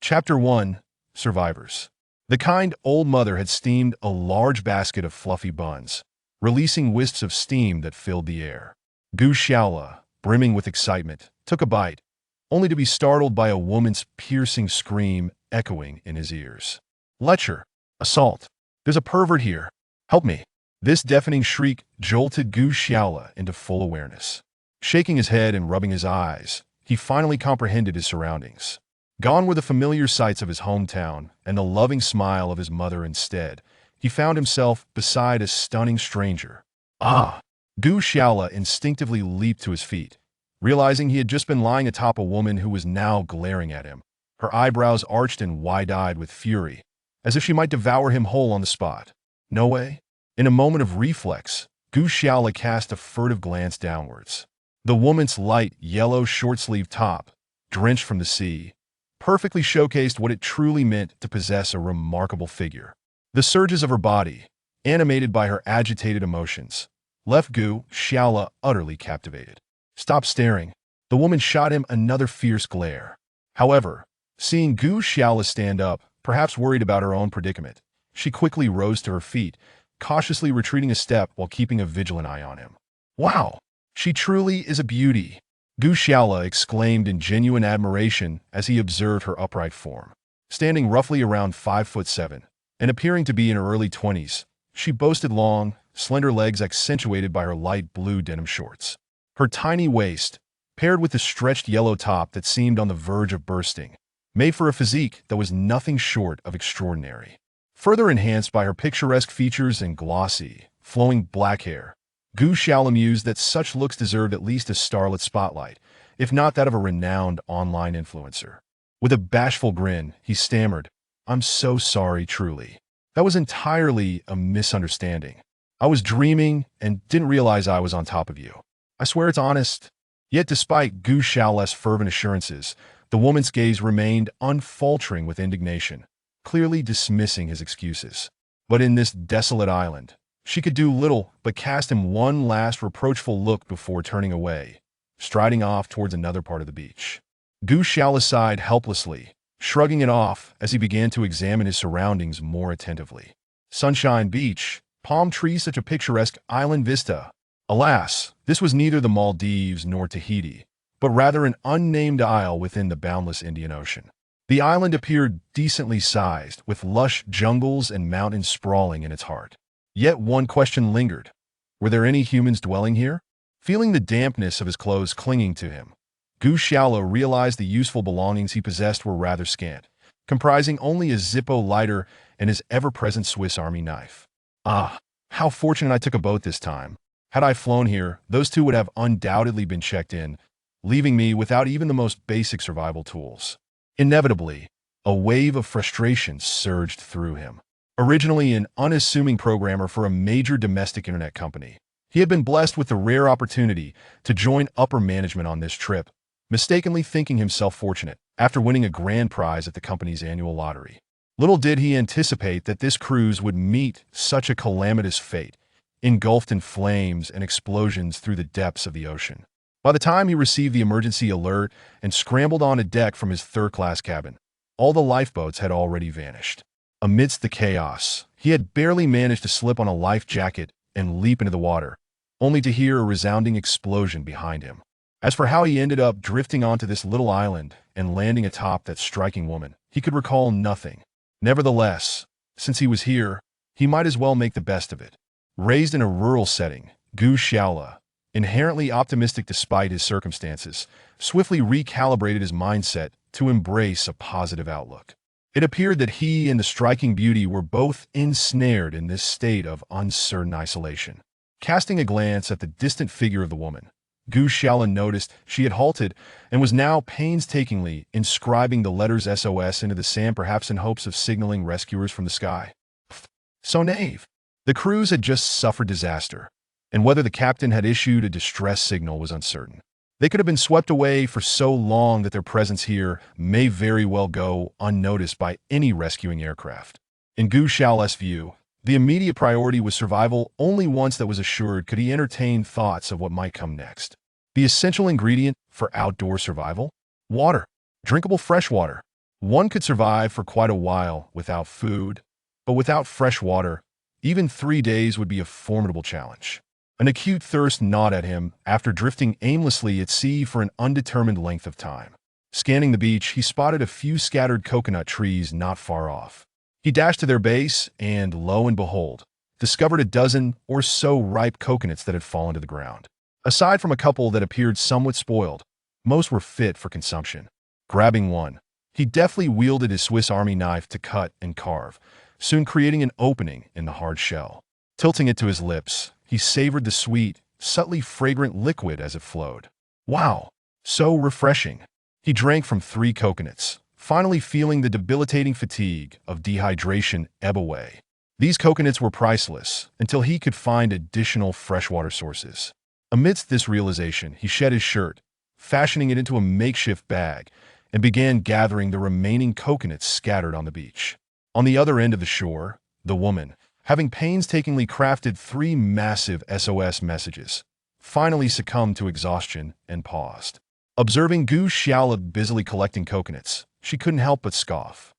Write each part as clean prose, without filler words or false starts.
Chapter 1 Survivors. The kind old mother had steamed a large basket of fluffy buns, releasing wisps of steam that filled the air. Gu Xiaola, brimming with excitement, took a bite, only to be startled by a woman's piercing scream echoing in his ears. Lecher! Assault! There's a pervert here! Help me! This deafening shriek jolted Gu Xiaola into full awareness. Shaking his head and rubbing his eyes, he finally comprehended his surroundings. Gone were the familiar sights of his hometown and the loving smile of his mother instead. He found himself beside a stunning stranger. Ah! Gu Xiaola instinctively leaped to his feet, realizing he had just been lying atop a woman who was now glaring at him, her eyebrows arched and wide-eyed with fury, as if she might devour him whole on the spot. No way. In a moment of reflex, Gu Xiaola cast a furtive glance downwards. The woman's light yellow short-sleeved top, drenched from the sea, perfectly showcased what it truly meant to possess a remarkable figure. The surges of her body, animated by her agitated emotions, left Gu Xiaola utterly captivated. Stop staring. The woman shot him another fierce glare. However, seeing Gu Xiaola stand up, perhaps worried about her own predicament, she quickly rose to her feet, cautiously retreating a step while keeping a vigilant eye on him. Wow! She truly is a beauty! Gu Xiaola exclaimed in genuine admiration as he observed her upright form. Standing roughly around 5'7", and appearing to be in her early 20s, she boasted long, slender legs accentuated by her light blue denim shorts. Her tiny waist, paired with the stretched yellow top that seemed on the verge of bursting, made for a physique that was nothing short of extraordinary. Further enhanced by her picturesque features and glossy, flowing black hair, Gu Xiaola mused that such looks deserved at least a starlit spotlight, if not that of a renowned online influencer. With a bashful grin, he stammered, "I'm so sorry, truly. That was entirely a misunderstanding. I was dreaming and didn't realize I was on top of you. I swear it's honest." Yet despite Gu Xiaola's fervent assurances, the woman's gaze remained unfaltering with indignation, clearly dismissing his excuses. But in this desolate island, she could do little but cast him one last reproachful look before turning away, striding off towards another part of the beach. Gu Xiaola sighed helplessly, shrugging it off as he began to examine his surroundings more attentively. Sunshine Beach, palm trees, such a picturesque island vista. Alas, this was neither the Maldives nor Tahiti, but rather an unnamed isle within the boundless Indian Ocean. The island appeared decently sized, with lush jungles and mountains sprawling in its heart. Yet one question lingered. Were there any humans dwelling here? Feeling the dampness of his clothes clinging to him, Gu Xiaola realized the useful belongings he possessed were rather scant, comprising only a Zippo lighter and his ever-present Swiss Army knife. Ah, how fortunate I took a boat this time. Had I flown here, those two would have undoubtedly been checked in, leaving me without even the most basic survival tools. Inevitably, a wave of frustration surged through him. Originally an unassuming programmer for a major domestic internet company, he had been blessed with the rare opportunity to join upper management on this trip, mistakenly thinking himself fortunate after winning a grand prize at the company's annual lottery. Little did he anticipate that this cruise would meet such a calamitous fate, engulfed in flames and explosions through the depths of the ocean. By the time he received the emergency alert and scrambled on a deck from his third-class cabin, all the lifeboats had already vanished. Amidst the chaos, he had barely managed to slip on a life jacket and leap into the water, only to hear a resounding explosion behind him. As for how he ended up drifting onto this little island and landing atop that striking woman, he could recall nothing. Nevertheless, since he was here, he might as well make the best of it. Raised in a rural setting, Gu Xiaola, inherently optimistic despite his circumstances, swiftly recalibrated his mindset to embrace a positive outlook. It appeared that he and the striking beauty were both ensnared in this state of uncertain isolation. Casting a glance at the distant figure of the woman, Gu Xiaola noticed she had halted and was now painstakingly inscribing the letters SOS into the sand, perhaps in hopes of signaling rescuers from the sky. So naive. The cruise had just suffered disaster, and whether the captain had issued a distress signal was uncertain. They could have been swept away for so long that their presence here may very well go unnoticed by any rescuing aircraft. In Gu Xiaola's view, the immediate priority was survival. Only once that was assured could he entertain thoughts of what might come next. The essential ingredient for outdoor survival? Water. Drinkable fresh water. One could survive for quite a while without food, but without fresh water, even 3 days would be a formidable challenge. An acute thirst gnawed at him after drifting aimlessly at sea for an undetermined length of time. Scanning the beach, he spotted a few scattered coconut trees not far off. He dashed to their base and, lo and behold, discovered a dozen or so ripe coconuts that had fallen to the ground. Aside from a couple that appeared somewhat spoiled, most were fit for consumption. Grabbing one, he deftly wielded his Swiss Army knife to cut and carve, soon creating an opening in the hard shell. Tilting it to his lips, he savored the sweet, subtly fragrant liquid as it flowed. Wow, so refreshing. He drank from 3 coconuts, finally feeling the debilitating fatigue of dehydration ebb away. These coconuts were priceless until he could find additional freshwater sources. Amidst this realization, he shed his shirt, fashioning it into a makeshift bag, and began gathering the remaining coconuts scattered on the beach. On the other end of the shore, the woman, having painstakingly crafted 3 massive SOS messages, finally succumbed to exhaustion and paused. Observing Gu Xiaola busily collecting coconuts, she couldn't help but scoff.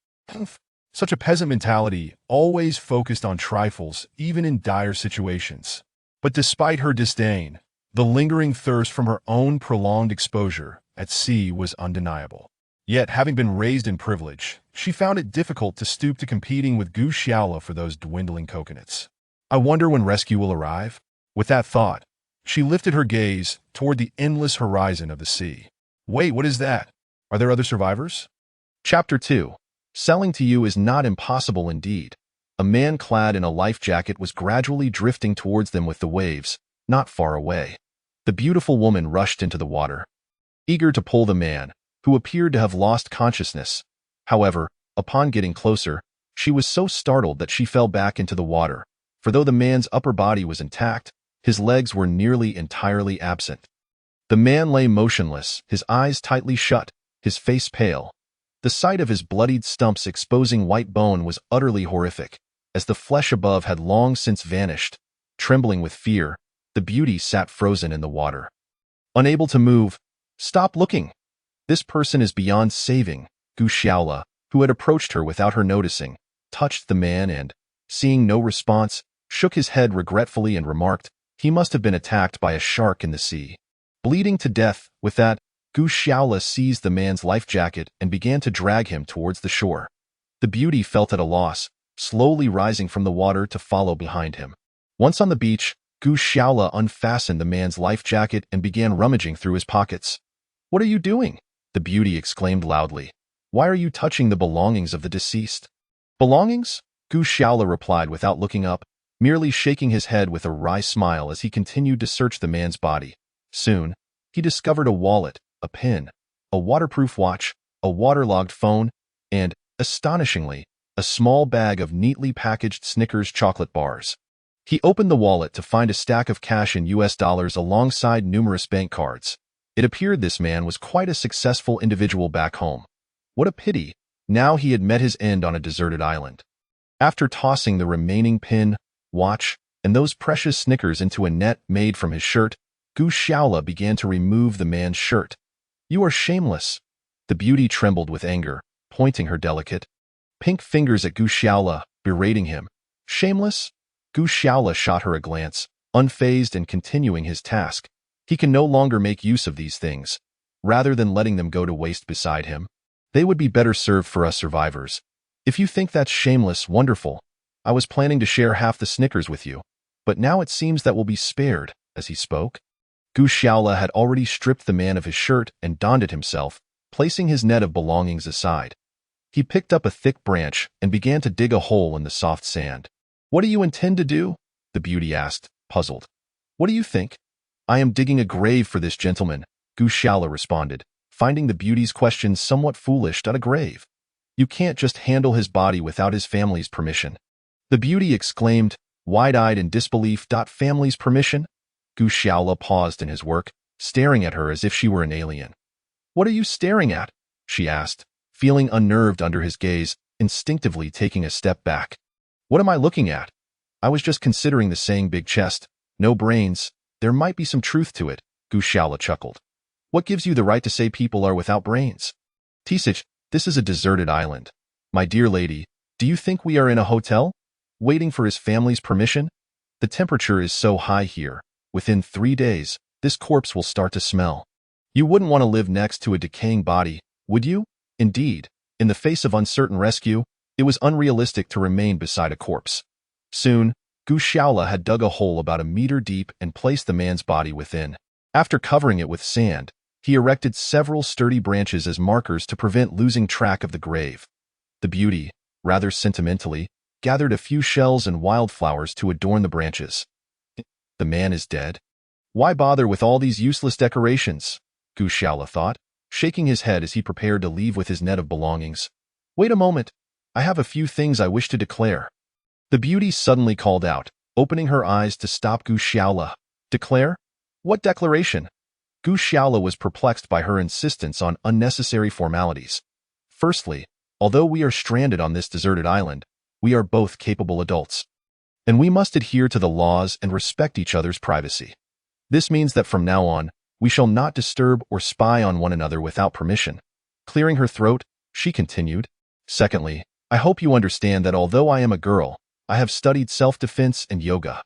Such a peasant mentality, always focused on trifles, even in dire situations. But despite her disdain, the lingering thirst from her own prolonged exposure at sea was undeniable. Yet, having been raised in privilege, she found it difficult to stoop to competing with Gu Xiaola for those dwindling coconuts. I wonder when rescue will arrive? With that thought, she lifted her gaze toward the endless horizon of the sea. Wait, what is that? Are there other survivors? Chapter 2. Selling to you is not impossible indeed. A man clad in a life jacket was gradually drifting towards them with the waves, not far away. The beautiful woman rushed into the water, eager to pull the man, who appeared to have lost consciousness. However, upon getting closer, she was so startled that she fell back into the water, for though the man's upper body was intact, his legs were nearly entirely absent. The man lay motionless, his eyes tightly shut, his face pale. The sight of his bloodied stumps exposing white bone was utterly horrific, as the flesh above had long since vanished. Trembling with fear, the beauty sat frozen in the water. Unable to move, "Stop looking! This person is beyond saving," Gu Xiaola, who had approached her without her noticing, touched the man and, seeing no response, shook his head regretfully and remarked, "He must have been attacked by a shark in the sea." Bleeding to death, with that, Gu Xiaola seized the man's life jacket and began to drag him towards the shore. The beauty felt at a loss, slowly rising from the water to follow behind him. Once on the beach, Gu Xiaola unfastened the man's life jacket and began rummaging through his pockets. "What are you doing?" the beauty exclaimed loudly. "Why are you touching the belongings of the deceased?" "Belongings?" Gu Xiaola replied without looking up, merely shaking his head with a wry smile as he continued to search the man's body. Soon, he discovered a wallet, a pen, a waterproof watch, a waterlogged phone, and, astonishingly, a small bag of neatly packaged Snickers chocolate bars. He opened the wallet to find a stack of cash in US dollars alongside numerous bank cards. It appeared this man was quite a successful individual back home. What a pity, now he had met his end on a deserted island. After tossing the remaining pin, watch, and those precious Snickers into a net made from his shirt, Gu Xiaola began to remove the man's shirt. "You are shameless." The beauty trembled with anger, pointing her delicate, pink fingers at Gu Xiaola, berating him. "Shameless?" Gu Xiaola shot her a glance, unfazed and continuing his task. He can no longer make use of these things. Rather than letting them go to waste beside him, they would be better served for us survivors. If you think that's shameless, wonderful. I was planning to share half the Snickers with you, but now it seems that will be spared. As he spoke, Gu Xiaola had already stripped the man of his shirt and donned it himself, placing his net of belongings aside. He picked up a thick branch and began to dig a hole in the soft sand. "What do you intend to do?" the beauty asked, puzzled. "What do you think?" "I am digging a grave for this gentleman," Gu Xiaola responded, finding the beauty's question somewhat foolish. "A grave? You can't just handle his body without his family's permission." The beauty exclaimed, wide-eyed in disbelief. "Family's permission?" Gu Xiaola paused in his work, staring at her as if she were an alien. "What are you staring at?" she asked, feeling unnerved under his gaze, instinctively taking a step back. "What am I looking at? I was just considering the saying big chest, no brains. There might be some truth to it," Gu Xiaola chuckled. "What gives you the right to say people are without brains?" "Tisich, This is a deserted island. My dear lady, do you think we are in a hotel? Waiting for his family's permission? The temperature is so high here. Within 3 days, this corpse will start to smell. You wouldn't want to live next to a decaying body, would you? Indeed, in the face of uncertain rescue, it was unrealistic to remain beside a corpse. Soon, Gu Xiaola had dug a hole about a meter deep and placed the man's body within. After covering it with sand, he erected several sturdy branches as markers to prevent losing track of the grave. The beauty, rather sentimentally, gathered a few shells and wildflowers to adorn the branches. The man is dead. Why bother with all these useless decorations? Gu Xiaola thought, shaking his head as he prepared to leave with his net of belongings. Wait a moment. I have a few things I wish to declare. The beauty suddenly called out, opening her eyes to stop Gu Xiaola. Declare? What declaration? Gu Xiaola was perplexed by her insistence on unnecessary formalities. Firstly, although we are stranded on this deserted island, we are both capable adults. And we must adhere to the laws and respect each other's privacy. This means that from now on, we shall not disturb or spy on one another without permission. Clearing her throat, she continued. Secondly, I hope you understand that although I am a girl, I have studied self-defense and yoga.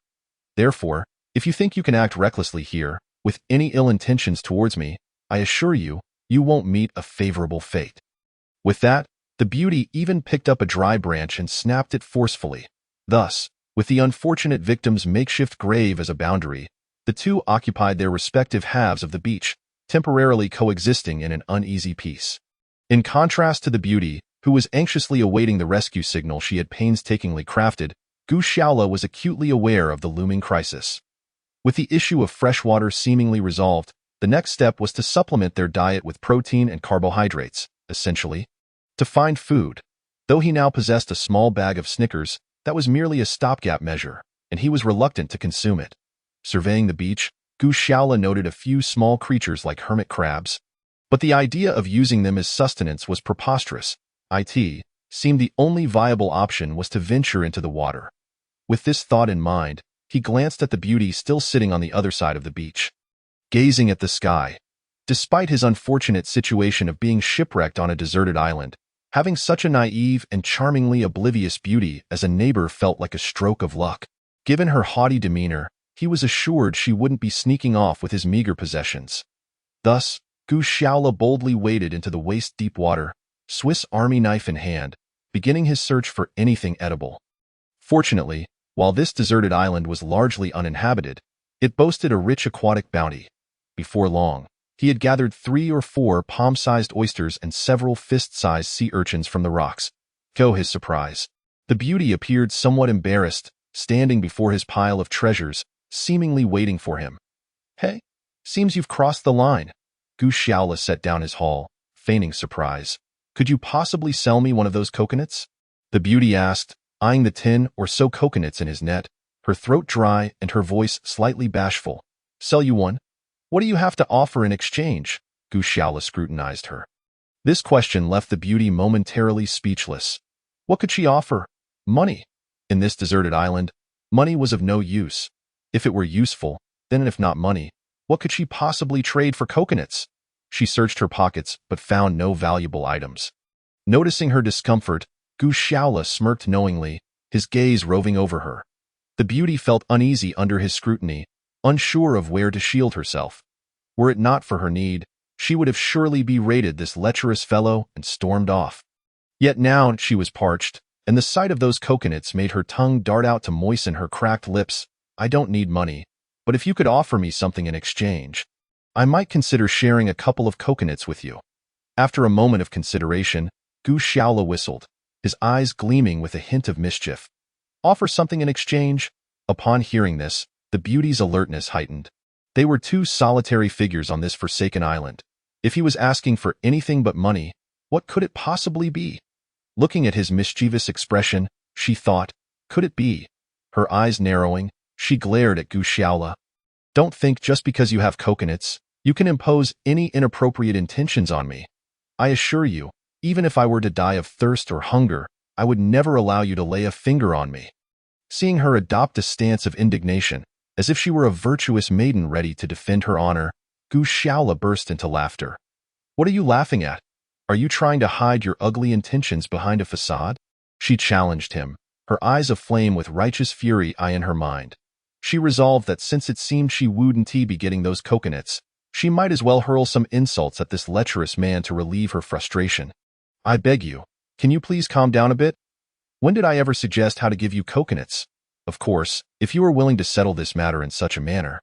Therefore, if you think you can act recklessly here, with any ill intentions towards me, I assure you, you won't meet a favorable fate. With that, the beauty even picked up a dry branch and snapped it forcefully. Thus, with the unfortunate victim's makeshift grave as a boundary, the two occupied their respective halves of the beach, temporarily coexisting in an uneasy peace. In contrast to the beauty, who was anxiously awaiting the rescue signal she had painstakingly crafted, Gu Xiaola was acutely aware of the looming crisis. With the issue of fresh water seemingly resolved, the next step was to supplement their diet with protein and carbohydrates, essentially, to find food. Though he now possessed a small bag of Snickers, that was merely a stopgap measure, and he was reluctant to consume it. Surveying the beach, Gu Xiaola noted a few small creatures like hermit crabs. But the idea of using them as sustenance was preposterous. It seemed the only viable option was to venture into the water. With this thought in mind, he glanced at the beauty still sitting on the other side of the beach, gazing at the sky. Despite his unfortunate situation of being shipwrecked on a deserted island, having such a naive and charmingly oblivious beauty as a neighbor felt like a stroke of luck. Given her haughty demeanor, he was assured she wouldn't be sneaking off with his meager possessions. Thus, Gu Xiaola boldly waded into the waist-deep water, Swiss Army knife in hand, beginning his search for anything edible. Fortunately, while this deserted island was largely uninhabited, it boasted a rich aquatic bounty. Before long, he had gathered 3 or 4 palm-sized oysters and several fist-sized sea urchins from the rocks. To his surprise, the beauty appeared somewhat embarrassed, standing before his pile of treasures, seemingly waiting for him. Hey, seems you've crossed the line. Gu Xiaola set down his haul, feigning surprise. Could you possibly sell me one of those coconuts? The beauty asked, eyeing the 10 or so coconuts in his net, her throat dry and her voice slightly bashful. Sell you one? What do you have to offer in exchange? Gu Xiaola scrutinized her. This question left the beauty momentarily speechless. What could she offer? Money. In this deserted island, money was of no use. If it were useful, then if not money, what could she possibly trade for coconuts? She searched her pockets but found no valuable items. Noticing her discomfort, Gu Xiaola smirked knowingly, his gaze roving over her. The beauty felt uneasy under his scrutiny, unsure of where to shield herself. Were it not for her need, she would have surely berated this lecherous fellow and stormed off. Yet now she was parched, and the sight of those coconuts made her tongue dart out to moisten her cracked lips. I don't need money, but if you could offer me something in exchange, I might consider sharing a couple of coconuts with you. After a moment of consideration, Gu Xiaola whistled, his eyes gleaming with a hint of mischief. Offer something in exchange? Upon hearing this, the beauty's alertness heightened. They were 2 solitary figures on this forsaken island. If he was asking for anything but money, what could it possibly be? Looking at his mischievous expression, she thought, could it be? Her eyes narrowing, she glared at Gu Xiaola. Don't think just because you have coconuts, you can impose any inappropriate intentions on me. I assure you, even if I were to die of thirst or hunger, I would never allow you to lay a finger on me. Seeing her adopt a stance of indignation, as if she were a virtuous maiden ready to defend her honor, Gu Xiaola burst into laughter. What are you laughing at? Are you trying to hide your ugly intentions behind a facade? She challenged him, her eyes aflame with righteous fury in her mind. She resolved that since it seemed she wouldn't be getting those coconuts, she might as well hurl some insults at this lecherous man to relieve her frustration. I beg you, can you please calm down a bit? When did I ever suggest how to give you coconuts? Of course, if you are willing to settle this matter in such a manner.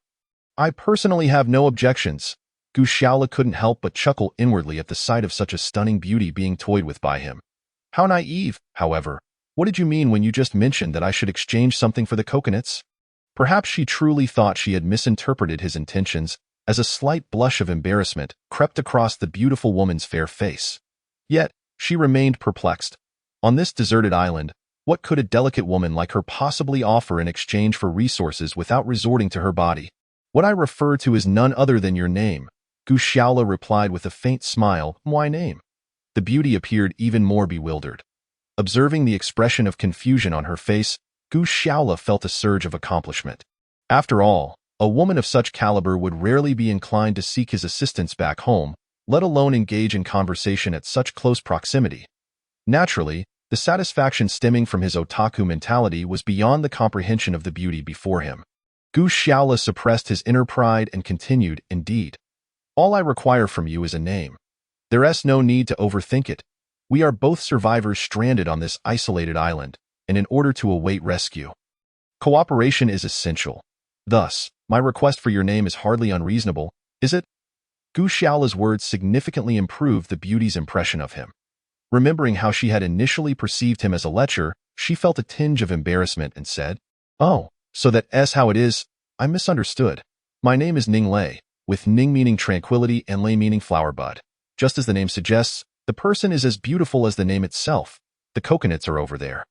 I personally have no objections. Gu Shaola couldn't help but chuckle inwardly at the sight of such a stunning beauty being toyed with by him. How naive, however. What did you mean when you just mentioned that I should exchange something for the coconuts? Perhaps she truly thought she had misinterpreted his intentions, as a slight blush of embarrassment crept across the beautiful woman's fair face. Yet, she remained perplexed. On this deserted island, what could a delicate woman like her possibly offer in exchange for resources without resorting to her body? What I refer to is none other than your name, Gu Shaola replied with a faint smile. Why name? The beauty appeared even more bewildered. Observing the expression of confusion on her face, Gu Shaola felt a surge of accomplishment. After all, a woman of such caliber would rarely be inclined to seek his assistance back home, let alone engage in conversation at such close proximity. Naturally, the satisfaction stemming from his otaku mentality was beyond the comprehension of the beauty before him. Gu Shaola suppressed his inner pride and continued, indeed. All I require from you is a name. There's no need to overthink it. We are both survivors stranded on this isolated island, and in order to await rescue, cooperation is essential. Thus, my request for your name is hardly unreasonable, is it? Gu Shaola's words significantly improved the beauty's impression of him. Remembering how she had initially perceived him as a lecher, she felt a tinge of embarrassment and said, Oh, so that's how it is. I misunderstood. My name is Ning Lei, with Ning meaning tranquility and Lei meaning flower bud. Just as the name suggests, the person is as beautiful as the name itself. The coconuts are over there.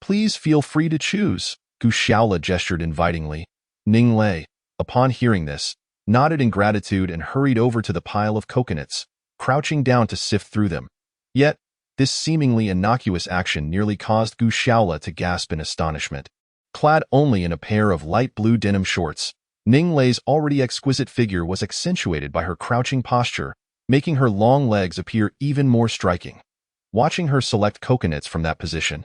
Please feel free to choose. Gu Shaola gestured invitingly. Ning Lei, upon hearing this, nodded in gratitude and hurried over to the pile of coconuts, crouching down to sift through them. Yet, this seemingly innocuous action nearly caused Gu Shaola to gasp in astonishment. Clad only in a pair of light blue denim shorts, Ning Lei's already exquisite figure was accentuated by her crouching posture, making her long legs appear even more striking. Watching her select coconuts from that position,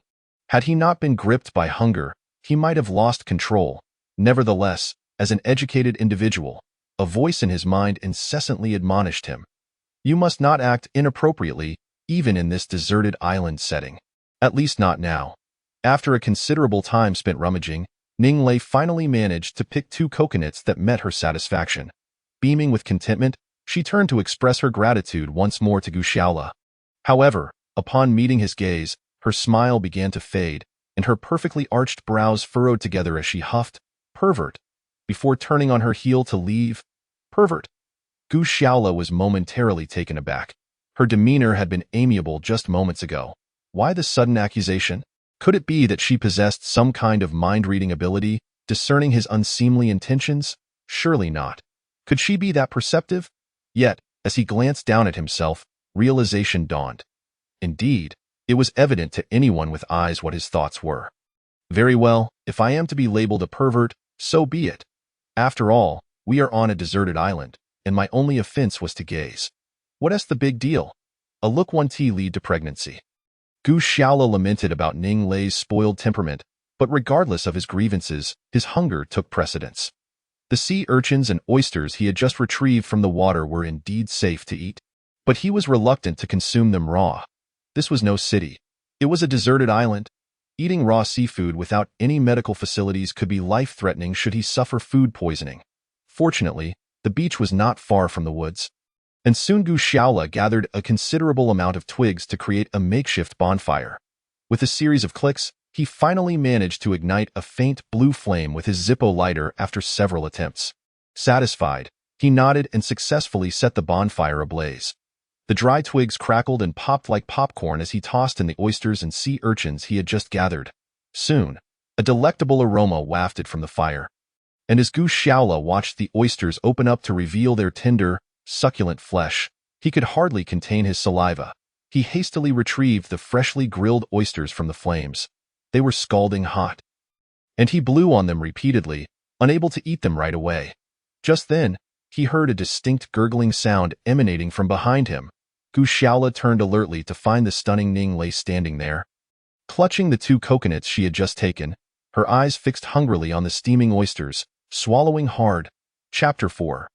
had he not been gripped by hunger, he might have lost control. Nevertheless, as an educated individual, a voice in his mind incessantly admonished him. You must not act inappropriately, even in this deserted island setting. At least not now. After a considerable time spent rummaging, Ning Lei finally managed to pick 2 coconuts that met her satisfaction. Beaming with contentment, she turned to express her gratitude once more to Gu Shaola. However, upon meeting his gaze, her smile began to fade, and her perfectly arched brows furrowed together as she huffed, Pervert. Before turning on her heel to leave, Pervert. Gu Shaola was momentarily taken aback. Her demeanor had been amiable just moments ago. Why the sudden accusation? Could it be that she possessed some kind of mind-reading ability, discerning his unseemly intentions? Surely not. Could she be that perceptive? Yet, as he glanced down at himself, realization dawned. Indeed, it was evident to anyone with eyes what his thoughts were. Very well, if I am to be labeled a pervert, so be it. After all, we are on a deserted island, and my only offense was to gaze. What's the big deal? A look one tea lead to pregnancy. Gu Shaola lamented about Ning Lei's spoiled temperament, but regardless of his grievances, his hunger took precedence. The sea urchins and oysters he had just retrieved from the water were indeed safe to eat, but he was reluctant to consume them raw. This was no city. It was a deserted island. Eating raw seafood without any medical facilities could be life-threatening should he suffer food poisoning. Fortunately, the beach was not far from the woods, and soon Gu Shaola gathered a considerable amount of twigs to create a makeshift bonfire. With a series of clicks, he finally managed to ignite a faint blue flame with his Zippo lighter after several attempts. Satisfied, he nodded and successfully set the bonfire ablaze. The dry twigs crackled and popped like popcorn as he tossed in the oysters and sea urchins he had just gathered. Soon, a delectable aroma wafted from the fire, and as Gu Shaola watched the oysters open up to reveal their tender, succulent flesh, he could hardly contain his saliva. He hastily retrieved the freshly grilled oysters from the flames. They were scalding hot, and he blew on them repeatedly, unable to eat them right away. Just then, he heard a distinct gurgling sound emanating from behind him. Gu Xiaola turned alertly to find the stunning Ning Lei standing there. Clutching the 2 coconuts she had just taken, her eyes fixed hungrily on the steaming oysters, swallowing hard. Chapter 4.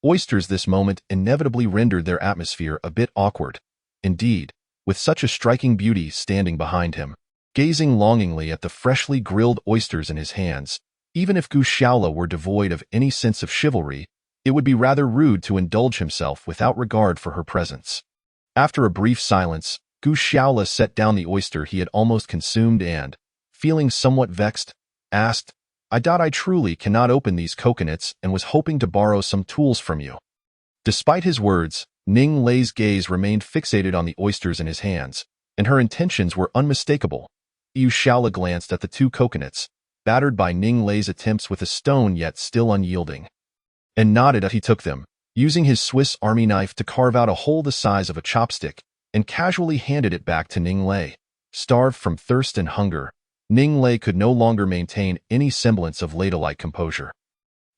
Oysters. This moment inevitably rendered their atmosphere a bit awkward. Indeed, with such a striking beauty standing behind him, gazing longingly at the freshly grilled oysters in his hands, even if Gu Xiaola were devoid of any sense of chivalry, it would be rather rude to indulge himself without regard for her presence. After a brief silence, Gu Xiaola set down the oyster he had almost consumed and, feeling somewhat vexed, asked, "I doubt I truly cannot open these coconuts and was hoping to borrow some tools from you." Despite his words, Ning Lei's gaze remained fixated on the oysters in his hands, and her intentions were unmistakable. Gu Xiaola glanced at the 2 coconuts, battered by Ning Lei's attempts with a stone yet still unyielding, and nodded as he took them, using his Swiss Army knife to carve out a hole the size of a chopstick, and casually handed it back to Ning Lei. Starved from thirst and hunger, Ning Lei could no longer maintain any semblance of ladylike composure.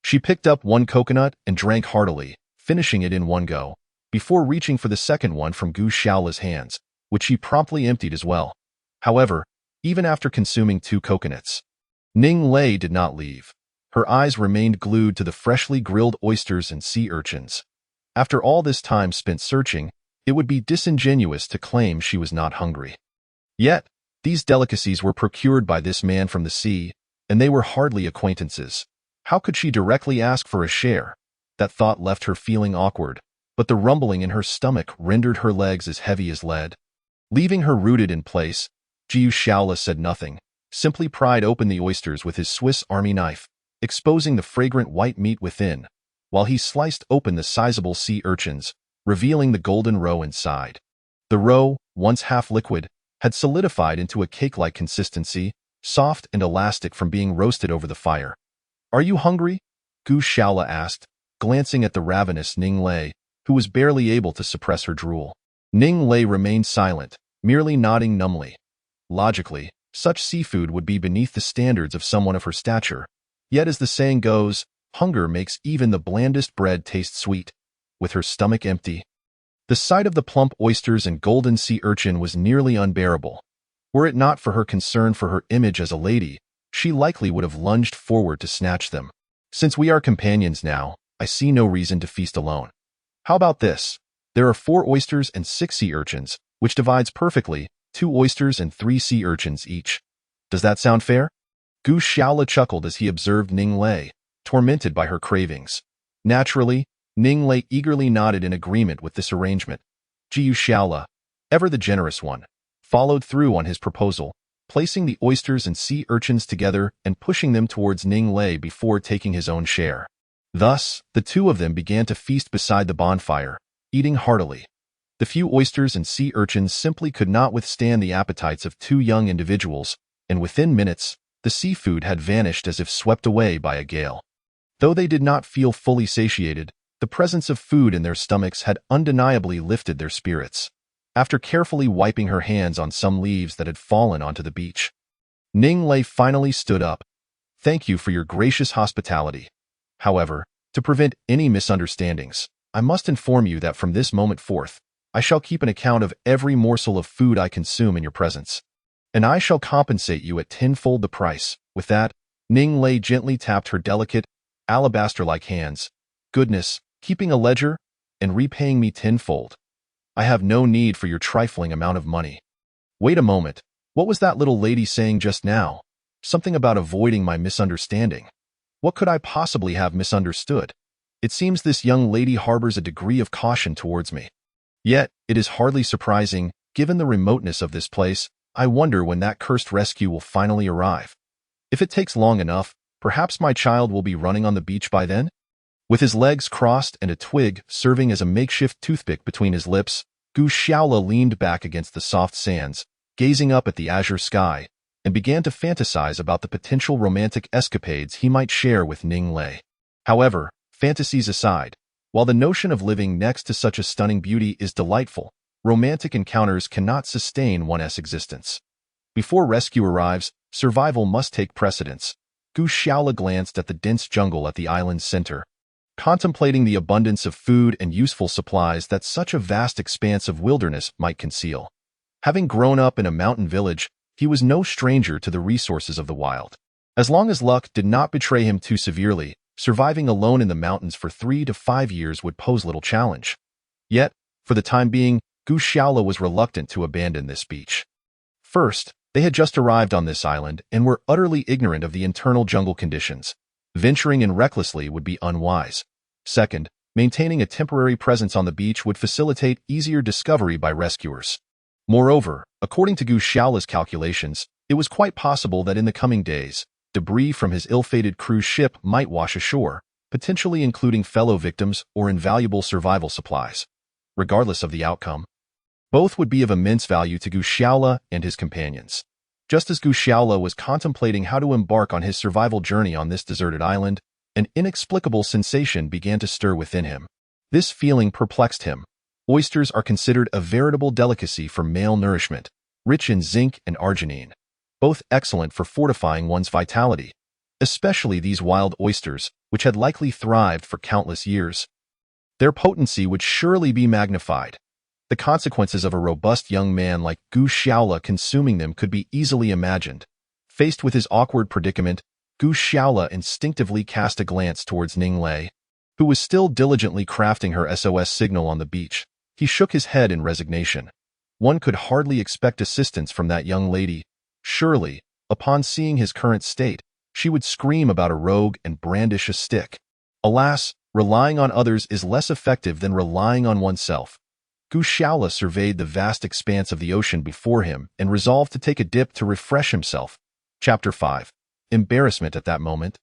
She picked up 1 coconut and drank heartily, finishing it in one go, before reaching for the second one from Gu Xiaola's hands, which she promptly emptied as well. However, even after consuming 2 coconuts, Ning Lei did not leave. Her eyes remained glued to the freshly grilled oysters and sea urchins. After all this time spent searching, it would be disingenuous to claim she was not hungry. Yet, these delicacies were procured by this man from the sea, and they were hardly acquaintances. How could she directly ask for a share? That thought left her feeling awkward, but the rumbling in her stomach rendered her legs as heavy as lead. Leaving her rooted in place, Gu Xiaola said nothing, simply pried open the oysters with his Swiss Army knife, exposing the fragrant white meat within, while he sliced open the sizable sea urchins, revealing the golden roe inside. The roe, once half liquid, had solidified into a cake-like consistency, soft and elastic from being roasted over the fire. "Are you hungry?" Gu Xiaola asked, glancing at the ravenous Ning Lei, who was barely able to suppress her drool. Ning Lei remained silent, merely nodding numbly. Logically, such seafood would be beneath the standards of someone of her stature. Yet as the saying goes, hunger makes even the blandest bread taste sweet. With her stomach empty, the sight of the plump oysters and golden sea urchin was nearly unbearable. Were it not for her concern for her image as a lady, she likely would have lunged forward to snatch them. "Since we are companions now, I see no reason to feast alone. How about this? There are 4 oysters and 6 sea urchins, which divides perfectly, 2 oysters and 3 sea urchins each. Does that sound fair?" Gu Xiaola chuckled as he observed Ning Lei, tormented by her cravings. Naturally, Ning Lei eagerly nodded in agreement with this arrangement. Gu Xiaola, ever the generous one, followed through on his proposal, placing the oysters and sea urchins together and pushing them towards Ning Lei before taking his own share. Thus, the 2 of them began to feast beside the bonfire, eating heartily. The few oysters and sea urchins simply could not withstand the appetites of 2 young individuals, and within minutes, the seafood had vanished as if swept away by a gale. Though they did not feel fully satiated, the presence of food in their stomachs had undeniably lifted their spirits. After carefully wiping her hands on some leaves that had fallen onto the beach, Ning Lei finally stood up. "Thank you for your gracious hospitality. However, to prevent any misunderstandings, I must inform you that from this moment forth, I shall keep an account of every morsel of food I consume in your presence, and I shall compensate you at tenfold the price." With that, Ning Lei gently tapped her delicate, alabaster-like hands. "Goodness, keeping a ledger and repaying me tenfold. I have no need for your trifling amount of money." "Wait a moment, what was that little lady saying just now? Something about avoiding my misunderstanding. What could I possibly have misunderstood? It seems this young lady harbors a degree of caution towards me. Yet, it is hardly surprising, given the remoteness of this place. I wonder when that cursed rescue will finally arrive. If it takes long enough, perhaps my child will be running on the beach by then?" With his legs crossed and a twig serving as a makeshift toothpick between his lips, Gu Xiaola leaned back against the soft sands, gazing up at the azure sky, and began to fantasize about the potential romantic escapades he might share with Ning Lei. However, fantasies aside, while the notion of living next to such a stunning beauty is delightful, romantic encounters cannot sustain one's existence. Before rescue arrives, survival must take precedence. Gu Xiaola glanced at the dense jungle at the island's center. contemplating the abundance of food and useful supplies that such a vast expanse of wilderness might conceal. Having grown up in a mountain village, he was no stranger to the resources of the wild. As long as luck did not betray him too severely, surviving alone in the mountains for 3 to 5 years would pose little challenge. Yet, for the time being, Gu Shaola was reluctant to abandon this beach. First, they had just arrived on this island and were utterly ignorant of the internal jungle conditions. Venturing in recklessly would be unwise. Second, maintaining a temporary presence on the beach would facilitate easier discovery by rescuers. Moreover, according to Gu Shaola's calculations, it was quite possible that in the coming days, debris from his ill-fated cruise ship might wash ashore, potentially including fellow victims or invaluable survival supplies. Regardless of the outcome, both would be of immense value to Gu Shaola and his companions. Just as Gu Shaola was contemplating how to embark on his survival journey on this deserted island, an inexplicable sensation began to stir within him. This feeling perplexed him. Oysters are considered a veritable delicacy for male nourishment, rich in zinc and arginine, both excellent for fortifying one's vitality, especially these wild oysters, which had likely thrived for countless years. Their potency would surely be magnified. The consequences of a robust young man like Gu Shaola consuming them could be easily imagined. Faced with his awkward predicament, Gu Shaola instinctively cast a glance towards Ning Lei, who was still diligently crafting her SOS signal on the beach. He shook his head in resignation. One could hardly expect assistance from that young lady. Surely, upon seeing his current state, she would scream about a rogue and brandish a stick. Alas, relying on others is less effective than relying on oneself. Gu Shaola surveyed the vast expanse of the ocean before him and resolved to take a dip to refresh himself. Chapter 5. Embarrassment at that moment.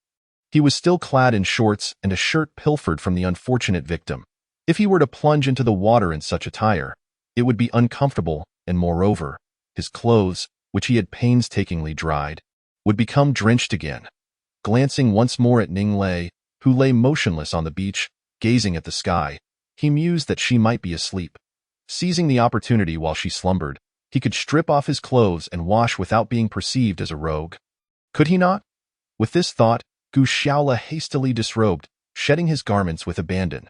He was still clad in shorts and a shirt pilfered from the unfortunate victim. If he were to plunge into the water in such attire, it would be uncomfortable, and moreover, his clothes, which he had painstakingly dried, would become drenched again. Glancing once more at Ning Lei, who lay motionless on the beach, gazing at the sky, he mused that she might be asleep. Seizing the opportunity while she slumbered, he could strip off his clothes and wash without being perceived as a rogue. Could he not? With this thought, Gu Shaola hastily disrobed, shedding his garments with abandon.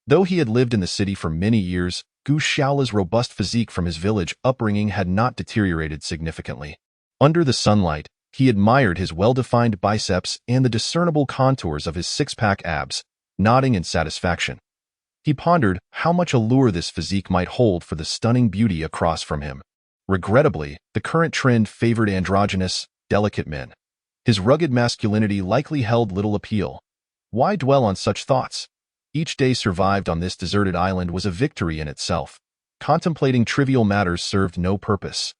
Though he had lived in the city for many years, Gu Shaola's robust physique from his village upbringing had not deteriorated significantly. Under the sunlight, he admired his well-defined biceps and the discernible contours of his six-pack abs, nodding in satisfaction. He pondered how much allure this physique might hold for the stunning beauty across from him. Regrettably, the current trend favored androgynous, delicate men. His rugged masculinity likely held little appeal. Why dwell on such thoughts? Each day survived on this deserted island was a victory in itself. Contemplating trivial matters served no purpose.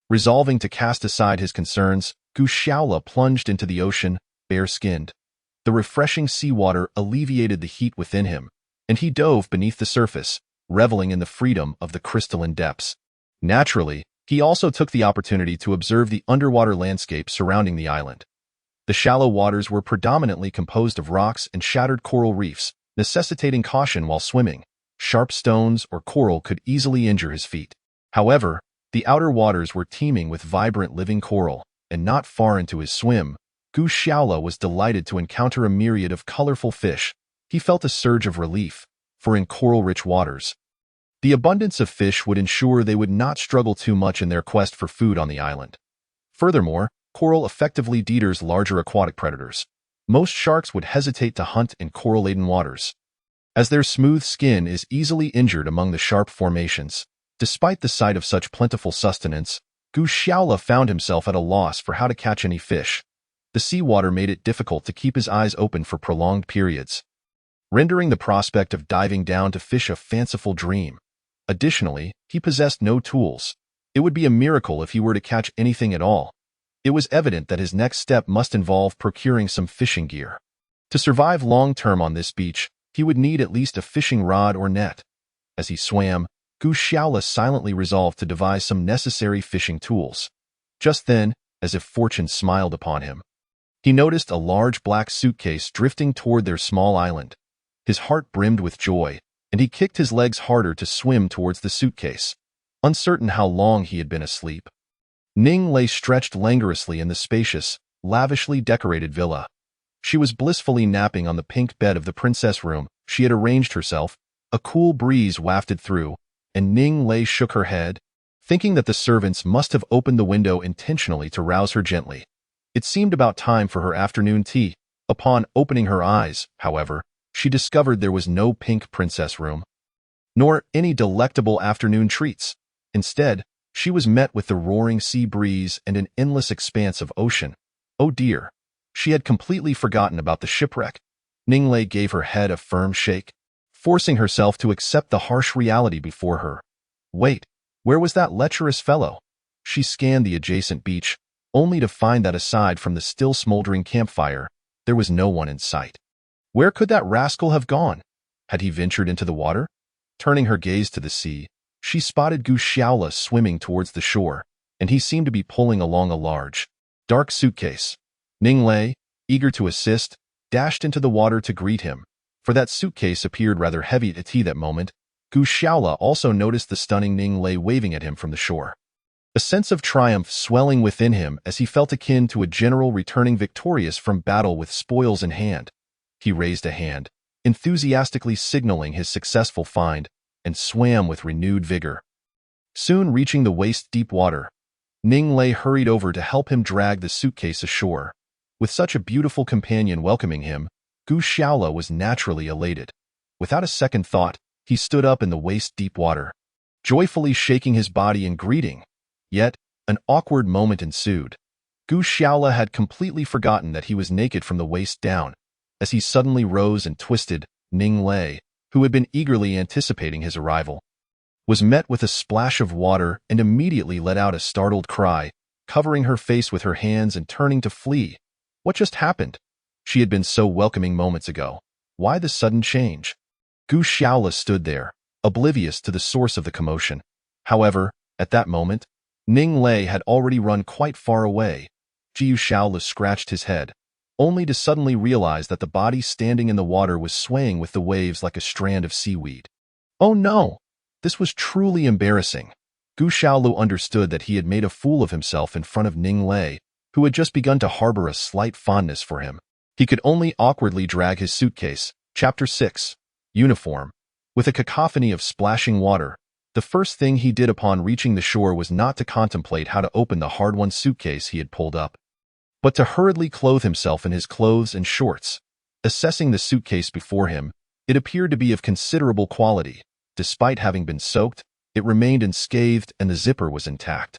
Resolving to cast aside his concerns, Gu Shaola plunged into the ocean, bare-skinned. The refreshing seawater alleviated the heat within him, and he dove beneath the surface, reveling in the freedom of the crystalline depths. Naturally, he also took the opportunity to observe the underwater landscape surrounding the island. The shallow waters were predominantly composed of rocks and shattered coral reefs, necessitating caution while swimming. Sharp stones or coral could easily injure his feet. However, the outer waters were teeming with vibrant living coral, and not far into his swim, Gu Shaola was delighted to encounter a myriad of colorful fish. He felt a surge of relief, for in coral-rich waters, the abundance of fish would ensure they would not struggle too much in their quest for food on the island. Furthermore, coral effectively deters larger aquatic predators. Most sharks would hesitate to hunt in coral-laden waters, as their smooth skin is easily injured among the sharp formations. Despite the sight of such plentiful sustenance, Gu Shaola found himself at a loss for how to catch any fish. The seawater made it difficult to keep his eyes open for prolonged periods, rendering the prospect of diving down to fish a fanciful dream. Additionally, he possessed no tools. It would be a miracle if he were to catch anything at all. It was evident that his next step must involve procuring some fishing gear. To survive long-term on this beach, he would need at least a fishing rod or net. As he swam, Gu Shaola silently resolved to devise some necessary fishing tools. Just then, as if fortune smiled upon him, he noticed a large black suitcase drifting toward their small island. His heart brimmed with joy, and he kicked his legs harder to swim towards the suitcase, uncertain how long he had been asleep. Ning lay stretched languorously in the spacious, lavishly decorated villa. She was blissfully napping on the pink bed of the princess room she had arranged herself. A cool breeze wafted through, and Ning Lei shook her head, thinking that the servants must have opened the window intentionally to rouse her gently. It seemed about time for her afternoon tea. Upon opening her eyes, however, she discovered there was no pink princess room, nor any delectable afternoon treats. Instead, she was met with the roaring sea breeze and an endless expanse of ocean. Oh dear! She had completely forgotten about the shipwreck. Ning Lei gave her head a firm shake, forcing herself to accept the harsh reality before her. Wait, where was that lecherous fellow? She scanned the adjacent beach, only to find that aside from the still smoldering campfire, there was no one in sight. Where could that rascal have gone? Had he ventured into the water? Turning her gaze to the sea, she spotted Gu Xiaola swimming towards the shore, and he seemed to be pulling along a large, dark suitcase. Ning Lei, eager to assist, dashed into the water to greet him, for that suitcase appeared rather heavy at that moment. Gu Xiaola also noticed the stunning Ning Lei waving at him from the shore. A sense of triumph swelling within him as he felt akin to a general returning victorious from battle with spoils in hand. He raised a hand, enthusiastically signaling his successful find, and swam with renewed vigor. Soon reaching the waist-deep water, Ning Lei hurried over to help him drag the suitcase ashore. With such a beautiful companion welcoming him, Gu Xiaola was naturally elated. Without a second thought, he stood up in the waist-deep water, joyfully shaking his body in greeting. Yet, an awkward moment ensued. Gu Xiaola had completely forgotten that he was naked from the waist down. As he suddenly rose and twisted, Ning Lei, who had been eagerly anticipating his arrival, was met with a splash of water and immediately let out a startled cry, covering her face with her hands and turning to flee. What just happened? She had been so welcoming moments ago. Why the sudden change? Gu Xiaola stood there, oblivious to the source of the commotion. However, at that moment, Ning Lei had already run quite far away. Gu Xiaola scratched his head, only to suddenly realize that the body standing in the water was swaying with the waves like a strand of seaweed. Oh no! This was truly embarrassing. Gu Xiaola understood that he had made a fool of himself in front of Ning Lei, who had just begun to harbor a slight fondness for him. He could only awkwardly drag his suitcase. Chapter 6. Uniform. With a cacophony of splashing water, the first thing he did upon reaching the shore was not to contemplate how to open the hard-won suitcase he had pulled up, but to hurriedly clothe himself in his clothes and shorts. Assessing the suitcase before him, it appeared to be of considerable quality. Despite having been soaked, it remained unscathed and the zipper was intact.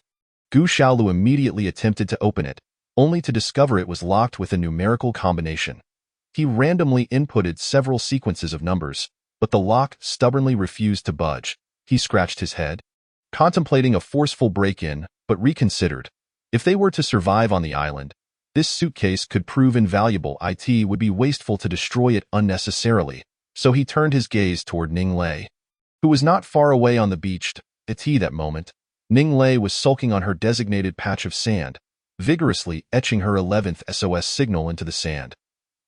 Gu Xiaola immediately attempted to open it, only to discover it was locked with a numerical combination. He randomly inputted several sequences of numbers, but the lock stubbornly refused to budge. He scratched his head, contemplating a forceful break-in, but reconsidered. If they were to survive on the island, this suitcase could prove invaluable. It would be wasteful to destroy it unnecessarily, so he turned his gaze toward Ning Lei, who was not far away on the beach. At that moment, Ning Lei was sulking on her designated patch of sand, vigorously etching her 11th SOS signal into the sand.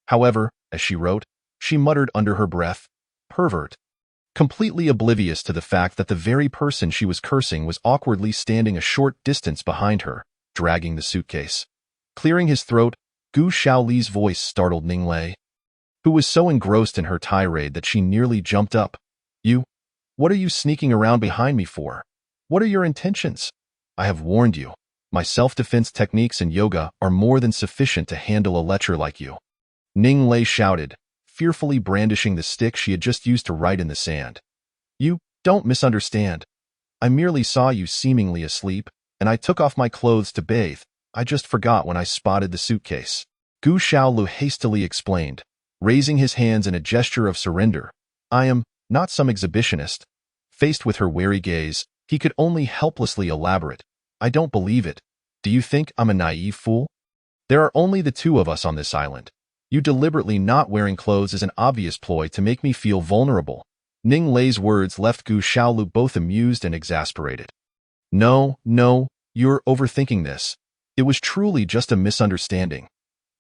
However, as she wrote, she muttered under her breath, "Pervert," completely oblivious to the fact that the very person she was cursing was awkwardly standing a short distance behind her, dragging the suitcase. Clearing his throat, Gu Xiaoli's voice startled Ning Lei, who was so engrossed in her tirade that she nearly jumped up. What are you sneaking around behind me for? What are your intentions? I have warned you. My self-defense techniques and yoga are more than sufficient to handle a lecher like you." Ning Lei shouted, fearfully brandishing the stick she had just used to write in the sand. "You don't misunderstand. I merely saw you seemingly asleep, and I took off my clothes to bathe. I just forgot when I spotted the suitcase." Gu Xiaolu hastily explained, raising his hands in a gesture of surrender. "I am not some exhibitionist." Faced with her wary gaze, he could only helplessly elaborate. "I don't believe it. Do you think I'm a naive fool? There are only the two of us on this island. You deliberately not wearing clothes is an obvious ploy to make me feel vulnerable." Ning Lei's words left Gu Xiaolu both amused and exasperated. No, you're overthinking this. It was truly just a misunderstanding.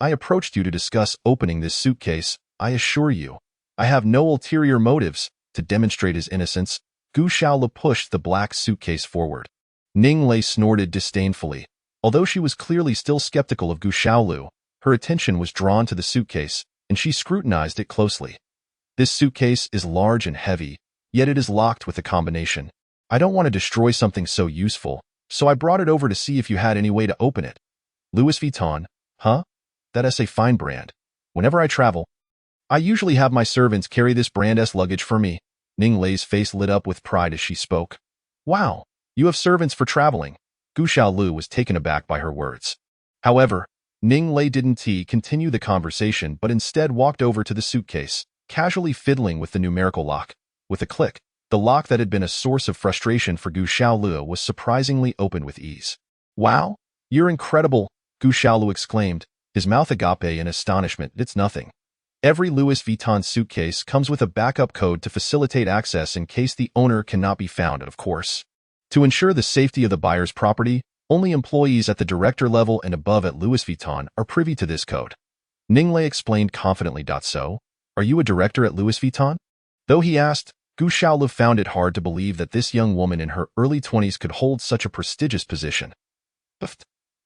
I approached you to discuss opening this suitcase. I assure you, I have no ulterior motives." To demonstrate his innocence, Gu Xiaolu pushed the black suitcase forward. Ning Lei snorted disdainfully. Although she was clearly still skeptical of Gu Xiaolu, Her attention was drawn to the suitcase, and she scrutinized it closely. This suitcase is large and heavy, yet it is locked with a combination. I don't want to destroy something so useful, so I brought it over to see if you had any way to open it. Louis Vuitton, huh? That's a fine brand. Whenever I travel, I usually have my servants carry this brand-S luggage for me. Ning Lei's face lit up with pride as she spoke. Wow, you have servants for traveling. Gu Xiaolu was taken aback by her words. However, Ning Lei didn't continue the conversation but instead walked over to the suitcase, casually fiddling with the numerical lock. With a click, the lock that had been a source of frustration for Gu Xiaolu was surprisingly opened with ease. Wow, you're incredible, Gu Xiaolu exclaimed, his mouth agape in astonishment. It's nothing. Every Louis Vuitton suitcase comes with a backup code to facilitate access in case the owner cannot be found, of course. To ensure the safety of the buyer's property, only employees at the director level and above at Louis Vuitton are privy to this code. Ning Lei explained confidently. So, are you a director at Louis Vuitton? Though he asked, Gu Xiaolu found it hard to believe that this young woman in her early 20s could hold such a prestigious position.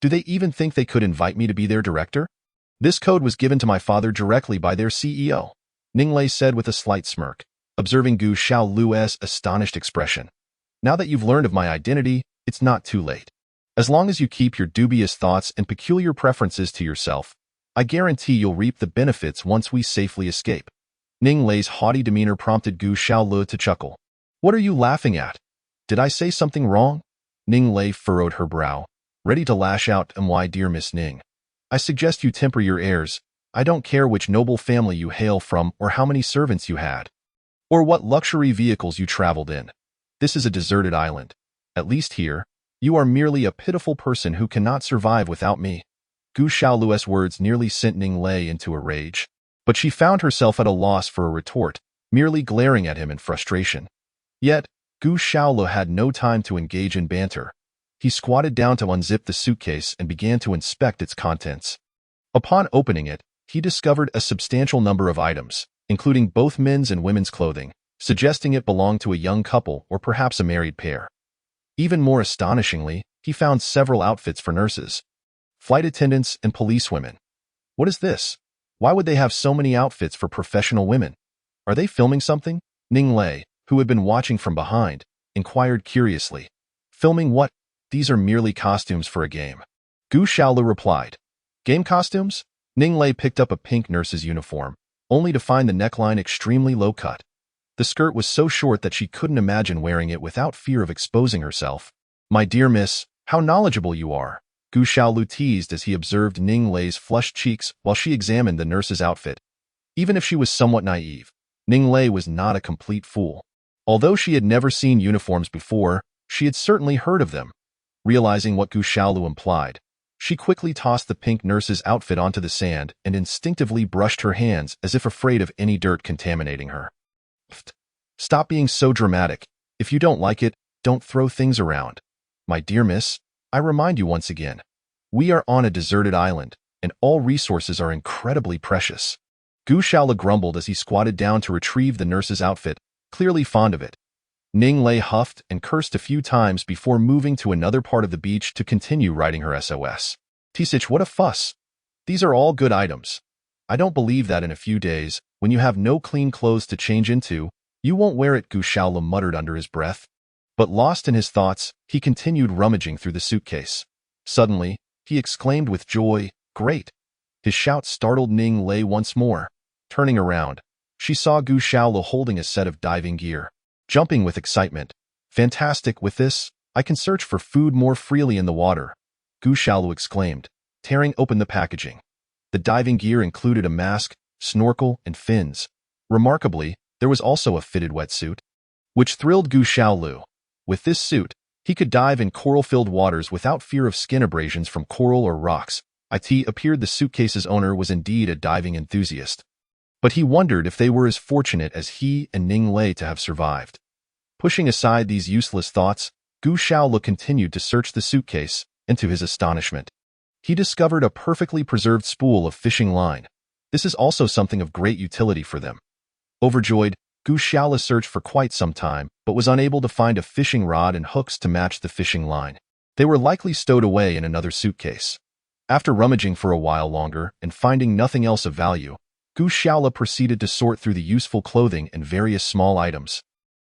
Do they even think they could invite me to be their director? This code was given to my father directly by their CEO, Ning Lei said with a slight smirk, observing Gu Xiaolu's astonished expression. Now that you've learned of my identity, it's not too late. As long as you keep your dubious thoughts and peculiar preferences to yourself, I guarantee you'll reap the benefits once we safely escape. Ning Lei's haughty demeanor prompted Gu Xiaolu to chuckle. What are you laughing at? Did I say something wrong? Ning Lei furrowed her brow, ready to lash out. My dear Miss Ning, I suggest you temper your airs. I don't care which noble family you hail from or how many servants you had, or what luxury vehicles you traveled in. This is a deserted island. At least here, you are merely a pitiful person who cannot survive without me. Gu Xiaolu's words nearly sent Ning Lei into a rage, but she found herself at a loss for a retort, merely glaring at him in frustration. Yet, Gu Xiaolu had no time to engage in banter. He squatted down to unzip the suitcase and began to inspect its contents. Upon opening it, he discovered a substantial number of items, including both men's and women's clothing, suggesting it belonged to a young couple or perhaps a married pair. Even more astonishingly, he found several outfits for nurses, flight attendants, and policewomen. What is this? Why would they have so many outfits for professional women? Are they filming something? Ning Lei, who had been watching from behind, inquired curiously. Filming what? These are merely costumes for a game. Gu Xiaolu replied. Game costumes? Ning Lei picked up a pink nurse's uniform, only to find the neckline extremely low cut. The skirt was so short that she couldn't imagine wearing it without fear of exposing herself. My dear miss, how knowledgeable you are, Gu Xiaolu teased as he observed Ning Lei's flushed cheeks while she examined the nurse's outfit. Even if she was somewhat naive, Ning Lei was not a complete fool. Although she had never seen uniforms before, she had certainly heard of them. Realizing what Gu Xiaolu implied, she quickly tossed the pink nurse's outfit onto the sand and instinctively brushed her hands as if afraid of any dirt contaminating her. Stop being so dramatic. If you don't like it, don't throw things around. My dear miss, I remind you once again, we are on a deserted island, and all resources are incredibly precious. Gu Xiaolu grumbled as he squatted down to retrieve the nurse's outfit, clearly fond of it. Ning Lei huffed and cursed a few times before moving to another part of the beach to continue writing her SOS. Tisich, what a fuss. These are all good items. I don't believe that in a few days, when you have no clean clothes to change into, you won't wear it, Gu Xiaolu muttered under his breath. But lost in his thoughts, he continued rummaging through the suitcase. Suddenly, he exclaimed with joy, Great! His shout startled Ning Lei once more. Turning around, she saw Gu Xiaolu holding a set of diving gear. Jumping with excitement. Fantastic, with this, I can search for food more freely in the water, Gu Xiaolu exclaimed, tearing open the packaging. The diving gear included a mask, snorkel, and fins. Remarkably, there was also a fitted wetsuit, which thrilled Gu Xiaolu. With this suit, he could dive in coral-filled waters without fear of skin abrasions from coral or rocks. It appeared the suitcase's owner was indeed a diving enthusiast. But he wondered if they were as fortunate as he and Ning Lei to have survived. Pushing aside these useless thoughts, Gu Xiaolu continued to search the suitcase, and to his astonishment, he discovered a perfectly preserved spool of fishing line. This is also something of great utility for them. Overjoyed, Gu Xiaolu searched for quite some time, but was unable to find a fishing rod and hooks to match the fishing line. They were likely stowed away in another suitcase. After rummaging for a while longer and finding nothing else of value, Gu Shaola proceeded to sort through the useful clothing and various small items,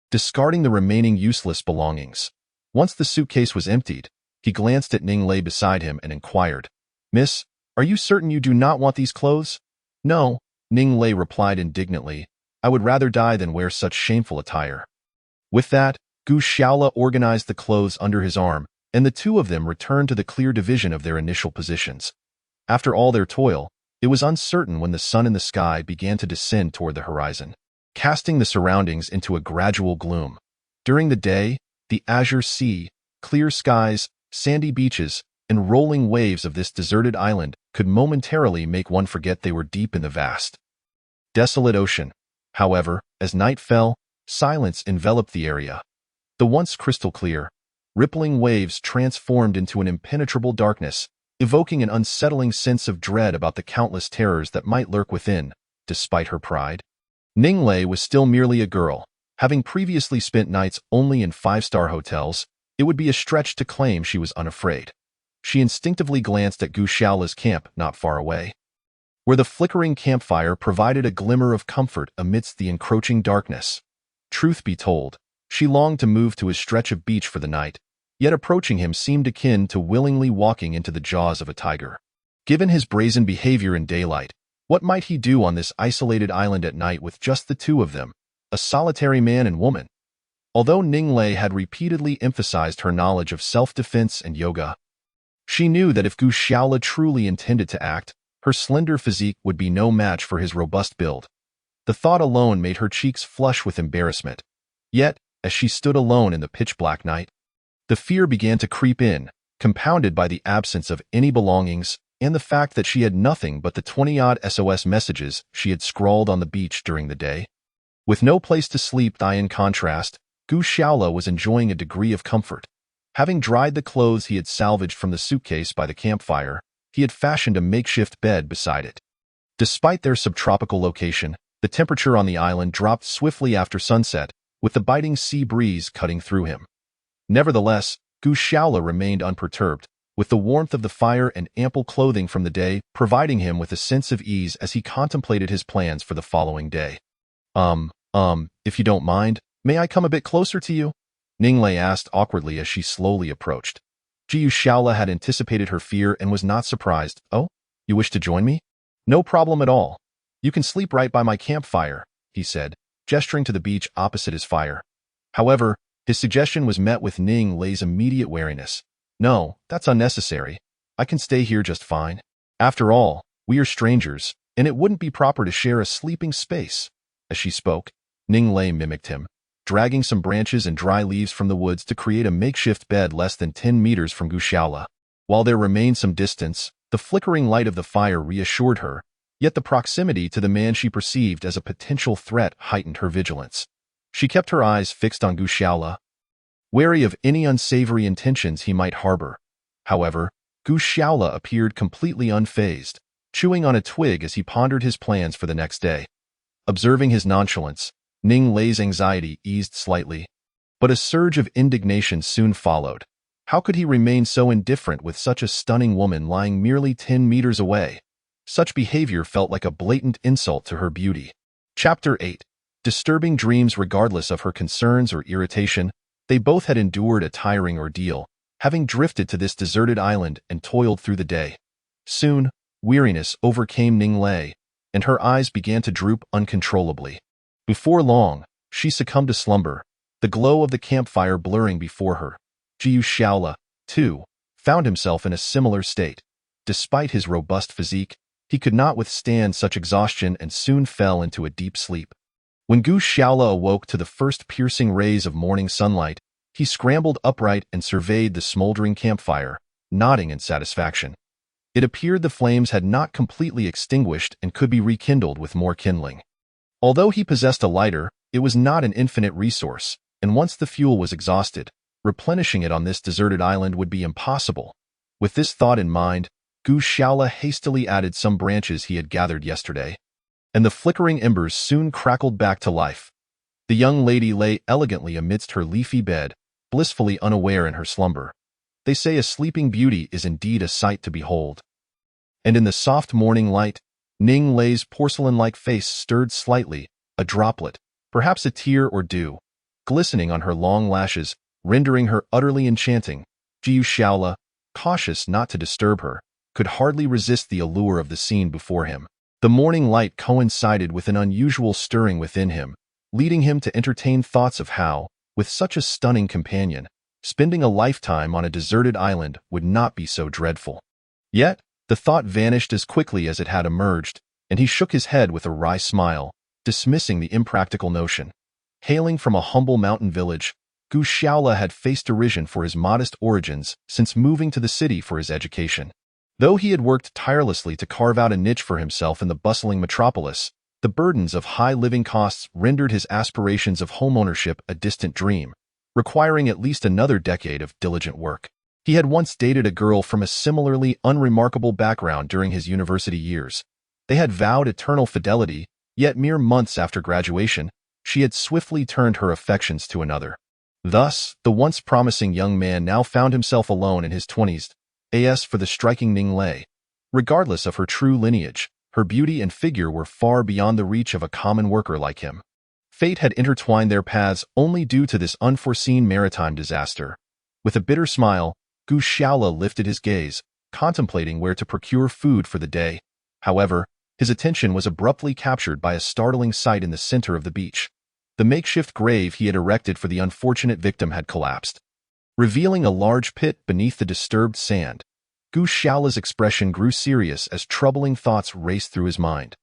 discarding the remaining useless belongings. Once the suitcase was emptied, he glanced at Ning Lei beside him and inquired, "Miss, are you certain you do not want these clothes?" "No," Ning Lei replied indignantly. "I would rather die than wear such shameful attire." With that, Gu Shaola organized the clothes under his arm, and the two of them returned to the clear division of their initial positions. After all their toil, it was uncertain when the sun in the sky began to descend toward the horizon, casting the surroundings into a gradual gloom. During the day, the azure sea, clear skies, sandy beaches, and rolling waves of this deserted island could momentarily make one forget they were deep in the vast, desolate ocean. However, as night fell, silence enveloped the area. The once crystal clear, rippling waves transformed into an impenetrable darkness, evoking an unsettling sense of dread about the countless terrors that might lurk within. Despite her pride, Ning Lei was still merely a girl. Having previously spent nights only in five-star hotels, it would be a stretch to claim she was unafraid. She instinctively glanced at Gu Shaola's camp not far away, where the flickering campfire provided a glimmer of comfort amidst the encroaching darkness. Truth be told, she longed to move to his stretch of beach for the night, yet approaching him seemed akin to willingly walking into the jaws of a tiger. Given his brazen behavior in daylight, what might he do on this isolated island at night with just the two of them, a solitary man and woman? Although Ning Lei had repeatedly emphasized her knowledge of self-defense and yoga, she knew that if Gu Shaola truly intended to act, her slender physique would be no match for his robust build. The thought alone made her cheeks flush with embarrassment. Yet, as she stood alone in the pitch-black night, the fear began to creep in, compounded by the absence of any belongings and the fact that she had nothing but the 20-odd SOS messages she had scrawled on the beach during the day. With no place to sleep, in contrast, Gu Shaola was enjoying a degree of comfort. Having dried the clothes he had salvaged from the suitcase by the campfire, he had fashioned a makeshift bed beside it. Despite their subtropical location, the temperature on the island dropped swiftly after sunset, with the biting sea breeze cutting through him. Nevertheless, Gu Shaola remained unperturbed, with the warmth of the fire and ample clothing from the day providing him with a sense of ease as he contemplated his plans for the following day. If you don't mind, may I come a bit closer to you?" Ning Lei asked awkwardly as she slowly approached. Gu Shaola had anticipated her fear and was not surprised. "Oh, you wish to join me? No problem at all. You can sleep right by my campfire," he said, gesturing to the beach opposite his fire. However, his suggestion was met with Ning Lei's immediate wariness. "No, that's unnecessary. I can stay here just fine. After all, we are strangers, and it wouldn't be proper to share a sleeping space." As she spoke, Ning Lei mimicked him, dragging some branches and dry leaves from the woods to create a makeshift bed less than 10 meters from Gu Shaola. While there remained some distance, the flickering light of the fire reassured her, yet the proximity to the man she perceived as a potential threat heightened her vigilance. She kept her eyes fixed on Gu Shaola, wary of any unsavory intentions he might harbor. However, Gu Shaola appeared completely unfazed, chewing on a twig as he pondered his plans for the next day. Observing his nonchalance, Ning Lei's anxiety eased slightly, but a surge of indignation soon followed. How could he remain so indifferent with such a stunning woman lying merely 10 meters away? Such behavior felt like a blatant insult to her beauty. Chapter 8. Disturbing dreams. Regardless of her concerns or irritation, they both had endured a tiring ordeal, having drifted to this deserted island and toiled through the day. Soon, weariness overcame Ning Lei, and her eyes began to droop uncontrollably. Before long, she succumbed to slumber, the glow of the campfire blurring before her. Gu Shaola, too, found himself in a similar state. Despite his robust physique, he could not withstand such exhaustion and soon fell into a deep sleep. When Gu Shaola awoke to the first piercing rays of morning sunlight, he scrambled upright and surveyed the smoldering campfire, nodding in satisfaction. It appeared the flames had not completely extinguished and could be rekindled with more kindling. Although he possessed a lighter, it was not an infinite resource, and once the fuel was exhausted, replenishing it on this deserted island would be impossible. With this thought in mind, Gu Shaola hastily added some branches he had gathered yesterday, and the flickering embers soon crackled back to life. The young lady lay elegantly amidst her leafy bed, blissfully unaware in her slumber. They say a sleeping beauty is indeed a sight to behold. and in the soft morning light, Ning Lei's porcelain-like face stirred slightly, a droplet, perhaps a tear or dew, glistening on her long lashes, rendering her utterly enchanting. Jiu Shaola, cautious not to disturb her, could hardly resist the allure of the scene before him. The morning light coincided with an unusual stirring within him, leading him to entertain thoughts of how, with such a stunning companion, spending a lifetime on a deserted island would not be so dreadful. Yet, the thought vanished as quickly as it had emerged, and he shook his head with a wry smile, dismissing the impractical notion. Hailing from a humble mountain village, Gu Shaola had faced derision for his modest origins since moving to the city for his education. Though he had worked tirelessly to carve out a niche for himself in the bustling metropolis, the burdens of high living costs rendered his aspirations of homeownership a distant dream, requiring at least another decade of diligent work. He had once dated a girl from a similarly unremarkable background during his university years. They had vowed eternal fidelity, yet mere months after graduation, she had swiftly turned her affections to another. Thus, the once promising young man now found himself alone in his 20s, as for the striking Ning Lei. Regardless of her true lineage, her beauty and figure were far beyond the reach of a common worker like him. Fate had intertwined their paths only due to this unforeseen maritime disaster. With a bitter smile, Gu Shaola lifted his gaze, contemplating where to procure food for the day. However, his attention was abruptly captured by a startling sight in the center of the beach. The makeshift grave he had erected for the unfortunate victim had collapsed, revealing a large pit beneath the disturbed sand. Gu Shaola's expression grew serious as troubling thoughts raced through his mind.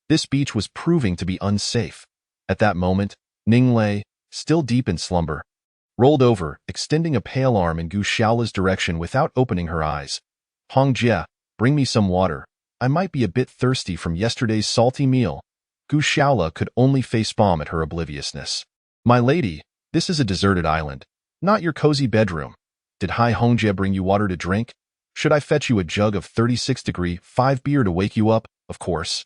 This beach was proving to be unsafe. At that moment, Ning Lei, still deep in slumber, rolled over, extending a pale arm in Gu Shaola's direction without opening her eyes. Hong Jie, bring me some water. I might be a bit thirsty from yesterday's salty meal. Gu Shaola could only facepalm at her obliviousness. My lady, this is a deserted island, not your cozy bedroom. Did Hai Hongjie bring you water to drink? Should I fetch you a jug of 36°5 beer to wake you up? Of course.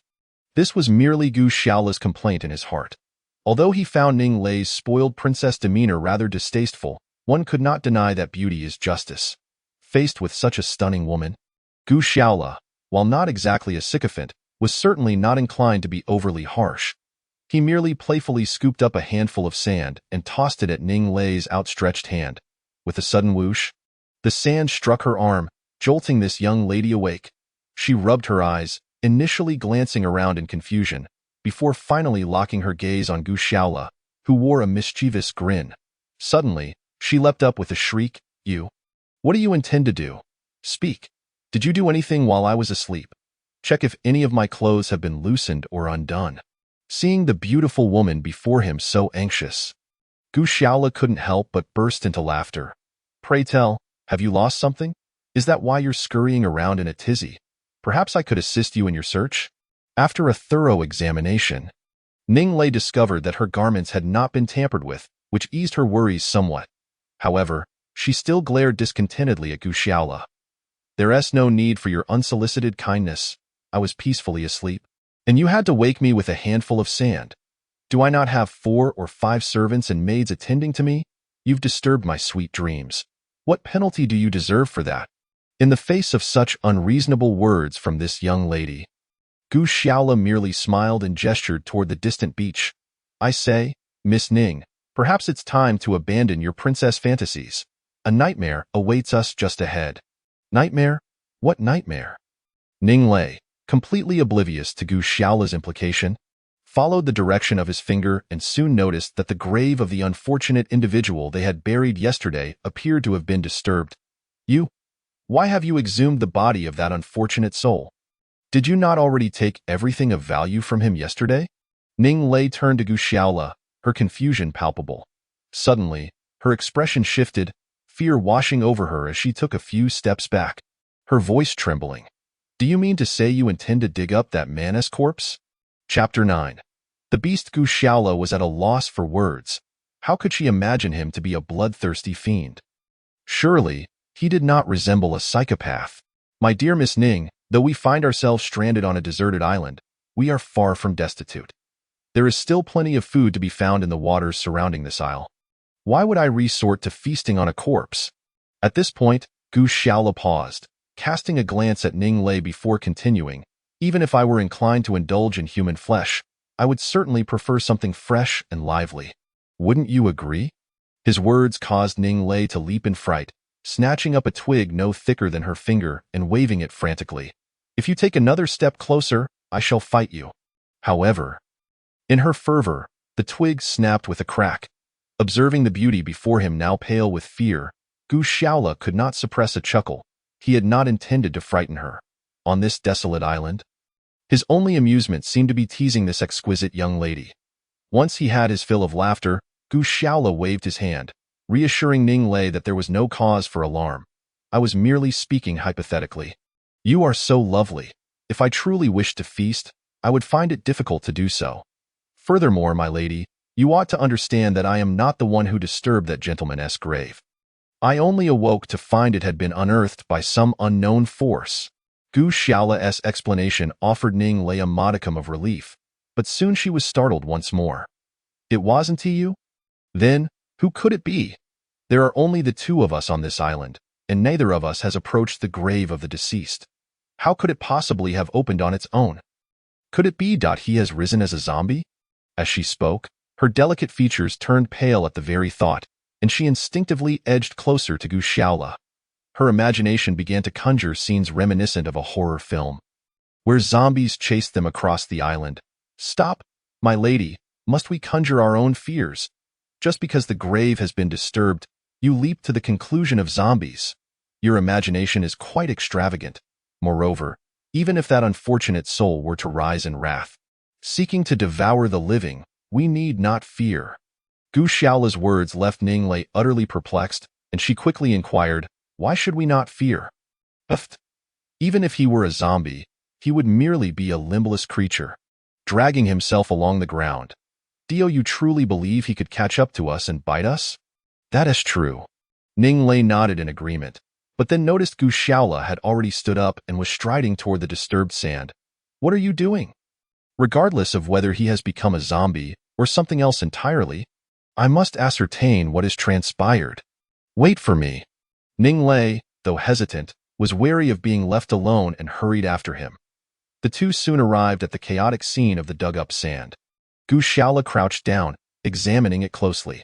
This was merely Gu Shaola's complaint in his heart. Although he found Ning Lei's spoiled princess demeanor rather distasteful, one could not deny that beauty is justice. Faced with such a stunning woman, Gu Shaola, while not exactly a sycophant, was certainly not inclined to be overly harsh. He merely playfully scooped up a handful of sand and tossed it at Ning Lei's outstretched hand. With a sudden whoosh, the sand struck her arm, jolting this young lady awake. She rubbed her eyes, initially glancing around in confusion, before finally locking her gaze on Gu Shaola, who wore a mischievous grin. Suddenly, she leapt up with a shriek. You? What do you intend to do? Speak. Did you do anything while I was asleep? Check if any of my clothes have been loosened or undone. Seeing the beautiful woman before him so anxious, Gu Shaola couldn't help but burst into laughter. Pray tell, have you lost something? Is that why you're scurrying around in a tizzy? Perhaps I could assist you in your search? After a thorough examination, Ning Lei discovered that her garments had not been tampered with, which eased her worries somewhat. However, she still glared discontentedly at Gu Shaola. There's no need for your unsolicited kindness. I was peacefully asleep, and you had to wake me with a handful of sand. Do I not have 4 or 5 servants and maids attending to me? You've disturbed my sweet dreams. What penalty do you deserve for that? In the face of such unreasonable words from this young lady, Gu Shaola merely smiled and gestured toward the distant beach. I say, Miss Ning, perhaps it's time to abandon your princess fantasies. A nightmare awaits us just ahead. Nightmare? What nightmare? Ning Lei, completely oblivious to Gu Shaola's implication, followed the direction of his finger and soon noticed that the grave of the unfortunate individual they had buried yesterday appeared to have been disturbed. You? Why have you exhumed the body of that unfortunate soul? Did you not already take everything of value from him yesterday? Ning Lei turned to Gu Shaola, her confusion palpable. Suddenly, her expression shifted, fear washing over her as she took a few steps back, her voice trembling. Do you mean to say you intend to dig up that man's corpse? Chapter 9. The beast Gu Shaola was at a loss for words. How could she imagine him to be a bloodthirsty fiend? Surely, he did not resemble a psychopath. My dear Miss Ning, though we find ourselves stranded on a deserted island, we are far from destitute. There is still plenty of food to be found in the waters surrounding this isle. Why would I resort to feasting on a corpse? At this point, Gu Shaola paused, casting a glance at Ning Lei before continuing. Even if I were inclined to indulge in human flesh, I would certainly prefer something fresh and lively. Wouldn't you agree? His words caused Ning Lei to leap in fright, snatching up a twig no thicker than her finger and waving it frantically. If you take another step closer, I shall fight you. However, in her fervor, the twig snapped with a crack. Observing the beauty before him now pale with fear, Gu Shaola could not suppress a chuckle. He had not intended to frighten her. On this desolate island, his only amusement seemed to be teasing this exquisite young lady. Once he had his fill of laughter, Gu Shaola waved his hand, reassuring Ning Lei that there was no cause for alarm. I was merely speaking hypothetically. You are so lovely. If I truly wished to feast, I would find it difficult to do so. Furthermore, my lady, you ought to understand that I am not the one who disturbed that gentleman's grave. I only awoke to find it had been unearthed by some unknown force. Gu Shaola's explanation offered Ning Lei a modicum of relief, but soon she was startled once more. It wasn't he you? Then, who could it be? There are only the two of us on this island, and neither of us has approached the grave of the deceased. How could it possibly have opened on its own? Could it be he has risen as a zombie? As she spoke, her delicate features turned pale at the very thought, and she instinctively edged closer to Gu Shaola. Her imagination began to conjure scenes reminiscent of a horror film, where zombies chased them across the island. Stop, my lady, must we conjure our own fears? Just because the grave has been disturbed, you leap to the conclusion of zombies. Your imagination is quite extravagant. Moreover, even if that unfortunate soul were to rise in wrath, seeking to devour the living, we need not fear. Gu Shaola's words left Ning Lei utterly perplexed, and she quickly inquired, why should we not fear? Even if he were a zombie, he would merely be a limbless creature, dragging himself along the ground. Do you truly believe he could catch up to us and bite us? That is true. Ning Lei nodded in agreement, but then noticed Gu Shaola had already stood up and was striding toward the disturbed sand. What are you doing? Regardless of whether he has become a zombie or something else entirely, I must ascertain what has transpired. Wait for me. Ning Lei, though hesitant, was wary of being left alone and hurried after him. The two soon arrived at the chaotic scene of the dug-up sand. Gu Shaola crouched down, examining it closely.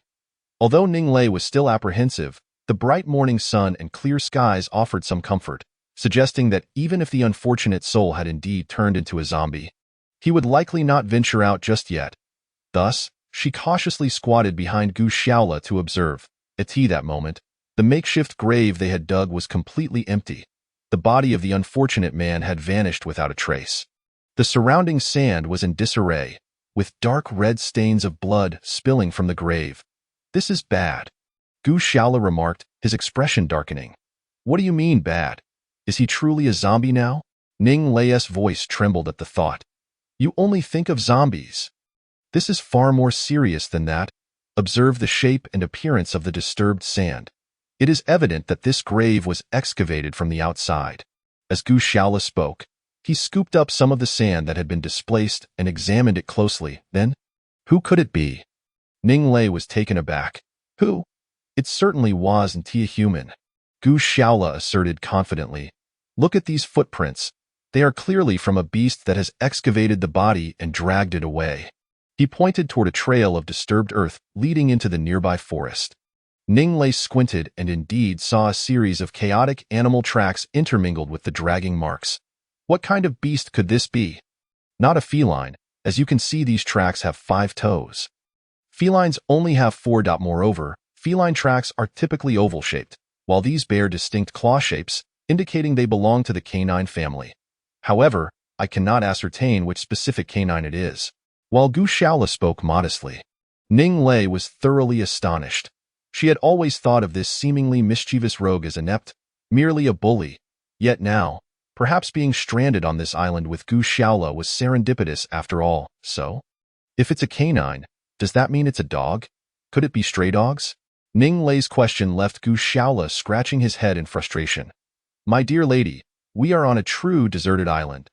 Although Ning Lei was still apprehensive, the bright morning sun and clear skies offered some comfort, suggesting that even if the unfortunate soul had indeed turned into a zombie, he would likely not venture out just yet. Thus, she cautiously squatted behind Gu Shaola to observe. At that moment, the makeshift grave they had dug was completely empty. The body of the unfortunate man had vanished without a trace. The surrounding sand was in disarray, with dark red stains of blood spilling from the grave. This is bad, Gu Shaola remarked, his expression darkening. What do you mean bad? Is he truly a zombie now? Ning Lei's voice trembled at the thought. You only think of zombies. This is far more serious than that. Observe the shape and appearance of the disturbed sand. It is evident that this grave was excavated from the outside. As Gu Shaola spoke, he scooped up some of the sand that had been displaced and examined it closely. Then, who could it be? Ning Lei was taken aback. Who? It certainly wasn't a human, Gu Shaola asserted confidently. Look at these footprints. They are clearly from a beast that has excavated the body and dragged it away. He pointed toward a trail of disturbed earth leading into the nearby forest. Ning Lei squinted and indeed saw a series of chaotic animal tracks intermingled with the dragging marks. What kind of beast could this be? Not a feline. As you can see, these tracks have 5 toes. Felines only have 4. Moreover, feline tracks are typically oval-shaped, while these bear distinct claw shapes, indicating they belong to the canine family. However, I cannot ascertain which specific canine it is. While Gu Shaola spoke modestly, Ning Lei was thoroughly astonished. She had always thought of this seemingly mischievous rogue as inept, merely a bully. Yet now, perhaps being stranded on this island with Gu Shaola was serendipitous after all. So, if it's a canine, does that mean it's a dog? Could it be stray dogs? Ning Lei's question left Gu Shaola scratching his head in frustration. My dear lady, we are on a true deserted island.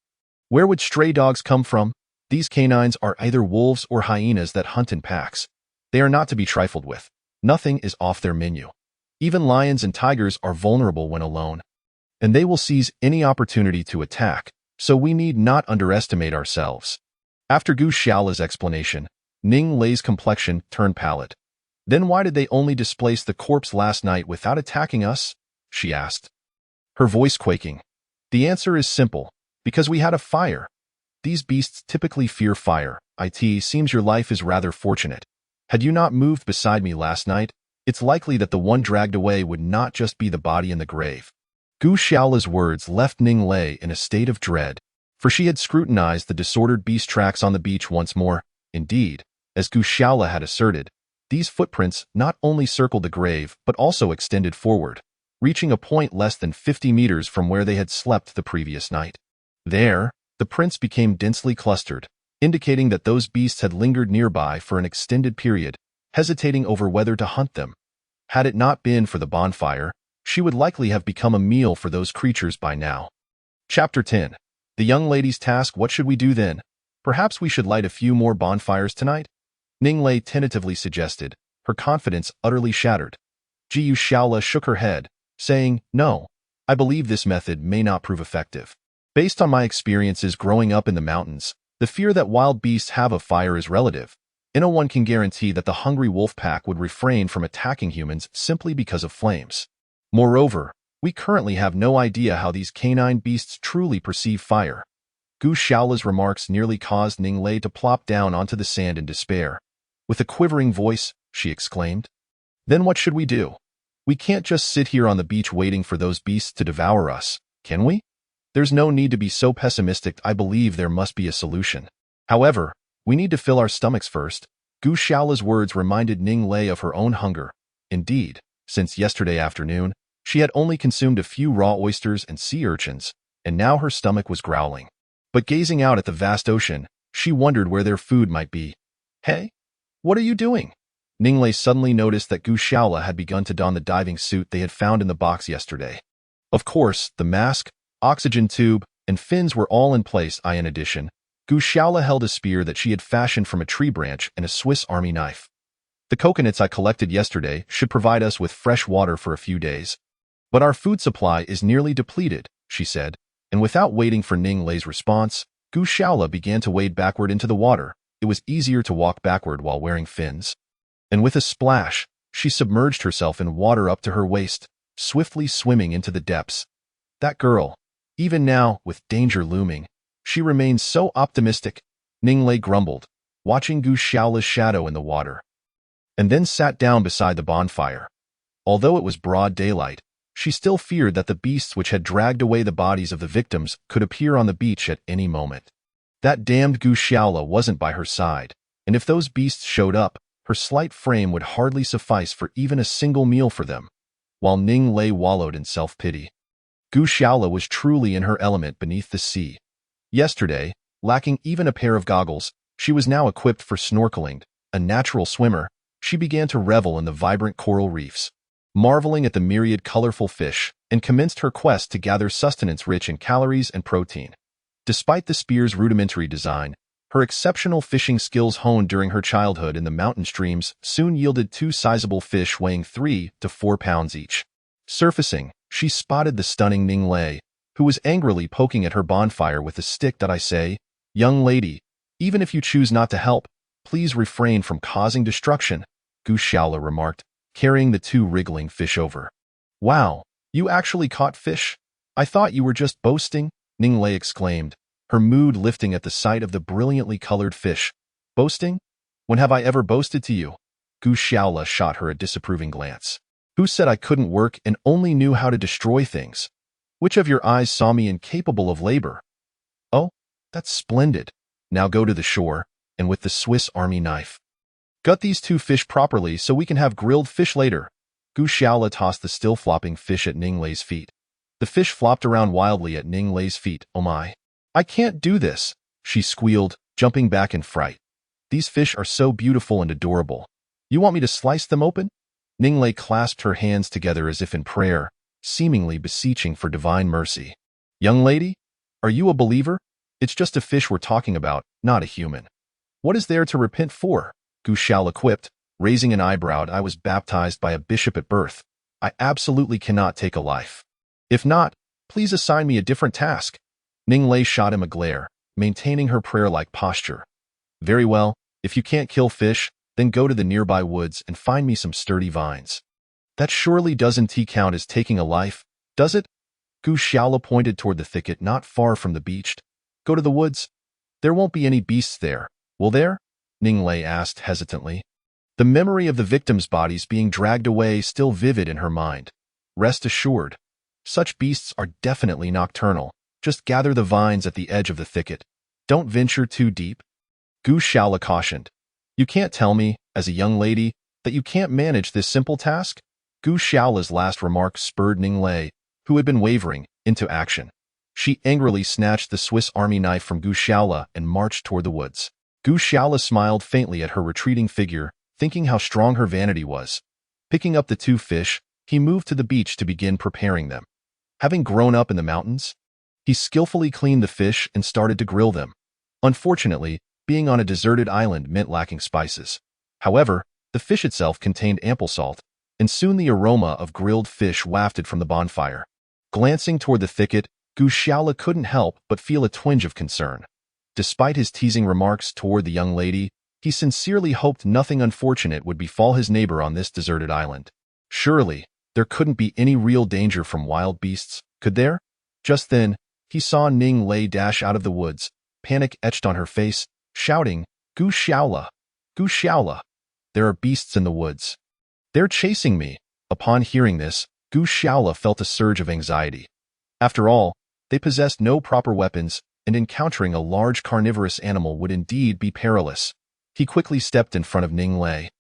Where would stray dogs come from? These canines are either wolves or hyenas that hunt in packs. They are not to be trifled with. Nothing is off their menu. Even lions and tigers are vulnerable when alone. and they will seize any opportunity to attack, so we need not underestimate ourselves. After Gu Xiaola's explanation, Ning Lei's complexion turned pallid. Then why did they only displace the corpse last night without attacking us? She asked, her voice quaking. The answer is simple, because we had a fire. These beasts typically fear fire. It seems your life is rather fortunate. Had you not moved beside me last night, it's likely that the one dragged away would not just be the body in the grave. Gu Xiaola's words left Ning Lei in a state of dread, for she had scrutinized the disordered beast tracks on the beach once more. Indeed, as Gu Xiaola had asserted, these footprints not only circled the grave but also extended forward, reaching a point less than 50 meters from where they had slept the previous night. There, the prints became densely clustered, indicating that those beasts had lingered nearby for an extended period, hesitating over whether to hunt them. Had it not been for the bonfire, she would likely have become a meal for those creatures by now. Chapter 10. The young lady's task. What should we do then? Perhaps we should light a few more bonfires tonight? Ning Lei tentatively suggested, her confidence utterly shattered. Jiyu Xiaola shook her head, saying, No, I believe this method may not prove effective. Based on my experiences growing up in the mountains, the fear that wild beasts have of fire is relative, and no one can guarantee that the hungry wolf pack would refrain from attacking humans simply because of flames. Moreover, we currently have no idea how these canine beasts truly perceive fire. Gu Xiaola's remarks nearly caused Ning Lei to plop down onto the sand in despair. With a quivering voice, she exclaimed, Then what should we do? We can't just sit here on the beach waiting for those beasts to devour us, can we? There's no need to be so pessimistic. I believe there must be a solution. However, we need to fill our stomachs first. Gu Xiaola's words reminded Ning Lei of her own hunger. Indeed, since yesterday afternoon, she had only consumed a few raw oysters and sea urchins, and now her stomach was growling. But gazing out at the vast ocean, she wondered where their food might be. Hey, what are you doing? Ning Lei suddenly noticed that Gu Xiaola had begun to don the diving suit they had found in the box yesterday. Of course, the mask, oxygen tube, and fins were all in place. In addition, Gu Xiaola held a spear that she had fashioned from a tree branch and a Swiss Army knife. The coconuts I collected yesterday should provide us with fresh water for a few days. But our food supply is nearly depleted, she said, and without waiting for Ning Lei's response, Gu Xiaola began to wade backward into the water. It was easier to walk backward while wearing fins. And with a splash, she submerged herself in water up to her waist, swiftly swimming into the depths. That girl, even now, with danger looming, she remains so optimistic, Ning Lei grumbled, watching Gu Xiaola's shadow in the water. And then sat down beside the bonfire. Although it was broad daylight, she still feared that the beasts which had dragged away the bodies of the victims could appear on the beach at any moment. That damned Gu Xiaola wasn't by her side, and if those beasts showed up, her slight frame would hardly suffice for even a single meal for them. While Ning Lei wallowed in self-pity, Gu Xiaola was truly in her element beneath the sea. Yesterday, lacking even a pair of goggles, she was now equipped for snorkeling. A natural swimmer, she began to revel in the vibrant coral reefs, marveling at the myriad colorful fish, and commenced her quest to gather sustenance rich in calories and protein. Despite the spear's rudimentary design, her exceptional fishing skills honed during her childhood in the mountain streams soon yielded 2 sizable fish weighing 3 to 4 pounds each. Surfacing, she spotted the stunning Ning Lei, who was angrily poking at her bonfire with a stick. I say, young lady, even if you choose not to help, please refrain from causing destruction, Gu Xiaola remarked, carrying the 2 wriggling fish over. Wow, you actually caught fish? I thought you were just boasting, Ning Lei exclaimed, her mood lifting at the sight of the brilliantly colored fish. Boasting? When have I ever boasted to you? Gu Xiaola shot her a disapproving glance. Who said I couldn't work and only knew how to destroy things? Which of your eyes saw me incapable of labor? Oh, that's splendid. Now go to the shore, and with the Swiss Army knife, gut these 2 fish properly so we can have grilled fish later. Gu Xiaola tossed the still flopping fish at Ning Lei's feet. The fish flopped around wildly at Ning Lei's feet. Oh my. I can't do this, she squealed, jumping back in fright. These fish are so beautiful and adorable. You want me to slice them open? Ning Lei clasped her hands together as if in prayer, seemingly beseeching for divine mercy. Young lady, are you a believer? It's just a fish we're talking about, not a human. What is there to repent for? Gu Xiaola quipped, raising an eyebrow. I was baptized by a bishop at birth. I absolutely cannot take a life. If not, Please assign me a different task. Ning Lei shot him a glare, maintaining her prayer-like posture. Very well, if you can't kill fish, then go to the nearby woods and find me some sturdy vines. That surely doesn't count as taking a life, does it? Gu Xiaola pointed toward the thicket not far from the beach. Go to the woods. There won't be any beasts there, will there? Ning Lei asked hesitantly. The memory of the victims' bodies being dragged away still vivid in her mind. Rest assured, such beasts are definitely nocturnal. Just gather the vines at the edge of the thicket. Don't venture too deep. Gu Xiaola cautioned. You can't tell me, as a young lady, that you can't manage this simple task? Gu Xiaola's last remark spurred Ning Lei, who had been wavering, into action. She angrily snatched the Swiss Army knife from Gu Xiaola and marched toward the woods. Gu Xiaola smiled faintly at her retreating figure, thinking how strong her vanity was. Picking up the 2 fish, he moved to the beach to begin preparing them. Having grown up in the mountains, he skillfully cleaned the fish and started to grill them. Unfortunately, being on a deserted island meant lacking spices. However, the fish itself contained ample salt, and soon the aroma of grilled fish wafted from the bonfire. Glancing toward the thicket, Gu Xiaola couldn't help but feel a twinge of concern. Despite his teasing remarks toward the young lady, he sincerely hoped nothing unfortunate would befall his neighbor on this deserted island. Surely, there couldn't be any real danger from wild beasts, could there? Just then, he saw Ning Lei dash out of the woods, panic etched on her face, shouting, Gu Xiaola! Gu Xiaola! There are beasts in the woods. They're chasing me. Upon hearing this, Gu Xiaola felt a surge of anxiety. After all, they possessed no proper weapons, and encountering a large carnivorous animal would indeed be perilous. He quickly stepped in front of Ning Lei,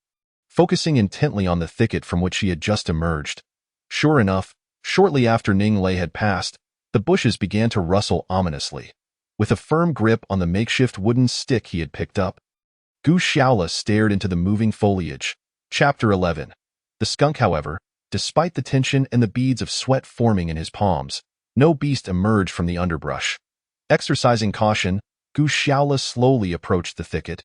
focusing intently on the thicket from which she had just emerged. Sure enough, shortly after Ning Lei had passed, the bushes began to rustle ominously. With a firm grip on the makeshift wooden stick he had picked up, Gu Xiaola stared into the moving foliage. Chapter 11. The skunk, however, despite the tension and the beads of sweat forming in his palms, no beast emerged from the underbrush. Exercising caution, Gu Xiaola slowly approached the thicket,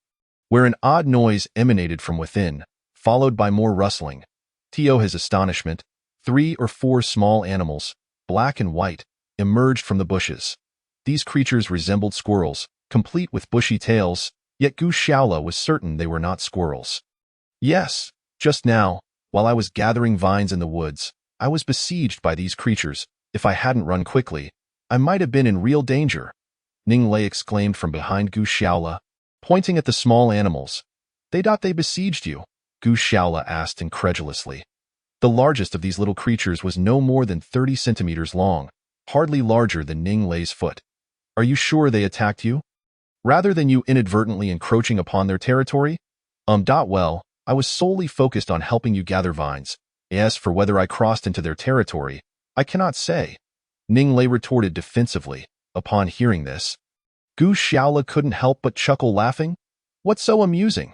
where an odd noise emanated from within, followed by more rustling. To his astonishment, 3 or 4 small animals, black and white, emerged from the bushes. These creatures resembled squirrels, complete with bushy tails, yet Gu Xiaola was certain they were not squirrels. Yes, just now, while I was gathering vines in the woods, I was besieged by these creatures. If I hadn't run quickly, I might have been in real danger. Ning Lei exclaimed from behind Gu Xiaola, pointing at the small animals. They besieged you? Gu Xiaola asked incredulously. The largest of these little creatures was no more than 30 centimeters long, hardly larger than Ning Lei's foot. Are you sure they attacked you? Rather than you inadvertently encroaching upon their territory? Well, I was solely focused on helping you gather vines. As for whether I crossed into their territory, I cannot say. Ning Lei retorted defensively. Upon hearing this, Gu Xiaola couldn't help but chuckle, laughing. What's so amusing?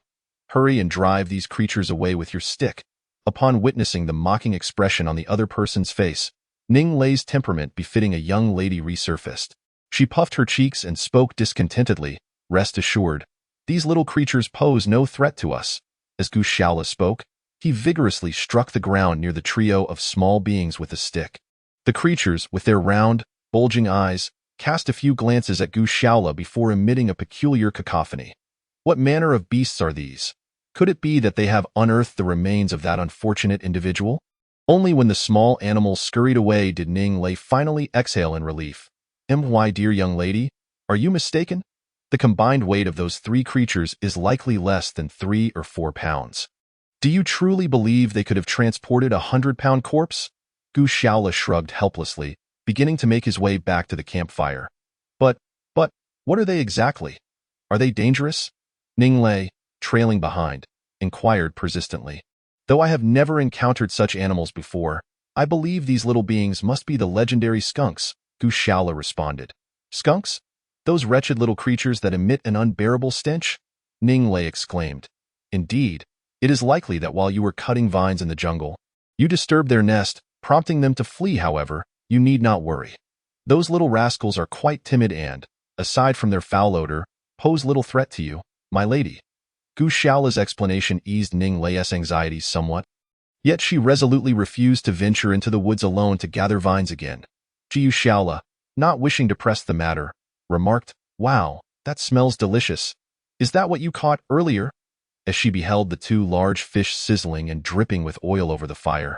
Hurry and drive these creatures away with your stick. Upon witnessing the mocking expression on the other person's face, Ning Lei's temperament befitting a young lady resurfaced. She puffed her cheeks and spoke discontentedly. Rest assured, these little creatures pose no threat to us. As Gu Xiaola spoke, he vigorously struck the ground near the trio of small beings with a stick. The creatures, with their round, bulging eyes, cast a few glances at Gu Xiaola before emitting a peculiar cacophony. What manner of beasts are these? Could it be that they have unearthed the remains of that unfortunate individual? Only when the small animals scurried away did Ning Lei finally exhale in relief. My dear young lady, are you mistaken? The combined weight of those 3 creatures is likely less than 3 or 4 pounds. Do you truly believe they could have transported a 100-pound corpse? Gu Xiaola shrugged helplessly, beginning to make his way back to the campfire. But, what are they exactly? Are they dangerous? Ning Lei, trailing behind, inquired persistently. Though I have never encountered such animals before, I believe these little beings must be the legendary skunks, Gu Xiaola responded. Skunks? Those wretched little creatures that emit an unbearable stench? Ning Lei exclaimed. Indeed, it is likely that while you were cutting vines in the jungle, you disturbed their nest, prompting them to flee. However, you need not worry. Those little rascals are quite timid and, aside from their foul odor, pose little threat to you, my lady. Gu Xiaola's explanation eased Ning Lei's anxieties somewhat. Yet she resolutely refused to venture into the woods alone to gather vines again. Gu Shaola, not wishing to press the matter, remarked, "Wow, that smells delicious. Is that what you caught earlier?" As she beheld the two large fish sizzling and dripping with oil over the fire.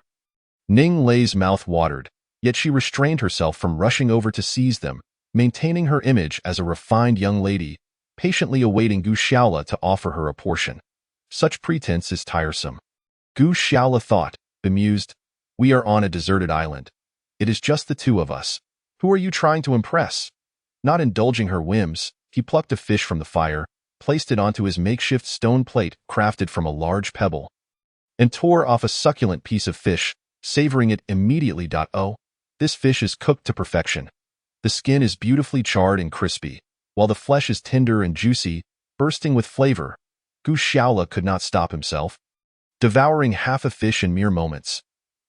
Ning Lei's mouth watered, yet she restrained herself from rushing over to seize them, maintaining her image as a refined young lady, patiently awaiting Gu Shaola to offer her a portion. Such pretense is tiresome. Gu Shaola thought, bemused, "We are on a deserted island. It is just the two of us. Who are you trying to impress?" Not indulging her whims, he plucked a fish from the fire, placed it onto his makeshift stone plate crafted from a large pebble, and tore off a succulent piece of fish, savoring it immediately. Oh, this fish is cooked to perfection. The skin is beautifully charred and crispy, while the flesh is tender and juicy, bursting with flavor. Gu Shaola could not stop himself, devouring half a fish in mere moments.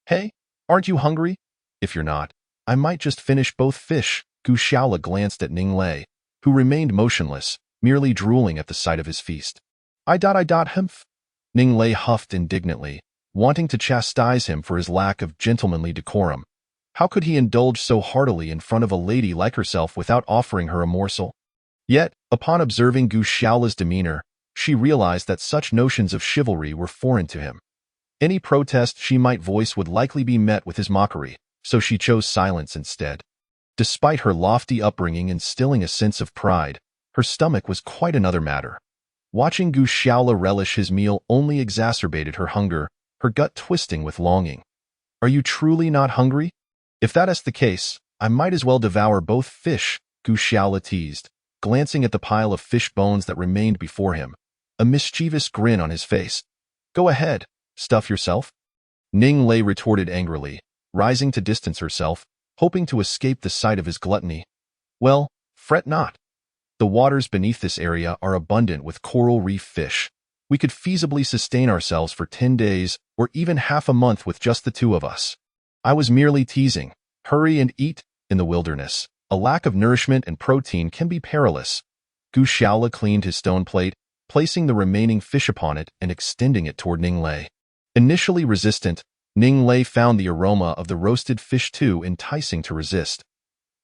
"Hey, aren't you hungry? If you're not, I might just finish both fish." Gu Shaola glanced at Ning Lei, who remained motionless, merely drooling at the sight of his feast. Humph. Ning Lei huffed indignantly, wanting to chastise him for his lack of gentlemanly decorum. How could he indulge so heartily in front of a lady like herself without offering her a morsel? Yet, upon observing Gu Shaola's demeanor, she realized that such notions of chivalry were foreign to him. Any protest she might voice would likely be met with his mockery, so she chose silence instead. Despite her lofty upbringing instilling a sense of pride, her stomach was quite another matter. Watching Gu Shaola relish his meal only exacerbated her hunger, her gut twisting with longing. "Are you truly not hungry? If that is the case, I might as well devour both fish," Gu Shaola teased, glancing at the pile of fish bones that remained before him, a mischievous grin on his face. "Go ahead, stuff yourself." Ning Lei retorted angrily, rising to distance herself, hoping to escape the sight of his gluttony. "Well, fret not. The waters beneath this area are abundant with coral reef fish. We could feasibly sustain ourselves for 10 days or even half a month with just the two of us. I was merely teasing. Hurry and eat. In the wilderness, a lack of nourishment and protein can be perilous." Gu Shaola cleaned his stone plate, placing the remaining fish upon it and extending it toward Ning Lei. Initially resistant, Ning Lei found the aroma of the roasted fish too enticing to resist.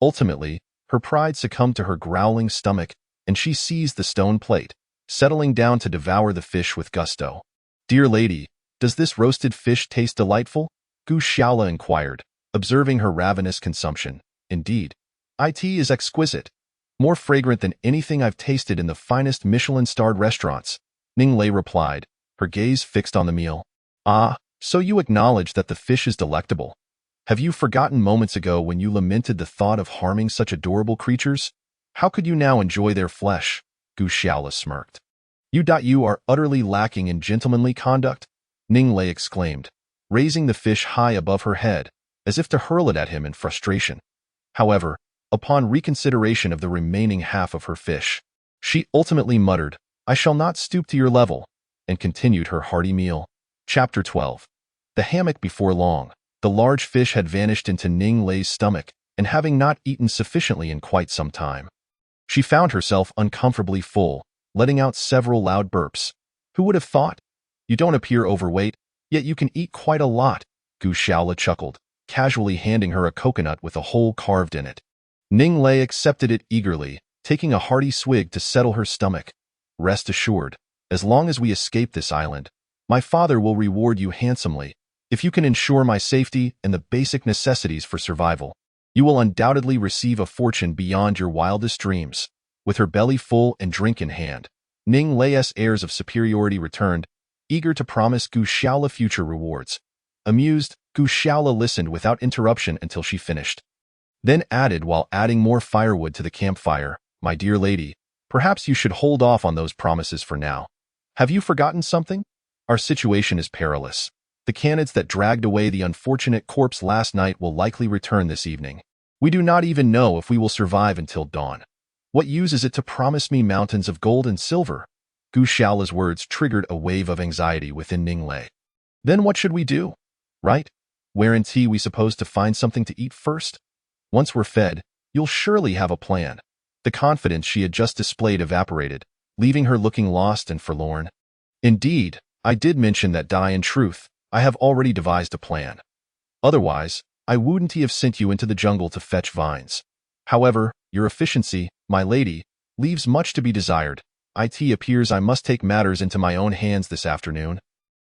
Ultimately, her pride succumbed to her growling stomach, and she seized the stone plate, settling down to devour the fish with gusto. "Dear lady, does this roasted fish taste delightful?" Gu Shaola inquired, observing her ravenous consumption. "Indeed, it is exquisite. More fragrant than anything I've tasted in the finest Michelin-starred restaurants," Ning Lei replied, her gaze fixed on the meal. "Ah, so you acknowledge that the fish is delectable. Have you forgotten moments ago when you lamented the thought of harming such adorable creatures? How could you now enjoy their flesh?" Gu Shaola smirked. You are utterly lacking in gentlemanly conduct," Ning Lei exclaimed, raising the fish high above her head, as if to hurl it at him in frustration. However, upon reconsideration of the remaining half of her fish, she ultimately muttered, "I shall not stoop to your level," and continued her hearty meal. Chapter 12. The hammock. Before long, the large fish had vanished into Ning Lei's stomach, and having not eaten sufficiently in quite some time, she found herself uncomfortably full, letting out several loud burps. "Who would have thought? You don't appear overweight, yet you can eat quite a lot," Gu Shaola chuckled, casually handing her a coconut with a hole carved in it. Ning Lei accepted it eagerly, taking a hearty swig to settle her stomach. "Rest assured, as long as we escape this island, my father will reward you handsomely. If you can ensure my safety and the basic necessities for survival, you will undoubtedly receive a fortune beyond your wildest dreams." With her belly full and drink in hand, Ning Lei's airs of superiority returned, eager to promise Gu Shaola future rewards. Amused, Gu Shaola listened without interruption until she finished. Then added while adding more firewood to the campfire, "My dear lady, perhaps you should hold off on those promises for now. Have you forgotten something? Our situation is perilous. The canids that dragged away the unfortunate corpse last night will likely return this evening. We do not even know if we will survive until dawn. What use is it to promise me mountains of gold and silver?" Gu Shaola's words triggered a wave of anxiety within Ning Lei. "Then what should we do? Right? Weren't we supposed to find something to eat first? Once we're fed, you'll surely have a plan." The confidence she had just displayed evaporated, leaving her looking lost and forlorn. "Indeed, I did mention that in truth, I have already devised a plan. Otherwise, I wouldn't have sent you into the jungle to fetch vines. However, your efficiency, my lady, leaves much to be desired. It appears I must take matters into my own hands this afternoon,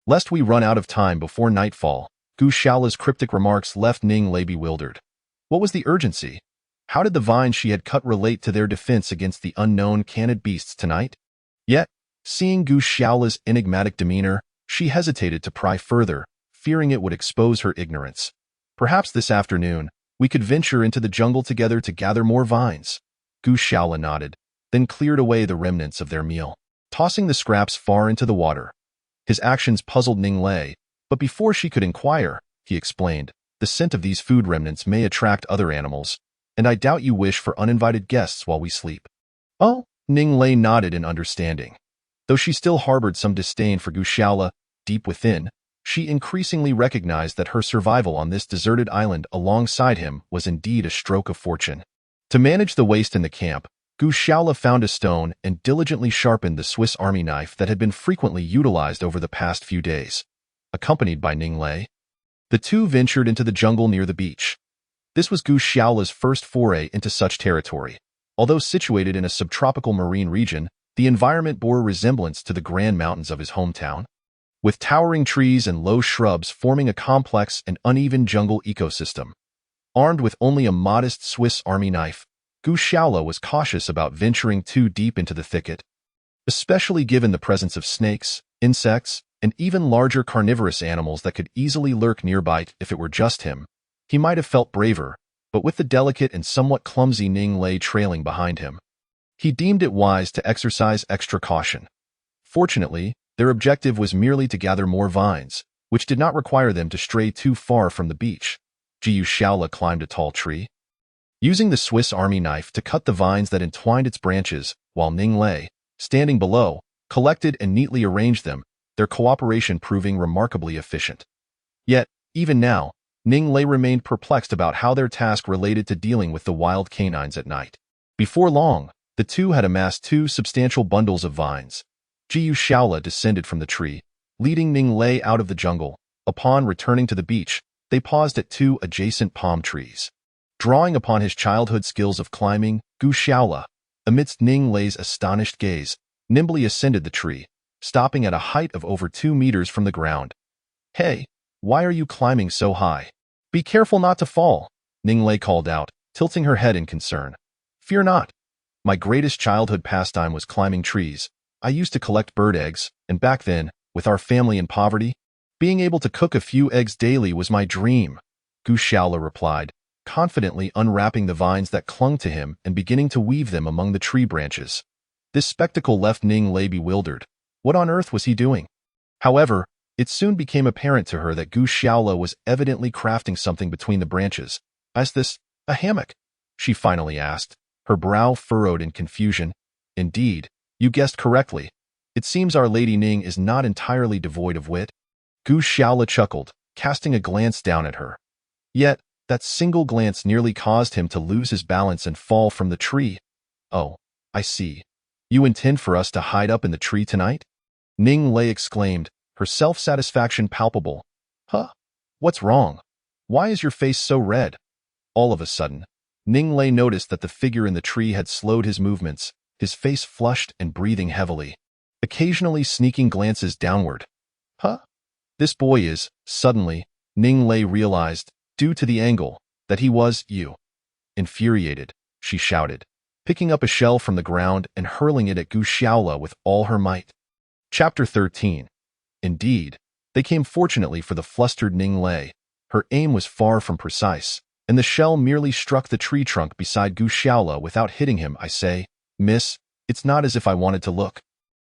lest we run out of time before nightfall. Gu Shaola's cryptic remarks left Ning Lei bewildered. What was the urgency? How did the vines she had cut relate to their defense against the unknown canid beasts tonight? Yet, seeing Gu Shaola's enigmatic demeanor, she hesitated to pry further, fearing it would expose her ignorance. Perhaps this afternoon, we could venture into the jungle together to gather more vines. Gu Shaola nodded, then cleared away the remnants of their meal, tossing the scraps far into the water. His actions puzzled Ning Lei, but before she could inquire, he explained, the scent of these food remnants may attract other animals, and I doubt you wish for uninvited guests while we sleep. Oh, Ning Lei nodded in understanding. Though she still harbored some disdain for Gu Shaola, deep within, she increasingly recognized that her survival on this deserted island alongside him was indeed a stroke of fortune. To manage the waste in the camp, Gu Shaola found a stone and diligently sharpened the Swiss Army knife that had been frequently utilized over the past few days. Accompanied by Ning Lei, the two ventured into the jungle near the beach. This was Gu Shaola's first foray into such territory. Although situated in a subtropical marine region, the environment bore a resemblance to the Grand Mountains of his hometown, with towering trees and low shrubs forming a complex and uneven jungle ecosystem. Armed with only a modest Swiss Army knife, Gu Shaola was cautious about venturing too deep into the thicket, especially given the presence of snakes, insects, and even larger carnivorous animals that could easily lurk nearby. If it were just him, he might have felt braver, but with the delicate and somewhat clumsy Ning Lei trailing behind him, he deemed it wise to exercise extra caution. Fortunately, their objective was merely to gather more vines, which did not require them to stray too far from the beach. Gu Shaola climbed a tall tree, using the Swiss Army knife to cut the vines that entwined its branches, while Ning Lei, standing below, collected and neatly arranged them, their cooperation proving remarkably efficient. Yet, even now, Ning Lei remained perplexed about how their task related to dealing with the wild canines at night. Before long, the two had amassed 2 substantial bundles of vines. Gu Shaola descended from the tree, leading Ning Lei out of the jungle. Upon returning to the beach, they paused at 2 adjacent palm trees. Drawing upon his childhood skills of climbing, Gu Shaola, amidst Ning Lei's astonished gaze, nimbly ascended the tree, stopping at a height of over 2 meters from the ground. Hey, why are you climbing so high? Be careful not to fall, Ning Lei called out, tilting her head in concern. Fear not. My greatest childhood pastime was climbing trees. I used to collect bird eggs, and back then, with our family in poverty, being able to cook a few eggs daily was my dream, Gu Shaola replied, confidently unwrapping the vines that clung to him and beginning to weave them among the tree branches. This spectacle left Ning Lei bewildered. What on earth was he doing? However, it soon became apparent to her that Gu Shaola was evidently crafting something between the branches. Is this a hammock? She finally asked, her brow furrowed in confusion. Indeed, you guessed correctly. It seems Our Lady Ning is not entirely devoid of wit. Gu Shaola chuckled, casting a glance down at her. Yet, that single glance nearly caused him to lose his balance and fall from the tree. Oh, I see. You intend for us to hide up in the tree tonight? Ning Lei exclaimed, her self-satisfaction palpable. Huh? What's wrong? Why is your face so red? All of a sudden, Ning Lei noticed that the figure in the tree had slowed his movements, his face flushed and breathing heavily, occasionally sneaking glances downward. Huh? This boy is, suddenly, Ning Lei realized, due to the angle, that he was, infuriated, she shouted, picking up a shell from the ground and hurling it at Gu Shaola with all her might. Chapter 13. Indeed, they came fortunately for the flustered Ning Lei. Her aim was far from precise, and the shell merely struck the tree trunk beside Gu Shaola without hitting him. I say, miss, it's not as if I wanted to look.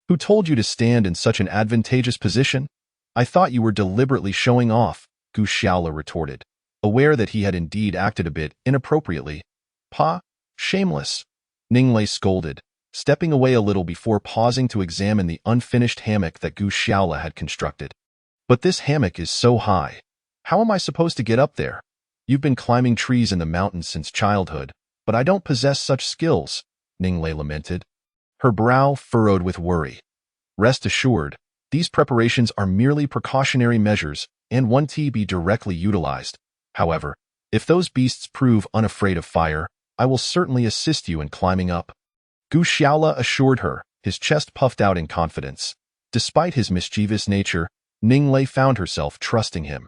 Who told you to stand in such an advantageous position? I thought you were deliberately showing off, Gu Shaola retorted, aware that he had indeed acted a bit inappropriately. Pa, shameless, Ning Lei scolded, stepping away a little before pausing to examine the unfinished hammock that Gu Shaola had constructed. But this hammock is so high. How am I supposed to get up there? You've been climbing trees in the mountains since childhood, but I don't possess such skills, Ning Lei lamented, her brow furrowed with worry. Rest assured, these preparations are merely precautionary measures and won't be directly utilized. However, If those beasts prove unafraid of fire, I will certainly assist you in climbing up. Gu Xiaola assured her, his chest puffed out in confidence. Despite his mischievous nature, Ning Lei found herself trusting him.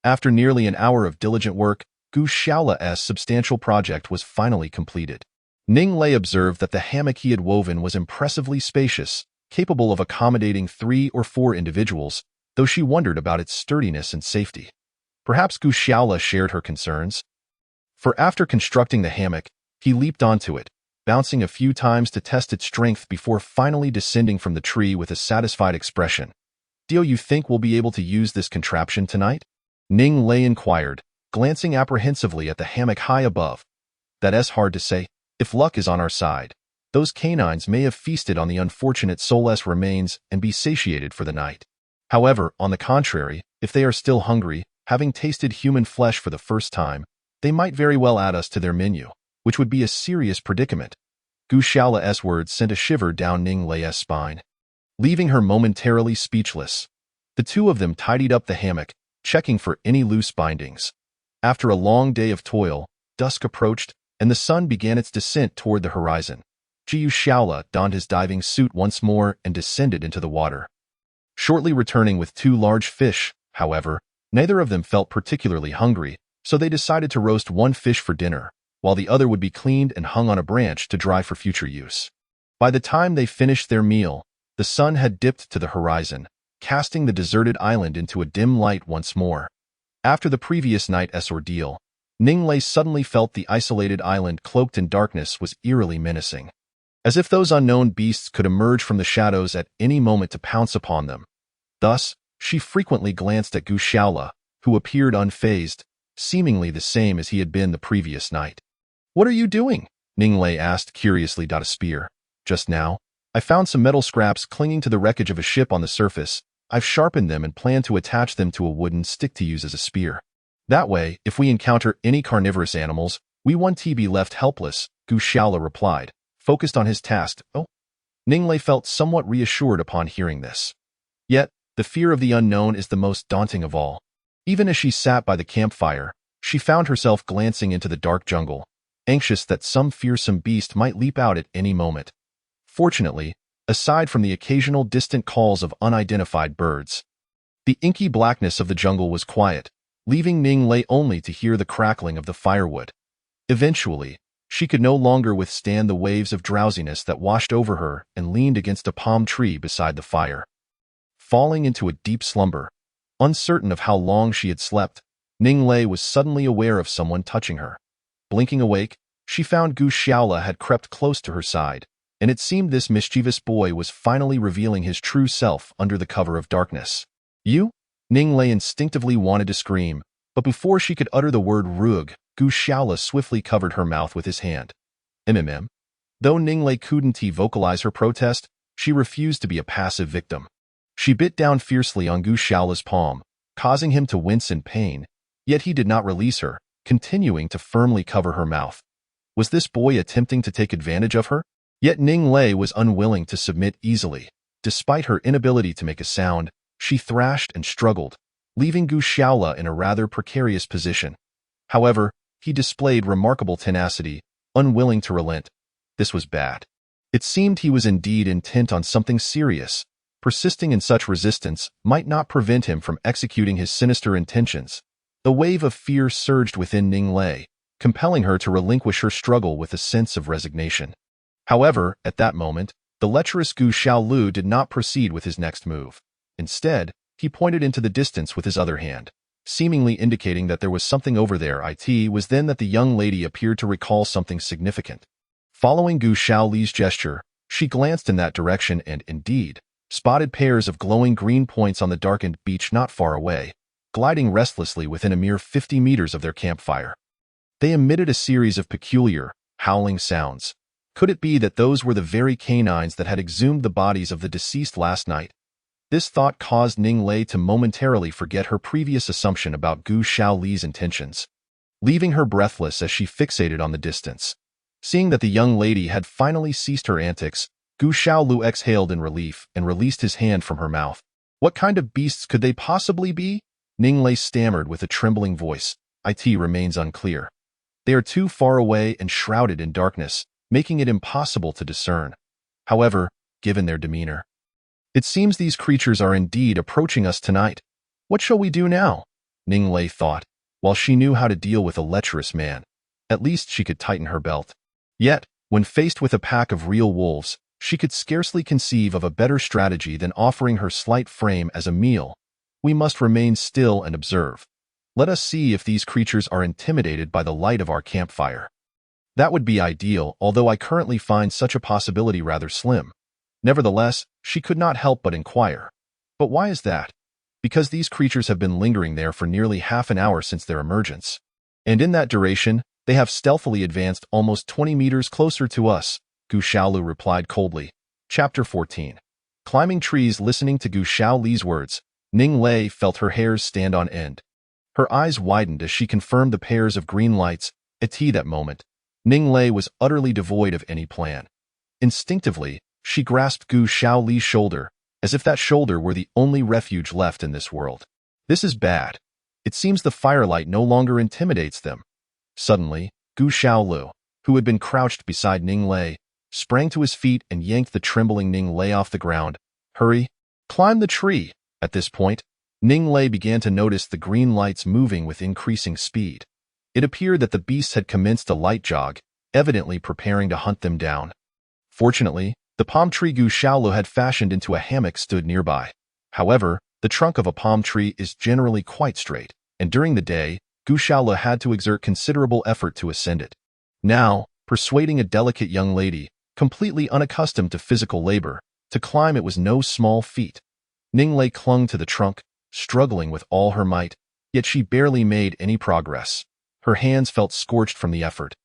After nearly an hour of diligent work, Gu Xiaola's substantial project was finally completed. Ning Lei observed that the hammock he had woven was impressively spacious, capable of accommodating 3 or 4 individuals, though she wondered about its sturdiness and safety. Perhaps Gu Xiaola shared her concerns. For after constructing the hammock, he leaped onto it, bouncing a few times to test its strength before finally descending from the tree with a satisfied expression. "Do you think we'll be able to use this contraption tonight?" Ning Lei inquired, glancing apprehensively at the hammock high above. "That's hard to say. If luck is on our side, those canines may have feasted on the unfortunate soul's remains and be satiated for the night. However, on the contrary, if they are still hungry, having tasted human flesh for the first time, they might very well add us to their menu, which would be a serious predicament." Gu Xiaola's words sent a shiver down Ning Lei's spine, leaving her momentarily speechless. The two of them tidied up the hammock, checking for any loose bindings. After a long day of toil, dusk approached, and the sun began its descent toward the horizon. Gu Xiaola donned his diving suit once more and descended into the water. Shortly returning with 2 large fish, however, neither of them felt particularly hungry, so they decided to roast one fish for dinner, while the other would be cleaned and hung on a branch to dry for future use. By the time they finished their meal, the sun had dipped to the horizon, casting the deserted island into a dim light once more. After the previous night's ordeal, Ning Lei suddenly felt the isolated island cloaked in darkness was eerily menacing, as if those unknown beasts could emerge from the shadows at any moment to pounce upon them. Thus, she frequently glanced at Gu Xiaola, who appeared unfazed, seemingly the same as he had been the previous night. "What are you doing?" Ning Lei asked curiously. "A spear. Just now, I found some metal scraps clinging to the wreckage of a ship on the surface. I've sharpened them and plan to attach them to a wooden stick to use as a spear. That way, if we encounter any carnivorous animals, we won't be left helpless," Gu Xiaola replied, focused on his task. "Oh." Ning Lei felt somewhat reassured upon hearing this. Yet, the fear of the unknown is the most daunting of all. Even as she sat by the campfire, she found herself glancing into the dark jungle, anxious that some fearsome beast might leap out at any moment. Fortunately, aside from the occasional distant calls of unidentified birds, the inky blackness of the jungle was quiet, leaving Ning Lei only to hear the crackling of the firewood. Eventually, she could no longer withstand the waves of drowsiness that washed over her and leaned against a palm tree beside the fire. Falling into a deep slumber, uncertain of how long she had slept, Ning Lei was suddenly aware of someone touching her. Blinking awake, she found Gu Xiaola had crept close to her side, and it seemed this mischievous boy was finally revealing his true self under the cover of darkness. "You?" Ning Lei instinctively wanted to scream, but before she could utter the word "rug," Gu Xiaola swiftly covered her mouth with his hand. "MMM." Though Ning Lei couldn't vocalize her protest, she refused to be a passive victim. She bit down fiercely on Gu Xiaola's palm, causing him to wince in pain, yet he did not release her, continuing to firmly cover her mouth. Was this boy attempting to take advantage of her? Yet Ning Lei was unwilling to submit easily. Despite her inability to make a sound, she thrashed and struggled, leaving Gu Xiaola in a rather precarious position. However, he displayed remarkable tenacity, unwilling to relent. This was bad. It seemed he was indeed intent on something serious. Persisting in such resistance might not prevent him from executing his sinister intentions. A wave of fear surged within Ning Lei, compelling her to relinquish her struggle with a sense of resignation. However, at that moment, the lecherous Gu Xiaolu did not proceed with his next move. Instead, he pointed into the distance with his other hand, seemingly indicating that there was something over there. It was then that the young lady appeared to recall something significant. Following Gu Xiaoli's gesture, she glanced in that direction and, indeed, spotted pairs of glowing green points on the darkened beach not far away, gliding restlessly within a mere 50 meters of their campfire. They emitted a series of peculiar, howling sounds. Could it be that those were the very canines that had exhumed the bodies of the deceased last night? This thought caused Ning Lei to momentarily forget her previous assumption about Gu Xiaoli's intentions, leaving her breathless as she fixated on the distance. Seeing that the young lady had finally ceased her antics, Gu Xiaolu exhaled in relief and released his hand from her mouth. "What kind of beasts could they possibly be?" Ning Lei stammered with a trembling voice. it remains unclear. They are too far away and shrouded in darkness, making it impossible to discern. However, given their demeanor, it seems these creatures are indeed approaching us tonight. What shall we do now? Ning Lei thought. While she knew how to deal with a lecherous man, at least she could tighten her belt. Yet, when faced with a pack of real wolves, she could scarcely conceive of a better strategy than offering her slight frame as a meal. We must remain still and observe. Let us see if these creatures are intimidated by the light of our campfire. That would be ideal, although I currently find such a possibility rather slim. Nevertheless, she could not help but inquire. But why is that? Because these creatures have been lingering there for nearly half an hour since their emergence. And in that duration, they have stealthily advanced almost 20 meters closer to us, Gu Xiaolu replied coldly. Chapter 14. Climbing trees. Listening to Gu Xiaoli's words, Ning Lei felt her hairs stand on end. Her eyes widened as she confirmed the pairs of green lights. At that moment, Ning Lei was utterly devoid of any plan. Instinctively, she grasped Gu Xiaoli's shoulder, as if that shoulder were the only refuge left in this world. This is bad. It seems the firelight no longer intimidates them. Suddenly, Gu Xiaolu, who had been crouched beside Ning Lei, sprang to his feet and yanked the trembling Ning Lei off the ground. Hurry! Climb the tree! At this point, Ning Lei began to notice the green lights moving with increasing speed. It appeared that the beasts had commenced a light jog, evidently preparing to hunt them down. Fortunately, the palm tree Gu Xiaolu had fashioned into a hammock stood nearby. However, the trunk of a palm tree is generally quite straight, and during the day, Gu Xiaolu had to exert considerable effort to ascend it. Now, persuading a delicate young lady, completely unaccustomed to physical labor, to climb it was no small feat. Ning Lei clung to the trunk, struggling with all her might, yet she barely made any progress. Her hands felt scorched from the effort.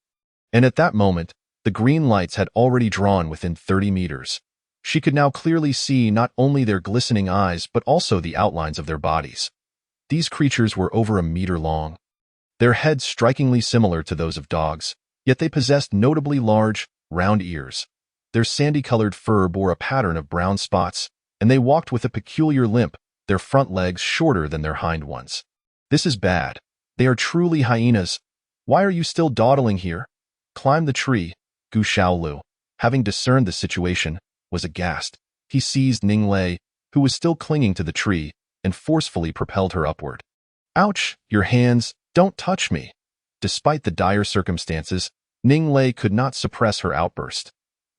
And at that moment, the green lights had already drawn within 30 meters. She could now clearly see not only their glistening eyes but also the outlines of their bodies. These creatures were over a meter long. Their heads strikingly similar to those of dogs, yet they possessed notably large, round ears. Their sandy-colored fur bore a pattern of brown spots, and they walked with a peculiar limp, their front legs shorter than their hind ones. This is bad. They are truly hyenas. Why are you still dawdling here? Climb the tree. Gu Xiaolu, having discerned the situation, was aghast. He seized Ning Lei, who was still clinging to the tree, and forcefully propelled her upward. Ouch! Your hands! Don't touch me! Despite the dire circumstances, Ning Lei could not suppress her outburst.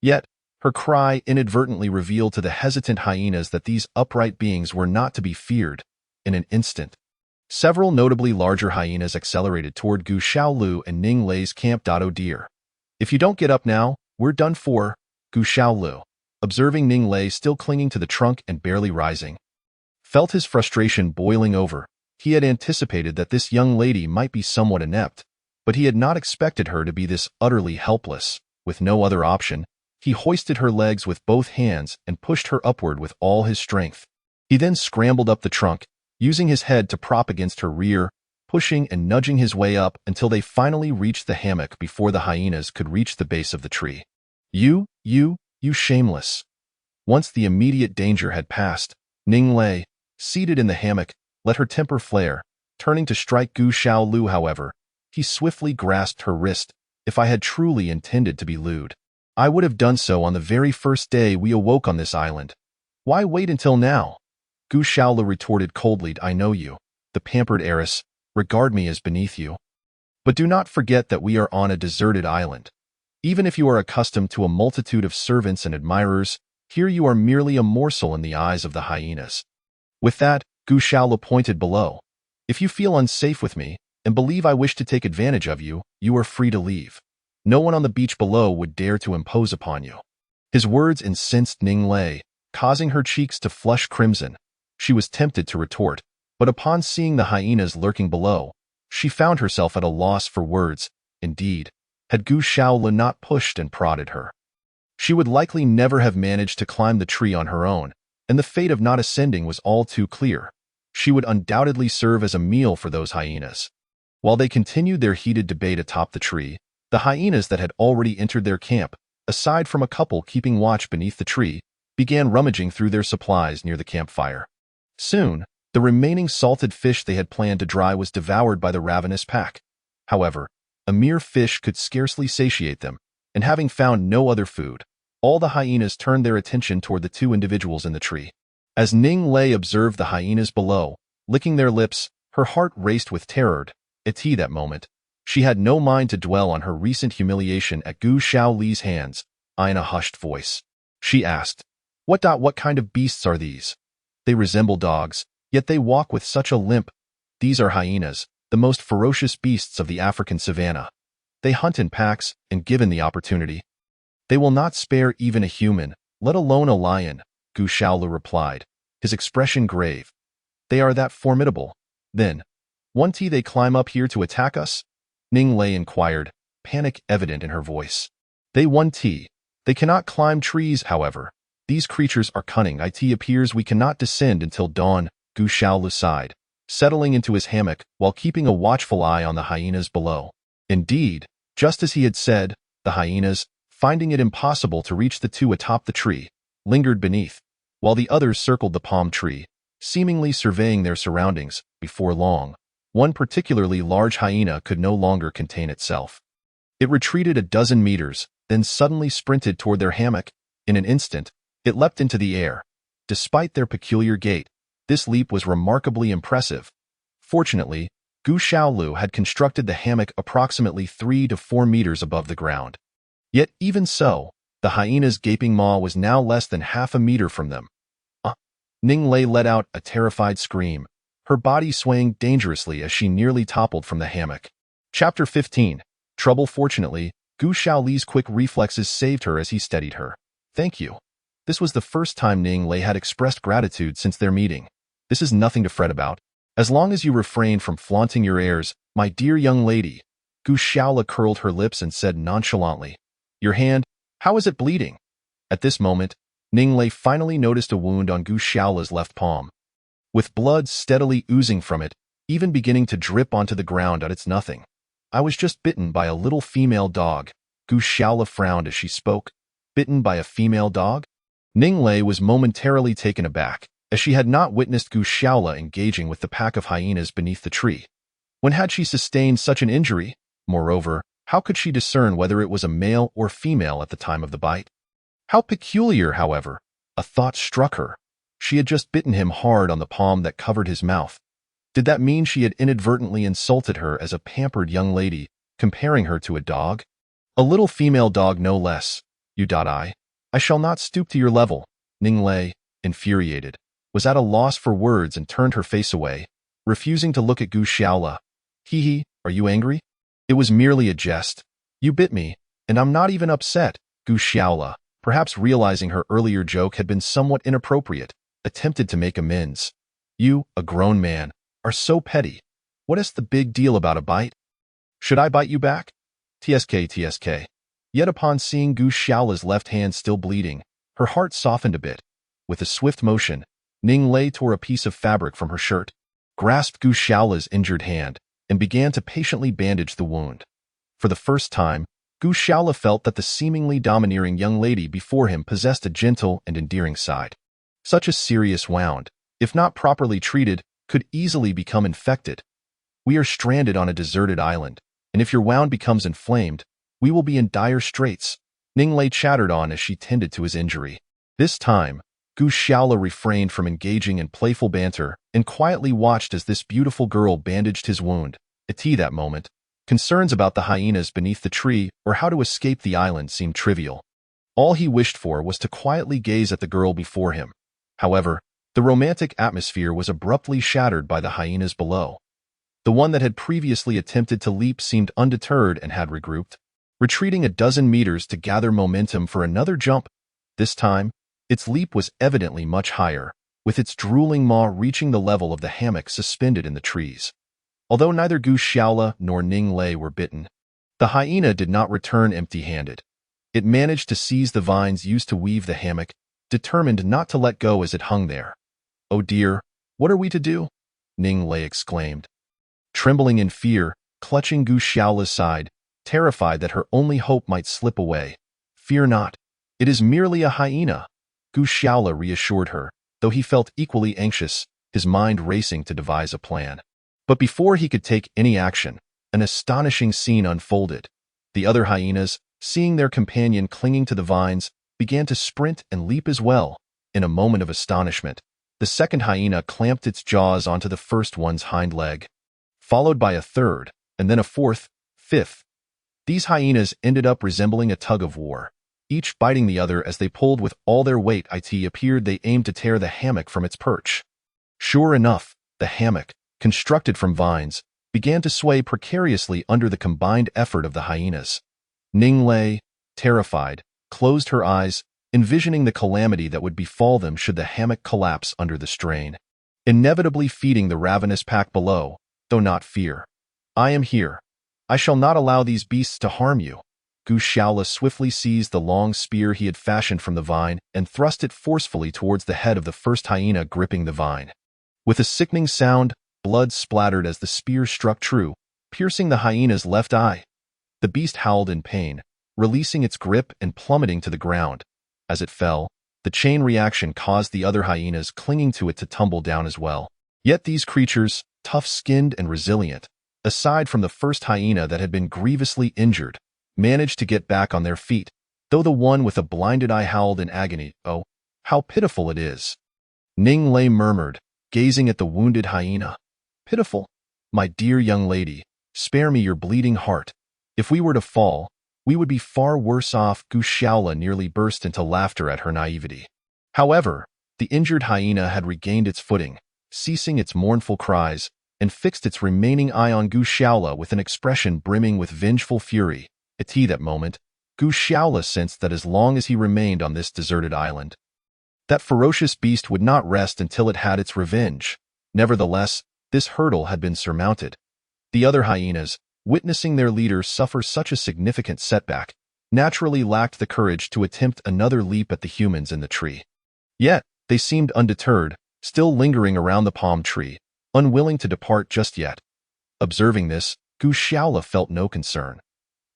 Yet, her cry inadvertently revealed to the hesitant hyenas that these upright beings were not to be feared. In an instant, several notably larger hyenas accelerated toward Gu Xiaolu and Ning Lei's camp. Oh dear. If you don't get up now, we're done for, Gu Xiaolu, observing Ning Lei still clinging to the trunk and barely rising, felt his frustration boiling over. He had anticipated that this young lady might be somewhat inept, but he had not expected her to be this utterly helpless. With no other option, he hoisted her legs with both hands and pushed her upward with all his strength. He then scrambled up the trunk, using his head to prop against her rear, pushing and nudging his way up until they finally reached the hammock before the hyenas could reach the base of the tree. You shameless. Once the immediate danger had passed, Ning Lei, seated in the hammock, let her temper flare. Turning to strike Gu Xiaolu, however, he swiftly grasped her wrist. If I had truly intended to be lewd, I would have done so on the very first day we awoke on this island. Why wait until now? Gu Xiaolu retorted coldly. I know you, the pampered heiress. Regard me as beneath you. But do not forget that we are on a deserted island. Even if you are accustomed to a multitude of servants and admirers, here you are merely a morsel in the eyes of the hyenas. With that, Gu Xiaolu pointed below. If you feel unsafe with me, and believe I wish to take advantage of you, you are free to leave. No one on the beach below would dare to impose upon you. His words incensed Ning Lei, causing her cheeks to flush crimson. She was tempted to retort, but upon seeing the hyenas lurking below, she found herself at a loss for words. Indeed, had Gu Xiaolu not pushed and prodded her, she would likely never have managed to climb the tree on her own, and the fate of not ascending was all too clear. She would undoubtedly serve as a meal for those hyenas. While they continued their heated debate atop the tree, the hyenas that had already entered their camp, aside from a couple keeping watch beneath the tree, began rummaging through their supplies near the campfire. Soon, The remaining salted fish they had planned to dry was devoured by the ravenous pack. However, a mere fish could scarcely satiate them, and having found no other food, all the hyenas turned their attention toward the two individuals in the tree. As Ning Lei observed the hyenas below, licking their lips, her heart raced with terror. At that moment, she had no mind to dwell on her recent humiliation at Gu Shaoli's hands. In a hushed voice, she asked, What kind of beasts are these? They resemble dogs, yet they walk with such a limp. These are hyenas, the most ferocious beasts of the African savanna. They hunt in packs, and given the opportunity, they will not spare even a human, let alone a lion, Gu Shaolu replied, his expression grave. They are that formidable. Then, won't they climb up here to attack us? Ning Lei inquired, panic evident in her voice. They cannot climb trees, however. These creatures are cunning. It appears we cannot descend until dawn, Gu Shaolu sighed, settling into his hammock while keeping a watchful eye on the hyenas below. Indeed, just as he had said, the hyenas, finding it impossible to reach the two atop the tree, lingered beneath, while the others circled the palm tree, seemingly surveying their surroundings. Before long, one particularly large hyena could no longer contain itself. It retreated a dozen meters, then suddenly sprinted toward their hammock. In an instant, it leapt into the air. Despite their peculiar gait, this leap was remarkably impressive. Fortunately, Gu Shaolu had constructed the hammock approximately 3 to 4 meters above the ground. Yet even so, the hyena's gaping maw was now less than half a meter from them. Ning Lei let out a terrified scream, her body swaying dangerously as she nearly toppled from the hammock. Chapter 15. Trouble. Fortunately, Gu Shaoli's quick reflexes saved her as he steadied her. Thank you. This was the first time Ning Lei had expressed gratitude since their meeting. This is nothing to fret about. As long as you refrain from flaunting your airs, my dear young lady. Gu Shaola curled her lips and said nonchalantly, Your hand, how is it bleeding? At this moment, Ning Lei finally noticed a wound on Gu Shaola's left palm. With blood steadily oozing from it, even beginning to drip onto the ground. It's nothing. I was just bitten by a little female dog. Gu Shaola frowned as she spoke. Bitten by a female dog? Ning Lei was momentarily taken aback, as she had not witnessed Gu Shaola engaging with the pack of hyenas beneath the tree. When had she sustained such an injury? Moreover, how could she discern whether it was a male or female at the time of the bite? How peculiar, however. A thought struck her. She had just bitten him hard on the palm that covered his mouth. Did that mean she had inadvertently insulted her as a pampered young lady, comparing her to a dog? A little female dog, no less. I shall not stoop to your level. Ning Lei, infuriated, was at a loss for words and turned her face away, refusing to look at Gu Shaola. Are you angry? It was merely a jest. You bit me, and I'm not even upset. Gu Shaola, perhaps realizing her earlier joke had been somewhat inappropriate, attempted to make amends. You, a grown man, are so petty. What is the big deal about a bite? Should I bite you back? TSK. Yet upon seeing Gu Shaola's left hand still bleeding, her heart softened a bit. With a swift motion, Ning Lei tore a piece of fabric from her shirt, grasped Gu Shaola's injured hand, and began to patiently bandage the wound. For the first time, Gu Shaola felt that the seemingly domineering young lady before him possessed a gentle and endearing side. Such a serious wound, if not properly treated, could easily become infected. We are stranded on a deserted island, and if your wound becomes inflamed, we will be in dire straits. Ning Lei chattered on as she tended to his injury. This time, Gu Shaola refrained from engaging in playful banter and quietly watched as this beautiful girl bandaged his wound. At that moment, concerns about the hyenas beneath the tree or how to escape the island seemed trivial. All he wished for was to quietly gaze at the girl before him. However, the romantic atmosphere was abruptly shattered by the hyenas below. The one that had previously attempted to leap seemed undeterred and had regrouped, retreating a dozen meters to gather momentum for another jump. This time, its leap was evidently much higher, with its drooling maw reaching the level of the hammock suspended in the trees. Although neither Gu Shaola nor Ning Lei were bitten, the hyena did not return empty-handed. It managed to seize the vines used to weave the hammock, determined not to let go as it hung there. Oh dear, what are we to do? Ning Lei exclaimed. Trembling in fear, clutching Gu Shaola's side, terrified that her only hope might slip away. Fear not. It is merely a hyena. Gu Shaola reassured her, though he felt equally anxious. his mind racing to devise a plan. But before he could take any action, an astonishing scene unfolded. The other hyenas, seeing their companion clinging to the vines, began to sprint and leap as well. In a moment of astonishment, the second hyena clamped its jaws onto the first one's hind leg, followed by a third, and then a fourth, fifth. These hyenas ended up resembling a tug of war, each biting the other as they pulled with all their weight. It appeared they aimed to tear the hammock from its perch. Sure enough, the hammock, constructed from vines, began to sway precariously under the combined effort of the hyenas. Ning lay, terrified, closed her eyes, envisioning the calamity that would befall them should the hammock collapse under the strain, inevitably feeding the ravenous pack below, though not fear. I am here. I shall not allow these beasts to harm you. Gu Shaola swiftly seized the long spear he had fashioned from the vine and thrust it forcefully towards the head of the first hyena gripping the vine. With a sickening sound, blood splattered as the spear struck true, piercing the hyena's left eye. The beast howled in pain, releasing its grip and plummeting to the ground. As it fell, the chain reaction caused the other hyenas clinging to it to tumble down as well. Yet these creatures, tough-skinned and resilient, aside from the first hyena that had been grievously injured, managed to get back on their feet, though the one with a blinded eye howled in agony. Oh, how pitiful it is! Ning Lei murmured, gazing at the wounded hyena. Pitiful? My dear young lady, spare me your bleeding heart. If we were to fall, we would be far worse off. Gu Shaola nearly burst into laughter at her naivety. However, the injured hyena had regained its footing, ceasing its mournful cries, and fixed its remaining eye on Gu Shaola with an expression brimming with vengeful fury. At that moment, Gu Shaola sensed that as long as he remained on this deserted island, that ferocious beast would not rest until it had its revenge. Nevertheless, this hurdle had been surmounted. The other hyenas, witnessing their leader suffer such a significant setback, naturally lacked the courage to attempt another leap at the humans in the tree. Yet, they seemed undeterred, still lingering around the palm tree, unwilling to depart just yet. Observing this, Gu Shaola felt no concern.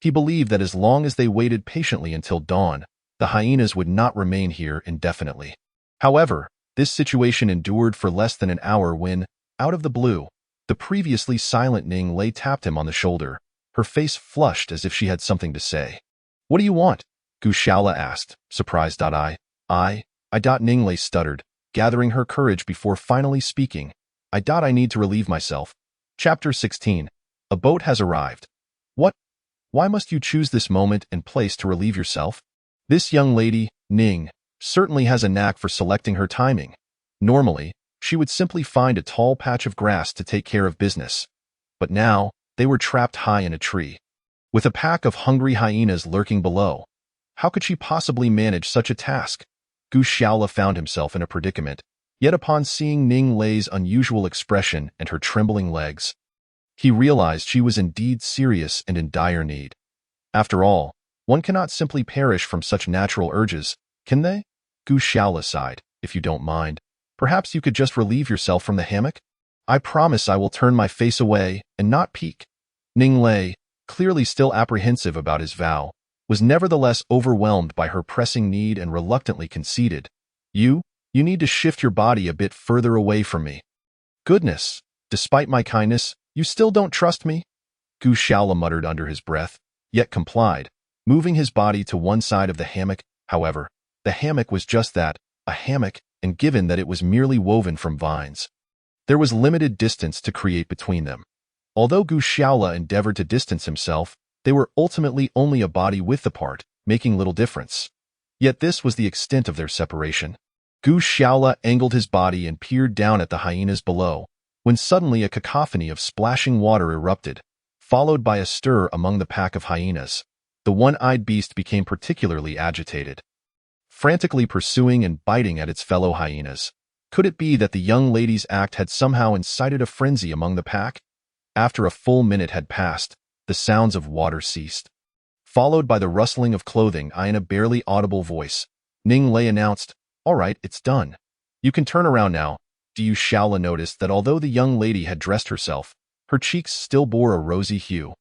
He believed that as long as they waited patiently until dawn, the hyenas would not remain here indefinitely. However, this situation endured for less than an hour when, out of the blue, the previously silent Ning Lei tapped him on the shoulder, her face flushed as if she had something to say. What do you want? Gu Shaola asked, surprised. Ning Lei stuttered, gathering her courage before finally speaking. I need to relieve myself. Chapter 16. A boat has arrived. What? Why must you choose this moment and place to relieve yourself? This young lady, Ning, certainly has a knack for selecting her timing. Normally, she would simply find a tall patch of grass to take care of business. But now, they were trapped high in a tree, with a pack of hungry hyenas lurking below. How could she possibly manage such a task? Gu Shaola found himself in a predicament, yet upon seeing Ning Lei's unusual expression and her trembling legs, he realized she was indeed serious and in dire need. After all, one cannot simply perish from such natural urges, can they? Gu Shaola sighed. If you don't mind, perhaps you could just relieve yourself from the hammock? I promise I will turn my face away and not peek. Ning Lei, clearly still apprehensive about his vow, was nevertheless overwhelmed by her pressing need and reluctantly conceded. You need to shift your body a bit further away from me. Goodness, despite my kindness, you still don't trust me? Gu Shaola muttered under his breath, yet complied, moving his body to one side of the hammock. However, the hammock was just that, a hammock, and given that it was merely woven from vines, there was limited distance to create between them. Although Gu Shaola endeavored to distance himself, they were ultimately only a body width apart, making little difference. Yet this was the extent of their separation. Gu Shaola angled his body and peered down at the hyenas below, when suddenly a cacophony of splashing water erupted, followed by a stir among the pack of hyenas. The one-eyed beast became particularly agitated, frantically pursuing and biting at its fellow hyenas. Could it be that the young lady's act had somehow incited a frenzy among the pack? After a full minute had passed, the sounds of water ceased, followed by the rustling of clothing. In a barely audible voice, Ning Lei announced, "All right, it's done. You can turn around now." Gu Shaola noticed that although the young lady had dressed herself, her cheeks still bore a rosy hue.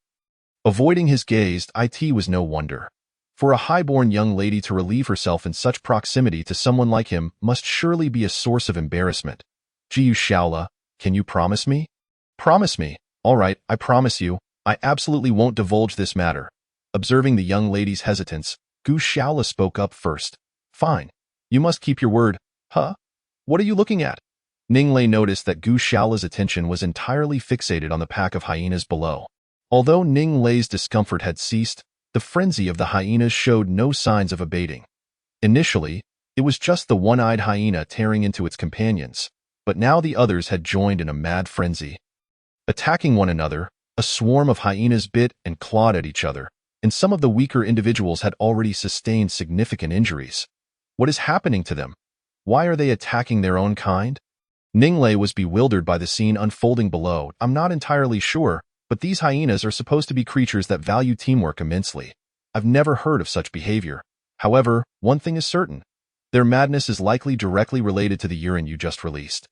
Avoiding his gaze, it was no wonder. For a high-born young lady to relieve herself in such proximity to someone like him must surely be a source of embarrassment. Jiu Shaola, can you promise me? Promise me. All right, I promise you. I absolutely won't divulge this matter. Observing the young lady's hesitance, Gu Shaola spoke up first. Fine. You must keep your word. Huh? What are you looking at? Ning Lei noticed that Gu Shaola's attention was entirely fixated on the pack of hyenas below. Although Ning Lei's discomfort had ceased, the frenzy of the hyenas showed no signs of abating. Initially, it was just the one-eyed hyena tearing into its companions, but now the others had joined in a mad frenzy. Attacking one another, a swarm of hyenas bit and clawed at each other, and some of the weaker individuals had already sustained significant injuries. What is happening to them? Why are they attacking their own kind? Ning Lei was bewildered by the scene unfolding below. I'm not entirely sure, but these hyenas are supposed to be creatures that value teamwork immensely. I've never heard of such behavior. However, one thing is certain. Their madness is likely directly related to the urine you just released.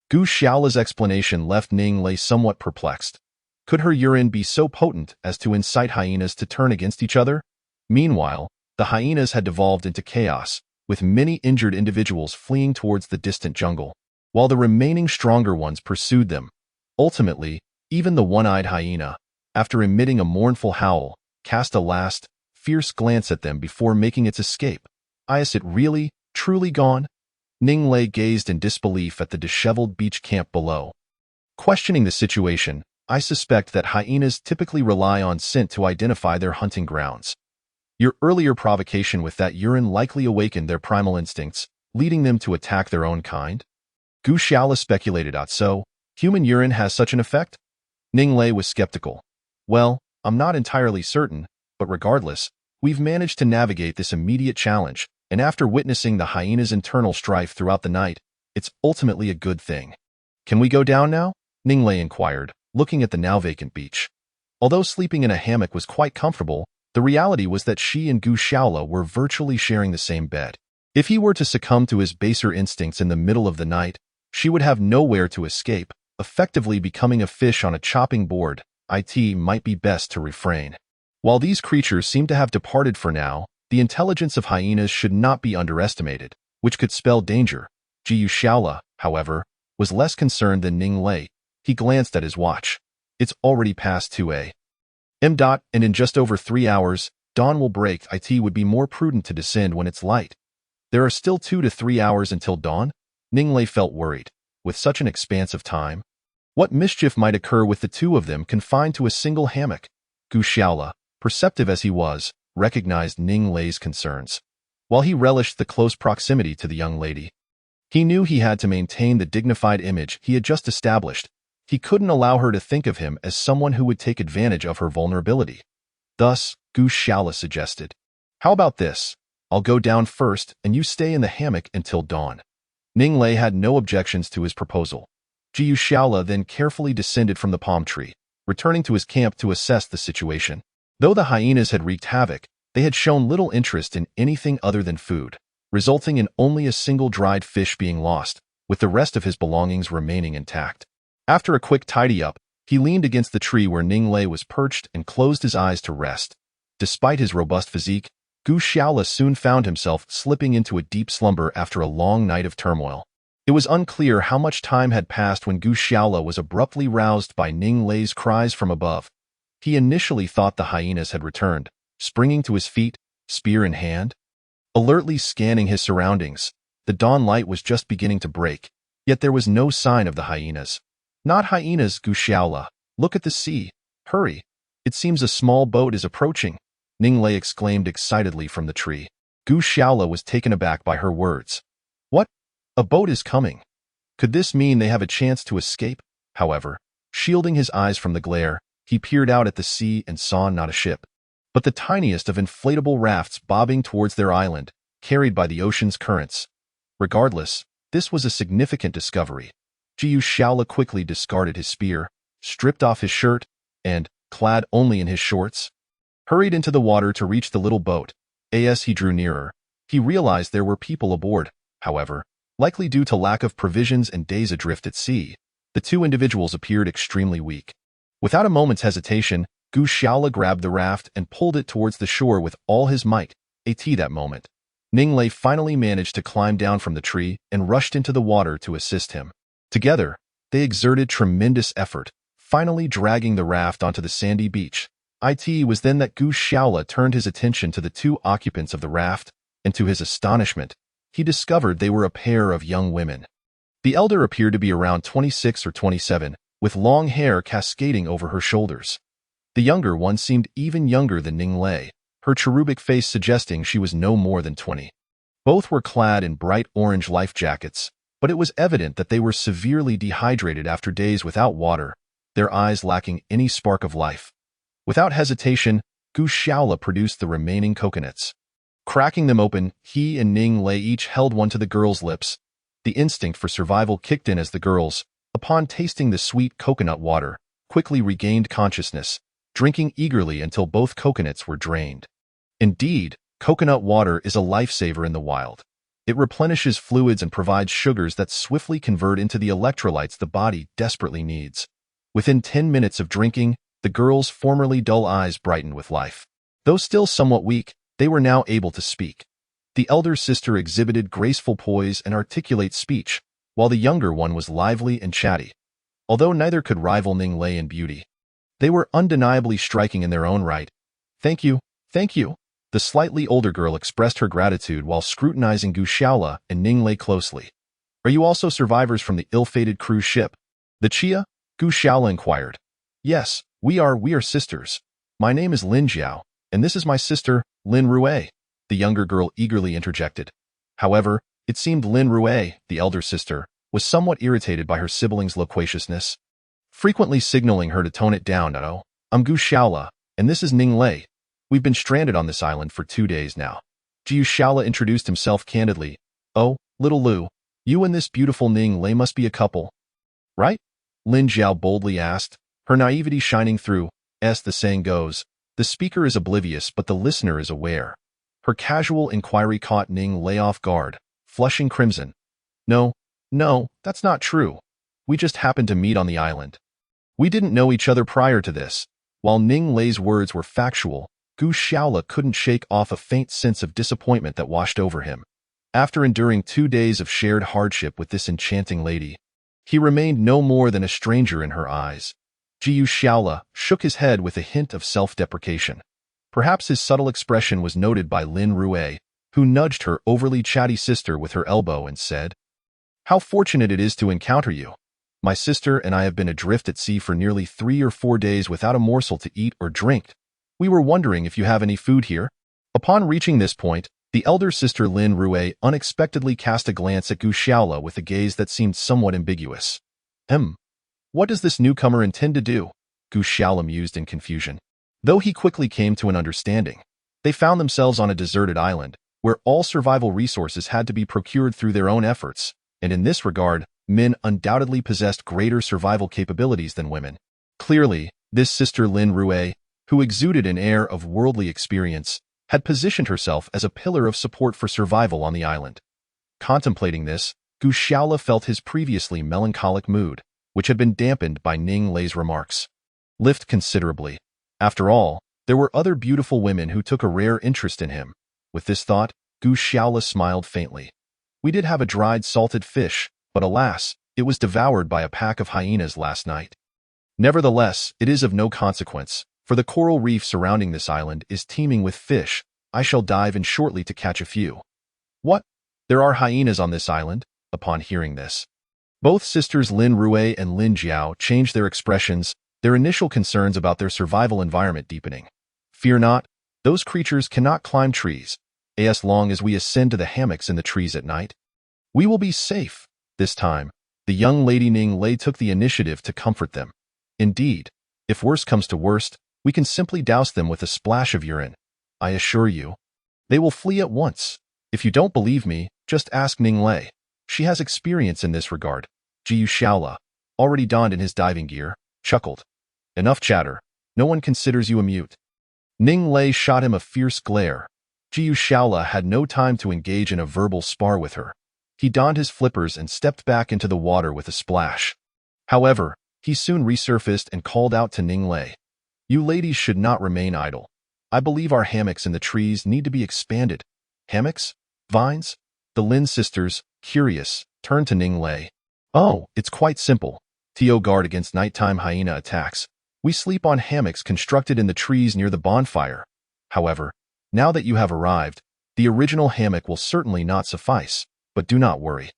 Gu Shaola's explanation left Ning Lei somewhat perplexed. Could her urine be so potent as to incite hyenas to turn against each other? Meanwhile, the hyenas had devolved into chaos, with many injured individuals fleeing towards the distant jungle, while the remaining stronger ones pursued them. Ultimately, even the one-eyed hyena, after emitting a mournful howl, cast a last, fierce glance at them before making its escape. Is it really, truly gone? Ning Lei gazed in disbelief at the disheveled beach camp below. Questioning the situation, I suspect that hyenas typically rely on scent to identify their hunting grounds. Your earlier provocation with that urine likely awakened their primal instincts, leading them to attack their own kind? Gu Shaola speculated. So, human urine has such an effect? Ning Lei was skeptical. Well, I'm not entirely certain, but regardless, we've managed to navigate this immediate challenge, and after witnessing the hyena's internal strife throughout the night, it's ultimately a good thing. Can we go down now? Ning Lei inquired, looking at the now vacant beach. Although sleeping in a hammock was quite comfortable, the reality was that she and Gu Shaola were virtually sharing the same bed. If he were to succumb to his baser instincts in the middle of the night, she would have nowhere to escape, effectively becoming a fish on a chopping board. It might be best to refrain. While these creatures seem to have departed for now, the intelligence of hyenas should not be underestimated, which could spell danger. Jiu Shaola, however, was less concerned than Ning Lei. He glanced at his watch. It's already past 2 a.m. And in just over 3 hours, dawn will break. It would be more prudent to descend when it's light. There are still 2 to 3 hours until dawn? Ning Lei felt worried. With such an expanse of time, what mischief might occur with the two of them confined to a single hammock? Gu Shaola, perceptive as he was, recognized Ning Lei's concerns. While he relished the close proximity to the young lady, he knew he had to maintain the dignified image he had just established. He couldn't allow her to think of him as someone who would take advantage of her vulnerability. Thus, Gu Shaola suggested, "How about this? I'll go down first and you stay in the hammock until dawn." Ning Lei had no objections to his proposal. Jiu Shaola then carefully descended from the palm tree, returning to his camp to assess the situation. Though the hyenas had wreaked havoc, they had shown little interest in anything other than food, resulting in only a single dried fish being lost, with the rest of his belongings remaining intact. After a quick tidy-up, he leaned against the tree where Ning Lei was perched and closed his eyes to rest. Despite his robust physique, Gu Shaola soon found himself slipping into a deep slumber after a long night of turmoil. It was unclear how much time had passed when Gu Shaola was abruptly roused by Ning Lei's cries from above. He initially thought the hyenas had returned, springing to his feet, spear in hand. Alertly scanning his surroundings, the dawn light was just beginning to break, yet there was no sign of the hyenas. Not hyenas, Gu Shaola. Look at the sea. Hurry. It seems a small boat is approaching, Ning Lei exclaimed excitedly from the tree. Gu Shaola was taken aback by her words. What? A boat is coming. Could this mean they have a chance to escape? However, shielding his eyes from the glare, he peered out at the sea and saw not a ship, but the tiniest of inflatable rafts bobbing towards their island, carried by the ocean's currents. Regardless, this was a significant discovery. Jiu Shaola quickly discarded his spear, stripped off his shirt, and, clad only in his shorts, hurried into the water to reach the little boat. As he drew nearer, he realized there were people aboard. However, likely due to lack of provisions and days adrift at sea, the two individuals appeared extremely weak. Without a moment's hesitation, Gu Shaola grabbed the raft and pulled it towards the shore with all his might. That moment, Ning Lei finally managed to climb down from the tree and rushed into the water to assist him. Together, they exerted tremendous effort, finally dragging the raft onto the sandy beach. It was then that Gu Shaola turned his attention to the two occupants of the raft, and to his astonishment, he discovered they were a pair of young women. The elder appeared to be around 26 or 27, with long hair cascading over her shoulders. The younger one seemed even younger than Ning Lei, her cherubic face suggesting she was no more than 20. Both were clad in bright orange life jackets, but it was evident that they were severely dehydrated after days without water, their eyes lacking any spark of life. Without hesitation, Gu Shaola produced the remaining coconuts. Cracking them open, he and Ning Lei each held one to the girl's lips. The instinct for survival kicked in as the girls, upon tasting the sweet coconut water, quickly regained consciousness, drinking eagerly until both coconuts were drained. Indeed, coconut water is a lifesaver in the wild. It replenishes fluids and provides sugars that swiftly convert into the electrolytes the body desperately needs. Within 10 minutes of drinking, the girls' formerly dull eyes brightened with life. Though still somewhat weak, they were now able to speak. The elder sister exhibited graceful poise and articulate speech, while the younger one was lively and chatty. Although neither could rival Ning Lei in beauty, they were undeniably striking in their own right. Thank you, thank you. The slightly older girl expressed her gratitude while scrutinizing Gu Shaola and Ning Lei closely. Are you also survivors from the ill-fated cruise ship? The Chia? Gu Shaola inquired. Yes, we are sisters. My name is Lin Jiao, and this is my sister, Lin Rue, the younger girl eagerly interjected. However, it seemed Lin Rue, the elder sister, was somewhat irritated by her sibling's loquaciousness, frequently signaling her to tone it down. Oh, I'm Gu Shaola, and this is Ning Lei. We've been stranded on this island for 2 days now. Gu Shaola introduced himself candidly. Oh, little Lu, you and this beautiful Ning Lei must be a couple, right? Lin Jiao boldly asked, her naivety shining through. As the saying goes, the speaker is oblivious but the listener is aware. Her casual inquiry caught Ning Lei off guard, flushing crimson. No, that's not true. We just happened to meet on the island. We didn't know each other prior to this. While Ning Lei's words were factual, Gu Shaola couldn't shake off a faint sense of disappointment that washed over him. After enduring 2 days of shared hardship with this enchanting lady, he remained no more than a stranger in her eyes. Gu Shaola shook his head with a hint of self-deprecation. Perhaps his subtle expression was noted by Lin Rue, who nudged her overly chatty sister with her elbow and said, How fortunate it is to encounter you. My sister and I have been adrift at sea for nearly 3 or 4 days without a morsel to eat or drink. We were wondering if you have any food here. Upon reaching this point, the elder sister Lin Rue unexpectedly cast a glance at Gu Shaola with a gaze that seemed somewhat ambiguous. What does this newcomer intend to do? Gu Shaola mused in confusion. Though he quickly came to an understanding, they found themselves on a deserted island, where all survival resources had to be procured through their own efforts, and in this regard, men undoubtedly possessed greater survival capabilities than women. Clearly, this sister Lin Rue, who exuded an air of worldly experience, had positioned herself as a pillar of support for survival on the island. Contemplating this, Gu Shaola felt his previously melancholic mood, which had been dampened by Ning Lei's remarks, lift considerably. After all, there were other beautiful women who took a rare interest in him. With this thought, Gu Shaola smiled faintly. We did have a dried salted fish, but alas, it was devoured by a pack of hyenas last night. Nevertheless, it is of no consequence, for the coral reef surrounding this island is teeming with fish. I shall dive in shortly to catch a few. What? There are hyenas on this island? Upon hearing this, both sisters Lin Rue and Lin Jiao changed their expressions, their initial concerns about their survival environment deepening. Fear not, those creatures cannot climb trees. As long as we ascend to the hammocks in the trees at night, we will be safe. This time, the young lady Ning Lei took the initiative to comfort them. Indeed, if worst comes to worst, we can simply douse them with a splash of urine. I assure you, they will flee at once. If you don't believe me, just ask Ning Lei. She has experience in this regard. Gu Shaola, already donned in his diving gear, chuckled. Enough chatter. No one considers you a mute. Ning Lei shot him a fierce glare. Gu Shaola had no time to engage in a verbal spar with her. He donned his flippers and stepped back into the water with a splash. However, he soon resurfaced and called out to Ning Lei. You ladies should not remain idle. I believe our hammocks in the trees need to be expanded. Hammocks? Vines? The Lin sisters, curious, turned to Ning Lei. Oh, it's quite simple. To guard against nighttime hyena attacks, we sleep on hammocks constructed in the trees near the bonfire. However, now that you have arrived, the original hammock will certainly not suffice, but do not worry.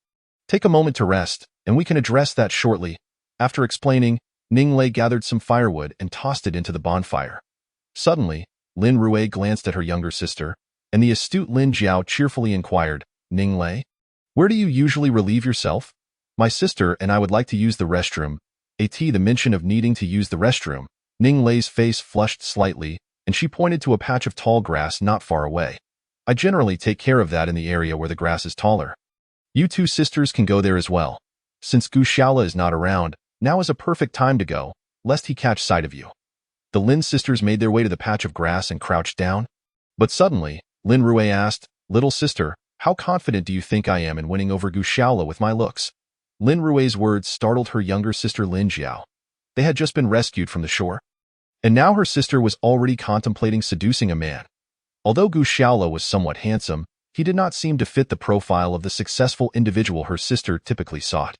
Take a moment to rest, and we can address that shortly. After explaining, Ning Lei gathered some firewood and tossed it into the bonfire. Suddenly, Lin Rui glanced at her younger sister, and the astute Lin Jiao cheerfully inquired, Ning Lei, where do you usually relieve yourself? My sister and I would like to use the restroom. The mention of needing to use the restroom, Ning Lei's face flushed slightly, and she pointed to a patch of tall grass not far away. I generally take care of that in the area where the grass is taller. You two sisters can go there as well. Since Gu Shaola is not around, now is a perfect time to go, lest he catch sight of you. The Lin sisters made their way to the patch of grass and crouched down. But suddenly, Lin Rui asked, Little sister, how confident do you think I am in winning over Gu Shaola with my looks? Lin Rui's words startled her younger sister Lin Jiao. They had just been rescued from the shore, and now her sister was already contemplating seducing a man. Although Gu Shaola was somewhat handsome, he did not seem to fit the profile of the successful individual her sister typically sought.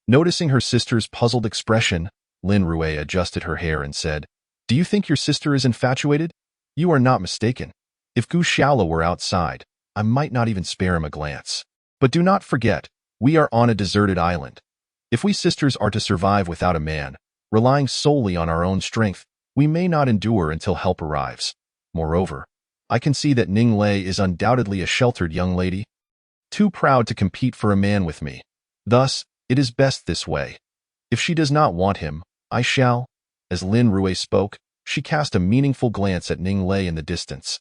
Noticing her sister's puzzled expression, Lin Rui adjusted her hair and said, Do you think your sister is infatuated? You are not mistaken. If Gu Shaola were outside, I might not even spare him a glance. But do not forget, we are on a deserted island. If we sisters are to survive without a man, relying solely on our own strength, we may not endure until help arrives. Moreover, I can see that Ning Lei is undoubtedly a sheltered young lady, too proud to compete for a man with me. Thus, it is best this way. If she does not want him, I shall. As Lin Rui spoke, she cast a meaningful glance at Ning Lei in the distance,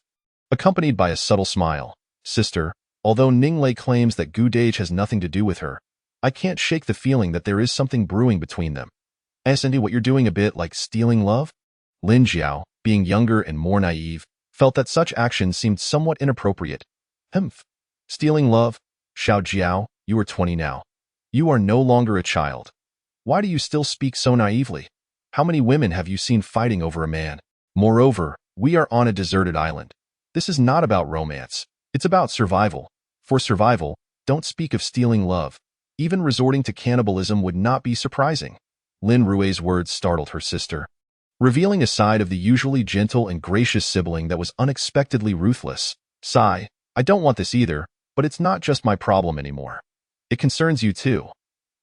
accompanied by a subtle smile. Sister, although Ning Lei claims that Gu Dage has nothing to do with her, I can't shake the feeling that there is something brewing between them. Isn't what you're doing a bit like stealing love? Lin Jiao, being younger and more naive, felt that such actions seemed somewhat inappropriate. Humph. Stealing love? Xiao Jiao, you are 20 now. You are no longer a child. Why do you still speak so naively? How many women have you seen fighting over a man? Moreover, we are on a deserted island. This is not about romance. It's about survival. For survival, don't speak of stealing love. Even resorting to cannibalism would not be surprising. Lin Rui's words startled her sister, revealing a side of the usually gentle and gracious sibling that was unexpectedly ruthless. Sigh, I don't want this either, but it's not just my problem anymore. It concerns you too.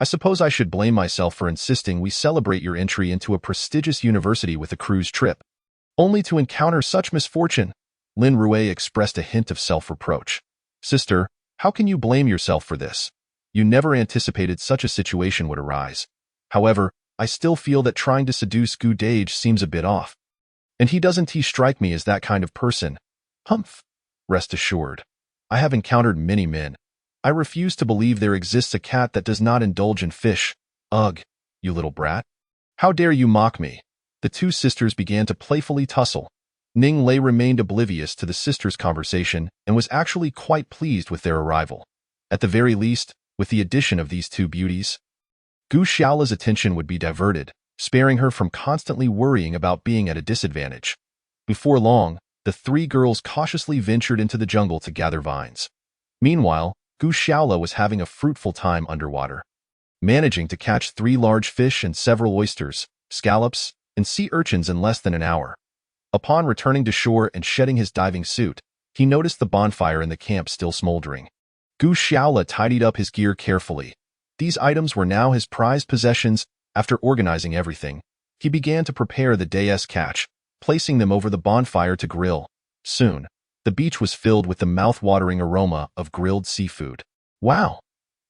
I suppose I should blame myself for insisting we celebrate your entry into a prestigious university with a cruise trip, only to encounter such misfortune. Lin Rui expressed a hint of self-reproach. Sister, how can you blame yourself for this? You never anticipated such a situation would arise. However, I still feel that trying to seduce Gu Dage seems a bit off. And he doesn't strike me as that kind of person. Humph. Rest assured, I have encountered many men. I refuse to believe there exists a cat that does not indulge in fish. Ugh, you little brat. How dare you mock me? The two sisters began to playfully tussle. Ning Lei remained oblivious to the sisters' conversation and was actually quite pleased with their arrival. At the very least, with the addition of these two beauties, Gu Shaola's attention would be diverted, sparing her from constantly worrying about being at a disadvantage. Before long, the three girls cautiously ventured into the jungle to gather vines. Meanwhile, Gu Shaola was having a fruitful time underwater, managing to catch 3 large fish and several oysters, scallops, and sea urchins in less than an hour. Upon returning to shore and shedding his diving suit, he noticed the bonfire in the camp still smoldering. Gu Shaola tidied up his gear carefully. These items were now his prized possessions. After organizing everything, he began to prepare the day's catch, placing them over the bonfire to grill. Soon, the beach was filled with the mouth-watering aroma of grilled seafood. Wow!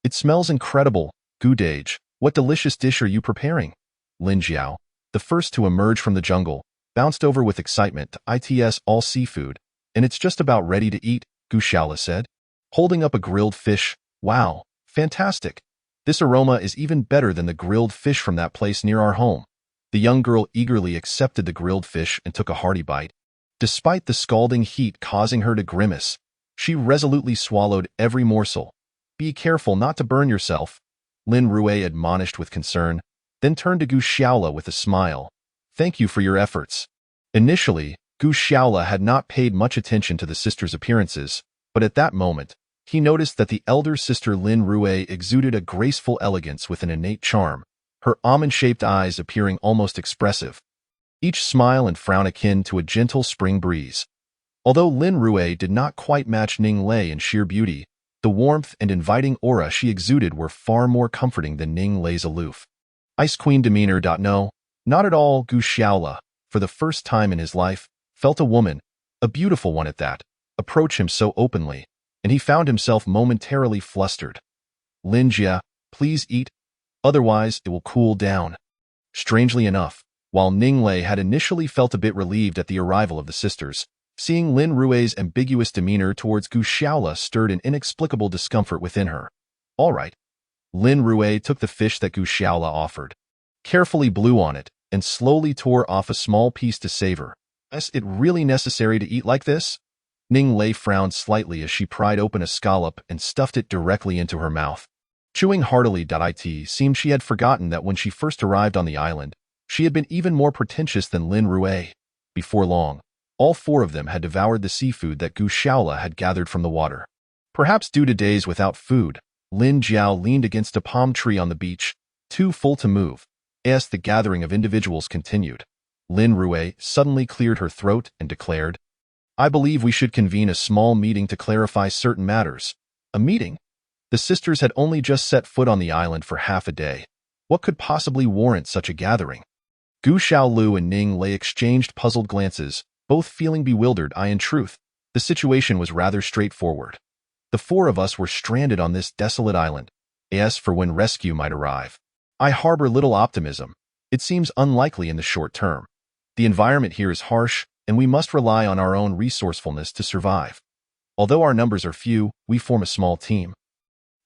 It smells incredible. Gu Dage, what delicious dish are you preparing? Lin Jiao, the first to emerge from the jungle, bounced over with excitement to its all seafood, and it's just about ready to eat, Gu Shaola said, holding up a grilled fish. Wow, fantastic. This aroma is even better than the grilled fish from that place near our home. The young girl eagerly accepted the grilled fish and took a hearty bite. Despite the scalding heat causing her to grimace, she resolutely swallowed every morsel. Be careful not to burn yourself, Lin Rui admonished with concern, then turned to Gu Shaola with a smile. Thank you for your efforts. Initially, Gu Shaola had not paid much attention to the sisters' appearances, but at that moment, He noticed that the elder sister Lin Rue exuded a graceful elegance with an innate charm, her almond-shaped eyes appearing almost expressive, each smile and frown akin to a gentle spring breeze. Although Lin Rue did not quite match Ning Lei in sheer beauty, the warmth and inviting aura she exuded were far more comforting than Ning Lei's aloof, Ice Queen demeanor. No, not at all. Gu Xiaola, for the first time in his life, felt a woman, a beautiful one at that, approach him so openly, and he found himself momentarily flustered. Lin Jia, please eat, otherwise it will cool down. Strangely enough, while Ning Lei had initially felt a bit relieved at the arrival of the sisters, seeing Lin Rue's ambiguous demeanor towards Gu Xiaola stirred an inexplicable discomfort within her. All right. Lin Rue took the fish that Gu Xiaola offered, carefully blew on it, and slowly tore off a small piece to savor. Is it really necessary to eat like this? Ning Lei frowned slightly as she pried open a scallop and stuffed it directly into her mouth. Chewing heartily. It seemed she had forgotten that when she first arrived on the island, she had been even more pretentious than Lin Rue. Before long, all four of them had devoured the seafood that Gu Xiaola had gathered from the water. Perhaps due to days without food, Lin Jiao leaned against a palm tree on the beach, too full to move. As the gathering of individuals continued, Lin Rue suddenly cleared her throat and declared, I believe we should convene a small meeting to clarify certain matters. A meeting? The sisters had only just set foot on the island for half a day. What could possibly warrant such a gathering? Gu Xiaolu and Ning Lei exchanged puzzled glances, both feeling bewildered. In truth, the situation was rather straightforward. The four of us were stranded on this desolate island. As for when rescue might arrive, I harbor little optimism. It seems unlikely in the short term. The environment here is harsh, and we must rely on our own resourcefulness to survive. Although our numbers are few, we form a small team.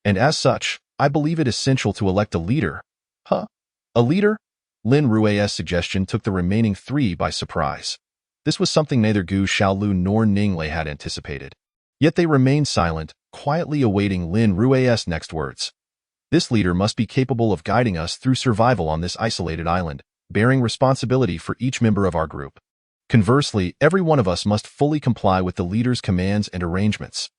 And as such, I believe it essential to elect a leader. Huh? A leader? Lin Rue's suggestion took the remaining three by surprise. This was something neither Gu Xiaolu nor Ning Lei had anticipated. Yet they remained silent, quietly awaiting Lin Rue's next words. This leader must be capable of guiding us through survival on this isolated island, bearing responsibility for each member of our group. Conversely, every one of us must fully comply with the leader's commands and arrangements.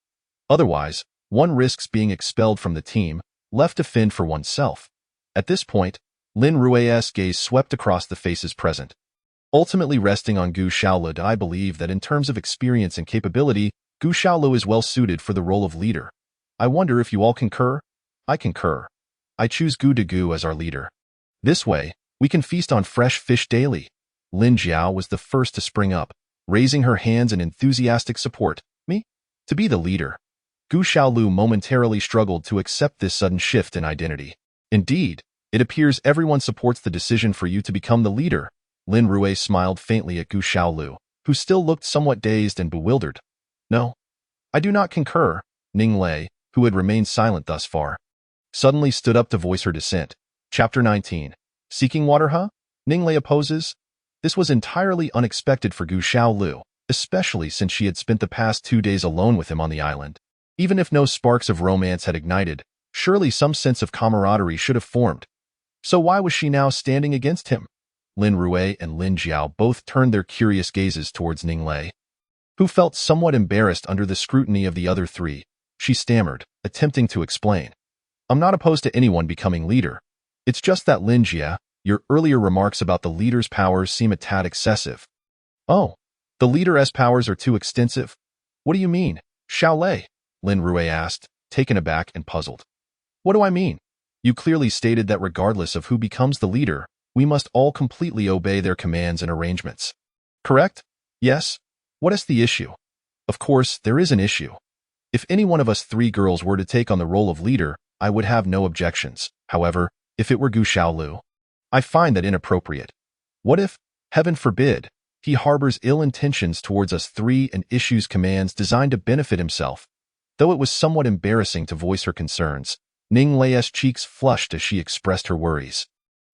Otherwise, one risks being expelled from the team, left to fend for oneself. At this point, Lin Rue's gaze swept across the faces present. Ultimately resting on Gu Xiaolu, I believe that in terms of experience and capability, Gu Xiaolu is well suited for the role of leader. I wonder if you all concur? I concur. I choose Gu de Gu as our leader. This way, we can feast on fresh fish daily. Lin Jiao was the first to spring up, raising her hands in enthusiastic support. Me? To be the leader. Gu Xiaolu momentarily struggled to accept this sudden shift in identity. Indeed, it appears everyone supports the decision for you to become the leader. Lin Rue smiled faintly at Gu Xiaolu, who still looked somewhat dazed and bewildered. No, I do not concur. Ning Lei, who had remained silent thus far, suddenly stood up to voice her dissent. Chapter 19. Seeking water, huh? Ning Lei opposes? This was entirely unexpected for Gu Xiaolu, especially since she had spent the past 2 days alone with him on the island. Even if no sparks of romance had ignited, surely some sense of camaraderie should have formed. So why was she now standing against him? Lin Rue and Lin Jiao both turned their curious gazes towards Ning Lei, who felt somewhat embarrassed under the scrutiny of the other three. She stammered, attempting to explain. I'm not opposed to anyone becoming leader. It's just that Lin Jia, your earlier remarks about the leader's powers seem a tad excessive. Oh, the leader's powers are too extensive? What do you mean, Xiao Lei? Lin Rue asked, taken aback and puzzled. What do I mean? You clearly stated that regardless of who becomes the leader, we must all completely obey their commands and arrangements. Correct? Yes. What is the issue? Of course, there is an issue. If any one of us three girls were to take on the role of leader, I would have no objections. However, if it were Gu Xiaolu, I find that inappropriate. What if, heaven forbid, he harbors ill intentions towards us three and issues commands designed to benefit himself? Though it was somewhat embarrassing to voice her concerns, Ning Lei's cheeks flushed as she expressed her worries.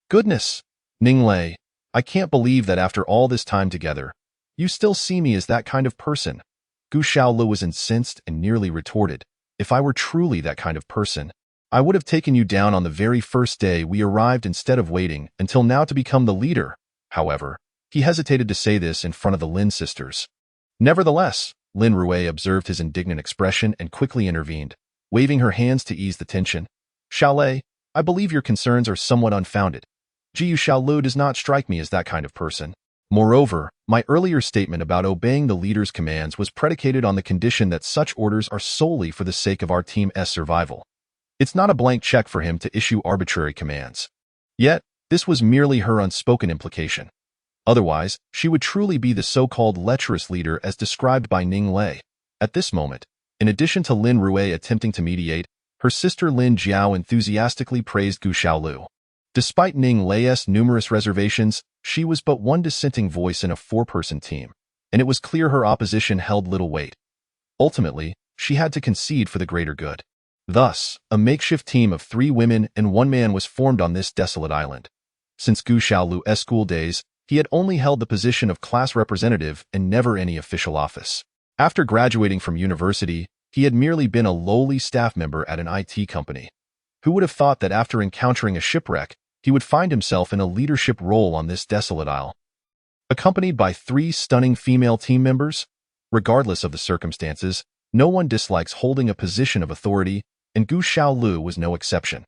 Goodness, Ning Lei, I can't believe that after all this time together, you still see me as that kind of person. Gu Xiaolu was incensed and nearly retorted. If I were truly that kind of person, I would have taken you down on the very first day we arrived instead of waiting until now to become the leader. However, he hesitated to say this in front of the Lin sisters. Nevertheless, Lin Rui observed his indignant expression and quickly intervened, waving her hands to ease the tension. Xiaolei, I believe your concerns are somewhat unfounded. Jiu Xiaolu does not strike me as that kind of person. Moreover, my earlier statement about obeying the leader's commands was predicated on the condition that such orders are solely for the sake of our team's survival. It's not a blank check for him to issue arbitrary commands. Yet, this was merely her unspoken implication. Otherwise, she would truly be the so-called lecherous leader as described by Ning Lei. At this moment, in addition to Lin Rui attempting to mediate, her sister Lin Jiao enthusiastically praised Gu Xiaolu. Despite Ning Lei's numerous reservations, she was but one dissenting voice in a four-person team, and it was clear her opposition held little weight. Ultimately, she had to concede for the greater good. Thus, a makeshift team of 3 women and 1 man was formed on this desolate island. Since Gu Xiaolu's school days, he had only held the position of class representative and never any official office. After graduating from university, he had merely been a lowly staff member at an IT company. Who would have thought that after encountering a shipwreck, he would find himself in a leadership role on this desolate isle? Accompanied by 3 stunning female team members, regardless of the circumstances, no one dislikes holding a position of authority, and Gu Xiaolu was no exception.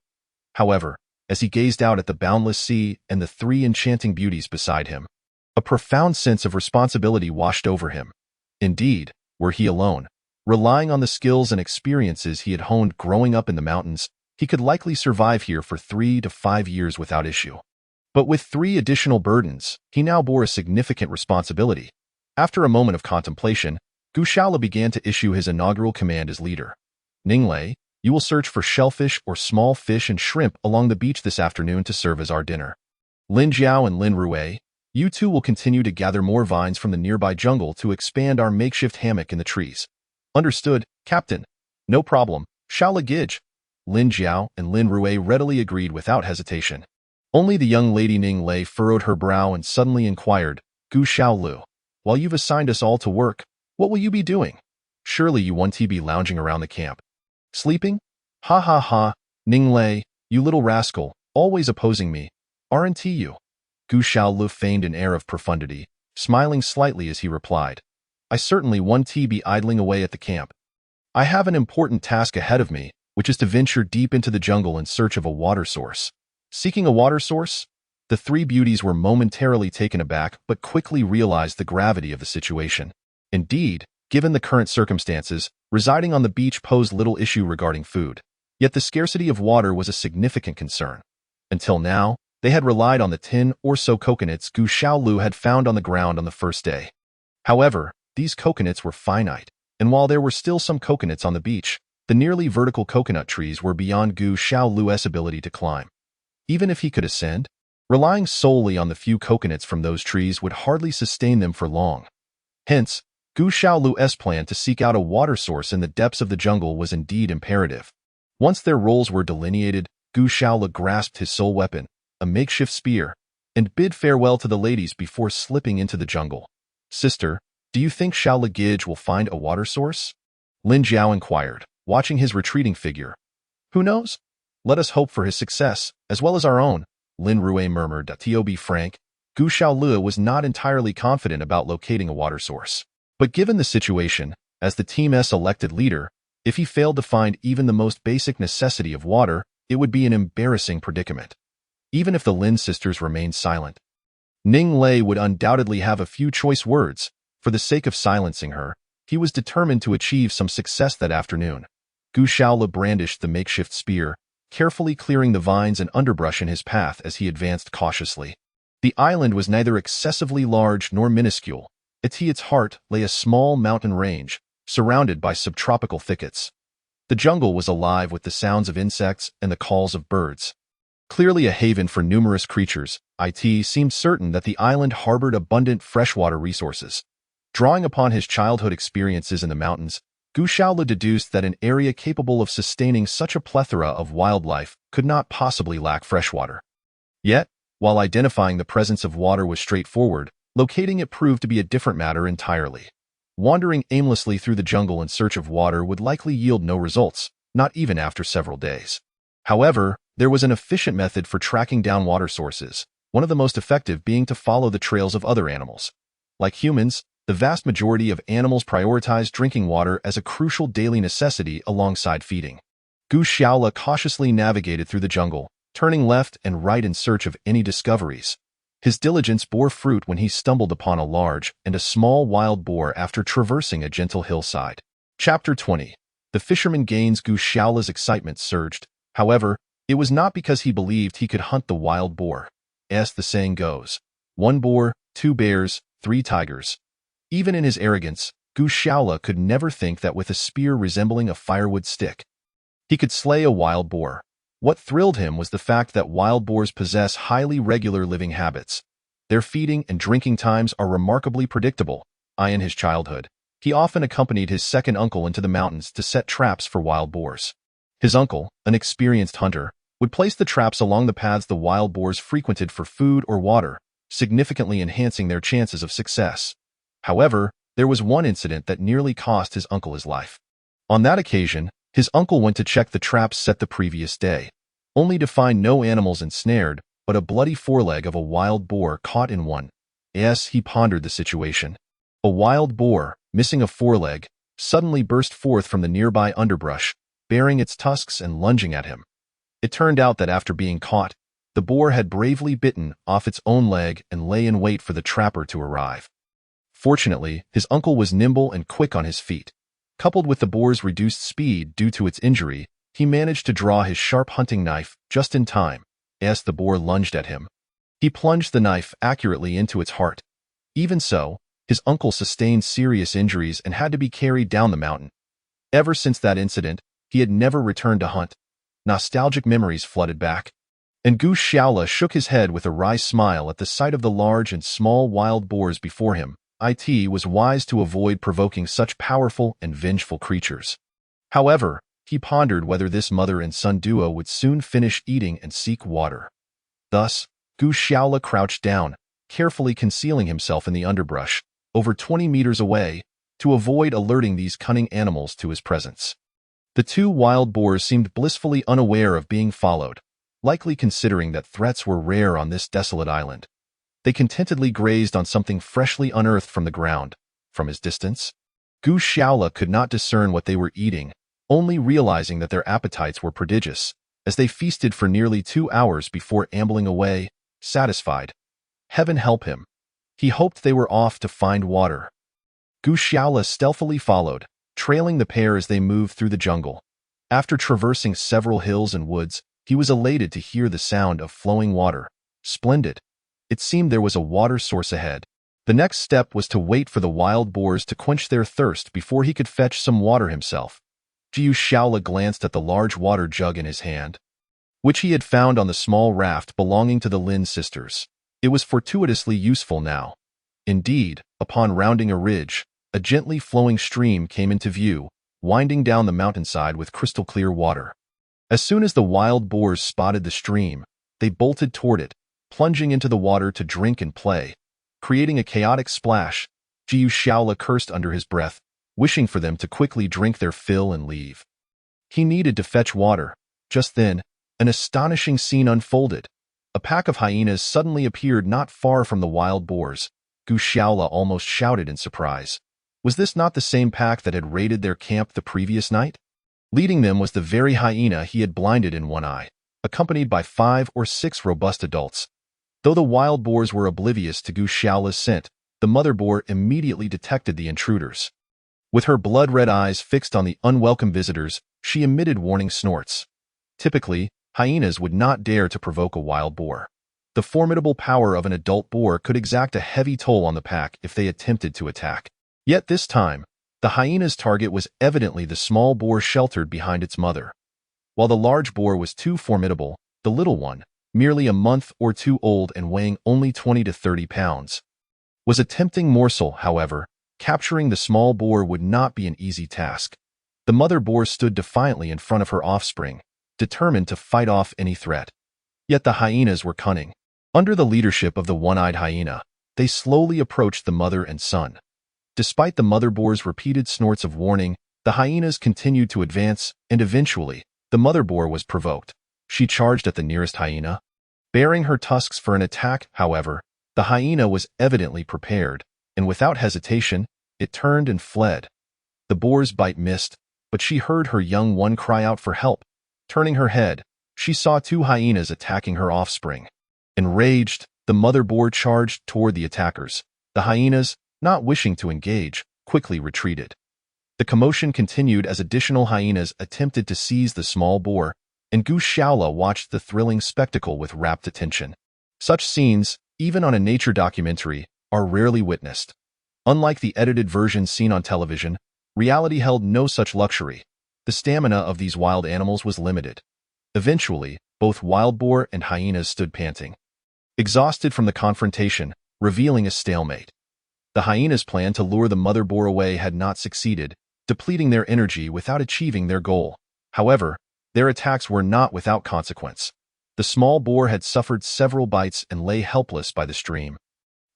However, as he gazed out at the boundless sea and the 3 enchanting beauties beside him, a profound sense of responsibility washed over him. Indeed, were he alone, relying on the skills and experiences he had honed growing up in the mountains, he could likely survive here for 3 to 5 years without issue. But with 3 additional burdens, he now bore a significant responsibility. After a moment of contemplation, Gu Xiaolu began to issue his inaugural command as leader. Ning Lei, you will search for shellfish or small fish and shrimp along the beach this afternoon to serve as our dinner. Lin Jiao and Lin Rui, you 2 will continue to gather more vines from the nearby jungle to expand our makeshift hammock in the trees. Understood, Captain. No problem, Xiaola Gij. Lin Jiao and Lin Rui readily agreed without hesitation. Only the young lady Ning Lei furrowed her brow and suddenly inquired, Gu Xiaolu, while you've assigned us all to work, what will you be doing? Surely you won't be lounging around the camp. Sleeping? Ha ha ha, Ning Lei, you little rascal, always opposing me. Aren't you? Gu Xiaolu feigned an air of profundity, smiling slightly as he replied, I certainly won't be idling away at the camp. I have an important task ahead of me, which is to venture deep into the jungle in search of a water source. Seeking a water source? The 3 beauties were momentarily taken aback but quickly realized the gravity of the situation. Indeed, given the current circumstances, residing on the beach posed little issue regarding food. Yet the scarcity of water was a significant concern. Until now, they had relied on the 10 or so coconuts Gu Xiaolu had found on the ground on the first day. However, these coconuts were finite, and while there were still some coconuts on the beach, the nearly vertical coconut trees were beyond Gu Xiaolu's ability to climb. Even if he could ascend, relying solely on the few coconuts from those trees would hardly sustain them for long. Hence, Gu Xiaolu's plan to seek out a water source in the depths of the jungle was indeed imperative. Once their roles were delineated, Gu Xiaolu grasped his sole weapon, a makeshift spear, and bid farewell to the ladies before slipping into the jungle. Sister, do you think Xiaola Gij will find a water source? Lin Jiao inquired, watching his retreating figure. Who knows? Let us hope for his success, as well as our own, Lin Rui murmured. To be frank, Gu Xiaolu was not entirely confident about locating a water source. But given the situation, as the team's elected leader, if he failed to find even the most basic necessity of water, it would be an embarrassing predicament. Even if the Lin sisters remained silent, Ning Lei would undoubtedly have a few choice words. For the sake of silencing her, he was determined to achieve some success that afternoon. Gu Xiaolu brandished the makeshift spear, carefully clearing the vines and underbrush in his path as he advanced cautiously. The island was neither excessively large nor minuscule. At its heart lay a small mountain range, surrounded by subtropical thickets. The jungle was alive with the sounds of insects and the calls of birds. Clearly a haven for numerous creatures, it seemed certain that the island harbored abundant freshwater resources. Drawing upon his childhood experiences in the mountains, Gu Xiaolu deduced that an area capable of sustaining such a plethora of wildlife could not possibly lack freshwater. Yet, while identifying the presence of water was straightforward, locating it proved to be a different matter entirely. Wandering aimlessly through the jungle in search of water would likely yield no results, not even after several days. However, there was an efficient method for tracking down water sources, one of the most effective being to follow the trails of other animals. Like humans, The vast majority of animals prioritize drinking water as a crucial daily necessity alongside feeding. Gu Xiaola cautiously navigated through the jungle, turning left and right in search of any discoveries. His diligence bore fruit when he stumbled upon a large and a small wild boar after traversing a gentle hillside. Chapter 20. The fisherman gains. Gu Xiaola's excitement surged. However, it was not because he believed he could hunt the wild boar. As the saying goes, 1 boar, 2 bears, 3 tigers. Even in his arrogance, Gu Xiaola could never think that with a spear resembling a firewood stick, he could slay a wild boar. What thrilled him was the fact that wild boars possess highly regular living habits. Their feeding and drinking times are remarkably predictable. In his childhood, he often accompanied his second uncle into the mountains to set traps for wild boars. His uncle, an experienced hunter, would place the traps along the paths the wild boars frequented for food or water, significantly enhancing their chances of success. However, there was one incident that nearly cost his uncle his life. On that occasion, his uncle went to check the traps set the previous day, only to find no animals ensnared, but a bloody foreleg of a wild boar caught in one. Yes, he pondered the situation. A wild boar, missing a foreleg, suddenly burst forth from the nearby underbrush, baring its tusks and lunging at him. It turned out that after being caught, the boar had bravely bitten off its own leg and lay in wait for the trapper to arrive. Fortunately, his uncle was nimble and quick on his feet. Coupled with the boar's reduced speed due to its injury, he managed to draw his sharp hunting knife just in time, as the boar lunged at him. He plunged the knife accurately into its heart. Even so, his uncle sustained serious injuries and had to be carried down the mountain. Ever since that incident, he had never returned to hunt. Nostalgic memories flooded back, and Gu Xiaola shook his head with a wry smile at the sight of the large and small wild boars before him. It was wise to avoid provoking such powerful and vengeful creatures. However, he pondered whether this mother and son duo would soon finish eating and seek water. Thus, Gu Xiaola crouched down, carefully concealing himself in the underbrush, over 20 meters away, to avoid alerting these cunning animals to his presence. The 2 wild boars seemed blissfully unaware of being followed, likely considering that threats were rare on this desolate island. They contentedly grazed on something freshly unearthed from the ground. From his distance, Gu Xiaola could not discern what they were eating, only realizing that their appetites were prodigious, as they feasted for nearly 2 hours before ambling away, satisfied. Heaven help him. He hoped they were off to find water. Gu Xiaola stealthily followed, trailing the pair as they moved through the jungle. After traversing several hills and woods, he was elated to hear the sound of flowing water. Splendid. It seemed there was a water source ahead. The next step was to wait for the wild boars to quench their thirst before he could fetch some water himself. Gu Xiaola glanced at the large water jug in his hand, which he had found on the small raft belonging to the Lin sisters. It was fortuitously useful now. Indeed, upon rounding a ridge, a gently flowing stream came into view, winding down the mountainside with crystal-clear water. As soon as the wild boars spotted the stream, they bolted toward it, plunging into the water to drink and play. Creating a chaotic splash, Gu Xiaola cursed under his breath, wishing for them to quickly drink their fill and leave. He needed to fetch water. Just then, an astonishing scene unfolded. A pack of hyenas suddenly appeared not far from the wild boars. Gu Xiaola almost shouted in surprise. Was this not the same pack that had raided their camp the previous night? Leading them was the very hyena he had blinded in one eye, accompanied by 5 or 6 robust adults. Though the wild boars were oblivious to Gu Xiaola's scent, the mother boar immediately detected the intruders. With her blood-red eyes fixed on the unwelcome visitors, she emitted warning snorts. Typically, hyenas would not dare to provoke a wild boar. The formidable power of an adult boar could exact a heavy toll on the pack if they attempted to attack. Yet this time, the hyena's target was evidently the small boar sheltered behind its mother. While the large boar was too formidable, the little one, merely a month or 2 old and weighing only 20 to 30 pounds, was a tempting morsel. However, capturing the small boar would not be an easy task. The mother boar stood defiantly in front of her offspring, determined to fight off any threat. Yet the hyenas were cunning. Under the leadership of the one-eyed hyena, they slowly approached the mother and son. Despite the mother boar's repeated snorts of warning, the hyenas continued to advance, and eventually, the mother boar was provoked. She charged at the nearest hyena, baring her tusks for an attack. However, the hyena was evidently prepared. and without hesitation, it turned and fled. The boar's bite missed, but she heard her young one cry out for help. Turning her head, she saw two hyenas attacking her offspring. Enraged, the mother boar charged toward the attackers. The hyenas, not wishing to engage, quickly retreated. The commotion continued as additional hyenas attempted to seize the small boar, and Gu Shaola watched the thrilling spectacle with rapt attention. Such scenes, even on a nature documentary, are rarely witnessed. Unlike the edited versions seen on television, reality held no such luxury. The stamina of these wild animals was limited. Eventually, both wild boar and hyenas stood panting, exhausted from the confrontation, revealing a stalemate. The hyenas' plan to lure the mother boar away had not succeeded, depleting their energy without achieving their goal. However, their attacks were not without consequence. The small boar had suffered several bites and lay helpless by the stream.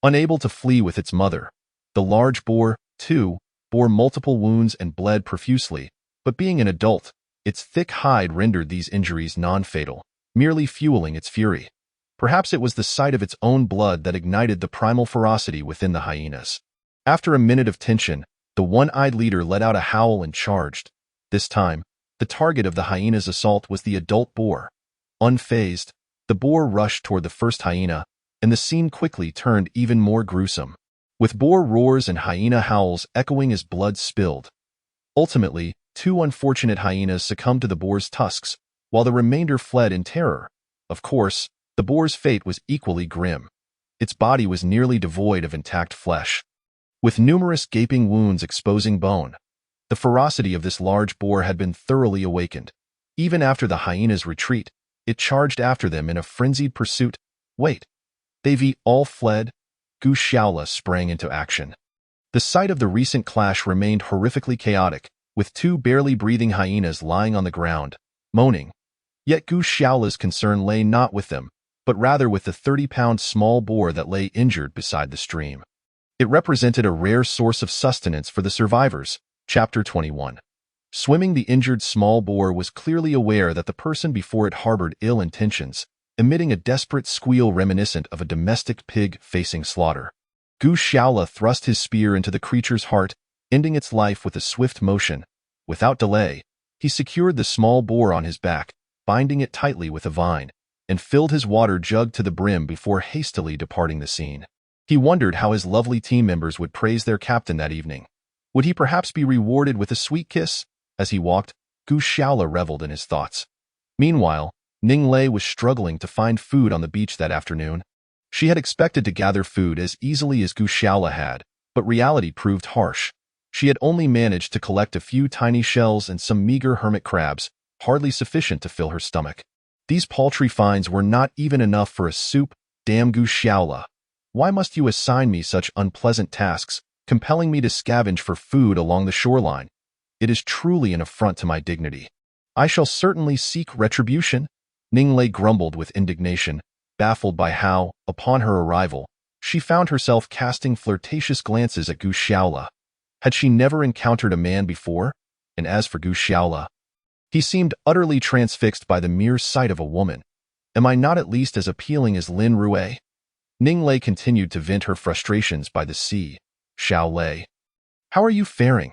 Unable to flee with its mother, the large boar, too, bore multiple wounds and bled profusely, but being an adult, its thick hide rendered these injuries non-fatal, merely fueling its fury. Perhaps it was the sight of its own blood that ignited the primal ferocity within the hyenas. After a minute of tension, the one-eyed leader let out a howl and charged. This time, the target of the hyena's assault was the adult boar. Unfazed, the boar rushed toward the first hyena, and the scene quickly turned even more gruesome, with boar roars and hyena howls echoing as blood spilled. Ultimately, two unfortunate hyenas succumbed to the boar's tusks, while the remainder fled in terror. Of course, the boar's fate was equally grim. Its body was nearly devoid of intact flesh, with numerous gaping wounds exposing bone. The ferocity of this large boar had been thoroughly awakened. Even after the hyenas' retreat, it charged after them in a frenzied pursuit. Wait, they've all fled? Gu Shaola sprang into action. The sight of the recent clash remained horrifically chaotic, with two barely breathing hyenas lying on the ground, moaning. Yet Gu Shaola's concern lay not with them, but rather with the 30-pound small boar that lay injured beside the stream. It represented a rare source of sustenance for the survivors. Chapter 21. Swimming, the injured small boar was clearly aware that the person before it harbored ill intentions, emitting a desperate squeal reminiscent of a domestic pig facing slaughter. Gu Shaola thrust his spear into the creature's heart, ending its life with a swift motion. Without delay, he secured the small boar on his back, binding it tightly with a vine, and filled his water jug to the brim before hastily departing the scene. He wondered how his lovely team members would praise their captain that evening. Would he perhaps be rewarded with a sweet kiss? As he walked, Gu Shaola reveled in his thoughts. Meanwhile, Ning Lei was struggling to find food on the beach that afternoon. She had expected to gather food as easily as Gu Shaola had, but reality proved harsh. She had only managed to collect a few tiny shells and some meager hermit crabs, hardly sufficient to fill her stomach. These paltry finds were not even enough for a soup. Damn Gu Shaola. Why must you assign me such unpleasant tasks, compelling me to scavenge for food along the shoreline? It is truly an affront to my dignity. I shall certainly seek retribution. Ning Lei grumbled with indignation, baffled by how, upon her arrival, she found herself casting flirtatious glances at Gu Shaola. Had she never encountered a man before? And as for Gu Shaola, he seemed utterly transfixed by the mere sight of a woman. Am I not at least as appealing as Lin Rui? Ning Lei continued to vent her frustrations by the sea. Xiao Lei, how are you faring?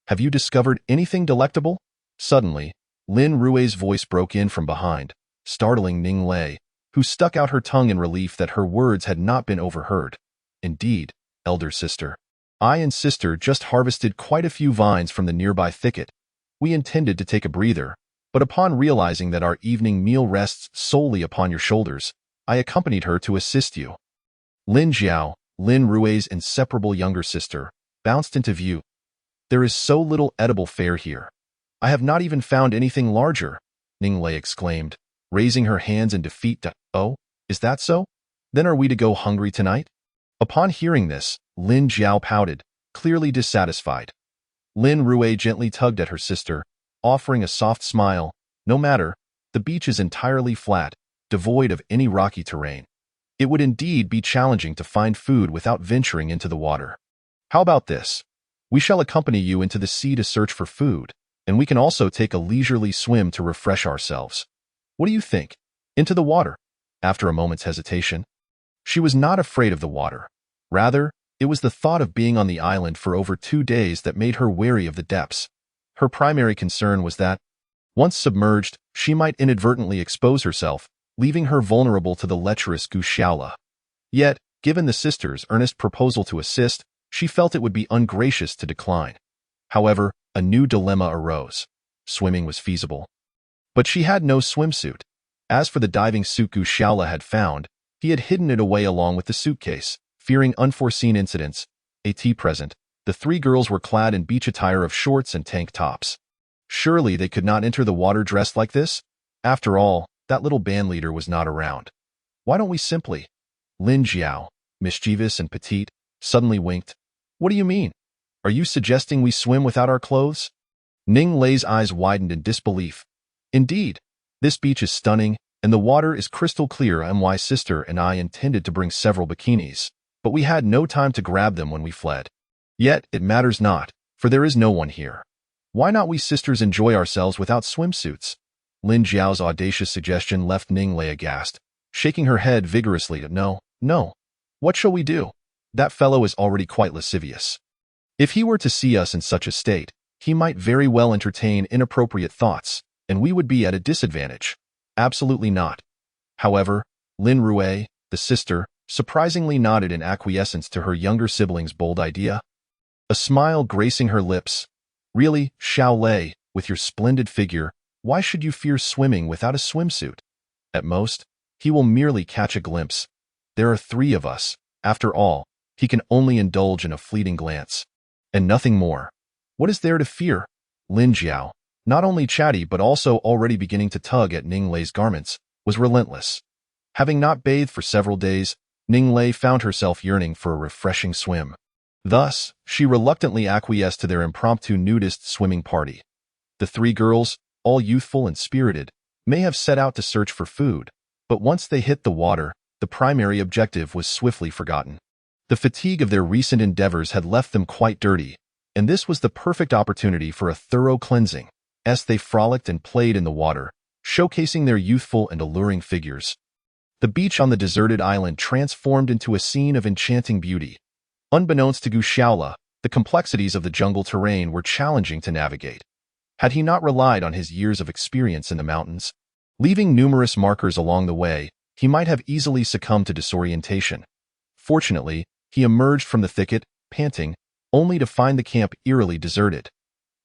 Have you discovered anything delectable? Suddenly, Lin Rui's voice broke in from behind, startling Ning Lei, who stuck out her tongue in relief that her words had not been overheard. Indeed, elder sister. I and sister just harvested quite a few vines from the nearby thicket. We intended to take a breather, but upon realizing that our evening meal rests solely upon your shoulders, I accompanied her to assist you. Lin Jiao, Lin Rui's inseparable younger sister, bounced into view. There is so little edible fare here. I have not even found anything larger, Ning Lei exclaimed, raising her hands in defeat. Oh, is that so? Then are we to go hungry tonight? Upon hearing this, Lin Jiao pouted, clearly dissatisfied. Lin Rui gently tugged at her sister, offering a soft smile. No matter, the beach is entirely flat, devoid of any rocky terrain. It would indeed be challenging to find food without venturing into the water. How about this? We shall accompany you into the sea to search for food, and we can also take a leisurely swim to refresh ourselves. What do you think? Into the water? After a moment's hesitation. She was not afraid of the water. Rather, It was the thought of being on the island for over 2 days that made her wary of the depths. Her primary concern was that, once submerged, she might inadvertently expose herself, leaving her vulnerable to the lecherous Gu Xiaola. Yet, given the sisters' earnest proposal to assist, she felt it would be ungracious to decline. However, a new dilemma arose. Swimming was feasible, but she had no swimsuit. As for the diving suit Gu Xiaola had found, he had hidden it away along with the suitcase, fearing unforeseen incidents. At present, the three girls were clad in beach attire of shorts and tank tops. Surely they could not enter the water dressed like this? After all, that little bandleader was not around. Why don't we simply? Lin Jiao, mischievous and petite, suddenly winked. What do you mean? Are you suggesting we swim without our clothes? Ning Lei's eyes widened in disbelief. Indeed, this beach is stunning, and the water is crystal clear. My sister and I intended to bring several bikinis, but we had no time to grab them when we fled. Yet, it matters not, for there is no one here. Why not we sisters enjoy ourselves without swimsuits? Lin Jiao's audacious suggestion left Ning Lei aghast, shaking her head vigorously. No. What shall we do? That fellow is already quite lascivious. If he were to see us in such a state, he might very well entertain inappropriate thoughts, and we would be at a disadvantage. Absolutely not. However, Lin Rui, the sister, surprisingly nodded in acquiescence to her younger sibling's bold idea. A smile gracing her lips. Really, Xiao Lei, with your splendid figure, why should you fear swimming without a swimsuit? At most, he will merely catch a glimpse. There are three of us. After all, he can only indulge in a fleeting glance. And nothing more. What is there to fear? Lin Jiao, not only chatty but also already beginning to tug at Ning Lei's garments, was relentless. Having not bathed for several days, Ning Lei found herself yearning for a refreshing swim. Thus, she reluctantly acquiesced to their impromptu nudist swimming party. The three girls, all youthful and spirited, may have set out to search for food, but once they hit the water, the primary objective was swiftly forgotten. The fatigue of their recent endeavors had left them quite dirty, and this was the perfect opportunity for a thorough cleansing, as they frolicked and played in the water, showcasing their youthful and alluring figures. The beach on the deserted island transformed into a scene of enchanting beauty. Unbeknownst to Gu Xiaola, the complexities of the jungle terrain were challenging to navigate. Had he not relied on his years of experience in the mountains, leaving numerous markers along the way, he might have easily succumbed to disorientation. Fortunately, he emerged from the thicket, panting, only to find the camp eerily deserted.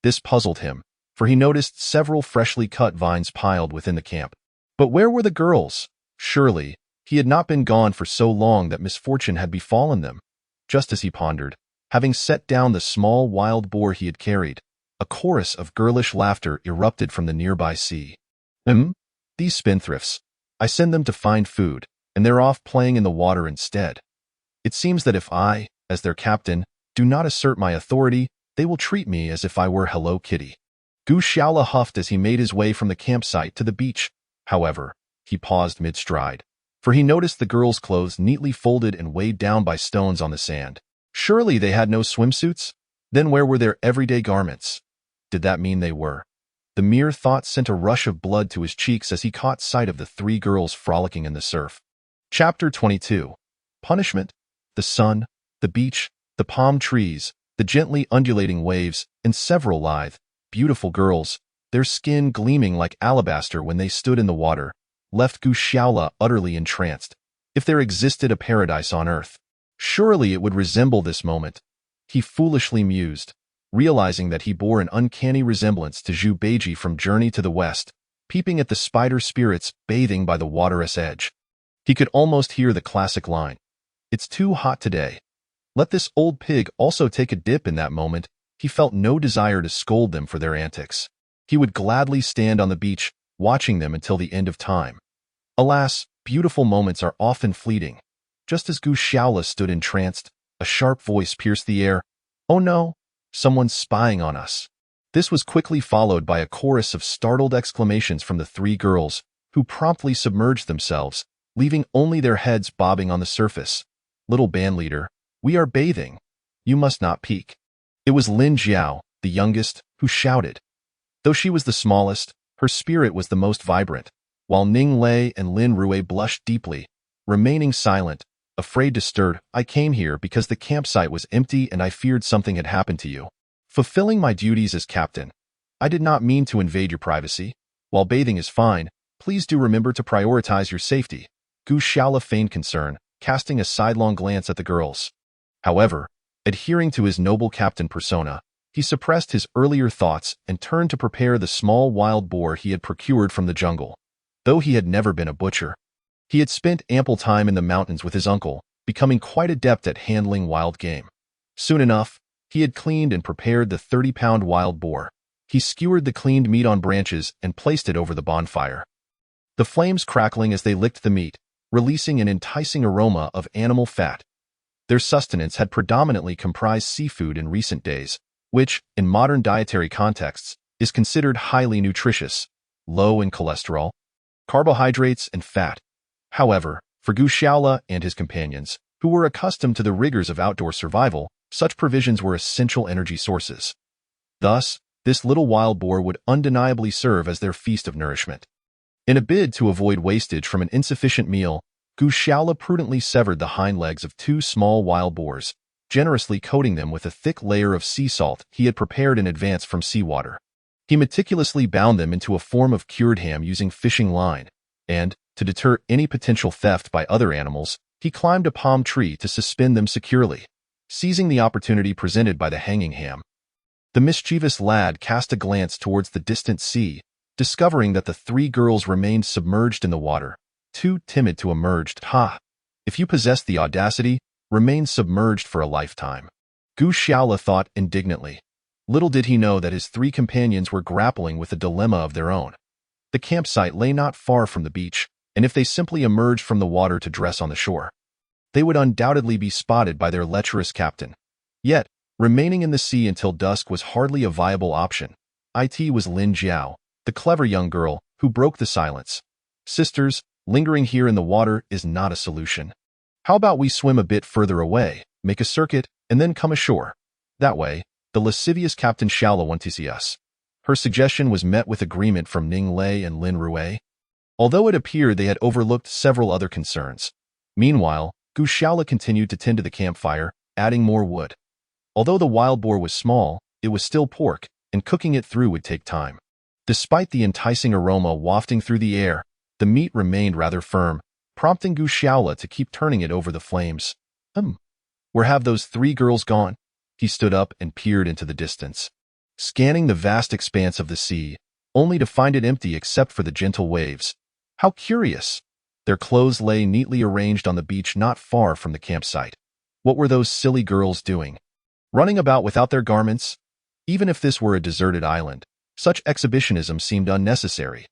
This puzzled him, for he noticed several freshly cut vines piled within the camp. But where were the girls? Surely, he had not been gone for so long that misfortune had befallen them. Just as he pondered, having set down the small wild boar he had carried, a chorus of girlish laughter erupted from the nearby sea. These spendthrifts. I send them to find food, and they're off playing in the water instead. It seems that if I, as their captain, do not assert my authority, they will treat me as if I were Hello Kitty. Gu Xiaola huffed as he made his way from the campsite to the beach. However, he paused mid-stride, for he noticed the girls' clothes neatly folded and weighed down by stones on the sand. Surely they had no swimsuits? Then where were their everyday garments? Did that mean they were? The mere thought sent a rush of blood to his cheeks as he caught sight of the three girls frolicking in the surf. Chapter 22. Punishment? The sun, the beach, the palm trees, the gently undulating waves, and several lithe, beautiful girls, their skin gleaming like alabaster when they stood in the water, left Gu Xiaola utterly entranced. If there existed a paradise on earth, surely it would resemble this moment. He foolishly mused, realizing that he bore an uncanny resemblance to Zhu Beiji from Journey to the West, peeping at the spider spirits bathing by the water's edge. He could almost hear the classic line, "It's too hot today." Let this old pig also take a dip in that moment. He felt no desire to scold them for their antics. He would gladly stand on the beach, watching them until the end of time. Alas, beautiful moments are often fleeting. Just as Gu Xiaola stood entranced, a sharp voice pierced the air. Oh no, someone's spying on us. This was quickly followed by a chorus of startled exclamations from the three girls, who promptly submerged themselves, leaving only their heads bobbing on the surface. Little bandleader, we are bathing. You must not peek. It was Lin Jiao, the youngest, who shouted. Though she was the smallest, her spirit was the most vibrant, while Ning Lei and Lin Rui blushed deeply, remaining silent, afraid to stir. I came here because the campsite was empty and I feared something had happened to you. Fulfilling my duties as captain. I did not mean to invade your privacy. While bathing is fine, please do remember to prioritize your safety. Gu Xiaola feigned concern, casting a sidelong glance at the girls. However, adhering to his noble captain persona, he suppressed his earlier thoughts and turned to prepare the small wild boar he had procured from the jungle. Though he had never been a butcher, he had spent ample time in the mountains with his uncle, becoming quite adept at handling wild game. Soon enough, he had cleaned and prepared the 30-pound wild boar. He skewered the cleaned meat on branches and placed it over the bonfire. The flames crackling as they licked the meat, releasing an enticing aroma of animal fat. Their sustenance had predominantly comprised seafood in recent days, which, in modern dietary contexts, is considered highly nutritious, low in cholesterol, carbohydrates, and fat. However, for Gu Xiaola and his companions, who were accustomed to the rigors of outdoor survival, such provisions were essential energy sources. Thus, this little wild boar would undeniably serve as their feast of nourishment. In a bid to avoid wastage from an insufficient meal, Gu Xiaola prudently severed the hind legs of 2 small wild boars, generously coating them with a thick layer of sea salt he had prepared in advance from seawater. He meticulously bound them into a form of cured ham using fishing line, and, to deter any potential theft by other animals, he climbed a palm tree to suspend them securely, seizing the opportunity presented by the hanging ham. The mischievous lad cast a glance towards the distant sea, discovering that the 3 girls remained submerged in the water, too timid to emerge. If you possess the audacity, remain submerged for a lifetime. Gu Xiaola thought indignantly. Little did he know that his 3 companions were grappling with a dilemma of their own. The campsite lay not far from the beach, and if they simply emerged from the water to dress on the shore, they would undoubtedly be spotted by their lecherous captain. Yet, remaining in the sea until dusk was hardly a viable option. It was Lin Jiao, the clever young girl, who broke the silence. Sisters, lingering here in the water is not a solution. How about we swim a bit further away, make a circuit, and then come ashore? That way, the lascivious Captain Xiaola won't see us. Her suggestion was met with agreement from Ning Lei and Lin Rui, although it appeared they had overlooked several other concerns. Meanwhile, Gu Xiaola continued to tend to the campfire, adding more wood. Although the wild boar was small, it was still pork, and cooking it through would take time. Despite the enticing aroma wafting through the air, the meat remained rather firm, prompting Gu Xiaola to keep turning it over the flames. Where have those 3 girls gone? He stood up and peered into the distance, scanning the vast expanse of the sea, only to find it empty except for the gentle waves. How curious! Their clothes lay neatly arranged on the beach not far from the campsite. What were those silly girls doing? Running about without their garments? Even if this were a deserted island, such exhibitionism seemed unnecessary.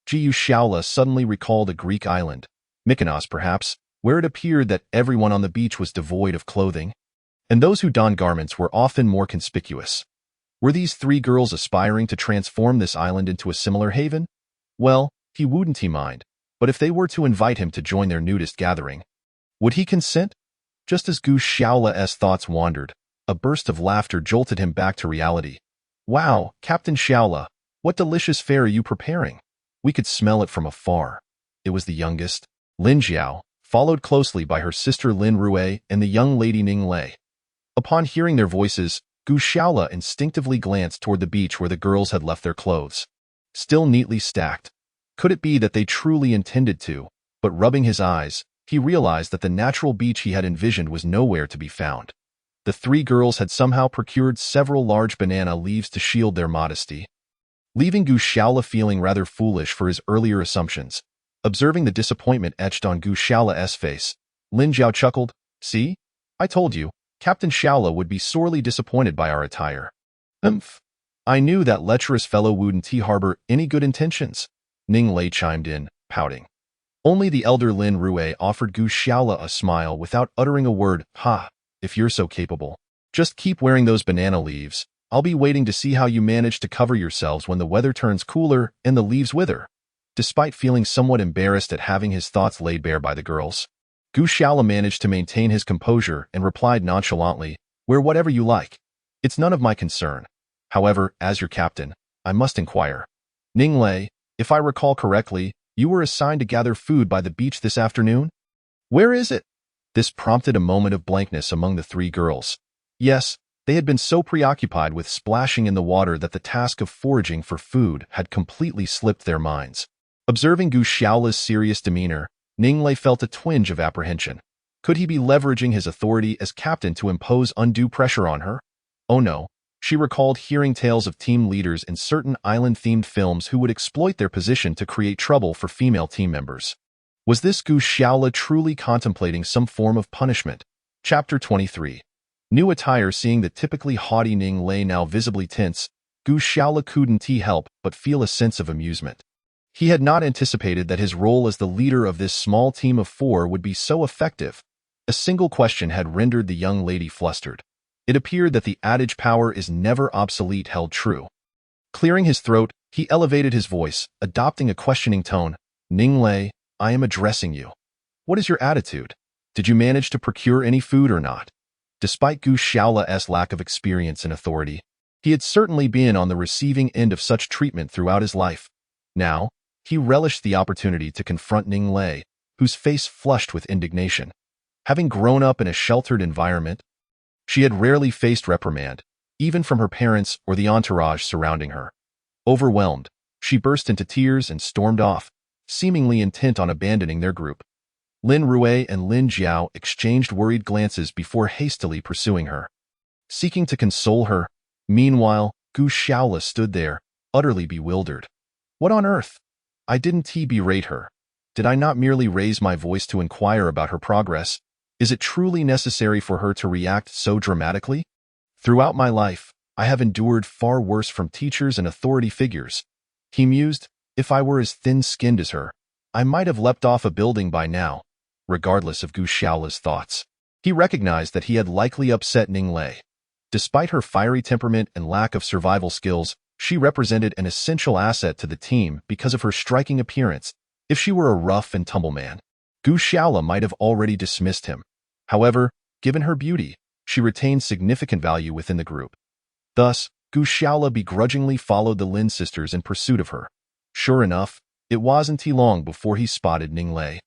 Gu Xiaola suddenly recalled a Greek island, Mykonos perhaps, where it appeared that everyone on the beach was devoid of clothing, and those who donned garments were often more conspicuous. Were these 3 girls aspiring to transform this island into a similar haven? Well, he wouldn't mind, but if they were to invite him to join their nudist gathering, would he consent? Just as Gu Xiaola's thoughts wandered, a burst of laughter jolted him back to reality. Wow, Captain Xiaola, what delicious fare are you preparing? We could smell it from afar. It was the youngest, Lin Jiao, followed closely by her sister Lin Rui and the young lady Ning Lei. Upon hearing their voices, Gu Xiaola instinctively glanced toward the beach where the girls had left their clothes, still neatly stacked. Could it be that they truly intended to? But rubbing his eyes, he realized that the natural beach he had envisioned was nowhere to be found. The 3 girls had somehow procured several large banana leaves to shield their modesty, leaving Gu Xiaola feeling rather foolish for his earlier assumptions. Observing the disappointment etched on Gu Xiaola's face, Lin Jiao chuckled. See? I told you, Captain Xiaola would be sorely disappointed by our attire. I knew that lecherous fellow wouldn't harbor any good intentions. Ning Lei chimed in, pouting. Only the elder Lin Rui offered Gu Xiaola a smile without uttering a word. If you're so capable, just keep wearing those banana leaves. I'll be waiting to see how you manage to cover yourselves when the weather turns cooler and the leaves wither. Despite feeling somewhat embarrassed at having his thoughts laid bare by the girls, Gu Xiaola managed to maintain his composure and replied nonchalantly, wear whatever you like. It's none of my concern. However, as your captain, I must inquire. Ning Lei, if I recall correctly, you were assigned to gather food by the beach this afternoon? Where is it? This prompted a moment of blankness among the three girls. Yes, they had been so preoccupied with splashing in the water that the task of foraging for food had completely slipped their minds. Observing Gu Xiaola's serious demeanor, Ninglei felt a twinge of apprehension. Could he be leveraging his authority as captain to impose undue pressure on her? Oh no, she recalled hearing tales of team leaders in certain island-themed films who would exploit their position to create trouble for female team members. Was this Gu Xiaola truly contemplating some form of punishment? Chapter 23. New attire. Seeing the typically haughty Ninglei now visibly tense, Gu Xiaola couldn't help but feel a sense of amusement. He had not anticipated that his role as the leader of this small team of 4 would be so effective. A single question had rendered the young lady flustered. It appeared that the adage "power is never obsolete" held true. Clearing his throat, he elevated his voice, adopting a questioning tone. "Ninglei, I am addressing you. What is your attitude? Did you manage to procure any food or not?" Despite Gu Xiaola's lack of experience and authority, he had certainly been on the receiving end of such treatment throughout his life. Now, he relished the opportunity to confront Ninglei, whose face flushed with indignation. Having grown up in a sheltered environment, she had rarely faced reprimand, even from her parents or the entourage surrounding her. Overwhelmed, she burst into tears and stormed off, seemingly intent on abandoning their group. Lin Rui and Lin Jiao exchanged worried glances before hastily pursuing her. Seeking to console her, meanwhile, Gu Xiaola stood there, utterly bewildered. What on earth? I didn't berate her. Did I not merely raise my voice to inquire about her progress? Is it truly necessary for her to react so dramatically? Throughout my life, I have endured far worse from teachers and authority figures. He mused. If I were as thin-skinned as her, I might have leapt off a building by now. Regardless of Gu Xiaola's thoughts, he recognized that he had likely upset Ninglei. Despite her fiery temperament and lack of survival skills, she represented an essential asset to the team because of her striking appearance. If she were a rough and tumble man, Gu Xiaola might have already dismissed him. However, given her beauty, she retained significant value within the group. Thus, Gu Xiaola begrudgingly followed the Lin sisters in pursuit of her. Sure enough, it wasn't long before he spotted Ninglei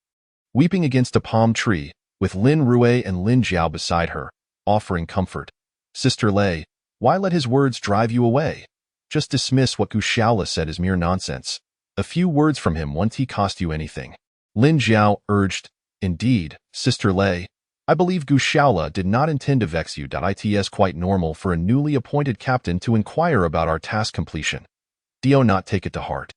weeping against a palm tree, with Lin Rui and Lin Jiao beside her, offering comfort. "Sister Lei, why let his words drive you away? Just dismiss what Gu Xiaola said as mere nonsense. A few words from him won't cost you anything," Lin Jiao urged. "Indeed, Sister Lei, I believe Gu Xiaola did not intend to vex you. It's quite normal for a newly appointed captain to inquire about our task completion. Do not take it to heart.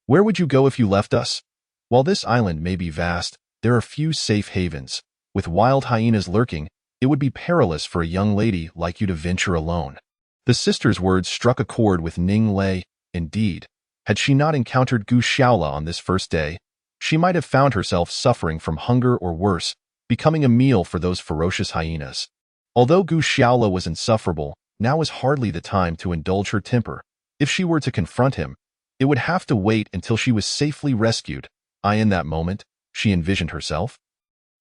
Where would you go if you left us? While this island may be vast, there are few safe havens. With wild hyenas lurking, it would be perilous for a young lady like you to venture alone." The sister's words struck a chord with Ninglei. Indeed, had she not encountered Gu Xiaola on this first day, she might have found herself suffering from hunger or worse, becoming a meal for those ferocious hyenas. Although Gu Xiaola was insufferable, now was hardly the time to indulge her temper. If she were to confront him, it would have to wait until she was safely rescued. In that moment, she envisioned herself,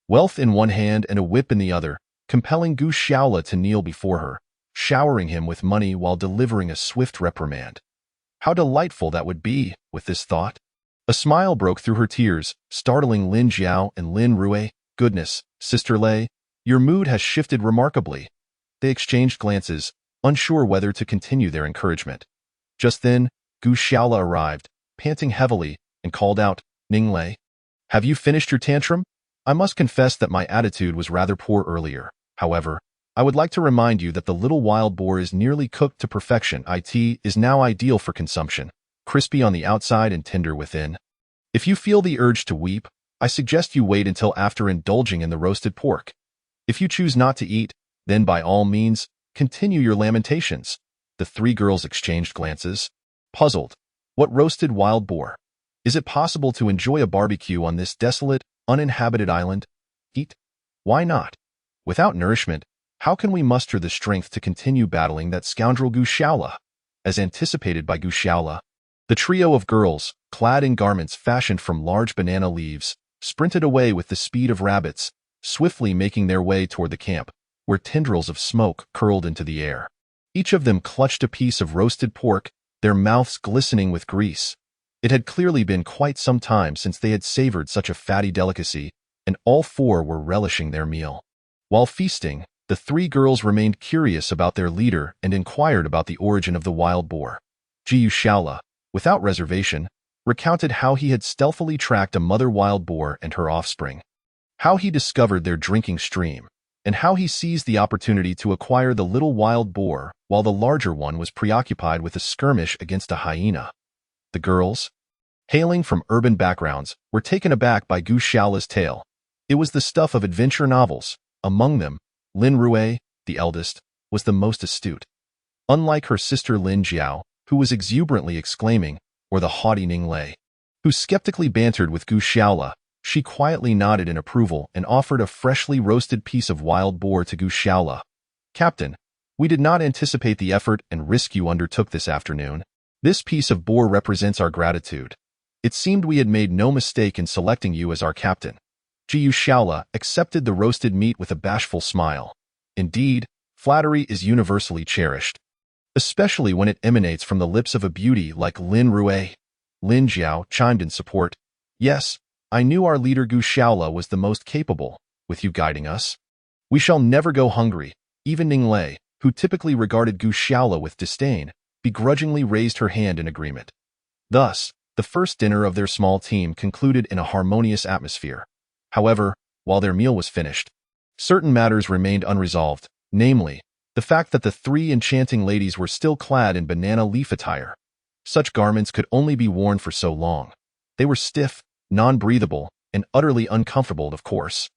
wealth in one hand and a whip in the other, compelling Gu Xiaola to kneel before her, showering him with money while delivering a swift reprimand. How delightful that would be. With this thought, a smile broke through her tears, startling Lin Jiao and Lin Rui. "Goodness, Sister Lei, your mood has shifted remarkably." They exchanged glances, unsure whether to continue their encouragement. Just then, Gu Xiaola arrived, panting heavily, and called out, "Ninglei, have you finished your tantrum? I must confess that my attitude was rather poor earlier. However, I would like to remind you that the little wild boar is nearly cooked to perfection. It is now ideal for consumption, crispy on the outside and tender within. If you feel the urge to weep, I suggest you wait until after indulging in the roasted pork. If you choose not to eat, then by all means, continue your lamentations." The three girls exchanged glances, puzzled. What roasted wild boar? Is it possible to enjoy a barbecue on this desolate, uninhabited island? Eat? Why not? Without nourishment, how can we muster the strength to continue battling that scoundrel Gu Xiaola? As anticipated by Gu Xiaola, the trio of girls, clad in garments fashioned from large banana leaves, sprinted away with the speed of rabbits, swiftly making their way toward the camp, where tendrils of smoke curled into the air. Each of them clutched a piece of roasted pork, their mouths glistening with grease. It had clearly been quite some time since they had savored such a fatty delicacy, and all four were relishing their meal. While feasting, the three girls remained curious about their leader and inquired about the origin of the wild boar. Gu Shaola, without reservation, recounted how he had stealthily tracked a mother wild boar and her offspring, how he discovered their drinking stream, and how he seized the opportunity to acquire the little wild boar while the larger one was preoccupied with a skirmish against a hyena. The girls, hailing from urban backgrounds, were taken aback by Gu Shaola's tale. It was the stuff of adventure novels. Among them, Lin Rui, the eldest, was the most astute. Unlike her sister Lin Jiao, who was exuberantly exclaiming, or the haughty Ning Lei, who skeptically bantered with Gu Shaola, she quietly nodded in approval and offered a freshly roasted piece of wild boar to Gu Shaola. "Captain, we did not anticipate the effort and risk you undertook this afternoon. This piece of boar represents our gratitude. It seemed we had made no mistake in selecting you as our captain." Gu Shaola accepted the roasted meat with a bashful smile. Indeed, flattery is universally cherished, especially when it emanates from the lips of a beauty like Lin Rui. Lin Jiao chimed in support. "Yes, I knew our leader Gu Shaola was the most capable, with you guiding us. We shall never go hungry." Even Ning Lei, who typically regarded Gu Shaola with disdain, begrudgingly raised her hand in agreement. Thus, the first dinner of their small team concluded in a harmonious atmosphere. However, while their meal was finished, certain matters remained unresolved, namely, the fact that the three enchanting ladies were still clad in banana leaf attire. Such garments could only be worn for so long. They were stiff, non-breathable, and utterly uncomfortable, of course.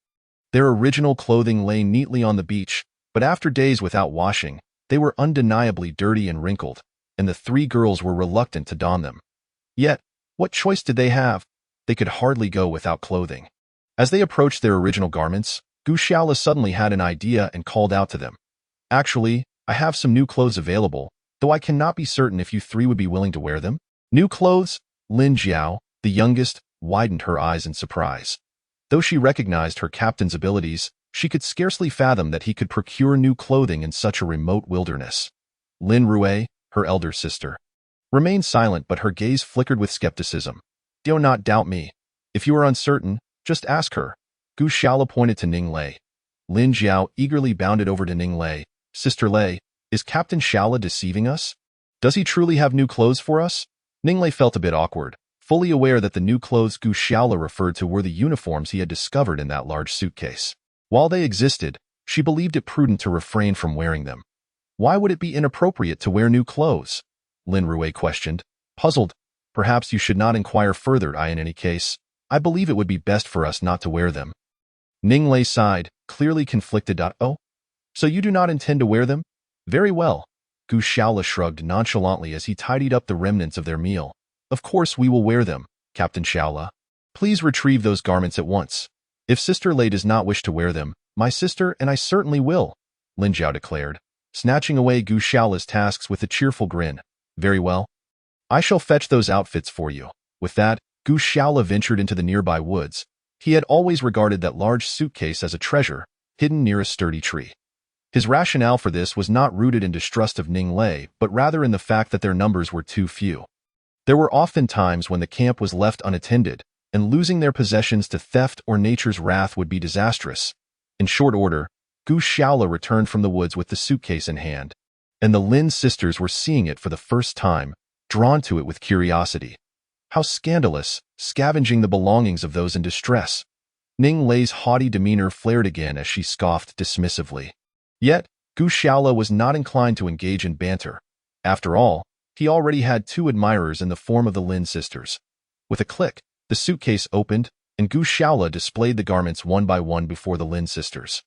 Their original clothing lay neatly on the beach, but after days without washing, they were undeniably dirty and wrinkled, and the three girls were reluctant to don them. Yet, what choice did they have? They could hardly go without clothing. As they approached their original garments, Gu Shaola suddenly had an idea and called out to them. "Actually, I have some new clothes available, though I cannot be certain if you three would be willing to wear them." "New clothes?" Lin Jiao, the youngest, widened her eyes in surprise. Though she recognized her captain's abilities, she could scarcely fathom that he could procure new clothing in such a remote wilderness. Lin Rui, her elder sister, remained silent, but her gaze flickered with skepticism. "Do not doubt me. If you are uncertain, just ask her." Gu Shaola pointed to Ning Lei. Lin Jiao eagerly bounded over to Ning Lei. "Sister Lei, is Captain Shaola deceiving us? Does he truly have new clothes for us?" Ning Lei felt a bit awkward, fully aware that the new clothes Gu Shaola referred to were the uniforms he had discovered in that large suitcase. While they existed, she believed it prudent to refrain from wearing them. "Why would it be inappropriate to wear new clothes?" Lin Rui questioned, puzzled. "Perhaps you should not inquire further. In any case, I believe it would be best for us not to wear them." Ning Lei sighed, clearly conflicted. "Oh? So you do not intend to wear them? Very well." Gu Shaola shrugged nonchalantly as he tidied up the remnants of their meal. "Of course we will wear them, Captain Shaola. Please retrieve those garments at once. If Sister Lei does not wish to wear them, my sister and I certainly will," Lin Jiao declared, snatching away Gu Shaola's tasks with a cheerful grin. "Very well. I shall fetch those outfits for you." With that, Gu Shaola ventured into the nearby woods. He had always regarded that large suitcase as a treasure, hidden near a sturdy tree. His rationale for this was not rooted in distrust of Ning Lei, but rather in the fact that their numbers were too few. There were often times when the camp was left unattended, and losing their possessions to theft or nature's wrath would be disastrous. In short order, Gu Shaola returned from the woods with the suitcase in hand, and the Lin sisters were seeing it for the first time, drawn to it with curiosity. How scandalous, scavenging the belongings of those in distress. Ning Lei's haughty demeanor flared again as she scoffed dismissively. Yet, Gu Shaola was not inclined to engage in banter. After all, he already had two admirers in the form of the Lin sisters. With a click, the suitcase opened, and Gu Shaola displayed the garments one by one before the Lin sisters.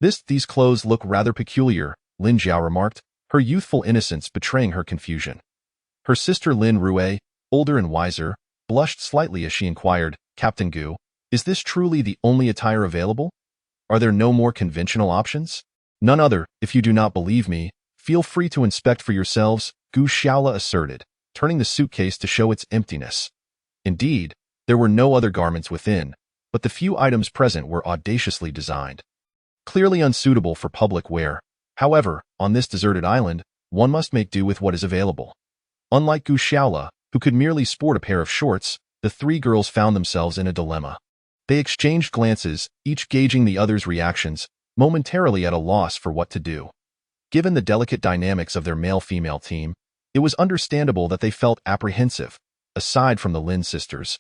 These clothes look rather peculiar," Lin Jiao remarked, her youthful innocence betraying her confusion. Her sister Lin Rui, older and wiser, blushed slightly as she inquired, "Captain Gu, is this truly the only attire available? Are there no more conventional options?" "None other. If you do not believe me, feel free to inspect for yourselves," Gu Shaola asserted, turning the suitcase to show its emptiness. Indeed, there were no other garments within, but the few items present were audaciously designed. Clearly unsuitable for public wear. However, on this deserted island, one must make do with what is available. Unlike Gu Shaola, who could merely sport a pair of shorts, the three girls found themselves in a dilemma. They exchanged glances, each gauging the other's reactions, momentarily at a loss for what to do. Given the delicate dynamics of their male-female team, it was understandable that they felt apprehensive, aside from the Lin sisters.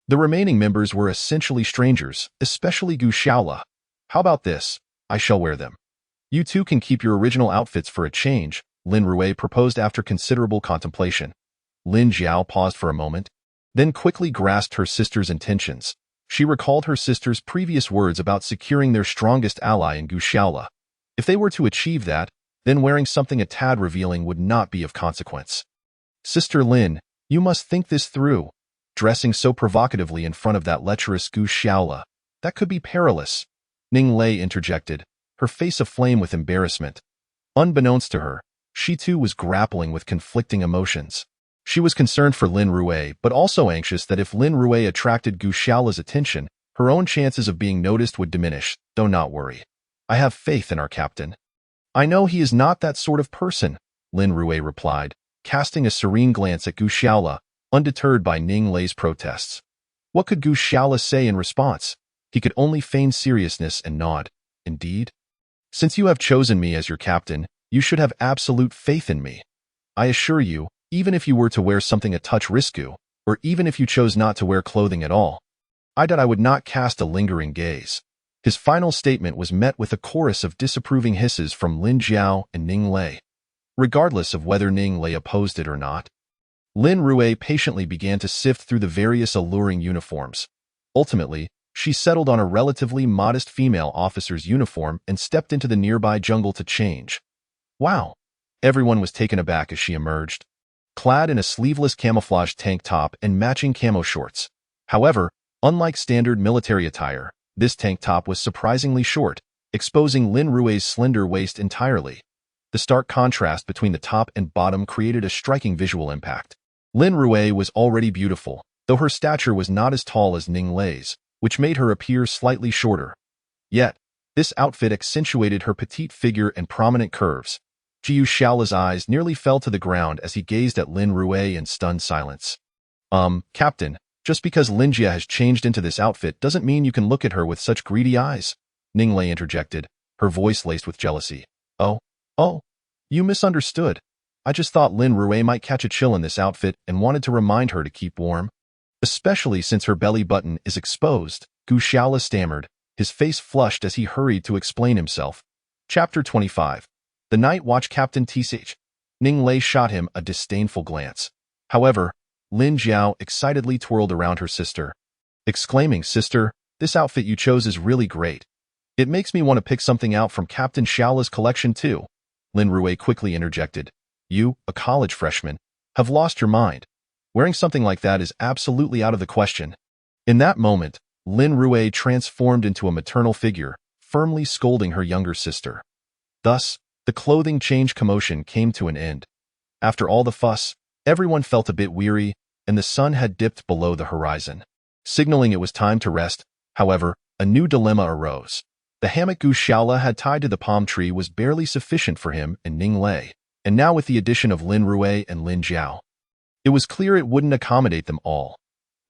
The remaining members were essentially strangers, especially Gu Xiaola. How about this? I shall wear them. You two can keep your original outfits for a change, Lin Rui proposed after considerable contemplation. Lin Jiao paused for a moment, then quickly grasped her sister's intentions. She recalled her sister's previous words about securing their strongest ally in Gu Xiaola. If they were to achieve that, then wearing something a tad revealing would not be of consequence. Sister Lin, you must think this through. Dressing so provocatively in front of that lecherous Gu Xiaola, that could be perilous. Ning Lei interjected, her face aflame with embarrassment. Unbeknownst to her, she too was grappling with conflicting emotions. She was concerned for Lin Rui, but also anxious that if Lin Rui attracted Gu Xiaola's attention, her own chances of being noticed would diminish, though not worry. I have faith in our captain. I know he is not that sort of person, Lin Rui replied, casting a serene glance at Gu Xiaola, undeterred by Ning Lei's protests. What could Gu Xiaola say in response? He could only feign seriousness and nod. Indeed? Since you have chosen me as your captain, you should have absolute faith in me. I assure you, even if you were to wear something a touch risky, or even if you chose not to wear clothing at all, I doubt I would not cast a lingering gaze. His final statement was met with a chorus of disapproving hisses from Lin Jiao and Ning Lei. Regardless of whether Ning Lei opposed it or not, Lin Rui patiently began to sift through the various alluring uniforms. Ultimately, she settled on a relatively modest female officer's uniform and stepped into the nearby jungle to change. Wow! Everyone was taken aback as she emerged, clad in a sleeveless camouflage tank top and matching camo shorts. However, unlike standard military attire, this tank top was surprisingly short, exposing Lin Rui's slender waist entirely. The stark contrast between the top and bottom created a striking visual impact. Lin Rui was already beautiful, though her stature was not as tall as Ning Lei's, which made her appear slightly shorter. Yet, this outfit accentuated her petite figure and prominent curves. Gu Xiaola's eyes nearly fell to the ground as he gazed at Lin Rui in stunned silence. Captain, just because Lin Jia has changed into this outfit doesn't mean you can look at her with such greedy eyes, Ning Lei interjected, her voice laced with jealousy. Oh, you misunderstood. I just thought Lin Rui might catch a chill in this outfit and wanted to remind her to keep warm. Especially since her belly button is exposed, Gu Xiaola stammered, his face flushed as he hurried to explain himself. Chapter 25. The Night Watch Captain Tsh. Ning Lei shot him a disdainful glance. However, Lin Jiao excitedly twirled around her sister, exclaiming, Sister, this outfit you chose is really great. It makes me want to pick something out from Captain Xiaola's collection too. Lin Rui quickly interjected. You, a college freshman, have lost your mind. Wearing something like that is absolutely out of the question. In that moment, Lin Rui transformed into a maternal figure, firmly scolding her younger sister. Thus, the clothing change commotion came to an end. After all the fuss, everyone felt a bit weary, and the sun had dipped below the horizon. Signaling it was time to rest, however, a new dilemma arose. The hammock Gu Xiaola had tied to the palm tree was barely sufficient for him and Ning Lei, and now with the addition of Lin Rui and Lin Jiao, it was clear it wouldn't accommodate them all.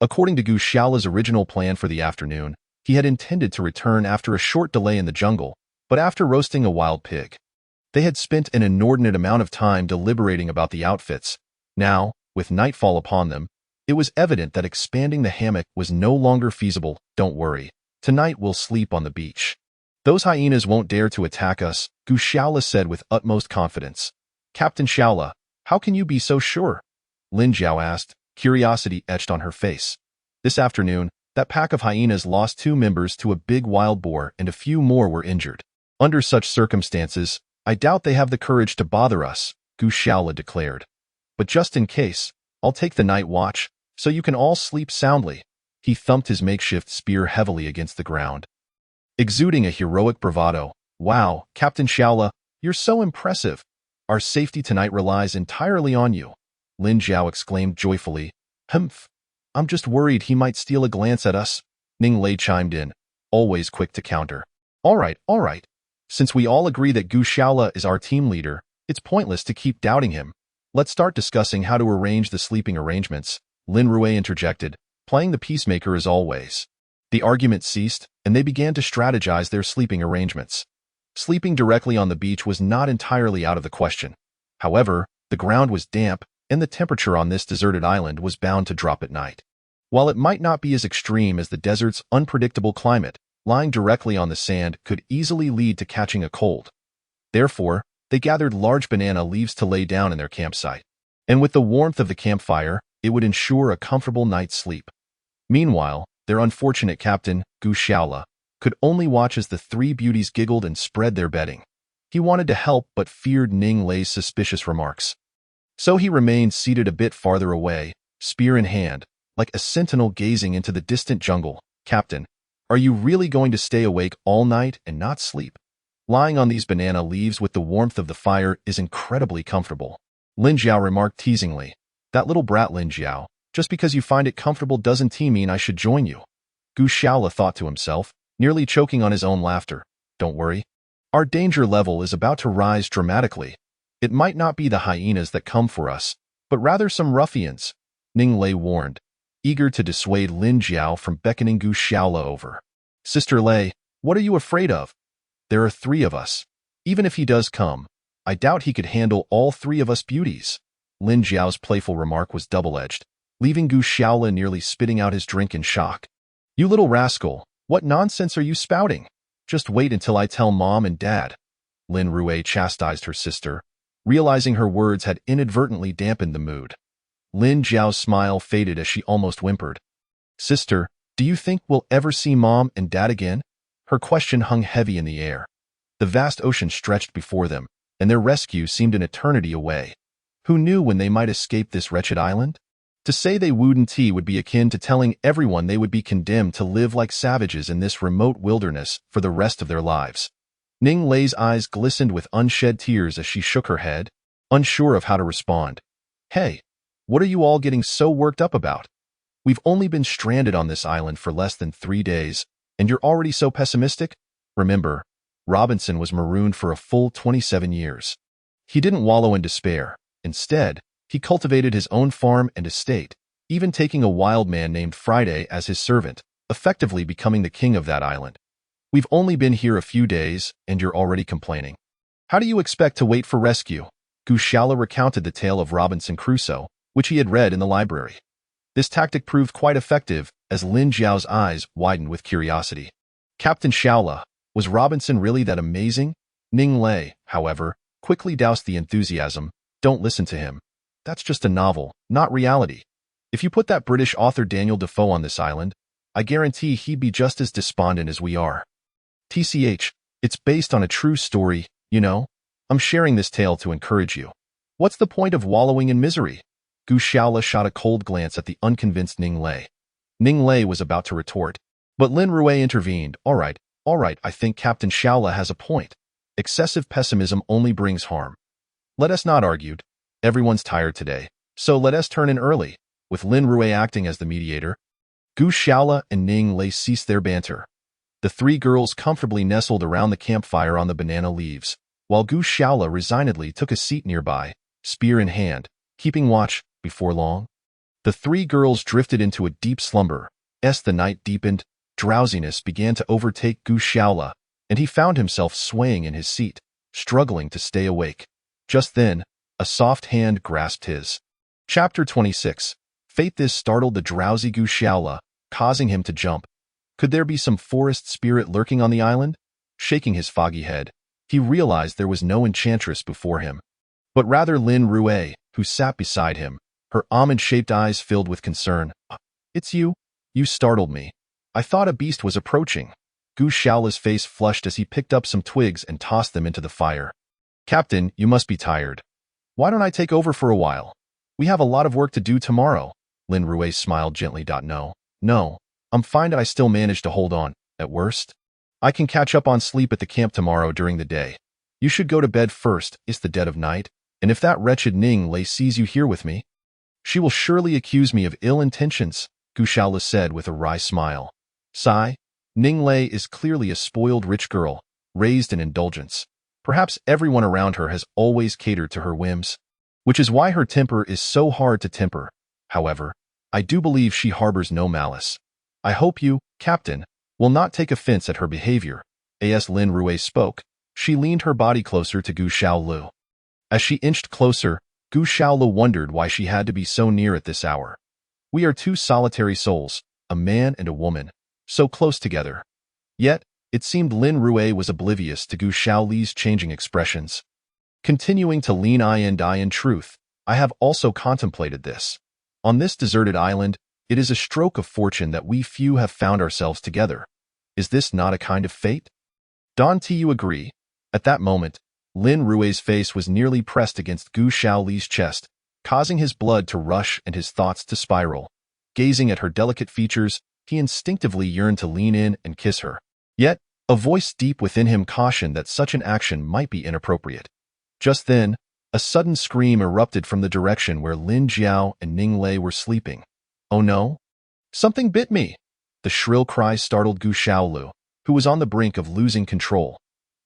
According to Gu Xiaola's original plan for the afternoon, he had intended to return after a short delay in the jungle, but after roasting a wild pig. They had spent an inordinate amount of time deliberating about the outfits. Now, with nightfall upon them, it was evident that expanding the hammock was no longer feasible. Don't worry. Tonight we'll sleep on the beach. Those hyenas won't dare to attack us, Gu Xiaola said with utmost confidence. Captain Xiaola, how can you be so sure? Lin Jiao asked, curiosity etched on her face. This afternoon, that pack of hyenas lost 2 members to a big wild boar and a few more were injured. Under such circumstances, I doubt they have the courage to bother us, Gu Xiaola declared. But just in case, I'll take the night watch, so you can all sleep soundly. He thumped his makeshift spear heavily against the ground, exuding a heroic bravado. Wow, Captain Xiaola, you're so impressive. Our safety tonight relies entirely on you. Lin Jiao exclaimed joyfully. Humph. I'm just worried he might steal a glance at us. Ning Lei chimed in, always quick to counter. All right. Since we all agree that Gu Xiaola is our team leader, it's pointless to keep doubting him. Let's start discussing how to arrange the sleeping arrangements, Lin Rui interjected, playing the peacemaker as always. The argument ceased, and they began to strategize their sleeping arrangements. Sleeping directly on the beach was not entirely out of the question. However, the ground was damp, and the temperature on this deserted island was bound to drop at night. While it might not be as extreme as the desert's unpredictable climate, lying directly on the sand could easily lead to catching a cold. Therefore, they gathered large banana leaves to lay down in their campsite. And with the warmth of the campfire, it would ensure a comfortable night's sleep. Meanwhile, their unfortunate captain, Gu Xiaola, could only watch as the three beauties giggled and spread their bedding. He wanted to help but feared Ning Lei's suspicious remarks. So he remained seated a bit farther away, spear in hand, like a sentinel gazing into the distant jungle. Captain, are you really going to stay awake all night and not sleep? Lying on these banana leaves with the warmth of the fire is incredibly comfortable. Lin Jiao remarked teasingly. That little brat Lin Jiao, just because you find it comfortable doesn't mean I should join you. Gu Xiaola thought to himself, nearly choking on his own laughter. Don't worry. Our danger level is about to rise dramatically. It might not be the hyenas that come for us, but rather some ruffians, Ning Lei warned, eager to dissuade Lin Jiao from beckoning Gu Xiaola over. Sister Lei, what are you afraid of? There are three of us. Even if he does come, I doubt he could handle all three of us beauties. Lin Jiao's playful remark was double-edged, leaving Gu Xiaola nearly spitting out his drink in shock. You little rascal, what nonsense are you spouting? Just wait until I tell Mom and Dad. Lin Rui chastised her sister, realizing her words had inadvertently dampened the mood. Lin Jiao's smile faded as she almost whimpered. Sister, do you think we'll ever see Mom and Dad again? Her question hung heavy in the air. The vast ocean stretched before them, and their rescue seemed an eternity away. Who knew when they might escape this wretched island? To say they wouldn't would be akin to telling everyone they would be condemned to live like savages in this remote wilderness for the rest of their lives. Ning Lei's eyes glistened with unshed tears as she shook her head, unsure of how to respond. Hey, what are you all getting so worked up about? We've only been stranded on this island for less than 3 days, and you're already so pessimistic? Remember, Robinson was marooned for a full 27 years. He didn't wallow in despair. Instead, he cultivated his own farm and estate, even taking a wild man named Friday as his servant, effectively becoming the king of that island. We've only been here a few days, and you're already complaining. How do you expect to wait for rescue? Gu Xiaola recounted the tale of Robinson Crusoe, which he had read in the library. This tactic proved quite effective as Lin Jiao's eyes widened with curiosity. Captain Xiaola, was Robinson really that amazing? Ning Lei, however, quickly doused the enthusiasm. Don't listen to him. That's just a novel, not reality. If you put that British author Daniel Defoe on this island, I guarantee he'd be just as despondent as we are. TCH, it's based on a true story, you know? I'm sharing this tale to encourage you. What's the point of wallowing in misery? Gu Xiaola shot a cold glance at the unconvinced Ning Lei. Ning Lei was about to retort, but Lin Rui intervened. All right, I think Captain Xiaola has a point. Excessive pessimism only brings harm. Let us not argue. Everyone's tired today, so let us turn in early. With Lin Rui acting as the mediator, Gu Xiaola and Ning Lei ceased their banter. The three girls comfortably nestled around the campfire on the banana leaves, while Gu Xiaola resignedly took a seat nearby, spear in hand, keeping watch. Before long, the three girls drifted into a deep slumber. As the night deepened, drowsiness began to overtake Gu Xiaola, and he found himself swaying in his seat, struggling to stay awake. Just then, a soft hand grasped his. Chapter 26. Fate. This startled the drowsy Gu Xiaola, causing him to jump. Could there be some forest spirit lurking on the island? Shaking his foggy head, he realized there was no enchantress before him, but rather Lin Rui, who sat beside him, her almond-shaped eyes filled with concern. It's you? You startled me. I thought a beast was approaching. Gu Xiaola's face flushed as he picked up some twigs and tossed them into the fire. Captain, you must be tired. Why don't I take over for a while? We have a lot of work to do tomorrow. Lin Rui smiled gently. No, I'm fine. I still manage to hold on, at worst. I can catch up on sleep at the camp tomorrow during the day. You should go to bed first. It's the dead of night, and if that wretched Ning Lei sees you here with me, she will surely accuse me of ill intentions, Gu Xiaola said with a wry smile. Sigh. Ning Lei is clearly a spoiled rich girl, raised in indulgence. Perhaps everyone around her has always catered to her whims, which is why her temper is so hard to temper. However, I do believe she harbors no malice. I hope you, Captain, will not take offense at her behavior. As Lin Rui spoke, she leaned her body closer to Gu Xiaolu. As she inched closer, Gu Xiaolu wondered why she had to be so near at this hour. We are two solitary souls, a man and a woman, so close together. Yet, it seemed Lin Rui was oblivious to Gu Xiaoli's changing expressions. Continuing to lean in truth, I have also contemplated this. On this deserted island, it is a stroke of fortune that we few have found ourselves together. Is this not a kind of fate? Don you agree? At that moment, Lin Rui's face was nearly pressed against Gu Xiaoli's chest, causing his blood to rush and his thoughts to spiral. Gazing at her delicate features, he instinctively yearned to lean in and kiss her. Yet, a voice deep within him cautioned that such an action might be inappropriate. Just then, a sudden scream erupted from the direction where Lin Jiao and Ning Lei were sleeping. Oh no? Something bit me! The shrill cry startled Gu Xiaolu, who was on the brink of losing control.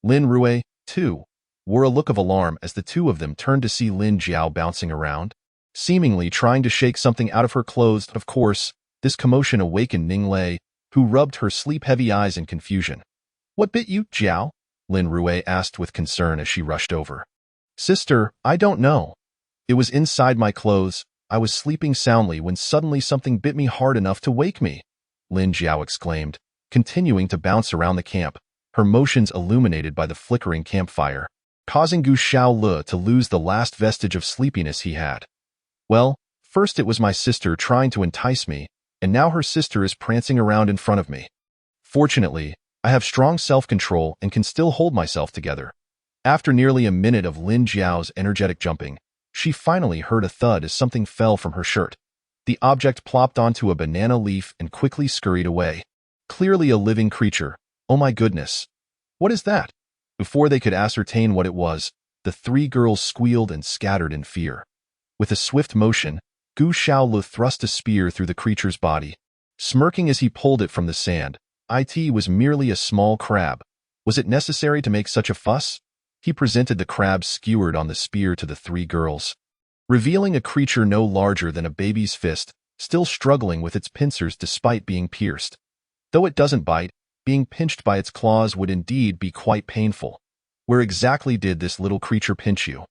Lin Rui, too, wore a look of alarm as the two of them turned to see Lin Jiao bouncing around, seemingly trying to shake something out of her clothes. Of course, this commotion awakened Ning Lei, who rubbed her sleep-heavy eyes in confusion. What bit you, Jiao? Lin Rui asked with concern as she rushed over. Sister, I don't know. It was inside my clothes. I was sleeping soundly when suddenly something bit me hard enough to wake me, Lin Jiao exclaimed, continuing to bounce around the camp, her motions illuminated by the flickering campfire, causing Gu Xiaolu to lose the last vestige of sleepiness he had. Well, first it was my sister trying to entice me, and now her sister is prancing around in front of me. Fortunately, I have strong self-control and can still hold myself together. After nearly a minute of Lin Jiao's energetic jumping, she finally heard a thud as something fell from her shirt. The object plopped onto a banana leaf and quickly scurried away. Clearly a living creature. Oh my goodness. What is that? Before they could ascertain what it was, the three girls squealed and scattered in fear. With a swift motion, Gu Xiaolu thrust a spear through the creature's body. Smirking as he pulled it from the sand, it was merely a small crab. Was it necessary to make such a fuss? He presented the crab skewered on the spear to the three girls, revealing a creature no larger than a baby's fist, still struggling with its pincers despite being pierced. Though it doesn't bite, being pinched by its claws would indeed be quite painful. Where exactly did this little creature pinch you?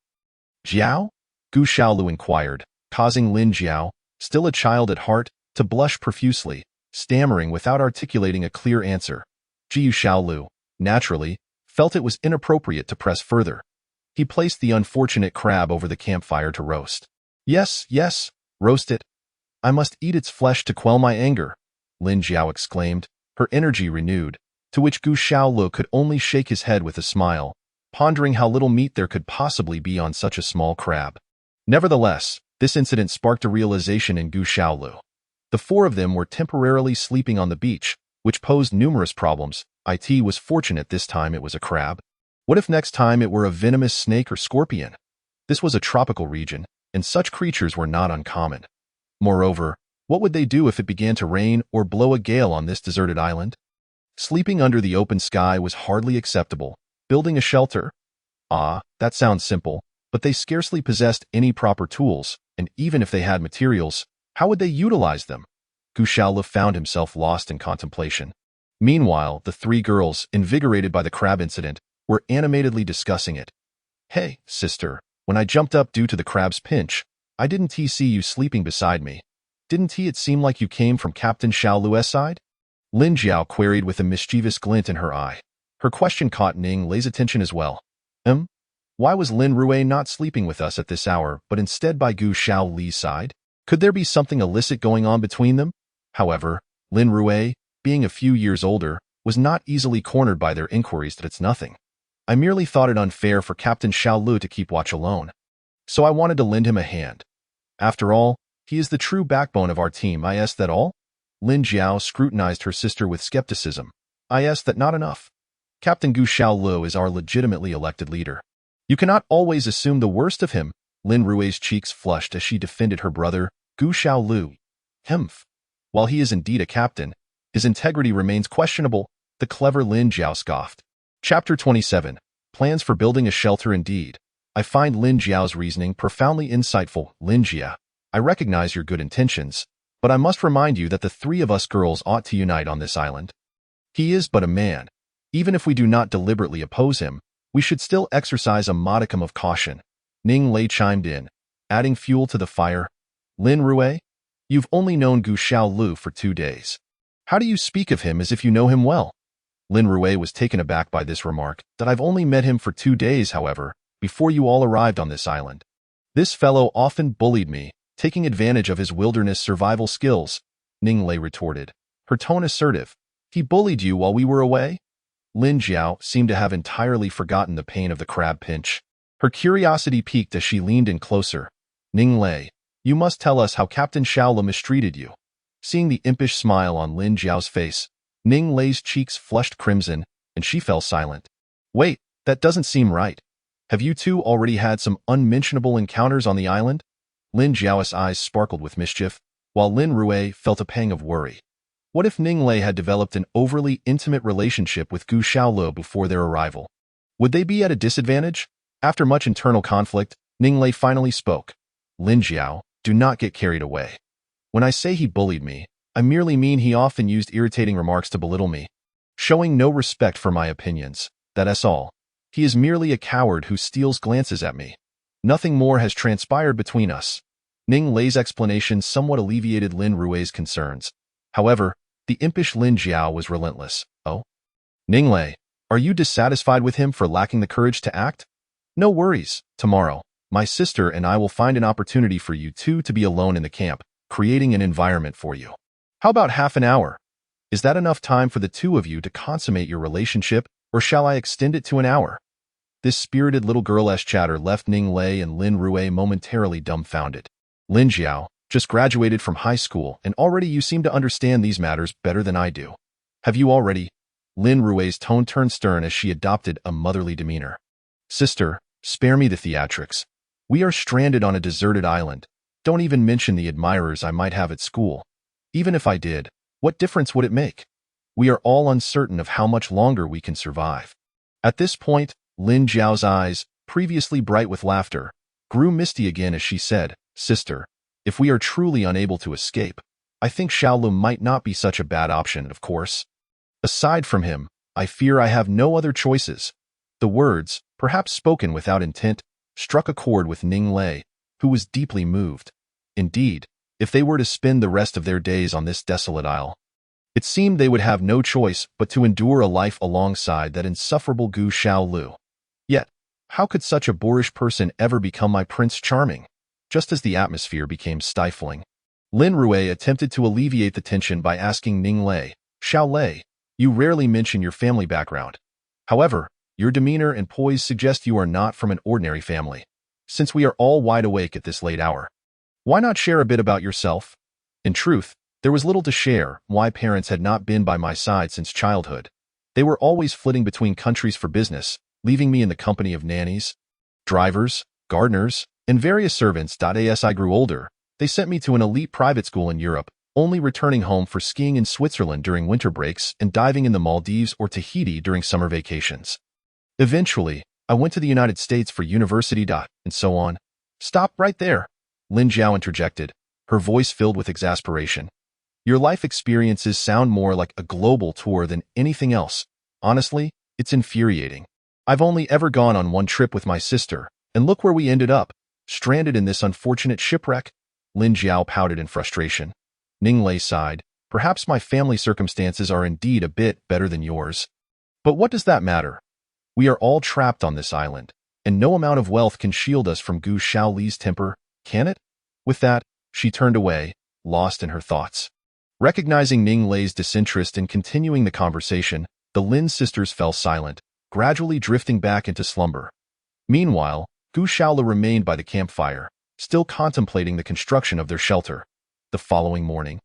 Jiao? Gu Xiaolu inquired, causing Lin Jiao, still a child at heart, to blush profusely, stammering without articulating a clear answer. Jiu Xiaolu, naturally, felt it was inappropriate to press further. He placed the unfortunate crab over the campfire to roast. Yes, yes, roast it. I must eat its flesh to quell my anger, Lin Jiao exclaimed, her energy renewed, to which Gu Xiaolu could only shake his head with a smile, pondering how little meat there could possibly be on such a small crab. Nevertheless, this incident sparked a realization in Gu Xiaolu. The four of them were temporarily sleeping on the beach, which posed numerous problems. It was fortunate this time it was a crab. What if next time it were a venomous snake or scorpion? This was a tropical region, and such creatures were not uncommon. Moreover, what would they do if it began to rain or blow a gale on this deserted island? Sleeping under the open sky was hardly acceptable. Building a shelter? Ah, that sounds simple, but they scarcely possessed any proper tools, and even if they had materials, how would they utilize them? Gu Xiaolu found himself lost in contemplation. Meanwhile, the three girls, invigorated by the crab incident, were animatedly discussing it. Hey, sister, when I jumped up due to the crab's pinch, I didn't see you sleeping beside me. Didn't it seem like you came from Captain Xiaolu's side? Lin Jiao queried with a mischievous glint in her eye. Her question caught Ning Lei's attention as well. Why was Lin Rui not sleeping with us at this hour, but instead by Gu Xiaoli's side? Could there be something illicit going on between them? However, Lin Rui, being a few years older, was not easily cornered by their inquiries that it's nothing. I merely thought it unfair for Captain Xiaolu to keep watch alone. So I wanted to lend him a hand. After all, he is the true backbone of our team. Is that all? Lin Jiao scrutinized her sister with skepticism. Is that not enough? Captain Gu Xiaolu is our legitimately elected leader. You cannot always assume the worst of him. Lin Rui's cheeks flushed as she defended her brother, Gu Xiaolu. While he is indeed a captain, his integrity remains questionable, the clever Lin Jiao scoffed. Chapter 27. Plans for building a shelter indeed. I find Lin Jiao's reasoning profoundly insightful. Lin Jia, I recognize your good intentions, But I must remind you that the three of us girls ought to unite on this island. He is but a man. Even if we do not deliberately oppose him, we should still exercise a modicum of caution. Ning Lei chimed in, adding fuel to the fire. Lin Rui, you've only known Gu Xiaolu for 2 days. How do you speak of him as if you know him well? Lin Rui was taken aback by this remark. That I've only met him for 2 days, however, before you all arrived on this island. This fellow often bullied me, taking advantage of his wilderness survival skills, Ning Lei retorted, her tone assertive. He bullied you while we were away? Lin Jiao seemed to have entirely forgotten the pain of the crab pinch. Her curiosity piqued as she leaned in closer. Ning Lei, you must tell us how Captain Shaola mistreated you. Seeing the impish smile on Lin Jiao's face, Ning Lei's cheeks flushed crimson, and she fell silent. Wait, that doesn't seem right. Have you two already had some unmentionable encounters on the island? Lin Jiao's eyes sparkled with mischief, while Lin Rui felt a pang of worry. What if Ning Lei had developed an overly intimate relationship with Gu Xiaolu before their arrival? Would they be at a disadvantage? After much internal conflict, Ning Lei finally spoke. Lin Jiao, do not get carried away. When I say he bullied me, I merely mean he often used irritating remarks to belittle me, showing no respect for my opinions. That's all. He is merely a coward who steals glances at me. Nothing more has transpired between us. Ning Lei's explanation somewhat alleviated Lin Rui's concerns. However, the impish Lin Jiao was relentless. Oh? Ning Lei, are you dissatisfied with him for lacking the courage to act? No worries. Tomorrow, my sister and I will find an opportunity for you two to be alone in the camp, creating an environment for you. How about half an hour? Is that enough time for the two of you to consummate your relationship, or shall I extend it to an hour? This spirited little girl-esque chatter left Ning Lei and Lin Rui momentarily dumbfounded. Lin Jiao, just graduated from high school, and already you seem to understand these matters better than I do. Have you already? Lin Rui's tone turned stern as she adopted a motherly demeanor. Sister, spare me the theatrics. We are stranded on a deserted island. Don't even mention the admirers I might have at school. Even if I did, what difference would it make? We are all uncertain of how much longer we can survive. At this point, Lin Jiao's eyes, previously bright with laughter, grew misty again as she said, Sister, if we are truly unable to escape, I think Shaolu might not be such a bad option, of course. Aside from him, I fear I have no other choices. The words, perhaps spoken without intent, struck a chord with Ning Lei, who was deeply moved. Indeed, if they were to spend the rest of their days on this desolate isle, it seemed they would have no choice but to endure a life alongside that insufferable Gu Xiaolu. Yet, how could such a boorish person ever become my Prince Charming? Just as the atmosphere became stifling, Lin Rui attempted to alleviate the tension by asking Ning Lei, Xiao Lei, you rarely mention your family background. However, your demeanor and poise suggest you are not from an ordinary family. Since we are all wide awake at this late hour, why not share a bit about yourself? In truth, there was little to share. My parents had not been by my side since childhood. They were always flitting between countries for business, leaving me in the company of nannies, drivers, gardeners, and various servants. As I grew older, they sent me to an elite private school in Europe, only returning home for skiing in Switzerland during winter breaks and diving in the Maldives or Tahiti during summer vacations. Eventually, I went to the United States for university. And so on. Stop right there, Lin Jiao interjected, her voice filled with exasperation. Your life experiences sound more like a global tour than anything else. Honestly, it's infuriating. I've only ever gone on one trip with my sister, and look where we ended up, stranded in this unfortunate shipwreck. Lin Jiao pouted in frustration. Ning Lei sighed. Perhaps my family circumstances are indeed a bit better than yours. But what does that matter? We are all trapped on this island, and no amount of wealth can shield us from Gu Xiaoli's temper, can it? With that, she turned away, lost in her thoughts. Recognizing Ning Lei's disinterest in continuing the conversation, the Lin sisters fell silent, gradually drifting back into slumber. Meanwhile, Gu Xiaolu remained by the campfire, still contemplating the construction of their shelter. The following morning,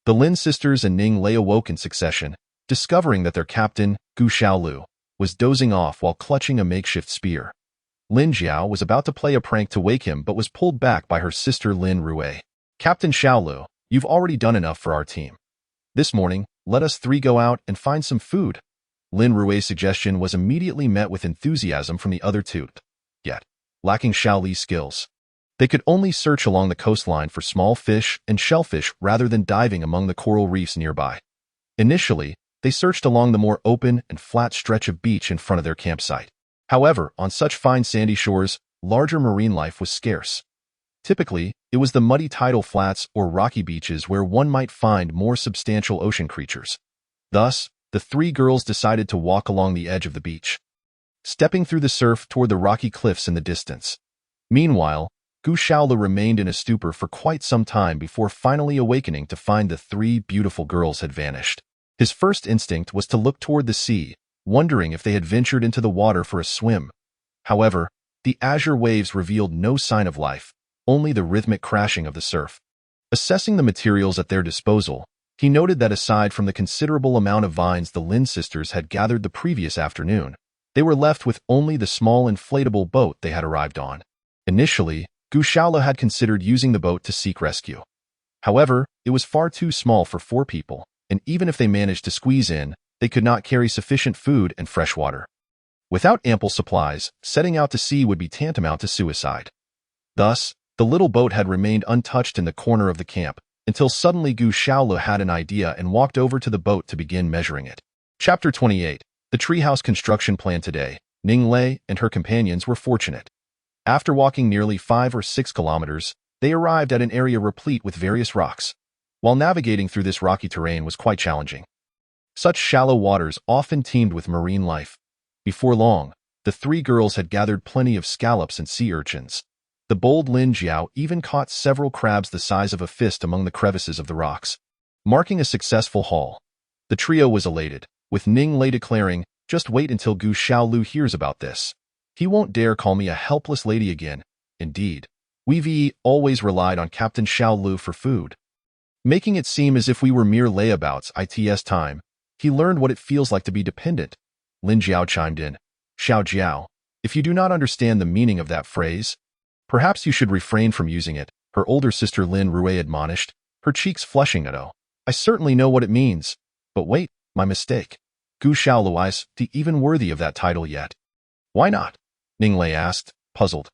the Lin sisters and Ning Lei awoke in succession, discovering that their captain, Gu Xiaolu, was dozing off while clutching a makeshift spear. Lin Jiao was about to play a prank to wake him but was pulled back by her sister Lin Rui. Captain Xiaolu, you've already done enough for our team. This morning, let us three go out and find some food. Lin Rui's suggestion was immediately met with enthusiasm from the other two. Yet, lacking Xiaoli's skills, They could only search along the coastline for small fish and shellfish rather than diving among the coral reefs nearby. Initially, they searched along the more open and flat stretch of beach in front of their campsite. However, on such fine sandy shores, larger marine life was scarce. Typically, it was the muddy tidal flats or rocky beaches where one might find more substantial ocean creatures. Thus, the three girls decided to walk along the edge of the beach, stepping through the surf toward the rocky cliffs in the distance. Meanwhile, Gu Shaolu remained in a stupor for quite some time before finally awakening to find the three beautiful girls had vanished. His first instinct was to look toward the sea, wondering if they had ventured into the water for a swim. However, the azure waves revealed no sign of life, only the rhythmic crashing of the surf. Assessing the materials at their disposal, he noted that aside from the considerable amount of vines the Lin sisters had gathered the previous afternoon, they were left with only the small inflatable boat they had arrived on. Initially, Gu Shaolu had considered using the boat to seek rescue. However, it was far too small for 4 people, and even if they managed to squeeze in, they could not carry sufficient food and fresh water. Without ample supplies, setting out to sea would be tantamount to suicide. Thus, the little boat had remained untouched in the corner of the camp, until suddenly Gu Shaolu had an idea and walked over to the boat to begin measuring it. Chapter 28. The treehouse construction plan today. Ning Lei and her companions were fortunate. After walking nearly 5 or 6 kilometers, they arrived at an area replete with various rocks. While navigating through this rocky terrain was quite challenging. Such shallow waters often teemed with marine life. Before long, the 3 girls had gathered plenty of scallops and sea urchins. The bold Lin Jiao even caught several crabs the size of a fist among the crevices of the rocks. Marking a successful haul, the trio was elated, with Ning Lei declaring, "Just wait until Gu Shaolu hears about this. He won't dare call me a helpless lady again." Indeed, we've always relied on Captain Shaolu for food, making it seem as if we were mere layabouts. Its time, he learned what it feels like to be dependent. Lin Jiao chimed in. "Xiao Jiao, if you do not understand the meaning of that phrase, perhaps you should refrain from using it," her older sister Lin Rui admonished, her cheeks flushing. "Oh, I certainly know what it means. But wait, my mistake. Gu Shaolu isn't even worthy of that title yet." "Why not?" Ning Lei asked, puzzled.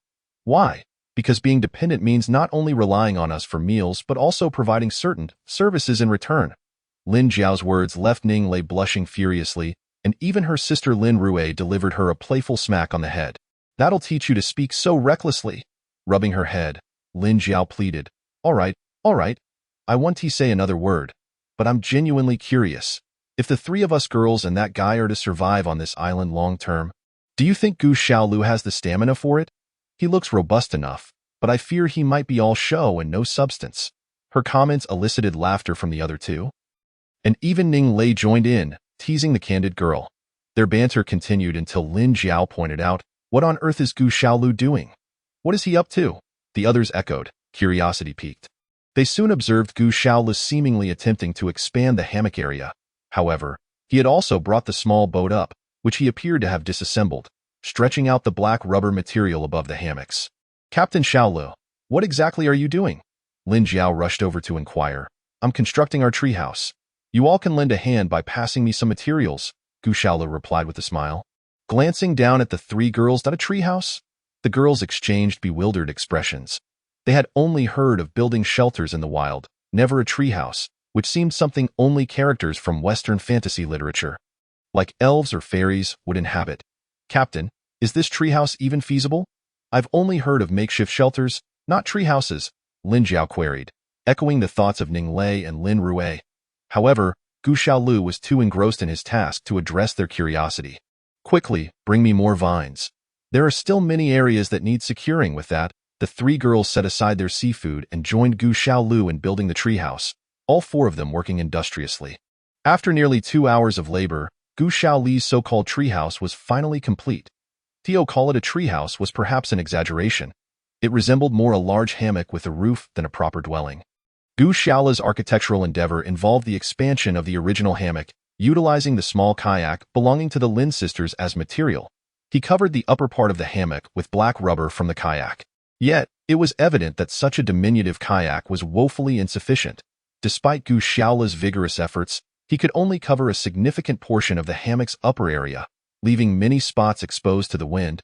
"Why? Because being dependent means not only relying on us for meals but also providing certain services in return." Lin Jiao's words left Ning Lei blushing furiously, and even her sister Lin Rui delivered her a playful smack on the head. "That'll teach you to speak so recklessly." Rubbing her head, Lin Jiao pleaded, all right, I want to say another word, but I'm genuinely curious. If the 3 of us girls and that guy are to survive on this island long term, do you think Gu Shaolu has the stamina for it? He looks robust enough, but I fear he might be all show and no substance." Her comments elicited laughter from the other 2. And even Ning Lei joined in, teasing the candid girl. Their banter continued until Lin Jiao pointed out, "What on earth is Gu Shaolu doing? What is he up to?" The others echoed, curiosity piqued. They soon observed Gu Shaolu seemingly attempting to expand the hammock area. However, he had also brought the small boat up, which he appeared to have disassembled, stretching out the black rubber material above the hammocks. "Captain Shaolu, what exactly are you doing?" Lin Jiao rushed over to inquire. "I'm constructing our treehouse. You all can lend a hand by passing me some materials," Gu Shaolu replied with a smile. Glancing down at the 3 girls, "A treehouse?" The girls exchanged bewildered expressions. They had only heard of building shelters in the wild, never a treehouse, which seemed something only characters from Western fantasy literature, like elves or fairies, would inhabit. "Captain, is this treehouse even feasible? I've only heard of makeshift shelters, not treehouses," Lin Jiao queried, echoing the thoughts of Ning Lei and Lin Rui. However, Gu Shaolu was too engrossed in his task to address their curiosity. "Quickly, bring me more vines. There are still many areas that need securing." With that, the 3 girls set aside their seafood and joined Gu Shaolu in building the treehouse, all 4 of them working industriously. After nearly 2 hours of labor, Gu Shaolu's so-called treehouse was finally complete. To call it a treehouse was perhaps an exaggeration. It resembled more a large hammock with a roof than a proper dwelling. Gu Shaolu's architectural endeavor involved the expansion of the original hammock, utilizing the small kayak belonging to the Lin sisters as material. He covered the upper part of the hammock with black rubber from the kayak. Yet, it was evident that such a diminutive kayak was woefully insufficient. Despite Gu Shaolu's vigorous efforts, he could only cover a significant portion of the hammock's upper area, leaving many spots exposed to the wind,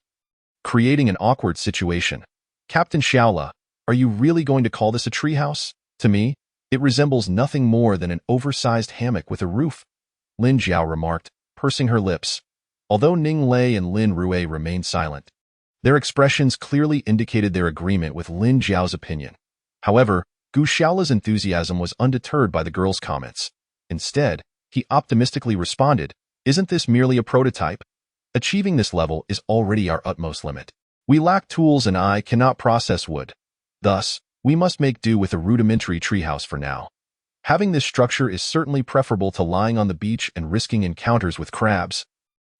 creating an awkward situation. "Captain Shaolu, Are you really going to call this a treehouse? To me, it resembles nothing more than an oversized hammock with a roof, Lin Jiao remarked, pursing her lips. Although Ning Lei and Lin Rui remained silent, their expressions clearly indicated their agreement with Lin Jiao's opinion. However, Gu Xiaola's enthusiasm was undeterred by the girl's comments. Instead, he optimistically responded, "Isn't this merely a prototype? Achieving this level is already our utmost limit. We lack tools and I cannot process wood. Thus, we must make do with a rudimentary treehouse for now. Having this structure is certainly preferable to lying on the beach and risking encounters with crabs,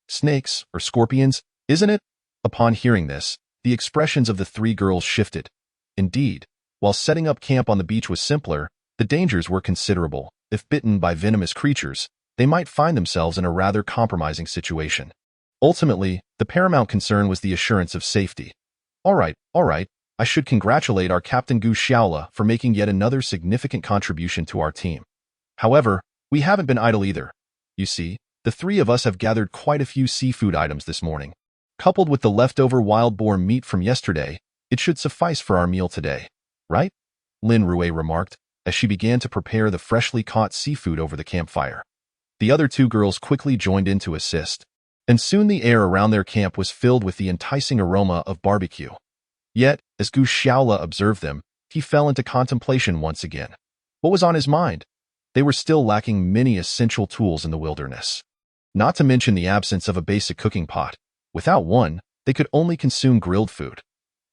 snakes, or scorpions, isn't it?" Upon hearing this, the expressions of the three girls shifted. Indeed, while setting up camp on the beach was simpler, the dangers were considerable. If bitten by venomous creatures, they might find themselves in a rather compromising situation. Ultimately, the paramount concern was the assurance of safety. All right, I should congratulate our Captain Gu Xiaola for making yet another significant contribution to our team. However, we haven't been idle either. You see, the three of us have gathered quite a few seafood items this morning. Coupled with the leftover wild boar meat from yesterday, it should suffice for our meal today, right? Lin Rui remarked, as she began to prepare the freshly caught seafood over the campfire. The other two girls quickly joined in to assist, and soon the air around their camp was filled with the enticing aroma of barbecue. Yet, as Gu Xiaola observed them, he fell into contemplation once again. What was on his mind? They were still lacking many essential tools in the wilderness. Not to mention the absence of a basic cooking pot. Without one, they could only consume grilled food.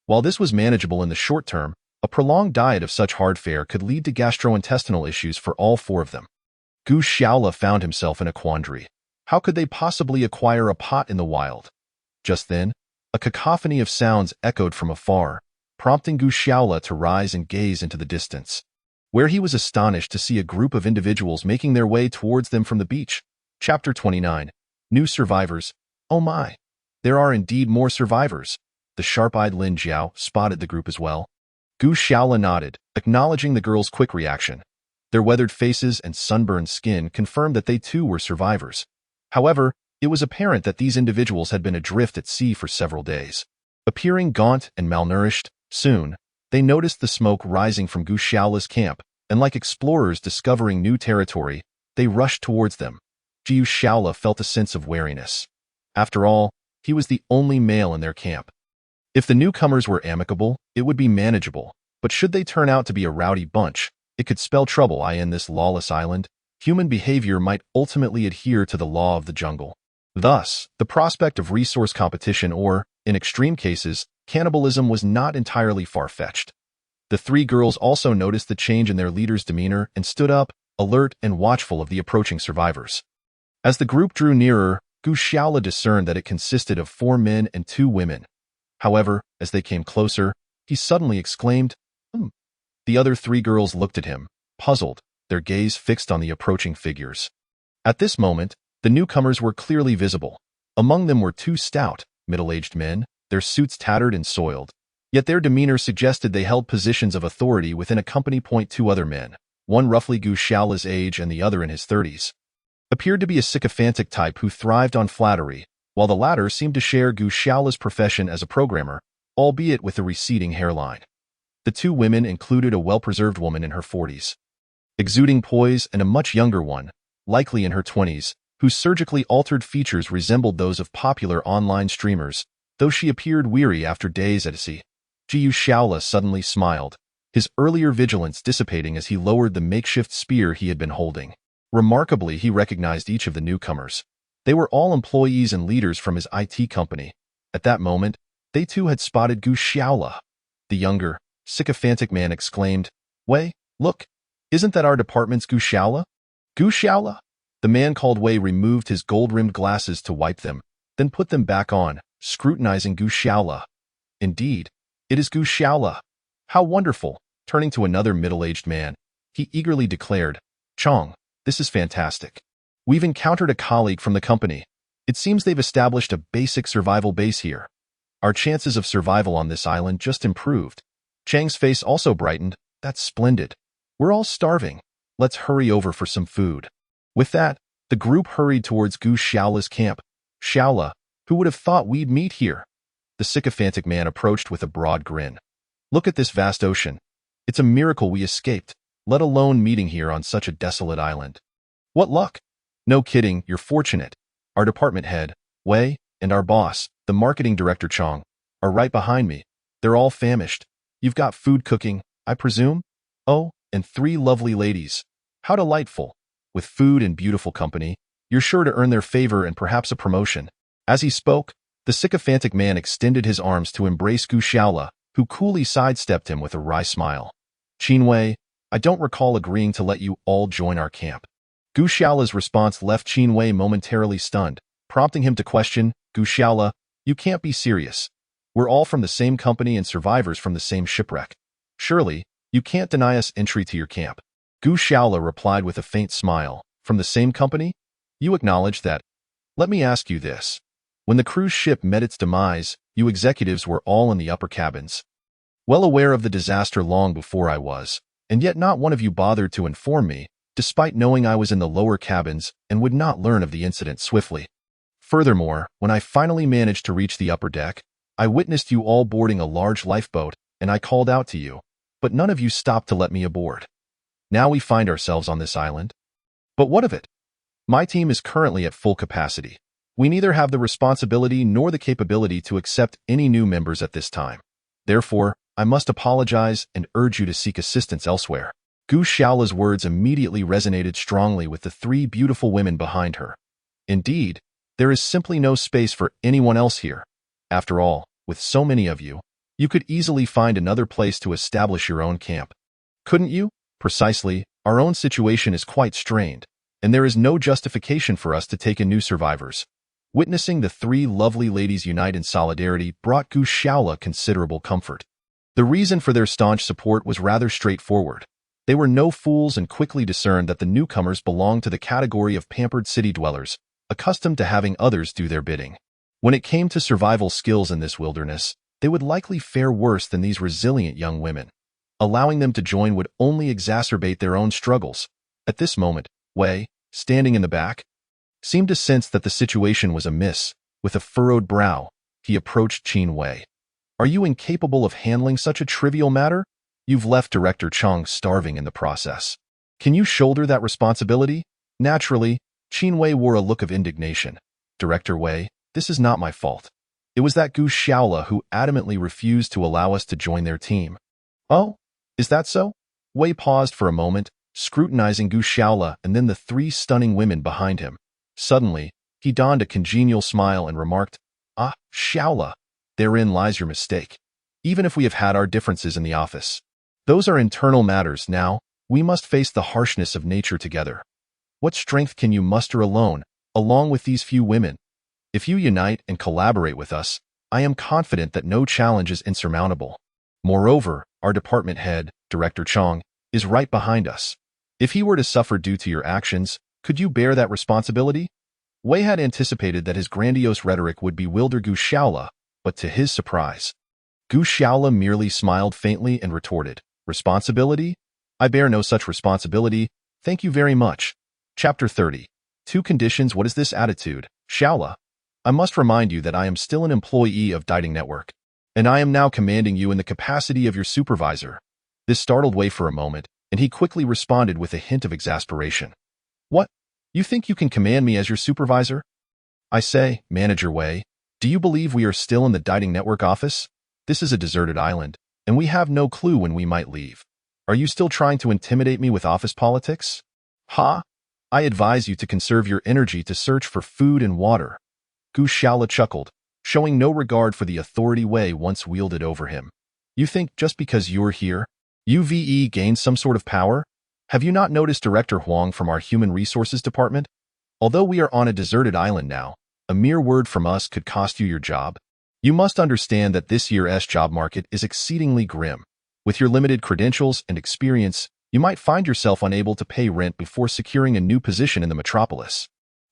While this was manageable in the short term, a prolonged diet of such hard fare could lead to gastrointestinal issues for all four of them. Gu Xiaola found himself in a quandary. How could they possibly acquire a pot in the wild? Just then, a cacophony of sounds echoed from afar, prompting Gu Xiaola to rise and gaze into the distance, where he was astonished to see a group of individuals making their way towards them from the beach. Chapter 29. New Survivors. Oh my! There are indeed more survivors. The sharp-eyed Lin Jiao spotted the group as well. Gu Xiaola nodded, acknowledging the girls' quick reaction. Their weathered faces and sunburned skin confirmed that they too were survivors. However, it was apparent that these individuals had been adrift at sea for several days. Appearing gaunt and malnourished, soon, they noticed the smoke rising from Gu Xiaola's camp, and like explorers discovering new territory, they rushed towards them. Gu Xiaola felt a sense of wariness. After all, he was the only male in their camp. If the newcomers were amicable, it would be manageable, but should they turn out to be a rowdy bunch, it could spell trouble in this lawless island. Human behavior might ultimately adhere to the law of the jungle. Thus, the prospect of resource competition or, in extreme cases, cannibalism was not entirely far-fetched. The three girls also noticed the change in their leader's demeanor and stood up, alert and watchful of the approaching survivors. As the group drew nearer, Gu Xiaola discerned that it consisted of 4 men and 2 women. However, as they came closer, he suddenly exclaimed, The other 3 girls looked at him, puzzled, their gaze fixed on the approaching figures. At this moment, the newcomers were clearly visible. Among them were 2 stout, middle-aged men, their suits tattered and soiled. Yet their demeanor suggested they held positions of authority within a company. 2 other men, one roughly Gu Xiaola's age and the other in his 30s, appeared to be a sycophantic type who thrived on flattery, while the latter seemed to share Gu Xiaola's profession as a programmer, albeit with a receding hairline. The 2 women included a well-preserved woman in her 40s, exuding poise, and a much younger one, likely in her 20s, whose surgically altered features resembled those of popular online streamers, though she appeared weary after days at sea. Gu Xiaola suddenly smiled, his earlier vigilance dissipating as he lowered the makeshift spear he had been holding. Remarkably, he recognized each of the newcomers. They were all employees and leaders from his IT company. At that moment, they too had spotted Gu Xiaola. The younger, sycophantic man exclaimed, "Wei, look, isn't that our department's Gu Xiaola?" "Gu Xiaola?" The man called Wei removed his gold-rimmed glasses to wipe them, then put them back on, scrutinizing Gu Xiaola. "Indeed, it is Gu Xiaola. How wonderful!" Turning to another middle-aged man, he eagerly declared, "Chong, this is fantastic. We've encountered a colleague from the company. It seems they've established a basic survival base here. Our chances of survival on this island just improved." Chang's face also brightened. "That's splendid. We're all starving. Let's hurry over for some food." With that, the group hurried towards Gu Xiaola's camp. "Xiaola, who would have thought we'd meet here?" The sycophantic man approached with a broad grin. Look at this vast ocean. It's a miracle we escaped, let alone meeting here on such a desolate island. What luck! No kidding, you're fortunate. Our department head, Wei, and our boss, the marketing director Chong, are right behind me. They're all famished. You've got food cooking, I presume? Oh, and 3 lovely ladies. How delightful. With food and beautiful company, you're sure to earn their favor and perhaps a promotion. As he spoke, the sycophantic man extended his arms to embrace Gu Xiaola, who coolly sidestepped him with a wry smile. Qin Wei, I don't recall agreeing to let you all join our camp. Gu Xiaola's response left Qin Wei momentarily stunned, prompting him to question, Gu Xiaola, you can't be serious. We're all from the same company and survivors from the same shipwreck. Surely, you can't deny us entry to your camp. Gu Xiaola replied with a faint smile, from the same company? You acknowledge that. Let me ask you this. When the cruise ship met its demise, you executives were all in the upper cabins. Well aware of the disaster long before I was, and yet not one of you bothered to inform me, despite knowing I was in the lower cabins and would not learn of the incident swiftly. Furthermore, when I finally managed to reach the upper deck, I witnessed you all boarding a large lifeboat, and I called out to you, but none of you stopped to let me aboard. Now we find ourselves on this island. But what of it? My team is currently at full capacity. We neither have the responsibility nor the capability to accept any new members at this time. Therefore, I must apologize and urge you to seek assistance elsewhere. Gu Xiaola's words immediately resonated strongly with the 3 beautiful women behind her. Indeed, there is simply no space for anyone else here. After all, with so many of you, you could easily find another place to establish your own camp. Couldn't you? Precisely, our own situation is quite strained, and there is no justification for us to take in new survivors. Witnessing the 3 lovely ladies unite in solidarity brought Gu Xiaola considerable comfort. The reason for their staunch support was rather straightforward. They were no fools and quickly discerned that the newcomers belonged to the category of pampered city dwellers, accustomed to having others do their bidding. When it came to survival skills in this wilderness, they would likely fare worse than these resilient young women. Allowing them to join would only exacerbate their own struggles. At this moment, Wei, standing in the back, seemed to sense that the situation was amiss. With a furrowed brow, he approached Qin Wei. Are you incapable of handling such a trivial matter? You've left Director Chong starving in the process. Can you shoulder that responsibility? Naturally, Qin Wei wore a look of indignation. Director Wei, this is not my fault. It was that Gu Xiaola who adamantly refused to allow us to join their team. Oh, is that so? Wei paused for a moment, scrutinizing Gu Xiaola and then the 3 stunning women behind him. Suddenly, he donned a congenial smile and remarked, Ah, Xiaola, therein lies your mistake. Even if we have had our differences in the office, those are internal matters now. We must face the harshness of nature together. What strength can you muster alone, along with these few women? If you unite and collaborate with us, I am confident that no challenge is insurmountable. Moreover, our department head, Director Chong, is right behind us. If he were to suffer due to your actions, could you bear that responsibility? Wei had anticipated that his grandiose rhetoric would bewilder Gu Xiaola, but to his surprise, Gu Xiaola merely smiled faintly and retorted, Responsibility? I bear no such responsibility, thank you very much. Chapter 30. 2 Conditions. What is this attitude, Xiaola? I must remind you that I am still an employee of Diting Network, and I am now commanding you in the capacity of your supervisor. This startled Wei for a moment, and he quickly responded with a hint of exasperation. What? You think you can command me as your supervisor? I say, Manager Wei, do you believe we are still in the Diting Network office? This is a deserted island, and we have no clue when we might leave. Are you still trying to intimidate me with office politics? Ha! I advise you to conserve your energy to search for food and water. Gu Xiaola chuckled, showing no regard for the authority Wei once wielded over him. You think just because you're here, UVE gained some sort of power? Have you not noticed Director Huang from our Human Resources Department? Although we are on a deserted island now, a mere word from us could cost you your job. You must understand that this year's job market is exceedingly grim. With your limited credentials and experience, you might find yourself unable to pay rent before securing a new position in the metropolis.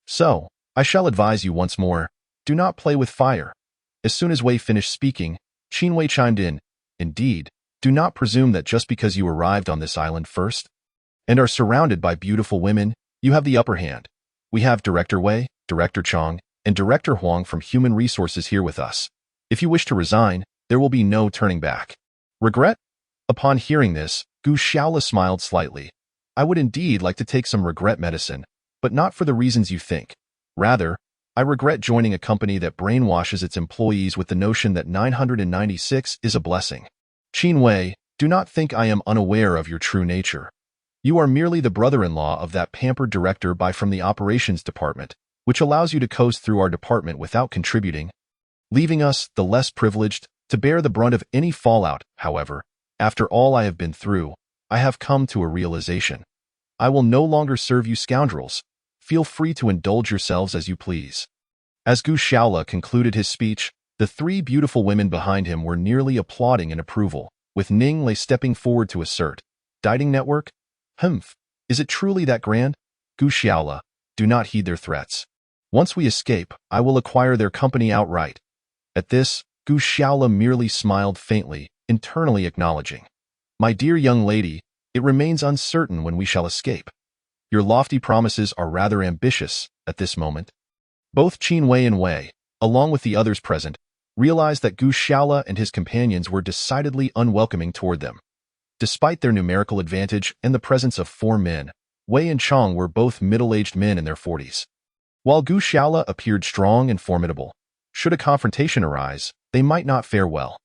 So, I shall advise you once more, do not play with fire. As soon as Wei finished speaking, Qin Wei chimed in, Indeed, do not presume that just because you arrived on this island first and are surrounded by beautiful women, you have the upper hand. We have Director Wei, Director Chong, and Director Huang from Human Resources here with us. If you wish to resign, there will be no turning back. Regret? Upon hearing this, Gu Shaola smiled slightly. I would indeed like to take some regret medicine, but not for the reasons you think. Rather, I regret joining a company that brainwashes its employees with the notion that 996 is a blessing. Qin Wei, do not think I am unaware of your true nature. You are merely the brother-in-law of that pampered director from the operations department, which allows you to coast through our department without contributing, leaving us, the less privileged, to bear the brunt of any fallout. However, after all I have been through, I have come to a realization. I will no longer serve you scoundrels. Feel free to indulge yourselves as you please. As Gu Shaola concluded his speech, the three beautiful women behind him were nearly applauding in approval, with Ning Lei stepping forward to assert, Dieting network? Humph, is it truly that grand? Gu Shaola, do not heed their threats. Once we escape, I will acquire their company outright. At this, Gu Shaola merely smiled faintly, internally acknowledging, My dear young lady, it remains uncertain when we shall escape. Your lofty promises are rather ambitious at this moment. Both Qin Wei and Wei, along with the others present, realized that Gu Shaola and his companions were decidedly unwelcoming toward them. Despite their numerical advantage and the presence of 4 men, Wei and Chong were both middle-aged men in their 40s. While Gu Shaola appeared strong and formidable, should a confrontation arise, they might not fare well.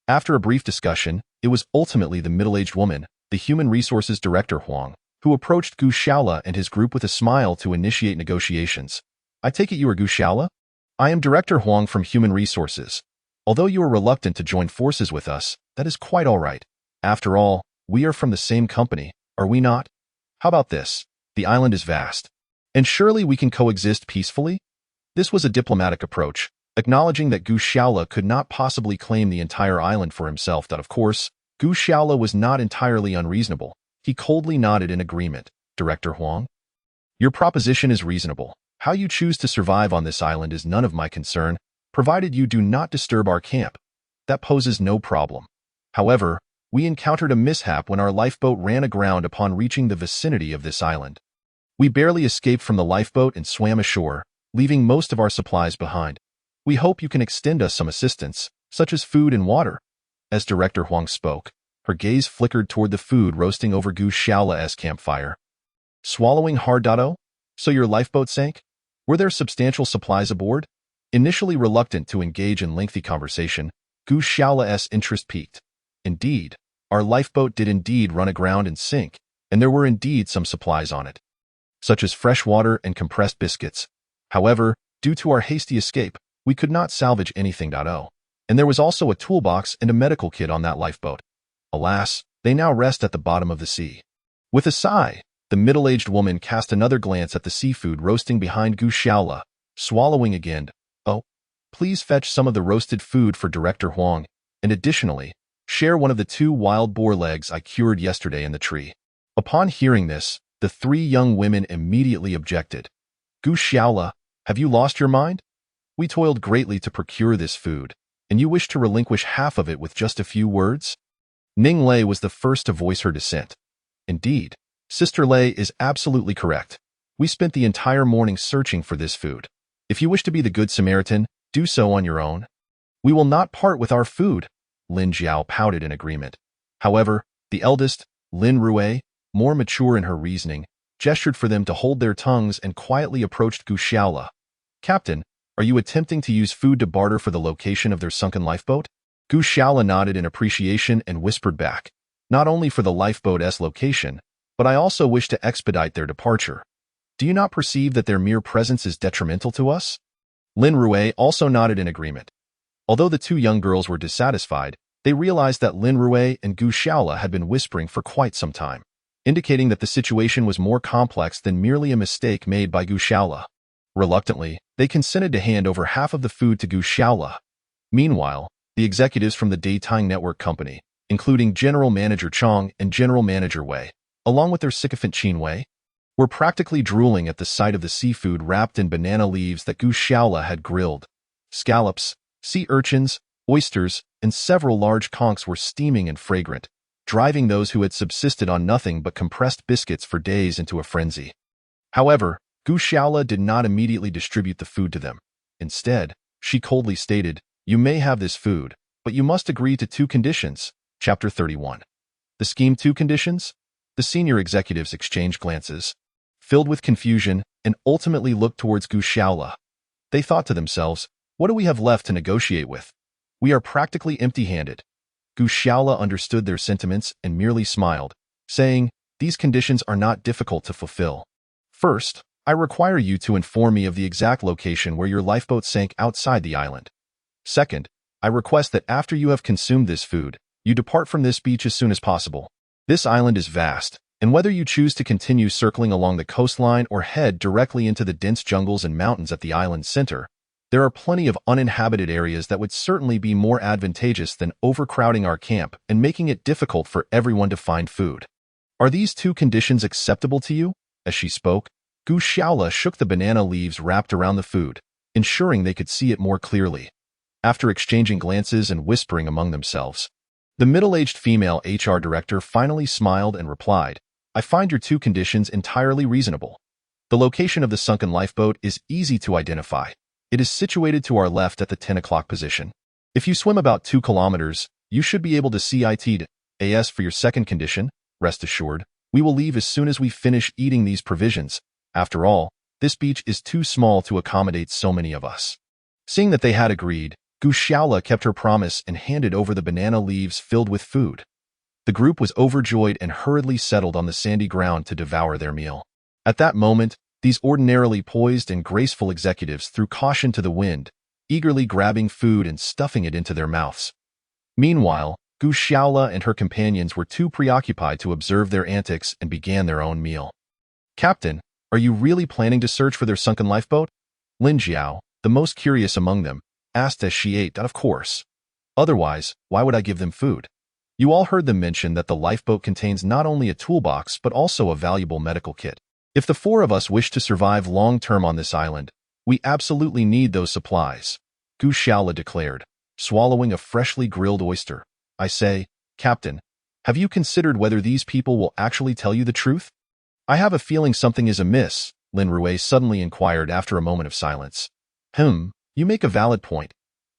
After a brief discussion, it was ultimately the middle-aged woman, the Human Resources Director Huang, who approached Gu Shaola and his group with a smile to initiate negotiations. I take it you are Gu Shaola? I am Director Huang from Human Resources. Although you are reluctant to join forces with us, that is quite all right. After all, we are from the same company, are we not? How about this? The island is vast. And surely we can coexist peacefully? This was a diplomatic approach, acknowledging that Gu Shaola could not possibly claim the entire island for himself. That, of course, Gu Shaola was not entirely unreasonable. He coldly nodded in agreement. Director Huang? Your proposition is reasonable. How you choose to survive on this island is none of my concern, provided you do not disturb our camp. That poses no problem. However, we encountered a mishap when our lifeboat ran aground upon reaching the vicinity of this island. We barely escaped from the lifeboat and swam ashore, leaving most of our supplies behind. We hope you can extend us some assistance, such as food and water. As Director Huang spoke, her gaze flickered toward the food roasting over Gu Shaola's campfire. Swallowing hard. So your lifeboat sank? Were there substantial supplies aboard? Initially reluctant to engage in lengthy conversation, Gu Shaola's interest piqued. Indeed, our lifeboat did indeed run aground and sink, and there were indeed some supplies on it, such as fresh water and compressed biscuits. However, due to our hasty escape, we could not salvage anything. And there was also a toolbox and a medical kit on that lifeboat. Alas, they now rest at the bottom of the sea. With a sigh, the middle-aged woman cast another glance at the seafood roasting behind Gu Shaola, swallowing again. Oh, please fetch some of the roasted food for Director Huang, and additionally, share one of the 2 wild boar legs I cured yesterday in the tree. Upon hearing this, the 3 young women immediately objected. Gu Shaola, have you lost your mind? We toiled greatly to procure this food, and you wish to relinquish half of it with just a few words? Ning Lei was the first to voice her dissent. Indeed, Sister Lei is absolutely correct. We spent the entire morning searching for this food. If you wish to be the Good Samaritan, do so on your own. We will not part with our food. Lin Jiao pouted in agreement. However, the eldest, Lin Rui, more mature in her reasoning, gestured for them to hold their tongues and quietly approached Gu Shaola. Captain, are you attempting to use food to barter for the location of their sunken lifeboat? Gu Shaola nodded in appreciation and whispered back, not only for the lifeboat's location, but I also wish to expedite their departure. Do you not perceive that their mere presence is detrimental to us? Lin Rui also nodded in agreement. Although the 2 young girls were dissatisfied, they realized that Lin Rui and Gu Shaola had been whispering for quite some time, indicating that the situation was more complex than merely a mistake made by Gu Shaola. Reluctantly, they consented to hand over half of the food to Gu Shaola. Meanwhile, the executives from the Daytime Network Company, including General Manager Chong and General Manager Wei, along with their sycophant Qin Wei, were practically drooling at the sight of the seafood wrapped in banana leaves that Gu Shaola had grilled. Scallops, sea urchins, oysters, and several large conchs were steaming and fragrant, driving those who had subsisted on nothing but compressed biscuits for days into a frenzy. However, Gu Shaola did not immediately distribute the food to them. Instead, she coldly stated, You may have this food, but you must agree to 2 conditions. Chapter 31. The Scheme 2 conditions? The senior executives exchanged glances, filled with confusion, and ultimately looked towards Gu Xiaola. They thought to themselves, what do we have left to negotiate with? We are practically empty-handed. Gu Xiaola understood their sentiments and merely smiled, saying, these conditions are not difficult to fulfill. First, I require you to inform me of the exact location where your lifeboat sank outside the island. Second, I request that after you have consumed this food, you depart from this beach as soon as possible. This island is vast, and whether you choose to continue circling along the coastline or head directly into the dense jungles and mountains at the island's center, there are plenty of uninhabited areas that would certainly be more advantageous than overcrowding our camp and making it difficult for everyone to find food. Are these two conditions acceptable to you? As she spoke, Gu Xiaola shook the banana leaves wrapped around the food, ensuring they could see it more clearly. After exchanging glances and whispering among themselves, the middle-aged female HR director finally smiled and replied, I find your two conditions entirely reasonable. The location of the sunken lifeboat is easy to identify. It is situated to our left at the 10 o'clock position. If you swim about 2 kilometers, you should be able to see it. As for your second condition, rest assured, we will leave as soon as we finish eating these provisions. After all, this beach is too small to accommodate so many of us. Seeing that they had agreed, Gu Xiaola kept her promise and handed over the banana leaves filled with food. The group was overjoyed and hurriedly settled on the sandy ground to devour their meal. At that moment, these ordinarily poised and graceful executives threw caution to the wind, eagerly grabbing food and stuffing it into their mouths. Meanwhile, Gu Xiaola and her companions were too preoccupied to observe their antics and began their own meal. Captain, are you really planning to search for their sunken lifeboat? Lin Jiao, the most curious among them, asked as she ate. Of course. Otherwise, why would I give them food? You all heard them mention that the lifeboat contains not only a toolbox but also a valuable medical kit. If the 4 of us wish to survive long-term on this island, we absolutely need those supplies, Gu Xiaola declared, swallowing a freshly grilled oyster. I say, Captain, have you considered whether these people will actually tell you the truth? I have a feeling something is amiss, Lin Rui suddenly inquired after a moment of silence. You make a valid point.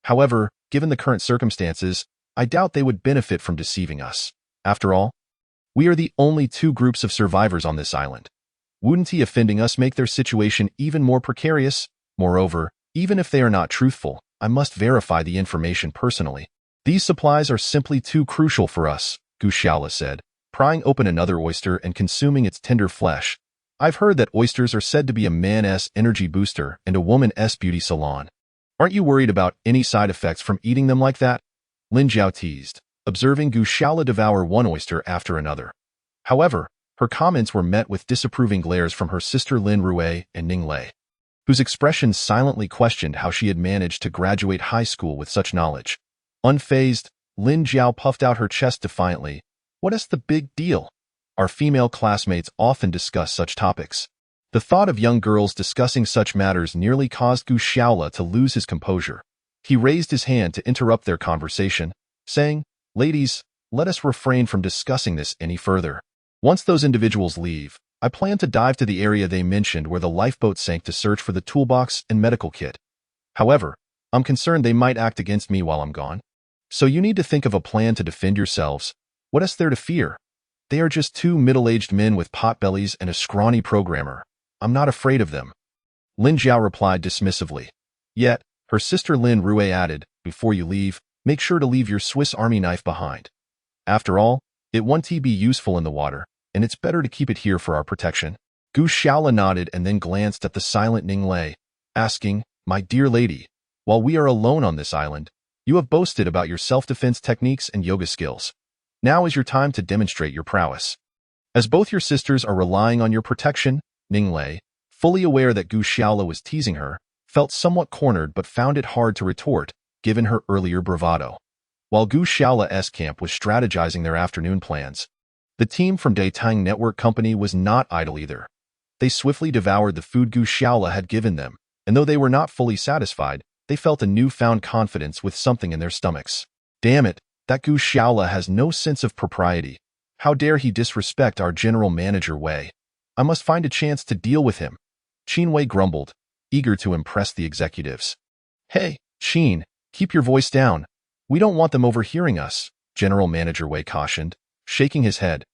However, given the current circumstances, I doubt they would benefit from deceiving us. After all, we are the only 2 groups of survivors on this island. Wouldn't he offending us make their situation even more precarious? Moreover, even if they are not truthful, I must verify the information personally. These supplies are simply too crucial for us, Gu Xiaola said, prying open another oyster and consuming its tender flesh. I've heard that oysters are said to be a man's energy booster and a woman's beauty salon. Aren't you worried about any side effects from eating them like that? Lin Jiao teased, observing Gu Xiaola devour one oyster after another. However, her comments were met with disapproving glares from her sister Lin Rui and Ning Lei, whose expressions silently questioned how she had managed to graduate high school with such knowledge. Unfazed, Lin Jiao puffed out her chest defiantly. What's the big deal? Our female classmates often discuss such topics. The thought of young girls discussing such matters nearly caused Gu Xiaola to lose his composure. He raised his hand to interrupt their conversation, saying, Ladies, let us refrain from discussing this any further. Once those individuals leave, I plan to dive to the area they mentioned where the lifeboat sank to search for the toolbox and medical kit. However, I'm concerned they might act against me while I'm gone. So you need to think of a plan to defend yourselves. What is there to fear? They are just 2 middle-aged men with potbellies and a scrawny programmer. I'm not afraid of them. Lin Jiao replied dismissively. Yet, her sister Lin Rui added, before you leave, make sure to leave your Swiss Army knife behind. After all, it won't be useful in the water, and it's better to keep it here for our protection. Gu Xiaola nodded and then glanced at the silent Ning Lei, asking, My dear lady, while we are alone on this island, you have boasted about your self-defense techniques and yoga skills. Now is your time to demonstrate your prowess. As both your sisters are relying on your protection, Ning Lei, fully aware that Gu Xiaola was teasing her, felt somewhat cornered but found it hard to retort, given her earlier bravado. While Gu Xiaola's camp was strategizing their afternoon plans, the team from Daitang Network Company was not idle either. They swiftly devoured the food Gu Xiaola had given them, and though they were not fully satisfied, they felt a newfound confidence with something in their stomachs. Damn it, that Gu Xiaola has no sense of propriety. How dare he disrespect our general manager Wei? I must find a chance to deal with him. Qin Wei grumbled, eager to impress the executives. Hey, Qin, keep your voice down. We don't want them overhearing us, General Manager Wei cautioned, shaking his head.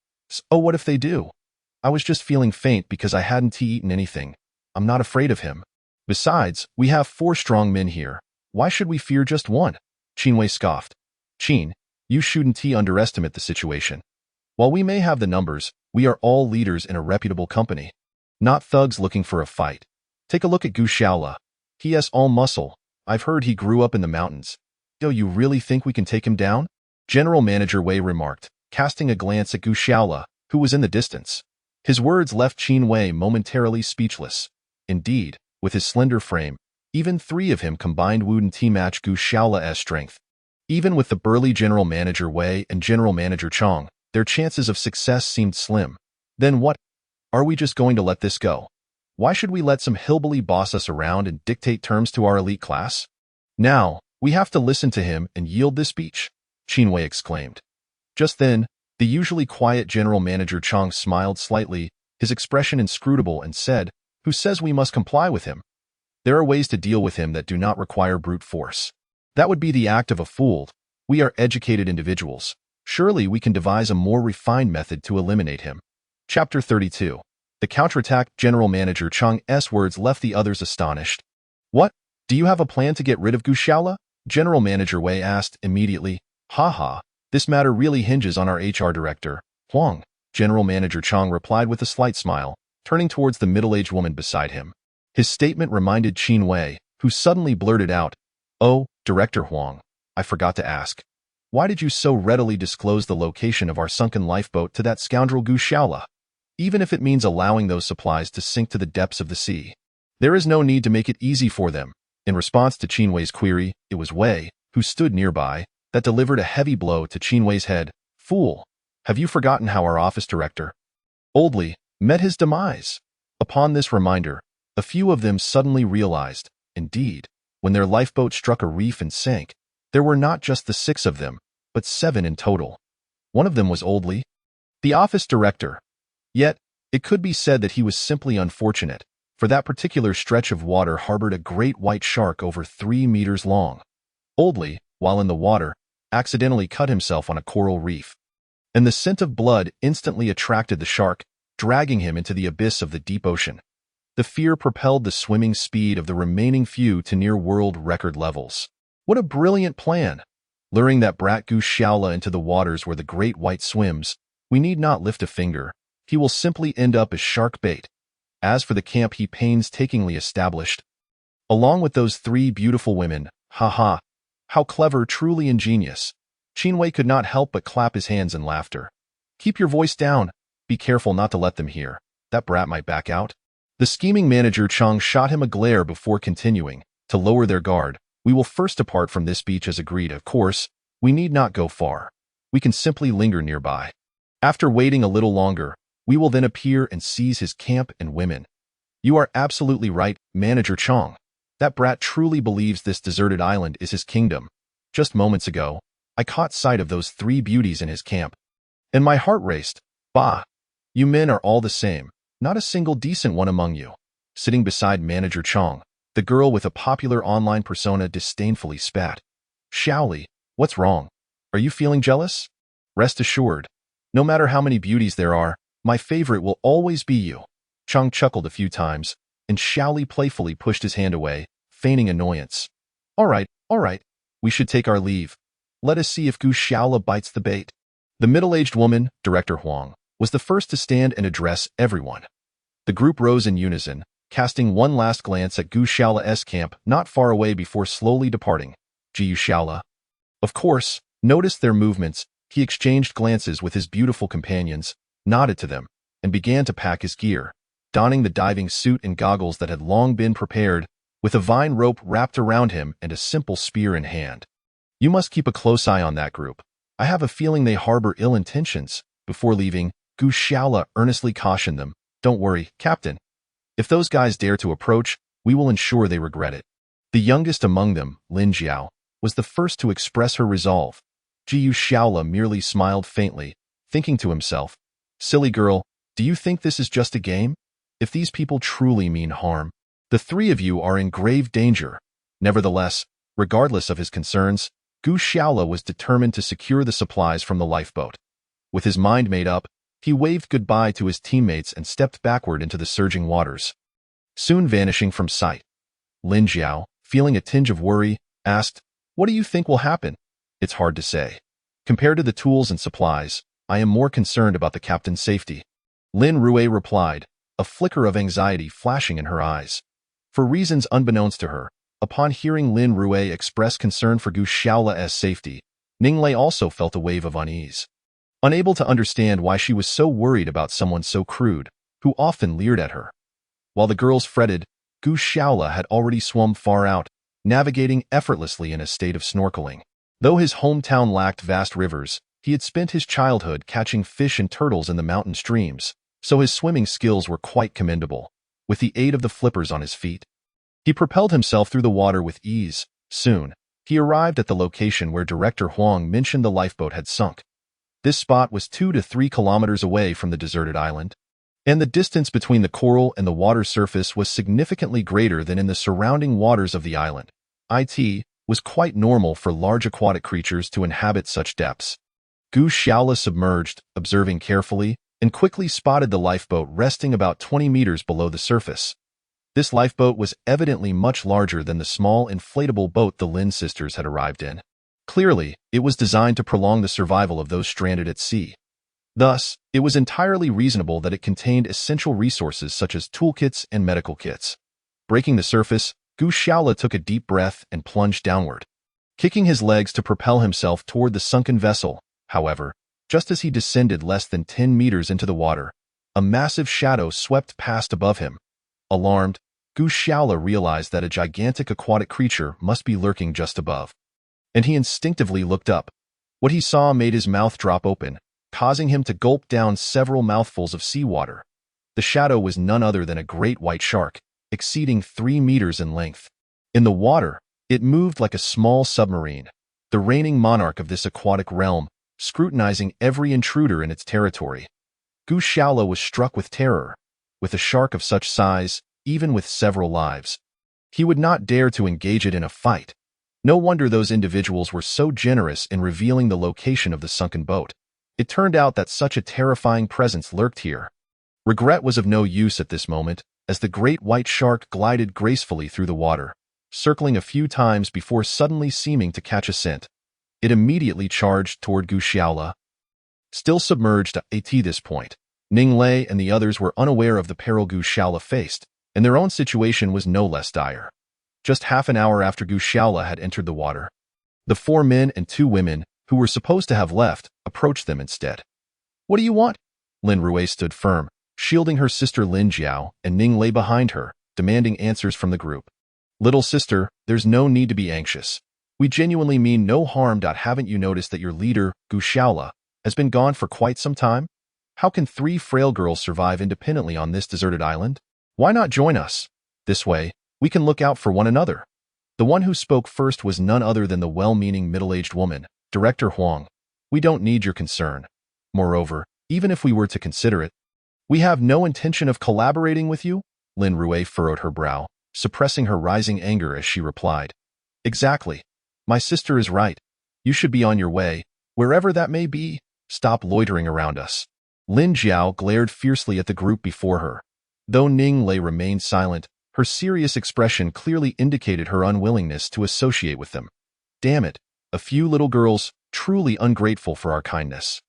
Oh, what if they do? I was just feeling faint because I hadn't eaten anything. I'm not afraid of him. Besides, we have 4 strong men here. Why should we fear just one? Qin Wei scoffed. Qin, you shouldn't underestimate the situation. While we may have the numbers, we are all leaders in a reputable company. Not thugs looking for a fight. Take a look at Gu Xiaola. He has all muscle. I've heard he grew up in the mountains. Do you really think we can take him down? General Manager Wei remarked, casting a glance at Gu Xiaola, who was in the distance. His words left Qin Wei momentarily speechless. Indeed, with his slender frame, even 3 of him combined wouldn't match Gu Xiaola's strength. Even with the burly General Manager Wei and General Manager Chong, their chances of success seemed slim. Then what? Are we just going to let this go? Why should we let some hillbilly boss us around and dictate terms to our elite class? Now, we have to listen to him and yield this speech, Qin Wei exclaimed. Just then, the usually quiet General Manager Chong smiled slightly, his expression inscrutable, and said, "Who says we must comply with him? There are ways to deal with him that do not require brute force. That would be the act of a fool. We are educated individuals. Surely we can devise a more refined method to eliminate him." Chapter 32. The counterattack. General Manager Chang's words left the others astonished. What? Do you have a plan to get rid of Gu Xiaola? General Manager Wei asked immediately. Ha. This matter really hinges on our HR director, Huang. General Manager Chong replied with a slight smile, turning towards the middle-aged woman beside him. His statement reminded Qin Wei, who suddenly blurted out, "Oh, Director Huang, I forgot to ask. Why did you so readily disclose the location of our sunken lifeboat to that scoundrel Gu Xiaola? Even if it means allowing those supplies to sink to the depths of the sea. There is no need to make it easy for them." In response to Qin Wei's query, it was Wei, who stood nearby, that delivered a heavy blow to Qin Wei's head. "Fool, have you forgotten how our office director, Oldly, met his demise?" Upon this reminder, a few of them suddenly realized, indeed, when their lifeboat struck a reef and sank, there were not just the 6 of them, but 7 in total. One of them was Oldly, the office director. Yet, it could be said that he was simply unfortunate, for that particular stretch of water harbored a great white shark over 3 meters long. Oldly, while in the water, accidentally cut himself on a coral reef, and the scent of blood instantly attracted the shark, dragging him into the abyss of the deep ocean. The fear propelled the swimming speed of the remaining few to near world record levels. What a brilliant plan! Luring that brat Gu Xiaola into the waters where the great white swims, we need not lift a finger. He will simply end up as shark bait. As for the camp he painstakingly established, along with those 3 beautiful women, ha. How clever, truly ingenious. Qin Wei could not help but clap his hands in laughter. Keep your voice down. Be careful not to let them hear. That brat might back out. The scheming manager Chong shot him a glare before continuing. To lower their guard, we will first depart from this beach as agreed. Of course, we need not go far. We can simply linger nearby. After waiting a little longer, we will then appear and seize his camp and women. You are absolutely right, Manager Chong. That brat truly believes this deserted island is his kingdom. Just moments ago, I caught sight of those 3 beauties in his camp, and my heart raced. Bah! You men are all the same, not a single decent one among you. Sitting beside Manager Chong, the girl with a popular online persona disdainfully spat. Xiaoli, what's wrong? Are you feeling jealous? Rest assured, no matter how many beauties there are, my favorite will always be you. Chong chuckled a few times, and Xiaoli playfully pushed his hand away, feigning annoyance. All right, we should take our leave. Let us see if Gu Xiaola bites the bait. The middle-aged woman, Director Huang, was the first to stand and address everyone. The group rose in unison, casting one last glance at Gu Xiaola's camp not far away before slowly departing. Gu Xiaola, of course, noticed their movements. He exchanged glances with his beautiful companions, nodded to them, and began to pack his gear. Donning the diving suit and goggles that had long been prepared, with a vine rope wrapped around him and a simple spear in hand. You must keep a close eye on that group. I have a feeling they harbor ill intentions. Before leaving, Gu Xiaola earnestly cautioned them. Don't worry, Captain. If those guys dare to approach, we will ensure they regret it. The youngest among them, Lin Jiao, was the first to express her resolve. Gu Xiaola merely smiled faintly, thinking to himself, Silly girl, do you think this is just a game? If these people truly mean harm, the 3 of you are in grave danger. Nevertheless, regardless of his concerns, Gu Xiaola was determined to secure the supplies from the lifeboat. With his mind made up, he waved goodbye to his teammates and stepped backward into the surging waters, soon vanishing from sight. Lin Jiao, feeling a tinge of worry, asked, "What do you think will happen?" "It's hard to say. Compared to the tools and supplies, I am more concerned about the captain's safety." Lin Rui replied, a flicker of anxiety flashing in her eyes. For reasons unbeknownst to her, upon hearing Lin Rui express concern for Gu Xiaola's safety, Ninglei also felt a wave of unease. Unable to understand why she was so worried about someone so crude, who often leered at her. While the girls fretted, Gu Xiaola had already swum far out, navigating effortlessly in a state of snorkeling. Though his hometown lacked vast rivers, he had spent his childhood catching fish and turtles in the mountain streams, so his swimming skills were quite commendable. With the aid of the flippers on his feet, he propelled himself through the water with ease. Soon, he arrived at the location where Director Huang mentioned the lifeboat had sunk. This spot was 2 to 3 kilometers away from the deserted island, and the distance between the coral and the water surface was significantly greater than in the surrounding waters of the island. It was quite normal for large aquatic creatures to inhabit such depths. Gu Xiaola submerged, observing carefully, and quickly spotted the lifeboat resting about 20 meters below the surface. This lifeboat was evidently much larger than the small inflatable boat the Lin sisters had arrived in. Clearly, it was designed to prolong the survival of those stranded at sea. Thus, it was entirely reasonable that it contained essential resources such as toolkits and medical kits. Breaking the surface, Gu Xiaola took a deep breath and plunged downward, kicking his legs to propel himself toward the sunken vessel. However, just as he descended less than 10 meters into the water, a massive shadow swept past above him. Alarmed, Gu Xiaola realized that a gigantic aquatic creature must be lurking just above, and he instinctively looked up. What he saw made his mouth drop open, causing him to gulp down several mouthfuls of seawater. The shadow was none other than a great white shark, exceeding 3 meters in length. In the water, it moved like a small submarine, the reigning monarch of this aquatic realm, scrutinizing every intruder in its territory. Gu Xiaola was struck with terror. With a shark of such size, even with several lives, he would not dare to engage it in a fight. No wonder those individuals were so generous in revealing the location of the sunken boat. It turned out that such a terrifying presence lurked here. Regret was of no use at this moment, as the great white shark glided gracefully through the water, circling a few times before suddenly seeming to catch a scent. It immediately charged toward Gu Xiaola. Still submerged at this point, Ninglei and the others were unaware of the peril Gu Xiaola faced, and their own situation was no less dire. Just half an hour after Gu Xiaola had entered the water, the 4 men and 2 women, who were supposed to have left, approached them instead. "What do you want?" Lin Rui stood firm, shielding her sister Lin Jiao, and Ning lay behind her, demanding answers from the group. "Little sister, there's no need to be anxious. We genuinely mean no harm. Haven't you noticed that your leader, Gu Xiaola, has been gone for quite some time? How can 3 frail girls survive independently on this deserted island? Why not join us? This way, we can look out for one another." The one who spoke first was none other than the well-meaning middle-aged woman, Director Huang. "We don't need your concern. Moreover, even if we were to consider it, we have no intention of collaborating with you." Lin Rui furrowed her brow, suppressing her rising anger as she replied, "Exactly. My sister is right. You should be on your way, wherever that may be. Stop loitering around us." Lin Jiao glared fiercely at the group before her. Though Ning Lei remained silent, her serious expression clearly indicated her unwillingness to associate with them. "Damn it, a few little girls, truly ungrateful for our kindness."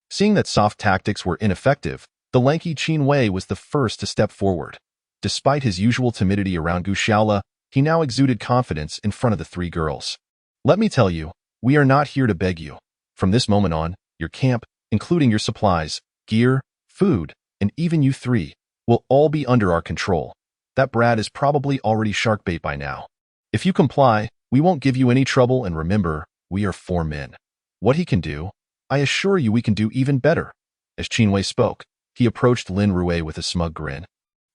Seeing that soft tactics were ineffective, the lanky Qin Wei was the first to step forward. Despite his usual timidity around Gu Xiaola, he now exuded confidence in front of the 3 girls. "Let me tell you, we are not here to beg you. From this moment on, your camp, including your supplies, gear, food, and even you 3, will all be under our control. That brat is probably already shark bait by now. If you comply, we won't give you any trouble, and remember, we are 4 men. What he can do, I assure you we can do even better." As Qin Wei spoke, he approached Lin Rui with a smug grin,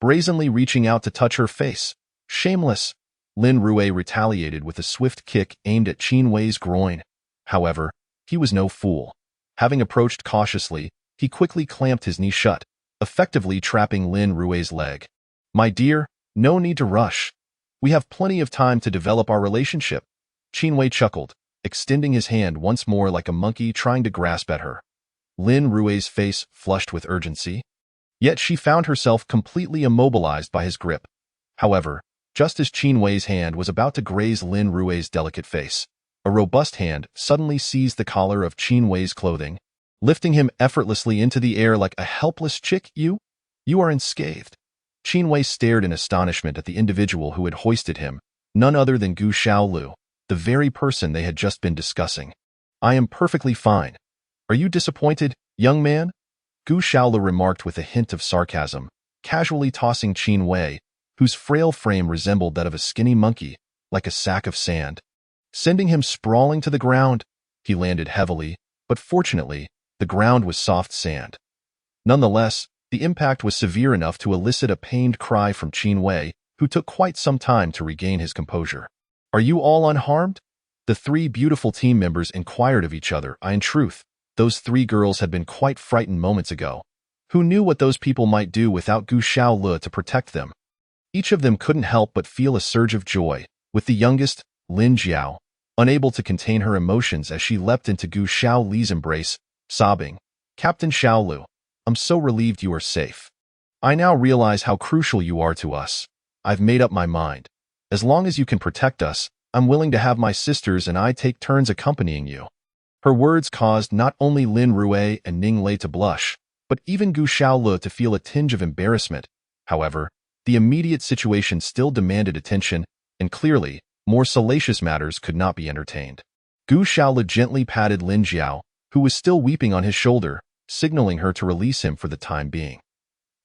brazenly reaching out to touch her face. "Shameless!" Lin Rui retaliated with a swift kick aimed at Qin Wei's groin. However, he was no fool. Having approached cautiously, he quickly clamped his knee shut, effectively trapping Lin Rui's leg. "My dear, no need to rush. We have plenty of time to develop our relationship." Qin Wei chuckled, extending his hand once more like a monkey trying to grasp at her. Lin Rui's face flushed with urgency. Yet she found herself completely immobilized by his grip. However, just as Qin Wei's hand was about to graze Lin Rui's delicate face, a robust hand suddenly seized the collar of Qin Wei's clothing, lifting him effortlessly into the air like a helpless chick. You are unscathed. Qin Wei stared in astonishment at the individual who had hoisted him, none other than Gu Xiaolu, the very person they had just been discussing. I am perfectly fine. Are you disappointed, young man? Gu Xiaolu remarked with a hint of sarcasm, casually tossing Qin Wei, whose frail frame resembled that of a skinny monkey, like a sack of sand. Sending him sprawling to the ground, he landed heavily, but fortunately, the ground was soft sand. Nonetheless, the impact was severe enough to elicit a pained cry from Qin Wei, who took quite some time to regain his composure. Are you all unharmed? The three beautiful team members inquired of each other. In truth, those three girls had been quite frightened moments ago. Who knew what those people might do without Gu Xiaolu to protect them? Each of them couldn't help but feel a surge of joy, with the youngest, Lin Jiao, unable to contain her emotions as she leapt into Gu Xiaoli's embrace, sobbing, Captain Xiaolu, I'm so relieved you are safe. I now realize how crucial you are to us. I've made up my mind. As long as you can protect us, I'm willing to have my sisters and I take turns accompanying you. Her words caused not only Lin Rui and Ning Lei to blush, but even Gu Xiaolu to feel a tinge of embarrassment. However, the immediate situation still demanded attention, and clearly, more salacious matters could not be entertained. Gu Xiaolu gently patted Lin Jiao, who was still weeping on his shoulder, signaling her to release him for the time being.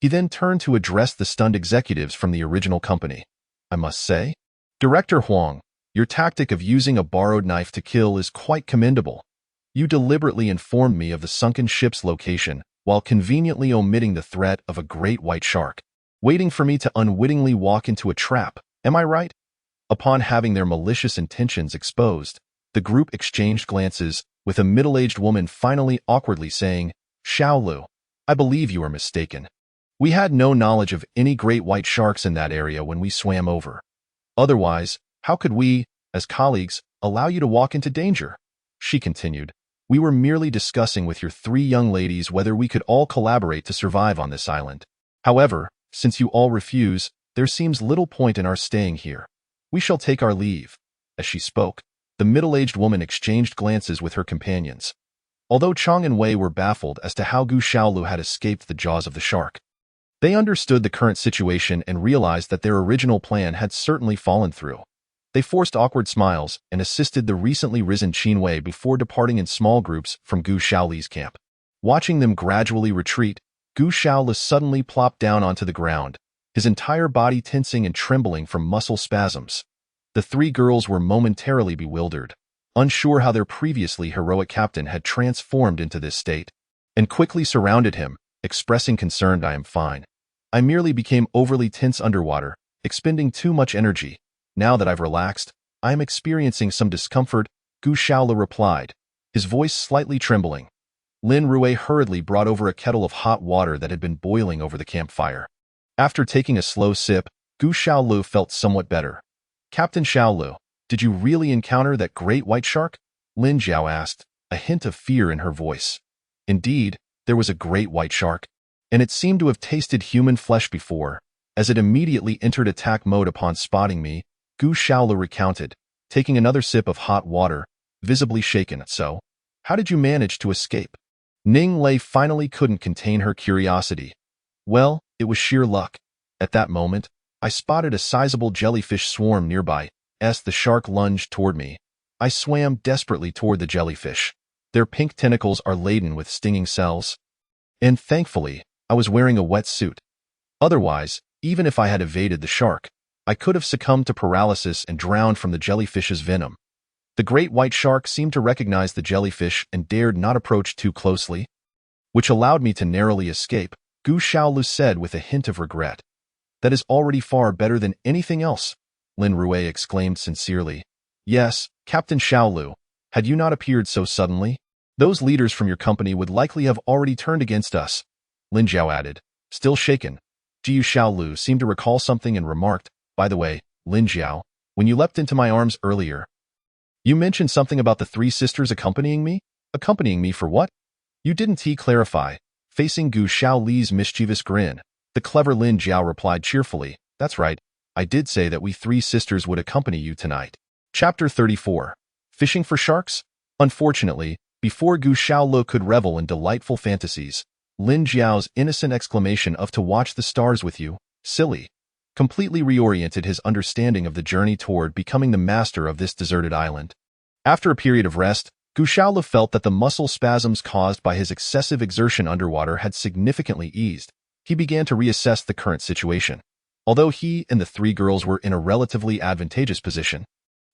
He then turned to address the stunned executives from the original company. I must say, Director Huang, your tactic of using a borrowed knife to kill is quite commendable. You deliberately informed me of the sunken ship's location, while conveniently omitting the threat of a great white shark, waiting for me to unwittingly walk into a trap. Am I right? Upon having their malicious intentions exposed, the group exchanged glances, with a middle-aged woman finally awkwardly saying, Xiaolu, I believe you are mistaken. We had no knowledge of any great white sharks in that area when we swam over. Otherwise, how could we, as colleagues, allow you to walk into danger? She continued, we were merely discussing with your three young ladies whether we could all collaborate to survive on this island. However, since you all refuse, there seems little point in our staying here. We shall take our leave. As she spoke, the middle-aged woman exchanged glances with her companions. Although Chang and Wei were baffled as to how Gu Xiaolu had escaped the jaws of the shark, they understood the current situation and realized that their original plan had certainly fallen through. They forced awkward smiles and assisted the recently risen Qin Wei before departing in small groups from Gu Xiaoli's camp. Watching them gradually retreat, Gu Xiaolu suddenly plopped down onto the ground, his entire body tensing and trembling from muscle spasms. The three girls were momentarily bewildered, unsure how their previously heroic captain had transformed into this state, and quickly surrounded him, expressing concern. I am fine. I merely became overly tense underwater, expending too much energy. Now that I've relaxed, I am experiencing some discomfort, Gu Xiaolu replied, his voice slightly trembling. Lin Rui hurriedly brought over a kettle of hot water that had been boiling over the campfire. After taking a slow sip, Gu Xiaolu felt somewhat better. Captain Xiaolu, did you really encounter that great white shark? Lin Jiao asked, a hint of fear in her voice. Indeed, there was a great white shark, and it seemed to have tasted human flesh before. As it immediately entered attack mode upon spotting me, Gu Xiaolu recounted, taking another sip of hot water, visibly shaken. So, how did you manage to escape? Ning Lei finally couldn't contain her curiosity. Well, it was sheer luck. At that moment, I spotted a sizable jellyfish swarm nearby. As the shark lunged toward me, I swam desperately toward the jellyfish. Their pink tentacles are laden with stinging cells. And thankfully, I was wearing a wetsuit. Otherwise, even if I had evaded the shark, I could have succumbed to paralysis and drowned from the jellyfish's venom. The great white shark seemed to recognize the jellyfish and dared not approach too closely, which allowed me to narrowly escape, Gu Xiaolu said with a hint of regret. That is already far better than anything else, Lin Rui exclaimed sincerely. Yes, Captain Xiaolu, had you not appeared so suddenly, those leaders from your company would likely have already turned against us, Lin Jiao added, still shaken. Jiu Xiaolu seemed to recall something and remarked, by the way, Lin Jiao, when you leapt into my arms earlier, You mentioned something about the three sisters accompanying me? Accompanying me for what? You didn't clarify. Facing Gu Xiaoli's mischievous grin, the clever Lin Jiao replied cheerfully, "That's right. I did say that we three sisters would accompany you tonight." Chapter 34. Fishing for Sharks? Unfortunately, before Gu Xiaolu could revel in delightful fantasies, Lin Jiao's innocent exclamation of "to watch the stars with you, silly," completely reoriented his understanding of the journey toward becoming the master of this deserted island. After a period of rest, Gu Xiaolu felt that the muscle spasms caused by his excessive exertion underwater had significantly eased. He began to reassess the current situation. Although he and the three girls were in a relatively advantageous position,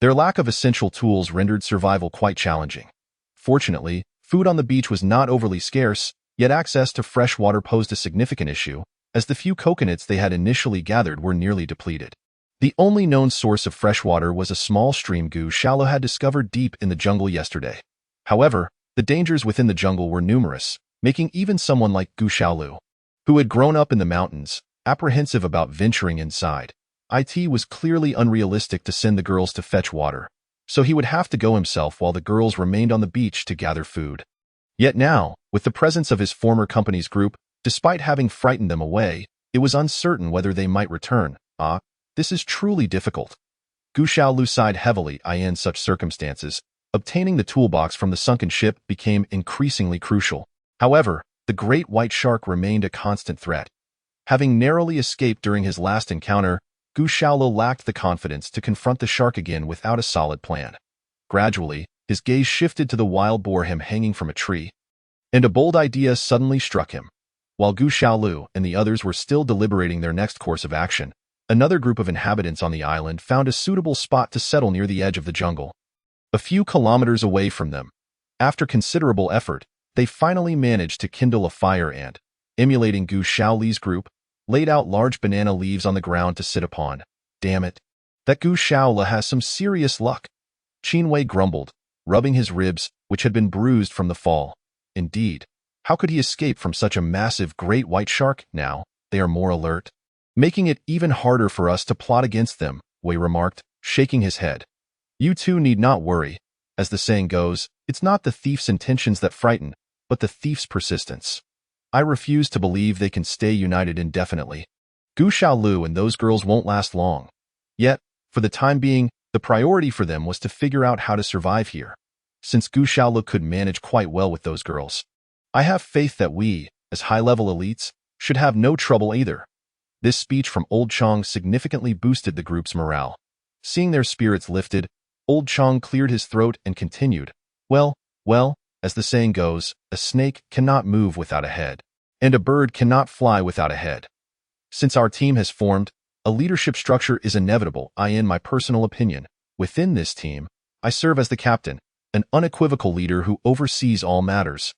their lack of essential tools rendered survival quite challenging. Fortunately, food on the beach was not overly scarce, yet access to fresh water posed a significant issue, as the few coconuts they had initially gathered were nearly depleted. The only known source of fresh water was a small stream Gu Xiaolu had discovered deep in the jungle yesterday. However, the dangers within the jungle were numerous, making even someone like Gu Xiaolu, who had grown up in the mountains, apprehensive about venturing inside. It was clearly unrealistic to send the girls to fetch water, so he would have to go himself while the girls remained on the beach to gather food. Yet now, with the presence of his former company's group, despite having frightened them away, it was uncertain whether they might return. This is truly difficult. Gu Xiaolu sighed heavily. In such circumstances, obtaining the toolbox from the sunken ship became increasingly crucial. However, the great white shark remained a constant threat. Having narrowly escaped during his last encounter, Gu Xiaolu lacked the confidence to confront the shark again without a solid plan. Gradually, his gaze shifted to the wild boar hanging from a tree, and a bold idea suddenly struck him. While Gu Xiaolu and the others were still deliberating their next course of action, another group of inhabitants on the island found a suitable spot to settle near the edge of the jungle. A few kilometers away from them, after considerable effort, they finally managed to kindle a fire and, emulating Gu Xiaoli's group, laid out large banana leaves on the ground to sit upon. "Damn it. That Gu Xiaolu has some serious luck," Qin Wei grumbled, rubbing his ribs, which had been bruised from the fall. Indeed, how could he escape from such a massive great white shark? Now, they are more alert, making it even harder for us to plot against them, Wei remarked, shaking his head. "You two need not worry. As the saying goes, it's not the thief's intentions that frighten, but the thief's persistence. I refuse to believe they can stay united indefinitely. Gu Xiaolu and those girls won't last long." Yet, for the time being, the priority for them was to figure out how to survive here. Since Gu Xiaolu could manage quite well with those girls, I have faith that we, as high-level elites, should have no trouble either. This speech from Old Chong significantly boosted the group's morale. Seeing their spirits lifted, Old Chong cleared his throat and continued, Well, as the saying goes, a snake cannot move without a head, and a bird cannot fly without a head. Since our team has formed, a leadership structure is inevitable. In my personal opinion, within this team, I serve as the captain, an unequivocal leader who oversees all matters,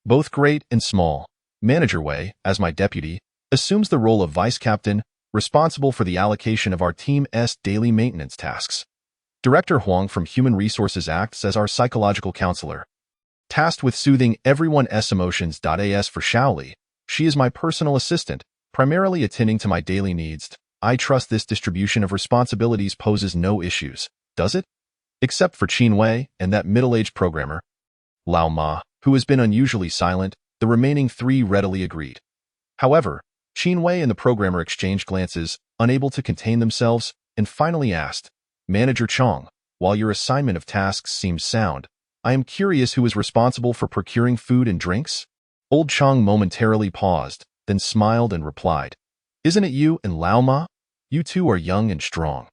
both great and small. Manager Wei, as my deputy, assumes the role of vice captain, responsible for the allocation of our team's daily maintenance tasks. Director Huang from Human Resources acts as our psychological counselor, tasked with soothing everyone's emotions. As for Xiaoli, she is my personal assistant, primarily attending to my daily needs. I trust this distribution of responsibilities poses no issues, does it? Except for Qin Wei and that middle-aged programmer, Lao Ma, who has been unusually silent. The remaining three readily agreed. However, Qin Wei and the programmer exchanged glances, unable to contain themselves, and finally asked, Manager Chong, while your assignment of tasks seems sound, I am curious who is responsible for procuring food and drinks? Old Chong momentarily paused, then smiled and replied, Isn't it you and Lao Ma? You two are young and strong.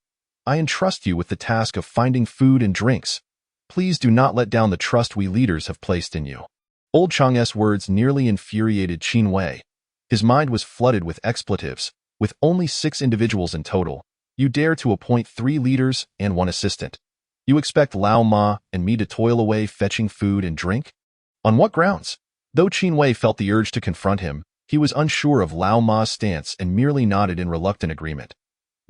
I entrust you with the task of finding food and drinks. Please do not let down the trust we leaders have placed in you. Old Chong's words nearly infuriated Qin Wei. His mind was flooded with expletives. With only 6 individuals in total, you dare to appoint 3 leaders and 1 assistant. You expect Lao Ma and me to toil away fetching food and drink? On what grounds? Though Qin Wei felt the urge to confront him, he was unsure of Lao Ma's stance and merely nodded in reluctant agreement.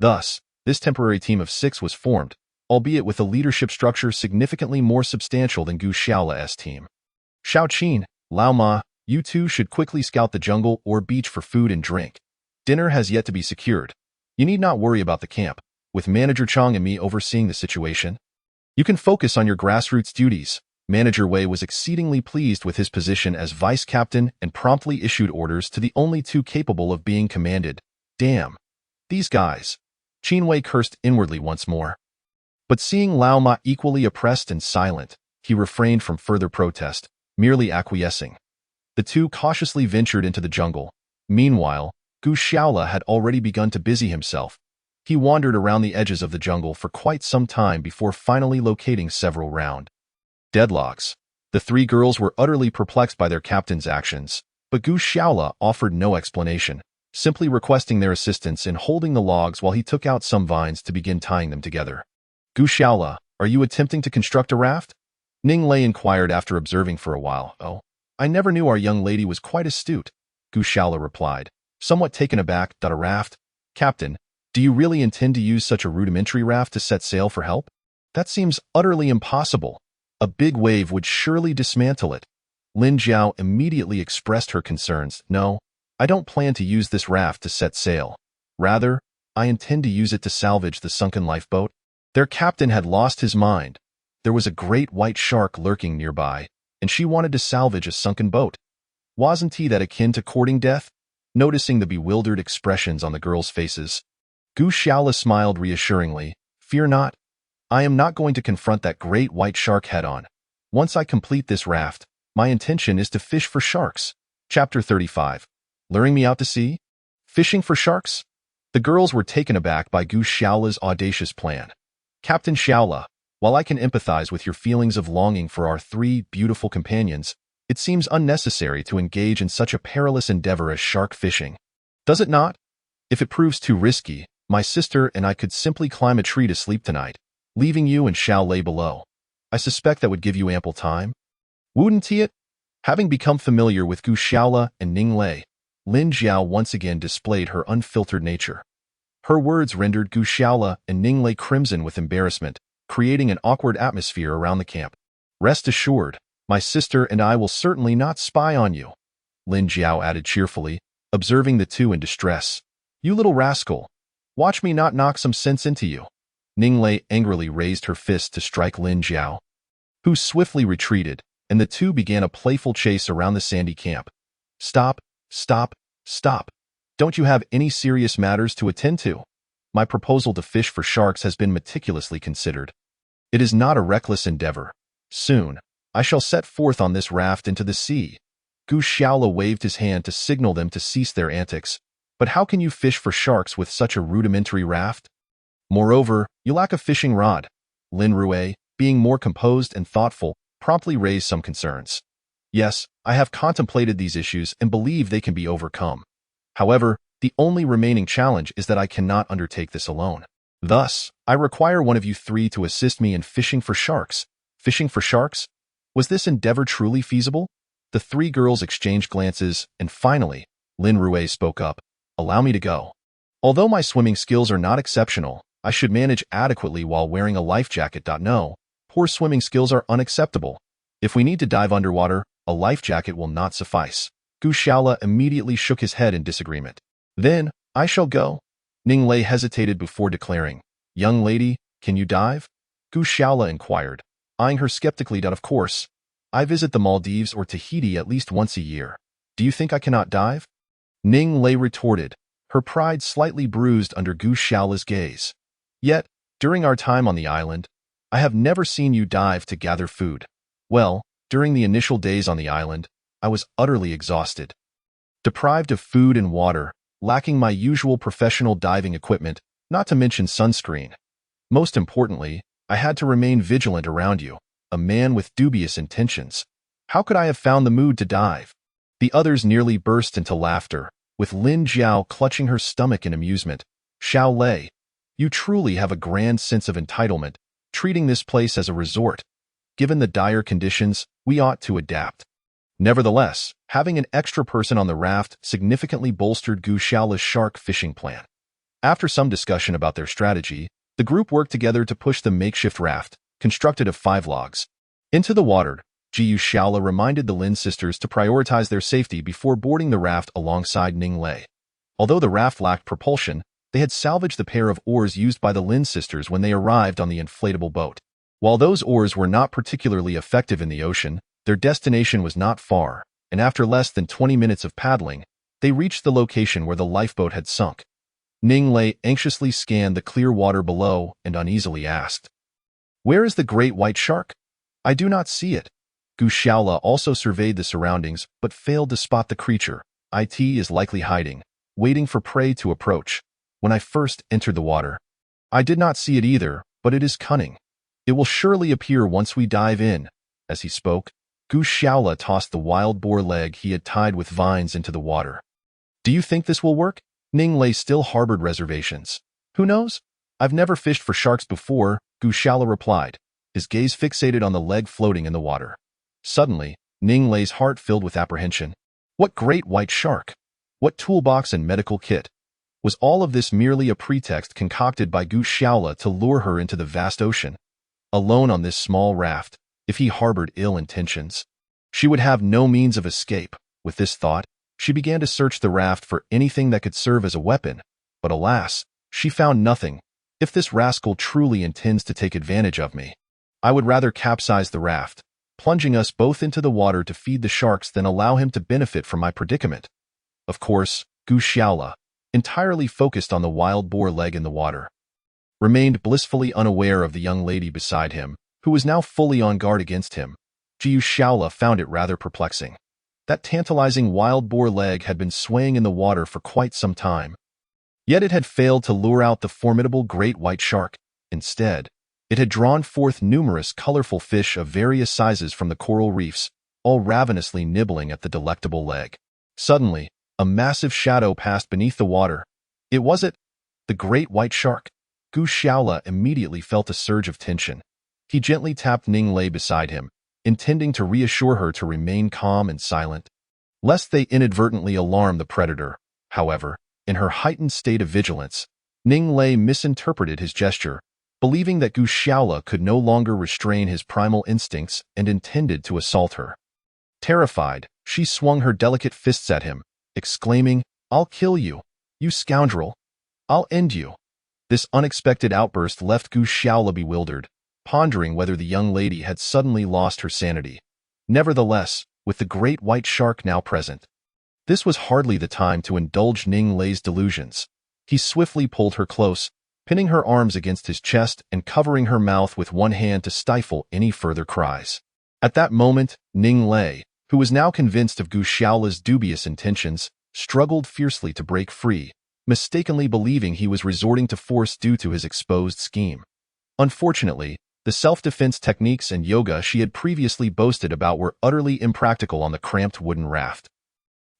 Thus, this temporary team of 6 was formed, albeit with a leadership structure significantly more substantial than Gu Xiaola's team. Xiao Qin, Lao Ma, you two should quickly scout the jungle or beach for food and drink. Dinner has yet to be secured. You need not worry about the camp, with Manager Chong and me overseeing the situation. You can focus on your grassroots duties. Manager Wei was exceedingly pleased with his position as vice captain and promptly issued orders to the only two capable of being commanded. Damn. These guys. Qin Wei cursed inwardly once more. But seeing Lao Ma equally oppressed and silent, he refrained from further protest, merely acquiescing. The two cautiously ventured into the jungle. Meanwhile, Gu Xiaola had already begun to busy himself. He wandered around the edges of the jungle for quite some time before finally locating several round deadlocks. The three girls were utterly perplexed by their captain's actions, but Gu Xiaola offered no explanation, simply requesting their assistance in holding the logs while he took out some vines to begin tying them together. Gu Xiaola, are you attempting to construct a raft? Ning Lei inquired after observing for a while. Oh, I never knew our young lady was quite astute, Gu Xiaola replied, somewhat taken aback. A raft? Captain, do you really intend to use such a rudimentary raft to set sail for help? That seems utterly impossible. A big wave would surely dismantle it. Lin Jiao immediately expressed her concerns. No, I don't plan to use this raft to set sail. Rather, I intend to use it to salvage the sunken lifeboat. Their captain had lost his mind. There was a great white shark lurking nearby, and she wanted to salvage a sunken boat. Wasn't he that akin to courting death? Noticing the bewildered expressions on the girls' faces, Gu Xiaola smiled reassuringly. Fear not. I am not going to confront that great white shark head-on. Once I complete this raft, my intention is to fish for sharks. Chapter 35. Luring me out to sea? Fishing for sharks? The girls were taken aback by Gu Xiaola's audacious plan. Captain Xiaola, while I can empathize with your feelings of longing for our three beautiful companions, it seems unnecessary to engage in such a perilous endeavor as shark fishing. Does it not? If it proves too risky, my sister and I could simply climb a tree to sleep tonight, leaving you and Xiao Lei below. I suspect that would give you ample time. Wouldn't it? Having become familiar with Gu Xiaola and Ning Lei, Lin Jiao once again displayed her unfiltered nature. Her words rendered Gu Xiaola and Ning Lei crimson with embarrassment, creating an awkward atmosphere around the camp. Rest assured, my sister and I will certainly not spy on you, Lin Jiao added cheerfully, observing the two in distress. You little rascal. Watch me not knock some sense into you. Ning Lei angrily raised her fist to strike Lin Jiao, who swiftly retreated, and the two began a playful chase around the sandy camp. Stop, stop, stop. Don't you have any serious matters to attend to? My proposal to fish for sharks has been meticulously considered. It is not a reckless endeavor. Soon, I shall set forth on this raft into the sea. Gu Xiaola waved his hand to signal them to cease their antics. But how can you fish for sharks with such a rudimentary raft? Moreover, you lack a fishing rod. Lin Rui, being more composed and thoughtful, promptly raised some concerns. Yes, I have contemplated these issues and believe they can be overcome. However, the only remaining challenge is that I cannot undertake this alone. Thus, I require one of you three to assist me in fishing for sharks. Fishing for sharks? Was this endeavor truly feasible? The three girls exchanged glances, and finally, Lin Rui spoke up. Allow me to go. Although my swimming skills are not exceptional, I should manage adequately while wearing a life jacket. No, poor swimming skills are unacceptable. If we need to dive underwater, a life jacket will not suffice. Gu Xiaola immediately shook his head in disagreement. Then, I shall go. Ning Lei hesitated before declaring. Young lady, can you dive? Gu Xiaola inquired, eyeing her skeptically. Of course. I visit the Maldives or Tahiti at least once a year. Do you think I cannot dive? Ning Lei retorted, her pride slightly bruised under Gu Xiaola's gaze. Yet, during our time on the island, I have never seen you dive to gather food. Well, during the initial days on the island, I was utterly exhausted. Deprived of food and water, lacking my usual professional diving equipment, not to mention sunscreen. Most importantly, I had to remain vigilant around you, a man with dubious intentions. How could I have found the mood to dive? The others nearly burst into laughter, with Lin Jiao clutching her stomach in amusement. Xiao Lei, you truly have a grand sense of entitlement, treating this place as a resort. Given the dire conditions, we ought to adapt. Nevertheless, having an extra person on the raft significantly bolstered Gu Xiaola's shark fishing plan. After some discussion about their strategy, the group worked together to push the makeshift raft, constructed of 5 logs, into the water. Gu Xiaola reminded the Lin sisters to prioritize their safety before boarding the raft alongside Ning Lei. Although the raft lacked propulsion, they had salvaged the pair of oars used by the Lin sisters when they arrived on the inflatable boat. While those oars were not particularly effective in the ocean, their destination was not far, and after less than 20 minutes of paddling, they reached the location where the lifeboat had sunk. Ning Lei anxiously scanned the clear water below and uneasily asked, "Where is the great white shark? I do not see it." Gu Xiaola also surveyed the surroundings but failed to spot the creature. It is likely hiding, waiting for prey to approach. When I first entered the water, I did not see it either, but it is cunning. It will surely appear once we dive in. As he spoke, Gu Xiaola tossed the wild boar leg he had tied with vines into the water. "Do you think this will work?" Ning Lei still harbored reservations. "Who knows? I've never fished for sharks before," Gu Xiaola replied, his gaze fixated on the leg floating in the water. Suddenly, Ning Lei's heart filled with apprehension. What great white shark? What toolbox and medical kit? Was all of this merely a pretext concocted by Gu Xiaola to lure her into the vast ocean? Alone on this small raft, if he harbored ill intentions, she would have no means of escape. With this thought, she began to search the raft for anything that could serve as a weapon, but alas, she found nothing. If this rascal truly intends to take advantage of me, I would rather capsize the raft, plunging us both into the water to feed the sharks than allow him to benefit from my predicament. Of course, Gu Xiaola, entirely focused on the wild boar leg in the water, remained blissfully unaware of the young lady beside him, who was now fully on guard against him. Gu Xiaola found it rather perplexing. That tantalizing wild boar leg had been swaying in the water for quite some time. Yet it had failed to lure out the formidable great white shark. Instead, it had drawn forth numerous colorful fish of various sizes from the coral reefs, all ravenously nibbling at the delectable leg. Suddenly, a massive shadow passed beneath the water. It was it, the great white shark. Gu Xiaola immediately felt a surge of tension. He gently tapped Ning Lei beside him, intending to reassure her to remain calm and silent, lest they inadvertently alarm the predator. However, in her heightened state of vigilance, Ning Lei misinterpreted his gesture, believing that Gu Xiaola could no longer restrain his primal instincts and intended to assault her. Terrified, she swung her delicate fists at him, exclaiming, "I'll kill you, you scoundrel! I'll end you!" This unexpected outburst left Gu Xiaola bewildered, pondering whether the young lady had suddenly lost her sanity. Nevertheless, with the great white shark now present, this was hardly the time to indulge Ning Lei's delusions. He swiftly pulled her close, pinning her arms against his chest and covering her mouth with one hand to stifle any further cries. At that moment, Ning Lei, who was now convinced of Gu Xiaola's dubious intentions, struggled fiercely to break free, mistakenly believing he was resorting to force due to his exposed scheme. Unfortunately, the self-defense techniques and yoga she had previously boasted about were utterly impractical on the cramped wooden raft.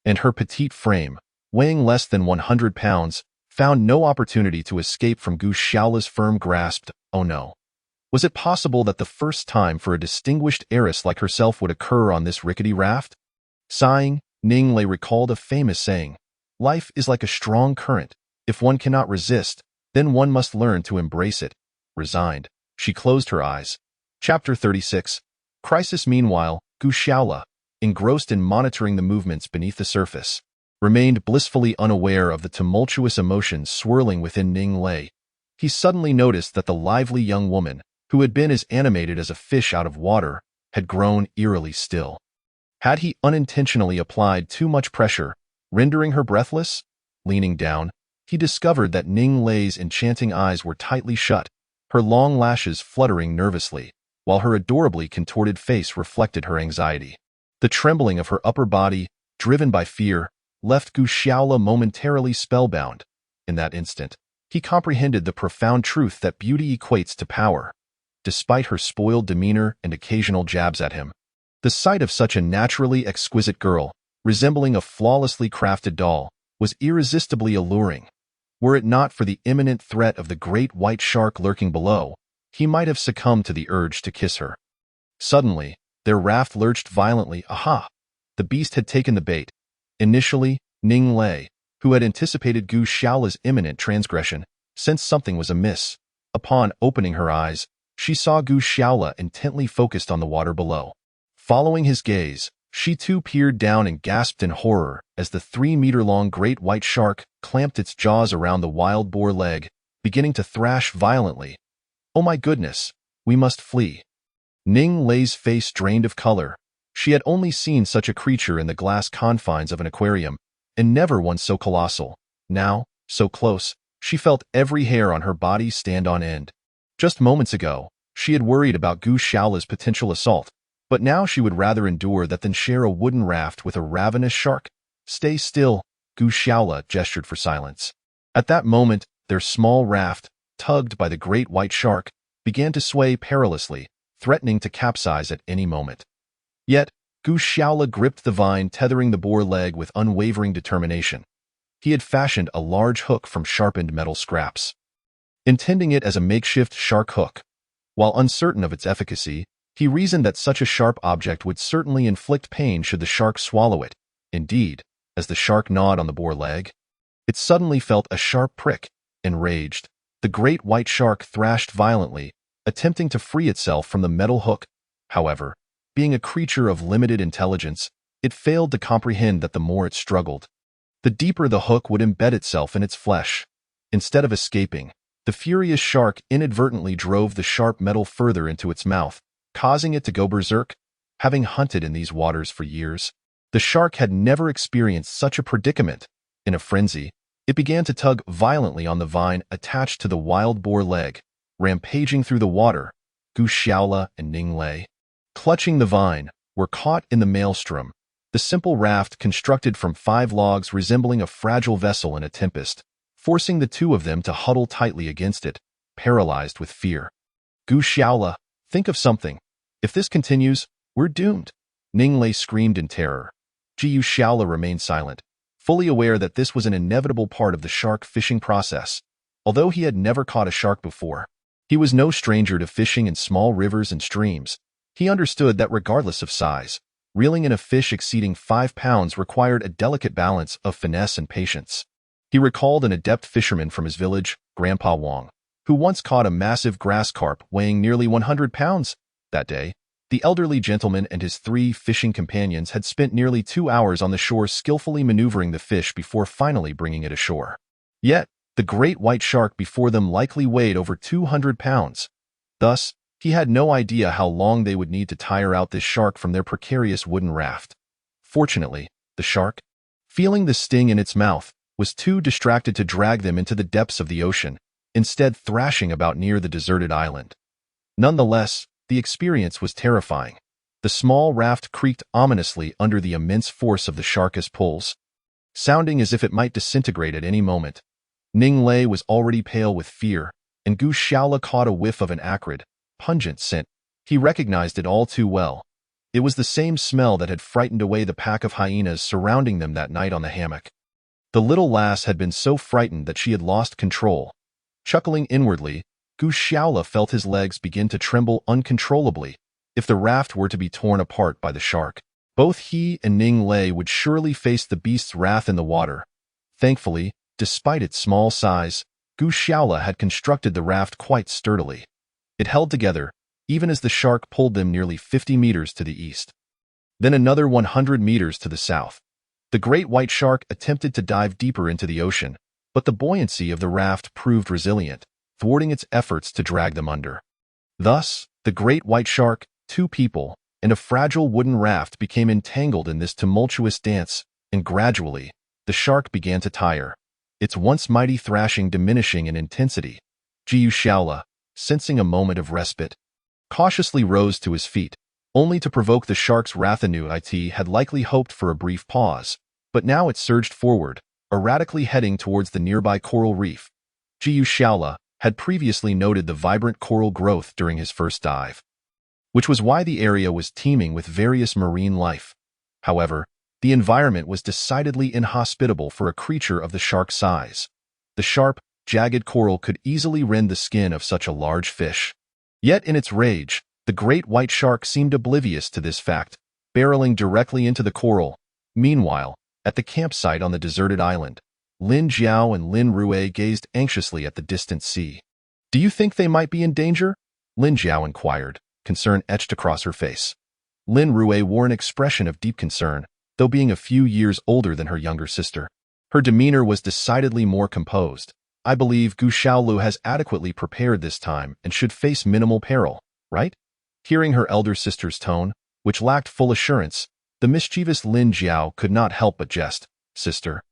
And her petite frame, weighing less than 100 pounds, found no opportunity to escape from Gu Xiaola's firm grasp. Oh no. Was it possible that the first time for a distinguished heiress like herself would occur on this rickety raft? Sighing, Ning Lei recalled a famous saying, "Life is like a strong current. If one cannot resist, then one must learn to embrace it." Resigned, she closed her eyes. Chapter 36. Crisis. Meanwhile, Gu Xiaola, engrossed in monitoring the movements beneath the surface, remained blissfully unaware of the tumultuous emotions swirling within Ning Lei. He suddenly noticed that the lively young woman, who had been as animated as a fish out of water, had grown eerily still. Had he unintentionally applied too much pressure, rendering her breathless? Leaning down, he discovered that Ning Lei's enchanting eyes were tightly shut, her long lashes fluttering nervously, while her adorably contorted face reflected her anxiety. The trembling of her upper body, driven by fear, left Gu Xiaola momentarily spellbound. In that instant, he comprehended the profound truth that beauty equates to power. Despite her spoiled demeanor and occasional jabs at him, the sight of such a naturally exquisite girl, resembling a flawlessly crafted doll, was irresistibly alluring. Were it not for the imminent threat of the great white shark lurking below, he might have succumbed to the urge to kiss her. Suddenly, their raft lurched violently. Aha! The beast had taken the bait. Initially, Ning Lei, who had anticipated Gu Xiaola's imminent transgression, sensed something was amiss. Upon opening her eyes, she saw Gu Xiaola intently focused on the water below. Following his gaze, she too peered down and gasped in horror as the 3-meter-long great white shark clamped its jaws around the wild boar leg, beginning to thrash violently. "Oh my goodness! We must flee. Ning Lei's face drained of color. She had only seen such a creature in the glass confines of an aquarium, and never one so colossal. Now, so close, she felt every hair on her body stand on end. Just moments ago, she had worried about Gu Shaola's potential assault, but now she would rather endure that than share a wooden raft with a ravenous shark. Stay still, Gu Shaola gestured for silence. At that moment, their small raft, tugged by the great white shark, began to sway perilously, threatening to capsize at any moment. Yet, Gu Shaola gripped the vine tethering the boar leg with unwavering determination. He had fashioned a large hook from sharpened metal scraps, intending it as a makeshift shark hook. While uncertain of its efficacy, he reasoned that such a sharp object would certainly inflict pain should the shark swallow it. Indeed, as the shark gnawed on the boar leg, it suddenly felt a sharp prick. Enraged, the great white shark thrashed violently, attempting to free itself from the metal hook. However, being a creature of limited intelligence, it failed to comprehend that the more it struggled, the deeper the hook would embed itself in its flesh. Instead of escaping, the furious shark inadvertently drove the sharp metal further into its mouth, causing it to go berserk. Having hunted in these waters for years, the shark had never experienced such a predicament. In a frenzy, it began to tug violently on the vine attached to the wild boar leg, rampaging through the water. Gu Shaola and Ning Lei, clutching the vine, were caught in the maelstrom. The simple raft constructed from 5 logs resembling a fragile vessel in a tempest, forcing the two of them to huddle tightly against it, paralyzed with fear. Gu Shaola, think of something. If this continues, we're doomed. Ning Lei screamed in terror. Gu Shaola remained silent, fully aware that this was an inevitable part of the shark fishing process. Although he had never caught a shark before, he was no stranger to fishing in small rivers and streams. He understood that regardless of size, reeling in a fish exceeding 5 pounds required a delicate balance of finesse and patience. He recalled an adept fisherman from his village, Grandpa Wong, who once caught a massive grass carp weighing nearly 100 pounds. That day, the elderly gentleman and his 3 fishing companions had spent nearly 2 hours on the shore skillfully maneuvering the fish before finally bringing it ashore. Yet, the great white shark before them likely weighed over 200 pounds. Thus, he had no idea how long they would need to tire out this shark from their precarious wooden raft. Fortunately, the shark, feeling the sting in its mouth, was too distracted to drag them into the depths of the ocean, instead thrashing about near the deserted island. Nonetheless, the experience was terrifying. The small raft creaked ominously under the immense force of the shark's pulls, sounding as if it might disintegrate at any moment. Ning Lei was already pale with fear, and Gu Shaola caught a whiff of an acrid, pungent scent. He recognized it all too well. It was the same smell that had frightened away the pack of hyenas surrounding them that night on the hammock. The little lass had been so frightened that she had lost control. Chuckling inwardly, Gu Shaola felt his legs begin to tremble uncontrollably. If the raft were to be torn apart by the shark, both he and Ning Lei would surely face the beast's wrath in the water. Thankfully, despite its small size, Gu Shaola had constructed the raft quite sturdily. It held together, even as the shark pulled them nearly 50 meters to the east. Then another 100 meters to the south. The great white shark attempted to dive deeper into the ocean, but the buoyancy of the raft proved resilient, thwarting its efforts to drag them under. Thus, the great white shark, 2 people, and a fragile wooden raft became entangled in this tumultuous dance, and gradually, the shark began to tire, its once mighty thrashing diminishing in intensity. Gu Shaola, sensing a moment of respite, cautiously rose to his feet, only to provoke the shark's wrath anew. It had likely hoped for a brief pause, but now it surged forward, erratically heading towards the nearby coral reef. Gu Shaola had previously noted the vibrant coral growth during his first dive, which was why the area was teeming with various marine life. However, the environment was decidedly inhospitable for a creature of the shark's size. The sharp, jagged coral could easily rend the skin of such a large fish. Yet in its rage, the great white shark seemed oblivious to this fact, barreling directly into the coral. Meanwhile, at the campsite on the deserted island, Lin Jiao and Lin Rue gazed anxiously at the distant sea. "Do you think they might be in danger?" Lin Jiao inquired, concern etched across her face. Lin Rue wore an expression of deep concern, though being a few years older than her younger sister. Her demeanor was decidedly more composed. "I believe Gu Shaolu has adequately prepared this time and should face minimal peril." right? Hearing her elder sister's tone, which lacked full assurance, the mischievous Lin Jiao could not help but jest. Sister,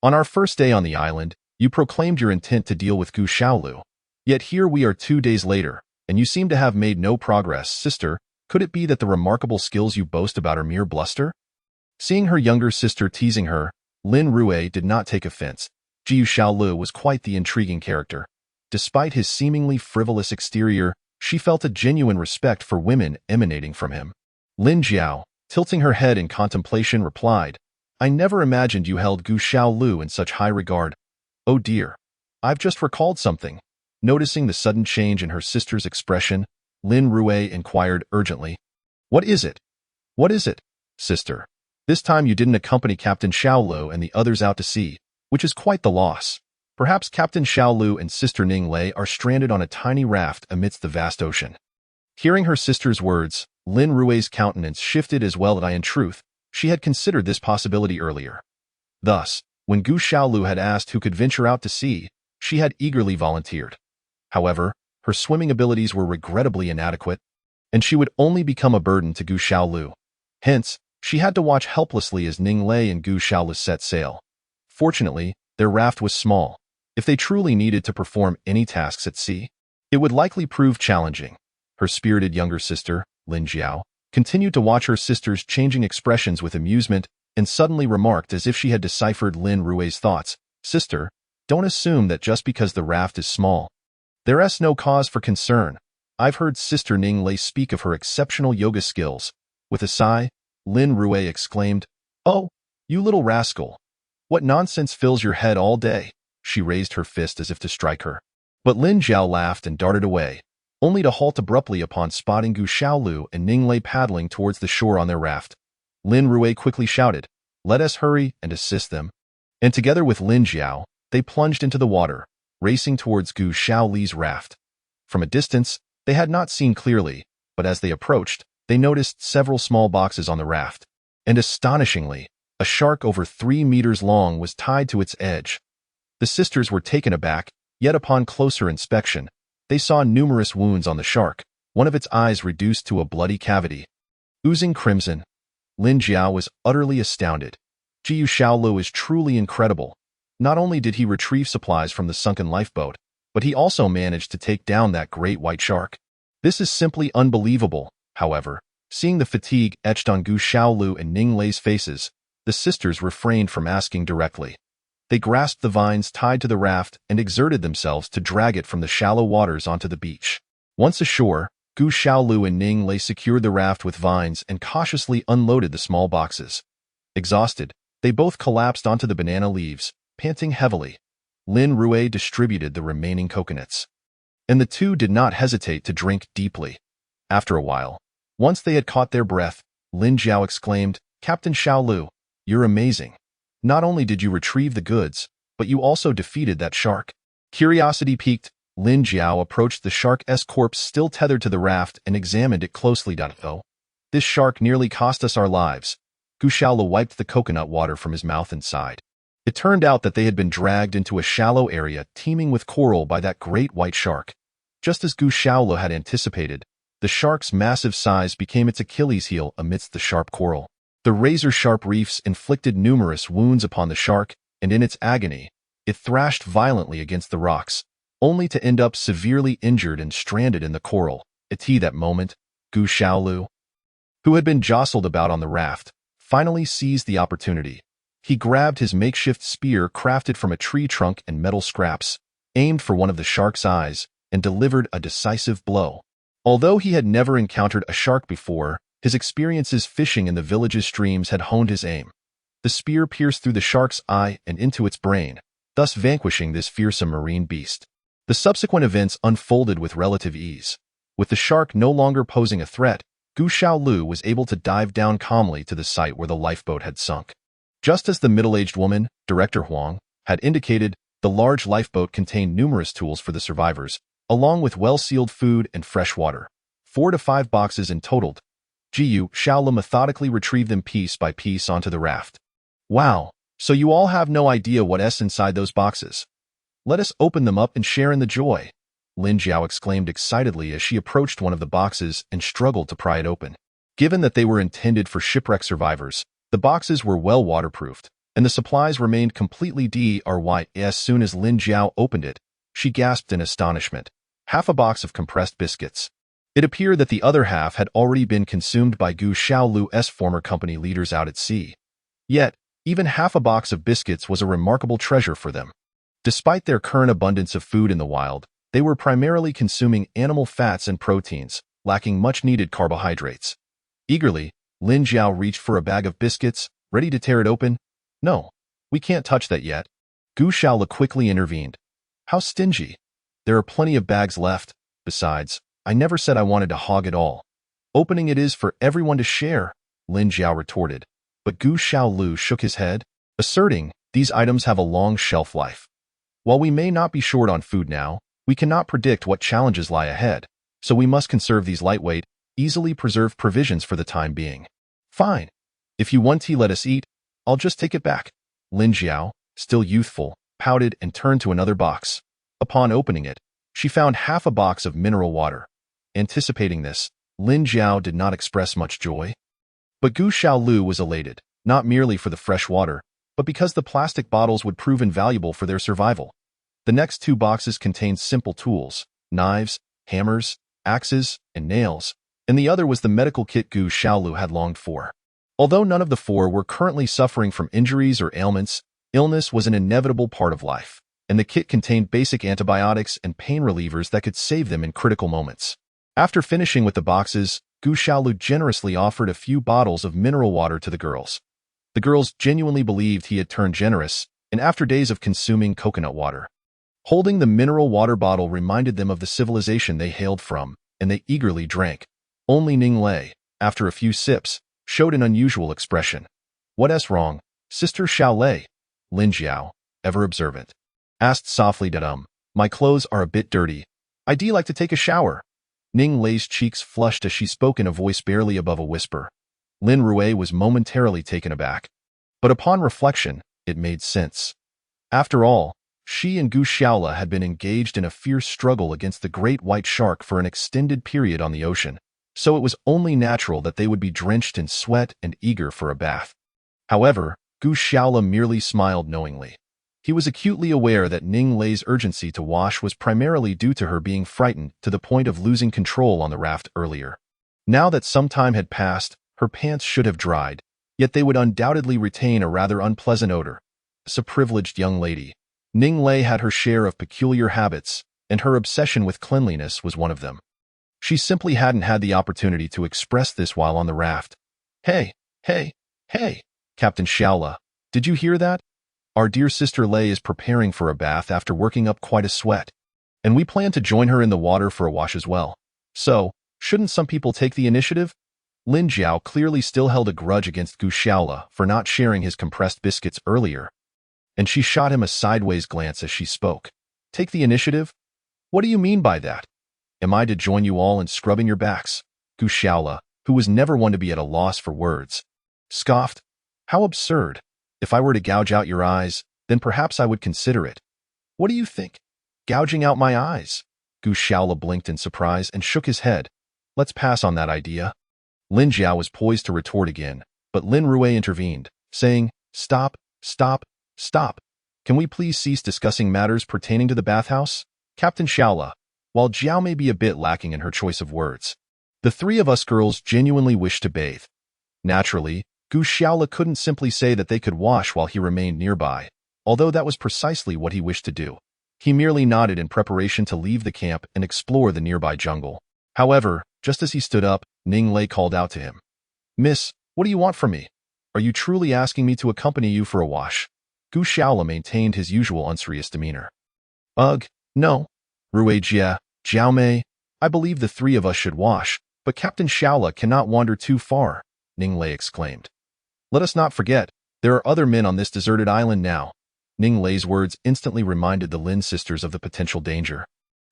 on our first day on the island, you proclaimed your intent to deal with Gu Xiaolu. Yet here we are 2 days later, and you seem to have made no progress. Sister, could it be that the remarkable skills you boast about are mere bluster? Seeing her younger sister teasing her, Lin Rui did not take offense. Jiu Xiaolu was quite the intriguing character. Despite his seemingly frivolous exterior, she felt a genuine respect for women emanating from him. Lin Jiao, tilting her head in contemplation, replied, I never imagined you held Gu Xiaolu in such high regard. Oh dear, I've just recalled something. Noticing the sudden change in her sister's expression, Lin Rui inquired urgently, What is it? What is it, sister? This time you didn't accompany Captain Xiaolu and the others out to sea, which is quite the loss. Perhaps Captain Xiaolu and Sister Ning Lei are stranded on a tiny raft amidst the vast ocean. Hearing her sister's words, Lin Rui's countenance shifted as well. In truth, she had considered this possibility earlier. Thus, when Gu Xiaolu had asked who could venture out to sea, she had eagerly volunteered. However, her swimming abilities were regrettably inadequate, and she would only become a burden to Gu Xiaolu. Hence, she had to watch helplessly as Ning Lei and Gu Xiaolu set sail. Fortunately, their raft was small. If they truly needed to perform any tasks at sea, it would likely prove challenging. Her spirited younger sister, Lin Jiao, continued to watch her sister's changing expressions with amusement and suddenly remarked as if she had deciphered Lin Rui's thoughts, Sister, don't assume that just because the raft is small, there's no cause for concern. I've heard Sister Ning Lei speak of her exceptional yoga skills. With a sigh, Lin Rui exclaimed, Oh, you little rascal. What nonsense fills your head all day? She raised her fist as if to strike her. But Lin Jiao laughed and darted away, only to halt abruptly upon spotting Gu Xiaolu and Ning Lei paddling towards the shore on their raft. Lin Rui quickly shouted, Let us hurry and assist them. And together with Lin Jiao, they plunged into the water, racing towards Gu Xiaoli's raft. From a distance, they had not seen clearly, but as they approached, they noticed several small boxes on the raft. And astonishingly, a shark over 3 meters long was tied to its edge. The sisters were taken aback, yet upon closer inspection, they saw numerous wounds on the shark, one of its eyes reduced to a bloody cavity. Oozing crimson, Lin Jiao was utterly astounded. Jiu Xiaolu is truly incredible. Not only did he retrieve supplies from the sunken lifeboat, but he also managed to take down that great white shark. This is simply unbelievable. However, seeing the fatigue etched on Gu Xiaolu and Ning Lei's faces, the sisters refrained from asking directly. They grasped the vines tied to the raft and exerted themselves to drag it from the shallow waters onto the beach. Once ashore, Gu Xiaolu and Ning Lei secured the raft with vines and cautiously unloaded the small boxes. Exhausted, they both collapsed onto the banana leaves, panting heavily. Lin Rui distributed the remaining coconuts, and the two did not hesitate to drink deeply. After a while, once they had caught their breath, Lin Jiao exclaimed, Captain Xiaolu, you're amazing. Not only did you retrieve the goods, but you also defeated that shark. Curiosity piqued, Lin Jiao approached the shark's corpse still tethered to the raft and examined it closely. Oh, this shark nearly cost us our lives. Gu Xiaolu wiped the coconut water from his mouth and sighed. It turned out that they had been dragged into a shallow area teeming with coral by that great white shark. Just as Gu Xiaolu had anticipated, the shark's massive size became its Achilles heel amidst the sharp coral. The razor-sharp reefs inflicted numerous wounds upon the shark, and in its agony, it thrashed violently against the rocks, only to end up severely injured and stranded in the coral. At that moment, Gu Xiaolu, who had been jostled about on the raft, finally seized the opportunity. He grabbed his makeshift spear crafted from a tree trunk and metal scraps, aimed for one of the shark's eyes, and delivered a decisive blow. Although he had never encountered a shark before, his experiences fishing in the village's streams had honed his aim. The spear pierced through the shark's eye and into its brain, thus vanquishing this fearsome marine beast. The subsequent events unfolded with relative ease. With the shark no longer posing a threat, Gu Xiaolu was able to dive down calmly to the site where the lifeboat had sunk. Just as the middle-aged woman, Director Huang, had indicated, the large lifeboat contained numerous tools for the survivors, along with well-sealed food and fresh water. 4 to 5 boxes in total. Jiu Xiaolu methodically retrieved them piece by piece onto the raft. Wow, so you all have no idea what's inside those boxes. Let us open them up and share in the joy. Lin Jiao exclaimed excitedly as she approached one of the boxes and struggled to pry it open. Given that they were intended for shipwreck survivors, the boxes were well waterproofed, and the supplies remained completely dry. As soon as Lin Jiao opened it, she gasped in astonishment. Half a box of compressed biscuits. It appeared that the other half had already been consumed by Gu Xiaolu's former company leaders out at sea. Yet, even half a box of biscuits was a remarkable treasure for them. Despite their current abundance of food in the wild, they were primarily consuming animal fats and proteins, lacking much-needed carbohydrates. Eagerly, Lin Jiao reached for a bag of biscuits, ready to tear it open. "No, we can't touch that yet." Gu Xiaolu quickly intervened. "How stingy. There are plenty of bags left. Besides, I never said I wanted to hog it all. Opening it is for everyone to share," Lin Jiao retorted. But Gu Xiaolu shook his head, asserting, "These items have a long shelf life. While we may not be short on food now, we cannot predict what challenges lie ahead, so we must conserve these lightweight, easily preserved provisions for the time being." "Fine. If you want tea, let us eat. I'll just take it back." Lin Jiao, still youthful, pouted and turned to another box. Upon opening it, she found half a box of mineral water. Anticipating this, Lin Jiao did not express much joy. But Gu Xiaolu was elated, not merely for the fresh water, but because the plastic bottles would prove invaluable for their survival. The next two boxes contained simple tools, knives, hammers, axes, and nails, and the other was the medical kit Gu Xiaolu had longed for. Although none of the four were currently suffering from injuries or ailments, illness was an inevitable part of life, and the kit contained basic antibiotics and pain relievers that could save them in critical moments. After finishing with the boxes, Gu Xiaolu generously offered a few bottles of mineral water to the girls. The girls genuinely believed he had turned generous, and after days of consuming coconut water, holding the mineral water bottle reminded them of the civilization they hailed from, and they eagerly drank. Only Ning Lei, after a few sips, showed an unusual expression. "What's wrong, Sister Xiao Lei?" Lin Jiao, ever observant, asked softly. "My clothes are a bit dirty. I'd like to take a shower." Ning Lei's cheeks flushed as she spoke in a voice barely above a whisper. Lin Rui was momentarily taken aback. But upon reflection, it made sense. After all, she and Gu Xiaolu had been engaged in a fierce struggle against the great white shark for an extended period on the ocean, so it was only natural that they would be drenched in sweat and eager for a bath. However, Gu Xiaolu merely smiled knowingly. He was acutely aware that Ning Lei's urgency to wash was primarily due to her being frightened to the point of losing control on the raft earlier. Now that some time had passed, her pants should have dried, yet they would undoubtedly retain a rather unpleasant odor. As a privileged young lady, Ning Lei had her share of peculiar habits, and her obsession with cleanliness was one of them. She simply hadn't had the opportunity to express this while on the raft. Hey, Captain Xiaolu, did you hear that? Our dear sister Lei is preparing for a bath after working up quite a sweat, and we plan to join her in the water for a wash as well. So, shouldn't some people take the initiative?" Lin Jiao clearly still held a grudge against Gu Xiaolu for not sharing his compressed biscuits earlier, and she shot him a sideways glance as she spoke. "Take the initiative? What do you mean by that? Am I to join you all in scrubbing your backs?" Gu Xiaolu, who was never one to be at a loss for words, scoffed. "How absurd. If I were to gouge out your eyes, then perhaps I would consider it." "What do you think? Gouging out my eyes?" Gu Xiaolu blinked in surprise and shook his head. "Let's pass on that idea." Lin Jiao was poised to retort again, but Lin Rui intervened, saying, Stop. Can we please cease discussing matters pertaining to the bathhouse? Captain Xiaolu, while Jiao may be a bit lacking in her choice of words, the three of us girls genuinely wish to bathe. Naturally, Gu Xiaolu couldn't simply say that they could wash while he remained nearby, although that was precisely what he wished to do. He merely nodded in preparation to leave the camp and explore the nearby jungle. However, just as he stood up, Ning Lei called out to him. "Miss, what do you want from me? Are you truly asking me to accompany you for a wash?" Gu Xiaolu maintained his usual unserious demeanor. "Ugh, no. Rui Jie, Jiao Mei, I believe the three of us should wash, but Captain Xiaolu cannot wander too far," Ning Lei exclaimed. "Let us not forget, there are other men on this deserted island now." Ning Lei's words instantly reminded the Lin sisters of the potential danger.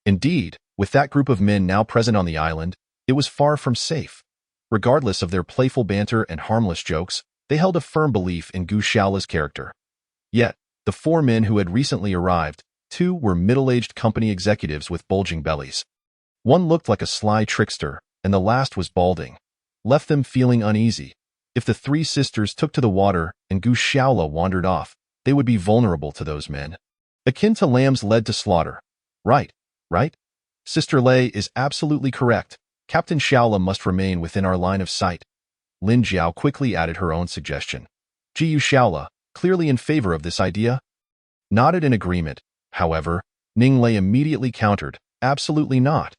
Indeed, with that group of men now present on the island, it was far from safe. Regardless of their playful banter and harmless jokes, they held a firm belief in Gu Xiaolu's character. Yet, the four men who had recently arrived, Two were middle-aged company executives with bulging bellies. One looked like a sly trickster, and the last was balding. Left them feeling uneasy. If the three sisters took to the water and Gu Shaola wandered off, they would be vulnerable to those men. Akin to lambs led to slaughter. Right, right? Sister Lei is absolutely correct. Captain Shaola must remain within our line of sight. Lin Jiao quickly added her own suggestion. Jiu Shaola, clearly in favor of this idea, nodded in agreement. However, Ning Lei immediately countered, absolutely not.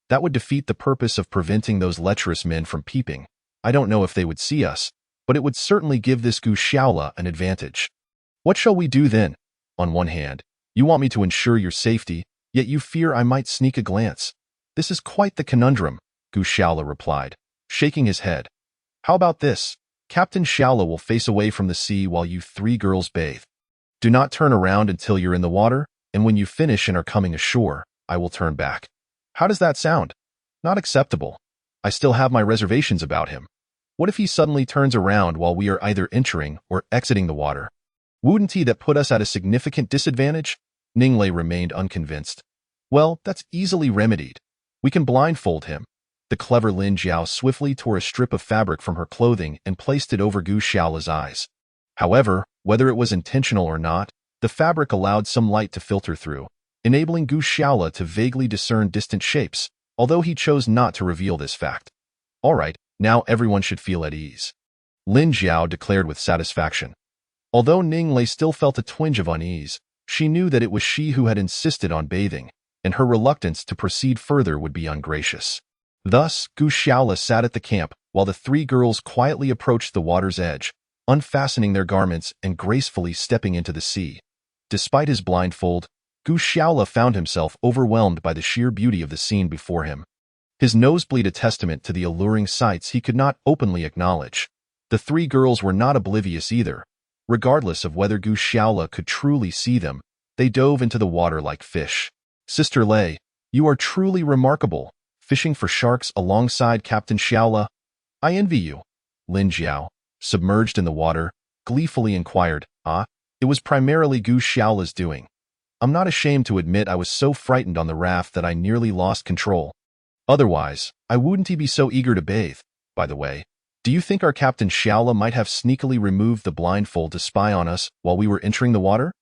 That would defeat the purpose of preventing those lecherous men from peeping. I don't know if they would see us, but it would certainly give this Gu Shaola an advantage. What shall we do then? On one hand, you want me to ensure your safety, yet you fear I might sneak a glance. This is quite the conundrum, Gu Shaola replied, shaking his head. How about this? Captain Shaola will face away from the sea while you three girls bathe. Do not turn around until you're in the water, and when you finish and are coming ashore, I will turn back. How does that sound? Not acceptable. I still have my reservations about him. What if he suddenly turns around while we are either entering or exiting the water? Wouldn't he that put us at a significant disadvantage? Ning Lei remained unconvinced. Well, that's easily remedied. We can blindfold him. The clever Lin Jiao swiftly tore a strip of fabric from her clothing and placed it over Gu Shaola's eyes. However, whether it was intentional or not, the fabric allowed some light to filter through, enabling Gu Shaola to vaguely discern distant shapes, although he chose not to reveal this fact. All right, now everyone should feel at ease. Lin Jiao declared with satisfaction. Although Ning Lei still felt a twinge of unease, she knew that it was she who had insisted on bathing, and her reluctance to proceed further would be ungracious. Thus, Gu Shaola sat at the camp while the three girls quietly approached the water's edge, unfastening their garments and gracefully stepping into the sea. Despite his blindfold, Gu Shaola found himself overwhelmed by the sheer beauty of the scene before him. His nosebleed a testament to the alluring sights he could not openly acknowledge. The three girls were not oblivious either. Regardless of whether Gu Shaola could truly see them, they dove into the water like fish. Sister Lei, you are truly remarkable, fishing for sharks alongside Captain Shaola. I envy you. Lin Jiao, submerged in the water, gleefully inquired. It was primarily Gu Shaola's doing. I'm not ashamed to admit I was so frightened on the raft that I nearly lost control. Otherwise, I wouldn't be so eager to bathe. By the way, do you think our Captain Shaola might have sneakily removed the blindfold to spy on us while we were entering the water?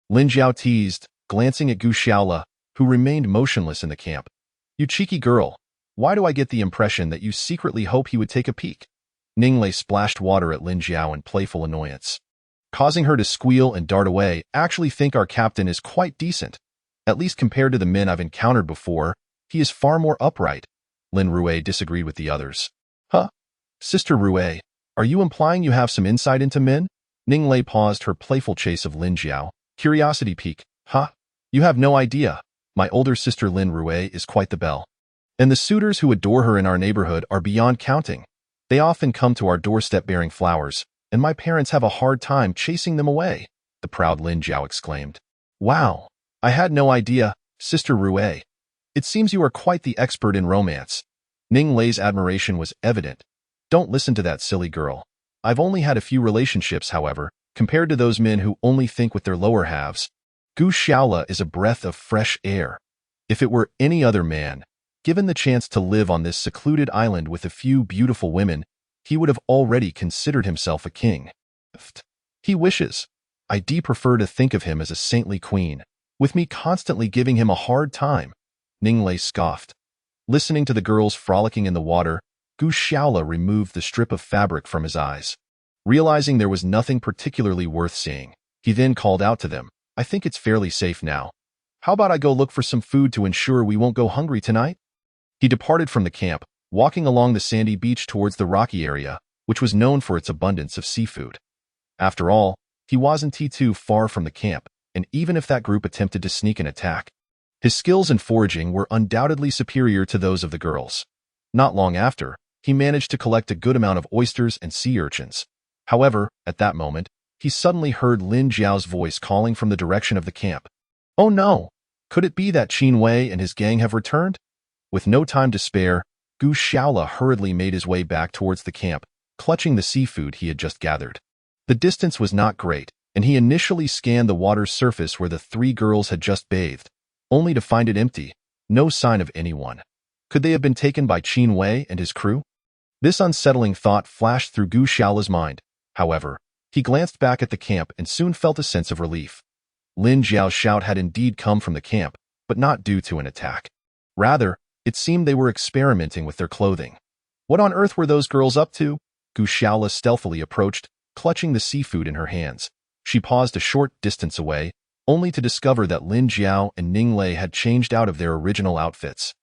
Lin Jiao teased, glancing at Gu Shaola, who remained motionless in the camp. You cheeky girl, why do I get the impression that you secretly hope he would take a peek? Ning Lei splashed water at Lin Jiao in playful annoyance, causing her to squeal and dart away. Actually think our captain is quite decent. At least compared to the men I've encountered before, he is far more upright. Lin Rui disagreed with the others. Huh? Sister Rui, are you implying you have some insight into men? Ning Lei paused her playful chase of Lin Jiao. Curiosity pique. Huh? You have no idea. My older sister Lin Rui is quite the belle. And the suitors who adore her in our neighborhood are beyond counting. They often come to our doorstep bearing flowers, and my parents have a hard time chasing them away, the proud Lin Jiao exclaimed. Wow, I had no idea, Sister Rui. It seems you are quite the expert in romance. Ning Lei's admiration was evident. Don't listen to that silly girl. I've only had a few relationships, however, compared to those men who only think with their lower halves. Gu Shaola is a breath of fresh air. If it were any other man, given the chance to live on this secluded island with a few beautiful women, he would have already considered himself a king. He wishes. I prefer to think of him as a saintly queen, with me constantly giving him a hard time. Ning Lei scoffed. Listening to the girls frolicking in the water, Gu Shaola removed the strip of fabric from his eyes. Realizing there was nothing particularly worth seeing, he then called out to them, I think it's fairly safe now. How about I go look for some food to ensure we won't go hungry tonight? He departed from the camp, walking along the sandy beach towards the rocky area, which was known for its abundance of seafood. After all, he wasn't too far from the camp, and even if that group attempted to sneak an attack, his skills in foraging were undoubtedly superior to those of the girls. Not long after, he managed to collect a good amount of oysters and sea urchins. However, at that moment, he suddenly heard Lin Jiao's voice calling from the direction of the camp. Oh no! Could it be that Qin Wei and his gang have returned? With no time to spare, Gu Shaola hurriedly made his way back towards the camp, clutching the seafood he had just gathered. The distance was not great, and he initially scanned the water's surface where the three girls had just bathed, only to find it empty, no sign of anyone. Could they have been taken by Qin Wei and his crew? This unsettling thought flashed through Gu Xiaola's mind. However, he glanced back at the camp and soon felt a sense of relief. Lin Jiao's shout had indeed come from the camp, but not due to an attack. Rather, it seemed they were experimenting with their clothing. What on earth were those girls up to? Gu Xiaola stealthily approached, clutching the seafood in her hands. She paused a short distance away, only to discover that Lin Jiao and Ning Lei had changed out of their original outfits.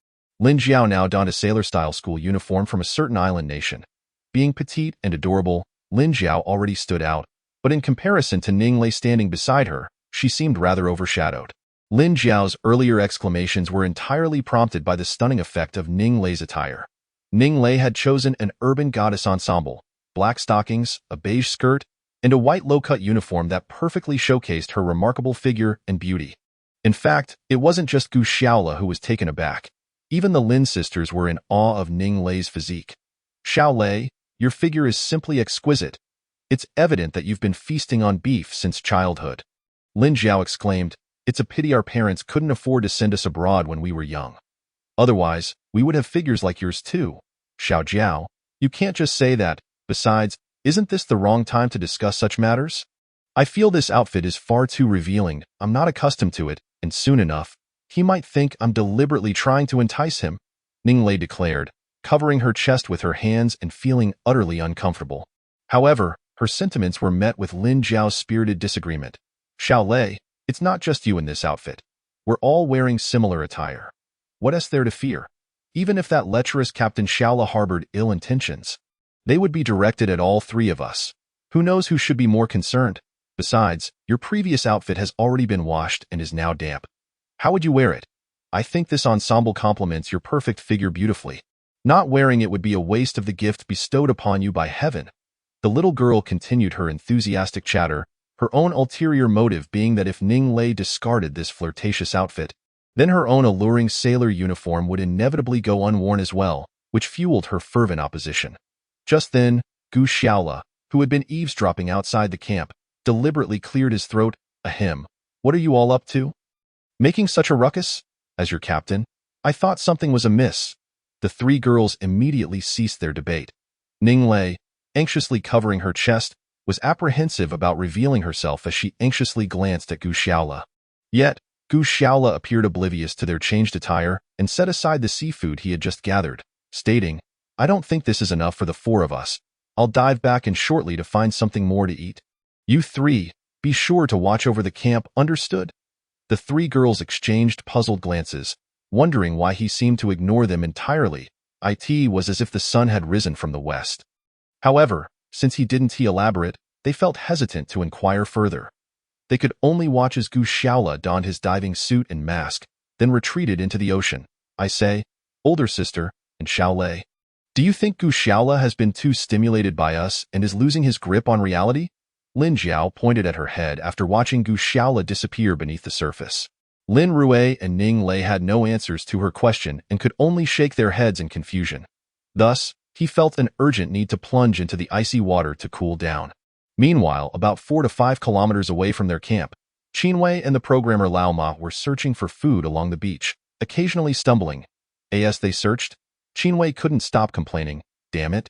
Lin Jiao now donned a sailor-style school uniform from a certain island nation. Being petite and adorable, Lin Jiao already stood out, but in comparison to Ning Lei standing beside her, she seemed rather overshadowed. Lin Jiao's earlier exclamations were entirely prompted by the stunning effect of Ning Lei's attire. Ning Lei had chosen an urban goddess ensemble, black stockings, a beige skirt, and a white low-cut uniform that perfectly showcased her remarkable figure and beauty. In fact, it wasn't just Gu Xiaola who was taken aback. Even the Lin sisters were in awe of Ning Lei's physique. "Xiao Lei, your figure is simply exquisite. It's evident that you've been feasting on beef since childhood." Lin Jiao exclaimed, "It's a pity our parents couldn't afford to send us abroad when we were young. Otherwise, we would have figures like yours too." "Xiao Jiao, you can't just say that. Besides, isn't this the wrong time to discuss such matters? I feel this outfit is far too revealing. I'm not accustomed to it, and soon enough, he might think I'm deliberately trying to entice him," Ning Lei declared, covering her chest with her hands and feeling utterly uncomfortable. However, her sentiments were met with Lin Jiao's spirited disagreement. "Xiao Lei, it's not just you in this outfit. We're all wearing similar attire. What is there to fear? Even if that lecherous Captain Xiaola harbored ill intentions, they would be directed at all three of us. Who knows who should be more concerned? Besides, your previous outfit has already been washed and is now damp. How would you wear it? I think this ensemble complements your perfect figure beautifully. Not wearing it would be a waste of the gift bestowed upon you by heaven." The little girl continued her enthusiastic chatter, her own ulterior motive being that if Ning Lei discarded this flirtatious outfit, then her own alluring sailor uniform would inevitably go unworn as well, which fueled her fervent opposition. Just then, Gu Xiaola, who had been eavesdropping outside the camp, deliberately cleared his throat. "Ahem. What are you all up to? Making such a ruckus? As your captain, I thought something was amiss." The three girls immediately ceased their debate. Ning Lei, anxiously covering her chest, was apprehensive about revealing herself as she anxiously glanced at Gu Xiaola. Yet, Gu Xiaola appeared oblivious to their changed attire and set aside the seafood he had just gathered, stating, "I don't think this is enough for the four of us. I'll dive back in shortly to find something more to eat. You three, be sure to watch over the camp, understood?" The three girls exchanged puzzled glances, wondering why he seemed to ignore them entirely. It was as if the sun had risen from the west. However, since he didn't elaborate, they felt hesitant to inquire further. They could only watch as Gu Xiaola donned his diving suit and mask, then retreated into the ocean. "I say, older sister, and Xiao Lei, do you think Gu Xiaola has been too stimulated by us and is losing his grip on reality?" Lin Jiao pointed at her head after watching Gu Xiaola disappear beneath the surface. Lin Rui and Ning Lei had no answers to her question and could only shake their heads in confusion. Thus, he felt an urgent need to plunge into the icy water to cool down. Meanwhile, about 4 to 5 kilometers away from their camp, Qin Wei and the programmer Lao Ma were searching for food along the beach, occasionally stumbling. As they searched, Qin Wei couldn't stop complaining, "Damn it.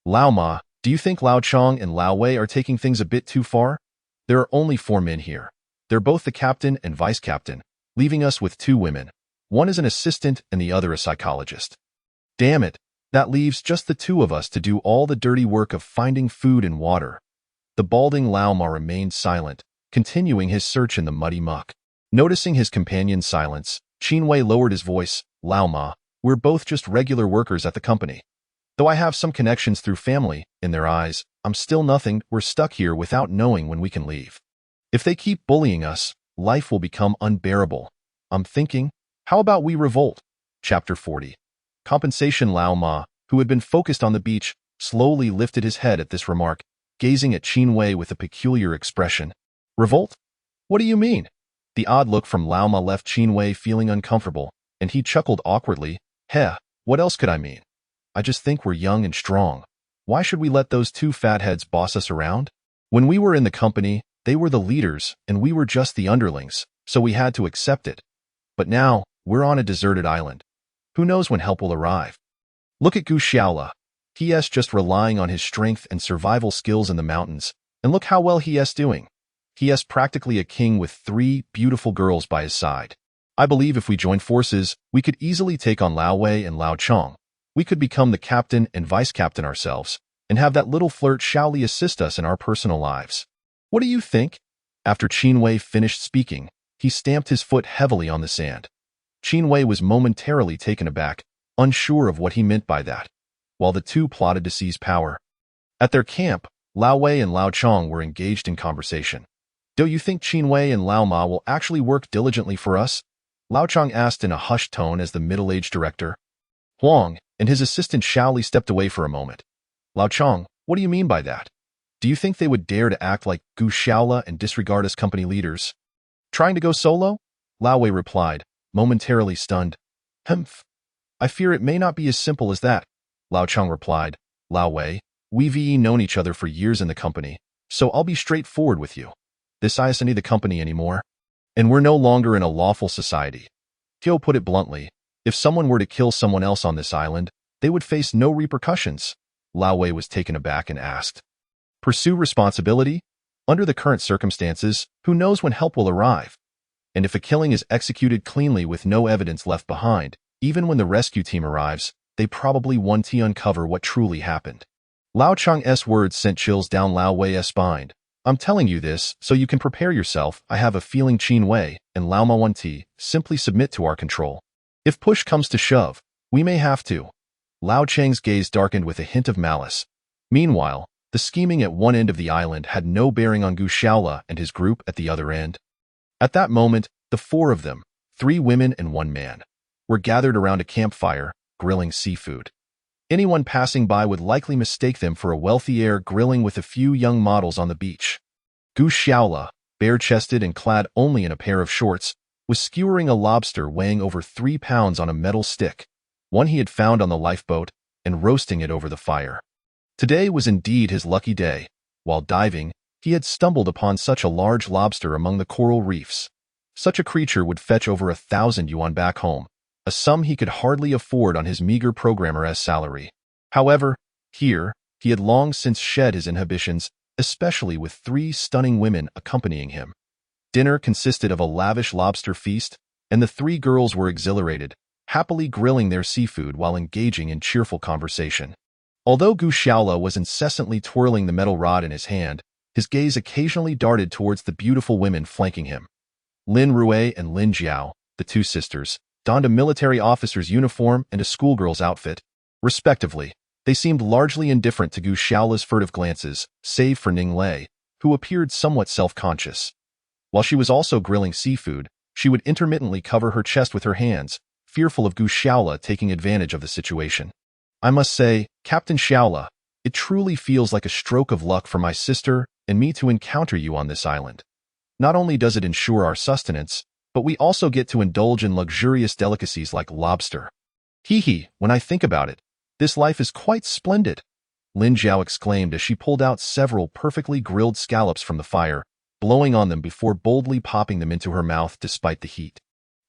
Lao Ma, do you think Lao Chong and Lao Wei are taking things a bit too far? There are only 4 men here. They're both the captain and vice captain, leaving us with 2 women. One is an assistant and the other a psychologist. Damn it. That leaves just the 2 of us to do all the dirty work of finding food and water." The balding Lao Ma remained silent, continuing his search in the muddy muck. Noticing his companion's silence, Qin Wei lowered his voice. "Lao Ma, we're both just regular workers at the company. Though I have some connections through family, in their eyes, I'm still nothing. We're stuck here without knowing when we can leave. If they keep bullying us, life will become unbearable. I'm thinking, how about we revolt?" Chapter 40. Compensation. Lao Ma, who had been focused on the beach, slowly lifted his head at this remark, gazing at Qin Wei with a peculiar expression. "Revolt? What do you mean?" The odd look from Lao Ma left Qin Wei feeling uncomfortable, and he chuckled awkwardly. "Heh, what else could I mean? I just think we're young and strong. Why should we let those 2 fatheads boss us around? When we were in the company, They were the leaders, and we were just the underlings, so we had to accept it. But now, we're on a deserted island. Who knows when help will arrive? Look at Gu Xiaola. He's just relying on his strength and survival skills in the mountains, and look how well he's doing. He's practically a king with 3 beautiful girls by his side. I believe if we join forces, we could easily take on Lao Wei and Lao Chong. We could become the captain and vice-captain ourselves, and have that little flirt Xiaoli assist us in our personal lives. What do you think? After Qin Wei finished speaking, he stamped his foot heavily on the sand. Qin Wei was momentarily taken aback, unsure of what he meant by that, while the two plotted to seize power. At their camp, Lao Wei and Lao Chong were engaged in conversation. Do you think Qin Wei and Lao Ma will actually work diligently for us? Lao Chong asked in a hushed tone as the middle-aged director. Huang and his assistant Xiaoli stepped away for a moment. Lao Chong, what do you mean by that? Do you think they would dare to act like Gu Xiaola and disregard us company leaders? Trying to go solo? Lao Wei replied, momentarily stunned. Humph. I fear it may not be as simple as that. Lao Chong replied. Lao Wei, we've known each other for years in the company, so I'll be straightforward with you. This isn't the company anymore, and we're no longer in a lawful society. Tio put it bluntly, if someone were to kill someone else on this island, they would face no repercussions. Lao Wei was taken aback and asked. Pursue responsibility? Under the current circumstances, who knows when help will arrive? And if a killing is executed cleanly with no evidence left behind, even when the rescue team arrives, they probably won't uncover what truly happened. Lao Chong's words sent chills down Lao Wei's spine. I'm telling you this so you can prepare yourself. I have a feeling Qin Wei and Lao Ma won't simply submit to our control. If push comes to shove, we may have to. Lao Cheng's gaze darkened with a hint of malice. Meanwhile, the scheming at one end of the island had no bearing on Gu Xiaola and his group at the other end. At that moment, the 4 of them, 3 women and 1 man, were gathered around a campfire, grilling seafood. Anyone passing by would likely mistake them for a wealthy heir grilling with a few young models on the beach. Gu Xiaola, bare-chested and clad only in a pair of shorts, was skewering a lobster weighing over 3 pounds on a metal stick, one he had found on the lifeboat, and roasting it over the fire. Today was indeed his lucky day. While diving, he had stumbled upon such a large lobster among the coral reefs. Such a creature would fetch over 1,000 yuan back home, a sum he could hardly afford on his meager programmer's salary. However, here, he had long since shed his inhibitions, especially with 3 stunning women accompanying him. Dinner consisted of a lavish lobster feast, and the 3 girls were exhilarated, happily grilling their seafood while engaging in cheerful conversation. Although Gu Xiaola was incessantly twirling the metal rod in his hand, his gaze occasionally darted towards the beautiful women flanking him. Lin Rui and Lin Jiao, the 2 sisters, donned a military officer's uniform and a schoolgirl's outfit, respectively. They seemed largely indifferent to Gu Xiaola's furtive glances, save for Ning Lei, who appeared somewhat self-conscious. While she was also grilling seafood, she would intermittently cover her chest with her hands, fearful of Gu Xiaola taking advantage of the situation. I must say, Captain Xiaola, it truly feels like a stroke of luck for my sister and me to encounter you on this island. Not only does it ensure our sustenance, but we also get to indulge in luxurious delicacies like lobster. Hee, when I think about it, this life is quite splendid, Lin Jiao exclaimed as she pulled out several perfectly grilled scallops from the fire, blowing on them before boldly popping them into her mouth despite the heat.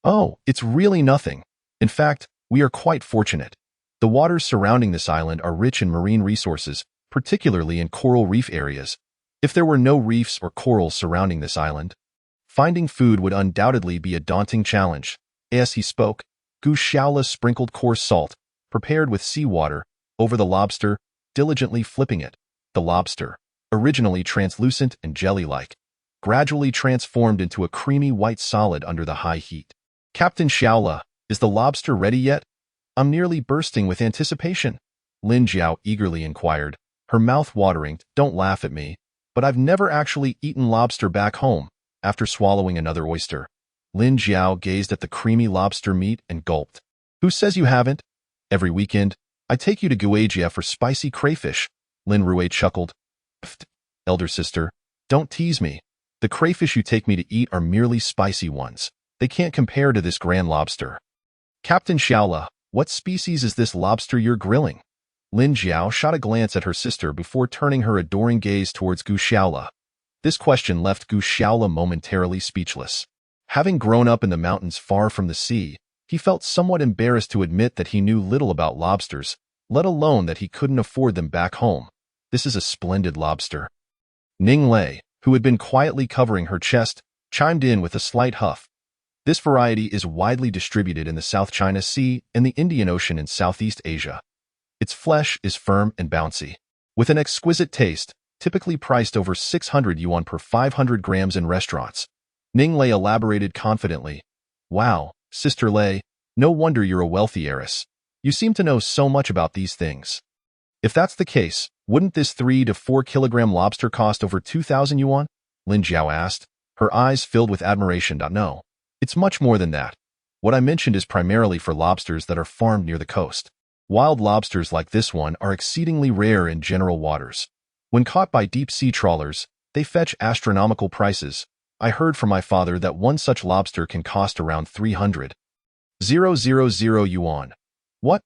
Oh, it's really nothing. In fact, we are quite fortunate. The waters surrounding this island are rich in marine resources, particularly in coral reef areas. If there were no reefs or corals surrounding this island, finding food would undoubtedly be a daunting challenge. As he spoke, Gu Xiaola sprinkled coarse salt, prepared with seawater, over the lobster, diligently flipping it. The lobster, originally translucent and jelly-like, gradually transformed into a creamy white solid under the high heat. Captain Xiaola, is the lobster ready yet? I'm nearly bursting with anticipation, Lin Jiao eagerly inquired, her mouth watering. Don't laugh at me, but I've never actually eaten lobster back home. After swallowing another oyster, Lin Jiao gazed at the creamy lobster meat and gulped. Who says you haven't? Every weekend, I take you to Guagia for spicy crayfish, Lin Rui chuckled. Pfft, elder sister, don't tease me. The crayfish you take me to eat are merely spicy ones. They can't compare to this grand lobster. Captain Xiaola, what species is this lobster you're grilling? Lin Jiao shot a glance at her sister before turning her adoring gaze towards Gu Xiaola. This question left Gu Shaola momentarily speechless. Having grown up in the mountains far from the sea, he felt somewhat embarrassed to admit that he knew little about lobsters, let alone that he couldn't afford them back home. This is a splendid lobster. Ning Lei, who had been quietly covering her chest, chimed in with a slight huff. This variety is widely distributed in the South China Sea and the Indian Ocean in Southeast Asia. Its flesh is firm and bouncy, with an exquisite taste, typically priced over 600 yuan per 500 grams in restaurants. Ning Lei elaborated confidently. Wow, Sister Lei, no wonder you're a wealthy heiress. You seem to know so much about these things. If that's the case, wouldn't this 3 to 4 kilogram lobster cost over 2,000 yuan? Lin Jiao asked, her eyes filled with admiration. No, it's much more than that. What I mentioned is primarily for lobsters that are farmed near the coast. Wild lobsters like this one are exceedingly rare in general waters. When caught by deep-sea trawlers, they fetch astronomical prices. I heard from my father that one such lobster can cost around 300,000 yuan. What?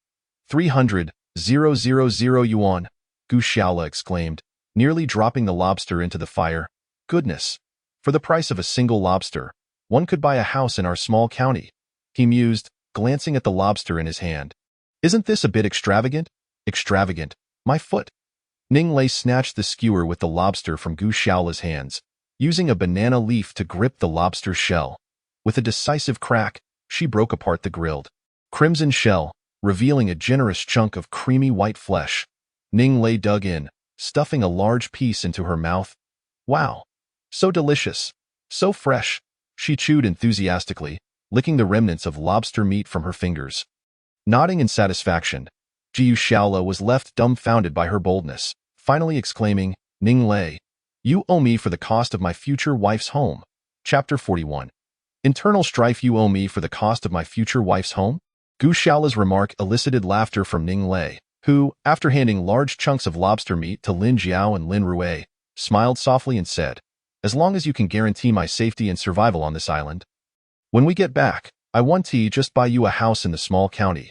300,000 yuan? Gu Shaola exclaimed, nearly dropping the lobster into the fire. Goodness! For the price of a single lobster, one could buy a house in our small county. He mused, glancing at the lobster in his hand. Isn't this a bit extravagant? Extravagant. My foot. Ning Lei snatched the skewer with the lobster from Gu Shaola's hands, using a banana leaf to grip the lobster's shell. With a decisive crack, she broke apart the grilled crimson shell, revealing a generous chunk of creamy white flesh. Ning Lei dug in, stuffing a large piece into her mouth. Wow! So delicious! So fresh! She chewed enthusiastically, licking the remnants of lobster meat from her fingers. Nodding in satisfaction, Gu Shaola was left dumbfounded by her boldness, finally exclaiming, Ning Lei, you owe me for the cost of my future wife's home. Chapter 41. Internal strife. You owe me for the cost of my future wife's home? Gu Shaola's remark elicited laughter from Ning Lei, who, after handing large chunks of lobster meat to Lin Jiao and Lin Rui, smiled softly and said, as long as you can guarantee my safety and survival on this island. When we get back, I want to just buy you a house in the small county.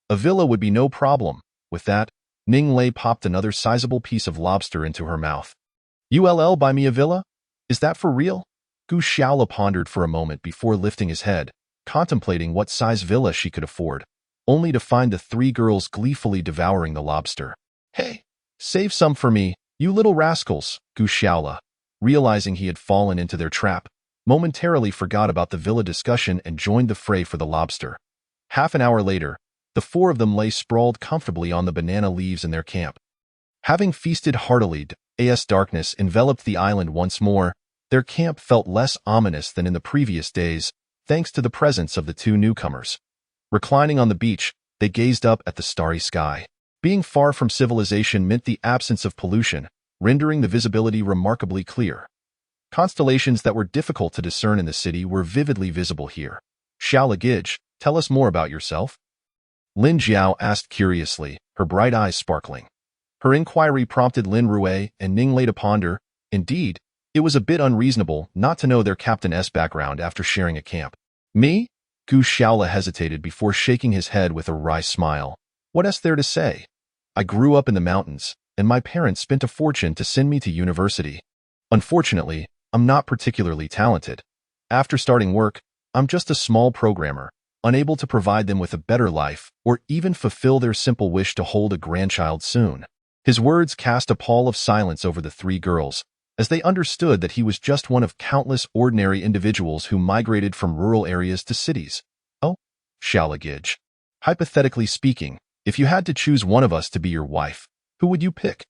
A villa would be no problem. With that, Ning Lei popped another sizable piece of lobster into her mouth. You'll buy me a villa? Is that for real? Gu Shaola pondered for a moment before lifting his head, contemplating what size villa she could afford, only to find the 3 girls gleefully devouring the lobster. Hey, save some for me, you little rascals, Gu Shaola, realizing he had fallen into their trap, momentarily forgot about the villa discussion and joined the fray for the lobster. Half an hour later, the 4 of them lay sprawled comfortably on the banana leaves in their camp. Having feasted heartily, as darkness enveloped the island once more, their camp felt less ominous than in the previous days, thanks to the presence of the 2 newcomers. Reclining on the beach, they gazed up at the starry sky. Being far from civilization meant the absence of pollution, rendering the visibility remarkably clear. Constellations that were difficult to discern in the city were vividly visible here. Shaola Gij, tell us more about yourself. Lin Jiao asked curiously, her bright eyes sparkling. Her inquiry prompted Lin Rui and Ning Lei to ponder. Indeed, it was a bit unreasonable not to know their captain's background after sharing a camp. Me? Gu Shaola hesitated before shaking his head with a wry smile. What is there to say? I grew up in the mountains, and my parents spent a fortune to send me to university. Unfortunately, I'm not particularly talented. After starting work, I'm just a small programmer, unable to provide them with a better life or even fulfill their simple wish to hold a grandchild soon. His words cast a pall of silence over the 3 girls, as they understood that he was just one of countless ordinary individuals who migrated from rural areas to cities. Oh, Shaola Gij. Hypothetically speaking, if you had to choose one of us to be your wife, who would you pick?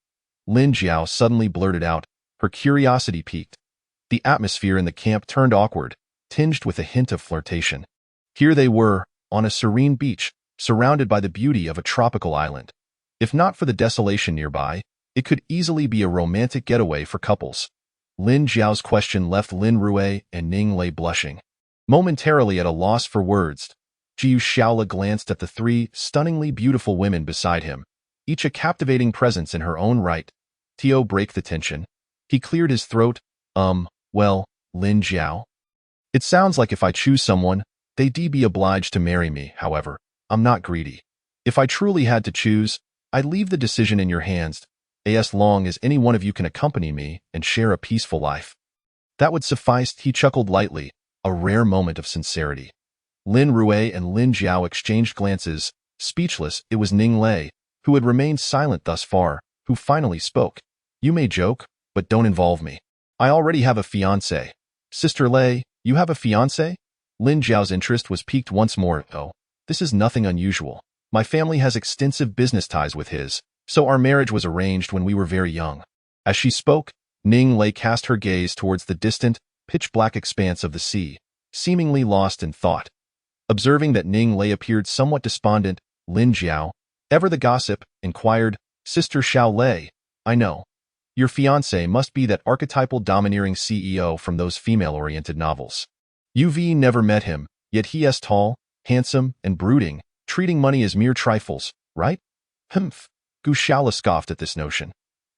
Lin Jiao suddenly blurted out, her curiosity piqued. The atmosphere in the camp turned awkward, tinged with a hint of flirtation. Here they were, on a serene beach, surrounded by the beauty of a tropical island. If not for the desolation nearby, it could easily be a romantic getaway for couples. Lin Jiao's question left Lin Rui and Ning Lei blushing. Momentarily at a loss for words, Gu Shaola glanced at the 3 stunningly beautiful women beside him, each a captivating presence in her own right. Tio break the tension. He cleared his throat. Well, Lin Jiao. It sounds like if I choose someone, they'd be obliged to marry me. However, I'm not greedy. If I truly had to choose, I'd leave the decision in your hands, as long as any one of you can accompany me and share a peaceful life. That would suffice, he chuckled lightly, a rare moment of sincerity. Lin Rue and Lin Jiao exchanged glances. Speechless, it was Ning Lei, who had remained silent thus far, who finally spoke. You may joke, but don't involve me. I already have a fiancé. Sister Lei, you have a fiancé? Lin Jiao's interest was piqued once more. Oh, this is nothing unusual. My family has extensive business ties with his, so our marriage was arranged when we were very young. As she spoke, Ning Lei cast her gaze towards the distant, pitch-black expanse of the sea, seemingly lost in thought. Observing that Ning Lei appeared somewhat despondent, Lin Jiao, ever the gossip, inquired, Sister Xiao Lei, I know. Your fiancé must be that archetypal domineering CEO from those female-oriented novels. You've never met him, yet he is tall, handsome, and brooding, treating money as mere trifles, right? Humph. Gu Shaola scoffed at this notion.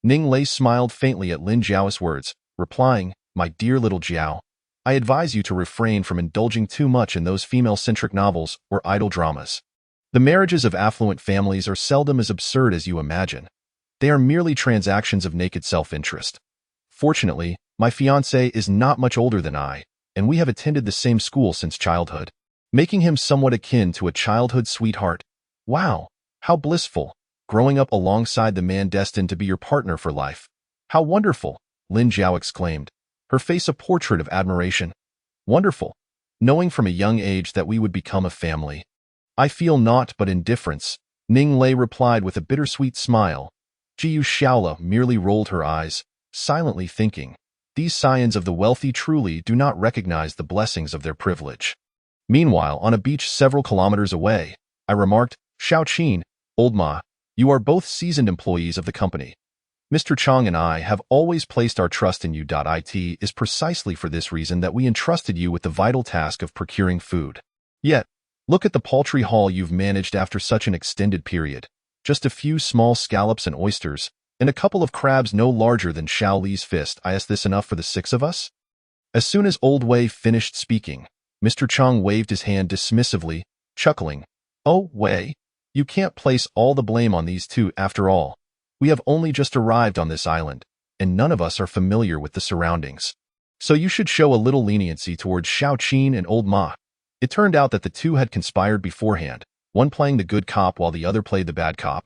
Ning Lei smiled faintly at Lin Jiao's words, replying, My dear little Jiao, I advise you to refrain from indulging too much in those female-centric novels or idle dramas. The marriages of affluent families are seldom as absurd as you imagine. They are merely transactions of naked self-interest. Fortunately, my fiancé is not much older than I, and we have attended the same school since childhood, making him somewhat akin to a childhood sweetheart. Wow, how blissful, growing up alongside the man destined to be your partner for life. How wonderful, Lin Jiao exclaimed, her face a portrait of admiration. Wonderful, knowing from a young age that we would become a family. I feel naught but indifference, Ning Lei replied with a bittersweet smile. Jiu Shaola merely rolled her eyes, silently thinking, these scions of the wealthy truly do not recognize the blessings of their privilege. Meanwhile, on a beach several kilometers away, I remarked, Xiao Qin, Old Ma, you are both seasoned employees of the company. Mr. Chang and I have always placed our trust in you. It is precisely for this reason that we entrusted you with the vital task of procuring food. Yet, look at the paltry haul you've managed after such an extended period. Just a few small scallops and oysters, and a couple of crabs no larger than Xiao Li's fist. Is this enough for the 6 of us? As soon as Old Wei finished speaking, Mr. Chang waved his hand dismissively, chuckling. Oh, Wei, you can't place all the blame on these two after all. We have only just arrived on this island, and none of us are familiar with the surroundings. So you should show a little leniency towards Xiao Qin and Old Ma. It turned out that the two had conspired beforehand, one playing the good cop while the other played the bad cop,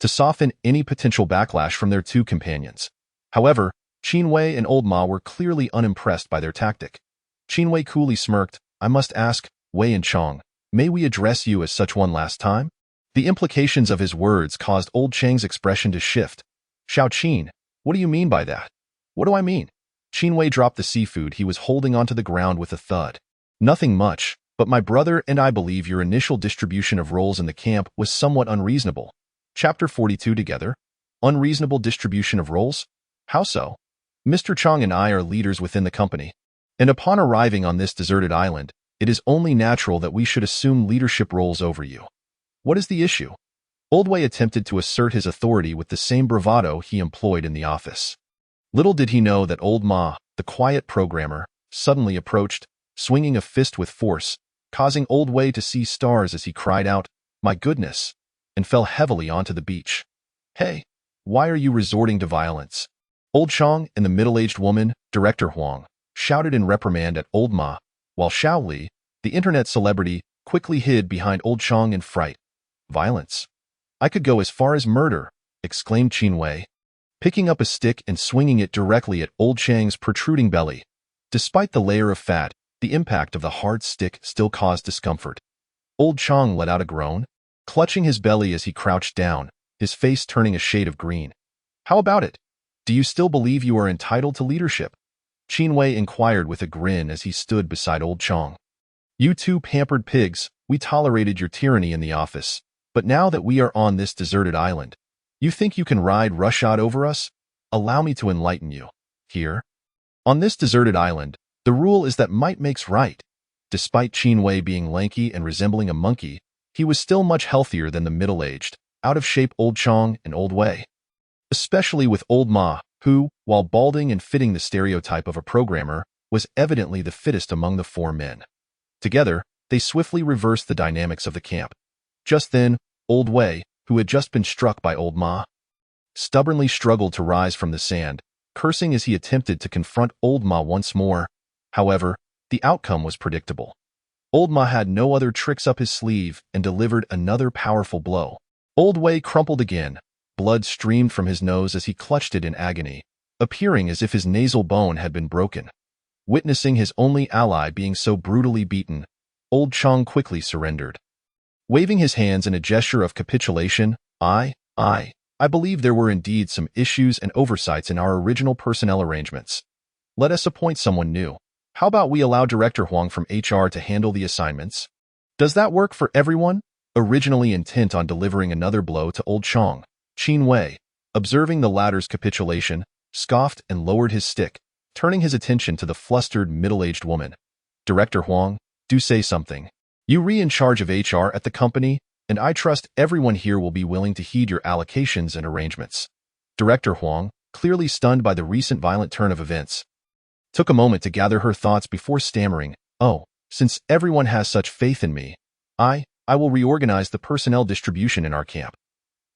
to soften any potential backlash from their two companions. However, Qin Wei and Old Ma were clearly unimpressed by their tactic. Qin Wei coolly smirked, I must ask, Wei and Chang, may we address you as such one last time? The implications of his words caused Old Chang's expression to shift. Xiao Qin, what do you mean by that? What do I mean? Qin Wei dropped the seafood he was holding onto the ground with a thud. Nothing much. But my brother and I believe your initial distribution of roles in the camp was somewhat unreasonable. Chapter 42 together. Unreasonable distribution of roles? How so? Mr. Chang and I are leaders within the company, and upon arriving on this deserted island, it is only natural that we should assume leadership roles over you. What is the issue? Old Wei attempted to assert his authority with the same bravado he employed in the office. Little did he know that Old Ma, the quiet programmer, suddenly approached, swinging a fist with force, causing Old Wei to see stars as he cried out, My goodness, and fell heavily onto the beach. Hey, why are you resorting to violence? Old Chang and the middle-aged woman, Director Huang, shouted in reprimand at Old Ma, while Xiao Li, the internet celebrity, quickly hid behind Old Chang in fright. Violence? I could go as far as murder, exclaimed Qin Wei, picking up a stick and swinging it directly at Old Chang's protruding belly. Despite the layer of fat, the impact of the hard stick still caused discomfort. Old Chang let out a groan, clutching his belly as he crouched down, his face turning a shade of green. How about it? Do you still believe you are entitled to leadership? Qin Wei inquired with a grin as he stood beside Old Chang. You two pampered pigs, we tolerated your tyranny in the office, but now that we are on this deserted island, you think you can ride roughshod over us? Allow me to enlighten you. Here, on this deserted island, the rule is that might makes right. Despite Qin Wei being lanky and resembling a monkey, he was still much healthier than the middle-aged, out-of-shape Old Chang and Old Wei. Especially with Old Ma, who, while balding and fitting the stereotype of a programmer, was evidently the fittest among the 4 men. Together, they swiftly reversed the dynamics of the camp. Just then, Old Wei, who had just been struck by Old Ma, stubbornly struggled to rise from the sand, cursing as he attempted to confront Old Ma once more. However, the outcome was predictable. Old Ma had no other tricks up his sleeve and delivered another powerful blow. Old Wei crumpled again. Blood streamed from his nose as he clutched it in agony, appearing as if his nasal bone had been broken. Witnessing his only ally being so brutally beaten, Old Chang quickly surrendered. Waving his hands in a gesture of capitulation, I believe there were indeed some issues and oversights in our original personnel arrangements. Let us appoint someone new. How about we allow Director Huang from HR to handle the assignments? Does that work for everyone? Originally intent on delivering another blow to Old Chang, Qin Wei, observing the latter's capitulation, scoffed and lowered his stick, turning his attention to the flustered middle-aged woman. Director Huang, do say something. You in charge of HR at the company, and I trust everyone here will be willing to heed your allocations and arrangements. Director Huang, clearly stunned by the recent violent turn of events, took a moment to gather her thoughts before stammering, "Oh, since everyone has such faith in me, I will reorganize the personnel distribution in our camp.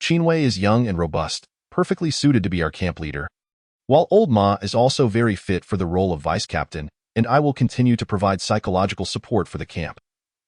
Qin Wei is young and robust, perfectly suited to be our camp leader, while Old Ma is also very fit for the role of vice captain, and I will continue to provide psychological support for the camp.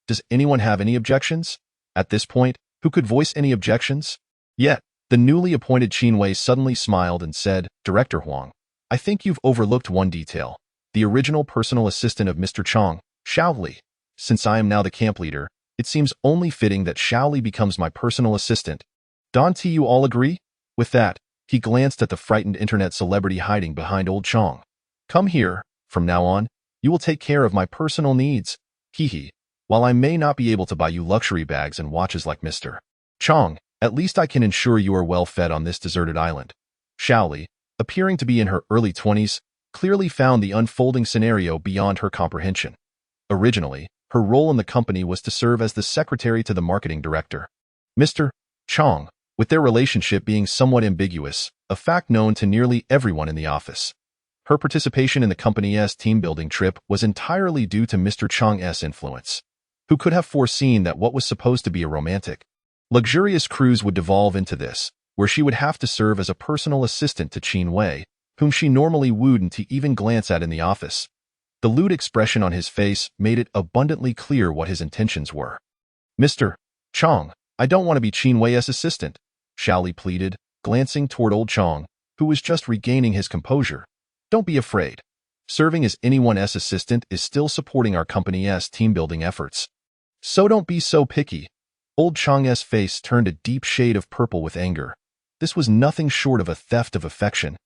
Does anyone have any objections?" At this point, who could voice any objections? Yet, the newly appointed Qin Wei suddenly smiled and said, "Director Huang, I think you've overlooked one detail. The original personal assistant of Mr. Chang, Xiao Li. Since I am now the camp leader, it seems only fitting that Xiao Li becomes my personal assistant. Don't you all agree?" With that, he glanced at the frightened internet celebrity hiding behind Old Chang. "Come here. From now on, you will take care of my personal needs. Hee. While I may not be able to buy you luxury bags and watches like Mr. Chang, at least I can ensure you are well fed on this deserted island." Xiao Li, appearing to be in her early 20s, clearly found the unfolding scenario beyond her comprehension. Originally, her role in the company was to serve as the secretary to the marketing director, Mr. Chang, with their relationship being somewhat ambiguous, a fact known to nearly everyone in the office. Her participation in the company's team-building trip was entirely due to Mr. Chang's influence. Who could have foreseen that what was supposed to be a romantic, luxurious cruise would devolve into this, where she would have to serve as a personal assistant to Qin Wei, whom she normally wouldn't even glance at in the office. The lewd expression on his face made it abundantly clear what his intentions were. "Mr. Chang, I don't want to be Qin Wei's assistant," Xiao Li pleaded, glancing toward Old Chang, who was just regaining his composure. "Don't be afraid. Serving as anyone's assistant is still supporting our company's team-building efforts. So don't be so picky." Old Chang's face turned a deep shade of purple with anger. This was nothing short of a theft of affection.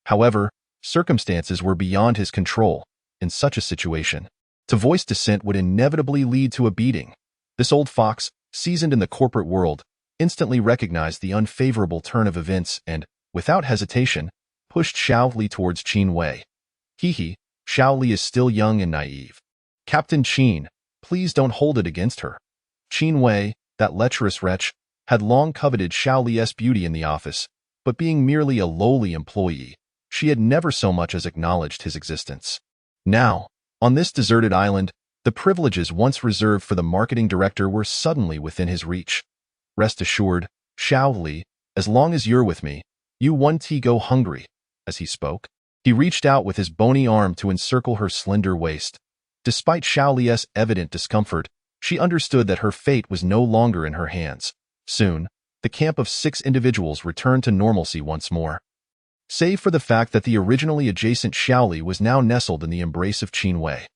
However, circumstances were beyond his control. In such a situation, to voice dissent would inevitably lead to a beating. This old fox, seasoned in the corporate world, instantly recognized the unfavorable turn of events and, without hesitation, pushed Xiao Li towards Qin Wei. Xiao Li is still young and naive. Captain Qin, please don't hold it against her. Qin Wei, that lecherous wretch, had long coveted Xiao Li's beauty in the office, but being merely a lowly employee, she had never so much as acknowledged his existence. Now, on this deserted island, the privileges once reserved for the marketing director were suddenly within his reach. "Rest assured, Xiao Li, as long as you're with me, you won't go hungry." As he spoke, he reached out with his bony arm to encircle her slender waist. Despite Xiao Li's evident discomfort, she understood that her fate was no longer in her hands. Soon, the camp of 6 individuals returned to normalcy once more. Save for the fact that the originally adjacent Xiao Li was now nestled in the embrace of Qin Wei.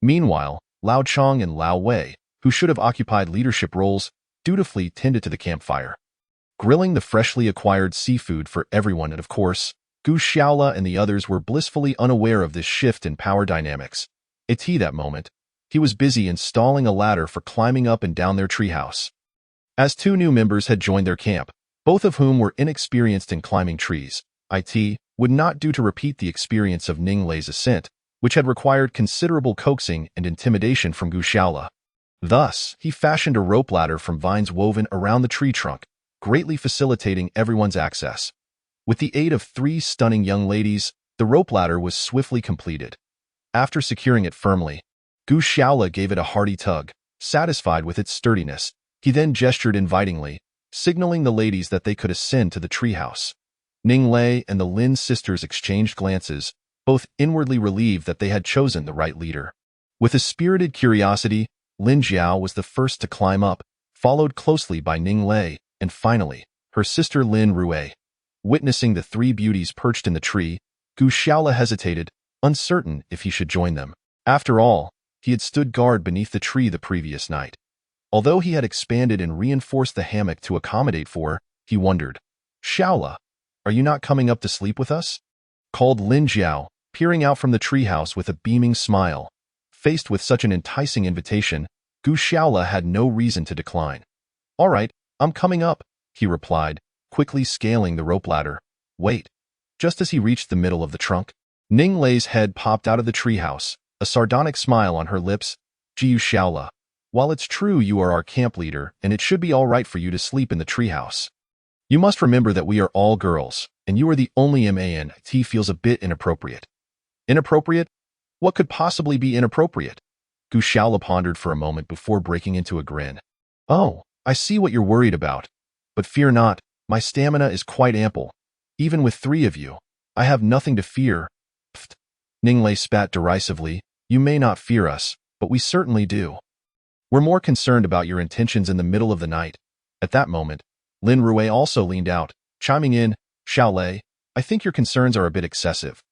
Meanwhile, Lao Chang and Lao Wei, who should have occupied leadership roles, dutifully tended to the campfire, grilling the freshly acquired seafood for everyone, and of course, Gu Xiaola and the others were blissfully unaware of this shift in power dynamics. At that moment, he was busy installing a ladder for climbing up and down their treehouse. As 2 new members had joined their camp, both of whom were inexperienced in climbing trees, it would not do to repeat the experience of Ning Lei's ascent, which had required considerable coaxing and intimidation from Gu Xiaola. Thus, he fashioned a rope ladder from vines woven around the tree trunk, greatly facilitating everyone's access. With the aid of 3 stunning young ladies, the rope ladder was swiftly completed. After securing it firmly, Gu Xiaola gave it a hearty tug. Satisfied with its sturdiness, he then gestured invitingly, signaling the ladies that they could ascend to the treehouse. Ning Lei and the Lin sisters exchanged glances, both inwardly relieved that they had chosen the right leader. With a spirited curiosity, Lin Jiao was the first to climb up, followed closely by Ning Lei, and finally, her sister Lin Rui. Witnessing the three beauties perched in the tree, Gu Shaola hesitated, uncertain if he should join them. After all, he had stood guard beneath the tree the previous night. Although he had expanded and reinforced the hammock to accommodate for her, he wondered, "Shaola, are you not coming up to sleep with us?" Called Lin Jiao, peering out from the treehouse with a beaming smile. Faced with such an enticing invitation, Gu Shaola had no reason to decline. "All right, I'm coming up," he replied, quickly scaling the rope ladder. Wait. Just as he reached the middle of the trunk, Ning Lei's head popped out of the treehouse, a sardonic smile on her lips. "Jiu Shaola, while it's true you are our camp leader and it should be all right for you to sleep in the treehouse, you must remember that we are all girls, and you are the only man. He feels a bit inappropriate." Inappropriate? What could possibly be inappropriate? Gu Shaola pondered for a moment before breaking into a grin. "Oh, I see what you're worried about. But fear not, my stamina is quite ample. Even with 3 of you, I have nothing to fear." Pfft. Ning Lei spat derisively. "You may not fear us, but we certainly do. We're more concerned about your intentions in the middle of the night." At that moment, Lin Rui also leaned out, chiming in, "Xiao Lei, I think your concerns are a bit excessive.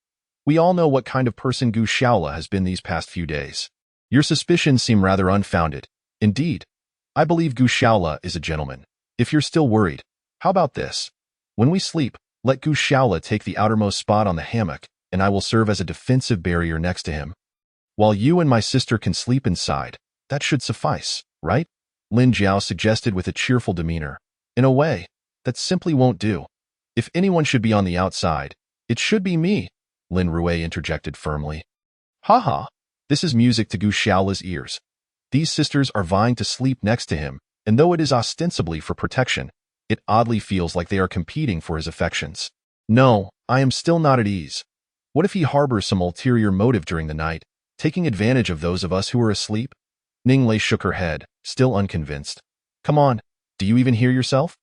We all know what kind of person Gu Shaola has been these past few days. Your suspicions seem rather unfounded. Indeed, I believe Gu Shaola is a gentleman. If you're still worried, how about this? When we sleep, let Gu Shaola take the outermost spot on the hammock, and I will serve as a defensive barrier next to him. While you and my sister can sleep inside, that should suffice, right?" Lin Jiao suggested with a cheerful demeanor. "In a way, that simply won't do. If anyone should be on the outside, it should be me," Lin Rui interjected firmly. "Haha, this is music to Gu Shaola's ears. These sisters are vying to sleep next to him, and though it is ostensibly for protection, it oddly feels like they are competing for his affections. No, I am still not at ease. What if he harbors some ulterior motive during the night, taking advantage of those of us who are asleep?" Ning Lei shook her head, still unconvinced. "Come on, do you even hear yourself?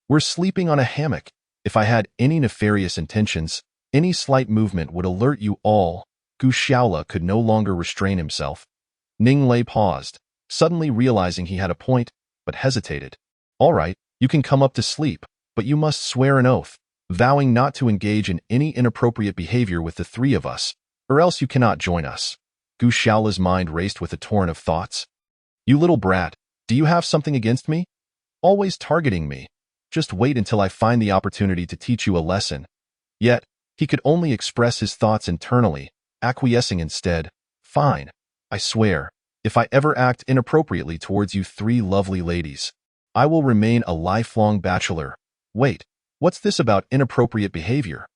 We're sleeping on a hammock. If I had any nefarious intentions, any slight movement would alert you all." Gu Shaola could no longer restrain himself. Ning Lei paused, suddenly realizing he had a point, but hesitated. "All right, you can come up to sleep, but you must swear an oath, vowing not to engage in any inappropriate behavior with the 3 of us, or else you cannot join us." Gu Shaola's mind raced with a torrent of thoughts. "You little brat, do you have something against me? Always targeting me. Just wait until I find the opportunity to teach you a lesson." Yet, he could only express his thoughts internally, acquiescing instead. "Fine. I swear, if I ever act inappropriately towards you 3 lovely ladies, I will remain a lifelong bachelor." Wait, what's this about inappropriate behavior?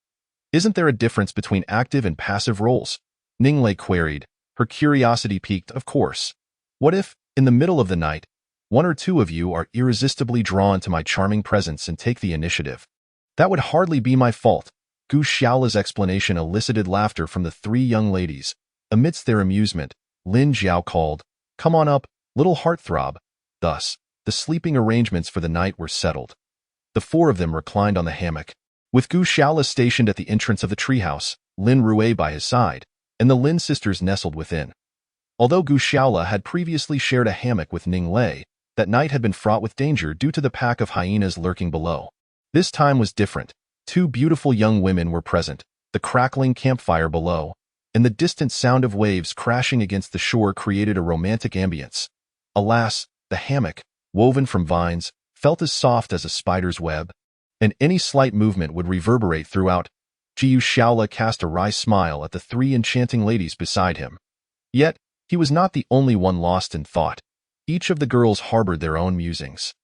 Isn't there a difference between active and passive roles? Ning Lei queried, her curiosity piqued, of course. "What if, in the middle of the night, 1 or 2 of you are irresistibly drawn to my charming presence and take the initiative? That would hardly be my fault." Gu Shaola's explanation elicited laughter from the 3 young ladies. Amidst their amusement, Lin Jiao called, "Come on up, little heartthrob." Thus, the sleeping arrangements for the night were settled. The 4 of them reclined on the hammock, with Gu Shaola stationed at the entrance of the treehouse, Lin Rui by his side, and the Lin sisters nestled within. Although Gu Shaola had previously shared a hammock with Ning Lei, that night had been fraught with danger due to the pack of hyenas lurking below. This time was different. 2 beautiful young women were present, the crackling campfire below, and the distant sound of waves crashing against the shore created a romantic ambience. Alas, the hammock, woven from vines, felt as soft as a spider's web, and any slight movement would reverberate throughout. Jiu Shaola cast a wry smile at the 3 enchanting ladies beside him. Yet, he was not the only one lost in thought. Each of the girls harbored their own musings.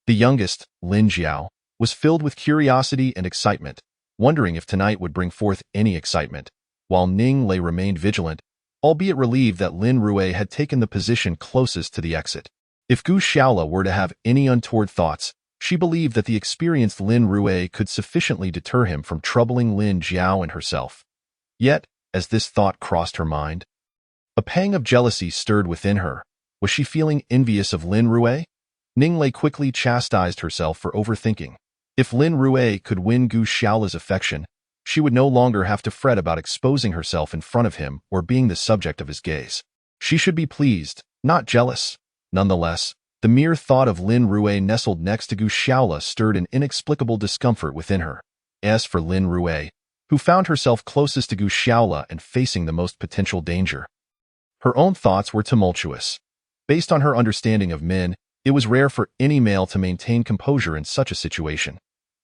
The youngest, Lin Jiao, was filled with curiosity and excitement, wondering if tonight would bring forth any excitement, while Ning Lei remained vigilant, albeit relieved that Lin Rui had taken the position closest to the exit. If Gu Shaola were to have any untoward thoughts, she believed that the experienced Lin Rui could sufficiently deter him from troubling Lin Jiao and herself. Yet, as this thought crossed her mind, a pang of jealousy stirred within her. Was she feeling envious of Lin Rui? Ning Lei quickly chastised herself for overthinking. If Lin Rue could win Gu Xiaola's affection, she would no longer have to fret about exposing herself in front of him or being the subject of his gaze. She should be pleased, not jealous. Nonetheless, the mere thought of Lin Rue nestled next to Gu Xiaola stirred an inexplicable discomfort within her. As for Lin Rue, who found herself closest to Gu Xiaola and facing the most potential danger, her own thoughts were tumultuous. Based on her understanding of men, it was rare for any male to maintain composure in such a situation.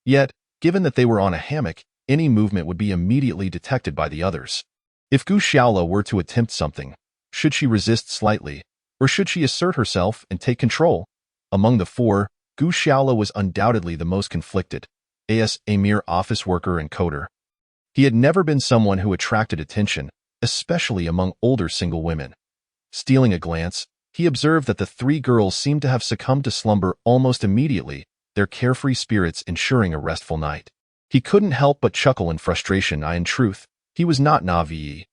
Yet, given that they were on a hammock, any movement would be immediately detected by the others. If Gu Xiaola were to attempt something, should she resist slightly, or should she assert herself and take control? Among the four, Gu Xiaola was undoubtedly the most conflicted, as a mere office worker and coder. He had never been someone who attracted attention, especially among older single women. Stealing a glance, he observed that the three girls seemed to have succumbed to slumber almost immediately, their carefree spirits ensuring a restful night. He couldn't help but chuckle in frustration. In truth, he was not naive.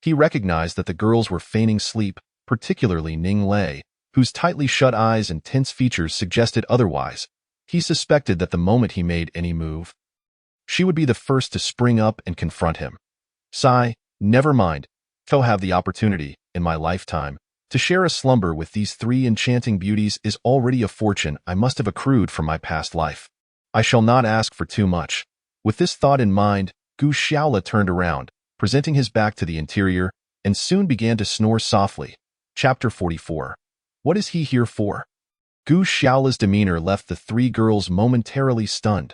He recognized that the girls were feigning sleep, particularly Ning Lei, whose tightly shut eyes and tense features suggested otherwise. He suspected that the moment he made any move, she would be the first to spring up and confront him. Sigh, never mind. To have the opportunity, in my lifetime, to share a slumber with these three enchanting beauties is already a fortune I must have accrued from my past life. I shall not ask for too much. With this thought in mind, Gu Xiaola turned around, presenting his back to the interior, and soon began to snore softly. Chapter 44. What is he here for? Gu Xiaola's demeanor left the three girls momentarily stunned.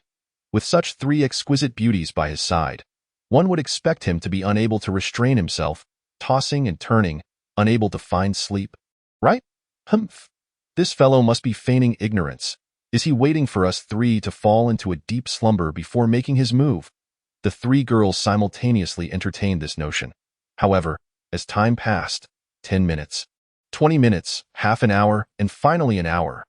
With such three exquisite beauties by his side, one would expect him to be unable to restrain himself, tossing and turning, unable to find sleep. Right? Humph. This fellow must be feigning ignorance. Is he waiting for us three to fall into a deep slumber before making his move? The three girls simultaneously entertained this notion. However, as time passed, 10 minutes, 20 minutes, half an hour, and finally an hour,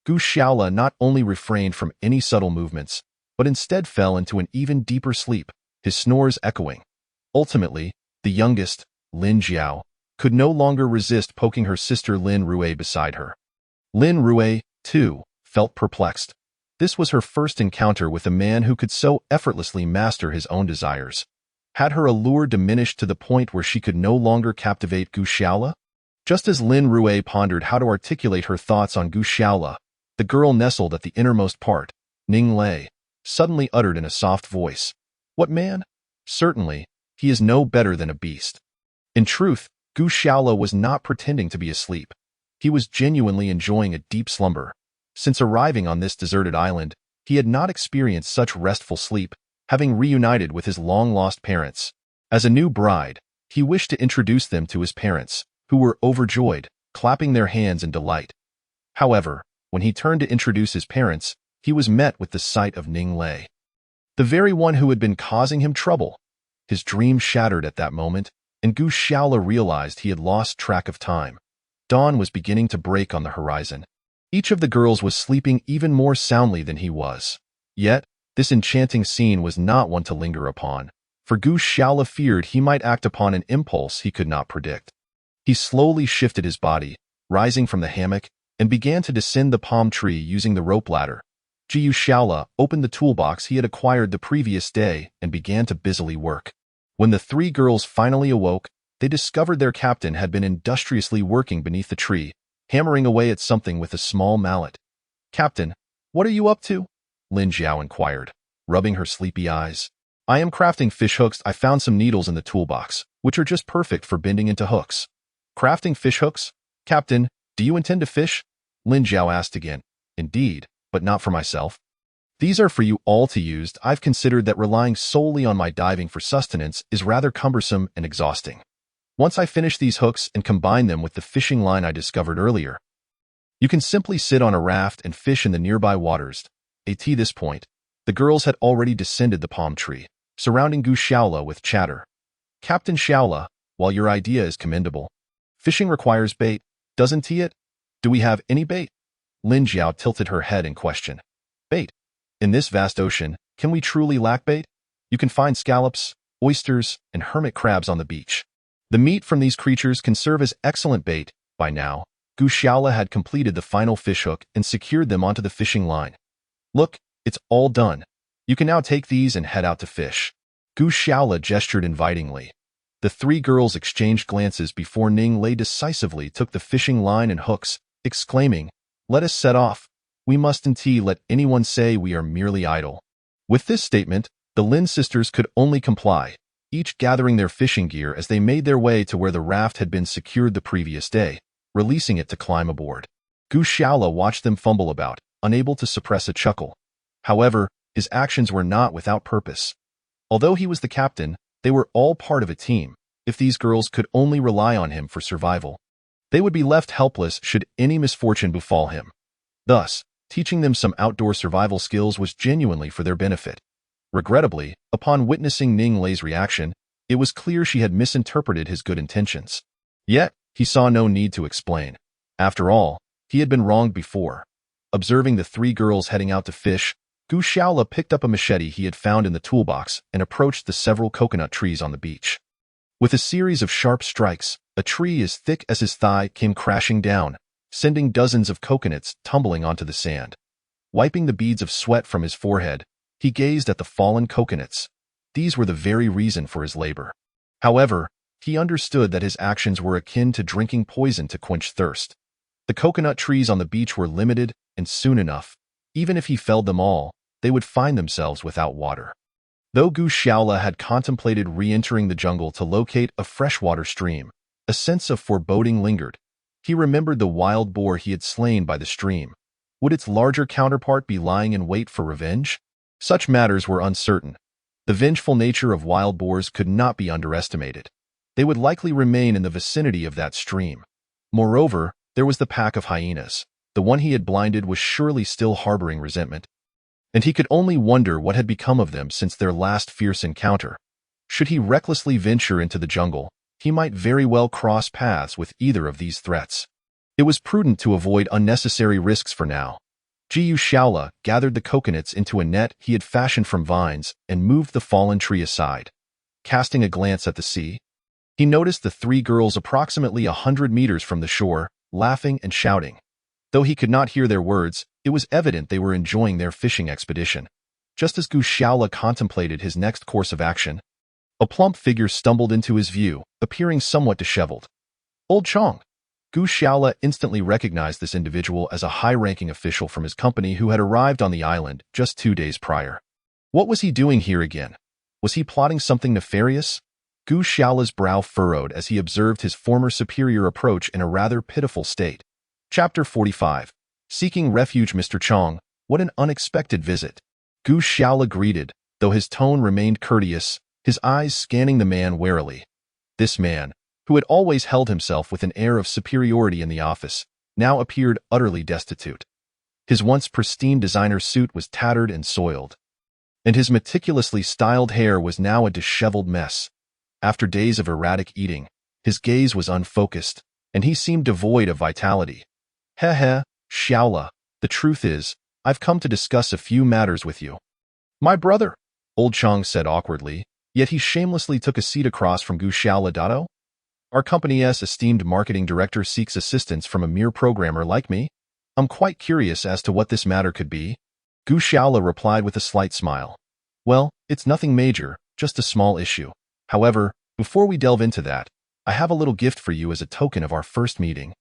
Gu Xiaola not only refrained from any subtle movements, but instead fell into an even deeper sleep, his snores echoing. Ultimately, the youngest, Lin Jiao, could no longer resist poking her sister Lin Rue beside her. Lin Rue, too, felt perplexed. This was her first encounter with a man who could so effortlessly master his own desires. Had her allure diminished to the point where she could no longer captivate Gu Xiaola? Just as Lin Rue pondered how to articulate her thoughts on Gu Xiaola, the girl nestled at the innermost part, Ning Lei, suddenly uttered in a soft voice, "What man? Certainly, he is no better than a beast." In truth, Gu Xiaola was not pretending to be asleep. He was genuinely enjoying a deep slumber. Since arriving on this deserted island, he had not experienced such restful sleep, having reunited with his long-lost parents. As a new bride, he wished to introduce them to his parents, who were overjoyed, clapping their hands in delight. However, when he turned to introduce his parents, he was met with the sight of Ning Lei, the very one who had been causing him trouble. His dream shattered at that moment, and Gu Xiaola realized he had lost track of time. Dawn was beginning to break on the horizon. Each of the girls was sleeping even more soundly than he was. Yet, this enchanting scene was not one to linger upon, for Gu Xiaola feared he might act upon an impulse he could not predict. He slowly shifted his body, rising from the hammock, and began to descend the palm tree using the rope ladder. Gu Xiaola opened the toolbox he had acquired the previous day and began to busily work. When the three girls finally awoke, they discovered their captain had been industriously working beneath the tree, hammering away at something with a small mallet. "Captain, what are you up to?" Lin Jiao inquired, rubbing her sleepy eyes. "I am crafting fish hooks. I found some needles in the toolbox, which are just perfect for bending into hooks." "Crafting fish hooks? Captain, do you intend to fish?" Lin Jiao asked again. "Indeed, but not for myself. These are for you all to use. I've considered that relying solely on my diving for sustenance is rather cumbersome and exhausting. Once I finish these hooks and combine them with the fishing line I discovered earlier, you can simply sit on a raft and fish in the nearby waters." At this point, the girls had already descended the palm tree, surrounding Gu Xiaola with chatter. "Captain Xiaola, while your idea is commendable, fishing requires bait, doesn't it? Do we have any bait?" Lin Jiao tilted her head in question. "Bait? In this vast ocean, can we truly lack bait? You can find scallops, oysters, and hermit crabs on the beach. The meat from these creatures can serve as excellent bait." By now, Gu Xiaola had completed the final fishhook and secured them onto the fishing line. "Look, It's all done. You can now take these and head out to fish. Gu Xiaola gestured invitingly. The three girls exchanged glances before Ning Lei decisively took the fishing line and hooks, exclaiming, "Let us set off. We mustn't let anyone say we are merely idle." With this statement, the Lin sisters could only comply, each gathering their fishing gear as they made their way to where the raft had been secured the previous day, releasing it to climb aboard. Gu Xiaola watched them fumble about, unable to suppress a chuckle. However, his actions were not without purpose. Although he was the captain, they were all part of a team. If these girls could only rely on him for survival, they would be left helpless should any misfortune befall him. Thus, teaching them some outdoor survival skills was genuinely for their benefit. Regrettably, upon witnessing Ning Lei's reaction, it was clear she had misinterpreted his good intentions. Yet, he saw no need to explain. After all, he had been wronged before. Observing the three girls heading out to fish, Gu Xiaola picked up a machete he had found in the toolbox and approached the several coconut trees on the beach. With a series of sharp strikes, a tree as thick as his thigh came crashing down, sending dozens of coconuts tumbling onto the sand. Wiping the beads of sweat from his forehead, he gazed at the fallen coconuts. These were the very reason for his labor. However, he understood that his actions were akin to drinking poison to quench thirst. The coconut trees on the beach were limited, and soon enough, even if he felled them all, they would find themselves without water. Though Gu Xiaola had contemplated re-entering the jungle to locate a freshwater stream, a sense of foreboding lingered. He remembered the wild boar he had slain by the stream. Would its larger counterpart be lying in wait for revenge? Such matters were uncertain. The vengeful nature of wild boars could not be underestimated. They would likely remain in the vicinity of that stream. Moreover, there was the pack of hyenas. The one he had blinded was surely still harboring resentment. And he could only wonder what had become of them since their last fierce encounter. Should he recklessly venture into the jungle, he might very well cross paths with either of these threats. It was prudent to avoid unnecessary risks for now. Gu Xiaola gathered the coconuts into a net he had fashioned from vines and moved the fallen tree aside. Casting a glance at the sea, he noticed the three girls approximately 100 meters from the shore, laughing and shouting. Though he could not hear their words, it was evident they were enjoying their fishing expedition. Just as Gu Xiaola contemplated his next course of action, a plump figure stumbled into his view, appearing somewhat disheveled. Old Chong. Gu Xiaola instantly recognized this individual as a high-ranking official from his company who had arrived on the island just 2 days prior. What was he doing here again? Was he plotting something nefarious? Gu Xiaola's brow furrowed as he observed his former superior approach in a rather pitiful state. Chapter 45. Seeking refuge. Mr. Chong, what an unexpected visit. Gu Xiaola greeted, though his tone remained courteous, his eyes scanning the man warily. This man, who had always held himself with an air of superiority in the office, now appeared utterly destitute. His once pristine designer suit was tattered and soiled, and his meticulously styled hair was now a disheveled mess. After days of erratic eating, his gaze was unfocused, and he seemed devoid of vitality. Heh, Xiaola, the truth is, I've come to discuss a few matters with you. My brother, Old Chong said awkwardly, yet he shamelessly took a seat across from Gu Xiaola. Our company's esteemed marketing director seeks assistance from a mere programmer like me. I'm quite curious as to what this matter could be. Gu Xiaola replied with a slight smile. Well, it's nothing major, just a small issue. However, before we delve into that, I have a little gift for you as a token of our first meeting.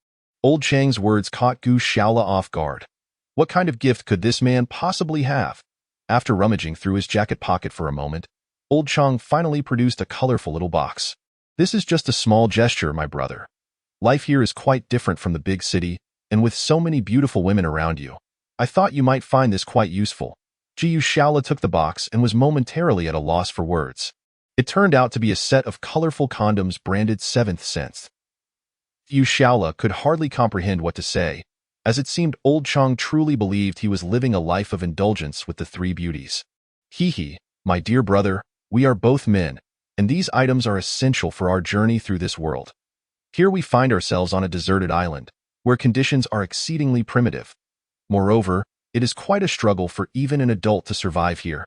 Old Chang's words caught Gu Xiaola off guard. What kind of gift could this man possibly have? After rummaging through his jacket pocket for a moment, Old Chang finally produced a colorful little box. This is just a small gesture, my brother. Life here is quite different from the big city, and with so many beautiful women around you, I thought you might find this quite useful. Gu Xiaola took the box and was momentarily at a loss for words. It turned out to be a set of colorful condoms branded 7th Sense. Gu Xiaola could hardly comprehend what to say, as it seemed Old Chang truly believed he was living a life of indulgence with the three beauties. Hee, my dear brother, we are both men, and these items are essential for our journey through this world. Here we find ourselves on a deserted island, where conditions are exceedingly primitive. Moreover, it is quite a struggle for even an adult to survive here,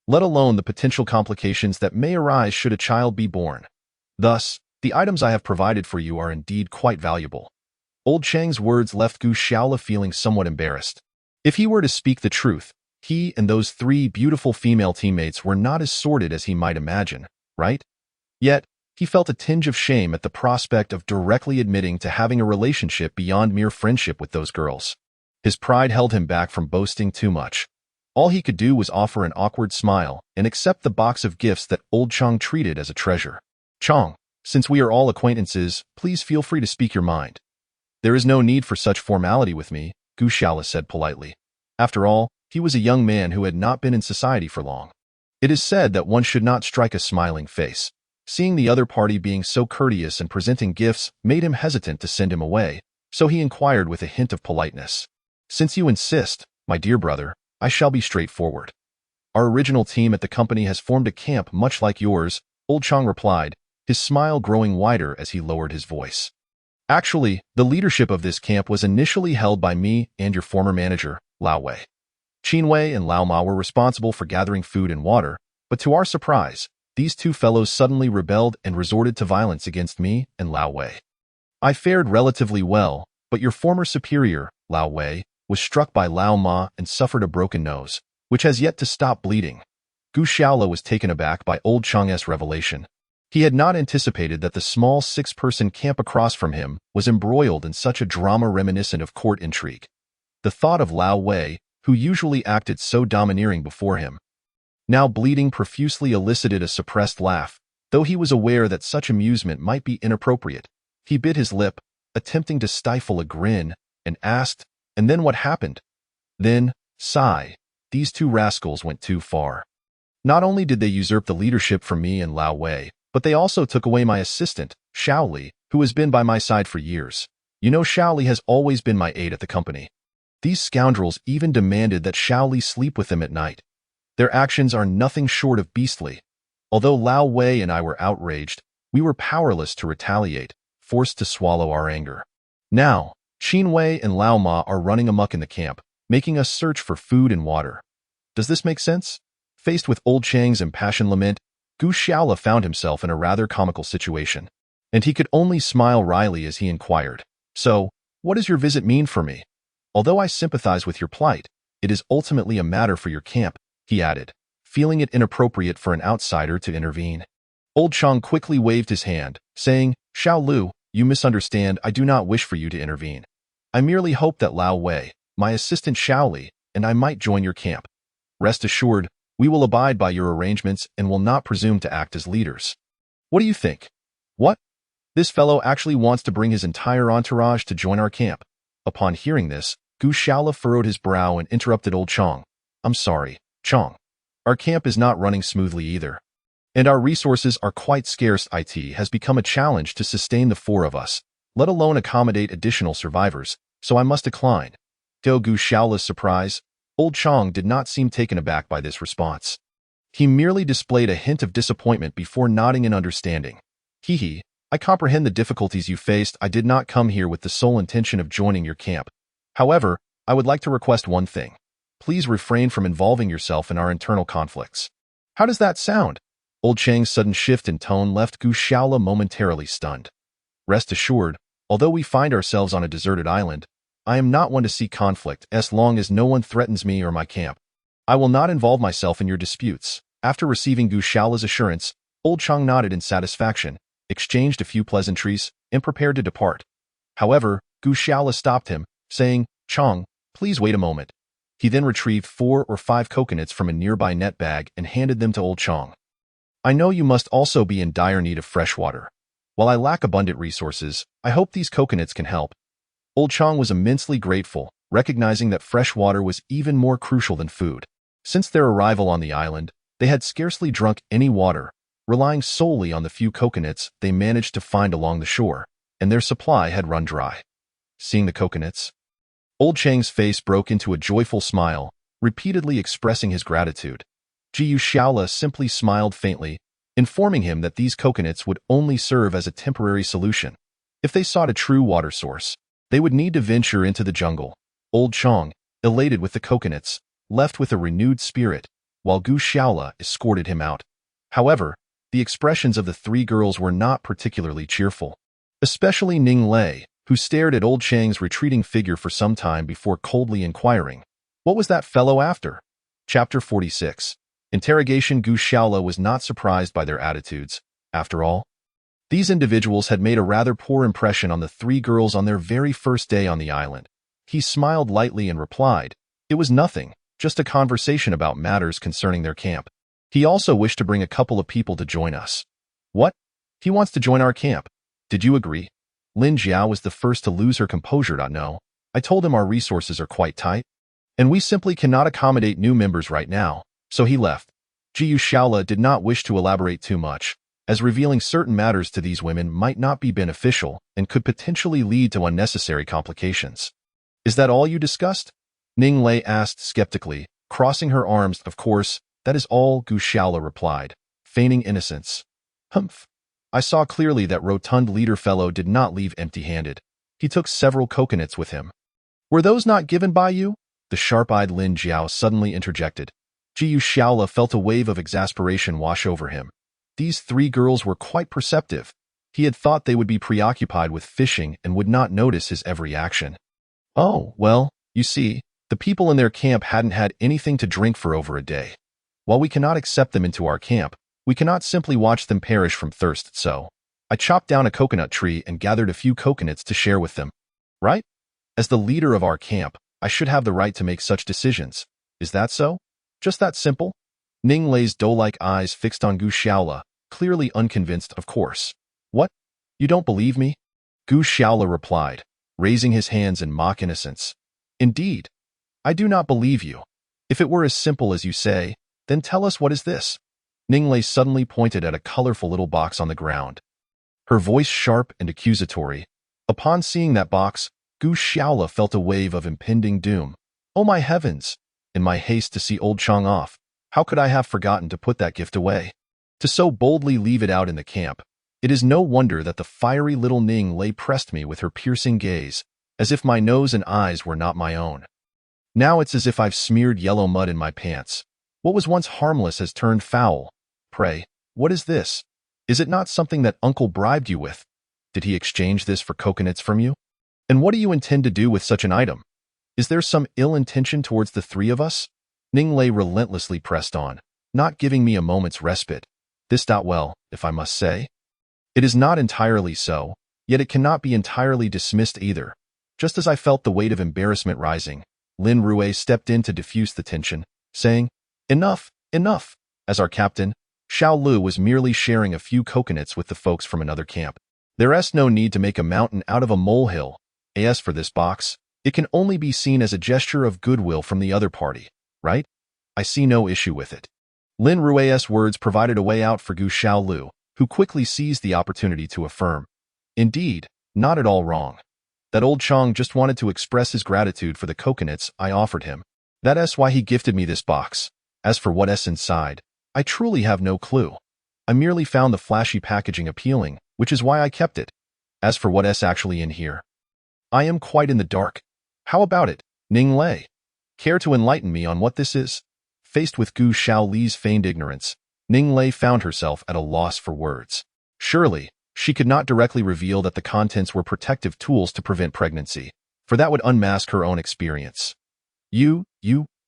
let alone the potential complications that may arise should a child be born. Thus, the items I have provided for you are indeed quite valuable. Old Chang's words left Gu Xiaola feeling somewhat embarrassed. If he were to speak the truth, He and those three beautiful female teammates were not as sordid as he might imagine, right? Yet, he felt a tinge of shame at the prospect of directly admitting to having a relationship beyond mere friendship with those girls. His pride held him back from boasting too much. All he could do was offer an awkward smile and accept the box of gifts that old Chong treated as a treasure. Chong, since we are all acquaintances, please feel free to speak your mind. There is no need for such formality with me, Gu Shaola said politely. After all, he was a young man who had not been in society for long. It is said that one should not strike a smiling face. Seeing the other party being so courteous and presenting gifts made him hesitant to send him away, so he inquired with a hint of politeness. Since you insist, my dear brother, I shall be straightforward. Our original team at the company has formed a camp much like yours, old Chong replied, his smile growing wider as he lowered his voice. Actually, the leadership of this camp was initially held by me and your former manager, Lao Wei. Qin Wei and Lao Ma were responsible for gathering food and water, but to our surprise, these two fellows suddenly rebelled and resorted to violence against me and Lao Wei. I fared relatively well, but your former superior, Lao Wei, was struck by Lao Ma and suffered a broken nose, which has yet to stop bleeding. Gu Shaola was taken aback by old Chang's revelation. He had not anticipated that the small six-person camp across from him was embroiled in such a drama reminiscent of court intrigue. The thought of Lao Wei, who usually acted so domineering before him, now bleeding profusely elicited a suppressed laugh, though he was aware that such amusement might be inappropriate. He bit his lip, attempting to stifle a grin, and asked, "And then what happened?" Then, sigh, these two rascals went too far. Not only did they usurp the leadership from me and Lao Wei, but they also took away my assistant, Xiao Li, who has been by my side for years. You know, Xiao Li has always been my aide at the company. These scoundrels even demanded that Xiao Li sleep with them at night. Their actions are nothing short of beastly. Although Lao Wei and I were outraged, we were powerless to retaliate, forced to swallow our anger. Now, Qin Wei and Lao Ma are running amok in the camp, making us search for food and water. Does this make sense? Faced with old Chang's impassioned lament, Gu Shaola found himself in a rather comical situation, and he could only smile wryly as he inquired, "So, what does your visit mean for me? Although I sympathize with your plight, it is ultimately a matter for your camp," he added, feeling it inappropriate for an outsider to intervene. Old Chang quickly waved his hand, saying, "Xiao Lu, you misunderstand. I do not wish for you to intervene. I merely hope that Lao Wei, my assistant Xiao Li, and I might join your camp. Rest assured, we will abide by your arrangements and will not presume to act as leaders. What do you think? What? This fellow actually wants to bring his entire entourage to join our camp." Upon hearing this, Gu Shaola furrowed his brow and interrupted old Chong. "I'm sorry, Chong. Our camp is not running smoothly either. And our resources are quite scarce. It has become a challenge to sustain the four of us, let alone accommodate additional survivors, so I must decline." To Gu Shaola's surprise, old Chong did not seem taken aback by this response. He merely displayed a hint of disappointment before nodding in understanding. "Hee, I comprehend the difficulties you faced. I did not come here with the sole intention of joining your camp. However, I would like to request one thing. Please refrain from involving yourself in our internal conflicts." "How does that sound?" Old Chang's sudden shift in tone left Gu Shaola momentarily stunned. "Rest assured, although we find ourselves on a deserted island, I am not one to seek conflict as long as no one threatens me or my camp. I will not involve myself in your disputes." After receiving Gu Shaola's assurance, old Chang nodded in satisfaction, exchanged a few pleasantries, and prepared to depart. However, Gu Shaola stopped him, saying, "Chong, please wait a moment." He then retrieved 4 or 5 coconuts from a nearby net bag and handed them to old Chong. "I know you must also be in dire need of fresh water. While I lack abundant resources, I hope these coconuts can help." Old Chong was immensely grateful, recognizing that fresh water was even more crucial than food. Since their arrival on the island, they had scarcely drunk any water, relying solely on the few coconuts they managed to find along the shore, and their supply had run dry. Seeing the coconuts, old Chang's face broke into a joyful smile, repeatedly expressing his gratitude. Gu Shaola simply smiled faintly, informing him that these coconuts would only serve as a temporary solution. If they sought a true water source, they would need to venture into the jungle. Old Chong, elated with the coconuts, left with a renewed spirit, while Gu Shaola escorted him out. However, the expressions of the 3 girls were not particularly cheerful, especially Ning Lei, who stared at old Chang's retreating figure for some time before coldly inquiring, "What was that fellow after?" Chapter 46. Interrogation. Gu Shaola was not surprised by their attitudes. After all, these individuals had made a rather poor impression on the three girls on their very first day on the island. He smiled lightly and replied, "It was nothing, just a conversation about matters concerning their camp. He also wished to bring a couple of people to join us." "What? He wants to join our camp? Did you agree?" Lin Jiao was the first to lose her composure. "No. I told him our resources are quite tight, and we simply cannot accommodate new members right now, so he left." Gu Shaola did not wish to elaborate too much, as revealing certain matters to these women might not be beneficial and could potentially lead to unnecessary complications. "Is that all you discussed?" Ning Lei asked skeptically, crossing her arms. "Of course, that is all," Gu Shaola replied, feigning innocence. "Humph. I saw clearly that rotund leader fellow did not leave empty-handed. He took several coconuts with him." "Were those not given by you?" the sharp-eyed Lin Jiao suddenly interjected. Gu Shaola felt a wave of exasperation wash over him. These three girls were quite perceptive. He had thought they would be preoccupied with fishing and would not notice his every action. "Oh, well, you see, the people in their camp hadn't had anything to drink for over a day. While we cannot accept them into our camp, we cannot simply watch them perish from thirst, so I chopped down a coconut tree and gathered a few coconuts to share with them. Right? As the leader of our camp, I should have the right to make such decisions. Is that so? Just that simple?" Ning Lei's doe-like eyes fixed on Gu Shaola, clearly unconvinced. "Of course. What? You don't believe me?" Gu Shaola replied, raising his hands in mock innocence. "Indeed, I do not believe you. If it were as simple as you say, then tell us, what is this?" Ning Lei suddenly pointed at a colorful little box on the ground, her voice sharp and accusatory. Upon seeing that box, Gu Shaola felt a wave of impending doom. "Oh my heavens! In my haste to see old Chang off, how could I have forgotten to put that gift away? To so boldly leave it out in the camp. It is no wonder that the fiery little Ning Lei pressed me with her piercing gaze, as if my nose and eyes were not my own. Now it's as if I've smeared yellow mud in my pants. What was once harmless has turned foul. Pray, what is this? Is it not something that uncle bribed you with? Did he exchange this for coconuts from you? And what do you intend to do with such an item? Is there some ill intention towards the three of us?" Ning Lei relentlessly pressed on, not giving me a moment's respite. "This well, if I must say. It is not entirely so, yet it cannot be entirely dismissed either." Just as I felt the weight of embarrassment rising, Lin Rui stepped in to diffuse the tension, saying, "Enough, enough." As our captain, Xiao Lu was merely sharing a few coconuts with the folks from another camp. There's no need to make a mountain out of a molehill. As for this box, it can only be seen as a gesture of goodwill from the other party, right? I see no issue with it. Lin Rui's words provided a way out for Gu Xiaolu, who quickly seized the opportunity to affirm. "Indeed, not at all wrong. That old Chang just wanted to express his gratitude for the coconuts I offered him. That's why he gifted me this box. As for what's inside, I truly have no clue. I merely found the flashy packaging appealing, which is why I kept it. As for what's actually in here, I am quite in the dark. How about it, Ning Lei? Care to enlighten me on what this is?" Faced with Gu Shaoli's feigned ignorance, Ning Lei found herself at a loss for words. Surely, she could not directly reveal that the contents were protective tools to prevent pregnancy, for that would unmask her own experience.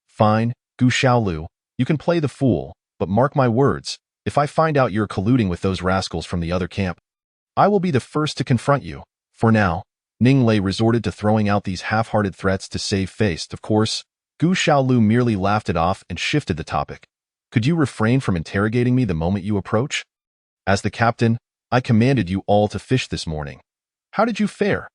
Fine, Gu Shaolu, you can play the fool, but mark my words, if I find out you're colluding with those rascals from the other camp, I will be the first to confront you." For now, Ning Lei resorted to throwing out these half-hearted threats to save face. Of course, Gu Shaolu merely laughed it off and shifted the topic. "Could you refrain from interrogating me the moment you approach? As the captain, I commanded you all to fish this morning. How did you fare?"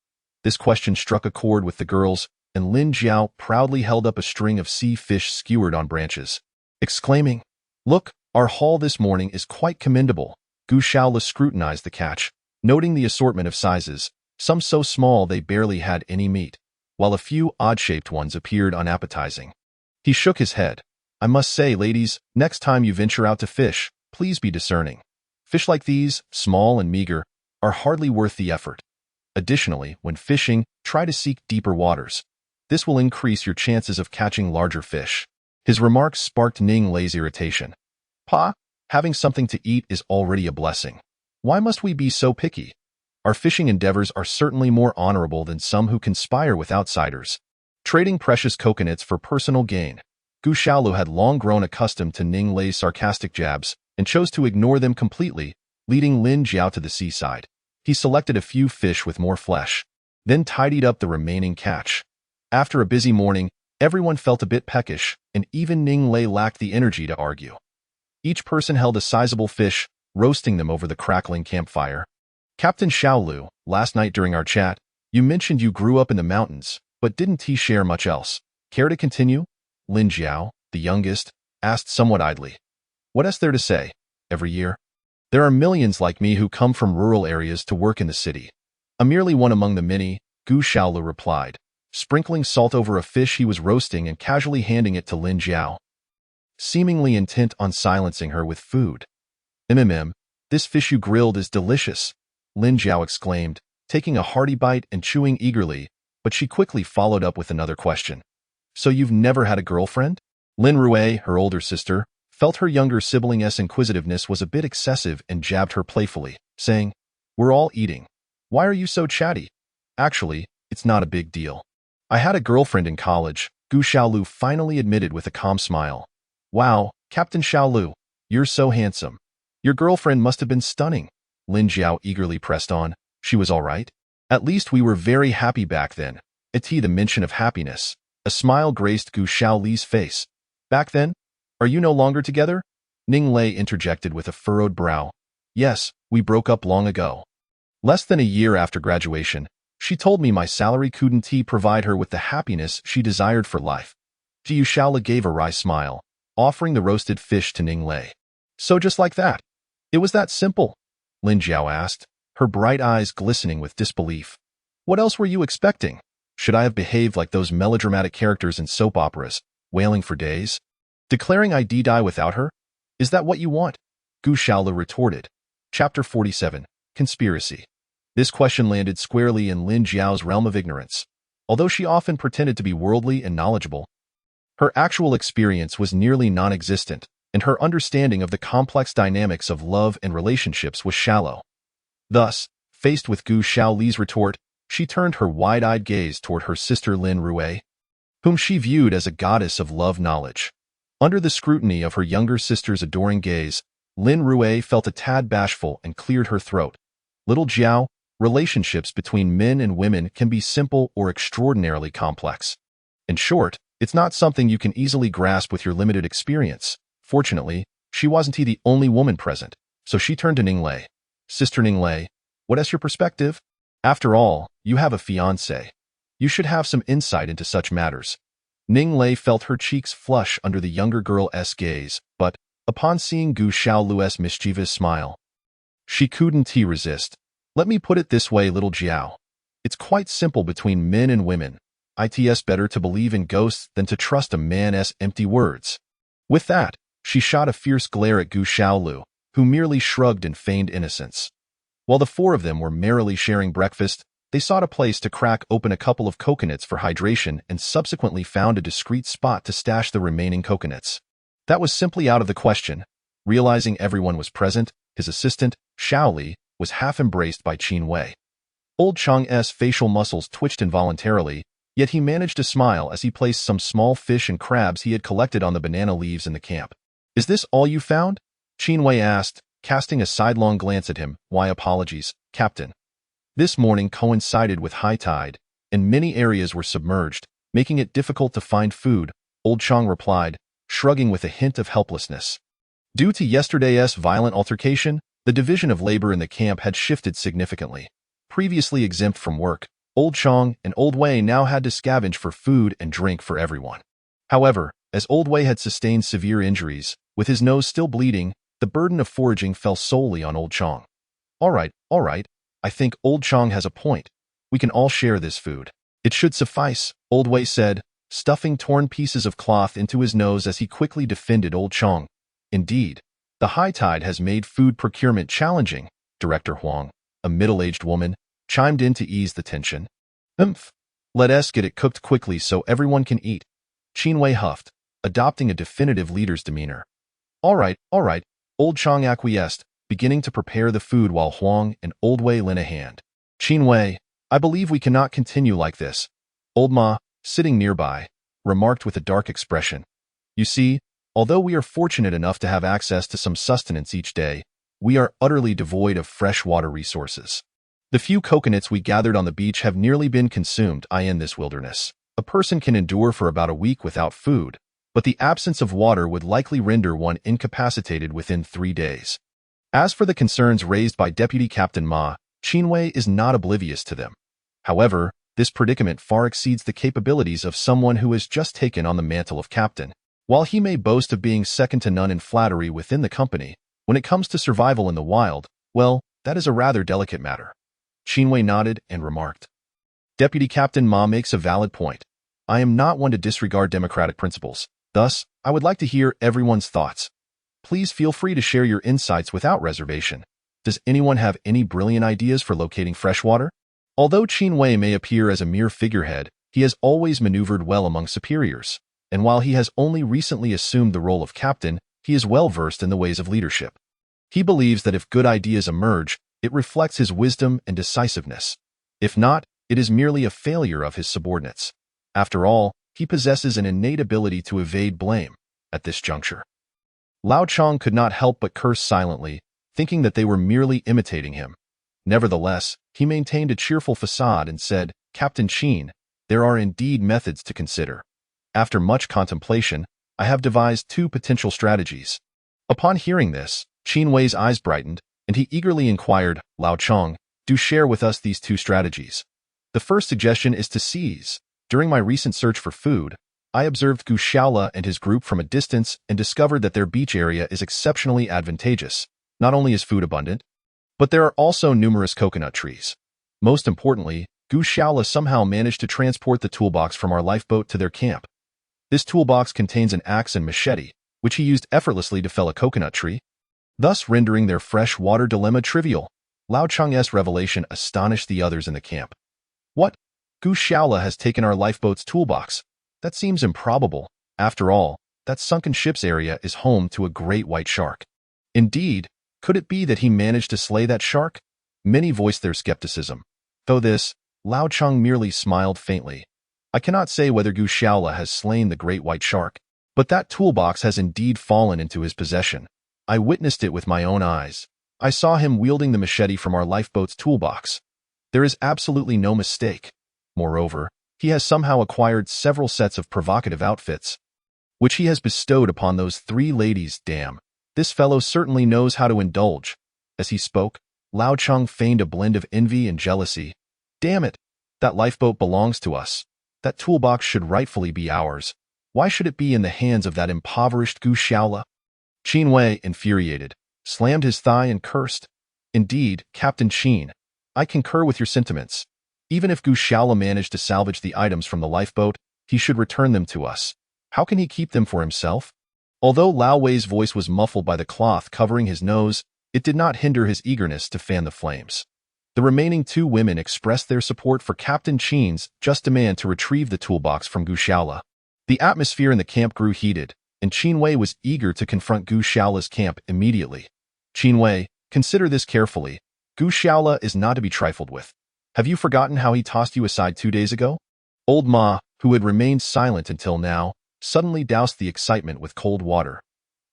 This question struck a chord with the girls, and Lin Jiao proudly held up a string of sea fish skewered on branches, exclaiming, "Look, our haul this morning is quite commendable." Gu Shaola scrutinized the catch, noting the assortment of sizes, some so small they barely had any meat, while a few odd-shaped ones appeared unappetizing. He shook his head. "I must say, ladies, next time you venture out to fish, please be discerning. Fish like these, small and meager, are hardly worth the effort. Additionally, when fishing, try to seek deeper waters. This will increase your chances of catching larger fish." His remarks sparked Ning Lei's irritation. "Pa, having something to eat is already a blessing. Why must we be so picky? Our fishing endeavors are certainly more honorable than some who conspire with outsiders, trading precious coconuts for personal gain. Gu Xiaolu had long grown accustomed to Ning Lei's sarcastic jabs and chose to ignore them completely, leading Lin Jiao to the seaside. He selected a few fish with more flesh, then tidied up the remaining catch. After a busy morning, everyone felt a bit peckish, and even Ning Lei lacked the energy to argue. Each person held a sizable fish, roasting them over the crackling campfire. Captain Xiaolu, last night during our chat, you mentioned you grew up in the mountains, but didn't share much else. Care to continue? Lin Jiao, the youngest, asked somewhat idly. What is there to say? Every year, there are millions like me who come from rural areas to work in the city. I'm merely one among the many, Gu Xiaolu replied, sprinkling salt over a fish he was roasting and casually handing it to Lin Jiao, seemingly intent on silencing her with food. This fish you grilled is delicious, Lin Jiao exclaimed, taking a hearty bite and chewing eagerly, but she quickly followed up with another question. So you've never had a girlfriend? Lin Rui, her older sister, felt her younger sibling's inquisitiveness was a bit excessive and jabbed her playfully, saying, We're all eating. Why are you so chatty? Actually, it's not a big deal. I had a girlfriend in college, Gu Xiaolu finally admitted with a calm smile. Wow, Captain Xiaolu, you're so handsome. Your girlfriend must have been stunning. Lin Jiao eagerly pressed on. She was all right. At least we were very happy back then. The mention of happiness. A smile graced Gu Xiaoli's face. Back then? Are you no longer together? Ning Lei interjected with a furrowed brow. Yes, we broke up long ago. Less than a year after graduation, she told me my salary couldn't provide her with the happiness she desired for life. Gu Xiaolu gave a wry smile, offering the roasted fish to Ning Lei. So just like that? It was that simple? Lin Jiao asked, her bright eyes glistening with disbelief. What else were you expecting? Should I have behaved like those melodramatic characters in soap operas, wailing for days? Declaring I'd die without her? Is that what you want? Gu Xiaolu retorted. Chapter 47, Conspiracy. This question landed squarely in Lin Jiao's realm of ignorance. Although she often pretended to be worldly and knowledgeable, her actual experience was nearly non-existent, and her understanding of the complex dynamics of love and relationships was shallow. Thus, faced with Gu Xiaoli's retort, she turned her wide-eyed gaze toward her sister Lin Rui, whom she viewed as a goddess of love knowledge. Under the scrutiny of her younger sister's adoring gaze, Lin Rui felt a tad bashful and cleared her throat. Little Jiao, relationships between men and women can be simple or extraordinarily complex. In short, it's not something you can easily grasp with your limited experience. Fortunately, she wasn't the only woman present, so she turned to Ning Lei. Sister Ning Lei, what is your perspective? After all, you have a fiancé. You should have some insight into such matters. Ning Lei felt her cheeks flush under the younger girl's gaze, but, upon seeing Gu Xiaolu's mischievous smile, she couldn't resist. Let me put it this way, little Jiao. It's quite simple between men and women. It's better to believe in ghosts than to trust a man's empty words. With that, she shot a fierce glare at Gu Xiaolu, who merely shrugged in feigned innocence. While the four of them were merrily sharing breakfast, they sought a place to crack open a couple of coconuts for hydration and subsequently found a discreet spot to stash the remaining coconuts. That was simply out of the question. Realizing everyone was present, his assistant, Xiaoli, was half embraced by Qin Wei. Old Chang's facial muscles twitched involuntarily, yet he managed to smile as he placed some small fish and crabs he had collected on the banana leaves in the camp. Is this all you found? Qin Wei asked, casting a sidelong glance at him. Why apologies, Captain. This morning coincided with high tide, and many areas were submerged, making it difficult to find food, Old Chang replied, shrugging with a hint of helplessness. Due to yesterday's violent altercation, the division of labor in the camp had shifted significantly. Previously exempt from work, Old Chang and Old Wei now had to scavenge for food and drink for everyone. However, as Old Wei had sustained severe injuries, with his nose still bleeding, the burden of foraging fell solely on Old Chang. All right, I think Old Chang has a point. We can all share this food. It should suffice, Old Wei said, stuffing torn pieces of cloth into his nose as he quickly defended Old Chang. Indeed, the high tide has made food procurement challenging, Director Huang, a middle-aged woman, chimed in to ease the tension. Let us get it cooked quickly so everyone can eat. Qin Wei huffed, adopting a definitive leader's demeanor. All right, Old Chang acquiesced, beginning to prepare the food while Huang and Old Wei lent a hand. Qin Wei, I believe we cannot continue like this. Old Ma, sitting nearby, remarked with a dark expression. You see, although we are fortunate enough to have access to some sustenance each day, we are utterly devoid of fresh water resources. The few coconuts we gathered on the beach have nearly been consumed in this wilderness. A person can endure for about a week without food, but the absence of water would likely render one incapacitated within 3 days. As for the concerns raised by Deputy Captain Ma, Qinwei is not oblivious to them. However, this predicament far exceeds the capabilities of someone who has just taken on the mantle of captain. While he may boast of being second to none in flattery within the company, when it comes to survival in the wild, well, that is a rather delicate matter. Qinwei nodded and remarked. Deputy Captain Ma makes a valid point. I am not one to disregard democratic principles. Thus, I would like to hear everyone's thoughts. Please feel free to share your insights without reservation. Does anyone have any brilliant ideas for locating fresh water? Although Qinwei may appear as a mere figurehead, he has always maneuvered well among superiors, and while he has only recently assumed the role of captain, he is well versed in the ways of leadership. He believes that if good ideas emerge, it reflects his wisdom and decisiveness. If not, it is merely a failure of his subordinates. After all, he possesses an innate ability to evade blame. At this juncture, Lao Chong could not help but curse silently, thinking that they were merely imitating him. Nevertheless, he maintained a cheerful facade and said, Captain Qin, there are indeed methods to consider. After much contemplation, I have devised 2 potential strategies. Upon hearing this, Qinwei's eyes brightened, and he eagerly inquired, Lao Chong, do share with us these 2 strategies. The first suggestion is to seize. During my recent search for food, I observed Gu Xiaola and his group from a distance and discovered that their beach area is exceptionally advantageous. Not only is food abundant, but there are also numerous coconut trees. Most importantly, Gu Xiaola somehow managed to transport the toolbox from our lifeboat to their camp. This toolbox contains an axe and machete, which he used effortlessly to fell a coconut tree, thus rendering their fresh water dilemma trivial. Lao Chang's revelation astonished the others in the camp. What? Gu Xiaola has taken our lifeboat's toolbox. That seems improbable. After all, that sunken ship's area is home to a great white shark. Indeed, could it be that he managed to slay that shark? Many voiced their skepticism. Though this, Lao Chang merely smiled faintly. I cannot say whether Gu Xiaola has slain the great white shark, but that toolbox has indeed fallen into his possession. I witnessed it with my own eyes. I saw him wielding the machete from our lifeboat's toolbox. There is absolutely no mistake. Moreover, he has somehow acquired several sets of provocative outfits, which he has bestowed upon those 3 ladies. Damn, this fellow certainly knows how to indulge. As he spoke, Lao Chang feigned a blend of envy and jealousy. Damn it, that lifeboat belongs to us. That toolbox should rightfully be ours. Why should it be in the hands of that impoverished Gu Xiaola? Qinwei, infuriated, slammed his thigh and cursed. Indeed, Captain Qin, I concur with your sentiments. Even if Gu Xiaola managed to salvage the items from the lifeboat, he should return them to us. How can he keep them for himself? Although Lao Wei's voice was muffled by the cloth covering his nose, it did not hinder his eagerness to fan the flames. The remaining 2 women expressed their support for Captain Qin's just demand to retrieve the toolbox from Gu Xiaola. The atmosphere in the camp grew heated, and Qinwei was eager to confront Gu Xiaola's camp immediately. Qinwei, consider this carefully. Gu Xiaola is not to be trifled with. Have you forgotten how he tossed you aside 2 days ago? Old Ma, who had remained silent until now, suddenly doused the excitement with cold water.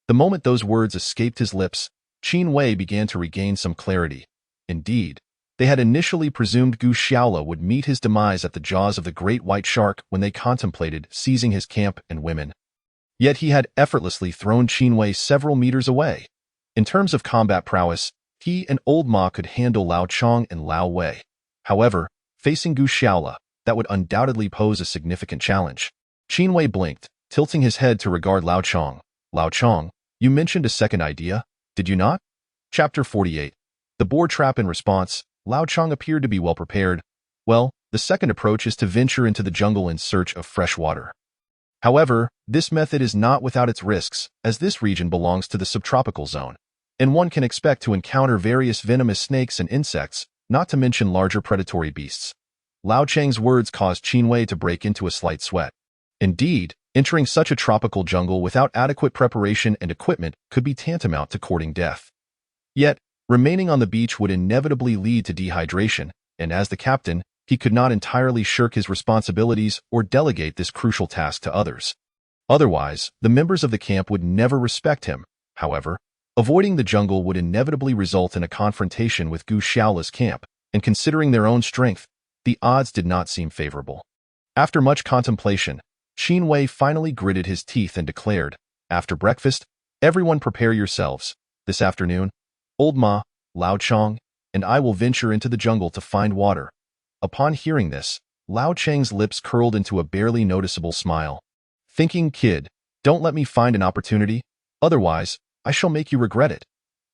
The moment those words escaped his lips, Qinwei began to regain some clarity. Indeed, they had initially presumed Gu Xiaola would meet his demise at the jaws of the great white shark when they contemplated seizing his camp and women. Yet he had effortlessly thrown Qinwei several meters away. In terms of combat prowess, he and Old Ma could handle Lao Chong and Lao Wei. However, facing Gu Xiaola, that would undoubtedly pose a significant challenge. Qinwei blinked, tilting his head to regard Lao Chong. Lao Chong, you mentioned a second idea, did you not? Chapter 48. The boar trap. In response, Lao Chong appeared to be well prepared. Well, the second approach is to venture into the jungle in search of fresh water. However, this method is not without its risks, as this region belongs to the subtropical zone, and one can expect to encounter various venomous snakes and insects, not to mention larger predatory beasts. Lao Chang's words caused Qinwei to break into a slight sweat. Indeed, entering such a tropical jungle without adequate preparation and equipment could be tantamount to courting death. Yet, remaining on the beach would inevitably lead to dehydration, and as the captain, he could not entirely shirk his responsibilities or delegate this crucial task to others. Otherwise, the members of the camp would never respect him. However, avoiding the jungle would inevitably result in a confrontation with Gu Xiaola's camp, and considering their own strength, the odds did not seem favorable. After much contemplation, Qin Wei finally gritted his teeth and declared, "After breakfast, everyone prepare yourselves. This afternoon, Old Ma, Lao Chang, and I will venture into the jungle to find water." Upon hearing this, Lao Chang's lips curled into a barely noticeable smile. "Thinking, kid, don't let me find an opportunity, otherwise, I shall make you regret it."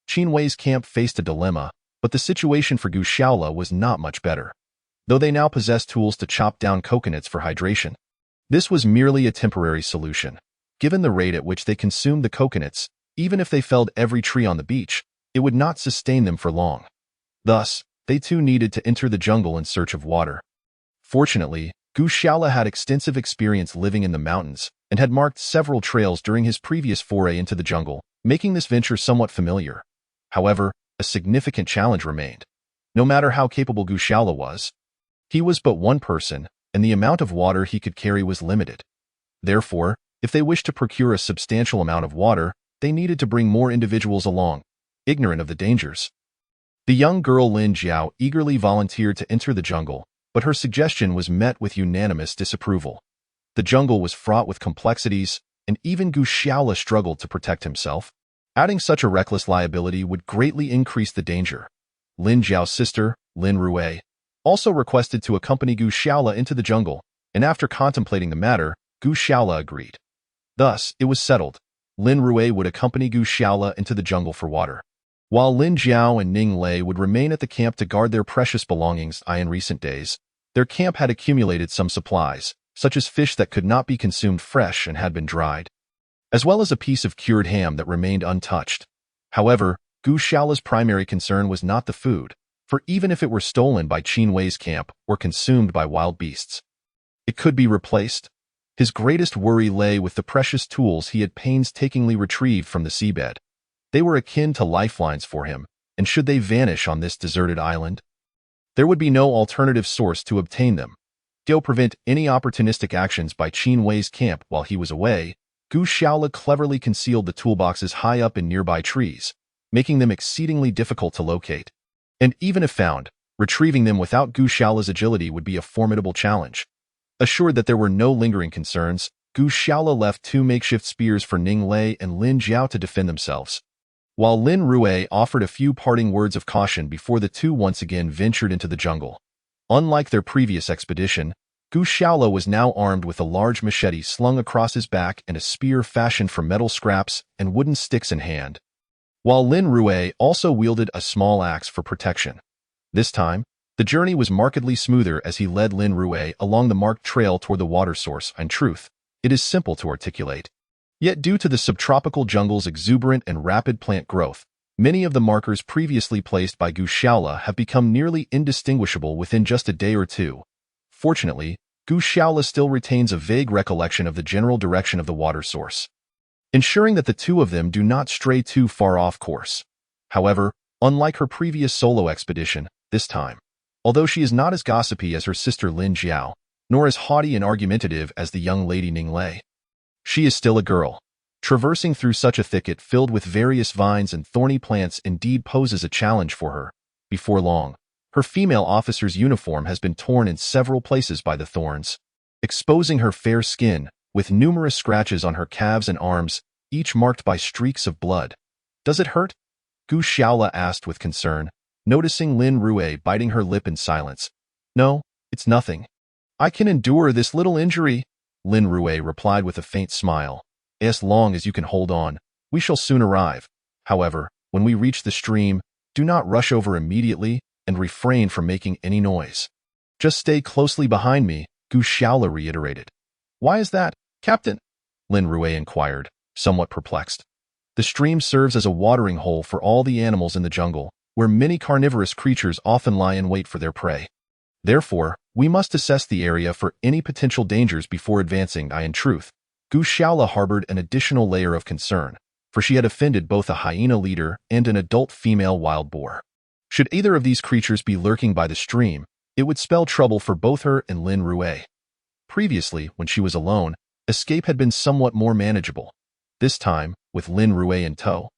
Qin Wei's camp faced a dilemma, but the situation for Gu Xiaola was not much better. Though they now possessed tools to chop down coconuts for hydration, this was merely a temporary solution. Given the rate at which they consumed the coconuts, even if they felled every tree on the beach, it would not sustain them for long. Thus, they too needed to enter the jungle in search of water. Fortunately, Gu Xiaola had extensive experience living in the mountains and had marked several trails during his previous foray into the jungle, making this venture somewhat familiar. However, a significant challenge remained. No matter how capable Gu Xiaola was, he was but one person, and the amount of water he could carry was limited. Therefore, if they wished to procure a substantial amount of water, they needed to bring more individuals along, ignorant of the dangers. The young girl Lin Jiao eagerly volunteered to enter the jungle, but her suggestion was met with unanimous disapproval. The jungle was fraught with complexities, and even Gu Xiaola struggled to protect himself. Adding such a reckless liability would greatly increase the danger. Lin Jiao's sister, Lin Rui, also requested to accompany Gu Xiaola into the jungle, and after contemplating the matter, Gu Xiaola agreed. Thus, it was settled. Lin Rui would accompany Gu Xiaola into the jungle for water, while Lin Jiao and Ning Lei would remain at the camp to guard their precious belongings. In recent days, their camp had accumulated some supplies, such as fish that could not be consumed fresh and had been dried, as well as a piece of cured ham that remained untouched. However, Gu Xiaola's primary concern was not the food, for even if it were stolen by Qin Wei's camp or consumed by wild beasts, it could be replaced. His greatest worry lay with the precious tools he had painstakingly retrieved from the seabed. They were akin to lifelines for him, and should they vanish on this deserted island, there would be no alternative source to obtain them. To prevent any opportunistic actions by Qin Wei's camp while he was away, Gu Xiaola cleverly concealed the toolboxes high up in nearby trees, making them exceedingly difficult to locate. And even if found, retrieving them without Gu Xiaola's agility would be a formidable challenge. Assured that there were no lingering concerns, Gu Xiaola left 2 makeshift spears for Ning Lei and Lin Jiao to defend themselves, while Lin Rui offered a few parting words of caution before the two once again ventured into the jungle. Unlike their previous expedition, Gu Xiaola was now armed with a large machete slung across his back and a spear fashioned from metal scraps and wooden sticks in hand, while Lin Rui also wielded a small axe for protection. This time, the journey was markedly smoother as he led Lin Rui along the marked trail toward the water source. In truth, it is simple to articulate. Yet due to the subtropical jungle's exuberant and rapid plant growth, many of the markers previously placed by Gu Xiaola have become nearly indistinguishable within just a day or two. Fortunately, Gu Xiaola still retains a vague recollection of the general direction of the water source, ensuring that the two of them do not stray too far off course. However, unlike her previous solo expedition, this time, although she is not as gossipy as her sister Lin Jiao, nor as haughty and argumentative as the young lady Ning Lei, she is still a girl. Traversing through such a thicket filled with various vines and thorny plants indeed poses a challenge for her. Before long, her female officer's uniform has been torn in several places by the thorns, exposing her fair skin, with numerous scratches on her calves and arms, each marked by streaks of blood. "Does it hurt?" Gu Xiaola asked with concern, noticing Lin Rui biting her lip in silence. "No, it's nothing. I can endure this little injury," Lin Rui replied with a faint smile. "As long as you can hold on, we shall soon arrive. However, when we reach the stream, do not rush over immediately and refrain from making any noise. Just stay closely behind me," Gu Xiaola reiterated. "Why is that, Captain?" Lin Rui inquired, somewhat perplexed. "The stream serves as a watering hole for all the animals in the jungle, where many carnivorous creatures often lie in wait for their prey. Therefore, we must assess the area for any potential dangers before advancing." In truth, Gu Xiaola harbored an additional layer of concern, for she had offended both a hyena leader and an adult female wild boar. Should either of these creatures be lurking by the stream, it would spell trouble for both her and Lin Rui. Previously, when she was alone, escape had been somewhat more manageable, this time with Lin Rue in tow.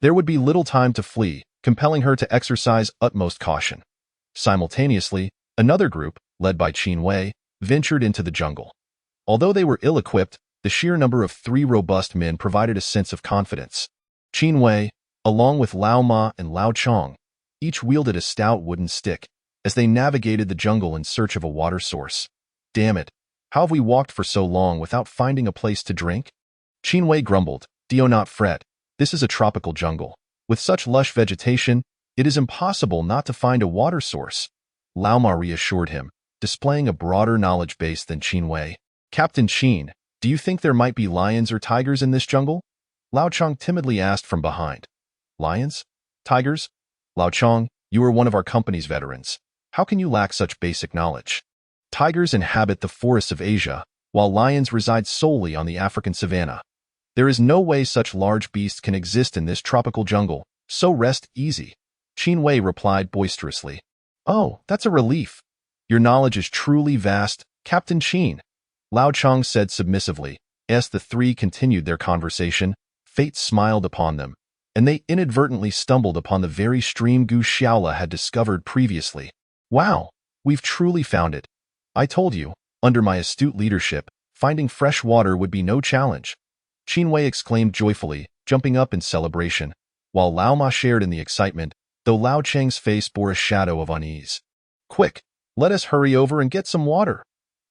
There would be little time to flee, compelling her to exercise utmost caution. Simultaneously, another group, led by Qin Wei, ventured into the jungle. Although they were ill-equipped, the sheer number of 3 robust men provided a sense of confidence. Qin Wei, along with Lao Ma and Lao Chong, each wielded a stout wooden stick as they navigated the jungle in search of a water source. Damn it, how have we walked for so long without finding a place to drink? Qin Wei grumbled, "Do not fret, this is a tropical jungle. With such lush vegetation, it is impossible not to find a water source." Lao Ma reassured him, displaying a broader knowledge base than Qin Wei. "Captain Qin, do you think there might be lions or tigers in this jungle?" Lao Chong timidly asked from behind. "Lions? Tigers? Lao Chong, you are one of our company's veterans. How can you lack such basic knowledge? Tigers inhabit the forests of Asia, while lions reside solely on the African savanna. There is no way such large beasts can exist in this tropical jungle, so rest easy." Qin Wei replied boisterously. "Oh, that's a relief. Your knowledge is truly vast, Captain Qin," Lao Chong said submissively. As the three continued their conversation, fate smiled upon them, and they inadvertently stumbled upon the very stream Gu Xiaola had discovered previously. "Wow, we've truly found it. I told you, under my astute leadership, finding fresh water would be no challenge," Qin Wei exclaimed joyfully, jumping up in celebration, while Lao Ma shared in the excitement, though Lao Cheng's face bore a shadow of unease. "Quick, let us hurry over and get some water."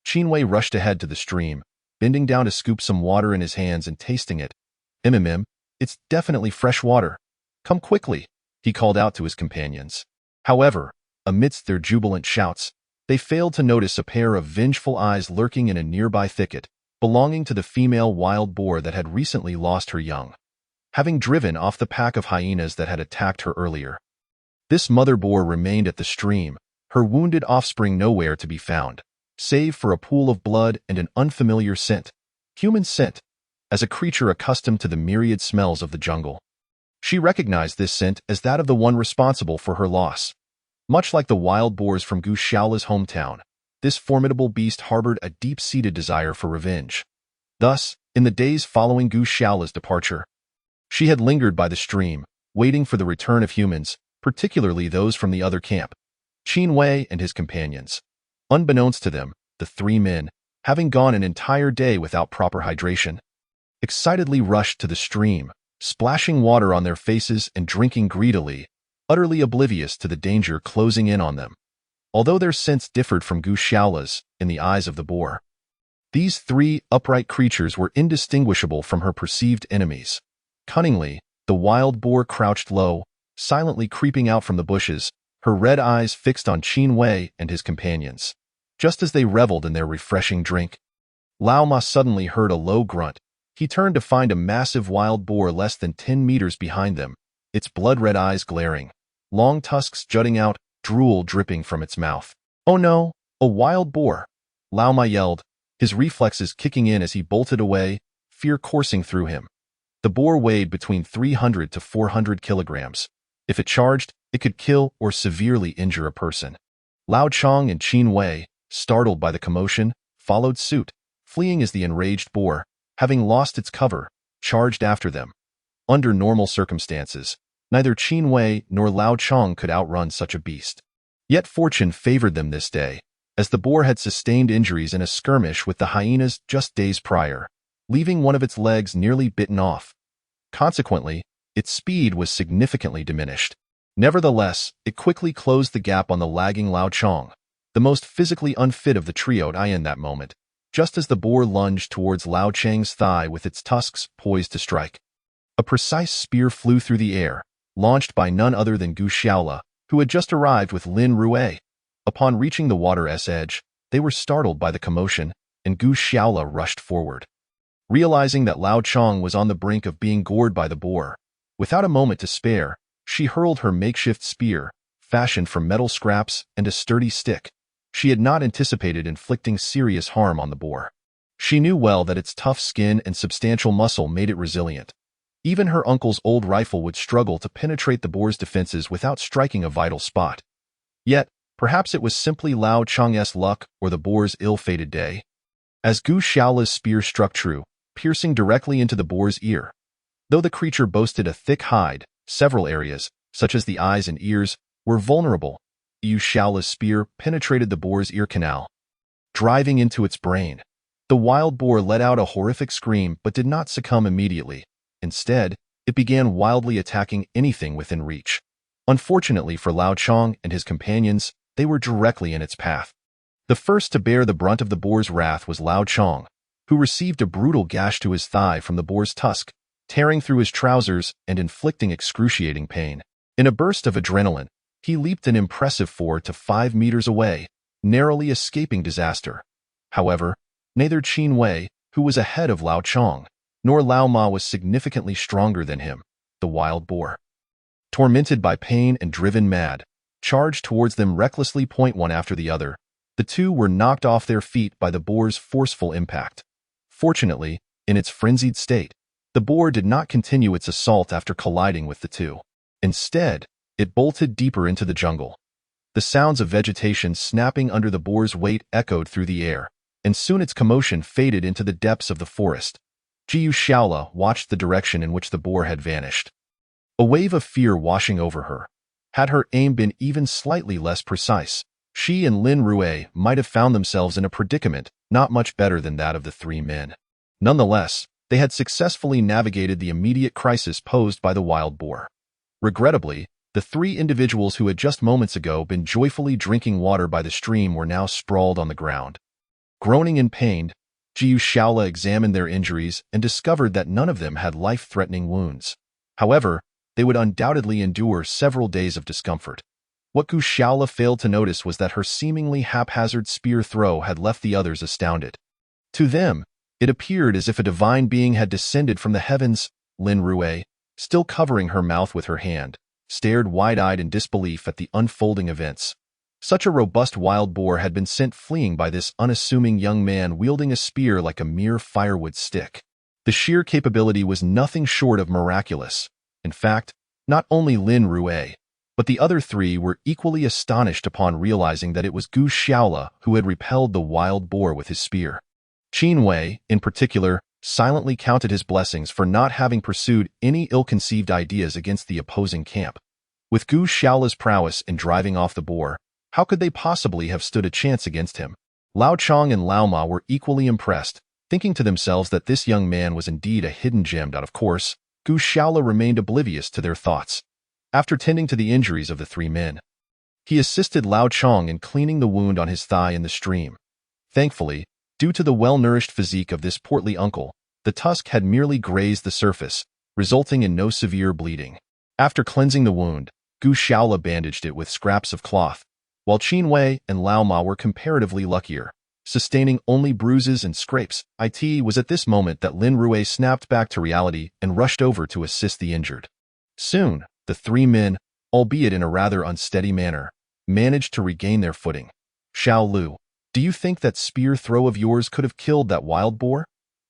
Qin Wei rushed ahead to the stream, bending down to scoop some water in his hands and tasting it. It's definitely fresh water. Come quickly," he called out to his companions. However, amidst their jubilant shouts, they failed to notice a pair of vengeful eyes lurking in a nearby thicket, belonging to the female wild boar that had recently lost her young, having driven off the pack of hyenas that had attacked her earlier. This mother boar remained at the stream, her wounded offspring nowhere to be found, save for a pool of blood and an unfamiliar scent, human scent, as a creature accustomed to the myriad smells of the jungle. She recognized this scent as that of the one responsible for her loss. Much like the wild boars from Gu Xiaola's hometown, this formidable beast harbored a deep-seated desire for revenge. Thus, in the days following Gu Xiaola's departure, she had lingered by the stream, waiting for the return of humans, particularly those from the other camp, Qin Wei and his companions. Unbeknownst to them, the 3 men, having gone an entire day without proper hydration, excitedly rushed to the stream, splashing water on their faces and drinking greedily, utterly oblivious to the danger closing in on them. Although their scents differed from Gu Xiaola's in the eyes of the boar, these 3 upright creatures were indistinguishable from her perceived enemies. Cunningly, the wild boar crouched low, silently creeping out from the bushes, her red eyes fixed on Qin Wei and his companions. Just as they reveled in their refreshing drink, Lao Ma suddenly heard a low grunt. He turned to find a massive wild boar less than 10 meters behind them, its blood-red eyes glaring, long tusks jutting out, drool dripping from its mouth. "Oh no, a wild boar!" Lao Ma yelled, his reflexes kicking in as he bolted away, fear coursing through him. The boar weighed between 300 to 400 kilograms. If it charged, it could kill or severely injure a person. Lao Chong and Qin Wei, startled by the commotion, followed suit, fleeing as the enraged boar, having lost its cover, charged after them. Under normal circumstances, neither Qin Wei nor Lao Chong could outrun such a beast. Yet fortune favored them this day, as the boar had sustained injuries in a skirmish with the hyenas just days prior, leaving one of its legs nearly bitten off. Consequently, its speed was significantly diminished. Nevertheless, it quickly closed the gap on the lagging Lao Chong, the most physically unfit of the trio in that moment, just as the boar lunged towards Lao Cheng's thigh with its tusks poised to strike. A precise spear flew through the air, launched by none other than Gu Xiaola, who had just arrived with Lin Rue. Upon reaching the water's edge, they were startled by the commotion, and Gu Xiaola rushed forward. Realizing that Lao Chong was on the brink of being gored by the boar, without a moment to spare, she hurled her makeshift spear, fashioned from metal scraps and a sturdy stick. She had not anticipated inflicting serious harm on the boar. She knew well that its tough skin and substantial muscle made it resilient. Even her uncle's old rifle would struggle to penetrate the boar's defenses without striking a vital spot. Yet, perhaps it was simply Lao Chong's luck or the boar's ill-fated day. as Gu Shaola's spear struck true, piercing directly into the boar's ear. Though the creature boasted a thick hide, several areas, such as the eyes and ears, were vulnerable. Gu Shaola's spear penetrated the boar's ear canal, driving into its brain. The wild boar let out a horrific scream but did not succumb immediately. Instead, it began wildly attacking anything within reach. Unfortunately for Lao Chong and his companions, they were directly in its path. The first to bear the brunt of the boar's wrath was Lao Chong, who received a brutal gash to his thigh from the boar's tusk, tearing through his trousers and inflicting excruciating pain. In a burst of adrenaline, he leaped an impressive 4 to 5 meters away, narrowly escaping disaster. However, neither Qin Wei, who was ahead of Lao Chong, nor Lao Ma was significantly stronger than him. The wild boar, tormented by pain and driven mad, charged towards them recklessly, one after the other. The two were knocked off their feet by the boar's forceful impact. Fortunately, in its frenzied state, the boar did not continue its assault after colliding with the two. Instead, it bolted deeper into the jungle. The sounds of vegetation snapping under the boar's weight echoed through the air, and soon its commotion faded into the depths of the forest. Gu Shaola watched the direction in which the boar had vanished, a wave of fear washing over her. Had her aim been even slightly less precise, she and Lin Rue might have found themselves in a predicament not much better than that of the three men. Nonetheless, they had successfully navigated the immediate crisis posed by the wild boar. Regrettably, the three individuals who had just moments ago been joyfully drinking water by the stream were now sprawled on the ground. Groaning in pain, Gu Shaola examined their injuries and discovered that none of them had life-threatening wounds. However, they would undoubtedly endure several days of discomfort. What Gu Shaola failed to notice was that her seemingly haphazard spear throw had left the others astounded. To them, it appeared as if a divine being had descended from the heavens. Lin Rue, still covering her mouth with her hand, stared wide-eyed in disbelief at the unfolding events. Such a robust wild boar had been sent fleeing by this unassuming young man wielding a spear like a mere firewood stick. The sheer capability was nothing short of miraculous. In fact, not only Lin Rue, but the other three were equally astonished upon realizing that it was Gu Shaola who had repelled the wild boar with his spear. Qin Wei, in particular, silently counted his blessings for not having pursued any ill-conceived ideas against the opposing camp. With Gu Shaola's prowess in driving off the boar, how could they possibly have stood a chance against him? Lao Chong and Lao Ma were equally impressed, thinking to themselves that this young man was indeed a hidden gem. Of course, Gu Shaola remained oblivious to their thoughts. After tending to the injuries of the three men, he assisted Lao Chong in cleaning the wound on his thigh in the stream. Thankfully, due to the well-nourished physique of this portly uncle, the tusk had merely grazed the surface, resulting in no severe bleeding. After cleansing the wound, Gu Shaola bandaged it with scraps of cloth, while Qin Wei and Lao Ma were comparatively luckier, sustaining only bruises and scrapes. It was at this moment that Lin Rue snapped back to reality and rushed over to assist the injured. Soon, the three men, albeit in a rather unsteady manner, managed to regain their footing. Xiao Lu, do you think that spear throw of yours could have killed that wild boar?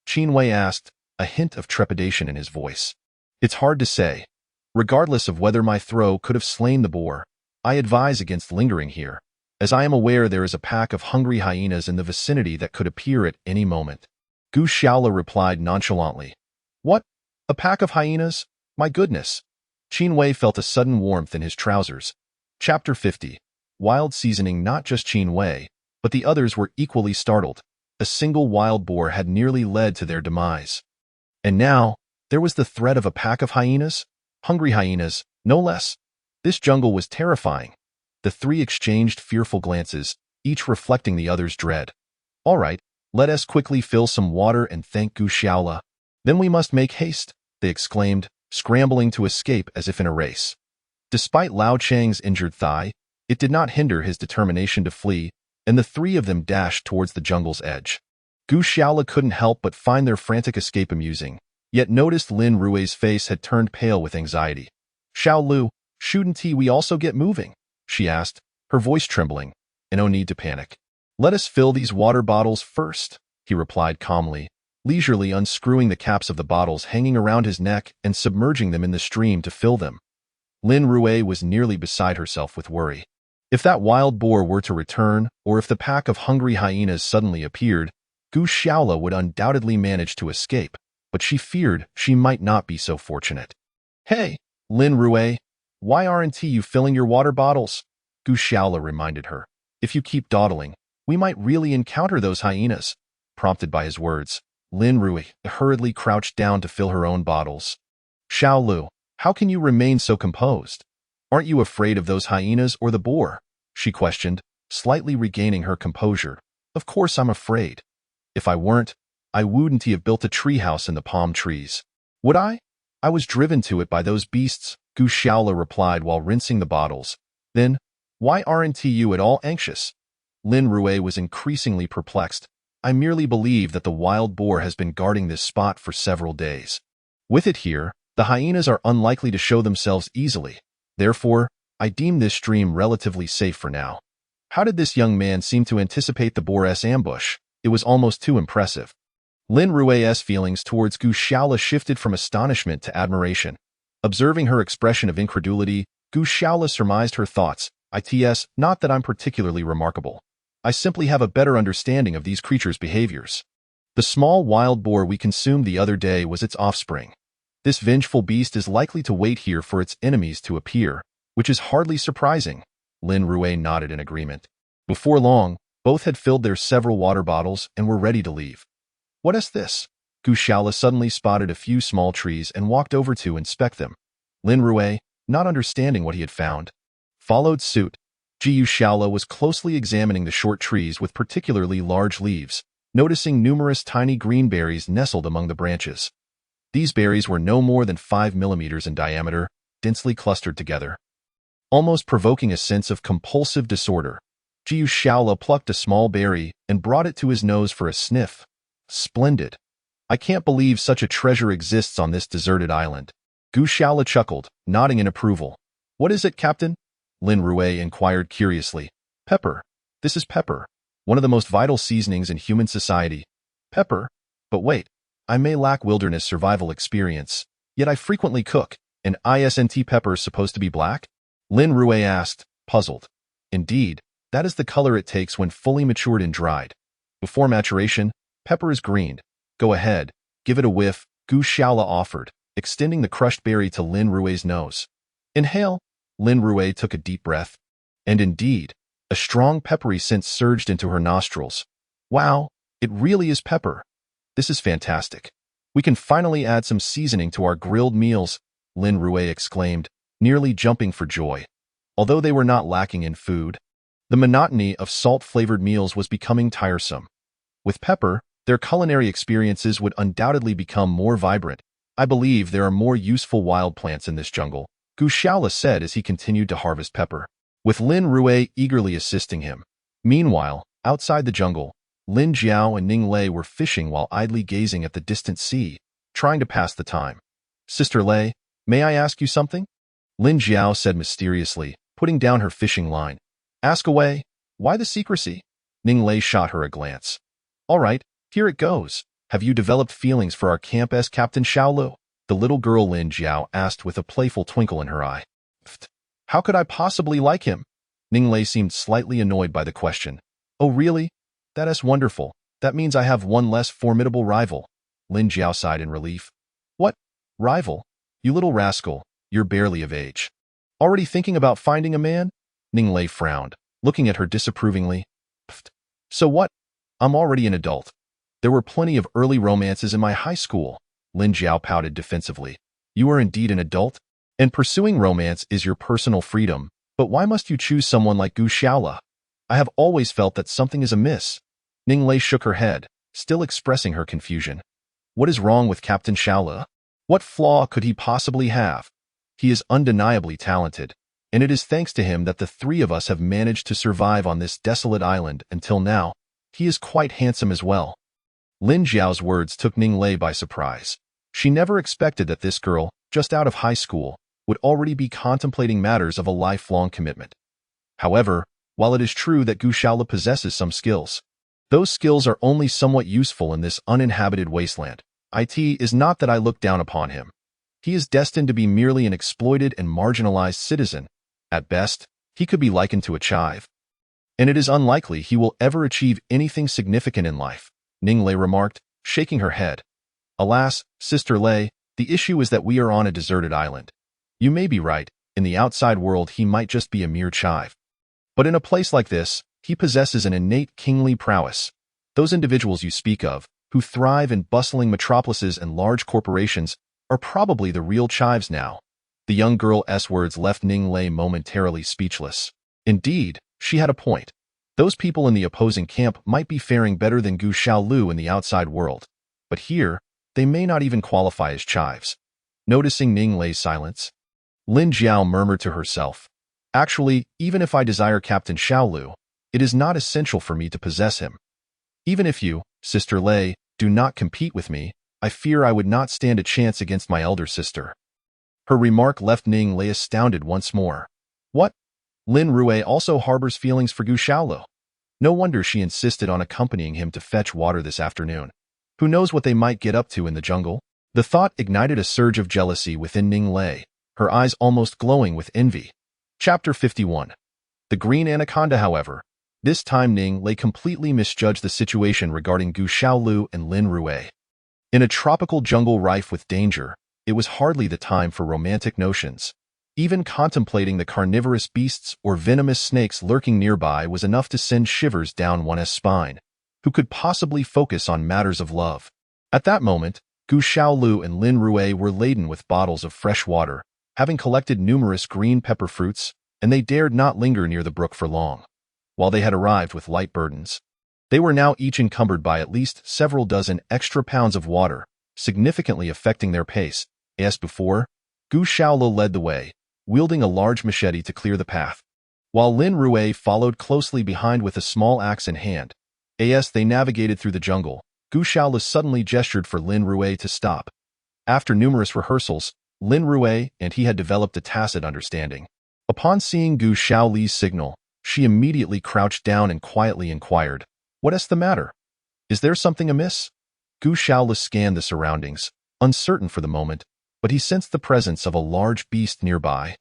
Qin Wei asked, a hint of trepidation in his voice. It's hard to say. Regardless of whether my throw could have slain the boar, I advise against lingering here, as I am aware there is a pack of hungry hyenas in the vicinity that could appear at any moment. Gu Shaola replied nonchalantly. What? A pack of hyenas? My goodness! Qin Wei felt a sudden warmth in his trousers. Chapter 50. Wild seasoning. Not just Qin Wei, but the others were equally startled. A single wild boar had nearly led to their demise. And now, there was the threat of a pack of hyenas? Hungry hyenas, no less. This jungle was terrifying. The three exchanged fearful glances, each reflecting the other's dread. All right, let us quickly fill some water and thank Gu Shaola. Then we must make haste, they exclaimed, scrambling to escape as if in a race. Despite Lao Chang's injured thigh, it did not hinder his determination to flee, and the three of them dashed towards the jungle's edge. Gu Shaola couldn't help but find their frantic escape amusing, yet noticed Lin Rue's face had turned pale with anxiety. Xiao Lu, shouldn't we also get moving? She asked, her voice trembling. No need to panic. Let us fill these water bottles first, he replied calmly, leisurely unscrewing the caps of the bottles hanging around his neck and submerging them in the stream to fill them. Lin Rue was nearly beside herself with worry. If that wild boar were to return, or if the pack of hungry hyenas suddenly appeared, Gu Shaola would undoubtedly manage to escape, but she feared she might not be so fortunate. "Hey, Lin Rue, why aren't you filling your water bottles?" Gu Shaola reminded her. "If you keep dawdling, we might really encounter those hyenas." Prompted by his words, Lin Rue hurriedly crouched down to fill her own bottles. "Xiaolu, how can you remain so composed? Aren't you afraid of those hyenas or the boar?" she questioned, slightly regaining her composure. "Of course I'm afraid. If I weren't, I wouldn't have built a treehouse in the palm trees. Would I? I was driven to it by those beasts," Gu Shaola replied while rinsing the bottles. "Then, why aren't you at all anxious?" Lin Rue was increasingly perplexed. "I merely believe that the wild boar has been guarding this spot for several days. With it here, the hyenas are unlikely to show themselves easily. Therefore, I deem this stream relatively safe for now." How did this young man seem to anticipate the boar's ambush? It was almost too impressive. Lin Rue's feelings towards Gu Shaola shifted from astonishment to admiration. Observing her expression of incredulity, Gu Shaola surmised her thoughts. "It's not that I'm particularly remarkable. I simply have a better understanding of these creatures' behaviors. The small wild boar we consumed the other day was its offspring. This vengeful beast is likely to wait here for its enemies to appear, which is hardly surprising." Lin Rue nodded in agreement. Before long, both had filled their several water bottles and were ready to leave. "What is this?" Gu Shaola suddenly spotted a few small trees and walked over to inspect them. Lin Rue, not understanding what he had found, followed suit. Gu Shaola was closely examining the short trees with particularly large leaves, noticing numerous tiny green berries nestled among the branches. These berries were no more than 5 millimeters in diameter, densely clustered together, almost provoking a sense of compulsive disorder. Gu Shaola plucked a small berry and brought it to his nose for a sniff. "Splendid. I can't believe such a treasure exists on this deserted island." Gu Shaola chuckled, nodding in approval. "What is it, Captain?" Lin Rue inquired curiously. "Pepper. This is pepper, one of the most vital seasonings in human society." "Pepper? But wait, I may lack wilderness survival experience, yet I frequently cook, and isn't pepper supposed to be black?" Lin Rue asked, puzzled. "Indeed, that is the color it takes when fully matured and dried. Before maturation, pepper is green. Go ahead, give it a whiff," Gu Shaola offered, extending the crushed berry to Lin Rue's nose. "Inhale." Lin Rue took a deep breath. And indeed, a strong peppery scent surged into her nostrils. "Wow, it really is pepper. This is fantastic. We can finally add some seasoning to our grilled meals," Lin Rue exclaimed, nearly jumping for joy. Although they were not lacking in food, the monotony of salt-flavored meals was becoming tiresome. With pepper, their culinary experiences would undoubtedly become more vibrant. "I believe there are more useful wild plants in this jungle," Gu Shaola said as he continued to harvest pepper, with Lin Rue eagerly assisting him. Meanwhile, outside the jungle, Lin Jiao and Ning Lei were fishing while idly gazing at the distant sea, trying to pass the time. "Sister Lei, may I ask you something?" Lin Jiao said mysteriously, putting down her fishing line. "Ask away. Why the secrecy?" Ning Lei shot her a glance. "All right, here it goes. Have you developed feelings for our camp's Captain Xiaolu?" the little girl Lin Jiao asked with a playful twinkle in her eye. "Pfft, how could I possibly like him?" Ning Lei seemed slightly annoyed by the question. "Oh really? That is wonderful. That means I have one less formidable rival." Lin Jiao sighed in relief. "What? Rival? You little rascal, you're barely of age. Already thinking about finding a man?" Ning Lei frowned, looking at her disapprovingly. "Pfft, so what? I'm already an adult. There were plenty of early romances in my high school." Lin Jiao pouted defensively. "You are indeed an adult, and pursuing romance is your personal freedom, but why must you choose someone like Gu Shaola? I have always felt that something is amiss." Ning Lei shook her head, still expressing her confusion. "What is wrong with Captain Shaola? What flaw could he possibly have? He is undeniably talented, and it is thanks to him that the three of us have managed to survive on this desolate island until now. He is quite handsome as well." Lin Jiao's words took Ning Lei by surprise. She never expected that this girl, just out of high school, would already be contemplating matters of a lifelong commitment. However, while it is true that Gu Shaola possesses some skills, those skills are only somewhat useful in this uninhabited wasteland. It is not that I look down upon him. He is destined to be merely an exploited and marginalized citizen. At best, he could be likened to a chive. And it is unlikely he will ever achieve anything significant in life. Ning Lei remarked, shaking her head. Alas, Sister Lei, the issue is that we are on a deserted island. You may be right, in the outside world he might just be a mere chive. But in a place like this, he possesses an innate kingly prowess. Those individuals you speak of, who thrive in bustling metropolises and large corporations, are probably the real chives now. The young girl's words left Ning Lei momentarily speechless. Indeed, she had a point. Those people in the opposing camp might be faring better than Gu Xiaolu in the outside world, but here, they may not even qualify as chives. Noticing Ning Lei's silence, Lin Jiao murmured to herself, "Actually, even if I desire Captain Xiaolu, it is not essential for me to possess him. Even if you, Sister Lei, do not compete with me, I fear I would not stand a chance against my elder sister." Her remark left Ning Lei astounded once more. What? Lin Rui also harbors feelings for Gu Xiaolu. No wonder she insisted on accompanying him to fetch water this afternoon. Who knows what they might get up to in the jungle? The thought ignited a surge of jealousy within Ning Lei, her eyes almost glowing with envy. Chapter 51. The Green Anaconda, however. This time Ning Lei completely misjudged the situation regarding Gu Xiaolu and Lin Rui. In a tropical jungle rife with danger, it was hardly the time for romantic notions. Even contemplating the carnivorous beasts or venomous snakes lurking nearby was enough to send shivers down one's spine. Who could possibly focus on matters of love? At that moment, Gu Xiaolu and Lin Rui were laden with bottles of fresh water, having collected numerous green pepper fruits, and they dared not linger near the brook for long. While they had arrived with light burdens, they were now each encumbered by at least several dozen extra pounds of water, significantly affecting their pace. As before, Gu Xiaolu led the way, wielding a large machete to clear the path, while Lin Rui followed closely behind with a small axe in hand. As they navigated through the jungle, Gu Xiaolu suddenly gestured for Lin Rui to stop. After numerous rehearsals, Lin Rui and he had developed a tacit understanding. Upon seeing Gu Xiaolu's signal, she immediately crouched down and quietly inquired, "What is the matter? Is there something amiss?" Gu Xiaolu scanned the surroundings, uncertain for the moment, but he sensed the presence of a large beast nearby.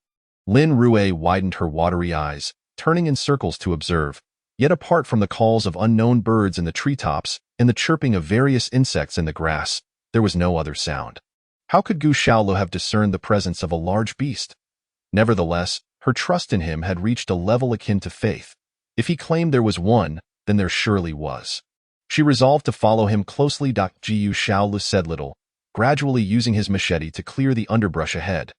Lin Rui widened her watery eyes, turning in circles to observe. Yet apart from the calls of unknown birds in the treetops and the chirping of various insects in the grass, there was no other sound. How could Gu Xiaolu have discerned the presence of a large beast? Nevertheless, her trust in him had reached a level akin to faith. If he claimed there was one, then there surely was. She resolved to follow him closely. Gu Xiaolu said little, gradually using his machete to clear the underbrush ahead.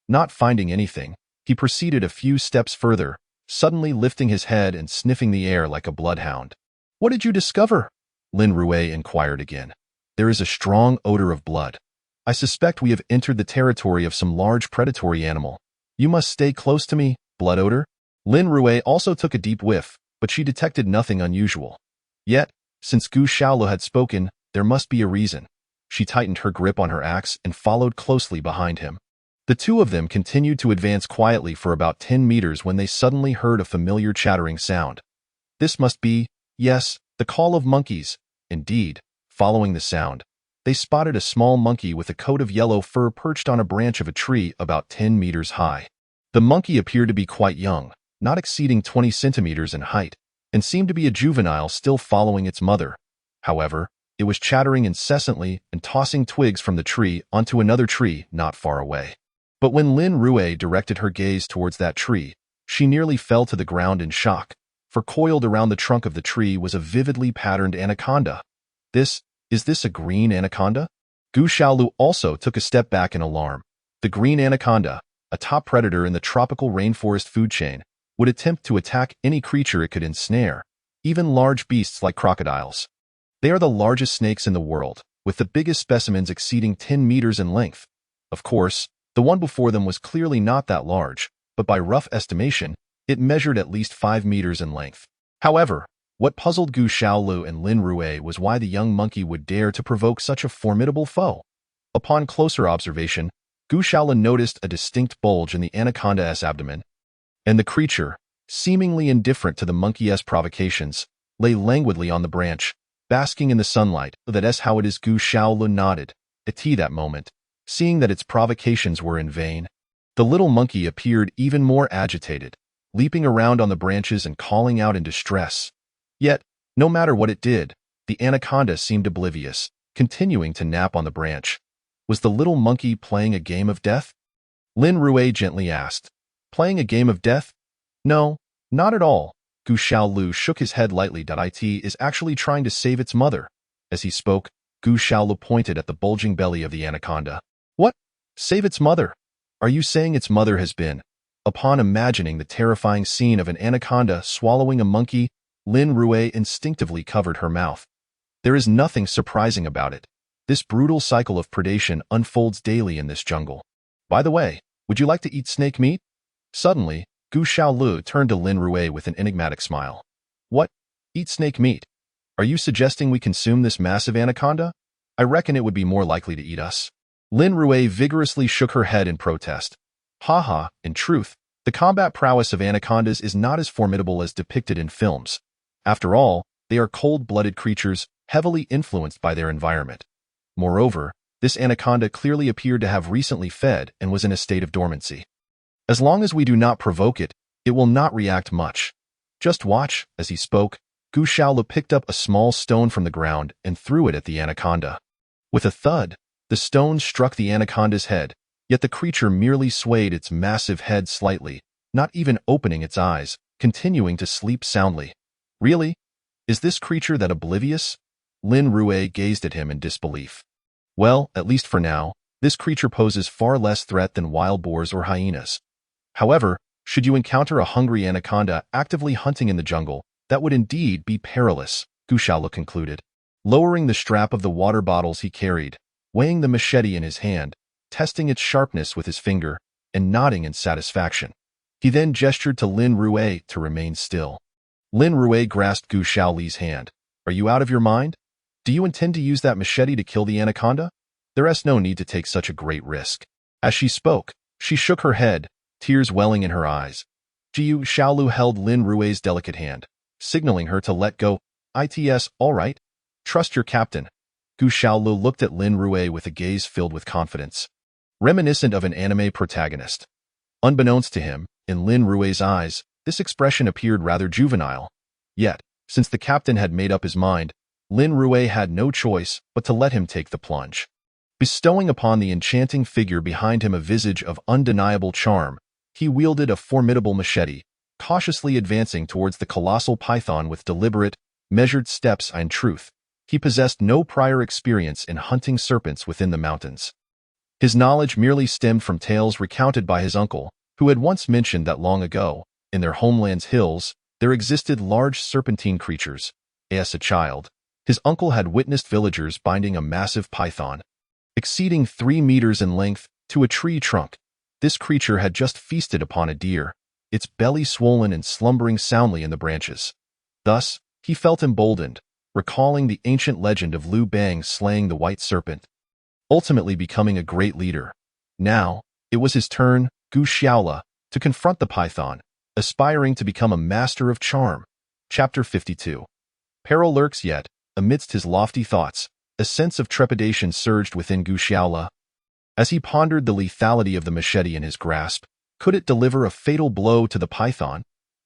Not finding anything, he proceeded a few steps further, suddenly lifting his head and sniffing the air like a bloodhound. "What did you discover?" Lin Rui inquired again. "There is a strong odor of blood. I suspect we have entered the territory of some large predatory animal. You must stay close to me." Blood odor? Lin Rui also took a deep whiff, but she detected nothing unusual. Yet, since Gu Xiaolu had spoken, there must be a reason. She tightened her grip on her axe and followed closely behind him. The two of them continued to advance quietly for about 10 meters when they suddenly heard a familiar chattering sound. This must be, yes, the call of monkeys. Indeed, following the sound, they spotted a small monkey with a coat of yellow fur perched on a branch of a tree about 10 meters high. The monkey appeared to be quite young, not exceeding 20 centimeters in height, and seemed to be a juvenile still following its mother. However, it was chattering incessantly and tossing twigs from the tree onto another tree not far away. But when Lin Rui directed her gaze towards that tree, she nearly fell to the ground in shock, for coiled around the trunk of the tree was a vividly patterned anaconda. Is this a green anaconda? Gu Xiaolu also took a step back in alarm. The green anaconda, a top predator in the tropical rainforest food chain, would attempt to attack any creature it could ensnare, even large beasts like crocodiles. They are the largest snakes in the world, with the biggest specimens exceeding 10 meters in length. Of course, the one before them was clearly not that large, but by rough estimation, it measured at least 5 meters in length. However, what puzzled Gu Xiaolu and Lin Rui was why the young monkey would dare to provoke such a formidable foe. Upon closer observation, Gu Xiaolu noticed a distinct bulge in the anaconda's abdomen, and the creature, seemingly indifferent to the monkey's provocations, lay languidly on the branch, basking in the sunlight. That's how it is. Gu Xiaolu nodded, at that moment, seeing that its provocations were in vain. The little monkey appeared even more agitated, leaping around on the branches and calling out in distress. Yet, no matter what it did, The anaconda seemed oblivious, continuing to nap on the branch. Was the little monkey playing a game of death? Lin Rui gently asked. Playing a game of death? No, not at all. Gu Xiaolu shook his head lightly. It is actually trying to save its mother. As he spoke, Gu Xiaolu pointed at the bulging belly of the anaconda. What? Save its mother? Are you saying its mother has been? Upon imagining the terrifying scene of an anaconda swallowing a monkey, Lin Rui instinctively covered her mouth. There is nothing surprising about it. This brutal cycle of predation unfolds daily in this jungle. By the way, would you like to eat snake meat? Suddenly, Gu Xiaolu turned to Lin Rui with an enigmatic smile. What? Eat snake meat? Are you suggesting we consume this massive anaconda? I reckon it would be more likely to eat us. Lin Rui vigorously shook her head in protest. Haha, in truth, the combat prowess of anacondas is not as formidable as depicted in films. After all, they are cold-blooded creatures, heavily influenced by their environment. Moreover, this anaconda clearly appeared to have recently fed and was in a state of dormancy. As long as we do not provoke it, it will not react much. Just watch. As he spoke, Gu Xiaolu picked up a small stone from the ground and threw it at the anaconda. With a thud, the stone struck the anaconda's head, yet the creature merely swayed its massive head slightly, not even opening its eyes, continuing to sleep soundly. Really? Is this creature that oblivious? Lin Rui gazed at him in disbelief. Well, at least for now, this creature poses far less threat than wild boars or hyenas. However, should you encounter a hungry anaconda actively hunting in the jungle, that would indeed be perilous, Gu Xiaolu concluded. Lowering the strap of the water bottles he carried, weighing the machete in his hand, testing its sharpness with his finger, and nodding in satisfaction. He then gestured to Lin Rui to remain still. Lin Rui grasped Gu Xiaolu's hand. Are you out of your mind? Do you intend to use that machete to kill the anaconda? There is no need to take such a great risk. As she spoke, she shook her head, tears welling in her eyes. Gu Xiaolu held Lin Rui's delicate hand, signaling her to let go. It's all right. Trust your captain. Gu Xiaolu looked at Lin Rui with a gaze filled with confidence, reminiscent of an anime protagonist. Unbeknownst to him, in Lin Rui's eyes, this expression appeared rather juvenile. Yet, since the captain had made up his mind, Lin Rui had no choice but to let him take the plunge. Bestowing upon the enchanting figure behind him a visage of undeniable charm, he wielded a formidable machete, cautiously advancing towards the colossal python with deliberate, measured steps. In truth, he possessed no prior experience in hunting serpents within the mountains. His knowledge merely stemmed from tales recounted by his uncle, who had once mentioned that long ago, in their homeland's hills, there existed large serpentine creatures. As a child, his uncle had witnessed villagers binding a massive python, exceeding 3 meters in length, to a tree trunk. This creature had just feasted upon a deer, its belly swollen and slumbering soundly in the branches. Thus, he felt emboldened, recalling the ancient legend of Liu Bang slaying the white serpent, ultimately becoming a great leader. Now, it was his turn, Gu Xiaolu, to confront the python, aspiring to become a master of charm. Chapter 52. Peril lurks. Yet, amidst his lofty thoughts, a sense of trepidation surged within Gu Xiaolu. As he pondered the lethality of the machete in his grasp, could it deliver a fatal blow to the python?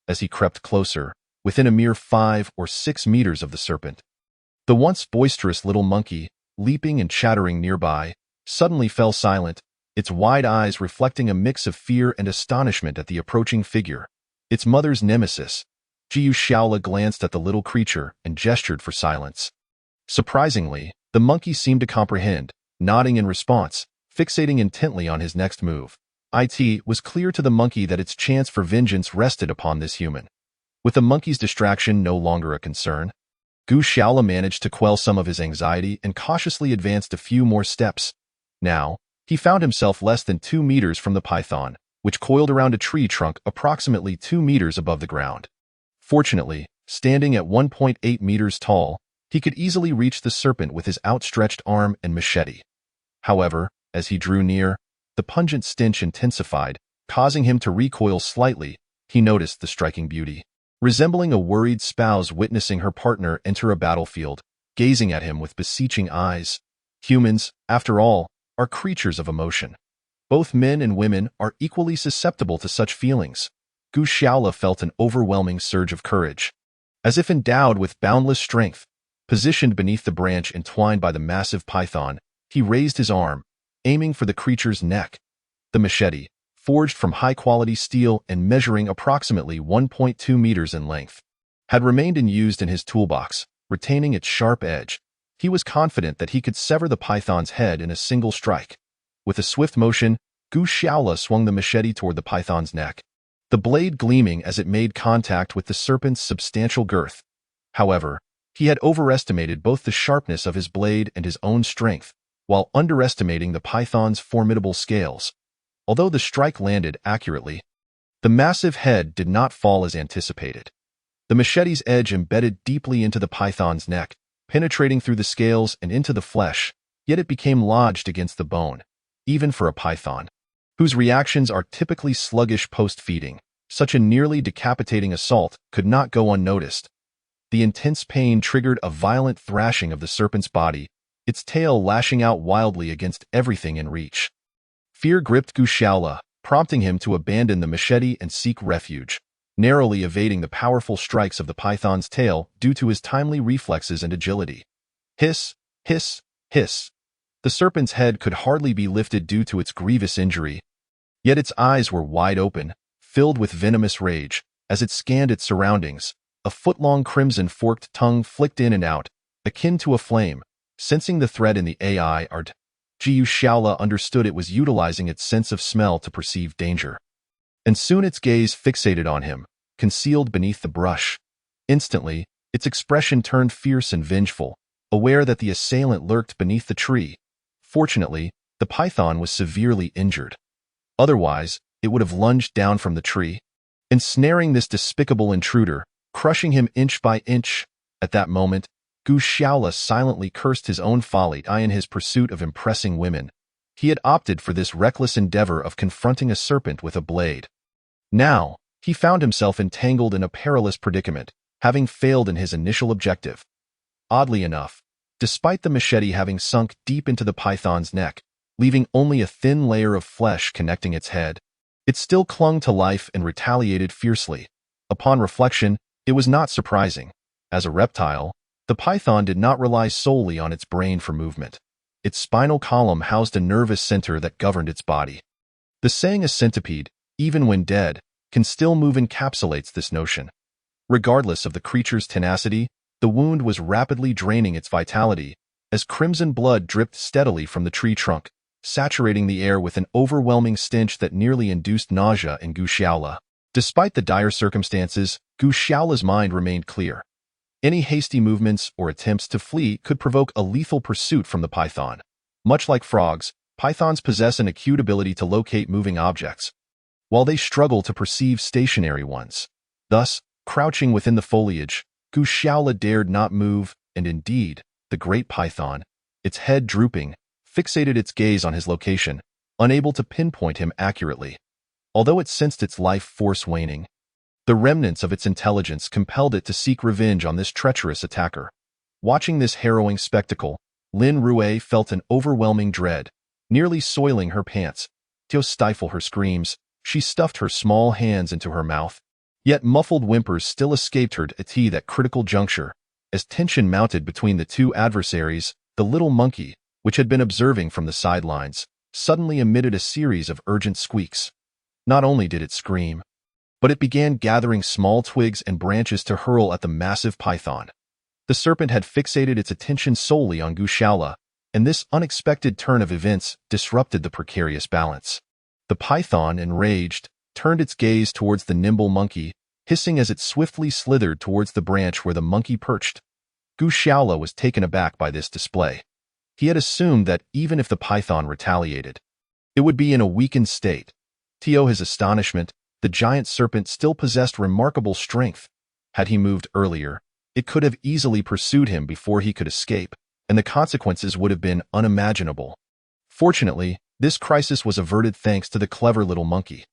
As he crept closer, within a mere 5 or 6 meters of the serpent, the once boisterous little monkey, leaping and chattering nearby, suddenly fell silent, its wide eyes reflecting a mix of fear and astonishment at the approaching figure, its mother's nemesis. Gu Xiaolu glanced at the little creature and gestured for silence. Surprisingly, the monkey seemed to comprehend, nodding in response, fixating intently on his next move. It was clear to the monkey that its chance for vengeance rested upon this human. With the monkey's distraction no longer a concern, Gu Xiaolu managed to quell some of his anxiety and cautiously advanced a few more steps. Now, he found himself less than 2 meters from the python, which coiled around a tree trunk approximately 2 meters above the ground. Fortunately, standing at 1.8 meters tall, he could easily reach the serpent with his outstretched arm and machete. However, as he drew near, the pungent stench intensified, causing him to recoil slightly. He noticed the striking beauty, resembling a worried spouse witnessing her partner enter a battlefield, gazing at him with beseeching eyes. Humans, after all, are creatures of emotion. Both men and women are equally susceptible to such feelings. Gu Xiaolu felt an overwhelming surge of courage. As if endowed with boundless strength, Positioned beneath the branch entwined by the massive python, he raised his arm, aiming for the creature's neck. The machete, forged from high-quality steel and measuring approximately 1.2 meters in length, had remained unused in his toolbox, retaining its sharp edge. He was confident that he could sever the python's head in a single strike. With a swift motion, Gu Shaola swung the machete toward the python's neck, the blade gleaming as it made contact with the serpent's substantial girth. However, he had overestimated both the sharpness of his blade and his own strength, while underestimating the python's formidable scales. Although the strike landed accurately, the massive head did not fall as anticipated. The machete's edge embedded deeply into the python's neck, penetrating through the scales and into the flesh, yet it became lodged against the bone. Even for a python, whose reactions are typically sluggish post-feeding, such a nearly decapitating assault could not go unnoticed. The intense pain triggered a violent thrashing of the serpent's body, its tail lashing out wildly against everything in reach. Fear gripped Gu Shaola, prompting him to abandon the machete and seek refuge, narrowly evading the powerful strikes of the python's tail due to his timely reflexes and agility. Hiss, hiss, hiss. The serpent's head could hardly be lifted due to its grievous injury, yet its eyes were wide open, filled with venomous rage, as it scanned its surroundings. A foot-long crimson forked tongue flicked in and out, akin to a flame. Sensing the threat in the AI art, Gu Shaola understood it was utilizing its sense of smell to perceive danger. And soon its gaze fixated on him, concealed beneath the brush. Instantly, its expression turned fierce and vengeful, aware that the assailant lurked beneath the tree. Fortunately, the python was severely injured. Otherwise, it would have lunged down from the tree, ensnaring this despicable intruder, crushing him inch by inch. At that moment, Gu Shaola silently cursed his own folly in his pursuit of impressing women. He had opted for this reckless endeavor of confronting a serpent with a blade. Now, he found himself entangled in a perilous predicament, having failed in his initial objective. Oddly enough, despite the machete having sunk deep into the python's neck, leaving only a thin layer of flesh connecting its head, it still clung to life and retaliated fiercely. Upon reflection, it was not surprising. As a reptile, the python did not rely solely on its brain for movement. Its spinal column housed a nervous center that governed its body. The saying a centipede, even when dead, can still move encapsulates this notion. Regardless of the creature's tenacity, the wound was rapidly draining its vitality, as crimson blood dripped steadily from the tree trunk, saturating the air with an overwhelming stench that nearly induced nausea in Gu Shaola. Despite the dire circumstances, Gu Shaola's mind remained clear. Any hasty movements or attempts to flee could provoke a lethal pursuit from the python. Much like frogs, pythons possess an acute ability to locate moving objects, while they struggle to perceive stationary ones. Thus, crouching within the foliage, Gu Shaola dared not move, and indeed, the great python, its head drooping, fixated its gaze on his location, unable to pinpoint him accurately. Although it sensed its life force waning, the remnants of its intelligence compelled it to seek revenge on this treacherous attacker. Watching this harrowing spectacle, Lin Rue felt an overwhelming dread, nearly soiling her pants. To stifle her screams, she stuffed her small hands into her mouth. Yet muffled whimpers still escaped her at that critical juncture. As tension mounted between the two adversaries, the little monkey, which had been observing from the sidelines, suddenly emitted a series of urgent squeaks. Not only did it scream, but it began gathering small twigs and branches to hurl at the massive python. The serpent had fixated its attention solely on Gu Shaola, and this unexpected turn of events disrupted the precarious balance. The python, enraged, turned its gaze towards the nimble monkey, hissing as it swiftly slithered towards the branch where the monkey perched. Gu Shaola was taken aback by this display. He had assumed that even if the python retaliated, it would be in a weakened state. To his astonishment, the giant serpent still possessed remarkable strength. Had he moved earlier, it could have easily pursued him before he could escape, and the consequences would have been unimaginable. Fortunately, this crisis was averted thanks to the clever little monkey.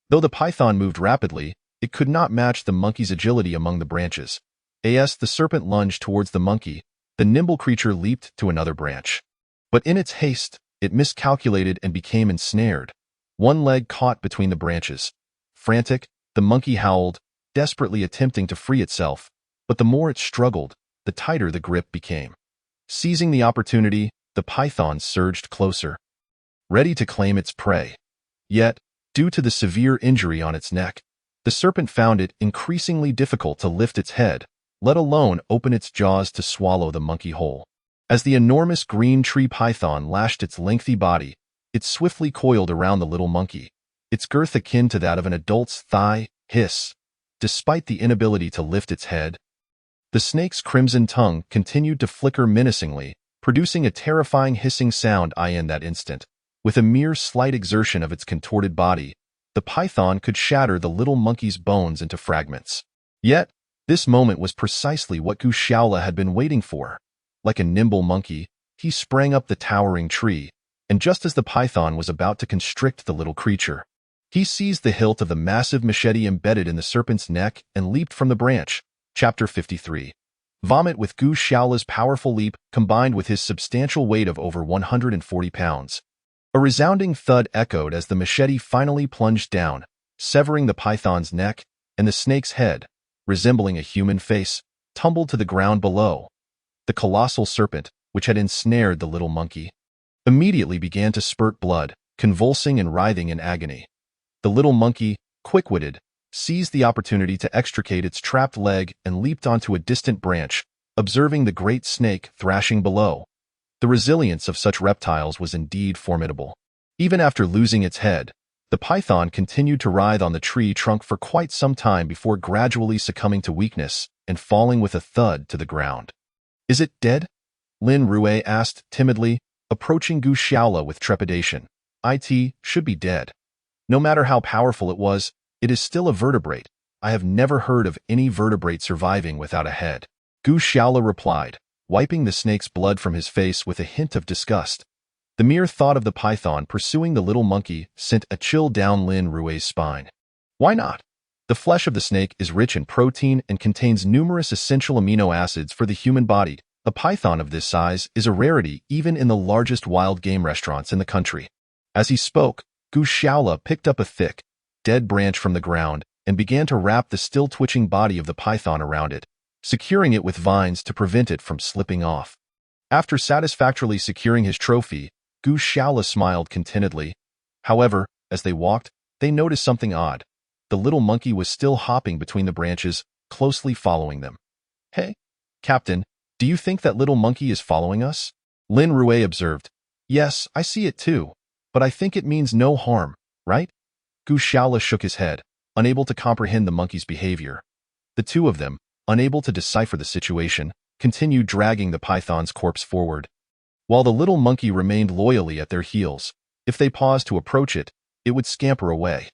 Though the python moved rapidly, it could not match the monkey's agility among the branches. As the serpent lunged towards the monkey, the nimble creature leaped to another branch. But in its haste, it miscalculated and became ensnared. One leg caught between the branches. Frantic, the monkey howled, desperately attempting to free itself, but the more it struggled, the tighter the grip became. Seizing the opportunity, the python surged closer, ready to claim its prey. Yet, due to the severe injury on its neck, the serpent found it increasingly difficult to lift its head, let alone open its jaws to swallow the monkey whole. As the enormous green tree python lashed its lengthy body, it swiftly coiled around the little monkey, its girth akin to that of an adult's thigh. Hiss. Despite the inability to lift its head, the snake's crimson tongue continued to flicker menacingly, producing a terrifying hissing sound. In that instant, with a mere slight exertion of its contorted body, the python could shatter the little monkey's bones into fragments. Yet, this moment was precisely what Gu Shaola had been waiting for. Like a nimble monkey, he sprang up the towering tree, and just as the python was about to constrict the little creature, he seized the hilt of the massive machete embedded in the serpent's neck and leaped from the branch. Chapter 53. Vomit. With Gu Shaola's powerful leap, combined with his substantial weight of over 140 pounds, a resounding thud echoed as the machete finally plunged down, severing the python's neck, and the snake's head, resembling a human face, tumbled to the ground below. The colossal serpent, which had ensnared the little monkey, immediately began to spurt blood, convulsing and writhing in agony. The little monkey, quick-witted, seized the opportunity to extricate its trapped leg and leaped onto a distant branch, observing the great snake thrashing below. The resilience of such reptiles was indeed formidable. Even after losing its head, the python continued to writhe on the tree trunk for quite some time before gradually succumbing to weakness and falling with a thud to the ground. "Is it dead?" Lin Rue asked timidly, approaching Gu Shaola with trepidation. "It should be dead. No matter how powerful it was, it is still a vertebrate. I have never heard of any vertebrate surviving without a head," Gu Shaola replied, wiping the snake's blood from his face with a hint of disgust. The mere thought of the python pursuing the little monkey sent a chill down Lin Rue's spine. Why not? The flesh of the snake is rich in protein and contains numerous essential amino acids for the human body. A python of this size is a rarity even in the largest wild game restaurants in the country. As he spoke, Gu Shaola picked up a thick, dead branch from the ground and began to wrap the still twitching body of the python around it, securing it with vines to prevent it from slipping off. After satisfactorily securing his trophy, Gu Shaola smiled contentedly. However, as they walked, they noticed something odd. The little monkey was still hopping between the branches, closely following them. "Hey, Captain, do you think that little monkey is following us?" Lin Rue observed. "Yes, I see it too, but I think it means no harm, right?" Gu Shaola shook his head, unable to comprehend the monkey's behavior. The two of them, unable to decipher the situation, continued dragging the python's corpse forward, while the little monkey remained loyally at their heels. If they paused to approach it, it would scamper away.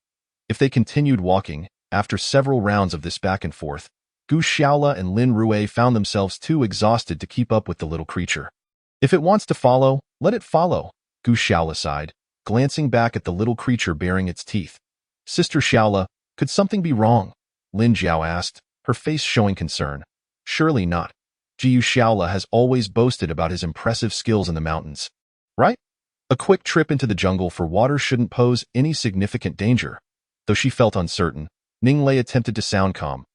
If they continued walking, after several rounds of this back and forth, Gu Shaola and Lin Rue found themselves too exhausted to keep up with the little creature. "If it wants to follow, let it follow," Gu Shaola sighed, glancing back at the little creature baring its teeth. "Sister Shaola, could something be wrong?" Lin Jiao asked, her face showing concern. "Surely not. Jiu Shaola has always boasted about his impressive skills in the mountains, right? A quick trip into the jungle for water shouldn't pose any significant danger." Though she felt uncertain, Ning Lei attempted to sound calm.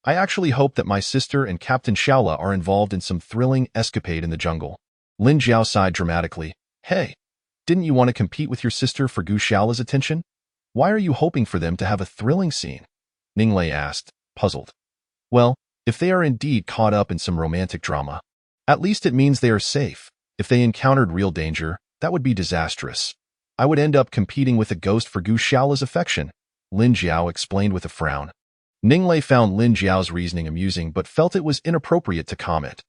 "I actually hope that my sister and Captain Shaola are involved in some thrilling escapade in the jungle." Lin Jiao sighed dramatically. "Hey, didn't you want to compete with your sister for Gu Shaola's attention? Why are you hoping for them to have a thrilling scene?" Ning Lei asked, puzzled. "Well, if they are indeed caught up in some romantic drama, at least it means they are safe. If they encountered real danger, that would be disastrous. I would end up competing with a ghost for Gu Shaola's affection," Lin Jiao explained with a frown. Ning Lei found Lin Jiao's reasoning amusing but felt it was inappropriate to comment.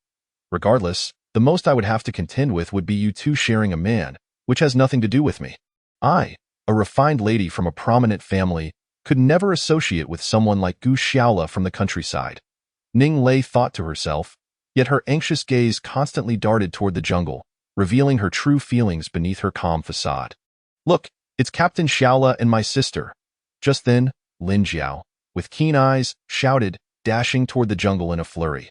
"Regardless, the most I would have to contend with would be you two sharing a man, which has nothing to do with me. I, a refined lady from a prominent family, could never associate with someone like Gu Shaola from the countryside." Ning Lei thought to herself, yet her anxious gaze constantly darted toward the jungle, revealing her true feelings beneath her calm facade. "Look, it's Captain Shaola and my sister." Just then, Lin Jiao, with keen eyes, shouted, dashing toward the jungle in a flurry.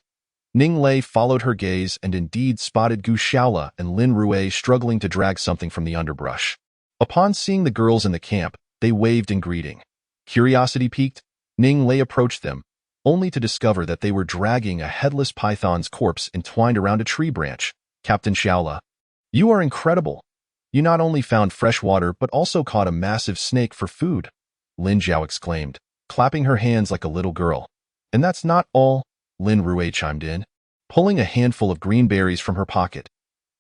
Ning Lei followed her gaze and indeed spotted Gu Shaola and Lin Rue struggling to drag something from the underbrush. Upon seeing the girls in the camp, they waved in greeting. Curiosity piqued, Ning Lei approached them, only to discover that they were dragging a headless python's corpse entwined around a tree branch. Captain Shaola, you are incredible. You not only found fresh water but also caught a massive snake for food, Lin Jiao exclaimed, clapping her hands like a little girl. And that's not all, Lin Rui chimed in, pulling a handful of green berries from her pocket.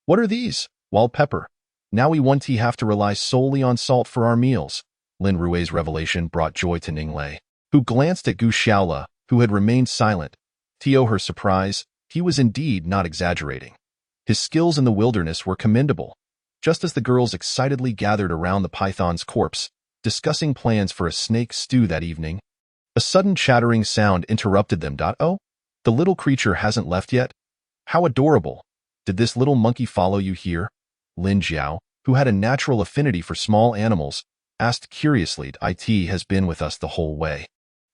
What are these? Wild pepper. Now we won't have to rely solely on salt for our meals. Lin Rui's revelation brought joy to Ning Lei, who glanced at Gu Shaola, who had remained silent. To her surprise, he was indeed not exaggerating. His skills in the wilderness were commendable. Just as the girls excitedly gathered around the python's corpse, discussing plans for a snake stew that evening, a sudden chattering sound interrupted them. Oh, the little creature hasn't left yet? How adorable. Did this little monkey follow you here? Lin Jiao, who had a natural affinity for small animals, asked curiously. It has been with us the whole way.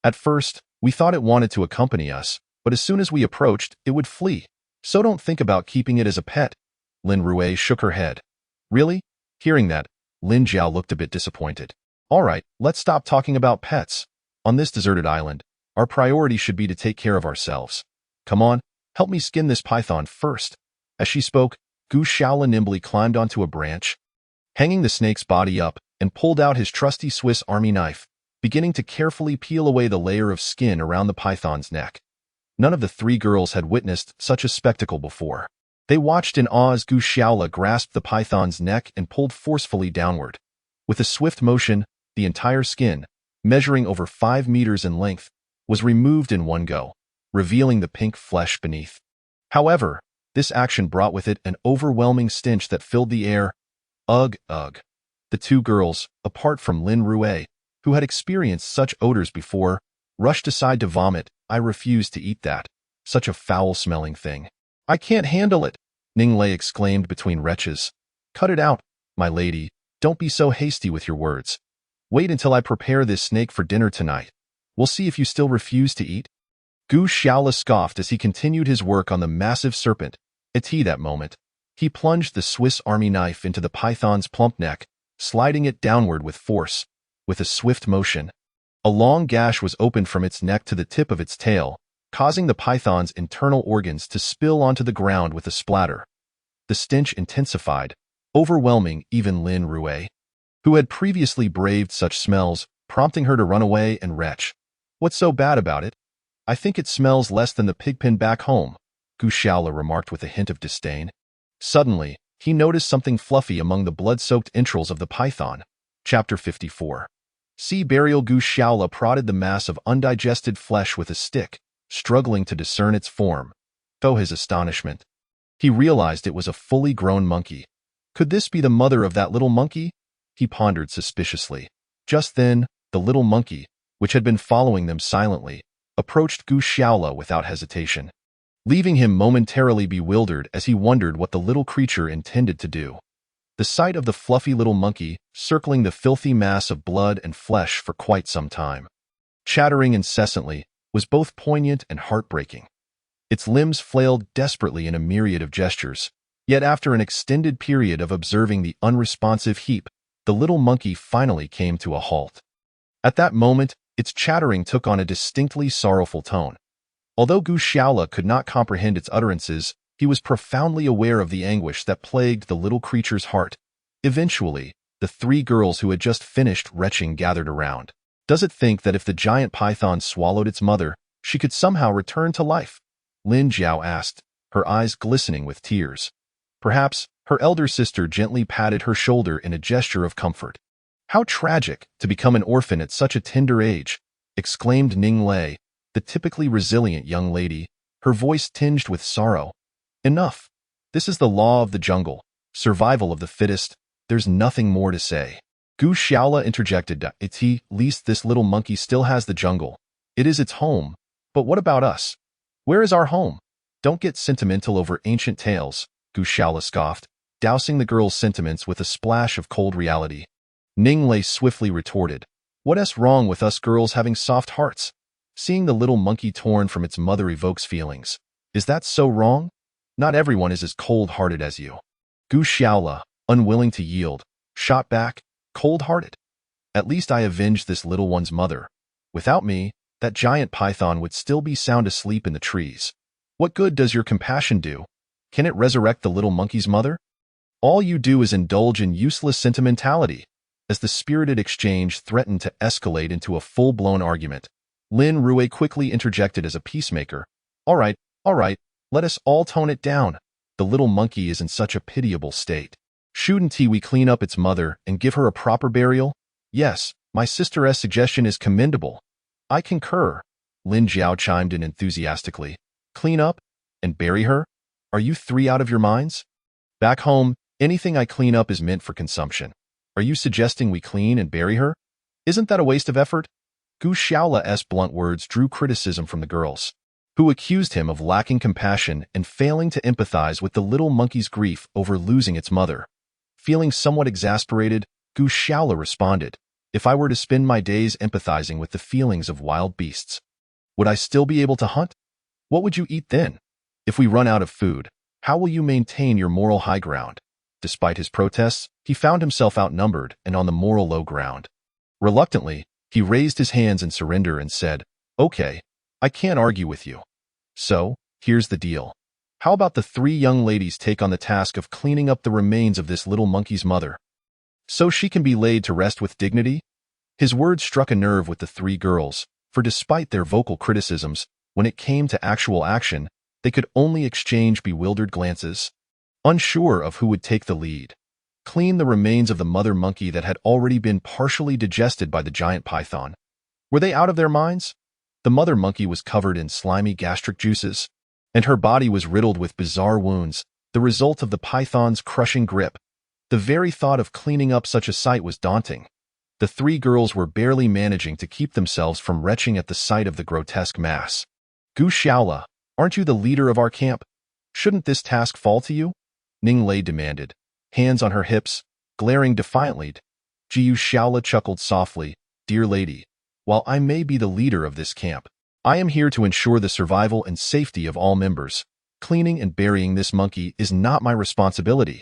At first, we thought it wanted to accompany us, but as soon as we approached, it would flee. So don't think about keeping it as a pet. Lin Rui shook her head. Really? Hearing that, Lin Jiao looked a bit disappointed. All right, let's stop talking about pets. On this deserted island, our priority should be to take care of ourselves. Come on, help me skin this python first. As she spoke, Gu Shaola nimbly climbed onto a branch, hanging the snake's body up, and pulled out his trusty Swiss Army knife, beginning to carefully peel away the layer of skin around the python's neck. None of the three girls had witnessed such a spectacle before. They watched in awe as Gu Shaola grasped the python's neck and pulled forcefully downward. With a swift motion, the entire skin, measuring over 5 meters in length, was removed in one go, revealing the pink flesh beneath. However, this action brought with it an overwhelming stench that filled the air. Ugh, ugh. The two girls, apart from Lin Rui, who had experienced such odors before, rushed aside to vomit. I refuse to eat that. Such a foul-smelling thing. I can't handle it, Ning Lei exclaimed between retches. Cut it out, my lady. Don't be so hasty with your words. Wait until I prepare this snake for dinner tonight. We'll see if you still refuse to eat. Gu Shaola scoffed as he continued his work on the massive serpent. At that moment, he plunged the Swiss Army knife into the python's plump neck, sliding it downward with force. With a swift motion, a long gash was opened from its neck to the tip of its tail, causing the python's internal organs to spill onto the ground with a splatter. The stench intensified, overwhelming even Lin Rui, who had previously braved such smells, prompting her to run away and retch. What's so bad about it? I think it smells less than the pigpen back home, Gu Shaola remarked with a hint of disdain. Suddenly, he noticed something fluffy among the blood-soaked entrails of the python. Chapter 54. Sea burial. Gu Shaola prodded the mass of undigested flesh with a stick, struggling to discern its form. To his astonishment, he realized it was a fully grown monkey. Could this be the mother of that little monkey? He pondered suspiciously. Just then, the little monkey, which had been following them silently, approached Gu Shaola without hesitation, leaving him momentarily bewildered as he wondered what the little creature intended to do. The sight of the fluffy little monkey circling the filthy mass of blood and flesh for quite some time, chattering incessantly, was both poignant and heartbreaking. Its limbs flailed desperately in a myriad of gestures, yet after an extended period of observing the unresponsive heap, the little monkey finally came to a halt. At that moment, its chattering took on a distinctly sorrowful tone. Although Gu Shaola could not comprehend its utterances, he was profoundly aware of the anguish that plagued the little creature's heart. Eventually, the three girls who had just finished retching gathered around. Does it think that if the giant python swallowed its mother, she could somehow return to life? Lin Jiao asked, her eyes glistening with tears. Perhaps her elder sister gently patted her shoulder in a gesture of comfort. How tragic to become an orphan at such a tender age, exclaimed Ning Lei, the typically resilient young lady, her voice tinged with sorrow. Enough. This is the law of the jungle, survival of the fittest. There's nothing more to say. Gu Shaola interjected. At least this little monkey still has the jungle. It is its home. But what about us? Where is our home? Don't get sentimental over ancient tales, Gu Shaola scoffed, dousing the girl's sentiments with a splash of cold reality. Ning Lei swiftly retorted. What's wrong with us girls having soft hearts? Seeing the little monkey torn from its mother evokes feelings. Is that so wrong? Not everyone is as cold-hearted as you. Gu Shaola, unwilling to yield, shot back, cold-hearted. At least I avenged this little one's mother. Without me, that giant python would still be sound asleep in the trees. What good does your compassion do? Can it resurrect the little monkey's mother? All you do is indulge in useless sentimentality. As the spirited exchange threatened to escalate into a full-blown argument, Lin Rue quickly interjected as a peacemaker. All right, let us all tone it down. The little monkey is in such a pitiable state. Shouldn't we clean up its mother and give her a proper burial? Yes, my sister's suggestion is commendable. I concur. Lin Jiao chimed in enthusiastically. Clean up? And bury her? Are you three out of your minds? Back home, anything I clean up is meant for consumption. Are you suggesting we clean and bury her? Isn't that a waste of effort? Gu Xiaola's blunt words drew criticism from the girls, who accused him of lacking compassion and failing to empathize with the little monkey's grief over losing its mother. Feeling somewhat exasperated, Gu Xiaola responded, If I were to spend my days empathizing with the feelings of wild beasts, would I still be able to hunt? What would you eat then? If we run out of food, how will you maintain your moral high ground? Despite his protests, he found himself outnumbered and on the moral low ground. Reluctantly, he raised his hands in surrender and said, Okay, I can't argue with you. So, here's the deal. How about the three young ladies take on the task of cleaning up the remains of this little monkey's mother, so she can be laid to rest with dignity? His words struck a nerve with the three girls, for despite their vocal criticisms, when it came to actual action, they could only exchange bewildered glances, unsure of who would take the lead. Clean the remains of the mother monkey that had already been partially digested by the giant python. Were they out of their minds? The mother monkey was covered in slimy gastric juices, and her body was riddled with bizarre wounds, the result of the python's crushing grip. The very thought of cleaning up such a sight was daunting. The three girls were barely managing to keep themselves from retching at the sight of the grotesque mass. Gu Xiaola, aren't you the leader of our camp? Shouldn't this task fall to you? Ning Lei demanded, hands on her hips, glaring defiantly. Jiu Xiaola chuckled softly, Dear lady, while I may be the leader of this camp, I am here to ensure the survival and safety of all members. Cleaning and burying this monkey is not my responsibility.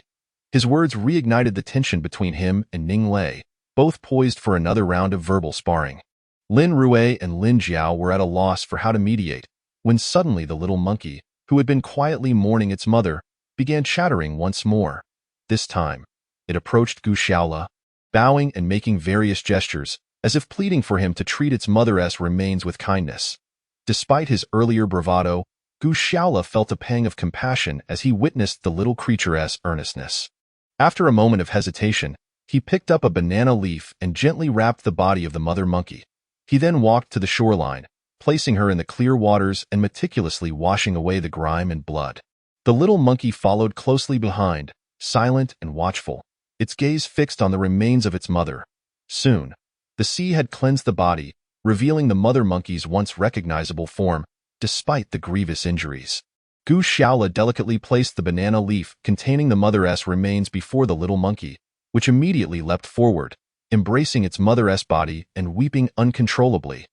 His words reignited the tension between him and Ning Lei, both poised for another round of verbal sparring. Lin Rue and Lin Jiao were at a loss for how to mediate, when suddenly the little monkey, who had been quietly mourning its mother, began chattering once more. This time, it approached Gu Xiaola, bowing and making various gestures, as if pleading for him to treat its mother's remains with kindness. Despite his earlier bravado, Gu Xiaola felt a pang of compassion as he witnessed the little creature's earnestness. After a moment of hesitation, he picked up a banana leaf and gently wrapped the body of the mother monkey. He then walked to the shoreline, placing her in the clear waters and meticulously washing away the grime and blood. The little monkey followed closely behind, silent and watchful, its gaze fixed on the remains of its mother. Soon, the sea had cleansed the body, revealing the mother monkey's once recognizable form, despite the grievous injuries. Gu Xiaola delicately placed the banana leaf containing the mother's remains before the little monkey, which immediately leapt forward, embracing its mother's body and weeping uncontrollably.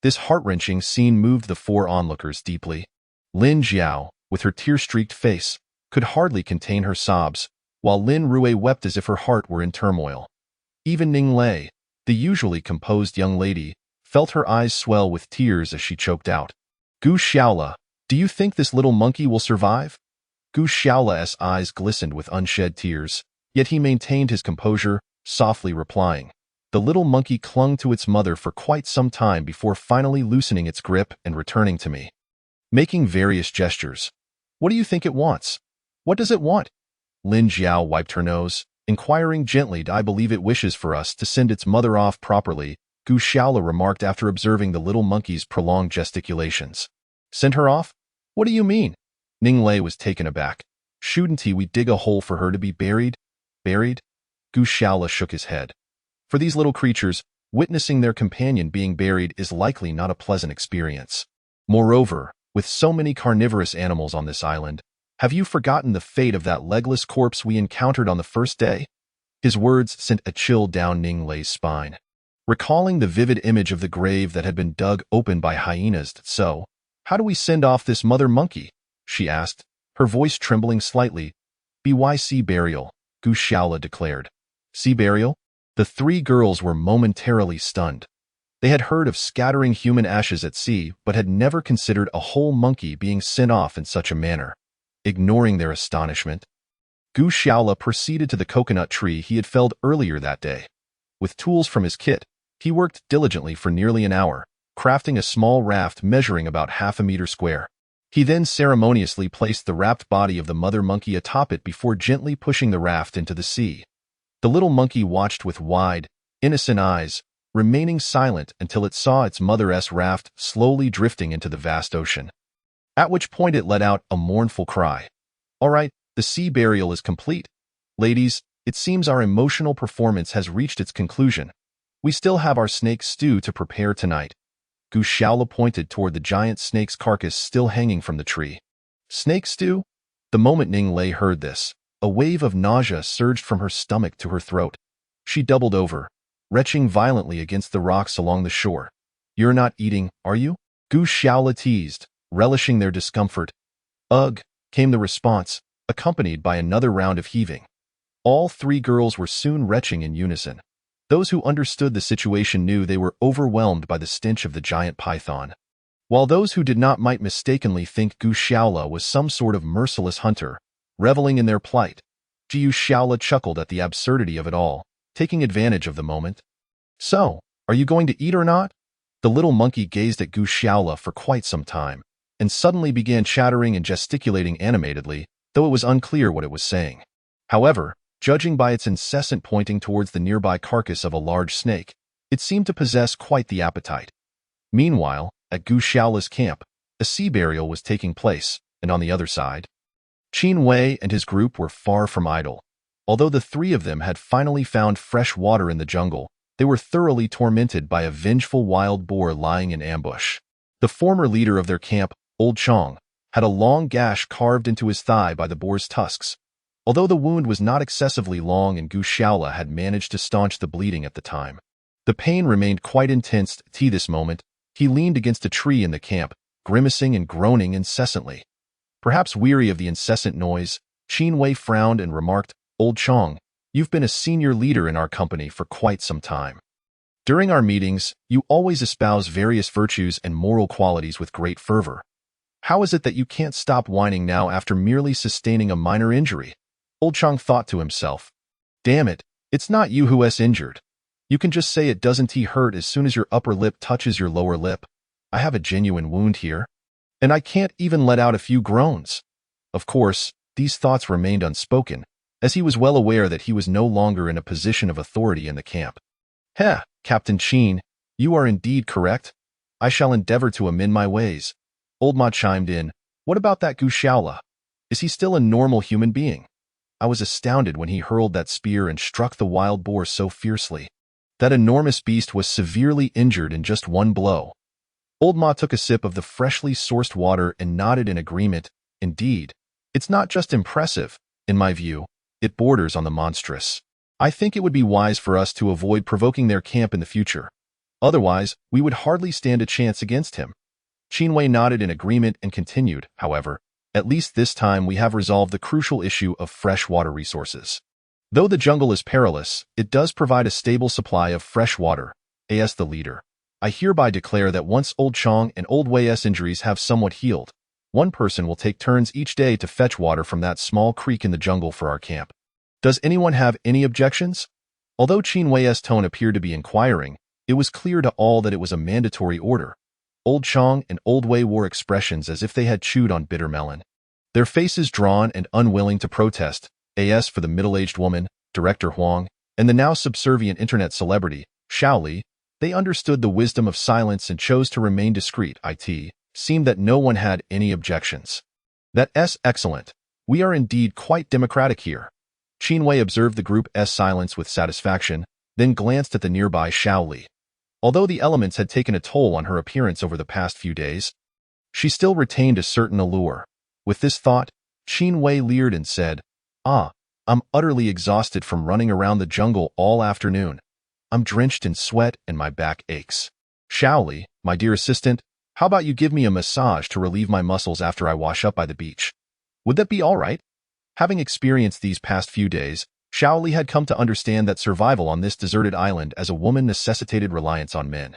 This heart-wrenching scene moved the four onlookers deeply. Lin Jiao, with her tear-streaked face, could hardly contain her sobs, while Lin Rue wept as if her heart were in turmoil. Even Ning Lei, the usually composed young lady, felt her eyes swell with tears as she choked out, Gu Xiaola, do you think this little monkey will survive? Gu Xiaola's eyes glistened with unshed tears, yet he maintained his composure, softly replying. The little monkey clung to its mother for quite some time before finally loosening its grip and returning to me, making various gestures. What do you think it wants? What does it want? Lin Jiao wiped her nose, inquiring gently, I believe it wishes for us to send its mother off properly, Gu Xiaola remarked after observing the little monkey's prolonged gesticulations. Send her off? What do you mean? Ning Lei was taken aback. Shouldn't we dig a hole for her to be buried? Buried? Gu Xiaola shook his head. For these little creatures, witnessing their companion being buried is likely not a pleasant experience. Moreover, with so many carnivorous animals on this island, have you forgotten the fate of that legless corpse we encountered on the first day? His words sent a chill down Ning Lei's spine. Recalling the vivid image of the grave that had been dug open by hyenas, so, how do we send off this mother monkey? She asked, her voice trembling slightly. By burial, Gu Xiaola declared. Sea burial? The three girls were momentarily stunned. They had heard of scattering human ashes at sea, but had never considered a whole monkey being sent off in such a manner. Ignoring their astonishment, Gu Xiaola proceeded to the coconut tree he had felled earlier that day. With tools from his kit, he worked diligently for nearly an hour, crafting a small raft measuring about half a meter square. He then ceremoniously placed the wrapped body of the mother monkey atop it before gently pushing the raft into the sea. The little monkey watched with wide, innocent eyes, remaining silent until it saw its mother's raft slowly drifting into the vast ocean. At which point it let out a mournful cry. "All right, the sea burial is complete. Ladies, it seems our emotional performance has reached its conclusion. We still have our snake stew to prepare tonight." Gu Xiaola pointed toward the giant snake's carcass still hanging from the tree. "Snake stew?" The moment Ning Lei heard this, a wave of nausea surged from her stomach to her throat. She doubled over, retching violently against the rocks along the shore. "You're not eating, are you?" Gu Xiaola teased, relishing their discomfort. "Ugh," came the response, accompanied by another round of heaving. All three girls were soon retching in unison. Those who understood the situation knew they were overwhelmed by the stench of the giant python, while those who did not might mistakenly think Gu Xiaola was some sort of merciless hunter, reveling in their plight. Gu Xiaola chuckled at the absurdity of it all, taking advantage of the moment. "So, are you going to eat or not?" The little monkey gazed at Gu Xiaola for quite some time, and suddenly began chattering and gesticulating animatedly, though it was unclear what it was saying. However, judging by its incessant pointing towards the nearby carcass of a large snake, it seemed to possess quite the appetite. Meanwhile, at Gu Xiaola's camp, a sea burial was taking place, and on the other side, Qin Wei and his group were far from idle. Although the three of them had finally found fresh water in the jungle, they were thoroughly tormented by a vengeful wild boar lying in ambush. The former leader of their camp, Old Chong, had a long gash carved into his thigh by the boar's tusks. Although the wound was not excessively long and Gu Xiaola had managed to staunch the bleeding at the time, the pain remained quite intense to this moment. He leaned against a tree in the camp, grimacing and groaning incessantly. Perhaps weary of the incessant noise, Qin Wei frowned and remarked, "Old Chong, you've been a senior leader in our company for quite some time. During our meetings, you always espouse various virtues and moral qualities with great fervor. How is it that you can't stop whining now after merely sustaining a minor injury?" Old Chong thought to himself, "Damn it, it's not you who's injured. You can just say it doesn't hurt as soon as your upper lip touches your lower lip. I have a genuine wound here, and I can't even let out a few groans." Of course, these thoughts remained unspoken, as he was well aware that he was no longer in a position of authority in the camp. "Heh, Captain Qin, you are indeed correct. I shall endeavor to amend my ways." Old Ma chimed in, "What about that Gu Xiaola? Is he still a normal human being? I was astounded when he hurled that spear and struck the wild boar so fiercely. That enormous beast was severely injured in just one blow." Old Ma took a sip of the freshly sourced water and nodded in agreement. "Indeed, it's not just impressive, in my view, it borders on the monstrous. I think it would be wise for us to avoid provoking their camp in the future. Otherwise, we would hardly stand a chance against him." Qin Wei nodded in agreement and continued, "However, at least this time we have resolved the crucial issue of fresh water resources. Though the jungle is perilous, it does provide a stable supply of fresh water. As the leader, I hereby declare that once Old Chong and Old Wei's injuries have somewhat healed, one person will take turns each day to fetch water from that small creek in the jungle for our camp. Does anyone have any objections?" Although Qin Wei's tone appeared to be inquiring, it was clear to all that it was a mandatory order. Old Chong and Old Wei wore expressions as if they had chewed on bitter melon, their faces drawn and unwilling to protest. As for the middle-aged woman, Director Huang, and the now subservient internet celebrity, Xiao Li, they understood the wisdom of silence and chose to remain discreet. It seemed that no one had any objections. "That's excellent. We are indeed quite democratic here." Qin Wei observed the group's silence with satisfaction, then glanced at the nearby Xiao Li. Although the elements had taken a toll on her appearance over the past few days, she still retained a certain allure. With this thought, Qin Wei leered and said, I'm utterly exhausted from running around the jungle all afternoon. I'm drenched in sweat and my back aches. Xiao Li, my dear assistant, how about you give me a massage to relieve my muscles after I wash up by the beach? Would that be all right?" Having experienced these past few days, Xiao Li had come to understand that survival on this deserted island as a woman necessitated reliance on men.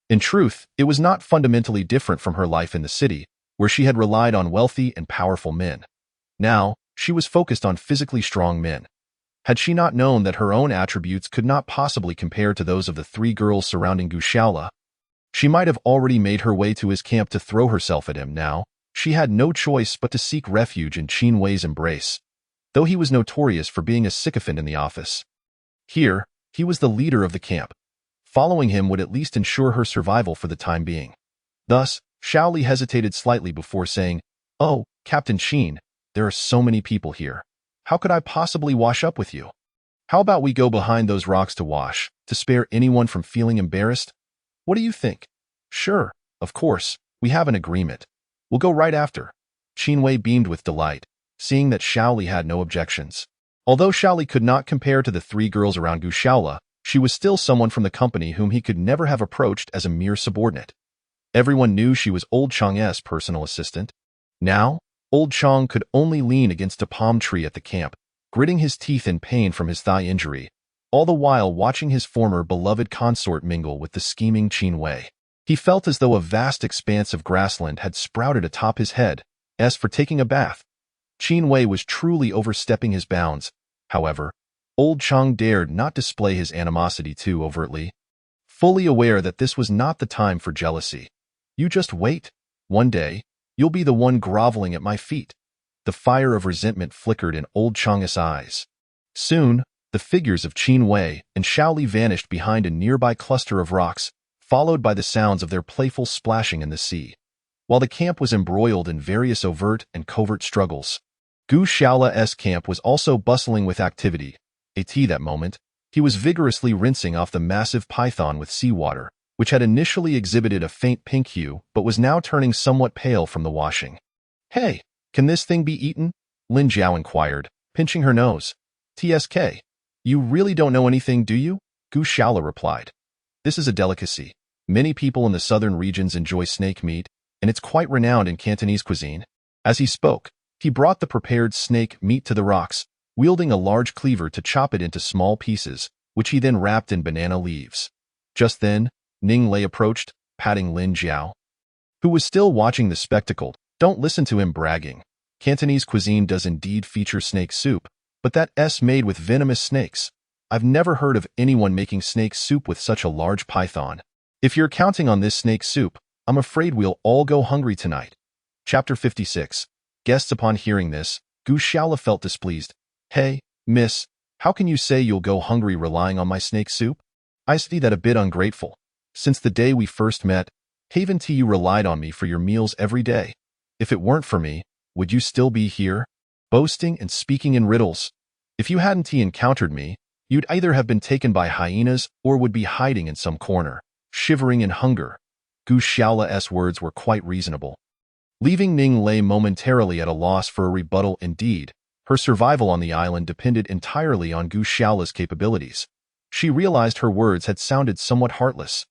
In truth, it was not fundamentally different from her life in the city, where she had relied on wealthy and powerful men. Now, she was focused on physically strong men. Had she not known that her own attributes could not possibly compare to those of the three girls surrounding Gu Shaola, she might have already made her way to his camp to throw herself at him. Now, she had no choice but to seek refuge in Qin Wei's embrace, though he was notorious for being a sycophant in the office. Here, he was the leader of the camp. Following him would at least ensure her survival for the time being. Thus, Shaoli hesitated slightly before saying, "Oh, Captain Qin, there are so many people here. How could I possibly wash up with you? How about we go behind those rocks to wash, to spare anyone from feeling embarrassed? What do you think?" "Sure, of course, we have an agreement. We'll go right after." Qin Wei beamed with delight, seeing that Shaoli had no objections. Although Shaoli could not compare to the three girls around Gu Shaola, she was still someone from the company whom he could never have approached as a mere subordinate. Everyone knew she was Old Chang's personal assistant. Now, Old Chang could only lean against a palm tree at the camp, gritting his teeth in pain from his thigh injury, all the while watching his former beloved consort mingle with the scheming Qin Wei. He felt as though a vast expanse of grassland had sprouted atop his head. As for taking a bath, Qin Wei was truly overstepping his bounds. However, Old Chang dared not display his animosity too overtly, fully aware that this was not the time for jealousy. "You just wait. One day, you'll be the one groveling at my feet." The fire of resentment flickered in Old Chang's eyes. Soon, the figures of Qin Wei and Shaoli vanished behind a nearby cluster of rocks, followed by the sounds of their playful splashing in the sea. While the camp was embroiled in various overt and covert struggles, Gu Shaola's camp was also bustling with activity. That moment, he was vigorously rinsing off the massive python with seawater, which had initially exhibited a faint pink hue but was now turning somewhat pale from the washing. "Hey, can this thing be eaten?" Lin Jiao inquired, pinching her nose. "TSK, you really don't know anything, do you?" Gu Shaola replied. "This is a delicacy. Many people in the southern regions enjoy snake meat, and it's quite renowned in Cantonese cuisine." As he spoke, he brought the prepared snake meat to the rocks, wielding a large cleaver to chop it into small pieces, which he then wrapped in banana leaves. Just then, Ning Lei approached, patting Lin Jiao, who was still watching the spectacle. "Don't listen to him bragging. Cantonese cuisine does indeed feature snake soup, but that's made with venomous snakes. I've never heard of anyone making snake soup with such a large python. If you're counting on this snake soup, I'm afraid we'll all go hungry tonight." Chapter 56. Guests. Upon hearing this, Gu Shaola felt displeased. "Hey, miss, how can you say you'll go hungry relying on my snake soup? I see that a bit ungrateful. Since the day we first met, haven't you relied on me for your meals every day? If it weren't for me, would you still be here, boasting and speaking in riddles? If you hadn't encountered me, you'd either have been taken by hyenas or would be hiding in some corner, shivering in hunger." Gu Shaola's words were quite reasonable, leaving Ning Lei momentarily at a loss for a rebuttal. Indeed, her survival on the island depended entirely on Gu Shaola's capabilities. She realized her words had sounded somewhat heartless.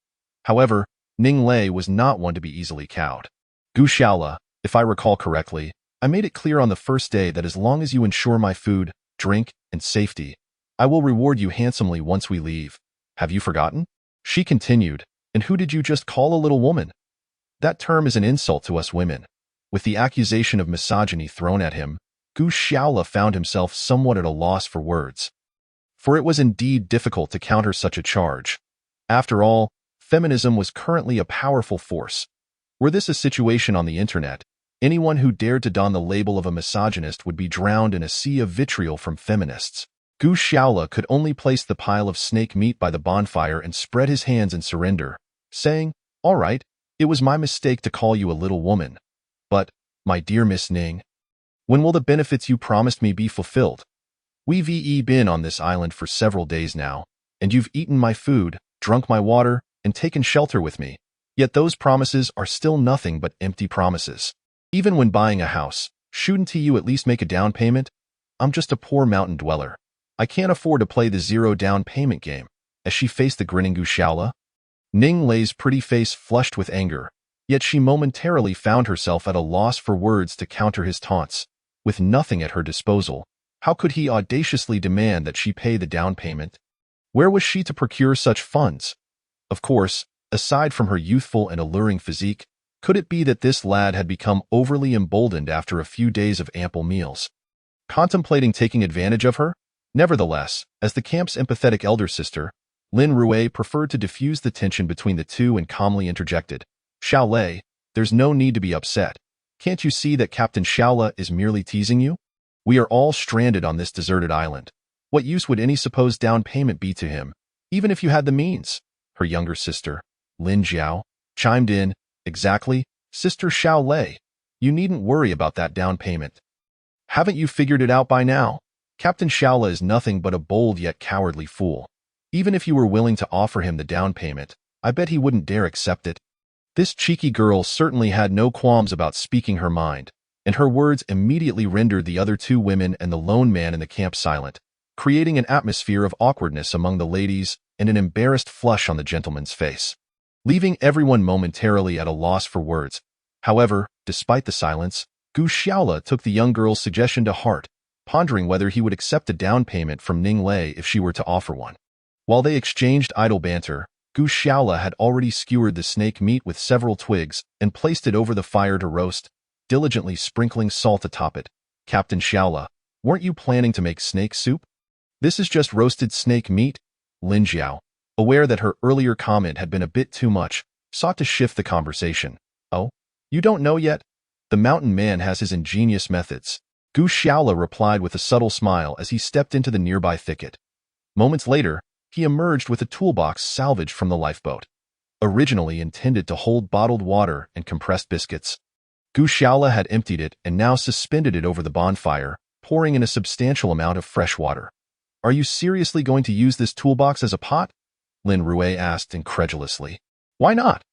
However, Ning Lei was not one to be easily cowed. "Gu Shaola, if I recall correctly, I made it clear on the first day that as long as you ensure my food, drink, and safety, I will reward you handsomely once we leave. Have you forgotten?" She continued, "And who did you just call a little woman? That term is an insult to us women." With the accusation of misogyny thrown at him, Gu Shaola found himself somewhat at a loss for words. For it was indeed difficult to counter such a charge. After all, feminism was currently a powerful force. Were this a situation on the internet, anyone who dared to don the label of a misogynist would be drowned in a sea of vitriol from feminists. Gu Shaola could only place the pile of snake meat by the bonfire and spread his hands in surrender, saying, "All right, it was my mistake to call you a little woman. But, my dear Miss Ning, when will the benefits you promised me be fulfilled? We've been on this island for several days now, and you've eaten my food, drunk my water, and taken shelter with me. Yet those promises are still nothing but empty promises. Even when buying a house, shouldn't you at least make a down payment? I'm just a poor mountain dweller. I can't afford to play the zero down payment game." As she faced the grinning Gu Shaola, Ning Lei's pretty face flushed with anger, yet she momentarily found herself at a loss for words to counter his taunts. With nothing at her disposal, how could he audaciously demand that she pay the down payment? Where was she to procure such funds? Of course, Aside from her youthful and alluring physique, could it be that this lad had become overly emboldened after a few days of ample meals? Contemplating taking advantage of her? Nevertheless, as the camp's empathetic elder sister, Lin Rue preferred to diffuse the tension between the two and calmly interjected, "Xiaolei, there's no need to be upset. Can't you see that Captain Xiaola is merely teasing you? We are all stranded on this deserted island. What use would any supposed down payment be to him, even if you had the means?" Her younger sister, Lin Jiao, chimed in, "Exactly, Sister Xiaolei. You needn't worry about that down payment. Haven't you figured it out by now? Captain Xiaola is nothing but a bold yet cowardly fool. Even if you were willing to offer him the down payment, I bet he wouldn't dare accept it." This cheeky girl certainly had no qualms about speaking her mind, and her words immediately rendered the other two women and the lone man in the camp silent, creating an atmosphere of awkwardness among the ladies and an embarrassed flush on the gentleman's face, leaving everyone momentarily at a loss for words. However, despite the silence, Gu Xiaola took the young girl's suggestion to heart, pondering whether he would accept a down payment from Ning Lei if she were to offer one. While they exchanged idle banter, Gu Xiaola had already skewered the snake meat with several twigs and placed it over the fire to roast, diligently sprinkling salt atop it. "Captain Xiaola, weren't you planning to make snake soup? This is just roasted snake meat." Lin Jiao, aware that her earlier comment had been a bit too much, sought to shift the conversation. "Oh, you don't know yet? The mountain man has his ingenious methods." Gu Xiaola replied with a subtle smile as he stepped into the nearby thicket. Moments later, he emerged with a toolbox salvaged from the lifeboat. Originally intended to hold bottled water and compressed biscuits, Gu Xiaola had emptied it and now suspended it over the bonfire, pouring in a substantial amount of fresh water. "Are you seriously going to use this toolbox as a pot?" Lin Rue asked incredulously. "Why not?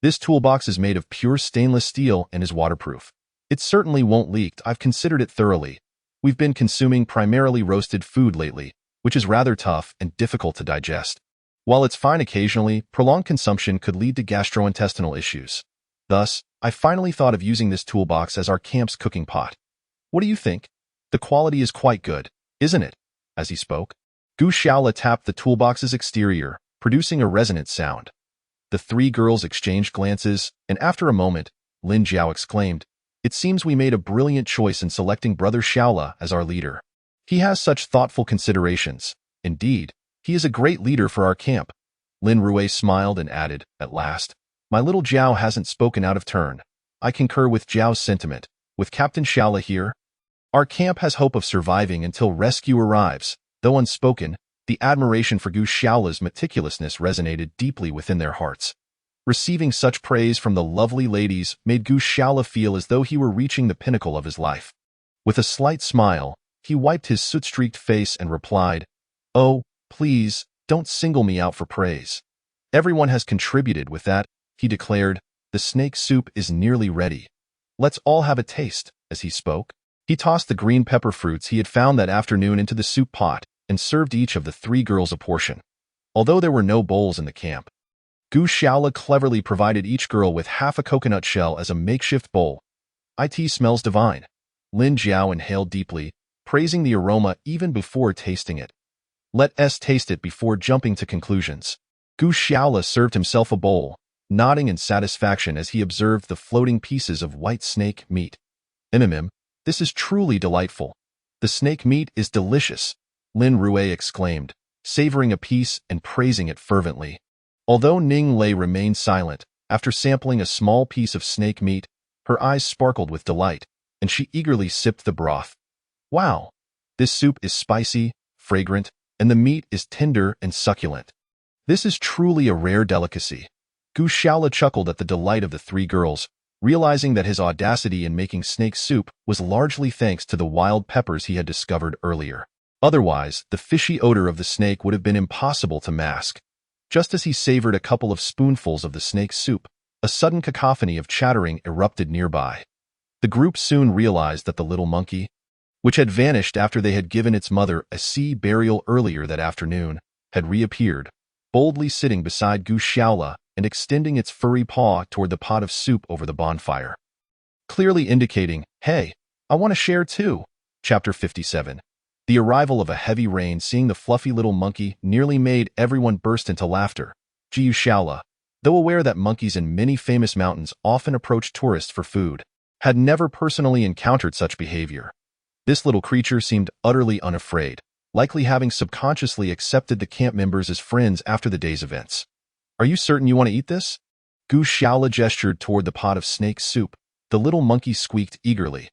This toolbox is made of pure stainless steel and is waterproof. It certainly won't leak. I've considered it thoroughly. We've been consuming primarily roasted food lately, which is rather tough and difficult to digest. While it's fine occasionally, prolonged consumption could lead to gastrointestinal issues. Thus, I finally thought of using this toolbox as our camp's cooking pot. What do you think? The quality is quite good, isn't it?" As he spoke, Gu Xiaola tapped the toolbox's exterior, producing a resonant sound. The three girls exchanged glances, and after a moment, Lin Jiao exclaimed, "It seems we made a brilliant choice in selecting Brother Xiaola as our leader. He has such thoughtful considerations. Indeed, he is a great leader for our camp." Lin Rue smiled and added, "At last, my little Jiao hasn't spoken out of turn. I concur with Jiao's sentiment. With Captain Xiaola here, our camp has hope of surviving until rescue arrives." Though unspoken, the admiration for Gu Xiaola's meticulousness resonated deeply within their hearts. Receiving such praise from the lovely ladies made Gu Xiaola feel as though he were reaching the pinnacle of his life. With a slight smile, he wiped his soot-streaked face and replied, "Oh, please, don't single me out for praise. Everyone has contributed with that," he declared. "The snake soup is nearly ready. Let's all have a taste." As he spoke, he tossed the green pepper fruits he had found that afternoon into the soup pot and served each of the three girls a portion. Although there were no bowls in the camp, Gu Xiaola cleverly provided each girl with half a coconut shell as a makeshift bowl. "It smells divine." Lin Jiao inhaled deeply, praising the aroma even before tasting it. "Let us taste it before jumping to conclusions." Gu Xiaola served himself a bowl, nodding in satisfaction as he observed the floating pieces of white snake meat. This is truly delightful. The snake meat is delicious," Lin Rue exclaimed, savoring a piece and praising it fervently. Although Ning Lei remained silent, after sampling a small piece of snake meat, her eyes sparkled with delight, and she eagerly sipped the broth. "Wow! This soup is spicy, fragrant, and the meat is tender and succulent. This is truly a rare delicacy." Gu Xiaola chuckled at the delight of the three girls, realizing that his audacity in making snake soup was largely thanks to the wild peppers he had discovered earlier. Otherwise, the fishy odor of the snake would have been impossible to mask. Just as he savored a couple of spoonfuls of the snake soup, a sudden cacophony of chattering erupted nearby. The group soon realized that the little monkey, which had vanished after they had given its mother a sea burial earlier that afternoon, had reappeared, boldly sitting beside Gu Xiaola and extending its furry paw toward the pot of soup over the bonfire, clearly indicating, "Hey, I want to share too." Chapter 57. The arrival of a heavy rain seeing the fluffy little monkey nearly made everyone burst into laughter. "Jiu Xiaola, though aware that monkeys in many famous mountains often approach tourists for food, had never personally encountered such behavior. This little creature seemed utterly unafraid, likely having subconsciously accepted the camp members as friends after the day's events. "Are you certain you want to eat this?" Gu Shaola gestured toward the pot of snake soup. The little monkey squeaked eagerly.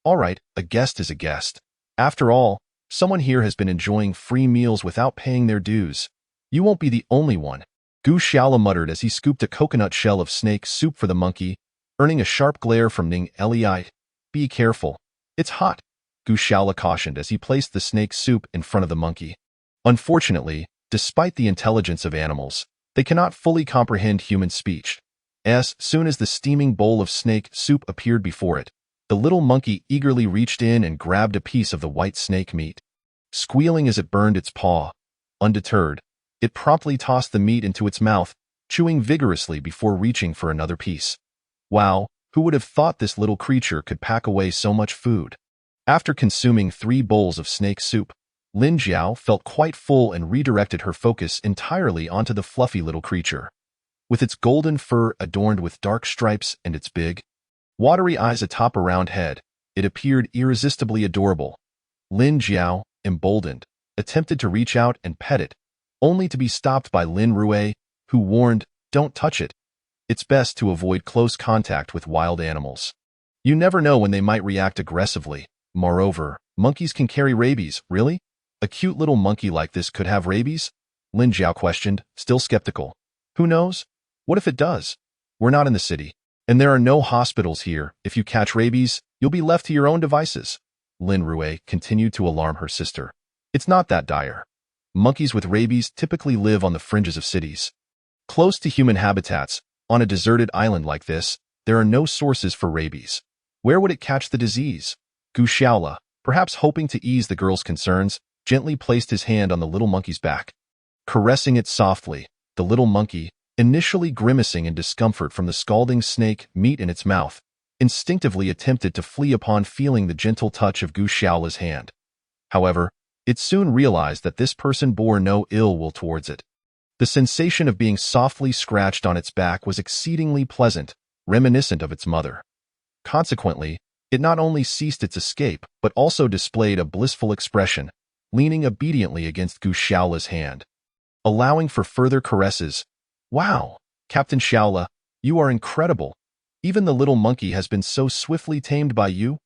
"All right, a guest is a guest. After all, someone here has been enjoying free meals without paying their dues. You won't be the only one." Gu Shaola muttered as he scooped a coconut shell of snake soup for the monkey, earning a sharp glare from Ning Lei. "Be careful. It's hot," Gu Shaola cautioned as he placed the snake soup in front of the monkey. Unfortunately, despite the intelligence of animals, they cannot fully comprehend human speech. As soon as the steaming bowl of snake soup appeared before it, the little monkey eagerly reached in and grabbed a piece of the white snake meat. Squealing as it burned its paw, undeterred, it promptly tossed the meat into its mouth, chewing vigorously before reaching for another piece. Wow, who would have thought this little creature could pack away so much food? After consuming 3 bowls of snake soup, Lin Jiao felt quite full and redirected her focus entirely onto the fluffy little creature. With its golden fur adorned with dark stripes and its big, watery eyes atop a round head, it appeared irresistibly adorable. Lin Jiao, emboldened, attempted to reach out and pet it, only to be stopped by Lin Rui, who warned, "Don't touch it. It's best to avoid close contact with wild animals. You never know when they might react aggressively. Moreover, monkeys can carry rabies." "Really? A cute little monkey like this could have rabies?" Lin Jiao questioned, still skeptical. "Who knows? What if it does? We're not in the city, and there are no hospitals here. If you catch rabies, you'll be left to your own devices." Lin Rui continued to alarm her sister. "It's not that dire. Monkeys with rabies typically live on the fringes of cities. Close to human habitats, on a deserted island like this, there are no sources for rabies. Where would it catch the disease?" Gu Shaola, perhaps hoping to ease the girl's concerns, gently placed his hand on the little monkey's back. Caressing it softly, the little monkey, initially grimacing in discomfort from the scalding snake meat in its mouth, instinctively attempted to flee upon feeling the gentle touch of Gu Shaola's hand. However, it soon realized that this person bore no ill will towards it. The sensation of being softly scratched on its back was exceedingly pleasant, reminiscent of its mother. Consequently, it not only ceased its escape, but also displayed a blissful expression, leaning obediently against Gu Shaola's hand, allowing for further caresses. "Wow, Captain Shaola, you are incredible. Even the little monkey has been so swiftly tamed by you?"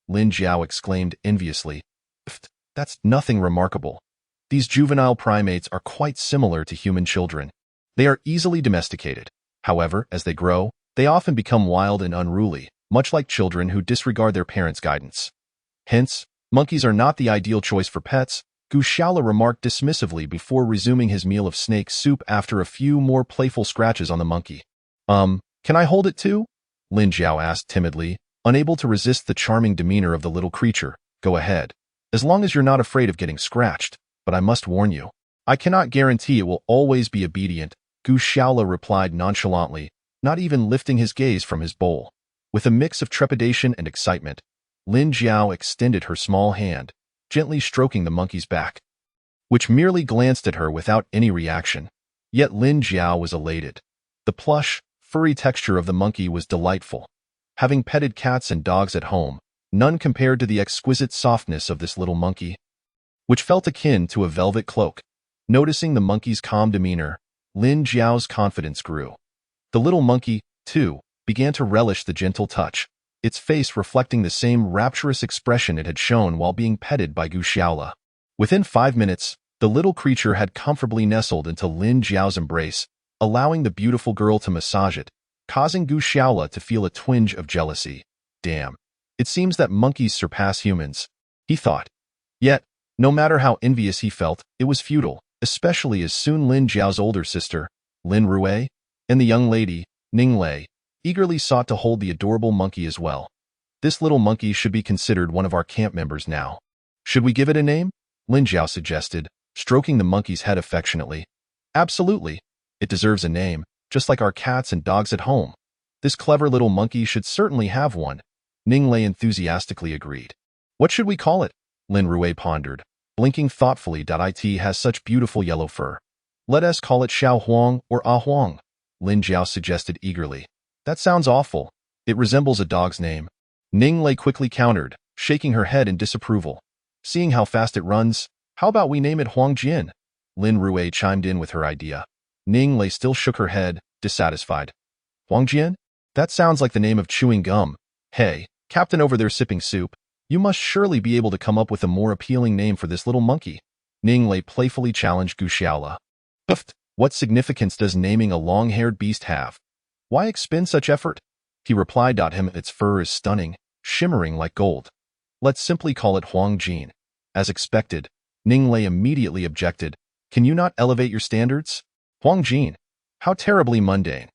Lin Jiao exclaimed enviously. "Pfft, that's nothing remarkable. These juvenile primates are quite similar to human children. They are easily domesticated. However, as they grow, they often become wild and unruly, much like children who disregard their parents' guidance. Hence, monkeys are not the ideal choice for pets," Gu Shaola remarked dismissively before resuming his meal of snake soup after a few more playful scratches on the monkey. Can I hold it too?" Lin Jiao asked timidly, unable to resist the charming demeanor of the little creature. "Go ahead, as long as you're not afraid of getting scratched, but I must warn you, I cannot guarantee it will always be obedient," Gu Shaola replied nonchalantly, not even lifting his gaze from his bowl. With a mix of trepidation and excitement, Lin Jiao extended her small hand, gently stroking the monkey's back, which merely glanced at her without any reaction. Yet Lin Jiao was elated. The plush, furry texture of the monkey was delightful. Having petted cats and dogs at home, none compared to the exquisite softness of this little monkey, which felt akin to a velvet cloak. Noticing the monkey's calm demeanor, Lin Jiao's confidence grew. The little monkey, too, began to relish the gentle touch, its face reflecting the same rapturous expression it had shown while being petted by Gu Shaola. Within 5 minutes, the little creature had comfortably nestled into Lin Jiao's embrace, allowing the beautiful girl to massage it, causing Gu Shaola to feel a twinge of jealousy. "Damn, it seems that monkeys surpass humans," he thought. Yet, no matter how envious he felt, it was futile, especially as soon Lin Jiao's older sister, Lin Rui, and the young lady, Ning Lei, eagerly sought to hold the adorable monkey as well. "This little monkey should be considered one of our camp members now. Should we give it a name?" Lin Jiao suggested, stroking the monkey's head affectionately. "Absolutely. It deserves a name, just like our cats and dogs at home. This clever little monkey should certainly have one," Ning Lei enthusiastically agreed. "What should we call it?" Lin Rui pondered, blinking thoughtfully. "It has such beautiful yellow fur. Let us call it Xiao Huang or Ah Huang." Lin Jiao suggested eagerly. That sounds awful. It resembles a dog's name. Ning Lei quickly countered, shaking her head in disapproval. Seeing how fast it runs, how about we name it Huang Jian? Lin Rui chimed in with her idea. Ning Lei still shook her head, dissatisfied. Huang Jian? That sounds like the name of chewing gum. Hey, Captain over there sipping soup, you must surely be able to come up with a more appealing name for this little monkey. Ning Lei playfully challenged Gu Xiaola. What significance does naming a long-haired beast have? Why expend such effort? He replied. Its fur is stunning, shimmering like gold. Let's simply call it Huang Jin. As expected, Ning Lei immediately objected. Can you not elevate your standards? Huang Jin. How terribly mundane.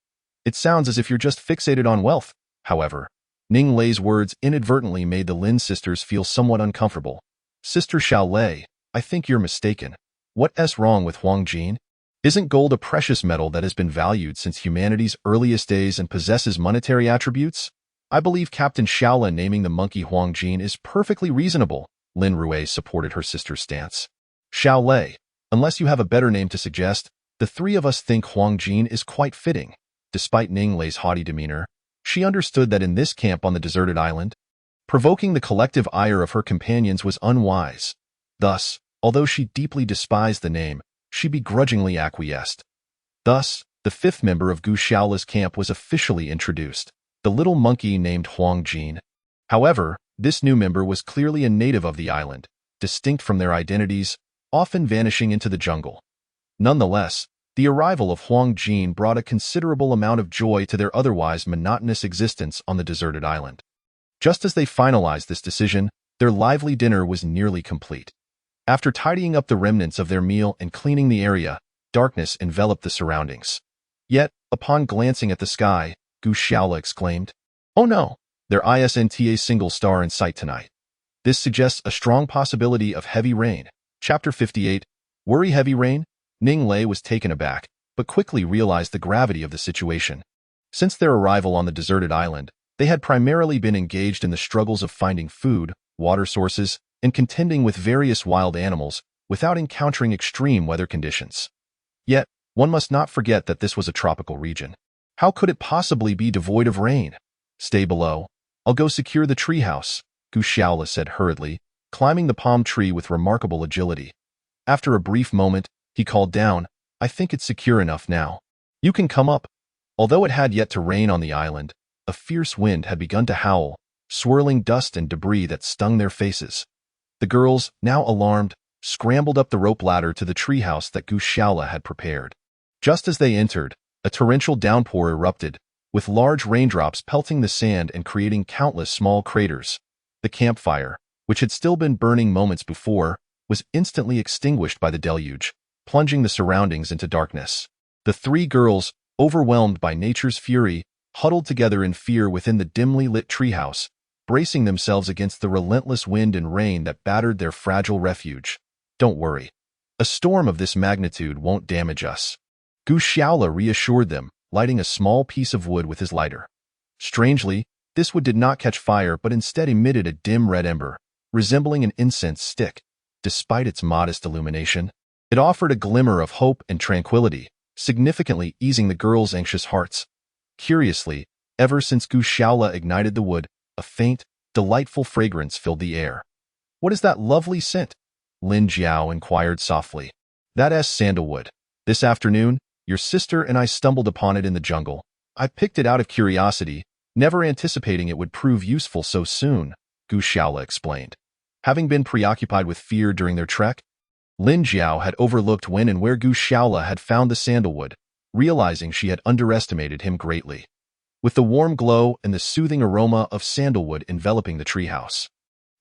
It sounds as if you're just fixated on wealth. However, Ning Lei's words inadvertently made the Lin sisters feel somewhat uncomfortable. Sister Xiao Lei, I think you're mistaken. What's wrong with Huang Jin? Isn't gold a precious metal that has been valued since humanity's earliest days and possesses monetary attributes? I believe Captain Xiaola naming the monkey Huang Jin is perfectly reasonable. Lin Rui supported her sister's stance. Xiao Lei, unless you have a better name to suggest, the three of us think Huang Jin is quite fitting. Despite Ning Lei's haughty demeanor, she understood that in this camp on the deserted island, provoking the collective ire of her companions was unwise. Thus, although she deeply despised the name, she begrudgingly acquiesced. Thus, the fifth member of Gu Xiaola's camp was officially introduced, the little monkey named Huang Jin. However, this new member was clearly a native of the island, distinct from their identities, often vanishing into the jungle. Nonetheless, the arrival of Huang Jin brought a considerable amount of joy to their otherwise monotonous existence on the deserted island. Just as they finalized this decision, their lively dinner was nearly complete. After tidying up the remnants of their meal and cleaning the area, darkness enveloped the surroundings. Yet, upon glancing at the sky, Gu Xiaola exclaimed, "Oh no, there isn't a single star in sight tonight. This suggests a strong possibility of heavy rain." Chapter 58, Worry Heavy Rain? Ning Lei was taken aback, but quickly realized the gravity of the situation. Since their arrival on the deserted island, they had primarily been engaged in the struggles of finding food, water sources, and contending with various wild animals without encountering extreme weather conditions. Yet, one must not forget that this was a tropical region. How could it possibly be devoid of rain? Stay below. I'll go secure the treehouse, Gu Xiaola said hurriedly, climbing the palm tree with remarkable agility. After a brief moment, he called down, I think it's secure enough now. You can come up. Although it had yet to rain on the island, a fierce wind had begun to howl, swirling dust and debris that stung their faces. The girls, now alarmed, scrambled up the rope ladder to the treehouse that Gu Xiaola had prepared. Just as they entered, a torrential downpour erupted, with large raindrops pelting the sand and creating countless small craters. The campfire, which had still been burning moments before, was instantly extinguished by the deluge, plunging the surroundings into darkness. The three girls, overwhelmed by nature's fury, huddled together in fear within the dimly lit treehouse, bracing themselves against the relentless wind and rain that battered their fragile refuge. Don't worry. A storm of this magnitude won't damage us. Gu Xiaola reassured them, lighting a small piece of wood with his lighter. Strangely, this wood did not catch fire but instead emitted a dim red ember, resembling an incense stick. Despite its modest illumination, it offered a glimmer of hope and tranquility, significantly easing the girls' anxious hearts. Curiously, ever since Gu Xiaola ignited the wood, a faint, delightful fragrance filled the air. What is that lovely scent? Lin Jiao inquired softly. That's sandalwood. This afternoon, your sister and I stumbled upon it in the jungle. I picked it out of curiosity, never anticipating it would prove useful so soon, Gu Xiaola explained. Having been preoccupied with fear during their trek, Lin Jiao had overlooked when and where Gu Xiaola had found the sandalwood, realizing she had underestimated him greatly. With the warm glow and the soothing aroma of sandalwood enveloping the treehouse,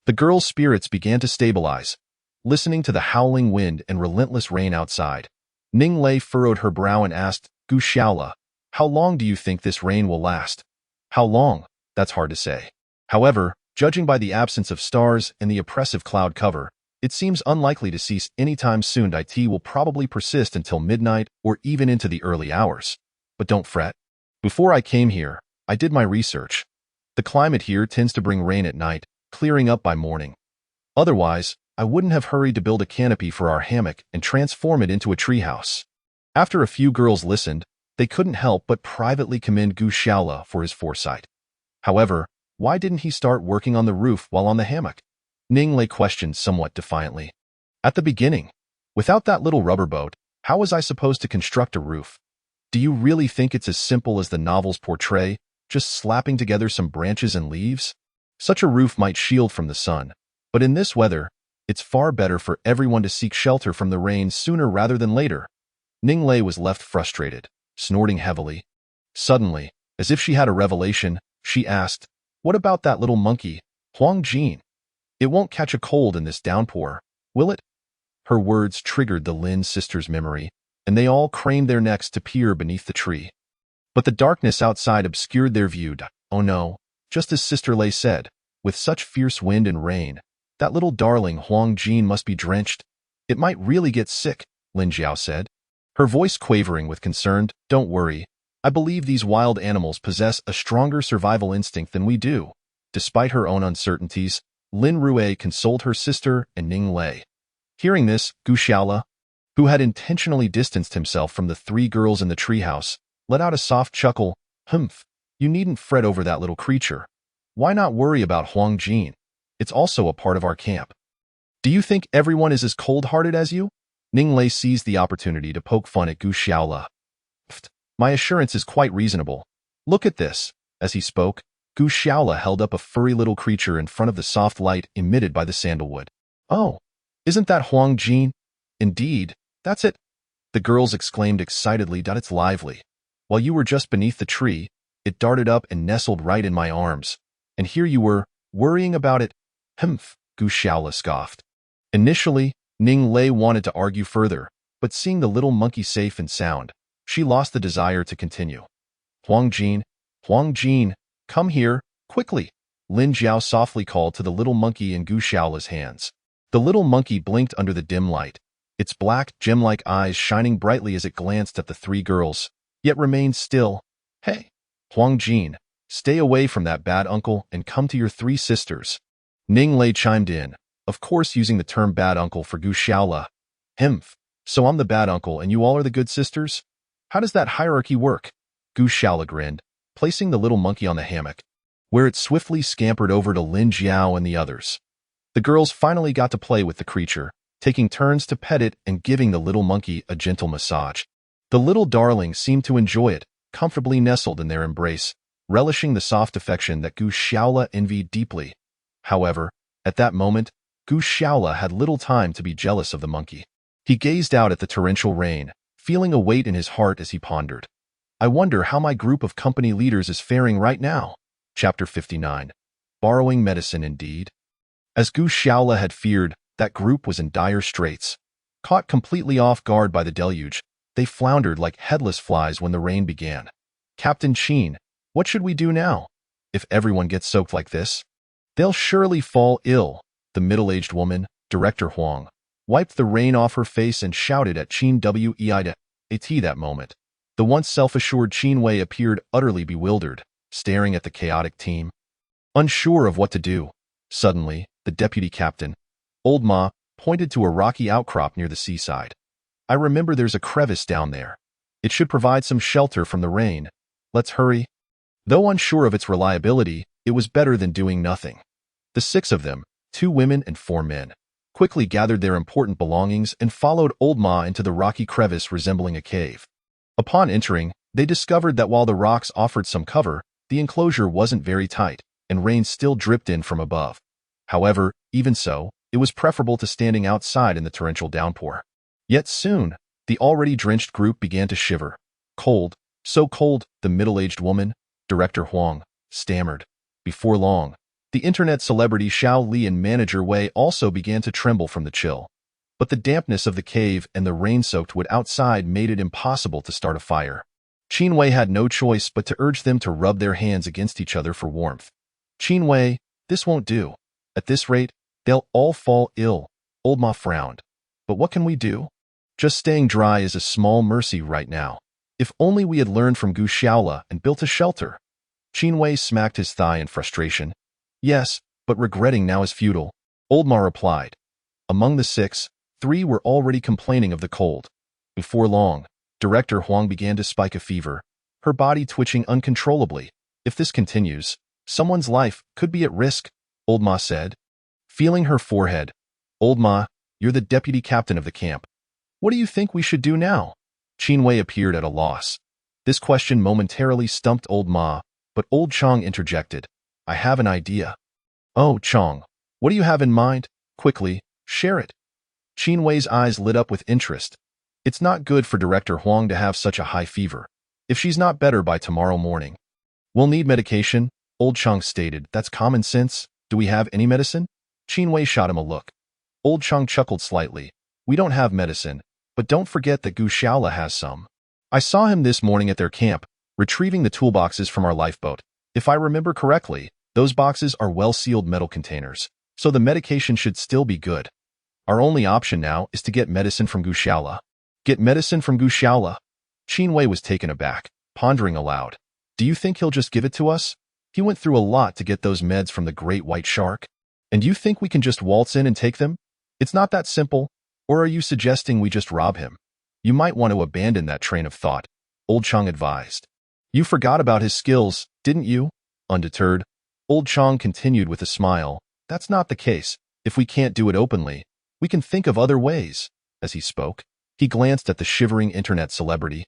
the girls' spirits began to stabilize. Listening to the howling wind and relentless rain outside, Ning Lei furrowed her brow and asked, Gu Xiaola, how long do you think this rain will last? How long? That's hard to say. However, judging by the absence of stars and the oppressive cloud cover, it seems unlikely to cease anytime soon. It will probably persist until midnight or even into the early hours. But don't fret. Before I came here, I did my research. The climate here tends to bring rain at night, clearing up by morning. Otherwise, I wouldn't have hurried to build a canopy for our hammock and transform it into a treehouse. After a few girls listened, They couldn't help but privately commend Gu Shaola for his foresight. However, why didn't he start working on the roof while on the hammock? Ning Lei questioned somewhat defiantly. At the beginning, without that little rubber boat, how was I supposed to construct a roof? Do you really think it's as simple as the novels portray, just slapping together some branches and leaves? Such a roof might shield from the sun, but in this weather, it's far better for everyone to seek shelter from the rain sooner rather than later. Ning Lei was left frustrated, snorting heavily. Suddenly, as if she had a revelation, she asked, "What about that little monkey, Huang Jin? It won't catch a cold in this downpour, will it?" Her words triggered the Lin sisters' memory, and they all craned their necks to peer beneath the tree. But the darkness outside obscured their view. Oh no, just as Sister Lei said, with such fierce wind and rain, that little darling Huang Jin must be drenched. It might really get sick, Lin Jiao said, her voice quavering with concern. Don't worry, I believe these wild animals possess a stronger survival instinct than we do. Despite her own uncertainties, Lin Rui consoled her sister and Ning Lei. Hearing this, Gu Shaola, who had intentionally distanced himself from the three girls in the treehouse, let out a soft chuckle. Humph, you needn't fret over that little creature. Why not worry about Huang Jin? It's also a part of our camp. Do you think everyone is as cold-hearted as you? Ning Lei seized the opportunity to poke fun at Gu Shaola. My assurance is quite reasonable. Look at this. As he spoke, Gu Shaola held up a furry little creature in front of the soft light emitted by the sandalwood. Oh, isn't that Huang Jin? Indeed, that's it. The girls exclaimed excitedly. It's lively. While you were just beneath the tree, it darted up and nestled right in my arms. And here you were, worrying about it. Humph, Gu Shaola scoffed. Initially, Ning Lei wanted to argue further, but seeing the little monkey safe and sound, she lost the desire to continue. Huang Jin, come here, quickly, Lin Jiao softly called to the little monkey in Gu Shaola's hands. The little monkey blinked under the dim light, its black, gem-like eyes shining brightly as it glanced at the three girls, yet remained still. Hey, Huang Jin, stay away from that bad uncle and come to your three sisters. Ning Lei chimed in, of course using the term bad uncle for Gu Shaola. Humph, so I'm the bad uncle and you all are the good sisters? How does that hierarchy work? Gu Shaola grinned, placing the little monkey on the hammock, where it swiftly scampered over to Lin Jiao and the others. The girls finally got to play with the creature, taking turns to pet it and giving the little monkey a gentle massage. The little darling seemed to enjoy it, comfortably nestled in their embrace, relishing the soft affection that Gu Shaola envied deeply. However, at that moment, Gu Shaola had little time to be jealous of the monkey. He gazed out at the torrential rain, feeling a weight in his heart as he pondered. I wonder how my group of company leaders is faring right now. Chapter 59. Borrowing medicine indeed. As Gu Shaola had feared, that group was in dire straits. Caught completely off guard by the deluge, they floundered like headless flies when the rain began. Captain Qin, what should we do now? If everyone gets soaked like this, they'll surely fall ill. The middle-aged woman, Director Huang, wiped the rain off her face and shouted at Qin Wei. That moment, the once self-assured Qin Wei appeared utterly bewildered, staring at the chaotic team. Unsure of what to do, suddenly, the deputy captain, Old Ma, pointed to a rocky outcrop near the seaside. I remember there's a crevice down there. It should provide some shelter from the rain. Let's hurry. Though unsure of its reliability, it was better than doing nothing. The six of them, 2 women and 4 men, quickly gathered their important belongings and followed Old Ma into the rocky crevice resembling a cave. Upon entering, they discovered that while the rocks offered some cover, the enclosure wasn't very tight, and rain still dripped in from above. However, even so, it was preferable to standing outside in the torrential downpour. Yet soon, the already drenched group began to shiver. Cold, so cold, the middle-aged woman, Director Huang, stammered. Before long, the internet celebrity Xiao Li and manager Wei also began to tremble from the chill. But the dampness of the cave and the rain-soaked wood outside made it impossible to start a fire. Qin Wei had no choice but to urge them to rub their hands against each other for warmth. Qin Wei, this won't do. At this rate, they'll all fall ill. Old Ma frowned. But what can we do? Just staying dry is a small mercy right now. If only we had learned from Gu Shaola and built a shelter. Qin Wei smacked his thigh in frustration. Yes, but regretting now is futile. Old Ma replied. Among the 6, 3 were already complaining of the cold. Before long, Director Huang began to spike a fever, her body twitching uncontrollably. If this continues, someone's life could be at risk, Old Ma said, feeling her forehead. Old Ma, you're the deputy captain of the camp. What do you think we should do now? Qin Wei appeared at a loss. This question momentarily stumped Old Ma, but Old Chang interjected. I have an idea. Oh, Chang, what do you have in mind? Quickly, share it. Qin Wei's eyes lit up with interest. It's not good for Director Huang to have such a high fever. If she's not better by tomorrow morning, we'll need medication, Old Chang stated. That's common sense. Do we have any medicine? Qin Wei shot him a look. Old Chang chuckled slightly. We don't have medicine, but don't forget that Gu Xiaola has some. I saw him this morning at their camp, retrieving the toolboxes from our lifeboat. If I remember correctly, those boxes are well-sealed metal containers, so the medication should still be good. Our only option now is to get medicine from Gu Xiaola. Get medicine from Gu Xiaola? Qin Wei was taken aback, pondering aloud. Do you think he'll just give it to us? He went through a lot to get those meds from the great white shark. And you think we can just waltz in and take them? It's not that simple. Or are you suggesting we just rob him? You might want to abandon that train of thought, Old Chang advised. You forgot about his skills, didn't you? Undeterred, Old Chang continued with a smile. That's not the case. If we can't do it openly, we can think of other ways. As he spoke, he glanced at the shivering internet celebrity.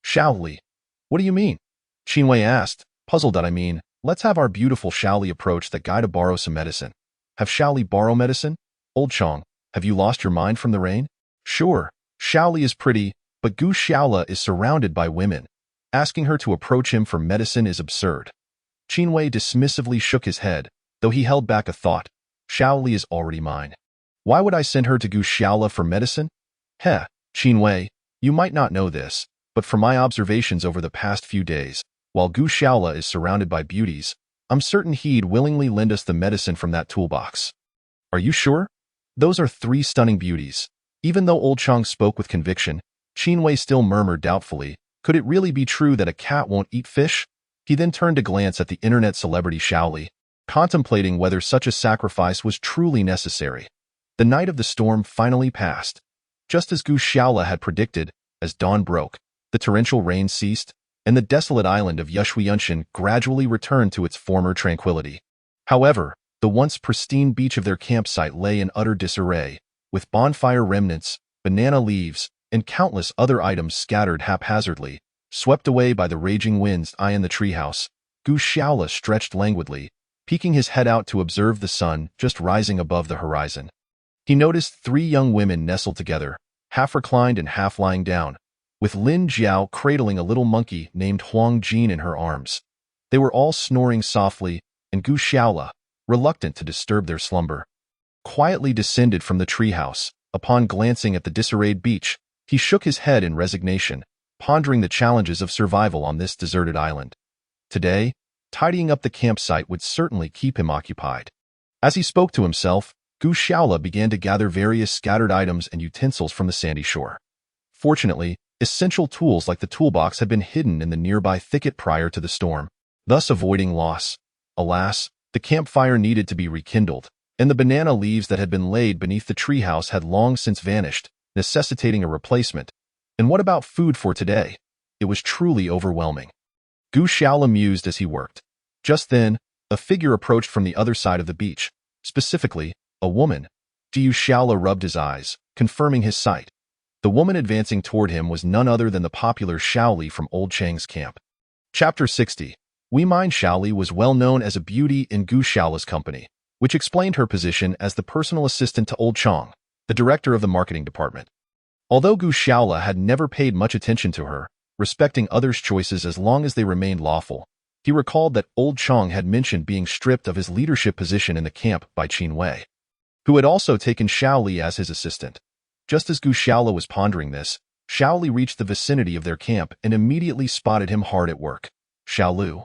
Xiaoli. What do you mean? Qin Wei asked, puzzled. Let's have our beautiful Xiaoli approach that guy to borrow some medicine. Have Xiaoli borrow medicine? Old Chang, have you lost your mind from the rain? Sure, Xiaoli is pretty, but Gu Xiaola is surrounded by women. Asking her to approach him for medicine is absurd. Qin Wei dismissively shook his head, though he held back a thought. Xiaoli is already mine. Why would I send her to Gu Xiaola for medicine? Heh, Qin Wei, you might not know this, but from my observations over the past few days, while Gu Xiaola is surrounded by beauties, I'm certain he'd willingly lend us the medicine from that toolbox. Are you sure? Those are 3 stunning beauties. Even though Old Chang spoke with conviction, Qin Wei still murmured doubtfully, could it really be true that a cat won't eat fish? He then turned to glance at the internet celebrity Xiaoli, contemplating whether such a sacrifice was truly necessary. The night of the storm finally passed. Just as Gu Xiaola had predicted, as dawn broke, the torrential rain ceased, and the desolate island of Yushuyanshan gradually returned to its former tranquility. However, the once pristine beach of their campsite lay in utter disarray, with bonfire remnants, banana leaves, and countless other items scattered haphazardly, swept away by the raging winds. In the treehouse, Gu Xiaola stretched languidly, peeking his head out to observe the sun just rising above the horizon. He noticed 3 young women nestled together, half reclined and half lying down, with Lin Jiao cradling a little monkey named Huang Jin in her arms. They were all snoring softly, and Gu Xiaola, reluctant to disturb their slumber, quietly descended from the treehouse. Upon glancing at the disarrayed beach, he shook his head in resignation, pondering the challenges of survival on this deserted island. Today, tidying up the campsite would certainly keep him occupied. As he spoke to himself, Gu Xiaola began to gather various scattered items and utensils from the sandy shore. Fortunately, essential tools like the toolbox had been hidden in the nearby thicket prior to the storm, thus avoiding loss. Alas, the campfire needed to be rekindled, and the banana leaves that had been laid beneath the treehouse had long since vanished, necessitating a replacement. And what about food for today? It was truly overwhelming. Gu Xiaola mused as he worked. Just then, a figure approached from the other side of the beach, specifically, a woman. Gu Xiaola rubbed his eyes, confirming his sight. The woman advancing toward him was none other than the popular Xiaoli from Old Chang's camp. Chapter 60. We Mind Xiaoli was well known as a beauty in Gu Xiaola's company, which explained her position as the personal assistant to Old Chang, the director of the marketing department. Although Gu Xiaola had never paid much attention to her, respecting others' choices as long as they remained lawful, he recalled that Old Chang had mentioned being stripped of his leadership position in the camp by Qin Wei, who had also taken Xiaoli as his assistant. Just as Gu Xiaola was pondering this, Xiaoli reached the vicinity of their camp and immediately spotted him hard at work. Xiaolu.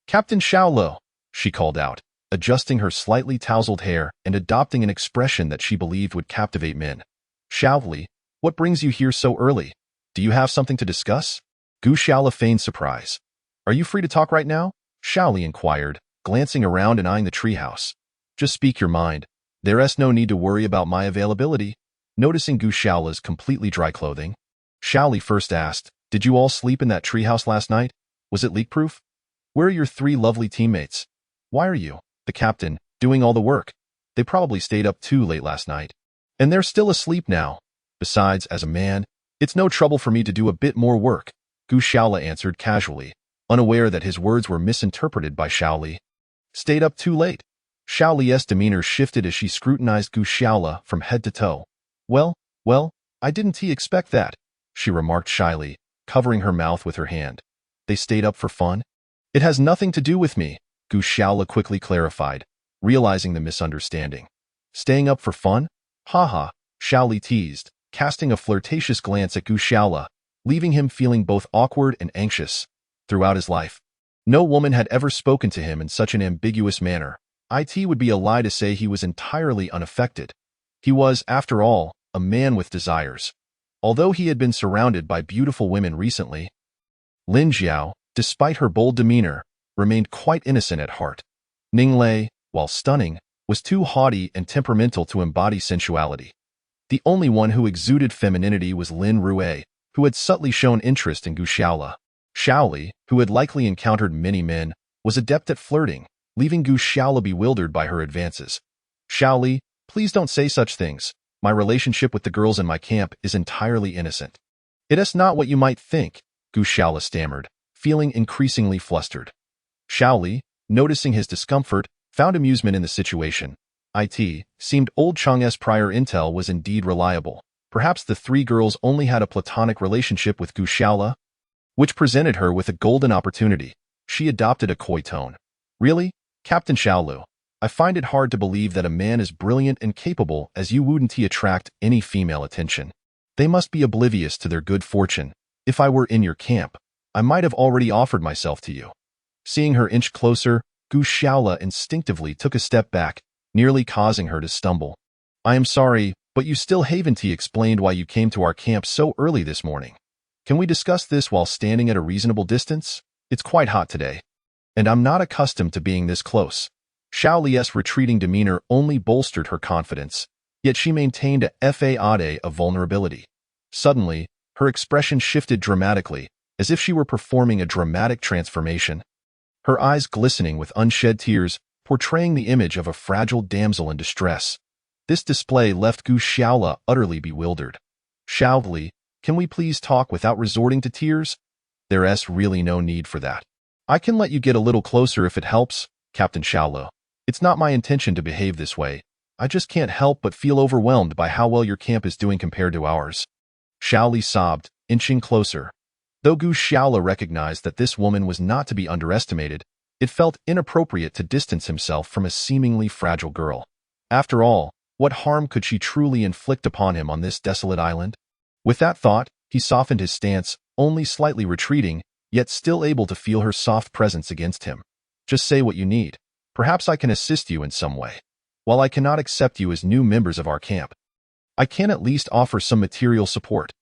Captain Xiaolu, she called out, adjusting her slightly tousled hair and adopting an expression that she believed would captivate men. Xiaoli, what brings you here so early? Do you have something to discuss? Gu Xiaola feigned surprise. Are you free to talk right now? Xiaoli inquired, glancing around and eyeing the treehouse. Just speak your mind. There's no need to worry about my availability. Noticing Gu Xiaola's completely dry clothing, Xiaoli first asked, Did you all sleep in that treehouse last night? Was it leak-proof? Where are your 3 lovely teammates? Why are you, the captain, doing all the work? They probably stayed up too late last night. And they're still asleep now. Besides, as a man, it's no trouble for me to do a bit more work, Gu Shaola answered casually, unaware that his words were misinterpreted by Shaoli. Stayed up too late. Shaoli's demeanor shifted as she scrutinized Gu Shaola from head to toe. Well, I didn't expect that, she remarked shyly, covering her mouth with her hand. They stayed up for fun? It has nothing to do with me, Gu Shaola quickly clarified, realizing the misunderstanding. Staying up for fun? Haha, Shaoli teased, casting a flirtatious glance at Gu Shaola, leaving him feeling both awkward and anxious. Throughout his life, no woman had ever spoken to him in such an ambiguous manner. It would be a lie to say he was entirely unaffected. He was, after all, a man with desires. Although he had been surrounded by beautiful women recently, Lin Jiao, despite her bold demeanor, remained quite innocent at heart. Ning Lei, while stunning, was too haughty and temperamental to embody sensuality. The only one who exuded femininity was Lin Rue, who had subtly shown interest in Gu Shaola. Shaoli, who had likely encountered many men, was adept at flirting, leaving Gu Shaola bewildered by her advances. Shaoli, please don't say such things. My relationship with the girls in my camp is entirely innocent. It is not what you might think, Gu Shaola stammered, feeling increasingly flustered. Shaoli, noticing his discomfort, found amusement in the situation. It seemed old Chang's prior intel was indeed reliable. Perhaps the 3 girls only had a platonic relationship with Gu Shaola, which presented her with a golden opportunity. She adopted a coy tone. Really, Captain Shaolu, I find it hard to believe that a man as brilliant and capable as you wouldn't attract any female attention. They must be oblivious to their good fortune. If I were in your camp, I might have already offered myself to you. Seeing her inch closer, Gu Shaola instinctively took a step back, nearly causing her to stumble. I am sorry, but you still haven't explained why you came to our camp so early this morning. Can we discuss this while standing at a reasonable distance? It's quite hot today, and I'm not accustomed to being this close. Shaoli's retreating demeanor only bolstered her confidence, yet she maintained a facade of vulnerability. Suddenly, her expression shifted dramatically, as if she were performing a dramatic transformation. Her eyes glistening with unshed tears, portraying the image of a fragile damsel in distress. This display left Gu Shaola utterly bewildered. Shaoli, can we please talk without resorting to tears? There's really no need for that. I can let you get a little closer if it helps, Captain Shaolu. It's not my intention to behave this way. I just can't help but feel overwhelmed by how well your camp is doing compared to ours. Shaoli sobbed, inching closer. Though Gu Shaola recognized that this woman was not to be underestimated, it felt inappropriate to distance himself from a seemingly fragile girl. After all, what harm could she truly inflict upon him on this desolate island? With that thought, he softened his stance, only slightly retreating, yet still able to feel her soft presence against him. Just say what you need. Perhaps I can assist you in some way. While I cannot accept you as new members of our camp, I can at least offer some material support.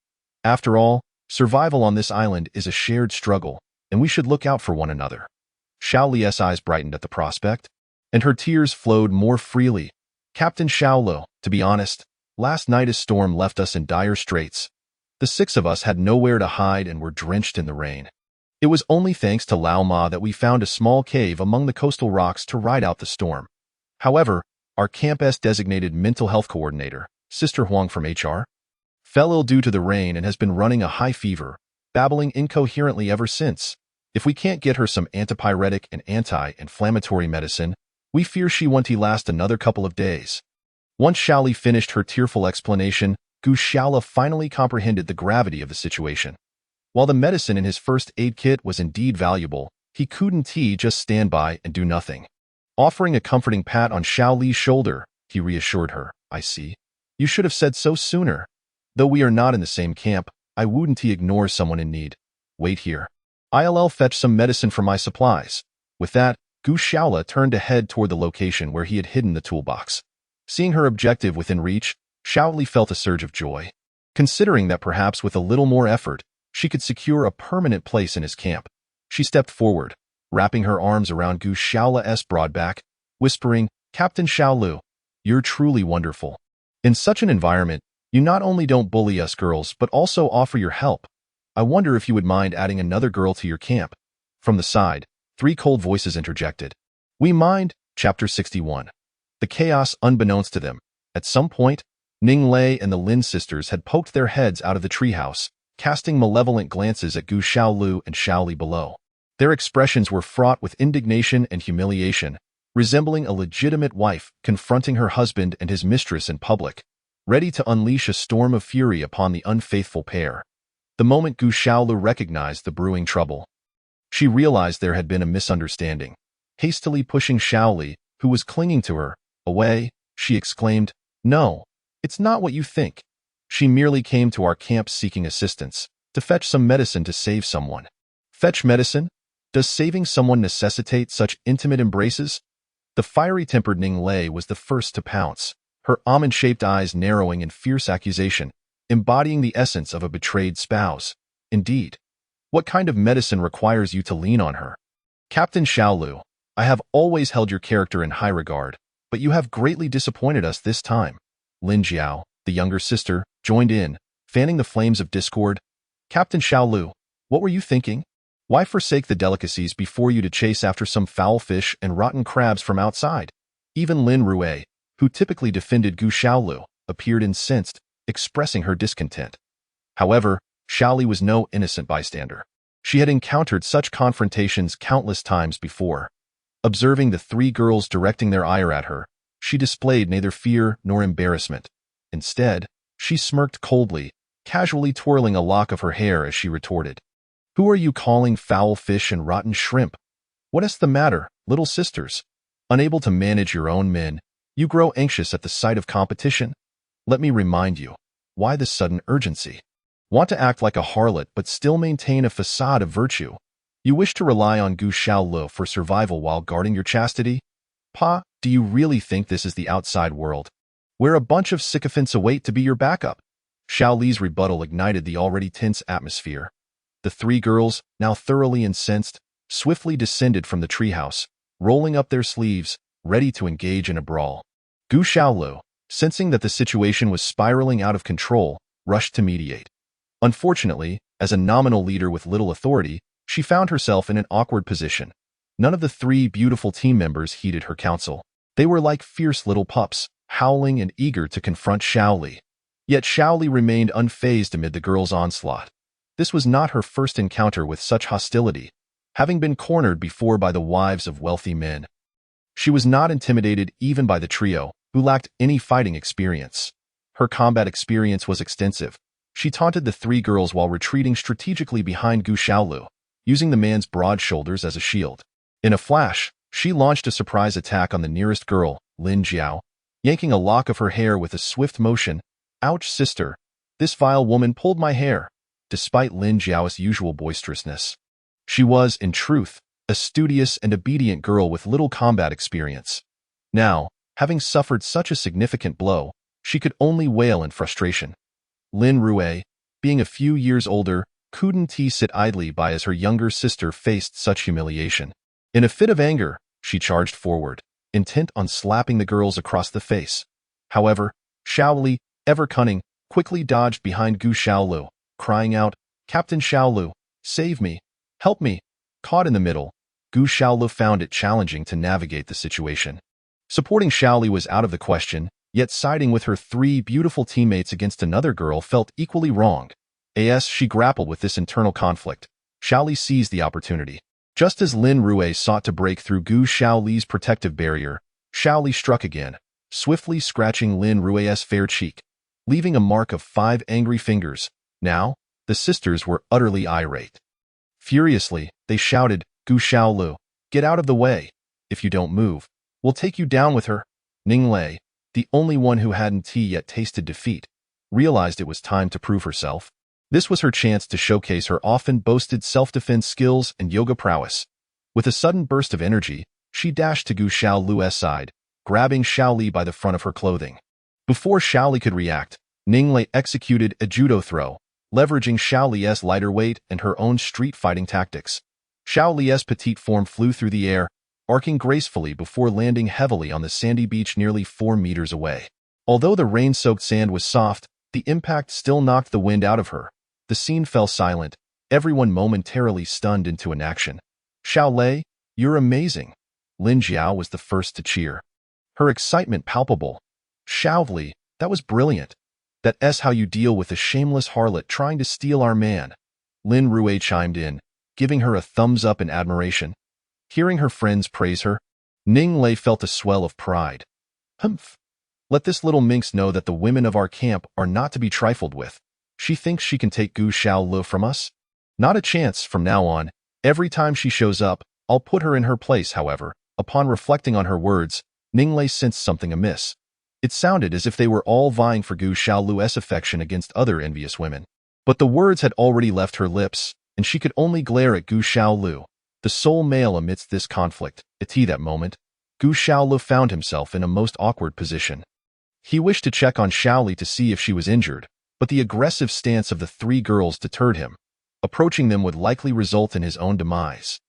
After all, survival on this island is a shared struggle, and we should look out for one another. Shaoli's eyes brightened at the prospect, and her tears flowed more freely. Captain Shaolu, to be honest, last night's storm left us in dire straits. The 6 of us had nowhere to hide and were drenched in the rain. It was only thanks to Lao Ma that we found a small cave among the coastal rocks to ride out the storm. However, our camp's designated mental health coordinator, Sister Huang from HR, fell ill due to the rain and has been running a high fever, babbling incoherently ever since. If we can't get her some antipyretic and anti-inflammatory medicine, we fear she won't last another couple of days. Once Shaoli finished her tearful explanation, Gu Shaola finally comprehended the gravity of the situation. While the medicine in his first aid kit was indeed valuable, he couldn't just stand by and do nothing. Offering a comforting pat on Shaoli's shoulder, he reassured her, I see. You should have said so sooner. Though we are not in the same camp, I wouldn't ignore someone in need. Wait here. I'll fetch some medicine from my supplies. With that, Gu Shaola turned to head toward the location where he had hidden the toolbox. Seeing her objective within reach, Shaoli felt a surge of joy. Considering that perhaps with a little more effort, she could secure a permanent place in his camp, she stepped forward, wrapping her arms around Gu Shaola's broad back, whispering, Captain Shaolu, you're truly wonderful. In such an environment, you not only don't bully us girls but also offer your help. I wonder if you would mind adding another girl to your camp. From the side, three cold voices interjected. We mind, Chapter 61. The chaos unbeknownst to them. At some point, Ning Lei and the Lin sisters had poked their heads out of the treehouse, casting malevolent glances at Gu Xiaolu and Xiaoli below. Their expressions were fraught with indignation and humiliation, resembling a legitimate wife confronting her husband and his mistress in public, ready to unleash a storm of fury upon the unfaithful pair. The moment Gu Xiaolu recognized the brewing trouble, she realized there had been a misunderstanding. Hastily pushing Xiaoli, who was clinging to her, away, she exclaimed, "No, it's not what you think. She merely came to our camp seeking assistance, to fetch some medicine to save someone." Fetch medicine? Does saving someone necessitate such intimate embraces? The fiery-tempered Ning Lei was the first to pounce, her almond-shaped eyes narrowing in fierce accusation, embodying the essence of a betrayed spouse. Indeed, what kind of medicine requires you to lean on her? Captain Xiaolu, I have always held your character in high regard, but you have greatly disappointed us this time. Lin Jiao, the younger sister, joined in, fanning the flames of discord. Captain Xiaolu, what were you thinking? Why forsake the delicacies before you to chase after some foul fish and rotten crabs from outside? Even Lin Rui, who typically defended Gu Xiaolu, appeared incensed, expressing her discontent. However, Xiaoli was no innocent bystander. She had encountered such confrontations countless times before. Observing the three girls directing their ire at her, she displayed neither fear nor embarrassment. Instead, she smirked coldly, casually twirling a lock of her hair as she retorted, "Who are you calling foul fish and rotten shrimp? What is the matter, little sisters? Unable to manage your own men, you grow anxious at the sight of competition? Let me remind you, why this sudden urgency? Want to act like a harlot but still maintain a facade of virtue? You wish to rely on Gu Xiaolu for survival while guarding your chastity? Pa, do you really think this is the outside world, where a bunch of sycophants await to be your backup?" Xiaoli's rebuttal ignited the already tense atmosphere. The three girls, now thoroughly incensed, swiftly descended from the treehouse, rolling up their sleeves, ready to engage in a brawl. Gu Xiaolu, sensing that the situation was spiraling out of control, rushed to mediate. Unfortunately, as a nominal leader with little authority, she found herself in an awkward position. None of the three beautiful team members heeded her counsel. They were like fierce little pups, howling and eager to confront Xiaoli. Yet Xiaoli remained unfazed amid the girls' onslaught. This was not her first encounter with such hostility, having been cornered before by the wives of wealthy men. She was not intimidated even by the trio, who lacked any fighting experience. Her combat experience was extensive. She taunted the three girls while retreating strategically behind Gu Xiaolu, using the man's broad shoulders as a shield. In a flash, she launched a surprise attack on the nearest girl, Lin Jiao, yanking a lock of her hair with a swift motion. "Ouch, sister. This vile woman pulled my hair." Despite Lin Jiao's usual boisterousness, she was, in truth, a studious and obedient girl with little combat experience. Now, having suffered such a significant blow, she could only wail in frustration. Lin Rui, being a few years older, couldn't sit idly by as her younger sister faced such humiliation. In a fit of anger, she charged forward, intent on slapping the girls across the face. However, Xiaoli, ever cunning, quickly dodged behind Gu Xiaolu, crying out, "Captain Xiaolu, save me, help me." Caught in the middle, Gu Xiaolu found it challenging to navigate the situation. Supporting Xiaoli was out of the question, yet siding with her three beautiful teammates against another girl felt equally wrong. As she grappled with this internal conflict, Xiaoli seized the opportunity. Just as Lin Rui sought to break through Gu Xiaoli's protective barrier, Xiaoli struck again, swiftly scratching Lin Rui's fair cheek, leaving a mark of 5 angry fingers. Now, the sisters were utterly irate. Furiously, they shouted, "Gu Xiaolu, get out of the way. If you don't move, we'll take you down with her." Ning Lei, the only one who hadn't yet tasted defeat, realized it was time to prove herself. This was her chance to showcase her often boasted self-defense skills and yoga prowess. With a sudden burst of energy, she dashed to Gu Xiaolu's side, grabbing Xiaoli by the front of her clothing. Before Xiaoli could react, Ning Lei executed a judo throw, leveraging Xiaoli's lighter weight and her own street fighting tactics. Xiaoli's petite form flew through the air, arcing gracefully before landing heavily on the sandy beach nearly 4 meters away. Although the rain-soaked sand was soft, the impact still knocked the wind out of her. The scene fell silent, everyone momentarily stunned into inaction. Xiao Lei, you're amazing. Lin Jiao was the first to cheer, her excitement palpable. Xiao Li, that was brilliant. That's how you deal with a shameless harlot trying to steal our man. Lin Rui chimed in, giving her a thumbs up in admiration. Hearing her friends praise her, Ning Lei felt a swell of pride. Humph. Let this little minx know that the women of our camp are not to be trifled with. She thinks she can take Gu Xiaolu from us? Not a chance from now on. Every time she shows up, I'll put her in her place, however. Upon reflecting on her words, Ning Lei sensed something amiss. It sounded as if they were all vying for Gu Xiaolu's affection against other envious women. But the words had already left her lips, and she could only glare at Gu Xiaolu, the sole male amidst this conflict. At that moment, Gu Xiaolu found himself in a most awkward position. He wished to check on Xiaoli to see if she was injured, but the aggressive stance of the three girls deterred him. Approaching them would likely result in his own demise.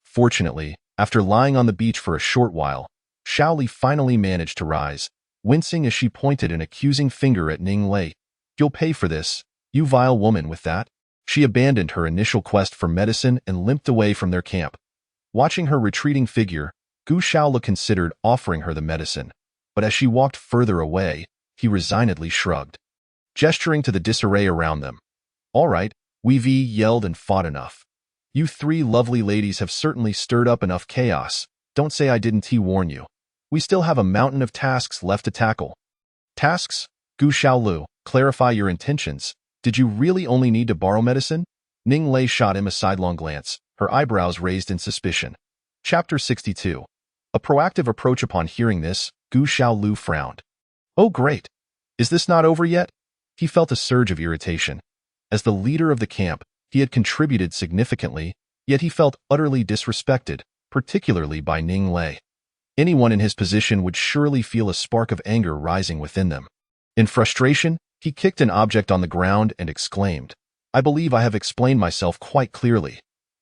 Fortunately, after lying on the beach for a short while, Xiaoli finally managed to rise, wincing as she pointed an accusing finger at Ning Lei. You'll pay for this, you vile woman. With that, she abandoned her initial quest for medicine and limped away from their camp. Watching her retreating figure, Gu Xiaolu considered offering her the medicine, but as she walked further away, he resignedly shrugged, gesturing to the disarray around them. All right, we've yelled and fought enough. You three lovely ladies have certainly stirred up enough chaos. Don't say I didn't warn you. We still have a mountain of tasks left to tackle. Tasks? Gu Xiaolu, clarify your intentions. Did you really only need to borrow medicine? Ning Lei shot him a sidelong glance, her eyebrows raised in suspicion. Chapter 62. A proactive approach. Upon hearing this, Gu Xiaolu frowned. Oh great! Is this not over yet? He felt a surge of irritation. As the leader of the camp, he had contributed significantly, yet he felt utterly disrespected, particularly by Ning Lei. Anyone in his position would surely feel a spark of anger rising within them. In frustration, he kicked an object on the ground and exclaimed, I believe I have explained myself quite clearly.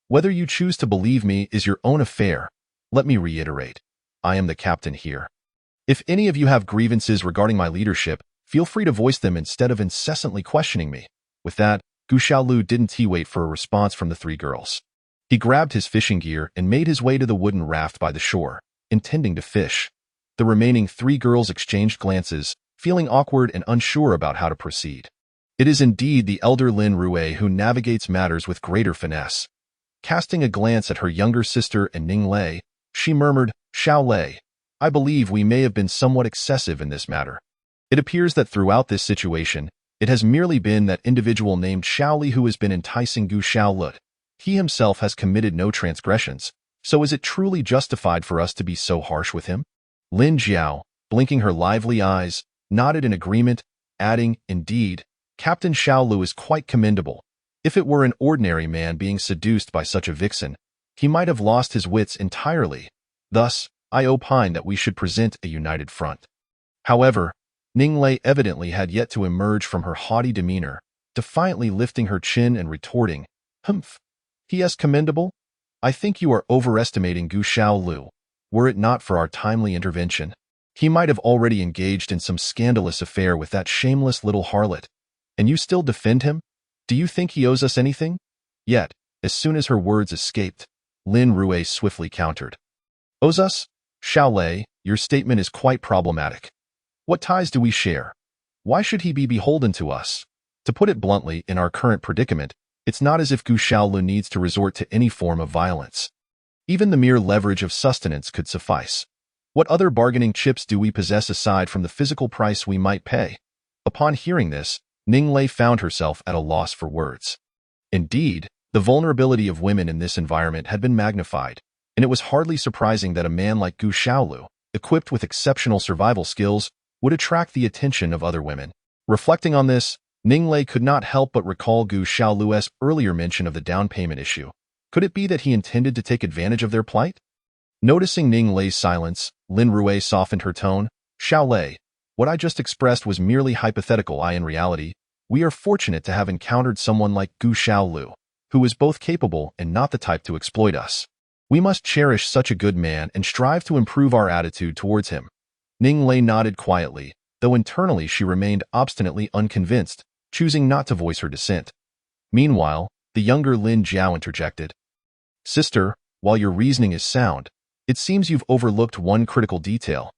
Whether you choose to believe me is your own affair. Let me reiterate. I am the captain here. If any of you have grievances regarding my leadership, feel free to voice them instead of incessantly questioning me. With that, Gu Xiaolu didn't wait for a response from the three girls. He grabbed his fishing gear and made his way to the wooden raft by the shore, intending to fish. The remaining three girls exchanged glances, feeling awkward and unsure about how to proceed. It is indeed the elder Lin Rui who navigates matters with greater finesse. Casting a glance at her younger sister and Ning Lei, she murmured, Xiao Lei, I believe we may have been somewhat excessive in this matter. It appears that throughout this situation, it has merely been that individual named Xiaoli who has been enticing Gu Xiaolu. He himself has committed no transgressions, so is it truly justified for us to be so harsh with him? Lin Jiao, blinking her lively eyes, nodded in agreement, adding, Indeed, Captain Xiaolu is quite commendable. If it were an ordinary man being seduced by such a vixen, he might have lost his wits entirely. Thus, I opine that we should present a united front. However, Ning Lei evidently had yet to emerge from her haughty demeanor, defiantly lifting her chin and retorting, Humph! He is commendable? I think you are overestimating Gu Xiaolu. Were it not for our timely intervention, he might have already engaged in some scandalous affair with that shameless little harlot. And you still defend him? Do you think he owes us anything? Yet, as soon as her words escaped, Lin Rui swiftly countered. Owes us? Xiao Lei, your statement is quite problematic. What ties do we share? Why should he be beholden to us? To put it bluntly, in our current predicament, it's not as if Gu Xiaolu needs to resort to any form of violence. Even the mere leverage of sustenance could suffice. What other bargaining chips do we possess aside from the physical price we might pay? Upon hearing this, Ning Lei found herself at a loss for words. Indeed, the vulnerability of women in this environment had been magnified, and it was hardly surprising that a man like Gu Xiaolu, equipped with exceptional survival skills, would attract the attention of other women. Reflecting on this, Ning Lei could not help but recall Gu Xiaolu's earlier mention of the down payment issue. Could it be that he intended to take advantage of their plight? Noticing Ning Lei's silence, Lin Rui softened her tone. Xiao Lei, what I just expressed was merely hypothetical. In reality, we are fortunate to have encountered someone like Gu Xiaolu, who is both capable and not the type to exploit us. We must cherish such a good man and strive to improve our attitude towards him. Ning Lei nodded quietly, though internally she remained obstinately unconvinced, choosing not to voice her dissent. Meanwhile, The younger Lin Jiao interjected. Sister, while your reasoning is sound, it seems you've overlooked one critical detail.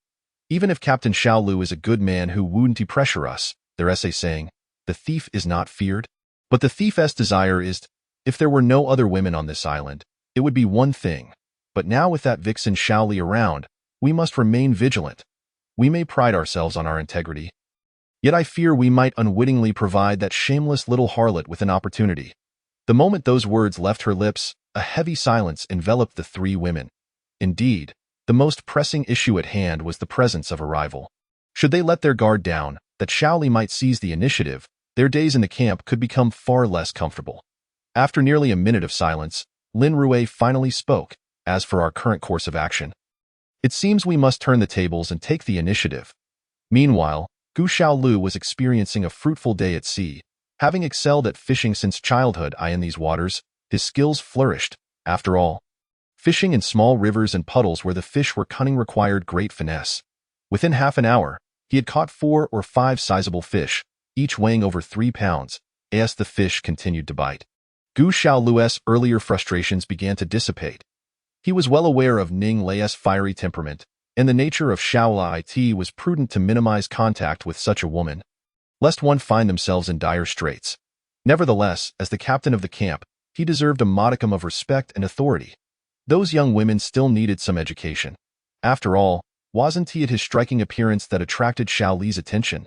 Even if Captain Xiaolu is a good man who wouldn't pressure us, their essay saying, the thief is not feared. But the thief's desire is, if there were no other women on this island, it would be one thing. But now with that vixen Xiaoli around, we must remain vigilant. We may pride ourselves on our integrity. Yet I fear we might unwittingly provide that shameless little harlot with an opportunity. The moment those words left her lips, a heavy silence enveloped the three women. Indeed, the most pressing issue at hand was the presence of a rival. Should they let their guard down, that Xiaoli might seize the initiative, their days in the camp could become far less comfortable. After nearly a minute of silence, Lin Rui finally spoke. As for our current course of action, it seems we must turn the tables and take the initiative. Meanwhile, Gu Xiaolu was experiencing a fruitful day at sea. Having excelled at fishing since childhood in these waters, his skills flourished. After all, fishing in small rivers and puddles where the fish were cunning required great finesse. Within half an hour, he had caught 4 or 5 sizable fish, each weighing over 3 pounds, as the fish continued to bite. Gu Xiaolu's earlier frustrations began to dissipate. He was well aware of Ning Lei's fiery temperament, and the nature of Xiaola it was prudent to minimize contact with such a woman, lest one find themselves in dire straits. Nevertheless, as the captain of the camp, he deserved a modicum of respect and authority. Those young women still needed some education. After all, wasn't it his striking appearance that attracted Xiaoli's attention?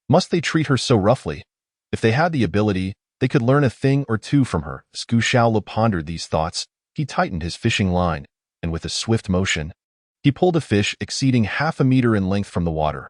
Must they treat her so roughly? If they had the ability, they could learn a thing or two from her. As Gu Xiaolu pondered these thoughts, he tightened his fishing line, and with a swift motion, he pulled a fish exceeding half a meter in length from the water.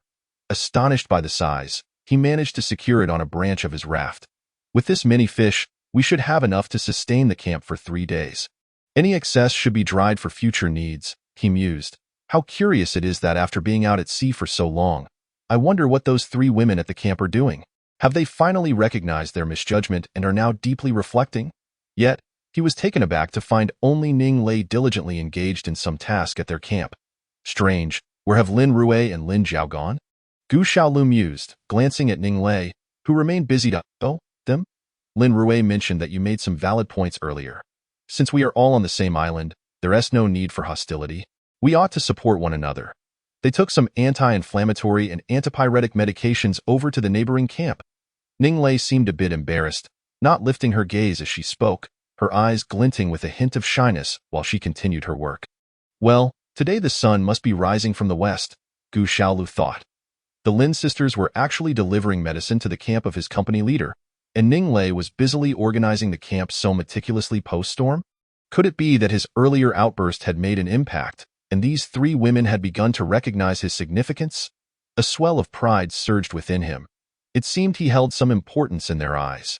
Astonished by the size, he managed to secure it on a branch of his raft. With this many fish, we should have enough to sustain the camp for 3 days. Any excess should be dried for future needs, he mused. How curious it is that after being out at sea for so long, I wonder what those 3 women at the camp are doing. Have they finally recognized their misjudgment and are now deeply reflecting? Yet, he was taken aback to find only Ning Lei diligently engaged in some task at their camp. Strange, where have Lin Rui and Lin Jiao gone? Gu Xiaolu mused, glancing at Ning Lei, who remained busy them? Lin Rui mentioned that you made some valid points earlier. Since we are all on the same island, there is no need for hostility. We ought to support one another. They took some anti-inflammatory and antipyretic medications over to the neighboring camp. Ning Lei seemed a bit embarrassed, not lifting her gaze as she spoke, her eyes glinting with a hint of shyness while she continued her work. Well, today the sun must be rising from the west, Gu Xiaolu thought. The Lin sisters were actually delivering medicine to the camp of his company leader, and Ning Lei was busily organizing the camp so meticulously post-storm? Could it be that his earlier outburst had made an impact, and these 3 women had begun to recognize his significance? A swell of pride surged within him. It seemed he held some importance in their eyes.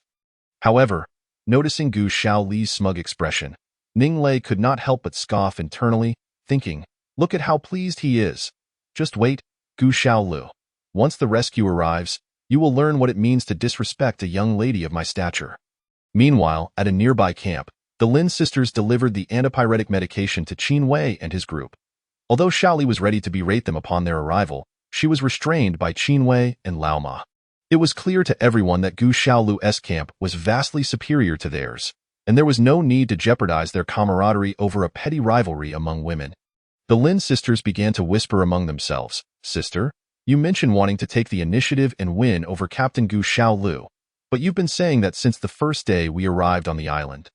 However, noticing Gu Xiaoli's smug expression, Ning Lei could not help but scoff internally, thinking, look at how pleased he is. Just wait, Gu Xiaolu. Once the rescue arrives, you will learn what it means to disrespect a young lady of my stature. Meanwhile, at a nearby camp, the Lin sisters delivered the antipyretic medication to Qin Wei and his group. Although Xiaoli was ready to berate them upon their arrival, she was restrained by Qin Wei and Lao Ma. It was clear to everyone that Gu Xiaolu's camp was vastly superior to theirs, and there was no need to jeopardize their camaraderie over a petty rivalry among women. The Lin sisters began to whisper among themselves, Sister, you mentioned wanting to take the initiative and win over Captain Gu Xiaolu, but you've been saying that since the first day we arrived on the island.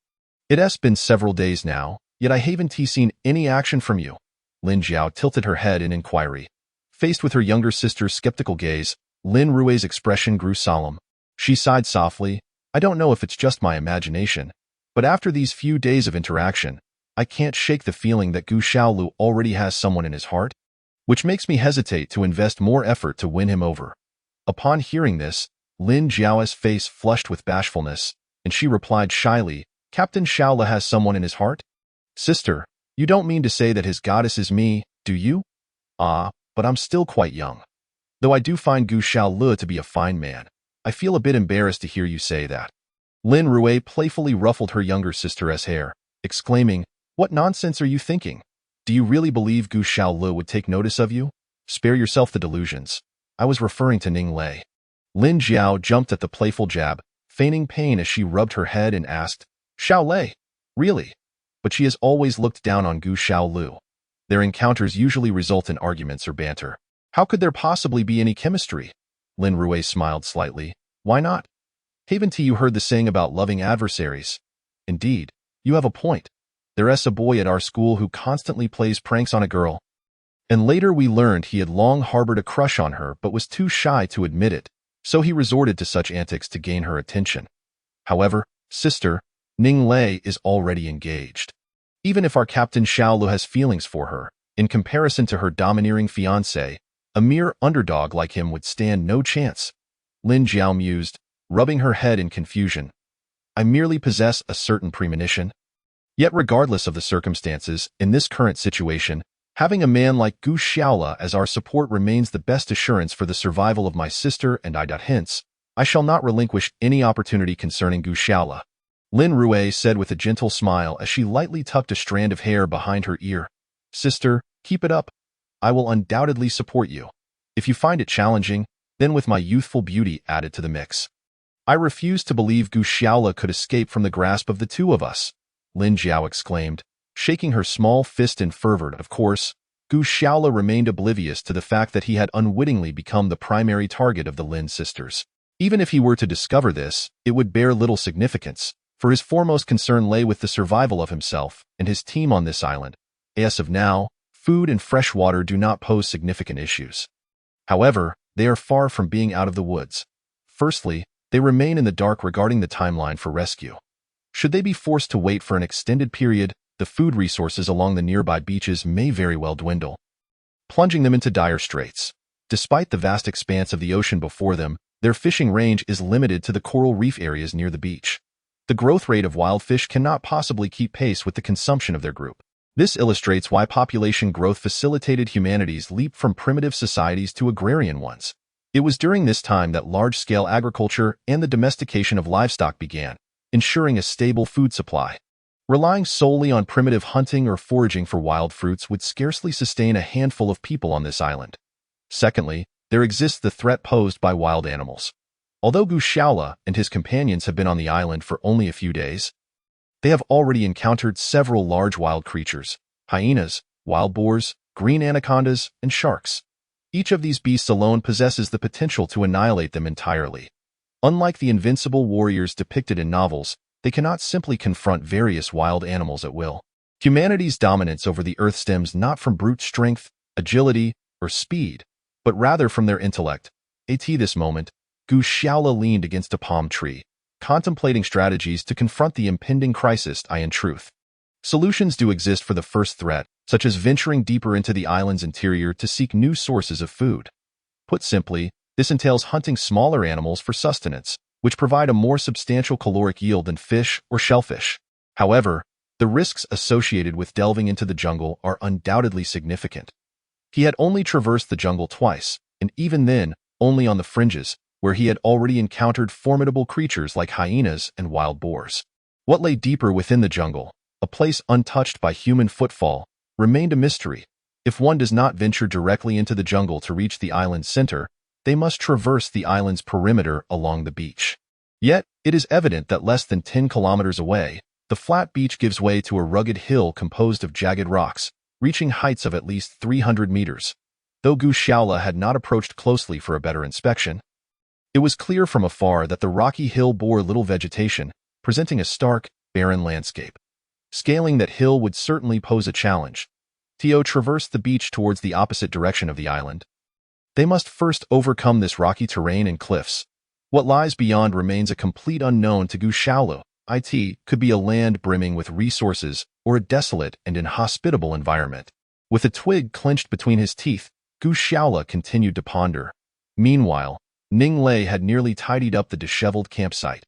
It has been several days now, yet I haven't seen any action from you. Lin Jiao tilted her head in inquiry. Faced with her younger sister's skeptical gaze, Lin Rui's expression grew solemn. She sighed softly. I don't know if it's just my imagination, but after these few days of interaction, I can't shake the feeling that Gu Xiaolu already has someone in his heart, which makes me hesitate to invest more effort to win him over. Upon hearing this, Lin Jiao's face flushed with bashfulness, and she replied shyly, Captain Xiaola has someone in his heart? Sister, you don't mean to say that his goddess is me, do you? Ah, but I'm still quite young. Though I do find Gu Xiaolu to be a fine man, I feel a bit embarrassed to hear you say that. Lin Rui playfully ruffled her younger sister's hair, exclaiming, What nonsense are you thinking? Do you really believe Gu Xiaolu would take notice of you? Spare yourself the delusions. I was referring to Ning Lei. Lin Jiao jumped at the playful jab, feigning pain as she rubbed her head and asked, Xiao Lei. Really? But she has always looked down on Gu Xiaolu. Their encounters usually result in arguments or banter. How could there possibly be any chemistry? Lin Rui smiled slightly. Why not? Haven't you heard the saying about loving adversaries? Indeed, you have a point. There's a boy at our school who constantly plays pranks on a girl. And later we learned he had long harbored a crush on her but was too shy to admit it, so he resorted to such antics to gain her attention. However, sister, Ning Lei is already engaged. Even if our Captain Xiaolu has feelings for her, in comparison to her domineering fiancé, a mere underdog like him would stand no chance. Lin Jiao mused, rubbing her head in confusion. I merely possess a certain premonition. Yet regardless of the circumstances, in this current situation, having a man like Gu Xiaola as our support remains the best assurance for the survival of my sister and I. Hence, I shall not relinquish any opportunity concerning Gu Xiaola. Lin Rui said with a gentle smile as she lightly tucked a strand of hair behind her ear. Sister, keep it up. I will undoubtedly support you. If you find it challenging, then with my youthful beauty added to the mix. I refuse to believe Gu Xiaola could escape from the grasp of the two of us, Lin Jiao exclaimed, shaking her small fist in fervor. Of course, Gu Xiaola remained oblivious to the fact that he had unwittingly become the primary target of the Lin sisters. Even if he were to discover this, it would bear little significance, for his foremost concern lay with the survival of himself and his team on this island. As of now, food and fresh water do not pose significant issues. However, they are far from being out of the woods. Firstly, they remain in the dark regarding the timeline for rescue. Should they be forced to wait for an extended period, the food resources along the nearby beaches may very well dwindle, plunging them into dire straits. Despite the vast expanse of the ocean before them, their fishing range is limited to the coral reef areas near the beach. The growth rate of wild fish cannot possibly keep pace with the consumption of their group. This illustrates why population growth facilitated humanity's leap from primitive societies to agrarian ones. It was during this time that large-scale agriculture and the domestication of livestock began, ensuring a stable food supply. Relying solely on primitive hunting or foraging for wild fruits would scarcely sustain a handful of people on this island. Secondly, there exists the threat posed by wild animals. Although Gu Xiaola and his companions have been on the island for only a few days, they have already encountered several large wild creatures: hyenas, wild boars, green anacondas, and sharks. Each of these beasts alone possesses the potential to annihilate them entirely. Unlike the invincible warriors depicted in novels, they cannot simply confront various wild animals at will. Humanity's dominance over the earth stems not from brute strength, agility, or speed, but rather from their intellect. At this moment, Gu Xiaola leaned against a palm tree, contemplating strategies to confront the impending crisis. In truth, solutions do exist for the first threat, such as venturing deeper into the island's interior to seek new sources of food. Put simply, this entails hunting smaller animals for sustenance, which provide a more substantial caloric yield than fish or shellfish. However, the risks associated with delving into the jungle are undoubtedly significant. He had only traversed the jungle twice, and even then, only on the fringes, where he had already encountered formidable creatures like hyenas and wild boars. What lay deeper within the jungle, a place untouched by human footfall, remained a mystery. If one does not venture directly into the jungle to reach the island's center, they must traverse the island's perimeter along the beach. Yet, it is evident that less than 10 kilometers away, the flat beach gives way to a rugged hill composed of jagged rocks, reaching heights of at least 300 meters. Though Gu Xiaola had not approached closely for a better inspection, it was clear from afar that the rocky hill bore little vegetation, presenting a stark, barren landscape. Scaling that hill would certainly pose a challenge. Tio traversed the beach towards the opposite direction of the island. They must first overcome this rocky terrain and cliffs. What lies beyond remains a complete unknown to Gu Xiaola. It could be a land brimming with resources or a desolate and inhospitable environment. With a twig clenched between his teeth, Gu Xiaola continued to ponder. Meanwhile, Ning Lei had nearly tidied up the disheveled campsite.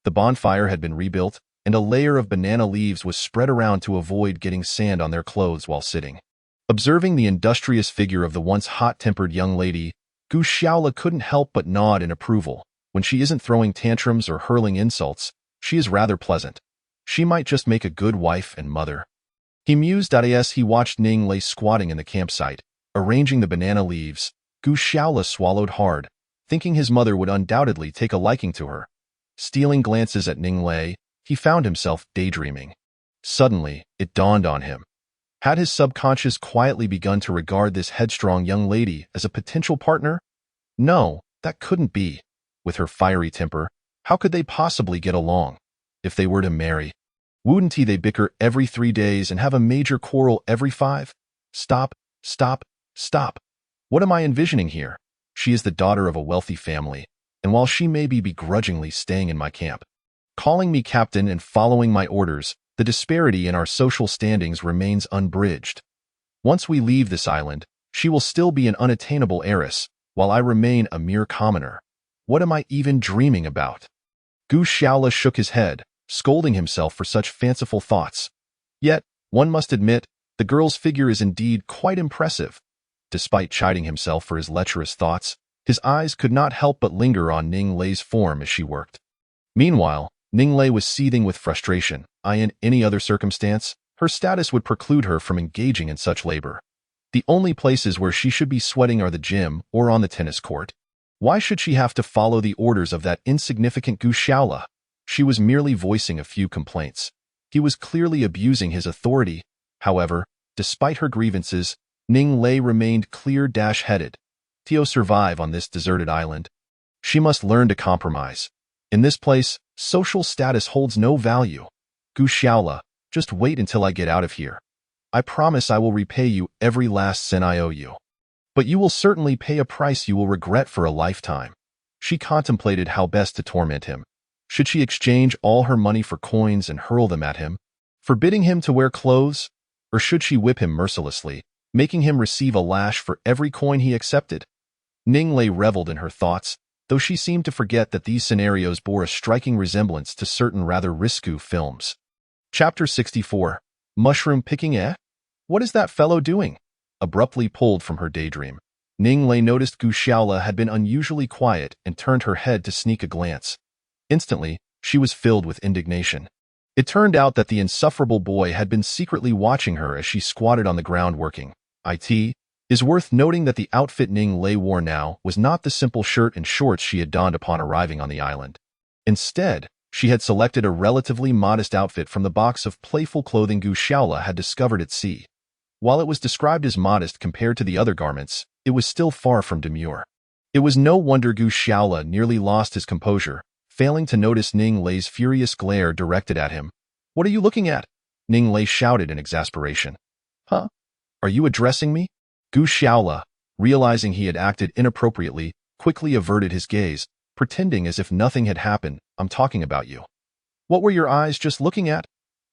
The bonfire had been rebuilt, and a layer of banana leaves was spread around to avoid getting sand on their clothes while sitting. Observing the industrious figure of the once hot-tempered young lady, Gu Xiaola couldn't help but nod in approval. When she isn't throwing tantrums or hurling insults, she is rather pleasant. She might just make a good wife and mother. He mused as he watched Ning Lei squatting in the campsite, arranging the banana leaves. Gu Xiaola swallowed hard, thinking his mother would undoubtedly take a liking to her. Stealing glances at Ning Lei, he found himself daydreaming. Suddenly, it dawned on him. Had his subconscious quietly begun to regard this headstrong young lady as a potential partner? No, that couldn't be. With her fiery temper, how could they possibly get along? If they were to marry, wouldn't they bicker every 3 days and have a major quarrel every 5? Stop, stop, stop. What am I envisioning here? She is the daughter of a wealthy family, and while she may be begrudgingly staying in my camp, calling me captain and following my orders, the disparity in our social standings remains unbridged. Once we leave this island, she will still be an unattainable heiress, while I remain a mere commoner. What am I even dreaming about? Gu Shaola shook his head, scolding himself for such fanciful thoughts. Yet, one must admit, the girl's figure is indeed quite impressive. Despite chiding himself for his lecherous thoughts, his eyes could not help but linger on Ning Lei's form as she worked. Meanwhile, Ning Lei was seething with frustration. In any other circumstance, her status would preclude her from engaging in such labor. The only places where she should be sweating are the gym or on the tennis court. Why should she have to follow the orders of that insignificant Gu Shaola? She was merely voicing a few complaints. He was clearly abusing his authority. However, despite her grievances, Ning Lei remained clear-headed. To survive on this deserted island, she must learn to compromise. In this place, social status holds no value. Gu Shaola, just wait until I get out of here. I promise I will repay you every last cent I owe you. But you will certainly pay a price you will regret for a lifetime. She contemplated how best to torment him. Should she exchange all her money for coins and hurl them at him, forbidding him to wear clothes? Or should she whip him mercilessly, making him receive a lash for every coin he accepted? Ning Lei reveled in her thoughts, though she seemed to forget that these scenarios bore a striking resemblance to certain rather risque films. Chapter 64. Mushroom Picking What is that fellow doing? Abruptly pulled from her daydream, Ning Lei noticed Gu Shaola had been unusually quiet and turned her head to sneak a glance. Instantly, she was filled with indignation. It turned out that the insufferable boy had been secretly watching her as she squatted on the ground working. It is worth noting that the outfit Ning Lei wore now was not the simple shirt and shorts she had donned upon arriving on the island. Instead, she had selected a relatively modest outfit from the box of playful clothing Gu Shaola had discovered at sea. While it was described as modest compared to the other garments, it was still far from demure. It was no wonder Gu Shaola nearly lost his composure, failing to notice Ning Lei's furious glare directed at him. What are you looking at? Ning Lei shouted in exasperation. Huh? Are you addressing me? Gu Shaola, realizing he had acted inappropriately, quickly averted his gaze, pretending as if nothing had happened. I'm talking about you. What were your eyes just looking at?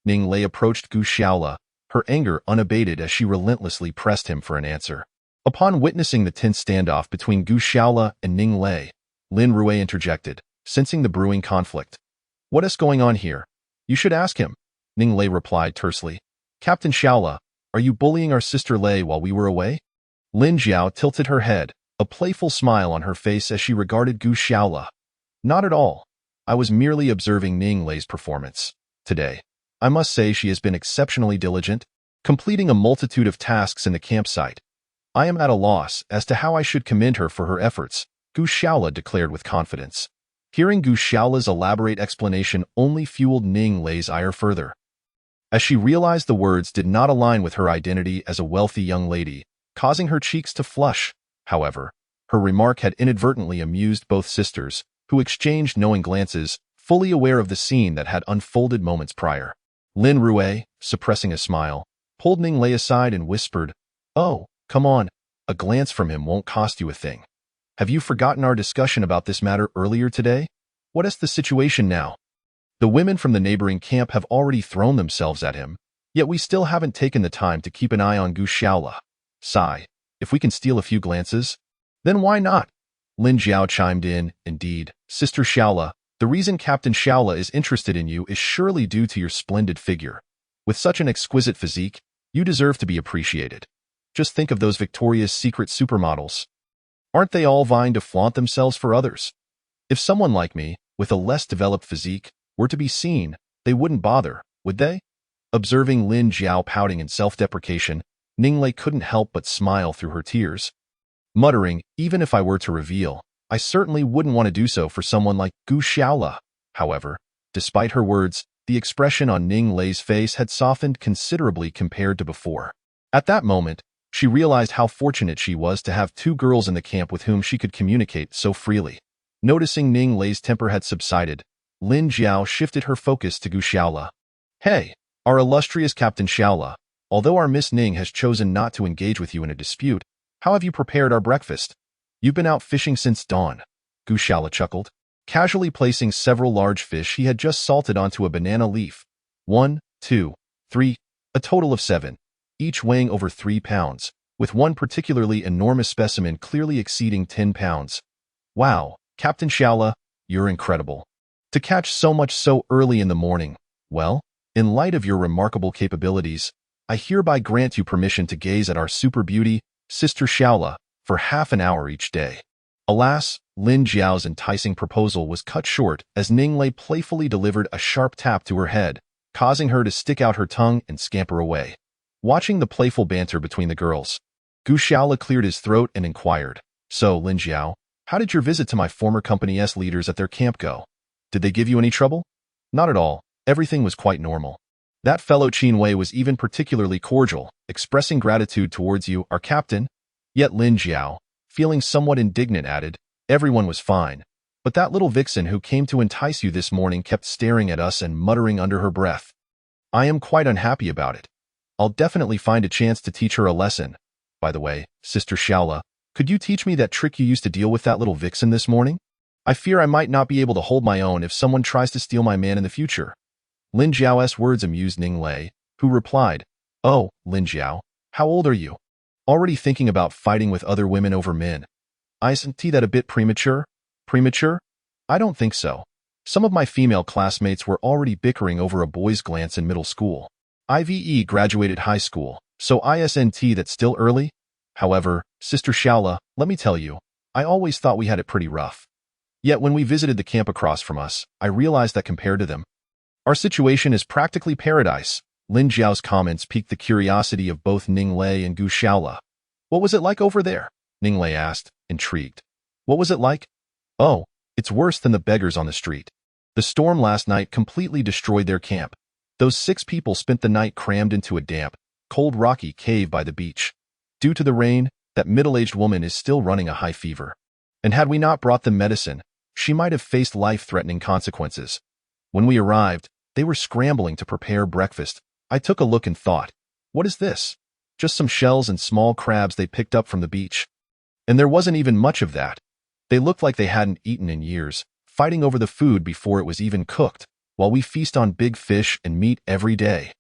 Ning Lei approached Gu Shaola, her anger unabated as she relentlessly pressed him for an answer. Upon witnessing the tense standoff between Gu Shaola and Ning Lei, Lin Rui interjected, sensing the brewing conflict. What is going on here? You should ask him, Ning Lei replied tersely. Captain Shaola, are you bullying our sister Lei while we were away? Lin Jiao tilted her head, a playful smile on her face as she regarded Gu Shaola. Not at all. I was merely observing Ning Lei's performance. Today, I must say she has been exceptionally diligent, completing a multitude of tasks in the campsite. I am at a loss as to how I should commend her for her efforts, Gu Shaola declared with confidence. Hearing Gu Shaola's elaborate explanation only fueled Ning Lei's ire further. As she realized the words did not align with her identity as a wealthy young lady, causing her cheeks to flush. However, her remark had inadvertently amused both sisters, who exchanged knowing glances, fully aware of the scene that had unfolded moments prior. Lin Rui, suppressing a smile, pulled Ning Lei aside and whispered, "Oh, come on, a glance from him won't cost you a thing. Have you forgotten our discussion about this matter earlier today? What is the situation now? The women from the neighboring camp have already thrown themselves at him, yet we still haven't taken the time to keep an eye on Gu Shaola. Sigh, if we can steal a few glances, then why not?" Lin Jiao chimed in, "Indeed, Sister Shaola, the reason Captain Shaola is interested in you is surely due to your splendid figure. With such an exquisite physique, you deserve to be appreciated. Just think of those Victoria's Secret supermodels. Aren't they all vying to flaunt themselves for others? If someone like me, with a less developed physique, were to be seen, they wouldn't bother, would they?" Observing Lin Jiao pouting in self-deprecation, Ning Lei couldn't help but smile through her tears. Muttering, "Even if I were to reveal, I certainly wouldn't want to do so for someone like Gu Shaola." However, despite her words, The expression on Ning Lei's face had softened considerably compared to before. At that moment, she realized how fortunate she was to have two girls in the camp with whom she could communicate so freely. Noticing Ning Lei's temper had subsided, Lin Jiao shifted her focus to Gu Xiaola. Hey, our illustrious Captain Xiaola, although our Miss Ning has chosen not to engage with you in a dispute, how have you prepared our breakfast? You've been out fishing since dawn. Gu Xiaola chuckled, casually placing several large fish he had just salted onto a banana leaf. 1, 2, 3, a total of 7, each weighing over 3 pounds, with one particularly enormous specimen clearly exceeding 10 pounds. Wow, Captain Xiaola, you're incredible. To catch so much so early in the morning, well, in light of your remarkable capabilities, I hereby grant you permission to gaze at our super beauty, Sister Xiaola, for half an hour each day. Alas, Lin Jiao's enticing proposal was cut short as Ning Lei playfully delivered a sharp tap to her head, causing her to stick out her tongue and scamper away. Watching the playful banter between the girls, Gu Xiaola cleared his throat and inquired, So, Lin Jiao, how did your visit to my former company's leaders at their camp go? Did they give you any trouble? Not at all. Everything was quite normal. That fellow Qin Wei was even particularly cordial, expressing gratitude towards you, our captain. Yet Lin Jiao, feeling somewhat indignant, added, Everyone was fine. But that little vixen who came to entice you this morning kept staring at us and muttering under her breath. I am quite unhappy about it. I'll definitely find a chance to teach her a lesson. By the way, Sister Xiaola, could you teach me that trick you used to deal with that little vixen this morning? I fear I might not be able to hold my own if someone tries to steal my man in the future. Lin Jiao's words amused Ning Lei, who replied, Oh, Lin Jiao, how old are you? Already thinking about fighting with other women over men? Isn't that a bit premature? Premature? I don't think so. Some of my female classmates were already bickering over a boy's glance in middle school. IVE graduated high school, so isn't that still early? However, Sister Xiaola, let me tell you, I always thought we had it pretty rough. Yet when we visited the camp across from us, I realized that compared to them, our situation is practically paradise. Lin Jiao's comments piqued the curiosity of both Ning Lei and Gu Xiaola. What was it like over there? Ning Lei asked, intrigued. What was it like? Oh, it's worse than the beggars on the street. The storm last night completely destroyed their camp. Those 6 people spent the night crammed into a damp, cold rocky cave by the beach. Due to the rain, that middle-aged woman is still running a high fever. And had we not brought them medicine, she might have faced life-threatening consequences. When we arrived, they were scrambling to prepare breakfast. I took a look and thought, what is this? Just some shells and small crabs they picked up from the beach. And there wasn't even much of that. They looked like they hadn't eaten in years, fighting over the food before it was even cooked, while we feast on big fish and meat every day.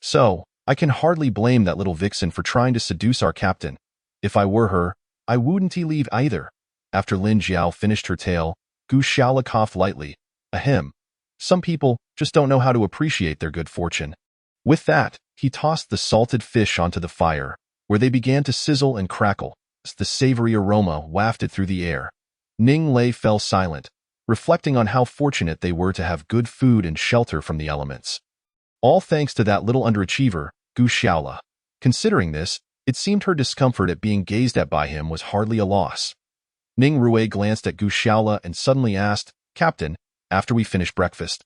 So, I can hardly blame that little vixen for trying to seduce our captain. If I were her, I wouldn't leave either. After Lin Jiao finished her tale, Gu Xiaola coughed lightly. Ahem. Some people just don't know how to appreciate their good fortune. With that, he tossed the salted fish onto the fire, where they began to sizzle and crackle as the savory aroma wafted through the air. Ning Lei fell silent, reflecting on how fortunate they were to have good food and shelter from the elements. All thanks to that little underachiever, Gu Xiaola. Considering this, it seemed her discomfort at being gazed at by him was hardly a loss. Ning Rui glanced at Gu Xiaola and suddenly asked, Captain, after we finish breakfast,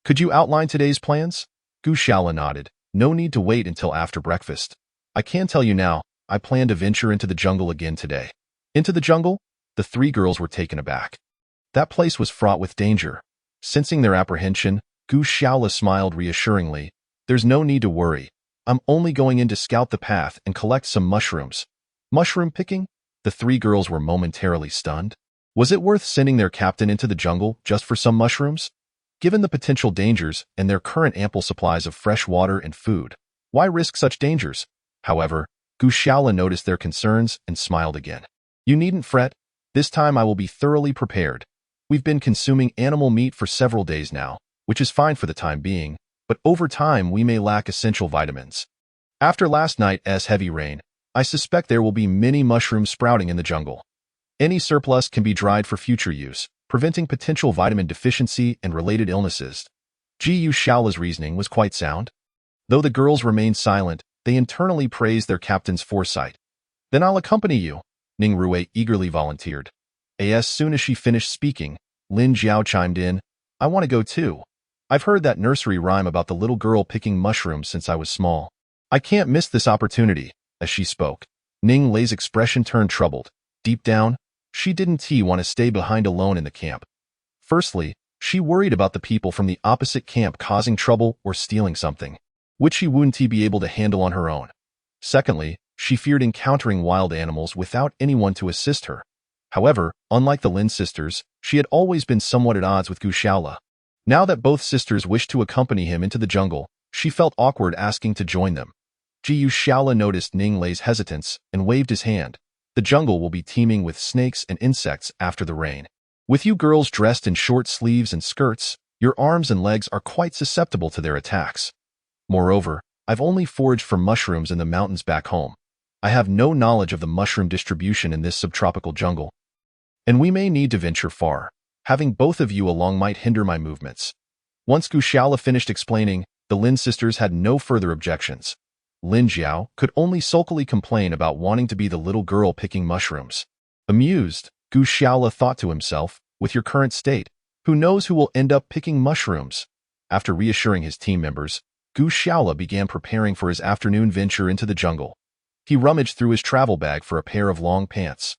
could you outline today's plans? Gu Xiaola nodded. No need to wait until after breakfast. I can tell you now, I plan to venture into the jungle again today. Into the jungle? The 3 girls were taken aback. That place was fraught with danger. Sensing their apprehension, Gu Xiaola smiled reassuringly. There's no need to worry. I'm only going in to scout the path and collect some mushrooms. Mushroom picking? The 3 girls were momentarily stunned. Was it worth sending their captain into the jungle just for some mushrooms? Given the potential dangers and their current ample supplies of fresh water and food, why risk such dangers? However, Gu Xiaola noticed their concerns and smiled again. You needn't fret. This time I will be thoroughly prepared. We've been consuming animal meat for several days now, which is fine for the time being, but over time we may lack essential vitamins. After last night's heavy rain, I suspect there will be many mushrooms sprouting in the jungle. Any surplus can be dried for future use, preventing potential vitamin deficiency and related illnesses. Gu Xiaola's reasoning was quite sound. Though the girls remained silent, they internally praised their captain's foresight. Then I'll accompany you, Ning Rui eagerly volunteered. As soon as she finished speaking, Lin Jiao chimed in, I want to go too. I've heard that nursery rhyme about the little girl picking mushrooms since I was small. I can't miss this opportunity." As she spoke, Ning Lei's expression turned troubled. Deep down, she didn't want to stay behind alone in the camp. Firstly, she worried about the people from the opposite camp causing trouble or stealing something, which she wouldn't be able to handle on her own. Secondly, she feared encountering wild animals without anyone to assist her. However, unlike the Lin sisters, she had always been somewhat at odds with Gu Shaola. Now that both sisters wished to accompany him into the jungle, she felt awkward asking to join them. Gu Shaola noticed Ning Lei's hesitance and waved his hand. "The jungle will be teeming with snakes and insects after the rain. With you girls dressed in short sleeves and skirts, your arms and legs are quite susceptible to their attacks. Moreover, I've only foraged for mushrooms in the mountains back home. I have no knowledge of the mushroom distribution in this subtropical jungle. And we may need to venture far. Having both of you along might hinder my movements." Once Gu Shaola finished explaining, the Lin sisters had no further objections. Lin Jiao could only sulkily complain about wanting to be the little girl picking mushrooms. Amused, Gu Shaola thought to himself, "With your current state, who knows who will end up picking mushrooms?" After reassuring his team members, Gu Shaola began preparing for his afternoon venture into the jungle. He rummaged through his travel bag for a pair of long pants,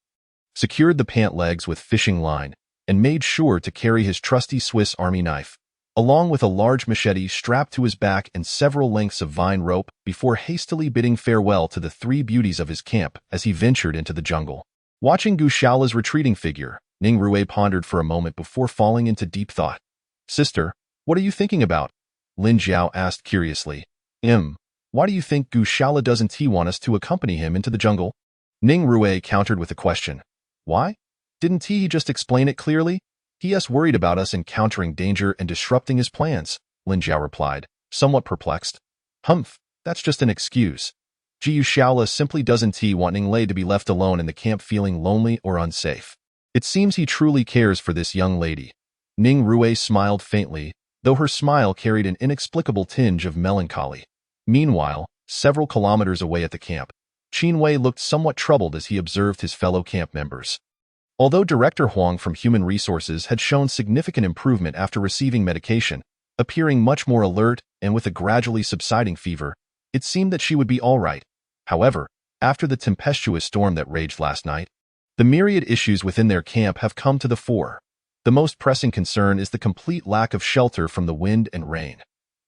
secured the pant legs with fishing line, and made sure to carry his trusty Swiss Army knife, along with a large machete strapped to his back and several lengths of vine rope before hastily bidding farewell to the three beauties of his camp as he ventured into the jungle. Watching Gu Shaola's retreating figure, Ning Rui pondered for a moment before falling into deep thought. "Sister, what are you thinking about?" Lin Jiao asked curiously. Why do you think Gu Shaola doesn't want us to accompany him into the jungle?" Ning Rui countered with a question. "Why? Didn't he just explain it clearly? He's worried about us encountering danger and disrupting his plans," Lin Jiao replied, somewhat perplexed. That's just an excuse. Gu Shaola simply doesn't want Ning Lei to be left alone in the camp feeling lonely or unsafe. It seems he truly cares for this young lady." Ning Rui smiled faintly, though her smile carried an inexplicable tinge of melancholy. Meanwhile, several kilometers away at the camp, Qin Wei looked somewhat troubled as he observed his fellow camp members. Although Director Huang from Human Resources had shown significant improvement after receiving medication, appearing much more alert and with a gradually subsiding fever, it seemed that she would be all right. However, after the tempestuous storm that raged last night, the myriad issues within their camp have come to the fore. The most pressing concern is the complete lack of shelter from the wind and rain.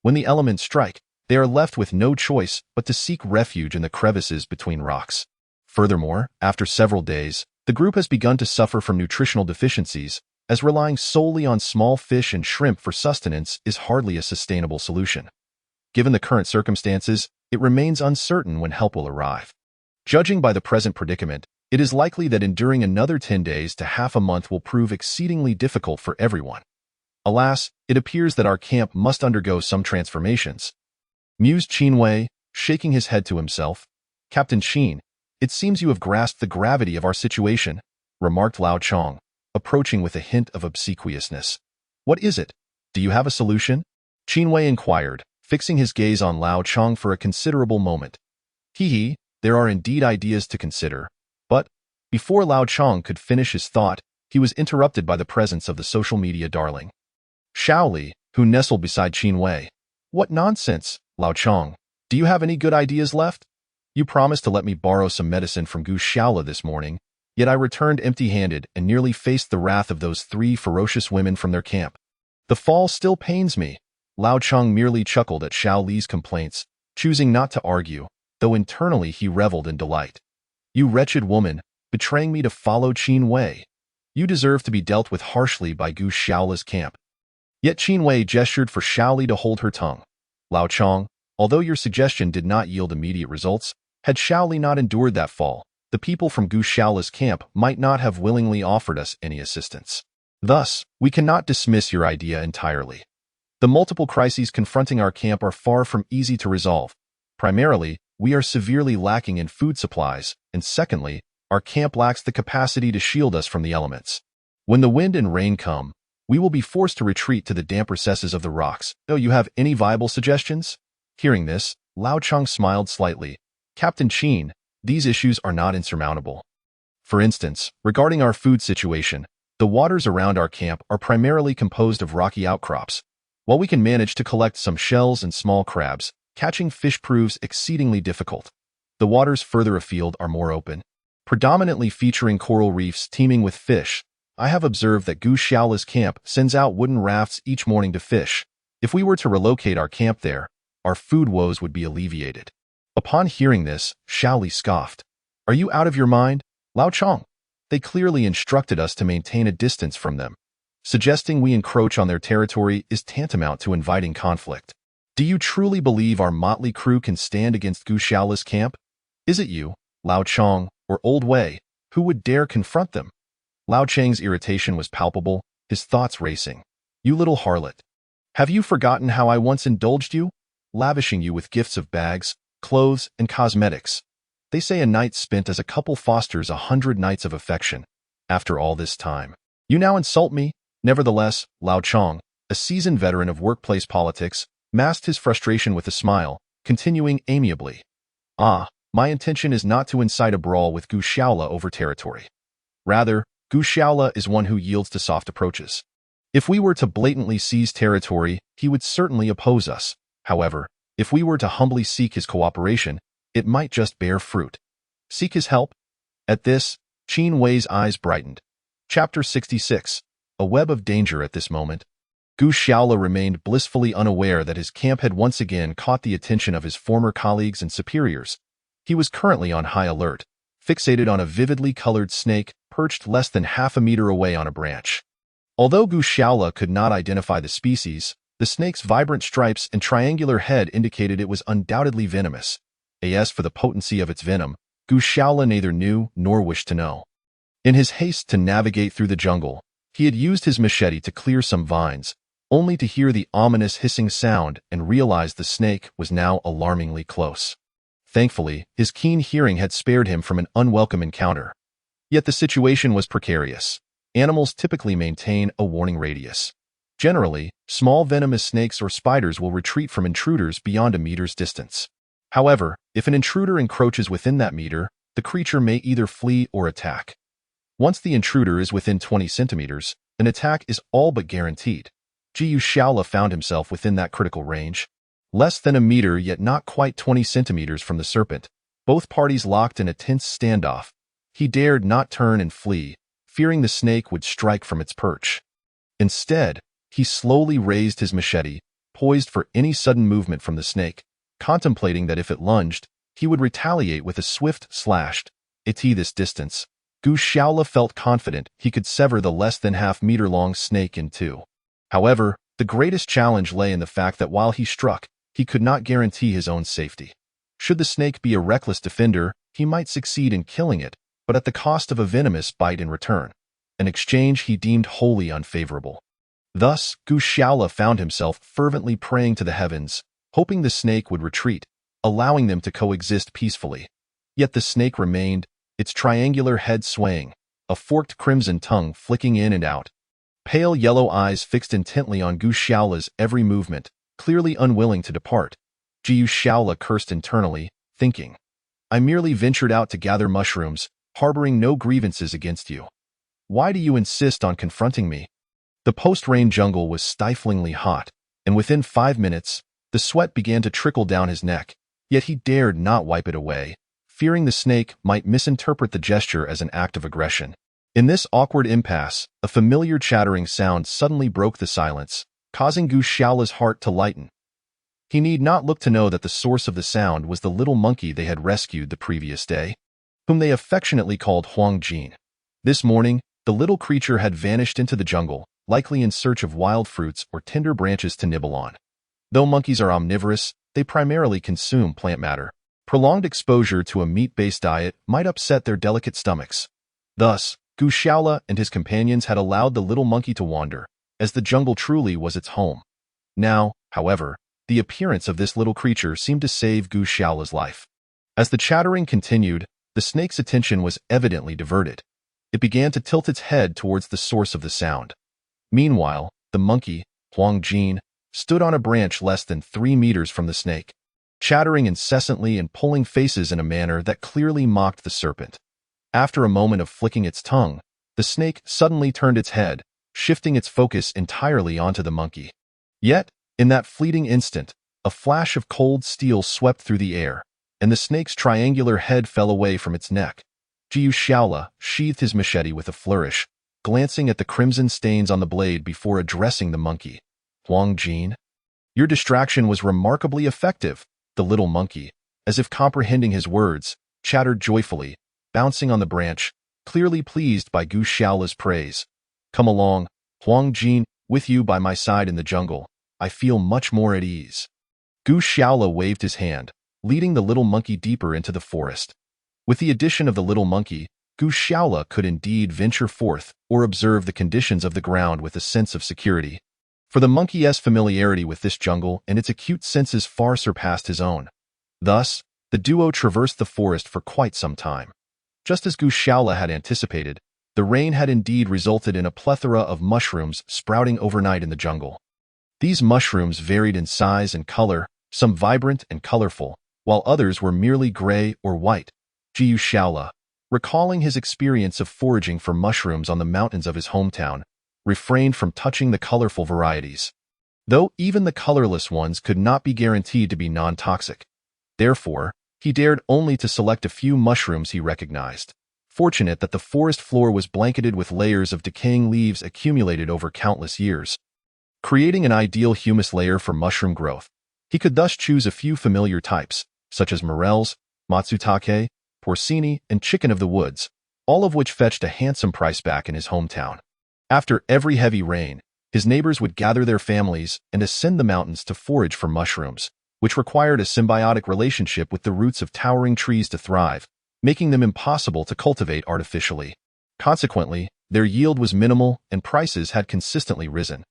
When the elements strike, they are left with no choice but to seek refuge in the crevices between rocks. Furthermore, after several days, the group has begun to suffer from nutritional deficiencies, as relying solely on small fish and shrimp for sustenance is hardly a sustainable solution. Given the current circumstances, it remains uncertain when help will arrive. Judging by the present predicament, it is likely that enduring another 10 days to half a month will prove exceedingly difficult for everyone. Alas, it appears that our camp must undergo some transformations," mused Qin Wei, shaking his head to himself. "Captain Qin, it seems you have grasped the gravity of our situation," remarked Lao Chong, approaching with a hint of obsequiousness. "What is it? Do you have a solution?" Qin Wei inquired, fixing his gaze on Lao Chong for a considerable moment. There are indeed ideas to consider." But, before Lao Chong could finish his thought, he was interrupted by the presence of the social media darling, Shaoli, who nestled beside Qin Wei. "What nonsense, Lao Chong. Do you have any good ideas left? You promised to let me borrow some medicine from Gu Shaola this morning, yet I returned empty-handed and nearly faced the wrath of those three ferocious women from their camp. The fall still pains me." Lao Chong merely chuckled at Xiao Li's complaints, choosing not to argue, though internally he reveled in delight. "You wretched woman, betraying me to follow Qin Wei. You deserve to be dealt with harshly by Gu Shaola's camp." Yet Qin Wei gestured for Xiao Li to hold her tongue. "Lao Chong, although your suggestion did not yield immediate results, had Xiao Li not endured that fall, the people from Gu Shaola's camp might not have willingly offered us any assistance. Thus, we cannot dismiss your idea entirely. The multiple crises confronting our camp are far from easy to resolve. Primarily, we are severely lacking in food supplies, and secondly, our camp lacks the capacity to shield us from the elements. When the wind and rain come, we will be forced to retreat to the damp recesses of the rocks. Do you have any viable suggestions?" Hearing this, Lao Chong smiled slightly. "Captain Qin, these issues are not insurmountable. For instance, regarding our food situation, the waters around our camp are primarily composed of rocky outcrops. While we can manage to collect some shells and small crabs, catching fish proves exceedingly difficult. The waters further afield are more open, predominantly featuring coral reefs teeming with fish. I have observed that Gu Xiaola's camp sends out wooden rafts each morning to fish. If we were to relocate our camp there, our food woes would be alleviated. Upon hearing this, Xiaoli scoffed. Are you out of your mind, Lao Chong? They clearly instructed us to maintain a distance from them. Suggesting we encroach on their territory is tantamount to inviting conflict. Do you truly believe our motley crew can stand against Gu Xiaola's camp? Is it you, Lao Chong, or Old Wei, who would dare confront them? Lao Chang's irritation was palpable, his thoughts racing. You little harlot. Have you forgotten how I once indulged you, lavishing you with gifts of bags, clothes, and cosmetics? They say a night spent as a couple fosters 100 nights of affection. After all this time, you now insult me? Nevertheless, Lao Chong, a seasoned veteran of workplace politics, masked his frustration with a smile, continuing amiably. My intention is not to incite a brawl with Gu Xiaola over territory. Rather, Gu Xiaola is one who yields to soft approaches. If we were to blatantly seize territory, he would certainly oppose us. However, if we were to humbly seek his cooperation, it might just bear fruit. Seek his help? At this, Qin Wei's eyes brightened. Chapter 66. A web of danger at this moment. Gu Xiaola remained blissfully unaware that his camp had once again caught the attention of his former colleagues and superiors. He was currently on high alert, fixated on a vividly colored snake perched less than half a meter away on a branch. Although Gu Xiaola could not identify the species, the snake's vibrant stripes and triangular head indicated it was undoubtedly venomous. As for the potency of its venom, Gu Xiaola neither knew nor wished to know. In his haste to navigate through the jungle, he had used his machete to clear some vines, only to hear the ominous hissing sound and realize the snake was now alarmingly close. Thankfully, his keen hearing had spared him from an unwelcome encounter. Yet the situation was precarious. Animals typically maintain a warning radius. Generally, small venomous snakes or spiders will retreat from intruders beyond a meter's distance. However, if an intruder encroaches within that meter, the creature may either flee or attack. Once the intruder is within 20 centimeters, an attack is all but guaranteed. Gu Xiaola found himself within that critical range. Less than a meter yet not quite 20 centimeters from the serpent, both parties locked in a tense standoff. He dared not turn and flee, fearing the snake would strike from its perch. Instead, he slowly raised his machete, poised for any sudden movement from the snake, contemplating that if it lunged, he would retaliate with a swift slash. At this distance, Gu Xiaola felt confident he could sever the less than half-meter-long snake in two. However, the greatest challenge lay in the fact that while he struck, he could not guarantee his own safety. Should the snake be a reckless defender, he might succeed in killing it, but at the cost of a venomous bite in return, an exchange he deemed wholly unfavorable. Thus, Gu Xiaola found himself fervently praying to the heavens, hoping the snake would retreat, allowing them to coexist peacefully. Yet the snake remained, its triangular head swaying, a forked crimson tongue flicking in and out. Pale yellow eyes fixed intently on Gu Xiaola's every movement, clearly unwilling to depart. Gu Xiaola cursed internally, thinking, I merely ventured out to gather mushrooms, harboring no grievances against you. Why do you insist on confronting me? The post-rain jungle was stiflingly hot, and within 5 minutes, the sweat began to trickle down his neck, yet he dared not wipe it away, fearing the snake might misinterpret the gesture as an act of aggression. In this awkward impasse, a familiar chattering sound suddenly broke the silence, causing Gu Xiaola's heart to lighten. He need not look to know that the source of the sound was the little monkey they had rescued the previous day, whom they affectionately called Huang Jin. This morning, the little creature had vanished into the jungle, likely in search of wild fruits or tender branches to nibble on. Though monkeys are omnivorous, they primarily consume plant matter. Prolonged exposure to a meat-based diet might upset their delicate stomachs. Thus, Gu Xiaola and his companions had allowed the little monkey to wander, as the jungle truly was its home. Now, however, the appearance of this little creature seemed to save Gu Xiaola's life. As the chattering continued, the snake's attention was evidently diverted. It began to tilt its head towards the source of the sound. Meanwhile, the monkey, Huang Jin, stood on a branch less than 3 meters from the snake, chattering incessantly and pulling faces in a manner that clearly mocked the serpent. After a moment of flicking its tongue, the snake suddenly turned its head, shifting its focus entirely onto the monkey. Yet, in that fleeting instant, a flash of cold steel swept through the air, and the snake's triangular head fell away from its neck. Jiu Shaola sheathed his machete with a flourish, glancing at the crimson stains on the blade before addressing the monkey. Huang Jin, your distraction was remarkably effective, the little monkey, as if comprehending his words, chattered joyfully, bouncing on the branch, clearly pleased by Gu Shaola's praise. Come along, Huang Jin, with you by my side in the jungle, I feel much more at ease. Gu Shaola waved his hand, leading the little monkey deeper into the forest. With the addition of the little monkey, Gu Shaola could indeed venture forth or observe the conditions of the ground with a sense of security. For the monkey's familiarity with this jungle and its acute senses far surpassed his own. Thus, the duo traversed the forest for quite some time. Just as Gu Shaola had anticipated, the rain had indeed resulted in a plethora of mushrooms sprouting overnight in the jungle. These mushrooms varied in size and color, some vibrant and colorful, while others were merely gray or white. Jiu Shaola, recalling his experience of foraging for mushrooms on the mountains of his hometown, refrained from touching the colorful varieties. Though even the colorless ones could not be guaranteed to be non-toxic. Therefore, he dared only to select a few mushrooms he recognized, fortunate that the forest floor was blanketed with layers of decaying leaves accumulated over countless years, creating an ideal humus layer for mushroom growth. He could thus choose a few familiar types, such as morels, matsutake, porcini, and chicken of the woods, all of which fetched a handsome price back in his hometown. After every heavy rain, his neighbors would gather their families and ascend the mountains to forage for mushrooms, which required a symbiotic relationship with the roots of towering trees to thrive, making them impossible to cultivate artificially. Consequently, their yield was minimal and prices had consistently risen.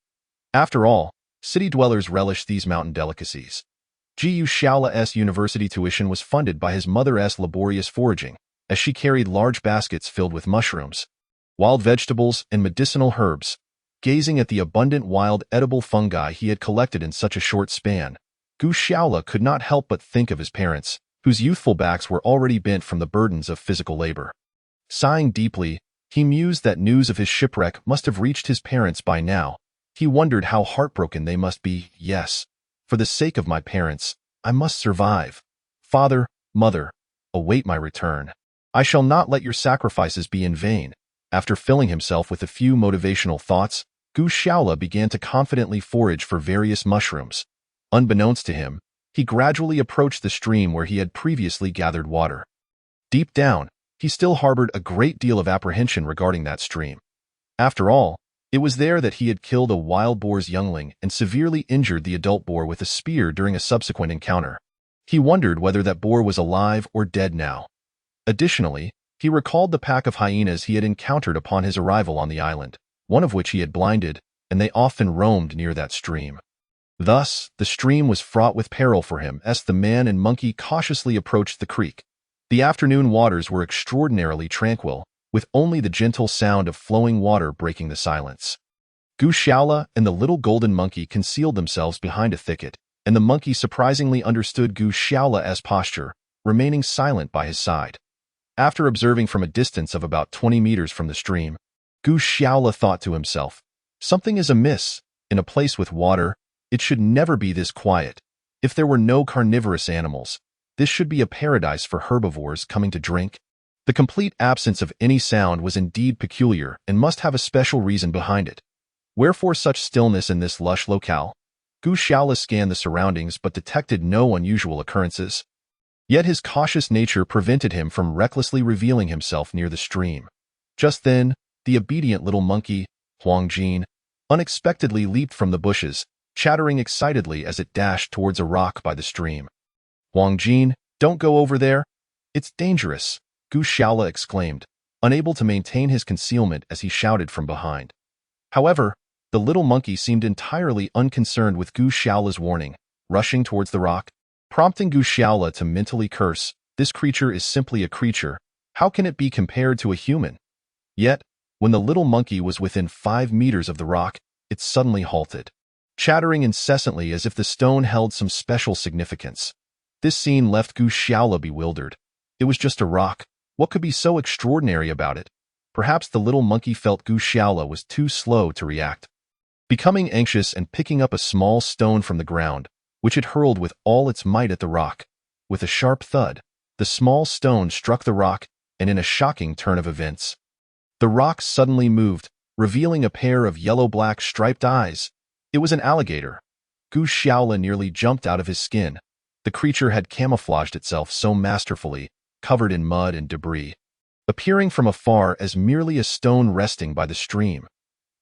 After all, city dwellers relished these mountain delicacies. Jiu Shaola's university tuition was funded by his mother's laborious foraging, as she carried large baskets filled with mushrooms, wild vegetables, and medicinal herbs. Gazing at the abundant wild edible fungi he had collected in such a short span, Gu Shaola could not help but think of his parents, whose youthful backs were already bent from the burdens of physical labor. Sighing deeply, he mused that news of his shipwreck must have reached his parents by now. He wondered how heartbroken they must be. Yes, for the sake of my parents, I must survive. Father, mother, await my return. I shall not let your sacrifices be in vain. After filling himself with a few motivational thoughts, Gu Shaola began to confidently forage for various mushrooms. Unbeknownst to him, he gradually approached the stream where he had previously gathered water. Deep down, he still harbored a great deal of apprehension regarding that stream. After all, it was there that he had killed a wild boar's youngling and severely injured the adult boar with a spear during a subsequent encounter. He wondered whether that boar was alive or dead now. Additionally, he recalled the pack of hyenas he had encountered upon his arrival on the island, one of which he had blinded, and they often roamed near that stream. Thus, the stream was fraught with peril for him as the man and monkey cautiously approached the creek. The afternoon waters were extraordinarily tranquil, with only the gentle sound of flowing water breaking the silence. Gu Shaola and the little golden monkey concealed themselves behind a thicket, and the monkey surprisingly understood Gu Shaola's posture, remaining silent by his side. After observing from a distance of about 20 meters from the stream, Gu Shaola thought to himself, something is amiss. In a place with water, it should never be this quiet. If there were no carnivorous animals, this should be a paradise for herbivores coming to drink. The complete absence of any sound was indeed peculiar and must have a special reason behind it. Wherefore such stillness in this lush locale? Gu Shaola scanned the surroundings but detected no unusual occurrences. Yet his cautious nature prevented him from recklessly revealing himself near the stream. Just then, the obedient little monkey, Huang Jin, unexpectedly leaped from the bushes, chattering excitedly as it dashed towards a rock by the stream. Huang Jin, don't go over there. It's dangerous, Gu Shaola exclaimed, unable to maintain his concealment as he shouted from behind. However, the little monkey seemed entirely unconcerned with Gu Shaola's warning, rushing towards the rock, prompting Gu Shaola to mentally curse, this creature is simply a creature, how can it be compared to a human? Yet, when the little monkey was within 5 meters of the rock, it suddenly halted, chattering incessantly as if the stone held some special significance. This scene left Gu Shaola bewildered. It was just a rock. What could be so extraordinary about it? Perhaps the little monkey felt Gu Shaola was too slow to react. becoming anxious and picking up a small stone from the ground, which it hurled with all its might at the rock. With a sharp thud, the small stone struck the rock, and in a shocking turn of events, the rock suddenly moved, revealing a pair of yellow-black striped eyes. It was an alligator. Gu Xiaola nearly jumped out of his skin. The creature had camouflaged itself so masterfully, covered in mud and debris, appearing from afar as merely a stone resting by the stream.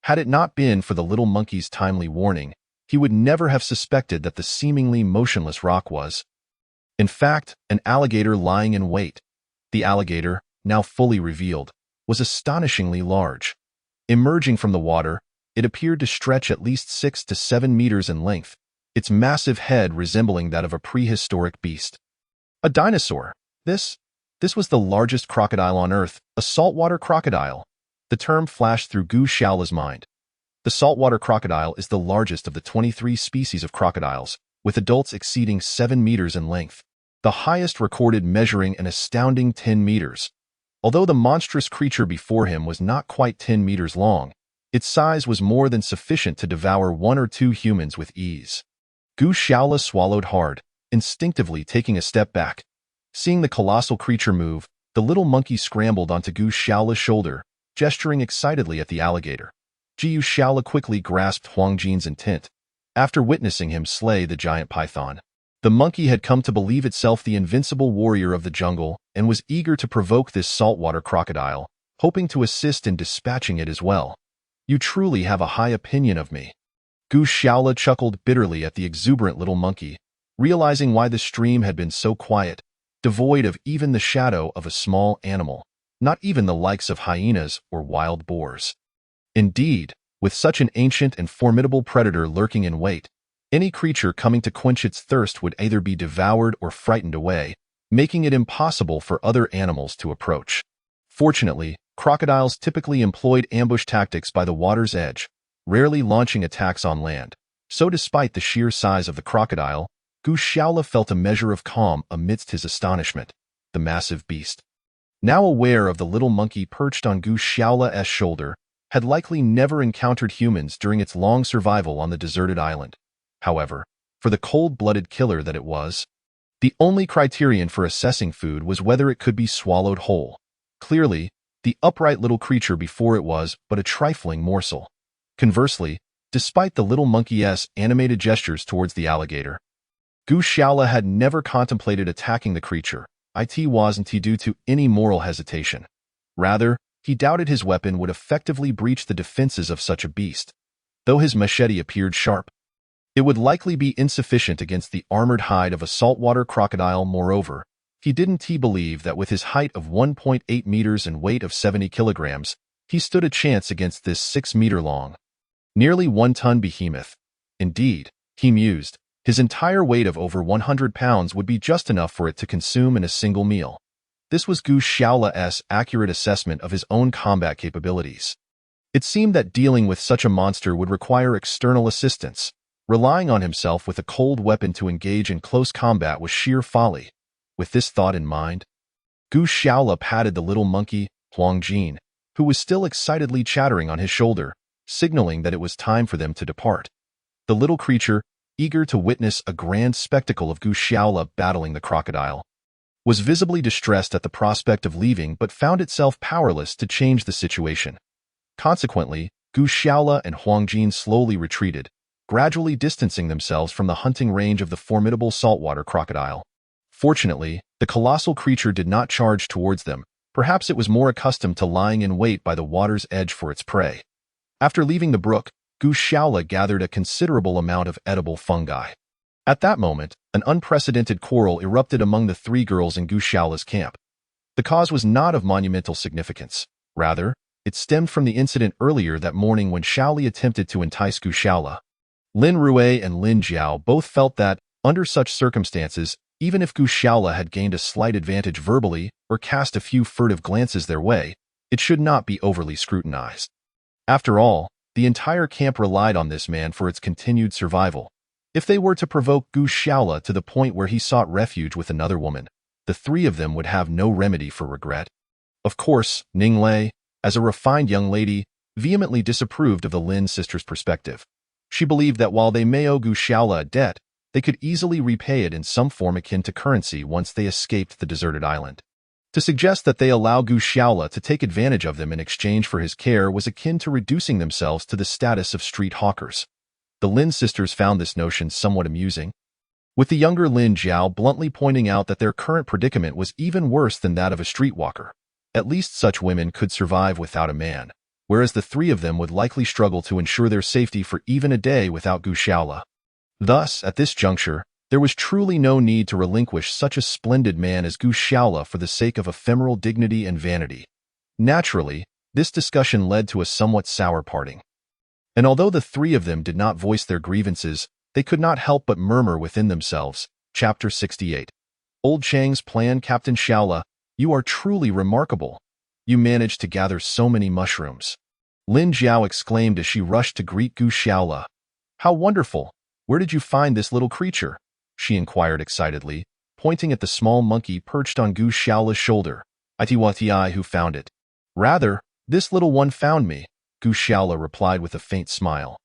Had it not been for the little monkey's timely warning, he would never have suspected that the seemingly motionless rock was, in fact, an alligator lying in wait. The alligator, now fully revealed, was astonishingly large. Emerging from the water, it appeared to stretch at least 6 to 7 meters in length, its massive head resembling that of a prehistoric beast. A dinosaur. This was the largest crocodile on Earth, a saltwater crocodile. The term flashed through Gu Xiaola's mind. The saltwater crocodile is the largest of the 23 species of crocodiles, with adults exceeding 7 meters in length, the highest recorded measuring an astounding 10 meters. Although the monstrous creature before him was not quite 10 meters long, its size was more than sufficient to devour 1 or 2 humans with ease. Gu Xiaola swallowed hard, instinctively taking a step back. Seeing the colossal creature move, the little monkey scrambled onto Gu Xiaola's shoulder, gesturing excitedly at the alligator. Gu Xiaola quickly grasped Huang Jin's intent. After witnessing him slay the giant python, the monkey had come to believe itself the invincible warrior of the jungle and was eager to provoke this saltwater crocodile, hoping to assist in dispatching it as well. You truly have a high opinion of me. Gu Xiaola chuckled bitterly at the exuberant little monkey, realizing why the stream had been so quiet, devoid of even the shadow of a small animal, not even the likes of hyenas or wild boars. Indeed, with such an ancient and formidable predator lurking in wait, any creature coming to quench its thirst would either be devoured or frightened away, making it impossible for other animals to approach. Fortunately, crocodiles typically employed ambush tactics by the water's edge, rarely launching attacks on land. So despite the sheer size of the crocodile, Gu Xiaola felt a measure of calm amidst his astonishment. The massive beast, now aware of the little monkey perched on Gu Xiaola's shoulder, had likely never encountered humans during its long survival on the deserted island. However, for the cold-blooded killer that it was, the only criterion for assessing food was whether it could be swallowed whole. Clearly, the upright little creature before it was but a trifling morsel. Conversely, despite the little monkey's animated gestures towards the alligator, Gu Xiaola had never contemplated attacking the creature. It wasn't due to any moral hesitation. Rather, he doubted his weapon would effectively breach the defenses of such a beast. Though his machete appeared sharp, it would likely be insufficient against the armored hide of a saltwater crocodile. Moreover, he didn't believe that with his height of 1.8 meters and weight of 70 kilograms, he stood a chance against this 6-meter-long, nearly 1-ton behemoth. Indeed, he mused, his entire weight of over 100 pounds would be just enough for it to consume in a single meal. This was Gu Xiaola's accurate assessment of his own combat capabilities. It seemed that dealing with such a monster would require external assistance. Relying on himself with a cold weapon to engage in close combat was sheer folly. With this thought in mind, Gu Xiaola patted the little monkey, Huang Jin, who was still excitedly chattering on his shoulder, signaling that it was time for them to depart. The little creature, eager to witness a grand spectacle of Gu Xiaola battling the crocodile, was visibly distressed at the prospect of leaving but found itself powerless to change the situation. Consequently, Gu Xiaola and Huang Jin slowly retreated, gradually distancing themselves from the hunting range of the formidable saltwater crocodile. Fortunately, the colossal creature did not charge towards them. Perhaps it was more accustomed to lying in wait by the water's edge for its prey. After leaving the brook, Gu Xiaola gathered a considerable amount of edible fungi. At that moment, an unprecedented quarrel erupted among the 3 girls in Gu Xiaola's camp. The cause was not of monumental significance. Rather, it stemmed from the incident earlier that morning when Xiaoli attempted to entice Gu Xiaola. Lin Rue and Lin Jiao both felt that, under such circumstances, even if Gu Xiaola had gained a slight advantage verbally or cast a few furtive glances their way, it should not be overly scrutinized. After all, the entire camp relied on this man for its continued survival. If they were to provoke Gu Xiaola to the point where he sought refuge with another woman, the 3 of them would have no remedy for regret. Of course, Ning Lei, as a refined young lady, vehemently disapproved of the Lin sisters' perspective. She believed that while they may owe Gu Shaola a debt, they could easily repay it in some form akin to currency once they escaped the deserted island. To suggest that they allow Gu Shaola to take advantage of them in exchange for his care was akin to reducing themselves to the status of street hawkers. The Lin sisters found this notion somewhat amusing, with the younger Lin Jiao bluntly pointing out that their current predicament was even worse than that of a streetwalker. At least such women could survive without a man, whereas the three of them would likely struggle to ensure their safety for even a day without Gu Shaola. Thus, at this juncture, there was truly no need to relinquish such a splendid man as Gu Shaola for the sake of ephemeral dignity and vanity. Naturally, this discussion led to a somewhat sour parting. And although the three of them did not voice their grievances, they could not help but murmur within themselves. Chapter 68. Old Chang's plan. Captain Shaola, you are truly remarkable. You managed to gather so many mushrooms. Lin Jiao exclaimed as she rushed to greet Gu Shaola. How wonderful! Where did you find this little creature? She inquired excitedly, pointing at the small monkey perched on Gu Shaola's shoulder. Iti who found it. Rather, this little one found me, Gu Shaola replied with a faint smile.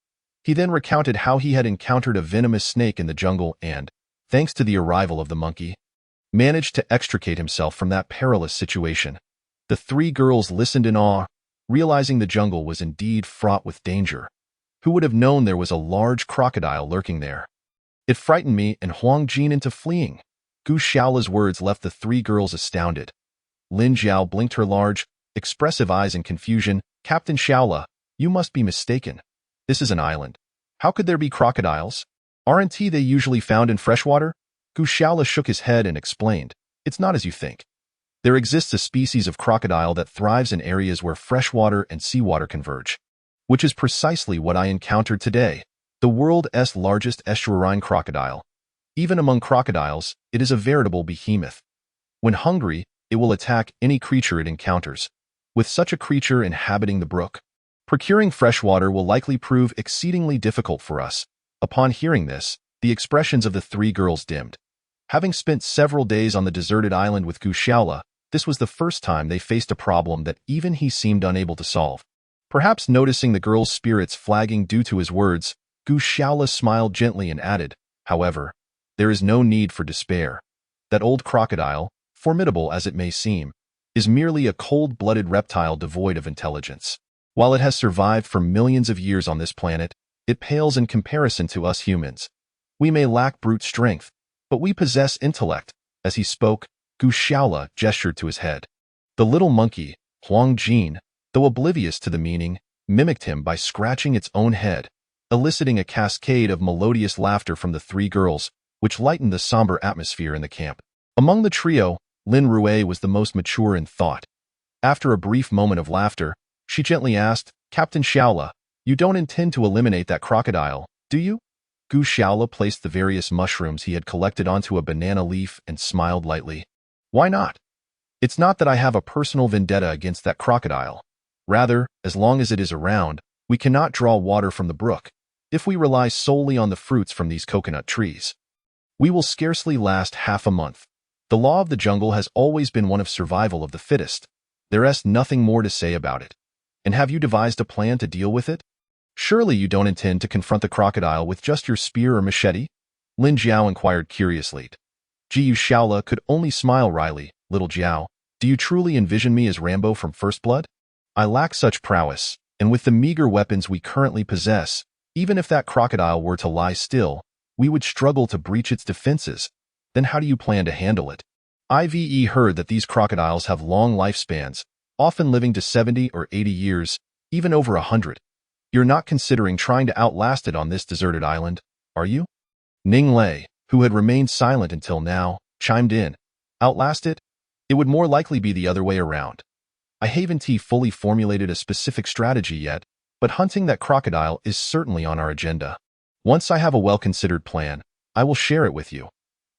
He then recounted how he had encountered a venomous snake in the jungle and, thanks to the arrival of the monkey, managed to extricate himself from that perilous situation. The three girls listened in awe, realizing the jungle was indeed fraught with danger. Who would have known there was a large crocodile lurking there? It frightened me and Huang Jin into fleeing. Gu Shaola's words left the three girls astounded. Lin Jiao blinked her large, expressive eyes in confusion. Captain Shaola, you must be mistaken. This is an island. How could there be crocodiles? Aren't they usually found in freshwater? Gu Shaola shook his head and explained. It's not as you think. There exists a species of crocodile that thrives in areas where freshwater and seawater converge, which is precisely what I encountered today. The world's largest estuarine crocodile. Even among crocodiles, it is a veritable behemoth. When hungry, it will attack any creature it encounters. With such a creature inhabiting the brook, procuring fresh water will likely prove exceedingly difficult for us. Upon hearing this, the expressions of the three girls dimmed. Having spent several days on the deserted island with Gu Shaola, this was the first time they faced a problem that even he seemed unable to solve. Perhaps noticing the girls' spirits flagging due to his words, Gu Shaola smiled gently and added, however, there is no need for despair. That old crocodile, formidable as it may seem, is merely a cold-blooded reptile devoid of intelligence. While it has survived for millions of years on this planet, it pales in comparison to us humans. We may lack brute strength, but we possess intellect. As he spoke, Gu Shaola gestured to his head. The little monkey, Huang Jin, though oblivious to the meaning, mimicked him by scratching its own head, eliciting a cascade of melodious laughter from the three girls, which lightened the somber atmosphere in the camp. Among the trio, Lin Rui was the most mature in thought. After a brief moment of laughter, she gently asked, Captain Shaola, you don't intend to eliminate that crocodile, do you? Gu Shaola placed the various mushrooms he had collected onto a banana leaf and smiled lightly. Why not? It's not that I have a personal vendetta against that crocodile. Rather, as long as it is around, we cannot draw water from the brook. If we rely solely on the fruits from these coconut trees, we will scarcely last half a month. The law of the jungle has always been one of survival of the fittest. There's nothing more to say about it. And have you devised a plan to deal with it? Surely you don't intend to confront the crocodile with just your spear or machete? Lin Jiao inquired curiously. Gu Shaola could only smile wryly. Little Jiao, do you truly envision me as Rambo from First Blood? I lack such prowess, and with the meager weapons we currently possess, even if that crocodile were to lie still, we would struggle to breach its defenses. Then how do you plan to handle it? I've heard that these crocodiles have long lifespans, often living to 70 or 80 years, even over 100. You're not considering trying to outlast it on this deserted island, are you? Ning Lei, who had remained silent until now, chimed in. Outlast it? It would more likely be the other way around. I haven't fully formulated a specific strategy yet, but hunting that crocodile is certainly on our agenda. Once I have a well-considered plan, I will share it with you.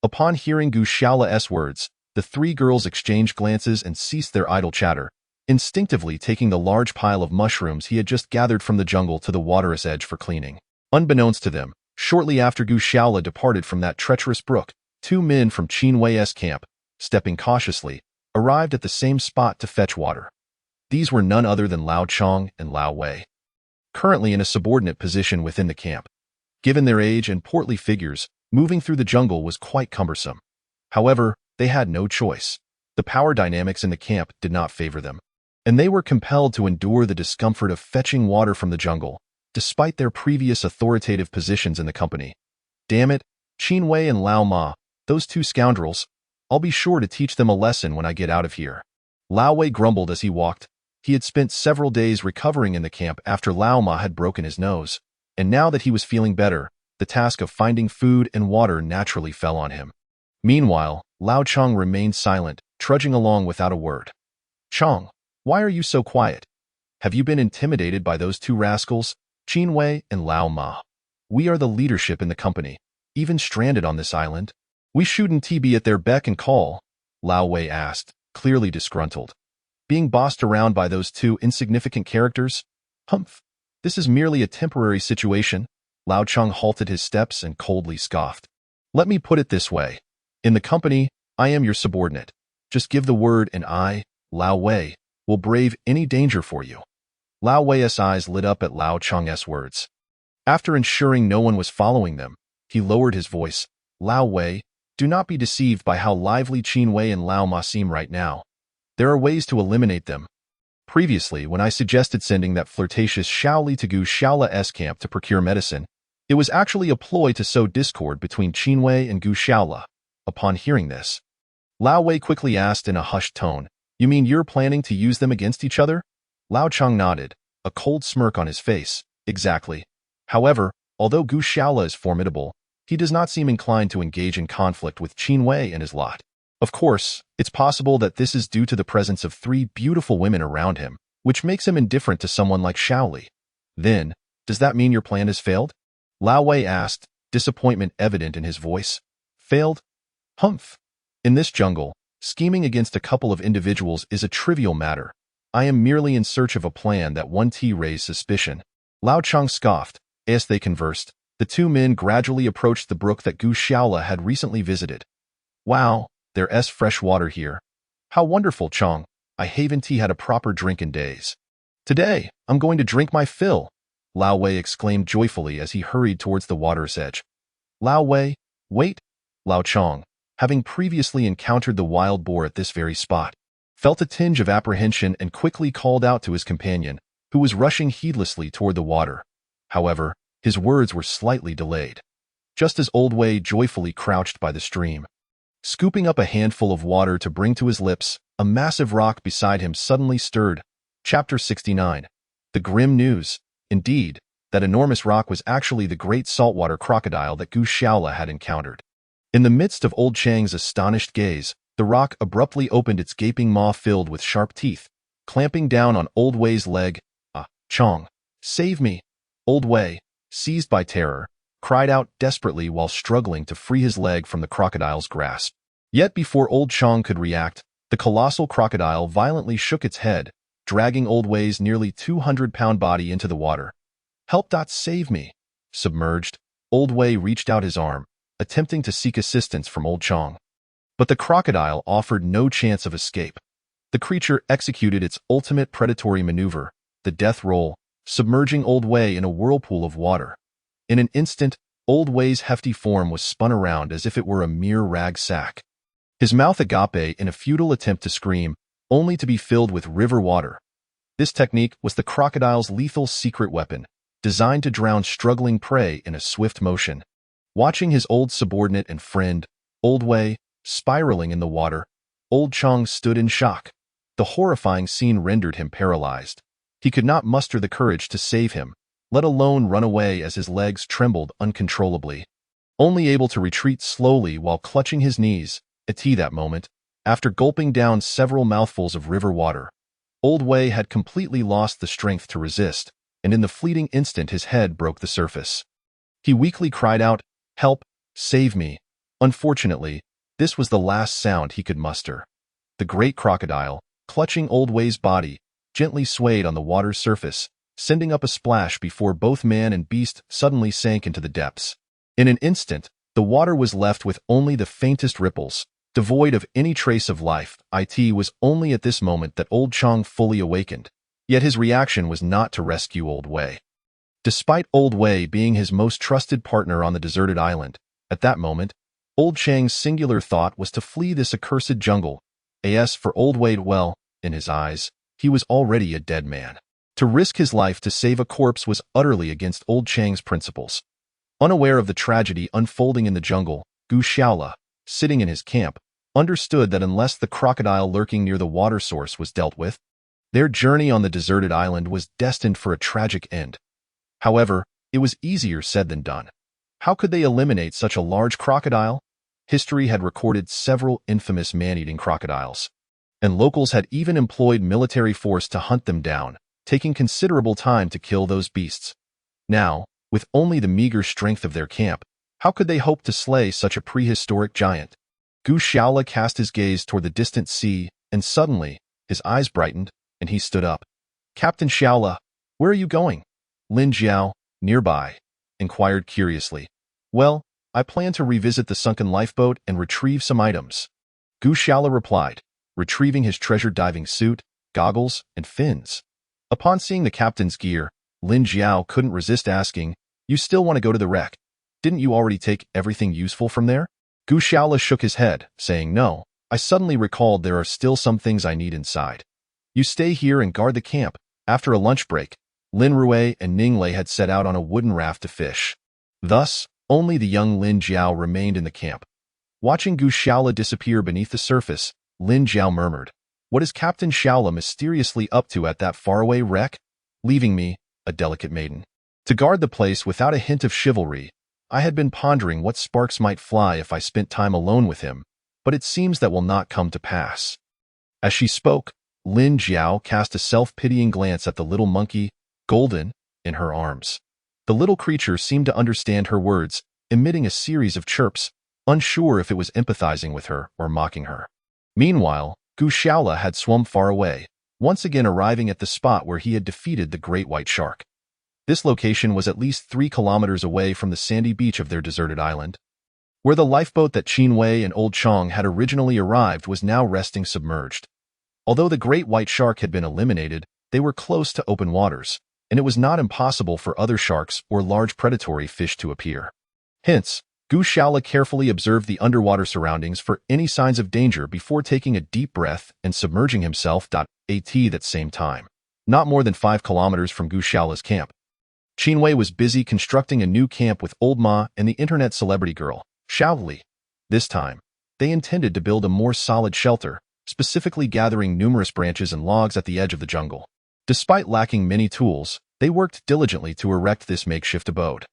Upon hearing Gu Shaola's words, the three girls exchanged glances and ceased their idle chatter, instinctively taking the large pile of mushrooms he had just gathered from the jungle to the water's edge for cleaning. Unbeknownst to them, shortly after Gu Shaola departed from that treacherous brook, two men from Qin Wei's camp, stepping cautiously, arrived at the same spot to fetch water. These were none other than Lao Chong and Lao Wei. Currently in a subordinate position within the camp, Given their age and portly figures, moving through the jungle was quite cumbersome. However, they had no choice. The power dynamics in the camp did not favor them, and they were compelled to endure the discomfort of fetching water from the jungle, despite their previous authoritative positions in the company. Damn it, Qin Wei and Lao Ma, those two scoundrels. I'll be sure to teach them a lesson when I get out of here. Lao Wei grumbled as he walked. He had spent several days recovering in the camp after Lao Ma had broken his nose, and now that he was feeling better, the task of finding food and water naturally fell on him. Meanwhile, Lao Cheng remained silent, trudging along without a word. Cheng, why are you so quiet? Have you been intimidated by those two rascals, Qin Wei and Lao Ma? We are the leadership in the company, even stranded on this island. We shouldn't be at their beck and call, Lao Wei asked, clearly disgruntled. Being bossed around by those two insignificant characters? Humph, this is merely a temporary situation. Lao Cheng halted his steps and coldly scoffed. Let me put it this way. In the company, I am your subordinate. Just give the word and I, Lao Wei, will brave any danger for you. Lao Wei's eyes lit up at Lao Cheng's words. After ensuring no one was following them, he lowered his voice. Lao Wei, do not be deceived by how lively Qin Wei and Lao Ma seem right now. There are ways to eliminate them. Previously, when I suggested sending that flirtatious Shaoli to Gu Shaola's camp to procure medicine, it was actually a ploy to sow discord between Qin Wei and Gu Shaola. Upon hearing this, Lao Wei quickly asked in a hushed tone, You mean you're planning to use them against each other? Lao Cheng nodded, a cold smirk on his face. Exactly. However, although Gu Shaola is formidable, he does not seem inclined to engage in conflict with Qin Wei and his lot. Of course, it's possible that this is due to the presence of 3 beautiful women around him, which makes him indifferent to someone like Shaoli. Then, does that mean your plan has failed? Lao Wei asked, disappointment evident in his voice. Failed? Humph. In this jungle, scheming against a couple of individuals is a trivial matter. I am merely in search of a plan that won't raise suspicion. Lao Cheng scoffed. As they conversed, the two men gradually approached the brook that Gu Shaola had recently visited. Wow, there's fresh water here. How wonderful, Cheng. I haven't had a proper drink in days. Today, I'm going to drink my fill, Lao Wei exclaimed joyfully as he hurried towards the water's edge. Lao Wei, wait, Lao Cheng, having previously encountered the wild boar at this very spot, felt a tinge of apprehension and quickly called out to his companion, who was rushing heedlessly toward the water. However, his words were slightly delayed. Just as Old Wei joyfully crouched by the stream, scooping up a handful of water to bring to his lips, a massive rock beside him suddenly stirred. Chapter 69. The grim news. Indeed, that enormous rock was actually the great saltwater crocodile that Gu Shaola had encountered. In the midst of Old Chang's astonished gaze, the rock abruptly opened its gaping maw filled with sharp teeth, clamping down on Old Wei's leg. Ah, Chong, save me! Old Wei, seized by terror, cried out desperately while struggling to free his leg from the crocodile's grasp. Yet before Old Chong could react, the colossal crocodile violently shook its head, dragging Old Wei's nearly 200-pound body into the water. Help! Save me! Submerged, Old Wei reached out his arm, attempting to seek assistance from Old Chong. But the crocodile offered no chance of escape. The creature executed its ultimate predatory maneuver, the death roll, submerging Old Wei in a whirlpool of water. In an instant, Old Wei's hefty form was spun around as if it were a mere rag sack. His mouth agape in a futile attempt to scream, only to be filled with river water. This technique was the crocodile's lethal secret weapon, designed to drown struggling prey in a swift motion. Watching his old subordinate and friend, Old Wei, spiraling in the water, Old Chong stood in shock. The horrifying scene rendered him paralyzed. He could not muster the courage to save him, let alone run away as his legs trembled uncontrollably. Only able to retreat slowly while clutching his knees, at that moment, after gulping down several mouthfuls of river water. Old Wei had completely lost the strength to resist, and in the fleeting instant his head broke the surface. He weakly cried out, Help! Save me! Unfortunately, this was the last sound he could muster. The great crocodile, clutching Old Wei's body, gently swayed on the water's surface, sending up a splash before both man and beast suddenly sank into the depths. In an instant, the water was left with only the faintest ripples, devoid of any trace of life. It was only at this moment that Old Chong fully awakened. Yet his reaction was not to rescue Old Wei. Despite Old Wei being his most trusted partner on the deserted island, at that moment, Old Chang's singular thought was to flee this accursed jungle. As for Old Wei, well, in his eyes, he was already a dead man. To risk his life to save a corpse was utterly against Old Chang's principles. Unaware of the tragedy unfolding in the jungle, Gu Xiaola, sitting in his camp, understood that unless the crocodile lurking near the water source was dealt with, their journey on the deserted island was destined for a tragic end. However, it was easier said than done. How could they eliminate such a large crocodile? History had recorded several infamous man-eating crocodiles, and locals had even employed military force to hunt them down, taking considerable time to kill those beasts. Now, with only the meager strength of their camp, how could they hope to slay such a prehistoric giant? Gu Xiaola cast his gaze toward the distant sea, and suddenly, his eyes brightened, and he stood up. Captain Xiaola, where are you going? Lin Jiao, nearby, inquired curiously. Well, I plan to revisit the sunken lifeboat and retrieve some items. Gu Xiaola replied, retrieving his treasured diving suit, goggles, and fins. Upon seeing the captain's gear, Lin Jiao couldn't resist asking, You still want to go to the wreck? Didn't you already take everything useful from there? Gu Xiaola shook his head, saying no. I suddenly recalled there are still some things I need inside. You stay here and guard the camp. After a lunch break, Lin Rui and Ning Lei had set out on a wooden raft to fish. Thus, only the young Lin Jiao remained in the camp. Watching Gu Xiaola disappear beneath the surface, Lin Jiao murmured, What is Captain Xiaola mysteriously up to at that faraway wreck? Leaving me, a delicate maiden, to guard the place without a hint of chivalry. I had been pondering what sparks might fly if I spent time alone with him, but it seems that will not come to pass. As she spoke, Lin Jiao cast a self-pitying glance at the little monkey, Golden, in her arms. The little creature seemed to understand her words, emitting a series of chirps, unsure if it was empathizing with her or mocking her. Meanwhile, Gu Xiaola had swum far away, once again arriving at the spot where he had defeated the great white shark. This location was at least 3 kilometers away from the sandy beach of their deserted island. Where the lifeboat that Qin Wei and Old Chang had originally arrived was now resting submerged. Although the great white shark had been eliminated, they were close to open waters, and it was not impossible for other sharks or large predatory fish to appear. Hence, Gu Xiaola carefully observed the underwater surroundings for any signs of danger before taking a deep breath and submerging himself. At that same time, not more than 5 kilometers from Gu Xiaola's camp, Qin Wei was busy constructing a new camp with Old Ma and the internet celebrity girl, Xiao Li. This time, they intended to build a more solid shelter, specifically gathering numerous branches and logs at the edge of the jungle. Despite lacking many tools, they worked diligently to erect this makeshift abode.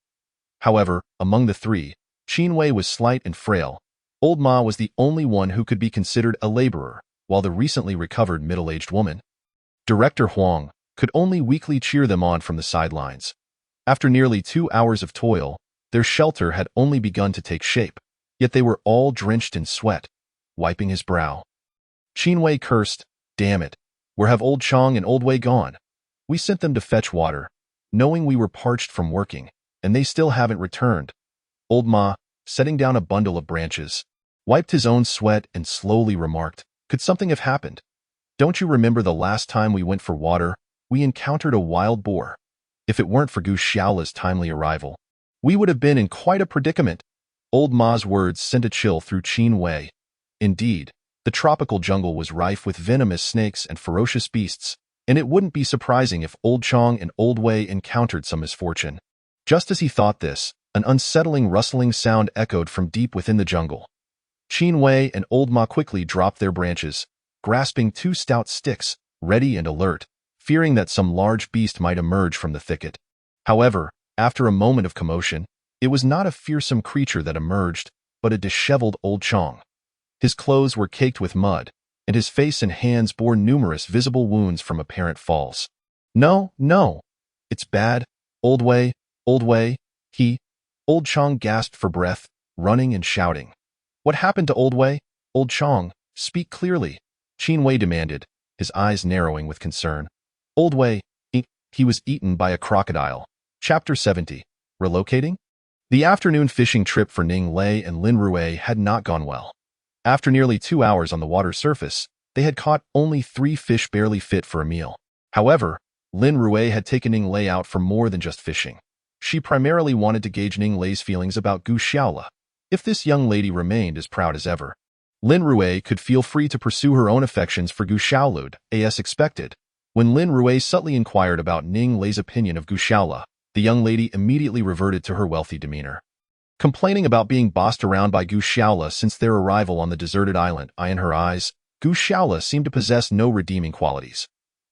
However, among the three, Qin Wei was slight and frail. Old Ma was the only one who could be considered a laborer, while the recently recovered middle-aged woman, Director Huang, could only weakly cheer them on from the sidelines. After nearly 2 hours of toil, their shelter had only begun to take shape, yet they were all drenched in sweat. Wiping his brow, Qin Wei cursed, Damn it, where have Old Chang and Old Wei gone? We sent them to fetch water, knowing we were parched from working, and they still haven't returned. Old Ma, setting down a bundle of branches, wiped his own sweat and slowly remarked, Could something have happened? Don't you remember the last time we went for water, we encountered a wild boar? If it weren't for Gu Xiaola's timely arrival, we would have been in quite a predicament. Old Ma's words sent a chill through Qin Wei. Indeed, the tropical jungle was rife with venomous snakes and ferocious beasts, and it wouldn't be surprising if Old Chang and Old Wei encountered some misfortune. Just as he thought this, an unsettling rustling sound echoed from deep within the jungle. Qin Wei and Old Ma quickly dropped their branches, grasping 2 stout sticks, ready and alert, fearing that some large beast might emerge from the thicket. However, after a moment of commotion, it was not a fearsome creature that emerged, but a disheveled Old Chang. His clothes were caked with mud, and his face and hands bore numerous visible wounds from apparent falls. No, it's bad, Old Wei, Old Chang gasped for breath, running and shouting. What happened to Old Wei? Old Chang, speak clearly, Qin Wei demanded, his eyes narrowing with concern. Old Wei, he was eaten by a crocodile. Chapter 70. Relocating? The afternoon fishing trip for Ning Lei and Lin Rui had not gone well. After nearly 2 hours on the water surface, they had caught only 3 fish barely fit for a meal. However, Lin Rui had taken Ning Lei out for more than just fishing. She primarily wanted to gauge Ning Lei's feelings about Gu Xiaola. If this young lady remained as proud as ever, Lin Rui could feel free to pursue her own affections for Gu Xiaolu, as expected. When Lin Rui subtly inquired about Ning Lei's opinion of Gu Xiaola, the young lady immediately reverted to her wealthy demeanor. Complaining about being bossed around by Gu Xiaola since their arrival on the deserted island, in her eyes, Gu Xiaola seemed to possess no redeeming qualities.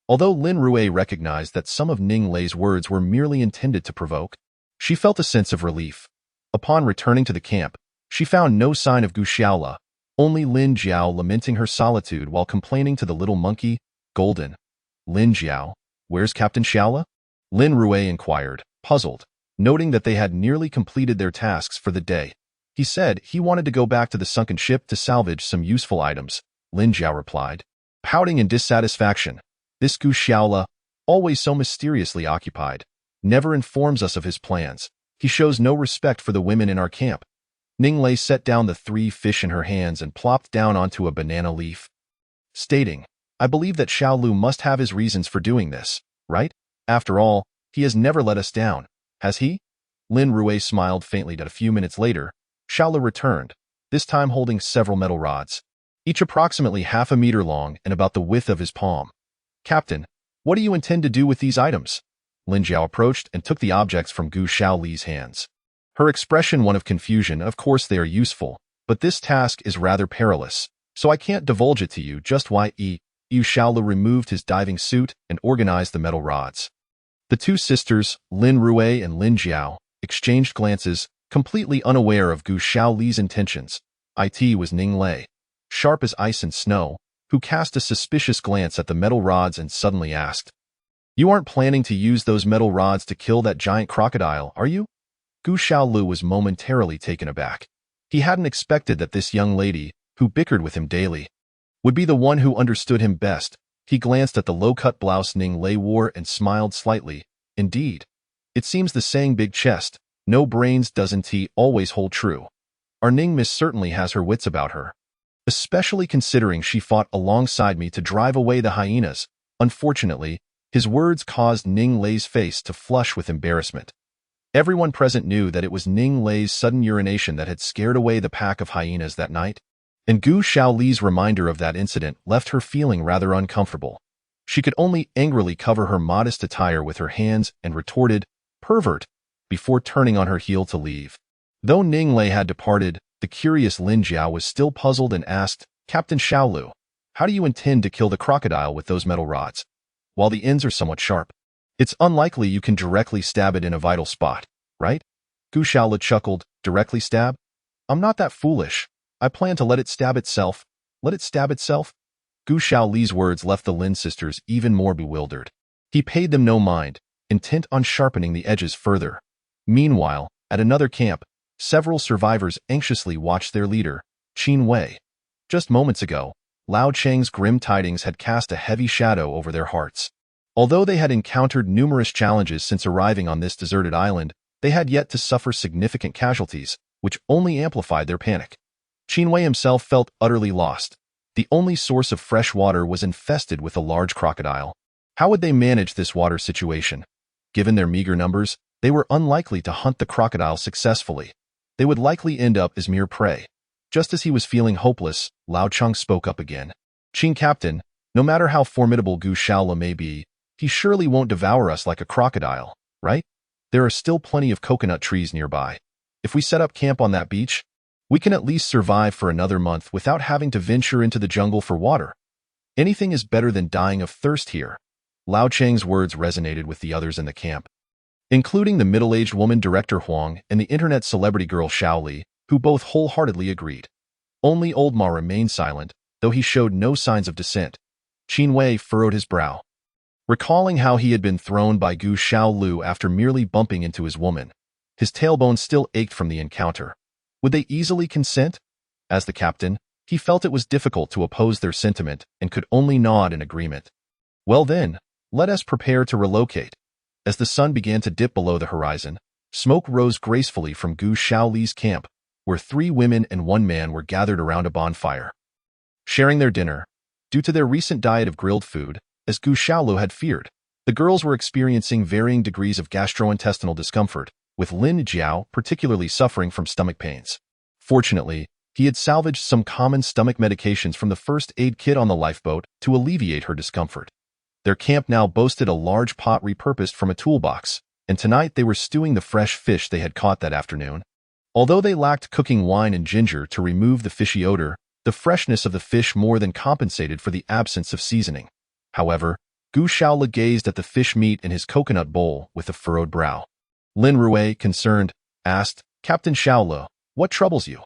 Although Lin Rui recognized that some of Ning Lei's words were merely intended to provoke, she felt a sense of relief. Upon returning to the camp, she found no sign of Gu Xiaola, only Lin Jiao lamenting her solitude while complaining to the little monkey, Golden. Lin Jiao, where's Captain Xiaola? Lin Rui inquired, puzzled, noting that they had nearly completed their tasks for the day. He said he wanted to go back to the sunken ship to salvage some useful items, Lin Jiao replied, pouting in dissatisfaction. This Gu Xiaola, always so mysteriously occupied, never informs us of his plans. He shows no respect for the women in our camp. Ning Lei set down the 3 fish in her hands and plopped down onto a banana leaf, stating, I believe that Xiao Lu must have his reasons for doing this, right? After all, he has never let us down, has he? Lin Rui smiled faintly. A few minutes later, Xiao Lu returned, this time holding several metal rods, each approximately half a meter long and about the width of his palm. Captain, what do you intend to do with these items? Lin Jiao approached and took the objects from Gu Xiaoli's hands. Her expression one of confusion. Of course they are useful, but this task is rather perilous, so I can't divulge it to you just why. Yu Xiaolu removed his diving suit and organized the metal rods. The 2 sisters, Lin Rui and Lin Jiao, exchanged glances, completely unaware of Gu Xiaoli's intentions. It was Ning Lei, sharp as ice and snow, who cast a suspicious glance at the metal rods and suddenly asked, You aren't planning to use those metal rods to kill that giant crocodile, are you? Gu Xiaolu was momentarily taken aback. He hadn't expected that this young lady, who bickered with him daily, would be the one who understood him best. He glanced at the low-cut blouse Ning Lei wore and smiled slightly. Indeed, it seems the saying big chest, no brains doesn't he always hold true. Our Ning Miss certainly has her wits about her. Especially considering she fought alongside me to drive away the hyenas. Unfortunately, his words caused Ning Lei's face to flush with embarrassment. Everyone present knew that it was Ning Lei's sudden urination that had scared away the pack of hyenas that night, and Gu Xiaoli's reminder of that incident left her feeling rather uncomfortable. She could only angrily cover her modest attire with her hands and retorted, Pervert, before turning on her heel to leave. Though Ning Lei had departed, the curious Lin Jiao was still puzzled and asked, Captain Xiaolu, how do you intend to kill the crocodile with those metal rods? While the ends are somewhat sharp, it's unlikely you can directly stab it in a vital spot, right? Gu Xiaolu chuckled, directly stab? I'm not that foolish. I plan to let it stab itself. Let it stab itself? Gu Xiaoli's words left the Lin sisters even more bewildered. He paid them no mind, intent on sharpening the edges further. Meanwhile, at another camp, several survivors anxiously watched their leader, Qin Wei. Just moments ago, Lao Cheng's grim tidings had cast a heavy shadow over their hearts. Although they had encountered numerous challenges since arriving on this deserted island, they had yet to suffer significant casualties, which only amplified their panic. Qin Wei himself felt utterly lost. The only source of fresh water was infested with a large crocodile. How would they manage this water situation? Given their meager numbers, they were unlikely to hunt the crocodile successfully. They would likely end up as mere prey. Just as he was feeling hopeless, Lao Cheng spoke up again. Qin Captain, no matter how formidable Gu Xiaola may be, he surely won't devour us like a crocodile, right? There are still plenty of coconut trees nearby. If we set up camp on that beach, we can at least survive for another month without having to venture into the jungle for water. Anything is better than dying of thirst here. Lao Cheng's words resonated with the others in the camp, including the middle-aged woman Director Huang and the internet celebrity girl Xiaoli, who both wholeheartedly agreed. Only Old Ma remained silent, though he showed no signs of dissent. Qin Wei furrowed his brow, recalling how he had been thrown by Gu Xiaolu after merely bumping into his woman. His tailbone still ached from the encounter. Would they easily consent? As the captain, he felt it was difficult to oppose their sentiment and could only nod in agreement. Well then, let us prepare to relocate. As the sun began to dip below the horizon, smoke rose gracefully from Gu Xiaoli's camp, where 3 women and 1 man were gathered around a bonfire, sharing their dinner. Due to their recent diet of grilled food, as Gu Xiaolu had feared, The girls were experiencing varying degrees of gastrointestinal discomfort, with Lin Jiao particularly suffering from stomach pains. Fortunately, he had salvaged some common stomach medications from the first aid kit on the lifeboat to alleviate her discomfort. Their camp now boasted a large pot repurposed from a toolbox, and tonight they were stewing the fresh fish they had caught that afternoon. Although they lacked cooking wine and ginger to remove the fishy odor, the freshness of the fish more than compensated for the absence of seasoning. However, Gu Shaola gazed at the fish meat in his coconut bowl with a furrowed brow. Lin Rui, concerned, asked, "Captain Shaola, what troubles you?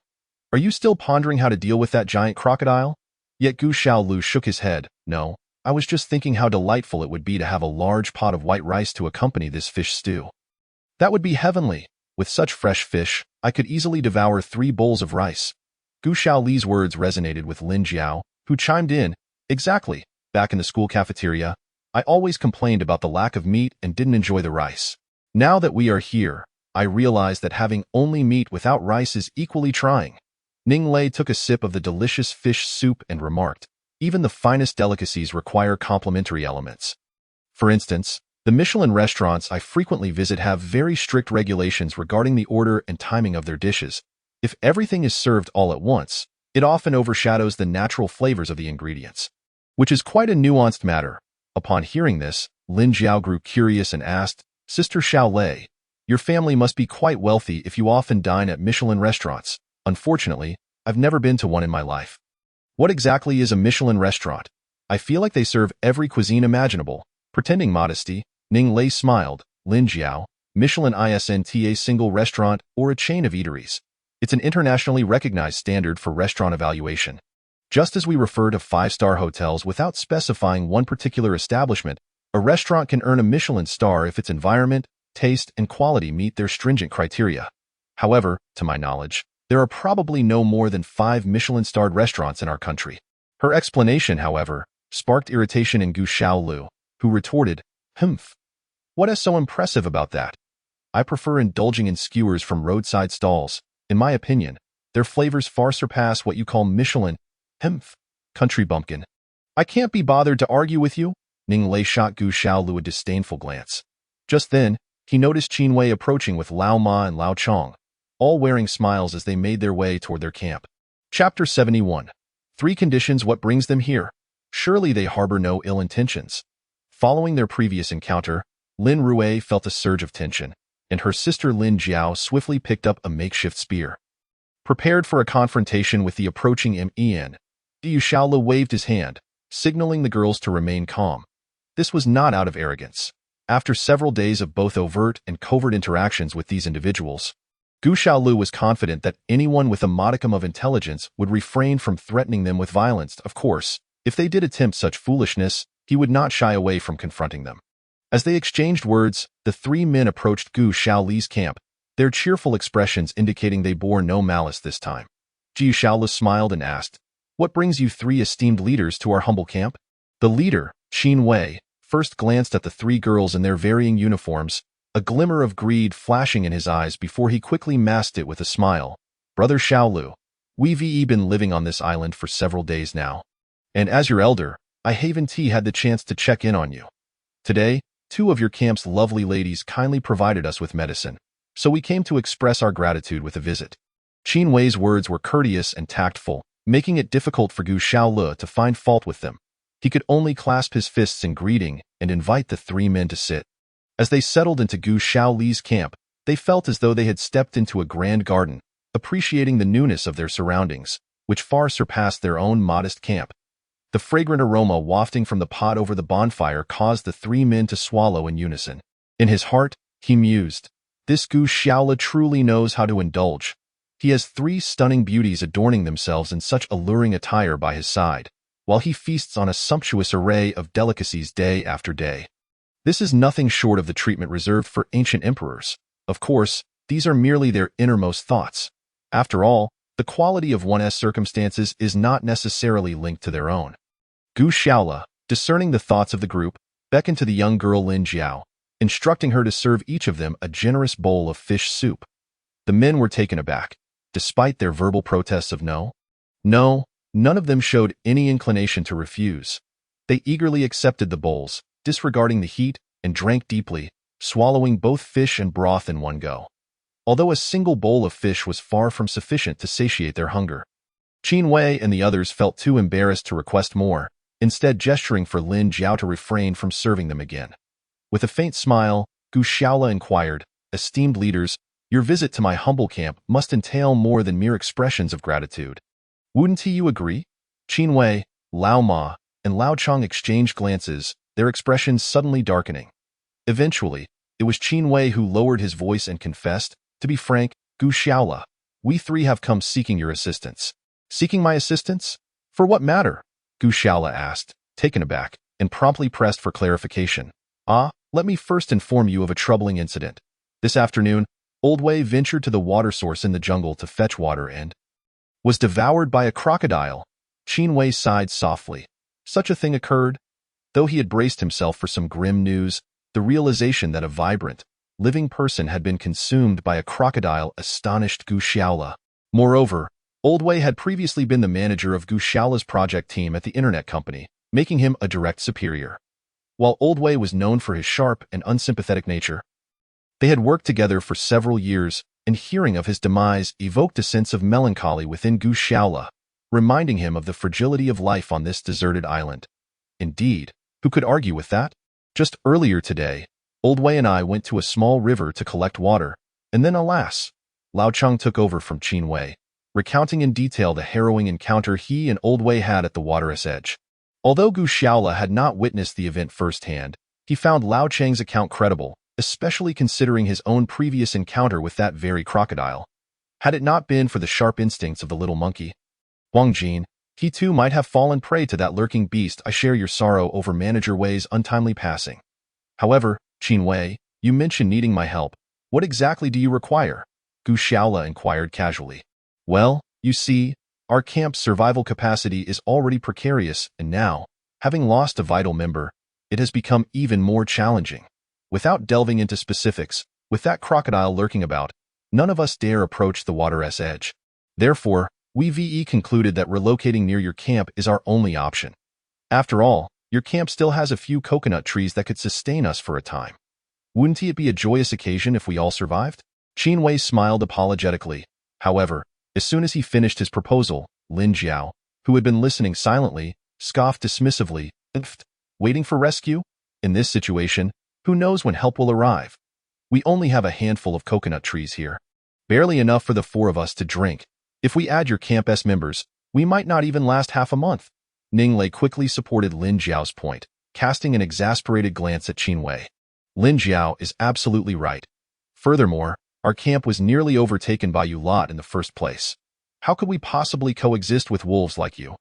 Are you still pondering how to deal with that giant crocodile?" Yet Gu Shaolu shook his head. "No, I was just thinking how delightful it would be to have a large pot of white rice to accompany this fish stew. That would be heavenly. With such fresh fish, I could easily devour 3 bowls of rice." Gu Shaoli's words resonated with Lin Jiao, who chimed in, "Exactly. Back in the school cafeteria, I always complained about the lack of meat and didn't enjoy the rice. Now that we are here, I realize that having only meat without rice is equally trying." Ning Lei took a sip of the delicious fish soup and remarked, "Even the finest delicacies require complementary elements. For instance, the Michelin restaurants I frequently visit have very strict regulations regarding the order and timing of their dishes. If everything is served all at once, it often overshadows the natural flavors of the ingredients, which is quite a nuanced matter." Upon hearing this, Lin Jiao grew curious and asked, "Sister Shaolei, your family must be quite wealthy if you often dine at Michelin restaurants." "Unfortunately, I've never been to one in my life." "What exactly is a Michelin restaurant?" "I feel like they serve every cuisine imaginable." Pretending modesty, Ning Lei smiled. "Lin Jiao, Michelin isn't a single restaurant or a chain of eateries. It's an internationally recognized standard for restaurant evaluation. Just as we refer to 5-star hotels without specifying one particular establishment, a restaurant can earn a Michelin star if its environment, taste, and quality meet their stringent criteria. However, to my knowledge, there are probably no more than 5 Michelin-starred restaurants in our country." Her explanation, however, sparked irritation in Gu Shaolu, who retorted, "Humph. What is so impressive about that? I prefer indulging in skewers from roadside stalls. In my opinion, their flavors far surpass what you call Michelin. Humph. Country bumpkin." "I can't be bothered to argue with you." Ning Lei shot Gu Shaolu a disdainful glance. Just then, he noticed Qin Wei approaching with Lao Ma and Lao Chong, all wearing smiles as they made their way toward their camp. Chapter 71. 3 conditions what brings them here. Surely they harbor no ill intentions. Following their previous encounter, Lin Rui felt a surge of tension, and her sister Lin Jiao swiftly picked up a makeshift spear. Prepared for a confrontation with the approaching Men, Yu Shaola waved his hand, signaling the girls to remain calm. This was not out of arrogance. After several days of both overt and covert interactions with these individuals, Gu Shaolu was confident that anyone with a modicum of intelligence would refrain from threatening them with violence. Of course, if they did attempt such foolishness, he would not shy away from confronting them. As they exchanged words, the 3 men approached Gu Shaoli's camp, their cheerful expressions indicating they bore no malice this time. Gu Shaola smiled and asked, "What brings you 3 esteemed leaders to our humble camp?" The leader, Qin Wei, first glanced at the 3 girls in their varying uniforms, a glimmer of greed flashing in his eyes before he quickly masked it with a smile. "Brother Shaolu, we've been living on this island for several days now, and as your elder, I haven't had the chance to check in on you. Today, 2 of your camp's lovely ladies kindly provided us with medicine, so we came to express our gratitude with a visit." Qin Wei's words were courteous and tactful, making it difficult for Gu Shaolu to find fault with them. He could only clasp his fists in greeting and invite the 3 men to sit. As they settled into Gu Shaoli's camp, they felt as though they had stepped into a grand garden, appreciating the newness of their surroundings, which far surpassed their own modest camp. The fragrant aroma wafting from the pot over the bonfire caused the 3 men to swallow in unison. In his heart, he mused, "This Gu Shaola truly knows how to indulge. He has 3 stunning beauties adorning themselves in such alluring attire by his side, while he feasts on a sumptuous array of delicacies day after day. This is nothing short of the treatment reserved for ancient emperors. Of course, these are merely their innermost thoughts. After all, the quality of one's circumstances is not necessarily linked to their own." Gu Shaola, discerning the thoughts of the group, beckoned to the young girl Lin Jiao, instructing her to serve each of them a generous bowl of fish soup. The men were taken aback. Despite their verbal protests of no, none of them showed any inclination to refuse. They eagerly accepted the bowls, disregarding the heat, and drank deeply, swallowing both fish and broth in one go. Although a single bowl of fish was far from sufficient to satiate their hunger, Qin Wei and the others felt too embarrassed to request more, instead gesturing for Lin Jiao to refrain from serving them again. With a faint smile, Gu Shaola inquired, "Esteemed leaders, your visit to my humble camp must entail more than mere expressions of gratitude. Wouldn't you agree?" Qin Wei, Lao Ma, and Lao Cheng exchanged glances, their expressions suddenly darkening. Eventually, it was Qin Wei who lowered his voice and confessed, "To be frank, Gu Shaola, we three have come seeking your assistance." "Seeking my assistance? For what matter?" Gu Shaola asked, taken aback, and promptly pressed for clarification. Let me first inform you of a troubling incident. This afternoon, Old Wei ventured to the water source in the jungle to fetch water and was devoured by a crocodile. Qin Wei sighed softly. Such a thing occurred? Though he had braced himself for some grim news, the realization that a vibrant, living person had been consumed by a crocodile astonished Gu Shaola. Moreover, Old Wei had previously been the manager of Gu Shaola's project team at the internet company, making him a direct superior. While Old Wei was known for his sharp and unsympathetic nature, they had worked together for several years, and hearing of his demise evoked a sense of melancholy within Gu Shaola, reminding him of the fragility of life on this deserted island. Indeed, who could argue with that? Just earlier today, Old Wei and I went to a small river to collect water, and then alas, Lao Cheng took over from Qin Wei, recounting in detail the harrowing encounter he and Old Wei had at the water's edge. Although Gu Shaola had not witnessed the event firsthand, he found Lao Cheng's account credible, especially considering his own previous encounter with that very crocodile. Had it not been for the sharp instincts of the little monkey, Wang Jin, he too might have fallen prey to that lurking beast. I share your sorrow over Manager Wei's untimely passing. However, Qin Wei, you mentioned needing my help. What exactly do you require? Gu Shaola inquired casually. Well, you see, our camp's survival capacity is already precarious, and now, having lost a vital member, it has become even more challenging. Without delving into specifics, with that crocodile lurking about, none of us dare approach the water's edge. Therefore, we concluded that relocating near your camp is our only option. After all, your camp still has a few coconut trees that could sustain us for a time. Wouldn't it be a joyous occasion if we all survived? Qin Wei smiled apologetically. However, as soon as he finished his proposal, Lin Jiao, who had been listening silently, scoffed dismissively, "Waiting for rescue? In this situation, who knows when help will arrive? We only have a handful of coconut trees here. Barely enough for the four of us to drink. If we add your camp's members, we might not even last half a month." Ning Lei quickly supported Lin Jiao's point, casting an exasperated glance at Qin Wei. Lin Jiao is absolutely right. Furthermore, our camp was nearly overtaken by you lot in the first place. How could we possibly coexist with wolves like you?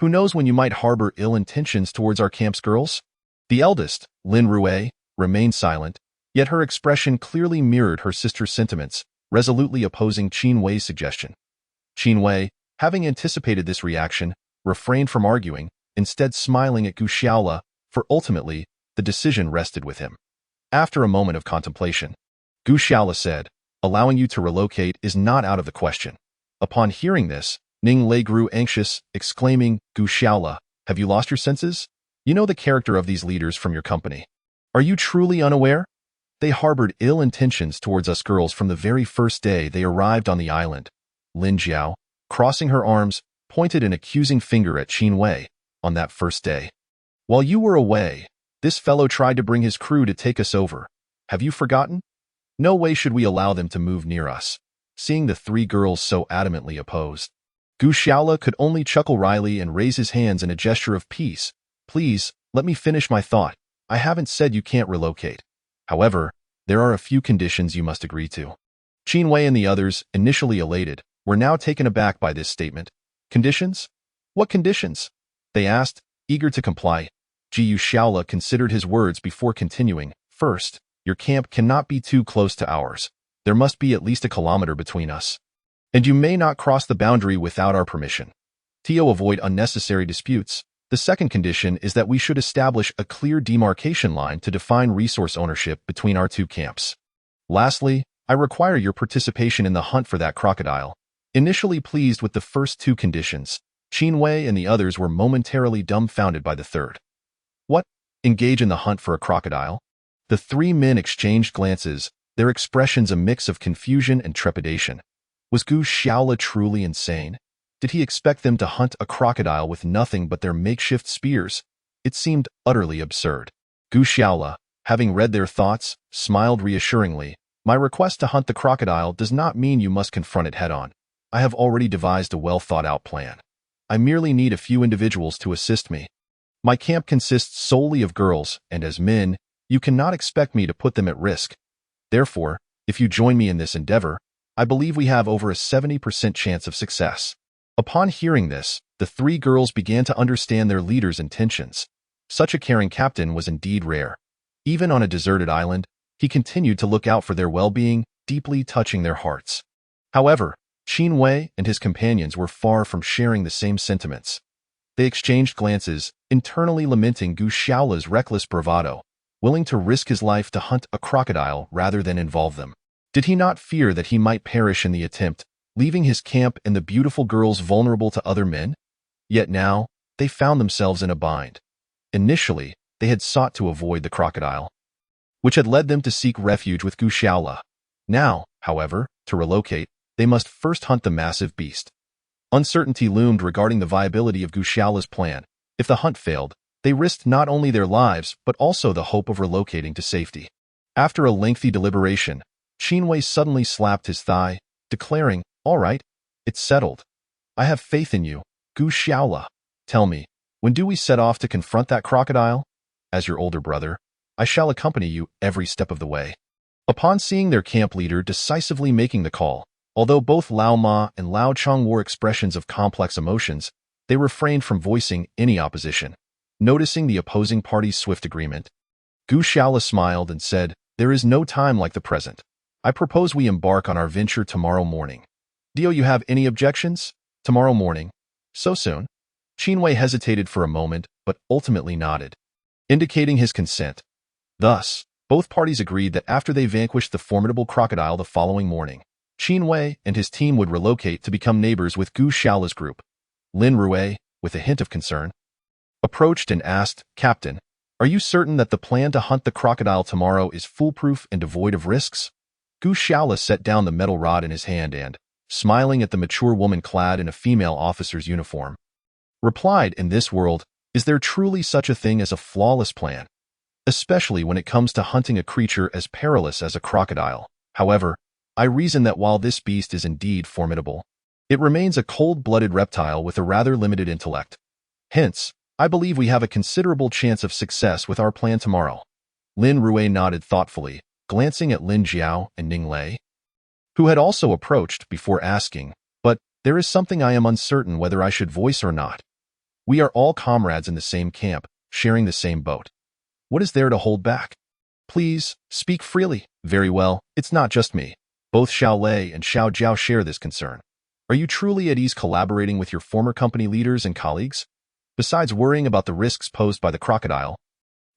Who knows when you might harbor ill intentions towards our camp's girls? The eldest, Lin Rue, remained silent, yet her expression clearly mirrored her sister's sentiments, resolutely opposing Qin Wei's suggestion. Qin Wei, having anticipated this reaction, refrained from arguing, instead smiling at Gu Shaola, for ultimately, the decision rested with him. After a moment of contemplation, Gu Shaola said, "Allowing you to relocate is not out of the question." Upon hearing this, Ning Lei grew anxious, exclaiming, "Gu Shaola, have you lost your senses? You know the character of these leaders from your company. Are you truly unaware? They harbored ill intentions towards us girls from the very first day they arrived on the island." Lin Jiao, crossing her arms, pointed an accusing finger at Qin Wei. "On that first day, while you were away, this fellow tried to bring his crew to take us over. Have you forgotten? No way should we allow them to move near us." Seeing the three girls so adamantly opposed, Gu Shaola could only chuckle wryly and raise his hands in a gesture of peace. "Please, let me finish my thought. I haven't said you can't relocate. However, there are a few conditions you must agree to." Qin Wei and the others, initially elated, were now taken aback by this statement. "Conditions? What conditions?" they asked, eager to comply. Gu Shaola considered his words before continuing. "First, your camp cannot be too close to ours. There must be at least a kilometer between us. And you may not cross the boundary without our permission. To avoid unnecessary disputes, the second condition is that we should establish a clear demarcation line to define resource ownership between our two camps. Lastly, I require your participation in the hunt for that crocodile." Initially pleased with the first two conditions, Qin Wei and the others were momentarily dumbfounded by the third. "What? Engage in the hunt for a crocodile? The three men exchanged glances, their expressions a mix of confusion and trepidation. Was Gu Xiaola truly insane? Did he expect them to hunt a crocodile with nothing but their makeshift spears? It seemed utterly absurd. Gu Xiaola, having read their thoughts, smiled reassuringly. My request to hunt the crocodile does not mean you must confront it head-on. I have already devised a well-thought-out plan. I merely need a few individuals to assist me. My camp consists solely of girls, and as men, you cannot expect me to put them at risk. Therefore, if you join me in this endeavor, I believe we have over a 70% chance of success. Upon hearing this, the three girls began to understand their leader's intentions. Such a caring captain was indeed rare. Even on a deserted island, he continued to look out for their well-being, deeply touching their hearts. However, Qin Wei and his companions were far from sharing the same sentiments. They exchanged glances, internally lamenting Gu Xiaola's reckless bravado, willing to risk his life to hunt a crocodile rather than involve them. Did he not fear that he might perish in the attempt, leaving his camp and the beautiful girls vulnerable to other men? Yet now, they found themselves in a bind. Initially, they had sought to avoid the crocodile, which had led them to seek refuge with Gu Xiaola. Now, however, to relocate, they must first hunt the massive beast. Uncertainty loomed regarding the viability of Gu Xiaola's plan. If the hunt failed, they risked not only their lives but also the hope of relocating to safety. After a lengthy deliberation, Qin Wei suddenly slapped his thigh, declaring, "All right, it's settled. I have faith in you, Gu Xiaola. Tell me, when do we set off to confront that crocodile? As your older brother, I shall accompany you every step of the way." Upon seeing their camp leader decisively making the call, although both Lao Ma and Lao Chong wore expressions of complex emotions, they refrained from voicing any opposition. Noticing the opposing party's swift agreement, Gu Xiaola smiled and said, "There is no time like the present. I propose we embark on our venture tomorrow morning. Do you have any objections? Tomorrow morning? So soon?" Qin Wei hesitated for a moment, but ultimately nodded, indicating his consent. Thus, both parties agreed that after they vanquished the formidable crocodile the following morning, Qin Wei and his team would relocate to become neighbors with Gu Xiaola's group. Lin Rui, with a hint of concern, approached and asked, "Captain, are you certain that the plan to hunt the crocodile tomorrow is foolproof and devoid of risks?" Gu Xiaola set down the metal rod in his hand and, smiling at the mature woman clad in a female officer's uniform, replied, "In this world, is there truly such a thing as a flawless plan? Especially when it comes to hunting a creature as perilous as a crocodile. However, I reason that while this beast is indeed formidable, it remains a cold-blooded reptile with a rather limited intellect. Hence, I believe we have a considerable chance of success with our plan tomorrow." Lin Rui nodded thoughtfully, glancing at Lin Jiao and Ning Lei, who had also approached before asking, "But there is something I am uncertain whether I should voice or not. We are all comrades in the same camp, sharing the same boat. What is there to hold back? Please, speak freely." "Very well, it's not just me. Both Xiao Lei and Xiao Jiao share this concern. Are you truly at ease collaborating with your former company leaders and colleagues? Besides worrying about the risks posed by the crocodile,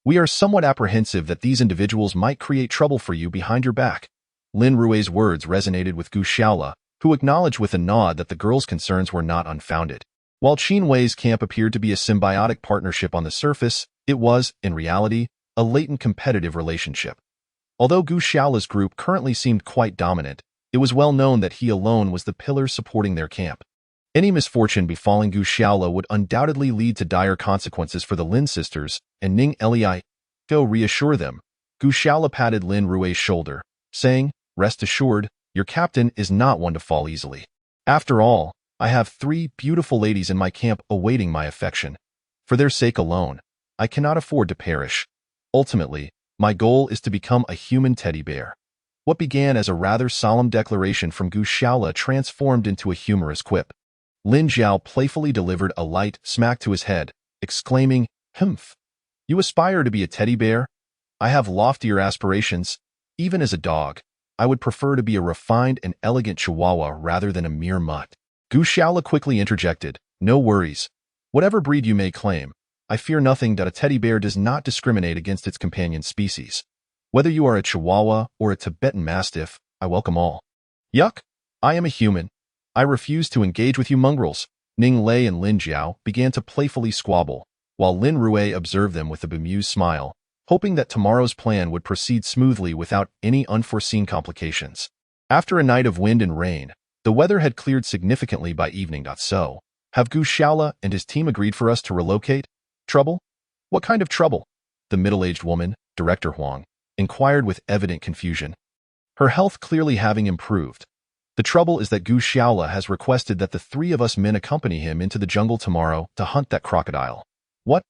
we are somewhat apprehensive that these individuals might create trouble for you behind your back." Lin Rui's words resonated with Gu Xiaola, who acknowledged with a nod that the girl's concerns were not unfounded. While Qin Wei's camp appeared to be a symbiotic partnership on the surface, it was, in reality, a latent competitive relationship. Although Gu Xiaola's group currently seemed quite dominant, it was well known that he alone was the pillar supporting their camp. Any misfortune befalling Gu Xiaola would undoubtedly lead to dire consequences for the Lin sisters, and Ning Lei. "Go reassure them." Gu Xiaola patted Lin Rui's shoulder, saying, "Rest assured, your captain is not one to fall easily. After all, I have 3 beautiful ladies in my camp awaiting my affection. For their sake alone, I cannot afford to perish. Ultimately, my goal is to become a human teddy bear." What began as a rather solemn declaration from Gu Xiaola transformed into a humorous quip. Lin Jiao playfully delivered a light smack to his head, exclaiming, "Humph! You aspire to be a teddy bear? I have loftier aspirations. Even as a dog, I would prefer to be a refined and elegant chihuahua rather than a mere mutt." Gu Xiaola quickly interjected, "No worries. Whatever breed you may claim, I fear nothing that a teddy bear does not discriminate against its companion species. Whether you are a chihuahua or a Tibetan mastiff, I welcome all." "Yuck! I am a human. I refuse to engage with you mongrels." Ning Lei and Lin Jiao began to playfully squabble, while Lin Rui observed them with a bemused smile, hoping that tomorrow's plan would proceed smoothly without any unforeseen complications. After a night of wind and rain, the weather had cleared significantly by evening. So, have Gu Shaola and his team agreed for us to relocate? Trouble? What kind of trouble? The middle-aged woman, Director Huang, inquired with evident confusion. Her health clearly having improved. The trouble is that Gu Shaola has requested that the three of us men accompany him into the jungle tomorrow to hunt that crocodile. What?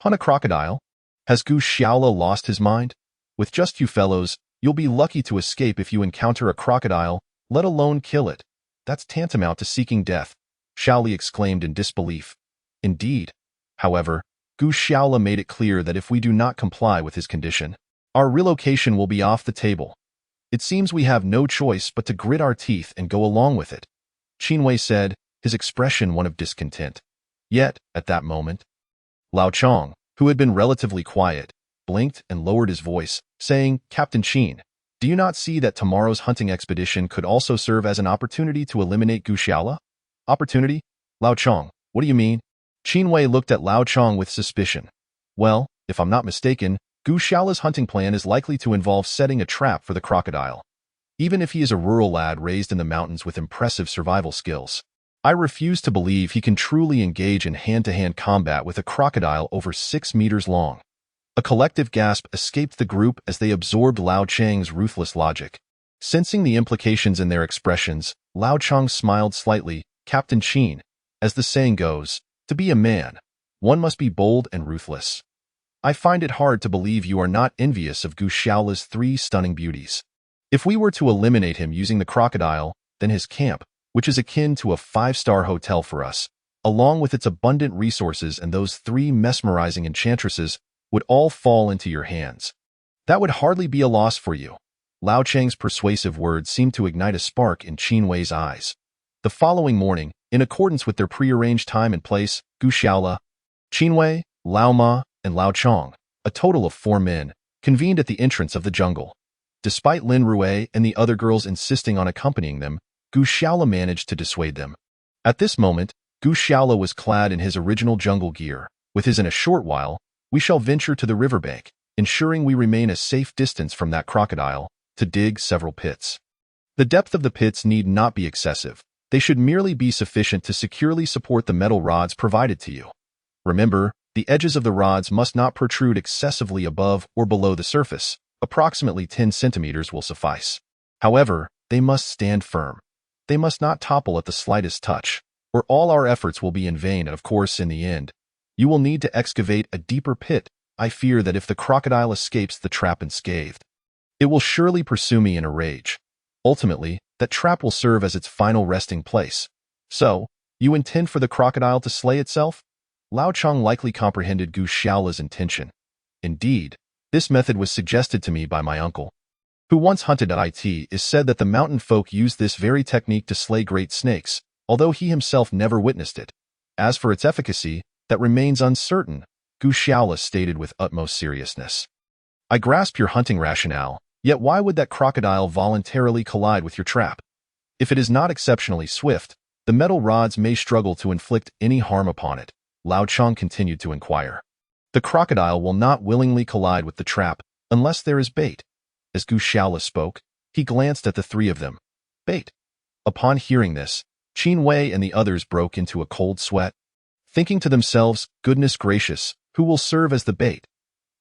Hunt a crocodile? Has Gu Shaola lost his mind? With just you fellows, you'll be lucky to escape if you encounter a crocodile, let alone kill it. That's tantamount to seeking death, Shaoli exclaimed in disbelief. Indeed. However, Gu Shaola made it clear that if we do not comply with his condition, our relocation will be off the table. It seems we have no choice but to grit our teeth and go along with it, Qinwei said, his expression one of discontent. Yet, at that moment, Lao Chong, who had been relatively quiet, blinked and lowered his voice, saying, Captain Qin, do you not see that tomorrow's hunting expedition could also serve as an opportunity to eliminate Gu Shaola? Opportunity? Lao Chong, what do you mean? Qinwei looked at Lao Chong with suspicion. Well, if I'm not mistaken, Gu Shaola's hunting plan is likely to involve setting a trap for the crocodile. Even if he is a rural lad raised in the mountains with impressive survival skills, I refuse to believe he can truly engage in hand-to-hand combat with a crocodile over 6 meters long. A collective gasp escaped the group as they absorbed Lao Chang's ruthless logic. Sensing the implications in their expressions, Lao Chang smiled slightly. Captain Qin, as the saying goes, to be a man, one must be bold and ruthless. I find it hard to believe you are not envious of Gu Shaola's 3 stunning beauties. If we were to eliminate him using the crocodile, then his camp, which is akin to a 5-star hotel for us, along with its abundant resources and those 3 mesmerizing enchantresses, would all fall into your hands. That would hardly be a loss for you. Lao Chang's persuasive words seemed to ignite a spark in Qinwei's eyes. The following morning, in accordance with their prearranged time and place, Gu Shaola, Qinwei, Lao Ma, and Lao Chong, a total of 4 men, convened at the entrance of the jungle. Despite Lin Rui and the other girls insisting on accompanying them, Gu Shaola managed to dissuade them. At this moment, Gu Shaola was clad in his original jungle gear. With his in a short while, we shall venture to the riverbank, ensuring we remain a safe distance from that crocodile, to dig several pits. The depth of the pits need not be excessive. They should merely be sufficient to securely support the metal rods provided to you. Remember, the edges of the rods must not protrude excessively above or below the surface. Approximately 10 centimeters will suffice. However, they must stand firm. They must not topple at the slightest touch, or all our efforts will be in vain and of course in the end, you will need to excavate a deeper pit. I fear that if the crocodile escapes the trap unscathed, it will surely pursue me in a rage. Ultimately, that trap will serve as its final resting place. So, you intend for the crocodile to slay itself? Lao Chong likely comprehended Gu Shaola's intention. Indeed, this method was suggested to me by my uncle, who once hunted at it. Is said that the mountain folk use this very technique to slay great snakes, although he himself never witnessed it. As for its efficacy, that remains uncertain, Gu Shaola stated with utmost seriousness. I grasp your hunting rationale, yet why would that crocodile voluntarily collide with your trap? If it is not exceptionally swift, the metal rods may struggle to inflict any harm upon it, Lao Chong continued to inquire. The crocodile will not willingly collide with the trap unless there is bait. As Gu Shaola spoke, he glanced at the 3 of them. Bait. Upon hearing this, Qinwei and the others broke into a cold sweat, thinking to themselves, goodness gracious, who will serve as the bait?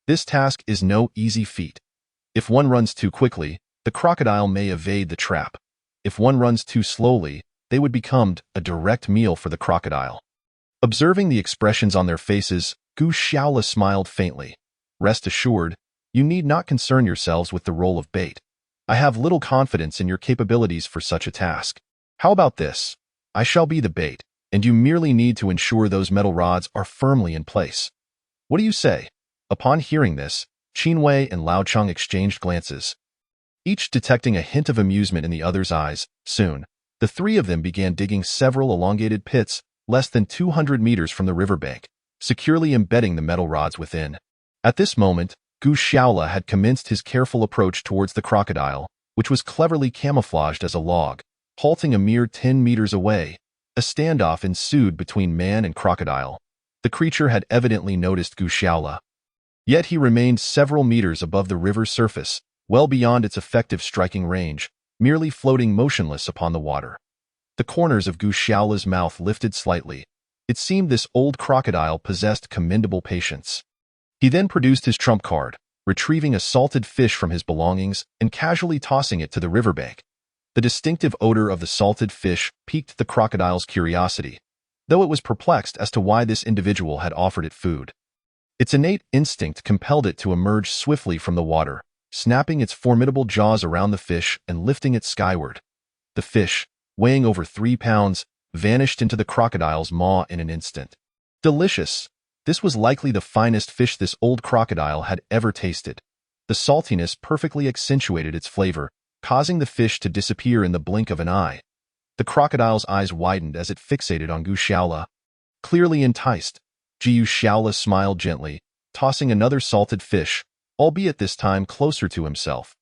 This task is no easy feat. If one runs too quickly, the crocodile may evade the trap. If one runs too slowly, they would become a direct meal for the crocodile. Observing the expressions on their faces, Gu Shaola smiled faintly. Rest assured, you need not concern yourselves with the role of bait. I have little confidence in your capabilities for such a task. How about this? I shall be the bait, and you merely need to ensure those metal rods are firmly in place. What do you say? Upon hearing this, Qinwei and Lao Chong exchanged glances, each detecting a hint of amusement in the other's eyes. Soon, the 3 of them began digging several elongated pits less than 200 meters from the riverbank, securely embedding the metal rods within. At this moment, Gu Shaola had commenced his careful approach towards the crocodile, which was cleverly camouflaged as a log. Halting a mere 10 meters away, a standoff ensued between man and crocodile. The creature had evidently noticed Gu Shaola. Yet he remained several meters above the river's surface, well beyond its effective striking range, merely floating motionless upon the water. The corners of Gu Xiaola's mouth lifted slightly. It seemed this old crocodile possessed commendable patience. He then produced his trump card, retrieving a salted fish from his belongings and casually tossing it to the riverbank. The distinctive odor of the salted fish piqued the crocodile's curiosity, though it was perplexed as to why this individual had offered it food. Its innate instinct compelled it to emerge swiftly from the water, snapping its formidable jaws around the fish and lifting it skyward. The fish, weighing over 3 pounds, vanished into the crocodile's maw in an instant. Delicious! This was likely the finest fish this old crocodile had ever tasted. The saltiness perfectly accentuated its flavor, causing the fish to disappear in the blink of an eye. The crocodile's eyes widened as it fixated on Gu Xiaola. Clearly enticed, Gu Xiaola smiled gently, tossing another salted fish, albeit this time closer to himself.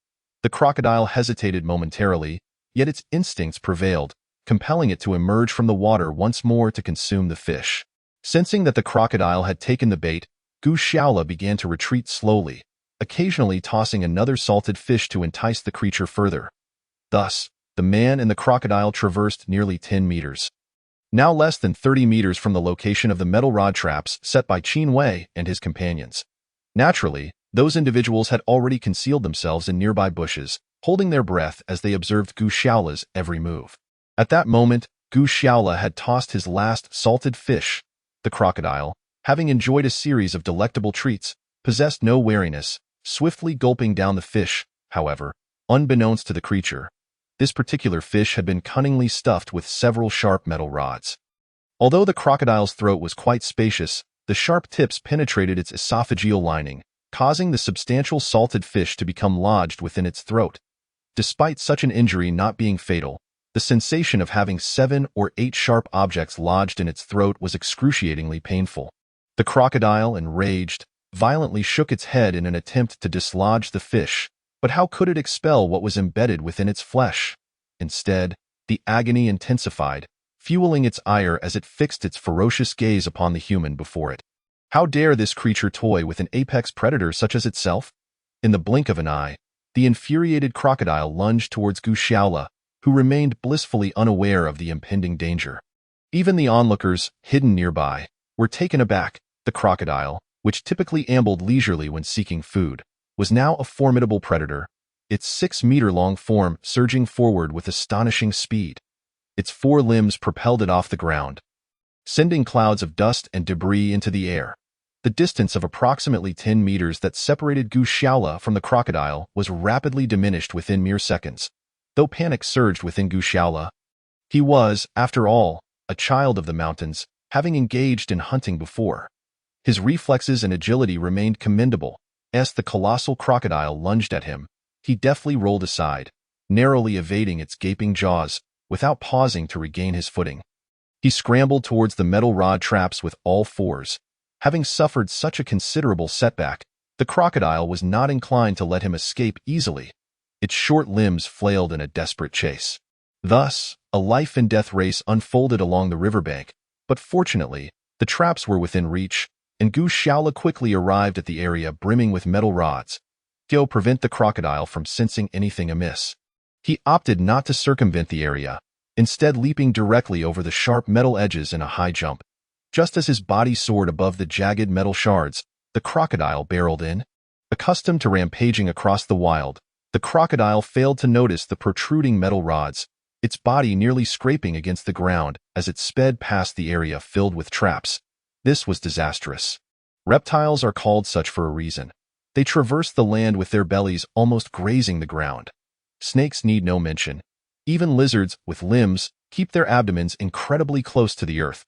The crocodile hesitated momentarily, yet its instincts prevailed, compelling it to emerge from the water once more to consume the fish. Sensing that the crocodile had taken the bait, Gu Xiaola began to retreat slowly, occasionally tossing another salted fish to entice the creature further. Thus, the man and the crocodile traversed nearly 10 meters. Now less than 30 meters from the location of the metal rod traps set by Qin Wei and his companions. Naturally, those individuals had already concealed themselves in nearby bushes, holding their breath as they observed Gu Xiaola's every move. At that moment, Gu Xiaola had tossed his last salted fish. The crocodile, having enjoyed a series of delectable treats, possessed no wariness, swiftly gulping down the fish, however, unbeknownst to the creature. This particular fish had been cunningly stuffed with several sharp metal rods. Although the crocodile's throat was quite spacious, the sharp tips penetrated its esophageal lining, causing the substantial salted fish to become lodged within its throat. Despite such an injury not being fatal, the sensation of having 7 or 8 sharp objects lodged in its throat was excruciatingly painful. The crocodile, enraged, violently shook its head in an attempt to dislodge the fish, but how could it expel what was embedded within its flesh? Instead, the agony intensified, fueling its ire as it fixed its ferocious gaze upon the human before it. How dare this creature toy with an apex predator such as itself? In the blink of an eye, the infuriated crocodile lunged towards Gu Xiaola, who remained blissfully unaware of the impending danger. Even the onlookers, hidden nearby, were taken aback. The crocodile, which typically ambled leisurely when seeking food, was now a formidable predator, its 6-meter-long form surging forward with astonishing speed. Its 4 limbs propelled it off the ground, sending clouds of dust and debris into the air. The distance of approximately 10 meters that separated Gu Xiaola from the crocodile was rapidly diminished within mere seconds, though panic surged within Gu Xiaola. He was, after all, a child of the mountains, having engaged in hunting before. His reflexes and agility remained commendable. As the colossal crocodile lunged at him, he deftly rolled aside, narrowly evading its gaping jaws, without pausing to regain his footing. He scrambled towards the metal rod traps with all fours. Having suffered such a considerable setback, the crocodile was not inclined to let him escape easily. Its short limbs flailed in a desperate chase. Thus, a life-and-death race unfolded along the riverbank, but fortunately, the traps were within reach, and Gu Xiaola quickly arrived at the area brimming with metal rods. To prevent the crocodile from sensing anything amiss, he opted not to circumvent the area, instead leaping directly over the sharp metal edges in a high jump. Just as his body soared above the jagged metal shards, the crocodile barreled in. Accustomed to rampaging across the wild, the crocodile failed to notice the protruding metal rods, its body nearly scraping against the ground as it sped past the area filled with traps. This was disastrous. Reptiles are called such for a reason. They traverse the land with their bellies almost grazing the ground. Snakes need no mention. Even lizards, with limbs, keep their abdomens incredibly close to the earth.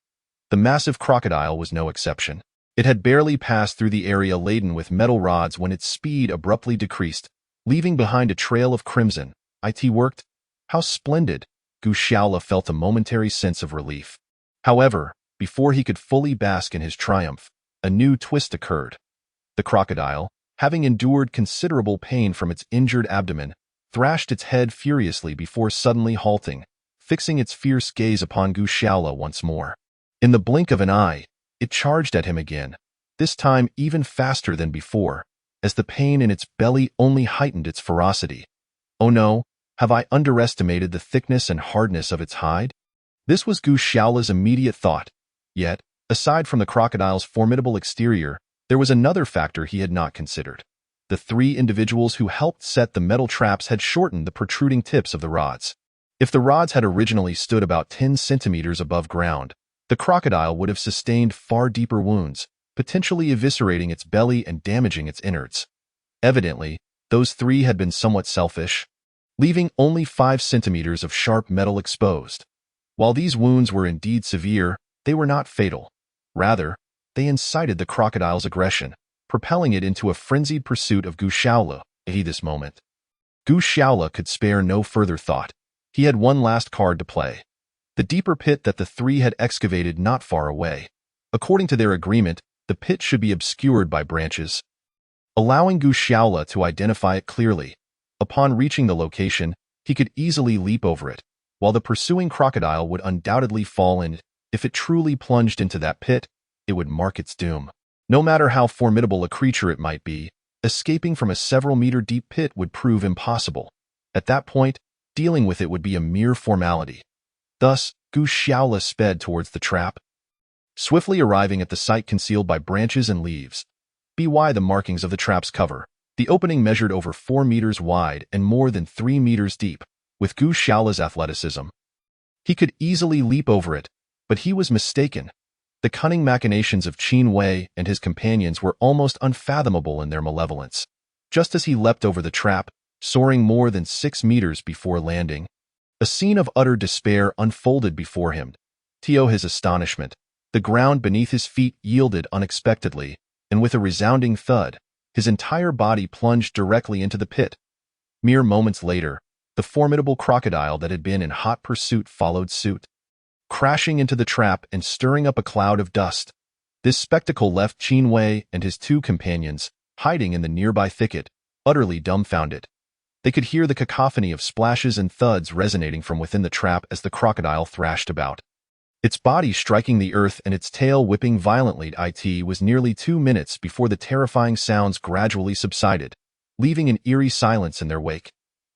The massive crocodile was no exception. It had barely passed through the area laden with metal rods when its speed abruptly decreased, leaving behind a trail of crimson. It worked? How splendid! Gu Xiaola felt a momentary sense of relief. However, before he could fully bask in his triumph, a new twist occurred. The crocodile, having endured considerable pain from its injured abdomen, thrashed its head furiously before suddenly halting, fixing its fierce gaze upon Gu Xiaola once more. In the blink of an eye, it charged at him again. this time even faster than before, as the pain in its belly only heightened its ferocity. Oh no, have I underestimated the thickness and hardness of its hide? This was Gu Shaola's immediate thought. Yet, aside from the crocodile's formidable exterior, there was another factor he had not considered. The three individuals who helped set the metal traps had shortened the protruding tips of the rods. If the rods had originally stood about 10 centimeters above ground, the crocodile would have sustained far deeper wounds, potentially eviscerating its belly and damaging its innards. Evidently, those three had been somewhat selfish, leaving only 5 centimeters of sharp metal exposed. While these wounds were indeed severe, they were not fatal. Rather, they incited the crocodile's aggression, propelling it into a frenzied pursuit of Gu Shaola at this moment. Gu Shaola could spare no further thought. He had one last card to play. The deeper pit that the three had excavated not far away. According to their agreement, the pit should be obscured by branches, allowing Gu Shaola to identify it clearly. Upon reaching the location, he could easily leap over it, while the pursuing crocodile would undoubtedly fall in. If it truly plunged into that pit, it would mark its doom. No matter how formidable a creature it might be, escaping from a several-meter-deep pit would prove impossible. At that point, dealing with it would be a mere formality. Thus, Gu Shaola sped towards the trap, swiftly arriving at the site concealed by branches and leaves. By the markings of the trap's cover, the opening measured over 4 meters wide and more than 3 meters deep. With Gu Shaola's athleticism, he could easily leap over it, but he was mistaken. The cunning machinations of Qin Wei and his companions were almost unfathomable in their malevolence. Just as he leapt over the trap, soaring more than 6 meters before landing, a scene of utter despair unfolded before him. To his astonishment, the ground beneath his feet yielded unexpectedly, and with a resounding thud, his entire body plunged directly into the pit. Mere moments later, the formidable crocodile that had been in hot pursuit followed suit, crashing into the trap and stirring up a cloud of dust. This spectacle left Qin Wei and his 2 companions, hiding in the nearby thicket, utterly dumbfounded. They could hear the cacophony of splashes and thuds resonating from within the trap as the crocodile thrashed about, its body striking the earth and its tail whipping violently. It was nearly 2 minutes before the terrifying sounds gradually subsided, leaving an eerie silence in their wake.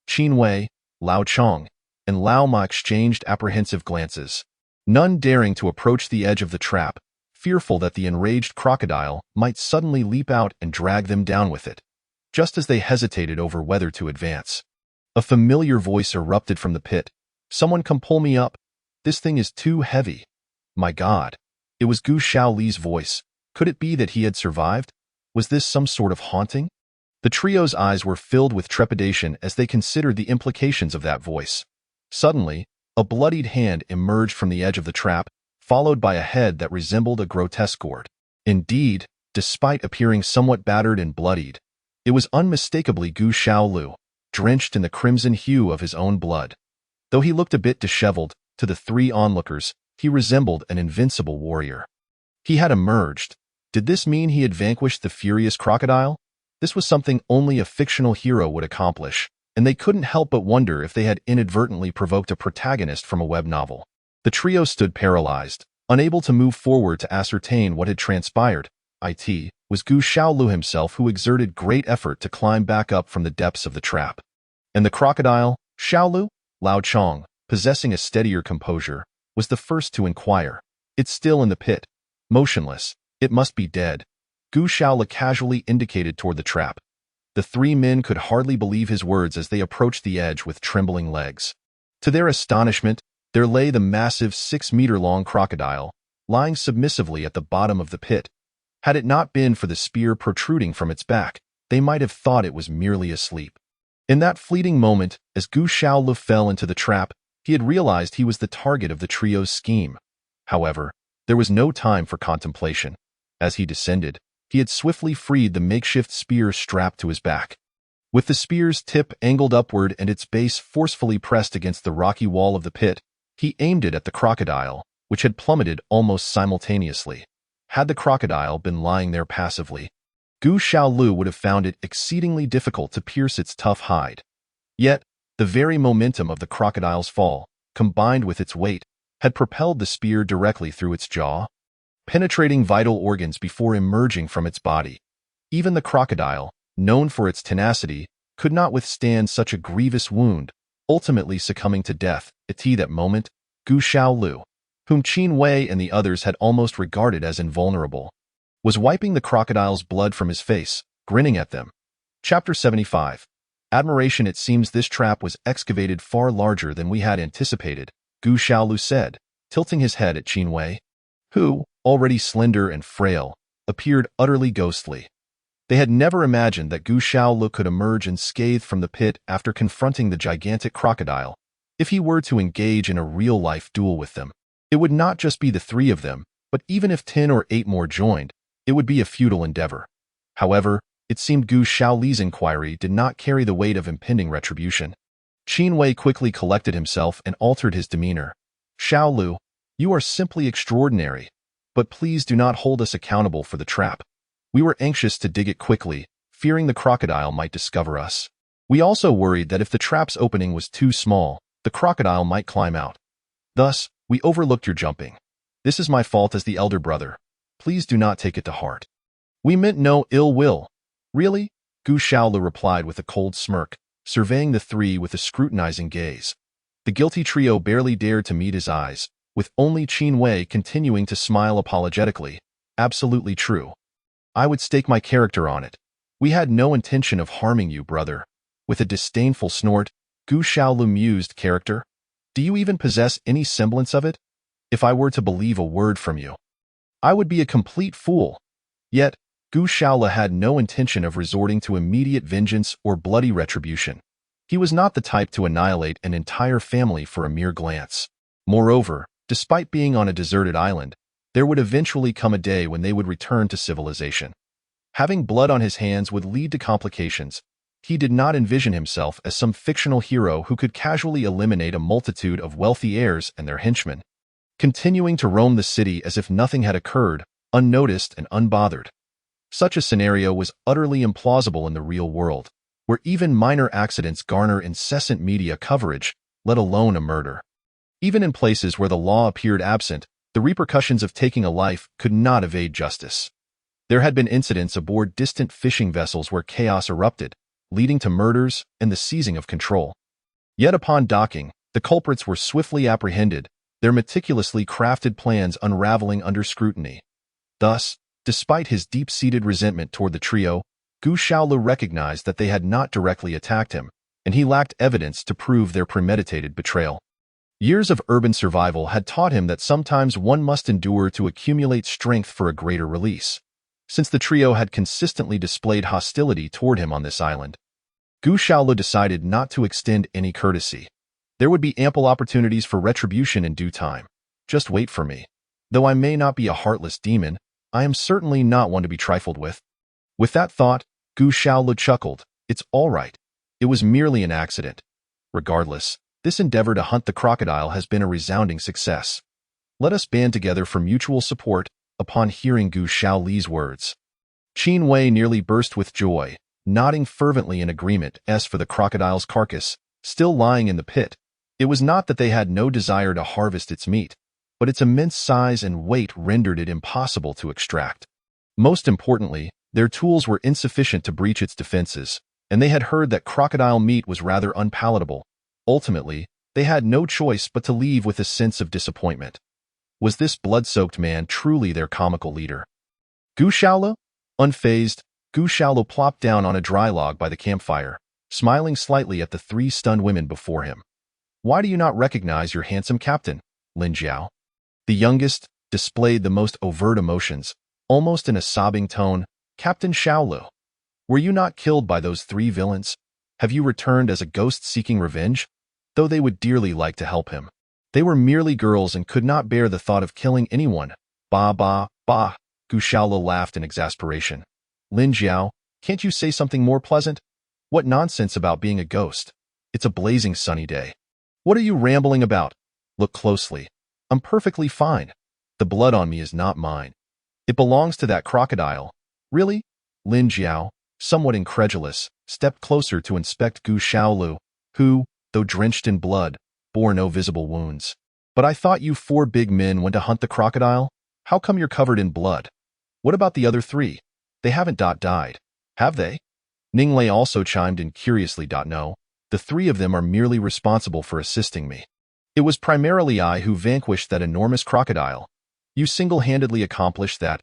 Qin Wei, Lao Chong, and Lao Ma exchanged apprehensive glances, none daring to approach the edge of the trap, fearful that the enraged crocodile might suddenly leap out and drag them down with it. Just as they hesitated over whether to advance, a familiar voice erupted from the pit. "Someone come pull me up. This thing is too heavy." My God! It was Gu Shaoli's voice. Could it be that he had survived? Was this some sort of haunting? The trio's eyes were filled with trepidation as they considered the implications of that voice. Suddenly, a bloodied hand emerged from the edge of the trap, followed by a head that resembled a grotesque gourd. Indeed, despite appearing somewhat battered and bloodied, it was unmistakably Gu Shaolu, drenched in the crimson hue of his own blood. Though he looked a bit disheveled, to the 3 onlookers, he resembled an invincible warrior. He had emerged. Did this mean he had vanquished the furious crocodile? This was something only a fictional hero would accomplish, and they couldn't help but wonder if they had inadvertently provoked a protagonist from a web novel. The trio stood paralyzed, unable to move forward to ascertain what had transpired. It was Gu Shaolu himself who exerted great effort to climb back up from the depths of the trap. And the crocodile, Shaolu? Lao Chong, possessing a steadier composure, was the first to inquire. "It's still in the pit. Motionless. It must be dead." Gu Shaola casually indicated toward the trap. The 3 men could hardly believe his words as they approached the edge with trembling legs. To their astonishment, there lay the massive 6-meter-long crocodile, lying submissively at the bottom of the pit. Had it not been for the spear protruding from its back, they might have thought it was merely asleep. In that fleeting moment, as Gu Shaola fell into the trap, he had realized he was the target of the trio's scheme. However, there was no time for contemplation. As he descended, he had swiftly freed the makeshift spear strapped to his back. With the spear's tip angled upward and its base forcefully pressed against the rocky wall of the pit, he aimed it at the crocodile, which had plummeted almost simultaneously. Had the crocodile been lying there passively, Gu Shaolu would have found it exceedingly difficult to pierce its tough hide. Yet, the very momentum of the crocodile's fall, combined with its weight, had propelled the spear directly through its jaw. penetrating vital organs before emerging from its body. Even the crocodile, known for its tenacity, could not withstand such a grievous wound, ultimately succumbing to death. At that moment, Gu Xiaolu, whom Qin Wei and the others had almost regarded as invulnerable, was wiping the crocodile's blood from his face, grinning at them. Chapter 75. Admiration. It seems this trap was excavated far larger than we had anticipated, Gu Xiaolu said, tilting his head at Qin Wei, who, already slender and frail, appeared utterly ghostly. They had never imagined that Gu Xiaolu could emerge unscathed from the pit after confronting the gigantic crocodile. If he were to engage in a real-life duel with them, it would not just be the three of them, but even if 10 or 8 more joined, it would be a futile endeavor. However, it seemed Gu Xiaoli's inquiry did not carry the weight of impending retribution. Qin Wei quickly collected himself and altered his demeanor. Xiaolu, you are simply extraordinary, but please do not hold us accountable for the trap. We were anxious to dig it quickly, fearing the crocodile might discover us. We also worried that if the trap's opening was too small, the crocodile might climb out. Thus, we overlooked your jumping. This is my fault as the elder brother. Please do not take it to heart. We meant no ill will. Really? Gu Xiaolu replied with a cold smirk, surveying the three with a scrutinizing gaze. The guilty trio barely dared to meet his eyes, with only Qin Wei continuing to smile apologetically. Absolutely true. I would stake my character on it. We had no intention of harming you, brother. With a disdainful snort, Gu Xiaolu mused, character? Do you even possess any semblance of it? If I were to believe a word from you, I would be a complete fool. Yet, Gu Xiaolu had no intention of resorting to immediate vengeance or bloody retribution. He was not the type to annihilate an entire family for a mere glance. Moreover, despite being on a deserted island, there would eventually come a day when they would return to civilization. Having blood on his hands would lead to complications. He did not envision himself as some fictional hero who could casually eliminate a multitude of wealthy heirs and their henchmen, continuing to roam the city as if nothing had occurred, unnoticed and unbothered. Such a scenario was utterly implausible in the real world, where even minor accidents garner incessant media coverage, let alone a murder. Even in places where the law appeared absent, the repercussions of taking a life could not evade justice. There had been incidents aboard distant fishing vessels where chaos erupted, leading to murders and the seizing of control. Yet upon docking, the culprits were swiftly apprehended, their meticulously crafted plans unraveling under scrutiny. Thus, despite his deep-seated resentment toward the trio, Gu Xiaolu recognized that they had not directly attacked him, and he lacked evidence to prove their premeditated betrayal. Years of urban survival had taught him that sometimes one must endure to accumulate strength for a greater release. Since the trio had consistently displayed hostility toward him on this island, Gu Xiaolu decided not to extend any courtesy. There would be ample opportunities for retribution in due time. Just wait for me. Though I may not be a heartless demon, I am certainly not one to be trifled with. With that thought, Gu Xiaolu chuckled. It's all right. It was merely an accident. Regardless, this endeavor to hunt the crocodile has been a resounding success. Let us band together for mutual support. Upon hearing Gu Xiaoli's words, Qin Wei nearly burst with joy, nodding fervently in agreement. As for the crocodile's carcass, still lying in the pit, it was not that they had no desire to harvest its meat, but its immense size and weight rendered it impossible to extract. Most importantly, their tools were insufficient to breach its defenses, and they had heard that crocodile meat was rather unpalatable. Ultimately, they had no choice but to leave with a sense of disappointment. Was this blood-soaked man truly their comical leader? Gu Xiaolu? Unfazed, Gu Xiaolu plopped down on a dry log by the campfire, smiling slightly at the three stunned women before him. Why do you not recognize your handsome captain, Lin Jiao? The youngest displayed the most overt emotions, almost in a sobbing tone. Captain Xiaolu, were you not killed by those three villains? Have you returned as a ghost seeking revenge? Though they would dearly like to help him, they were merely girls and could not bear the thought of killing anyone. Bah, bah, bah, Gu Xiaolu laughed in exasperation. Lin Jiao, can't you say something more pleasant? What nonsense about being a ghost? It's a blazing sunny day. What are you rambling about? Look closely. I'm perfectly fine. The blood on me is not mine. It belongs to that crocodile. Really? Lin Jiao, somewhat incredulous, stepped closer to inspect Gu Xiaolu, who, though drenched in blood, bore no visible wounds. But I thought you 4 big men went to hunt the crocodile? How come you're covered in blood? What about the other three? They haven't died, have they? Ning Lei also chimed in curiously. No, the three of them are merely responsible for assisting me. It was primarily I who vanquished that enormous crocodile. You single-handedly accomplished that.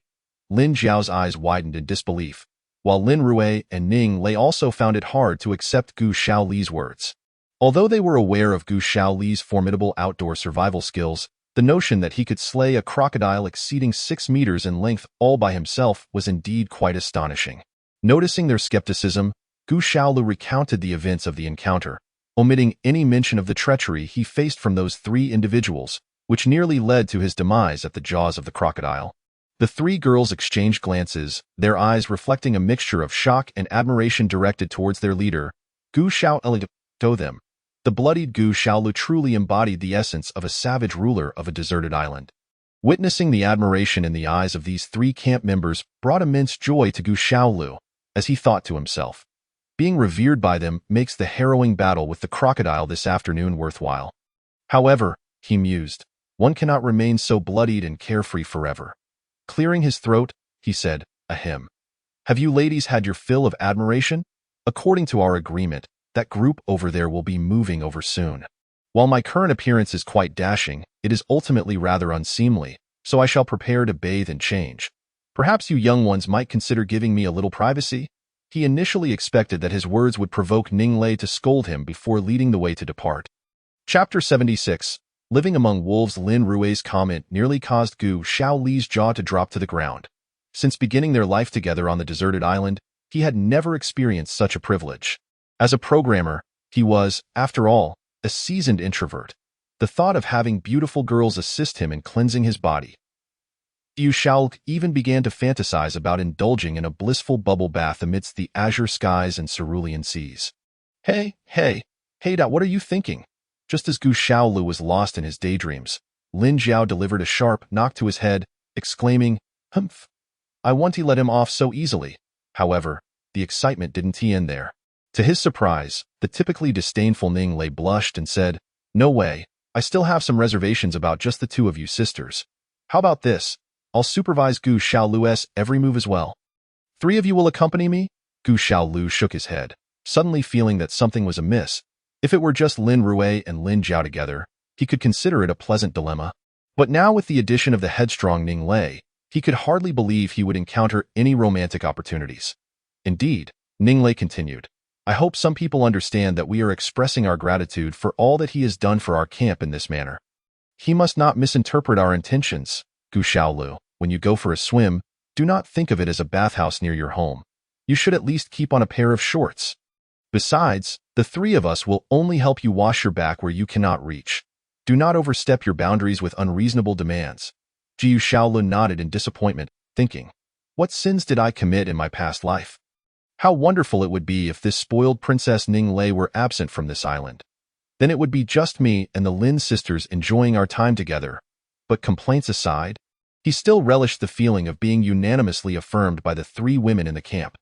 Lin Zhao's eyes widened in disbelief, while Lin Rui and Ning Lei also found it hard to accept Gu Shaoli's words. Although they were aware of Gu Shaoli's formidable outdoor survival skills, the notion that he could slay a crocodile exceeding 6 meters in length all by himself was indeed quite astonishing. Noticing their skepticism, Gu Shaolu recounted the events of the encounter, omitting any mention of the treachery he faced from those three individuals, which nearly led to his demise at the jaws of the crocodile. The three girls exchanged glances, their eyes reflecting a mixture of shock and admiration directed towards their leader. Gu Shaolu told them. The bloodied Gu Shaolu truly embodied the essence of a savage ruler of a deserted island. Witnessing the admiration in the eyes of these three camp members brought immense joy to Gu Shaolu, as he thought to himself. Being revered by them makes the harrowing battle with the crocodile this afternoon worthwhile. However, he mused, one cannot remain so bloodied and carefree forever. Clearing his throat, he said, Ahem. Have you ladies had your fill of admiration? According to our agreement, that group over there will be moving over soon. While my current appearance is quite dashing, it is ultimately rather unseemly, so I shall prepare to bathe and change. Perhaps you young ones might consider giving me a little privacy? He initially expected that his words would provoke Ning Lei to scold him before leading the way to depart. Chapter 76. Living Among Wolves. Lin Rui's comment nearly caused Gu Shaoli's jaw to drop to the ground. Since beginning their life together on the deserted island, he had never experienced such a privilege. As a programmer, he was, after all, a seasoned introvert. The thought of having beautiful girls assist him in cleansing his body. Gu Shaol even began to fantasize about indulging in a blissful bubble bath amidst the azure skies and cerulean seas. Hey, what are you thinking? Just as Gu Shaolu was lost in his daydreams, Lin Zhao delivered a sharp knock to his head, exclaiming, Humph! I want to let him off so easily. However, the excitement didn't end there. To his surprise, the typically disdainful Ning Lei blushed and said, No way, I still have some reservations about just the two of you sisters. How about this? I'll supervise Gu Shaolu's every move as well. 3 of you will accompany me? Gu Shaolu shook his head, suddenly feeling that something was amiss. If it were just Lin Rui and Lin Zhao together, he could consider it a pleasant dilemma. But now with the addition of the headstrong Ning Lei, he could hardly believe he would encounter any romantic opportunities. Indeed, Ning Lei continued, I hope some people understand that we are expressing our gratitude for all that he has done for our camp in this manner. He must not misinterpret our intentions. Gu Shaolu, when you go for a swim, do not think of it as a bathhouse near your home. You should at least keep on a pair of shorts. Besides, the 3 of us will only help you wash your back where you cannot reach. Do not overstep your boundaries with unreasonable demands. Gu Shaolu nodded in disappointment, thinking, What sins did I commit in my past life? How wonderful it would be if this spoiled Princess Ning Lei were absent from this island. Then it would be just me and the Lin sisters enjoying our time together. But complaints aside, he still relished the feeling of being unanimously affirmed by the 3 women in the camp.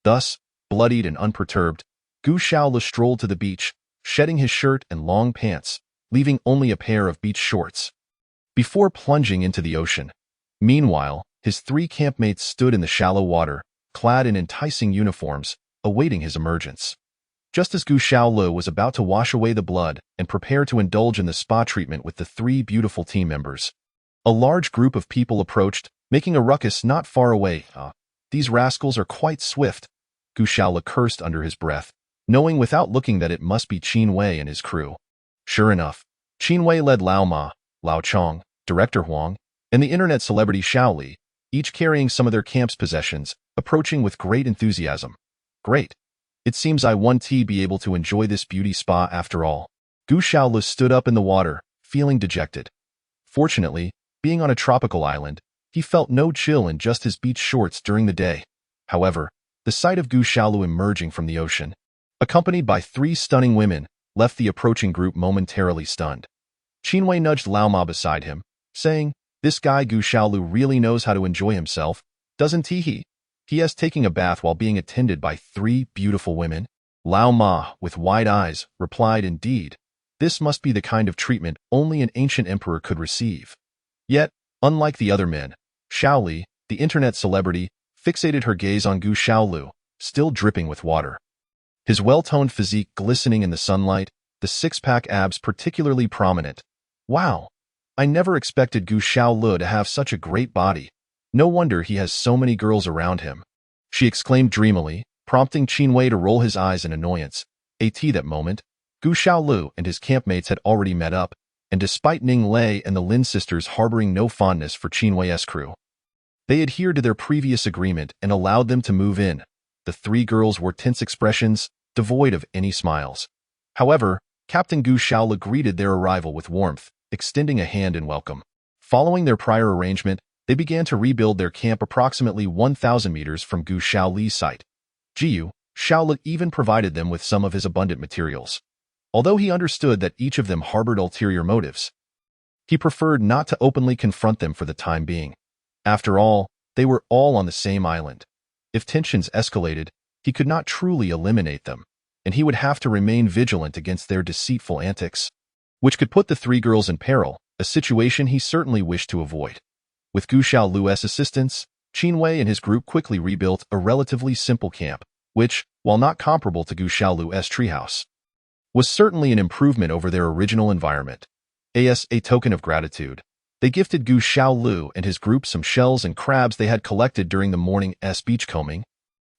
Thus, bloodied and unperturbed, Gu Shaolu strolled to the beach, shedding his shirt and long pants, leaving only a pair of beach shorts. Before plunging into the ocean. Meanwhile, his 3 campmates stood in the shallow water, clad in enticing uniforms, awaiting his emergence. Just as Gu Shaolu was about to wash away the blood and prepare to indulge in the spa treatment with the 3 beautiful team members, a large group of people approached, making a ruckus not far away. These rascals are quite swift, Gu Shaolu cursed under his breath, knowing without looking that it must be Qin Wei and his crew. Sure enough, Qin Wei led Lao Ma, Lao Chong, Director Huang, and the internet celebrity Shaoli, each carrying some of their camp's possessions, approaching with great enthusiasm. Great. It seems I won't be able to enjoy this beauty spa after all. Gu Shaolu stood up in the water, feeling dejected. Fortunately, being on a tropical island, he felt no chill in just his beach shorts during the day. However, the sight of Gu Shaolu emerging from the ocean, accompanied by 3 stunning women, left the approaching group momentarily stunned. Qin Wei nudged Lao Ma beside him, saying, This guy Gu Shaolu really knows how to enjoy himself, doesn't he? He is taking a bath while being attended by 3 beautiful women. Lao Ma, with wide eyes, replied, Indeed, this must be the kind of treatment only an ancient emperor could receive. Yet, Unlike the other men, Xiaoli, the internet celebrity, fixated her gaze on Gu Xiaolu, still dripping with water. His well-toned physique glistening in the sunlight, the six-pack abs particularly prominent. Wow! I never expected Gu Xiaolu to have such a great body. No wonder he has so many girls around him. She exclaimed dreamily, prompting Qinwei to roll his eyes in annoyance. At that moment, Gu Xiaolu and his campmates had already met up, and despite Ning Lei and the Lin sisters harboring no fondness for Qinwei's crew, they adhered to their previous agreement and allowed them to move in. The three girls wore tense expressions, devoid of any smiles. However, Captain Gu Xiaolu greeted their arrival with warmth, extending a hand in welcome. Following their prior arrangement, they began to rebuild their camp approximately 1,000 meters from Gu Xiaoli's site. Gu Xiaolu even provided them with some of his abundant materials. Although he understood that each of them harbored ulterior motives, he preferred not to openly confront them for the time being. After all, they were all on the same island. If tensions escalated, he could not truly eliminate them, and he would have to remain vigilant against their deceitful antics, which could put the three girls in peril, a situation he certainly wished to avoid. With Gu Xiaolu's assistance, Qinwei and his group quickly rebuilt a relatively simple camp, which, while not comparable to Gu Xiaolu's treehouse, was certainly an improvement over their original environment. As a token of gratitude, they gifted Gu Xiaolu and his group some shells and crabs they had collected during the morning's beachcombing,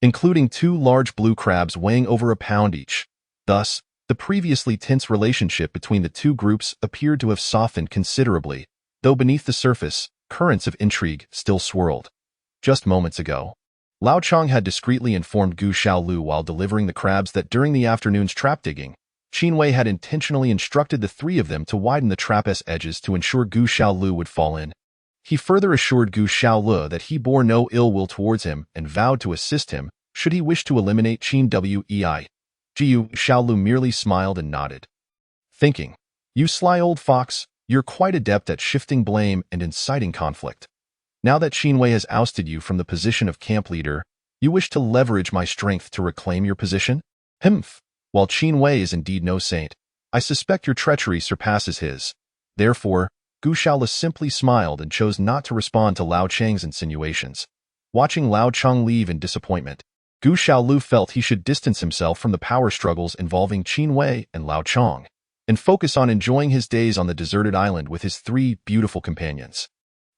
including 2 large blue crabs weighing over a pound each. Thus, the previously tense relationship between the two groups appeared to have softened considerably, though beneath the surface, currents of intrigue still swirled. Just moments ago, Lao Chong had discreetly informed Gu Xiaolu while delivering the crabs that during the afternoon's trap digging, Qinwei had intentionally instructed the three of them to widen the trap's edges to ensure Gu Xiaolu would fall in. He further assured Gu Xiaolu that he bore no ill will towards him and vowed to assist him should he wish to eliminate Qin Wei. Gu Xiaolu merely smiled and nodded, thinking, "You sly old fox, you're quite adept at shifting blame and inciting conflict. Now that Qinwei has ousted you from the position of camp leader, you wish to leverage my strength to reclaim your position? Humph! While Qinwei is indeed no saint, I suspect your treachery surpasses his." Therefore, Gu Xiaolu simply smiled and chose not to respond to Lao Chang's insinuations. Watching Lao Chang leave in disappointment, Gu Xiaolu felt he should distance himself from the power struggles involving Qinwei and Lao Chang, and focus on enjoying his days on the deserted island with his 3 beautiful companions.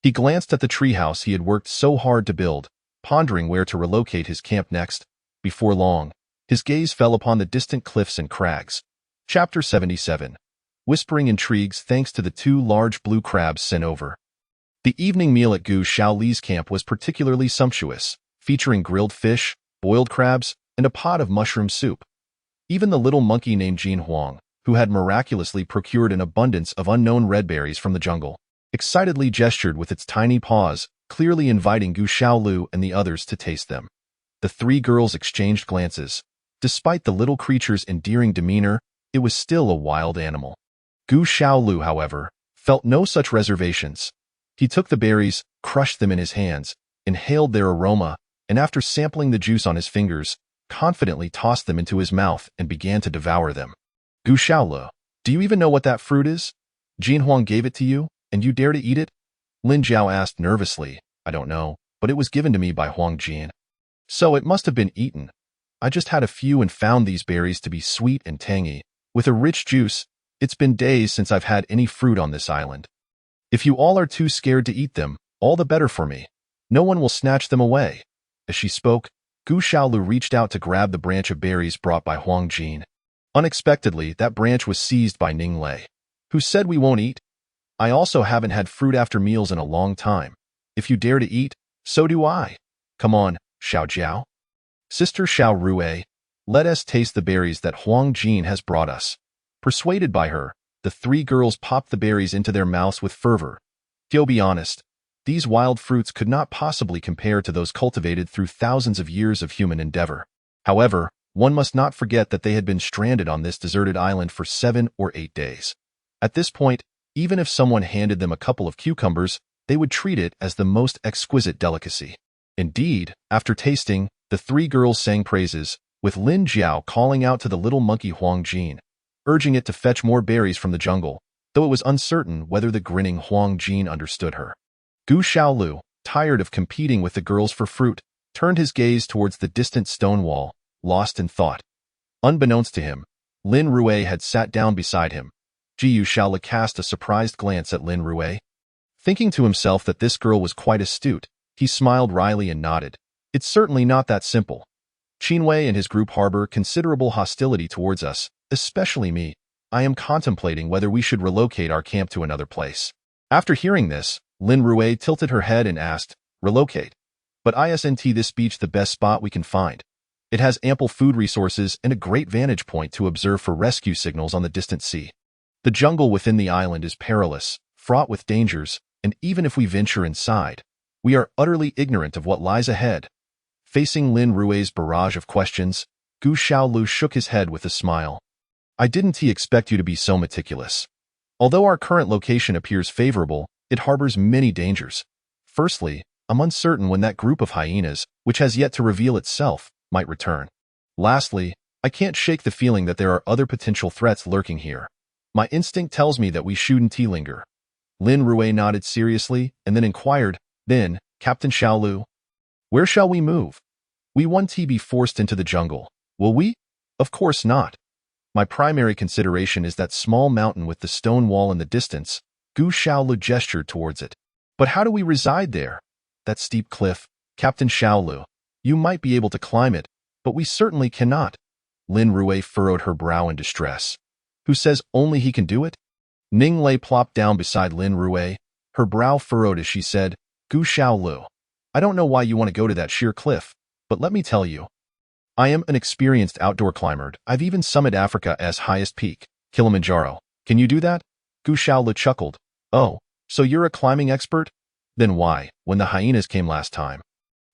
He glanced at the treehouse he had worked so hard to build, pondering where to relocate his camp next. Before long, his gaze fell upon the distant cliffs and crags. Chapter 77. Whispering intrigues thanks to the 2 large blue crabs sent over. The evening meal at Gu Xiaoli's camp was particularly sumptuous, featuring grilled fish, boiled crabs, and a pot of mushroom soup. Even the little monkey named Jin Huang, who had miraculously procured an abundance of unknown red berries from the jungle, excitedly gestured with its tiny paws, clearly inviting Gu Xiaolu and the others to taste them. The 3 girls exchanged glances. Despite the little creature's endearing demeanor, it was still a wild animal. Gu Xiaolu, however, felt no such reservations. He took the berries, crushed them in his hands, inhaled their aroma, and after sampling the juice on his fingers, confidently tossed them into his mouth and began to devour them. "Gu Xiaolu, do you even know what that fruit is? Jin Huang gave it to you, and you dare to eat it?" Lin Jiao asked nervously. "I don't know, but it was given to me by Huang Jin. So it must have been eaten. I just had a few and found these berries to be sweet and tangy, with a rich juice. It's been days since I've had any fruit on this island. If you all are too scared to eat them, all the better for me. No one will snatch them away." As she spoke, Gu Xiaolu reached out to grab the branch of berries brought by Huang Jin. Unexpectedly, that branch was seized by Ning Lei, who said, "We won't eat. I also haven't had fruit after meals in a long time. If you dare to eat, so do I. Come on, Xiao Jiao. Sister Xiao Rue, let us taste the berries that Huang Jin has brought us." Persuaded by her, the 3 girls popped the berries into their mouths with fervor. To be honest, these wild fruits could not possibly compare to those cultivated through thousands of years of human endeavor. However, one must not forget that they had been stranded on this deserted island for 7 or 8 days. At this point, even if someone handed them a couple of cucumbers, they would treat it as the most exquisite delicacy. Indeed, after tasting, the 3 girls sang praises, with Lin Jiao calling out to the little monkey Huang Jin, urging it to fetch more berries from the jungle, though it was uncertain whether the grinning Huang Jin understood her. Gu Xiaolu, tired of competing with the girls for fruit, turned his gaze towards the distant stone wall, lost in thought. Unbeknownst to him, Lin Rue had sat down beside him. Jiyu Shaola cast a surprised glance at Lin Rue. Thinking to himself that this girl was quite astute, he smiled wryly and nodded. It's certainly not that simple. Qinwei and his group harbor considerable hostility towards us, especially me. I am contemplating whether we should relocate our camp to another place. After hearing this, Lin Rue tilted her head and asked, relocate. But isn't this beach the best spot we can find? It has ample food resources and a great vantage point to observe for rescue signals on the distant sea. The jungle within the island is perilous, fraught with dangers, and even if we venture inside, we are utterly ignorant of what lies ahead. Facing Lin Rue's barrage of questions, Gu Xiaolu shook his head with a smile. I didn't expect you to be so meticulous. Although our current location appears favorable, it harbors many dangers. Firstly, I'm uncertain when that group of hyenas, which has yet to reveal itself, might return. Lastly, I can't shake the feeling that there are other potential threats lurking here. My instinct tells me that we shouldn't linger. Lin Rue nodded seriously and then inquired, then, Captain Xiaolu, where shall we move? We won't be forced into the jungle, will we? Of course not. My primary consideration is that small mountain with the stone wall in the distance. Gu Xiaolu gestured towards it. But how do we reside there? That steep cliff, Captain Xiaolu. You might be able to climb it, but we certainly cannot. Lin Rue furrowed her brow in distress. Who says only he can do it? Ning Lei plopped down beside Lin Rue, her brow furrowed as she said, Gu Xiaolu, I don't know why you want to go to that sheer cliff, but let me tell you. I am an experienced outdoor climber. I've even summited Africa's highest peak, Kilimanjaro. Can you do that? Gu Xiaolu chuckled. Oh, so you're a climbing expert? Then why, when the hyenas came last time,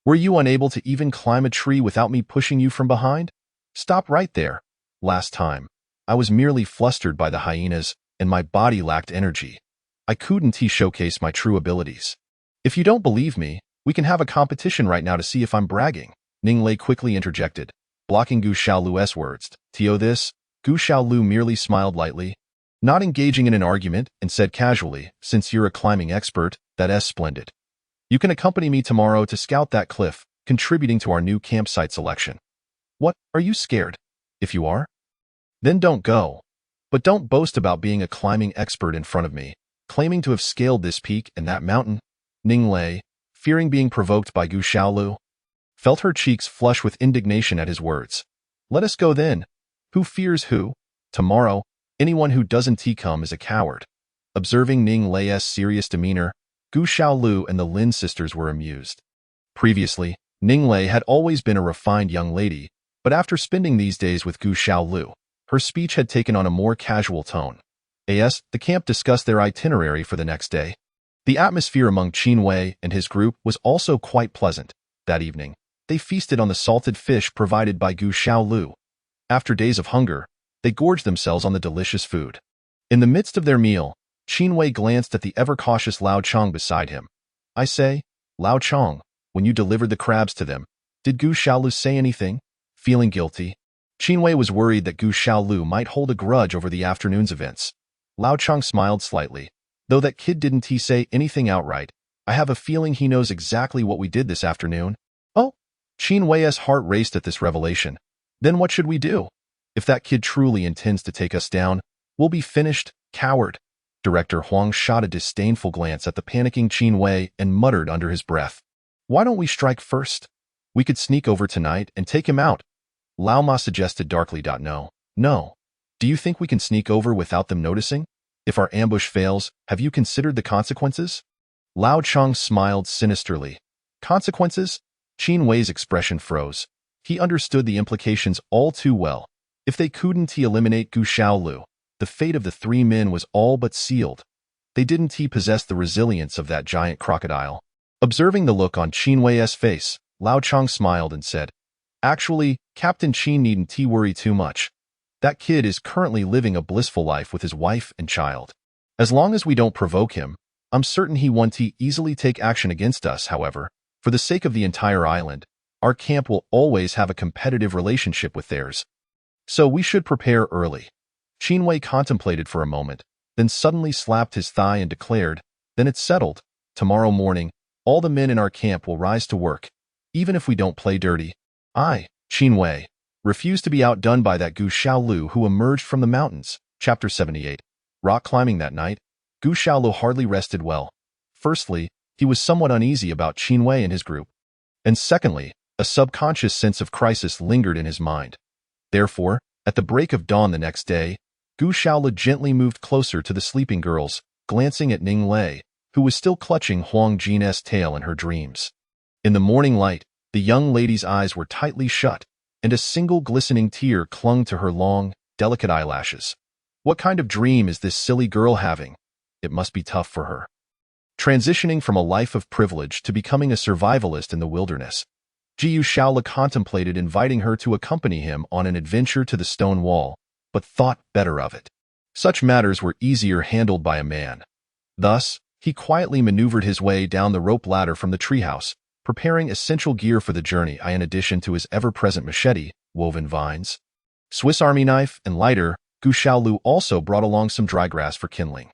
were you unable to even climb a tree without me pushing you from behind? Stop right there. Last time, I was merely flustered by the hyenas, and my body lacked energy. I couldn't showcase my true abilities. If you don't believe me, we can have a competition right now to see if I'm bragging. Ning Lei quickly interjected, blocking Gu Xiaolu's words. Tio this, Gu Xiaolu merely smiled lightly, not engaging in an argument, and said casually, since you're a climbing expert, that's splendid. You can accompany me tomorrow to scout that cliff, contributing to our new campsite selection. What, are you scared? If you are, then don't go. But don't boast about being a climbing expert in front of me, claiming to have scaled this peak and that mountain. Ning Lei, fearing being provoked by Gu Xiaolu, felt her cheeks flush with indignation at his words. Let us go then. Who fears who? Tomorrow, anyone who doesn't come is a coward. Observing Ning Lei's serious demeanor, Gu Xiaolu and the Lin sisters were amused. Previously, Ning Lei had always been a refined young lady, but after spending these days with Gu Xiaolu, her speech had taken on a more casual tone. As the camp discussed their itinerary for the next day, the atmosphere among Qinwei and his group was also quite pleasant. That evening, they feasted on the salted fish provided by Gu Xiaolu. After days of hunger, they gorged themselves on the delicious food. In the midst of their meal, Qinwei glanced at the ever-cautious Lao Chong beside him. I say, Lao Chong, when you delivered the crabs to them, did Gu Xiaolu say anything? Feeling guilty, Qinwei was worried that Gu Xiaolu might hold a grudge over the afternoon's events. Lao Chong smiled slightly. Though that kid didn't say anything outright, I have a feeling he knows exactly what we did this afternoon. Oh, Qinwei's heart raced at this revelation. Then what should we do? If that kid truly intends to take us down, we'll be finished, coward. Director Huang shot a disdainful glance at the panicking Qinwei and muttered under his breath. Why don't we strike first? We could sneak over tonight and take him out. Lao Ma suggested darkly. No. Do you think we can sneak over without them noticing? If our ambush fails, have you considered the consequences? Lao Chong smiled sinisterly. Consequences? Qinwei's expression froze. He understood the implications all too well. If they couldn't eliminate Gu Xiaolu, the fate of the three men was all but sealed. They didn't possess the resilience of that giant crocodile. Observing the look on Qinwei's face, Lao Chong smiled and said, Actually, Captain Qin needn't worry too much. That kid is currently living a blissful life with his wife and child. As long as we don't provoke him, I'm certain he won't easily take action against us. However, for the sake of the entire island, our camp will always have a competitive relationship with theirs. So we should prepare early. Qinwei contemplated for a moment, then suddenly slapped his thigh and declared, Then it's settled. tomorrow morning, all the men in our camp will rise to work, even if we don't play dirty. I, Qin Wei, refuse to be outdone by that Gu Xiaolu who emerged from the mountains. Chapter 78. Rock climbing that night, Gu Xiaolu hardly rested well. Firstly, he was somewhat uneasy about Qin Wei and his group. And secondly, a subconscious sense of crisis lingered in his mind. Therefore, at the break of dawn the next day, Gu Xiaolu gently moved closer to the sleeping girls, glancing at Ning Lei, who was still clutching Huang Jin's tail in her dreams. In the morning light, the young lady's eyes were tightly shut, and a single glistening tear clung to her long, delicate eyelashes. What kind of dream is this silly girl having? It must be tough for her. Transitioning from a life of privilege to becoming a survivalist in the wilderness, Jiyu Shaola contemplated inviting her to accompany him on an adventure to the stone wall, but thought better of it. Such matters were easier handled by a man. Thus, he quietly maneuvered his way down the rope ladder from the treehouse, preparing essential gear for the journey in addition to his ever-present machete, woven vines, Swiss Army knife, and lighter. Gu Xiaolu also brought along some dry grass for kindling.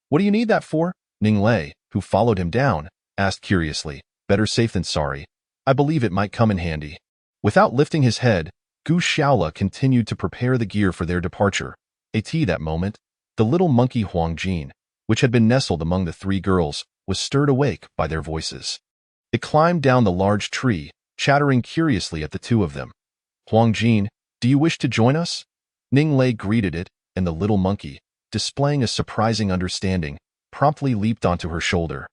What do you need that for? Ning Lei, who followed him down, asked curiously. Better safe than sorry. I believe it might come in handy. Without lifting his head, Gu Xiaola continued to prepare the gear for their departure. At that moment, the little monkey Huang Jin, which had been nestled among the three girls, was stirred awake by their voices. It climbed down the large tree, chattering curiously at the two of them. Huang Jin, do you wish to join us? Ning Lei greeted it, and the little monkey, displaying a surprising understanding, promptly leaped onto her shoulder.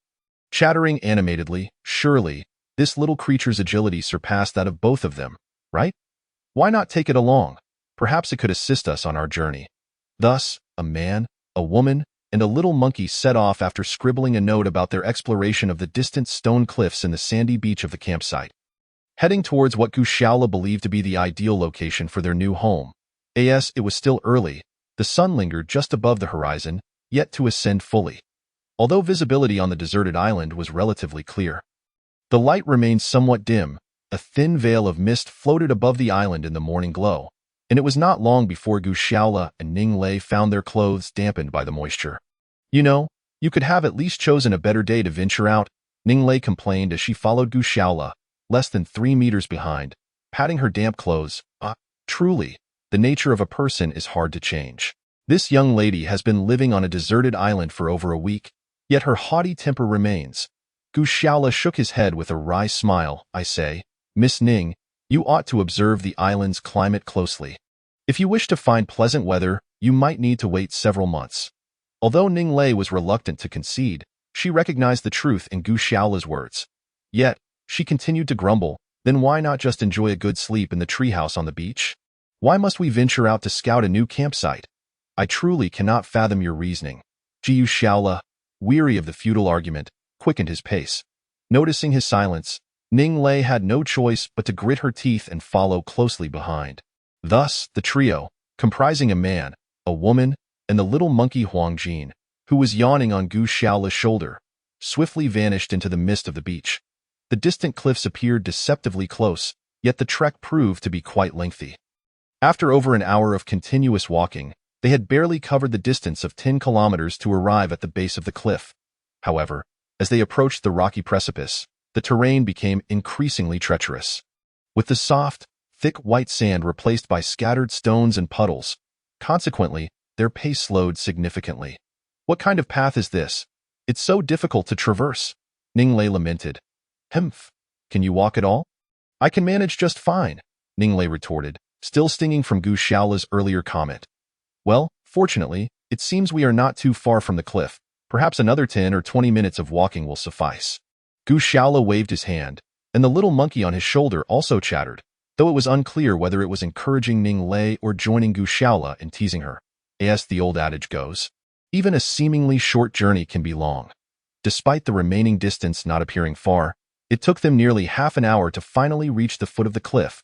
Chattering animatedly, surely, this little creature's agility surpassed that of both of them, right? Why not take it along? Perhaps it could assist us on our journey. Thus, a man, a woman, and a little monkey set off after scribbling a note about their exploration of the distant stone cliffs and the sandy beach of the campsite. Heading towards what Gu Xiaola believed to be the ideal location for their new home. As it was still early, the sun lingered just above the horizon, yet to ascend fully. Although visibility on the deserted island was relatively clear, the light remained somewhat dim. A thin veil of mist floated above the island in the morning glow, and it was not long before Gu Xiaola and Ning Lei found their clothes dampened by the moisture. You know, you could have at least chosen a better day to venture out, Ning Lei complained as she followed Gu Xiaola, less than 3 meters behind, patting her damp clothes. Truly, the nature of a person is hard to change. This young lady has been living on a deserted island for over a week, yet her haughty temper remains. Gu Xiaola shook his head with a wry smile. I say, Miss Ning, you ought to observe the island's climate closely. If you wish to find pleasant weather, you might need to wait several months. Although Ning Lei was reluctant to concede, she recognized the truth in Gu Xiaola's words. Yet, she continued to grumble, then why not just enjoy a good sleep in the treehouse on the beach? Why must we venture out to scout a new campsite? I truly cannot fathom your reasoning. Jiyu Shaola, weary of the futile argument, quickened his pace. Noticing his silence, Ning Lei had no choice but to grit her teeth and follow closely behind. Thus, the trio, comprising a man, a woman, and the little monkey Huang Jin, who was yawning on Gu Xiaola's shoulder, swiftly vanished into the mist of the beach. The distant cliffs appeared deceptively close, yet the trek proved to be quite lengthy. After over an hour of continuous walking, they had barely covered the distance of 10 kilometers to arrive at the base of the cliff. However, as they approached the rocky precipice, the terrain became increasingly treacherous. With the soft, thick white sand replaced by scattered stones and puddles, consequently, their pace slowed significantly. What kind of path is this? It's so difficult to traverse, Ning Lei lamented. Humph, can you walk at all? I can manage just fine, Ning Lei retorted, still stinging from Gu Xiaola's earlier comment. Well, fortunately, it seems we are not too far from the cliff. Perhaps another 10 or 20 minutes of walking will suffice. Gu Xiaola waved his hand, and the little monkey on his shoulder also chattered, though it was unclear whether it was encouraging Ning Lei or joining Gu Xiaola in teasing her. As the old adage goes, even a seemingly short journey can be long. Despite the remaining distance not appearing far, it took them nearly half an hour to finally reach the foot of the cliff.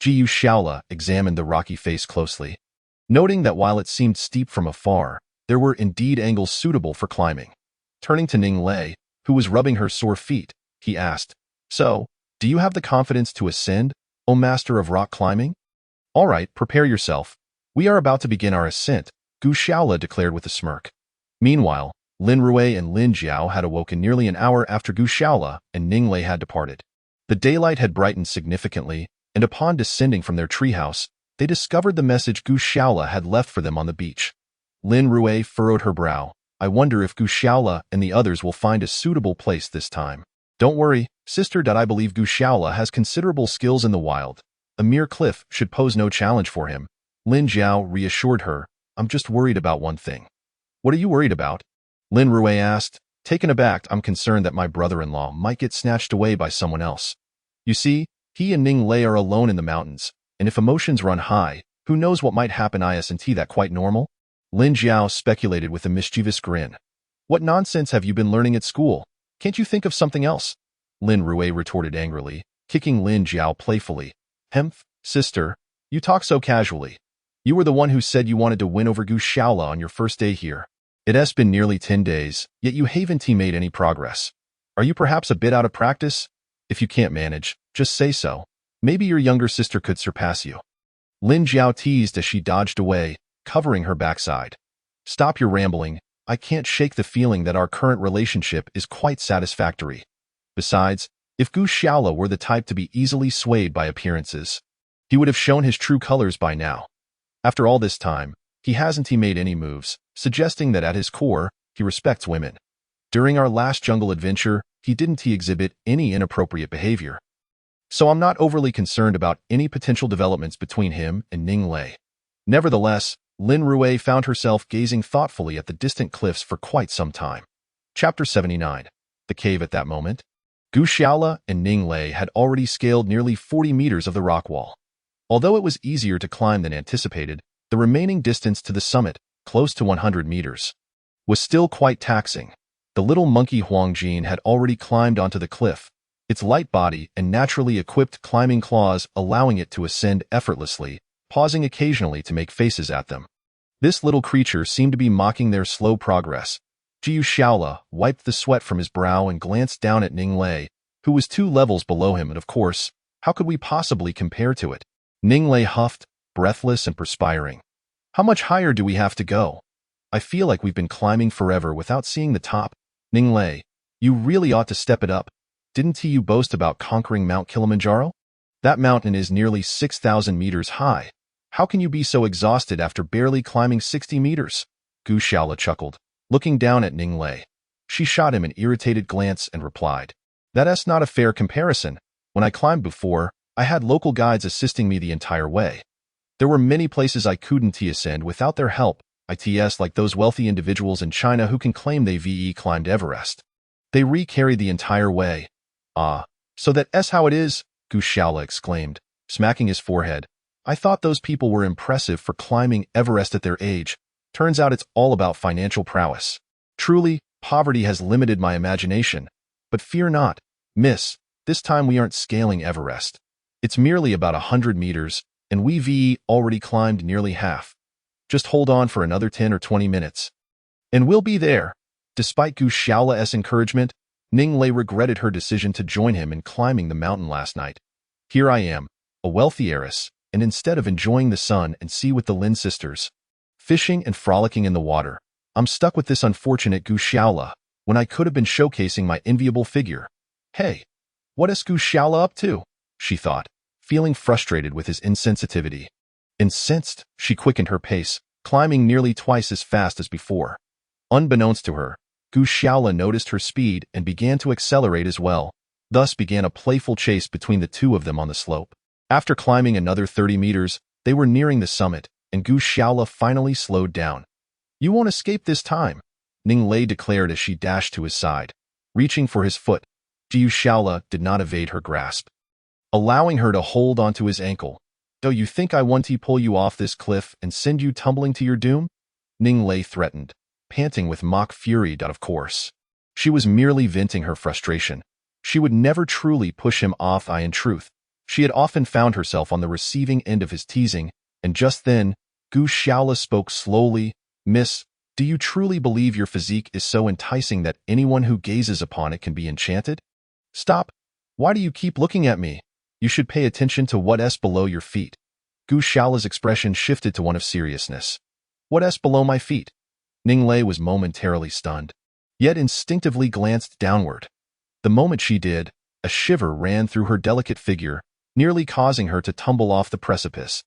Jiyu Shaola examined the rocky face closely, noting that while it seemed steep from afar, there were indeed angles suitable for climbing. Turning to Ning Lei, who was rubbing her sore feet, he asked, So, do you have the confidence to ascend, O master of rock climbing? All right, prepare yourself. We are about to begin our ascent, Gu Xiaola declared with a smirk. Meanwhile, Lin Rui and Lin Jiao had awoken nearly an hour after Gu Shaola and Ning Lei had departed. The daylight had brightened significantly, and upon descending from their treehouse, they discovered the message Gu Shaola had left for them on the beach. Lin Rui furrowed her brow. I wonder if Gu Shaola and the others will find a suitable place this time. Don't worry, sister. I believe Gu Shaola has considerable skills in the wild. A mere cliff should pose no challenge for him. Lin Jiao reassured her. I'm just worried about one thing. What are you worried about? Lin Rui asked. Taken aback, I'm concerned that my brother-in-law might get snatched away by someone else. You see, he and Ning Lei are alone in the mountains, and if emotions run high, who knows what might happen. Isn't that quite normal? Lin Jiao speculated with a mischievous grin. What nonsense have you been learning at school? Can't you think of something else? Lin Rui retorted angrily, kicking Lin Jiao playfully. Hemph, sister, you talk so casually. You were the one who said you wanted to win over Gu Shaola on your first day here. It has been nearly 10 days, yet you haven't made any progress. Are you perhaps a bit out of practice? If you can't manage, just say so. Maybe your younger sister could surpass you. Lin Jiao teased as she dodged away, covering her backside. Stop your rambling. I can't shake the feeling that our current relationship is quite satisfactory. Besides, if Gu Shaola were the type to be easily swayed by appearances, he would have shown his true colors by now. After all this time, he hasn't made any moves, suggesting that at his core, he respects women. During our last jungle adventure, he didn't exhibit any inappropriate behavior. So I'm not overly concerned about any potential developments between him and Ning Lei. Nevertheless, Lin Rui found herself gazing thoughtfully at the distant cliffs for quite some time. Chapter 79. The cave. At that moment, Gu Shaola and Ning Lei had already scaled nearly 40 meters of the rock wall. Although it was easier to climb than anticipated, the remaining distance to the summit, close to 100 meters, was still quite taxing. The little monkey Huangjin had already climbed onto the cliff, its light body and naturally equipped climbing claws allowing it to ascend effortlessly, pausing occasionally to make faces at them. This little creature seemed to be mocking their slow progress. Gu Shaola wiped the sweat from his brow and glanced down at Ning Lei, who was 2 levels below him, and of course, how could we possibly compare to it? Ning Lei huffed, breathless and perspiring. How much higher do we have to go? I feel like we've been climbing forever without seeing the top. Ning Lei, you really ought to step it up. Didn't you boast about conquering Mount Kilimanjaro? That mountain is nearly 6,000 meters high. How can you be so exhausted after barely climbing 60 meters? Gu Shaola chuckled, looking down at Ning Lei. She shot him an irritated glance and replied, That's not a fair comparison. When I climbed before, I had local guides assisting me the entire way. There were many places I couldn't ascend without their help, like those wealthy individuals in China who can claim they've climbed Everest. They carried the entire way. Ah, so that's how it is, Gu Shaola exclaimed, smacking his forehead. I thought those people were impressive for climbing Everest at their age. Turns out it's all about financial prowess. Truly, poverty has limited my imagination. But fear not, miss, this time we aren't scaling Everest. It's merely about 100 meters, and we've already climbed nearly half. Just hold on for another 10 or 20 minutes. And we'll be there. Despite Gu Shaola's encouragement, Ning Lei regretted her decision to join him in climbing the mountain last night. Here I am, a wealthy heiress, and instead of enjoying the sun and sea with the Lin sisters, fishing and frolicking in the water, I'm stuck with this unfortunate Gu Shaola, when I could have been showcasing my enviable figure. Hey, what is Gu Shaola up to? She thought, feeling frustrated with his insensitivity. Incensed, she quickened her pace, climbing nearly twice as fast as before. Unbeknownst to her, Gu Shaola noticed her speed and began to accelerate as well. Thus began a playful chase between the two of them on the slope. After climbing another 30 meters, they were nearing the summit, and Gu Shaola finally slowed down. You won't escape this time, Ning Lei declared as she dashed to his side. Reaching for his foot, Gu Shaola did not evade her grasp, allowing her to hold onto his ankle. Do you think I want to pull you off this cliff and send you tumbling to your doom? Ning Lei threatened, panting with mock fury. Of course, she was merely venting her frustration. She would never truly push him off. In truth, she had often found herself on the receiving end of his teasing, and just then, Gu Shaola spoke slowly. Miss, do you truly believe your physique is so enticing that anyone who gazes upon it can be enchanted? Stop. Why do you keep looking at me? You should pay attention to what's below your feet. Gu Shaola's expression shifted to one of seriousness. What's below my feet? Ning Lei was momentarily stunned. yet instinctively glanced downward. The moment she did, a shiver ran through her delicate figure, nearly causing her to tumble off the precipice.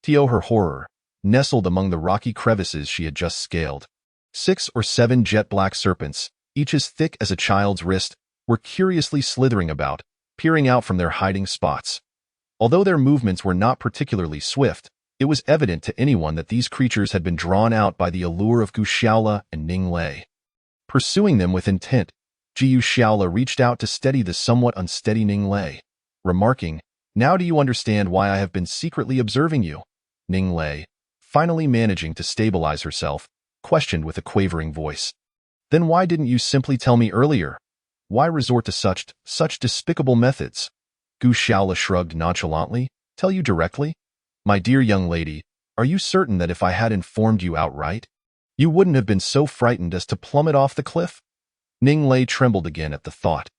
To her horror, nestled among the rocky crevices she had just scaled, 6 or 7 jet-black serpents, each as thick as a child's wrist, were curiously slithering about, peering out from their hiding spots. Although their movements were not particularly swift, it was evident to anyone that these creatures had been drawn out by the allure of Gu Xiaola and Ning Lei. Pursuing them with intent, Gu Xiaola reached out to steady the somewhat unsteady Ning Lei, remarking, "Now do you understand why I have been secretly observing you?" Ning Lei, finally managing to stabilize herself, questioned with a quavering voice. "Then why didn't you simply tell me earlier? Why resort to such despicable methods?" Gu Xiaola shrugged nonchalantly. "Tell you directly? My dear young lady, are you certain that if I had informed you outright, you wouldn't have been so frightened as to plummet off the cliff?" Ning Lei trembled again at the thought.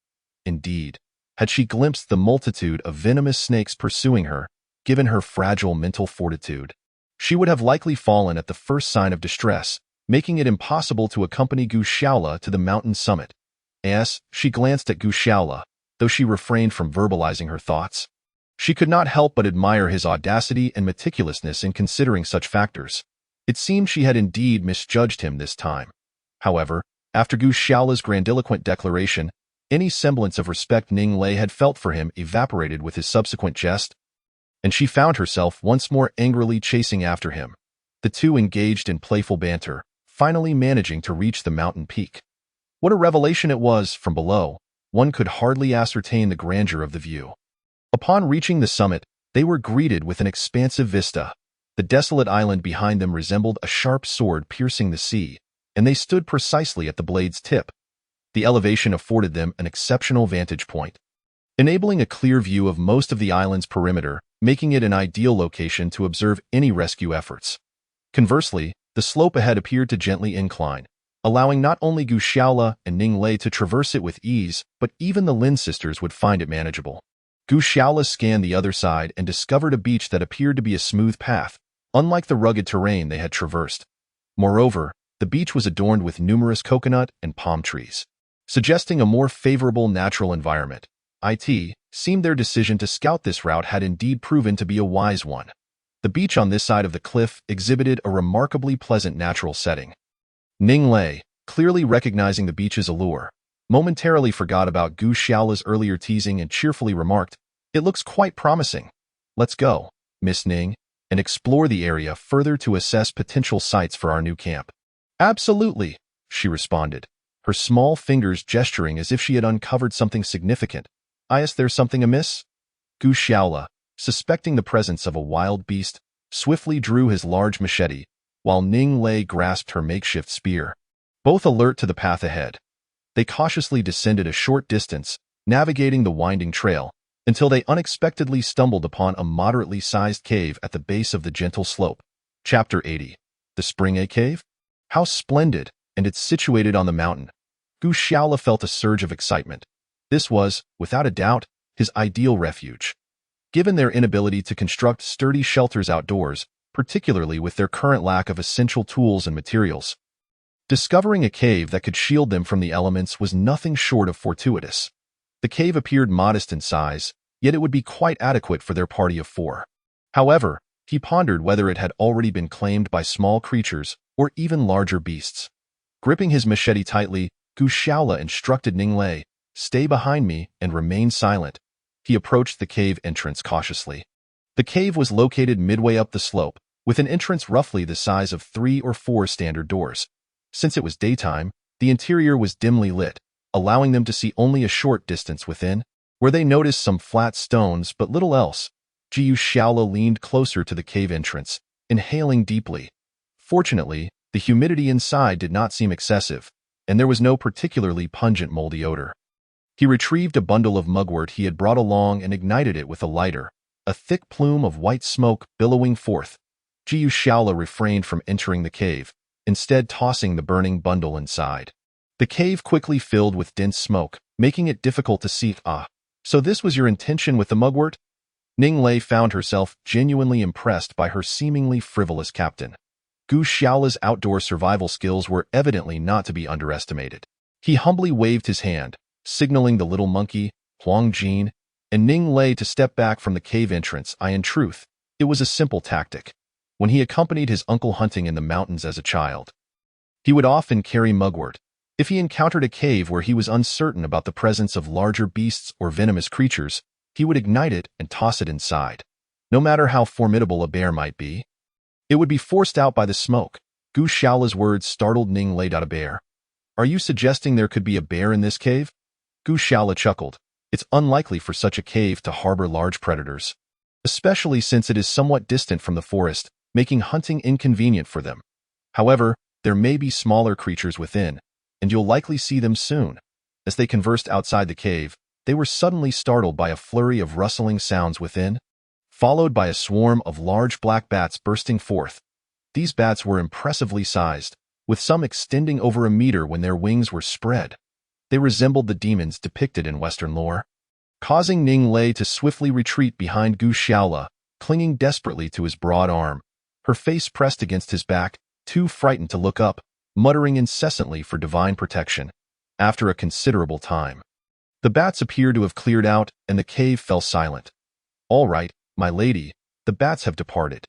Indeed, had she glimpsed the multitude of venomous snakes pursuing her, given her fragile mental fortitude, she would have likely fallen at the first sign of distress, making it impossible to accompany Gu Xiaola to the mountain summit. As she glanced at Gu Xiaola, though she refrained from verbalizing her thoughts, she could not help but admire his audacity and meticulousness in considering such factors. It seemed she had indeed misjudged him this time. However, after Gu Xiaola's grandiloquent declaration, any semblance of respect Ning Lei had felt for him evaporated with his subsequent jest, and she found herself once more angrily chasing after him. The two engaged in playful banter, finally managing to reach the mountain peak. What a revelation it was from below! One could hardly ascertain the grandeur of the view. Upon reaching the summit, they were greeted with an expansive vista. The desolate island behind them resembled a sharp sword piercing the sea, and they stood precisely at the blade's tip. The elevation afforded them an exceptional vantage point, enabling a clear view of most of the island's perimeter, making it an ideal location to observe any rescue efforts. Conversely, the slope ahead appeared to gently incline, allowing not only Gu Xiaola and Ning Lei to traverse it with ease, but even the Lin sisters would find it manageable. Gu Xiaola scanned the other side and discovered a beach that appeared to be a smooth path, unlike the rugged terrain they had traversed. Moreover, the beach was adorned with numerous coconut and palm trees, suggesting a more favorable natural environment. It seemed their decision to scout this route had indeed proven to be a wise one. The beach on this side of the cliff exhibited a remarkably pleasant natural setting. Ning Lei, clearly recognizing the beach's allure, momentarily forgot about Gu Xiaola's earlier teasing and cheerfully remarked, "It looks quite promising. Let's go, Miss Ning, and explore the area further to assess potential sites for our new camp." "Absolutely," she responded, her small fingers gesturing as if she had uncovered something significant. "Is there something amiss?" Gu Xiaola, suspecting the presence of a wild beast, swiftly drew his large machete, while Ning Lei grasped her makeshift spear. Both alert to the path ahead, they cautiously descended a short distance, navigating the winding trail, until they unexpectedly stumbled upon a moderately sized cave at the base of the gentle slope. Chapter 80. The Spring A Cave? How splendid, and it's situated on the mountain. Gu Xiaola felt a surge of excitement. This was, without a doubt, his ideal refuge. Given their inability to construct sturdy shelters outdoors, particularly with their current lack of essential tools and materials, discovering a cave that could shield them from the elements was nothing short of fortuitous. The cave appeared modest in size, yet it would be quite adequate for their party of 4. However, he pondered whether it had already been claimed by small creatures or even larger beasts. Gripping his machete tightly, Gu Xiaola instructed Ning Lei, "Stay behind me and remain silent." He approached the cave entrance cautiously. The cave was located midway up the slope, with an entrance roughly the size of 3 or 4 standard doors. Since it was daytime, the interior was dimly lit, allowing them to see only a short distance within, where they noticed some flat stones but little else. Gu Xiaola leaned closer to the cave entrance, inhaling deeply. Fortunately, the humidity inside did not seem excessive, and there was no particularly pungent moldy odor. He retrieved a bundle of mugwort he had brought along and ignited it with a lighter, a thick plume of white smoke billowing forth. Gu Xiaola refrained from entering the cave, instead tossing the burning bundle inside. The cave quickly filled with dense smoke, making it difficult to see. So this was your intention with the mugwort? Ning Lei found herself genuinely impressed by her seemingly frivolous captain. Gu Xiaola's outdoor survival skills were evidently not to be underestimated. He humbly waved his hand, signaling the little monkey, Huang Jin, and Ning Lei to step back from the cave entrance. In truth, it was a simple tactic. When he accompanied his uncle hunting in the mountains as a child, he would often carry mugwort. If he encountered a cave where he was uncertain about the presence of larger beasts or venomous creatures, he would ignite it and toss it inside. No matter how formidable a bear might be, it would be forced out by the smoke. Gu Shaola's words startled Ning Lei. A bear? Are you suggesting there could be a bear in this cave? Gu Shaola chuckled. It's unlikely for such a cave to harbor large predators, especially since it is somewhat distant from the forest, making hunting inconvenient for them. However, there may be smaller creatures within, and you'll likely see them soon. As they conversed outside the cave, they were suddenly startled by a flurry of rustling sounds within, followed by a swarm of large black bats bursting forth. These bats were impressively sized, with some extending over a meter when their wings were spread. They resembled the demons depicted in Western lore, causing Ning Lei to swiftly retreat behind Gu Shaola, clinging desperately to his broad arm, her face pressed against his back, too frightened to look up, muttering incessantly for divine protection. After a considerable time, the bats appeared to have cleared out, and the cave fell silent. All right, my lady, the bats have departed.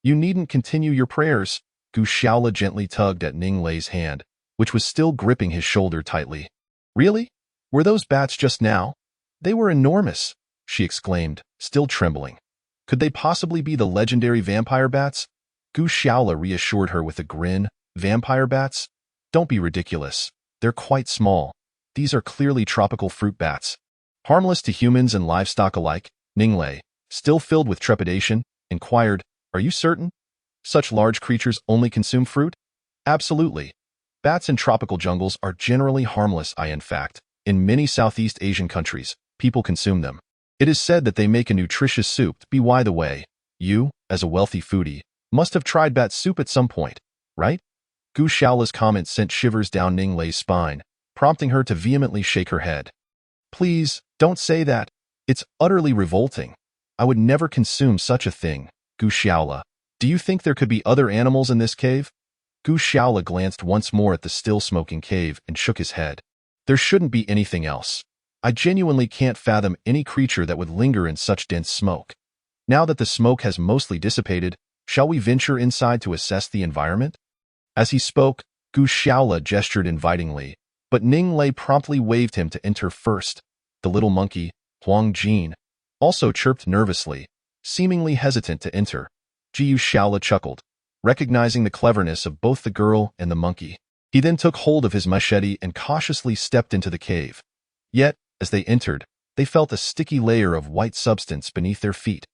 You needn't continue your prayers. Gu Shaola gently tugged at Ning Lei's hand, which was still gripping his shoulder tightly. Really? Were those bats just now? They were enormous, she exclaimed, still trembling. Could they possibly be the legendary vampire bats? Gu Shaola reassured her with a grin. Vampire bats? Don't be ridiculous. They're quite small. These are clearly tropical fruit bats. Harmless to humans and livestock alike. Ning Lei, still filled with trepidation, inquired, Are you certain? Such large creatures only consume fruit? Absolutely. Bats in tropical jungles are generally harmless. In fact, in many Southeast Asian countries, people consume them. It is said that they make a nutritious soup. By the way, you, as a wealthy foodie, must have tried bat soup at some point, right? Gu Shaola's comment sent shivers down Ning Lei's spine, prompting her to vehemently shake her head. Please, don't say that. It's utterly revolting. I would never consume such a thing. Gu Shaola, do you think there could be other animals in this cave? Gu Shaola glanced once more at the still smoking cave and shook his head. There shouldn't be anything else. I genuinely can't fathom any creature that would linger in such dense smoke. Now that the smoke has mostly dissipated, shall we venture inside to assess the environment? As he spoke, Gu Shaola gestured invitingly, but Ning Lei promptly waved him to enter first. The little monkey, Huang Jin, also chirped nervously, seemingly hesitant to enter. Gu Shaola chuckled, recognizing the cleverness of both the girl and the monkey. He then took hold of his machete and cautiously stepped into the cave. Yet, as they entered, they felt a sticky layer of white substance beneath their feet.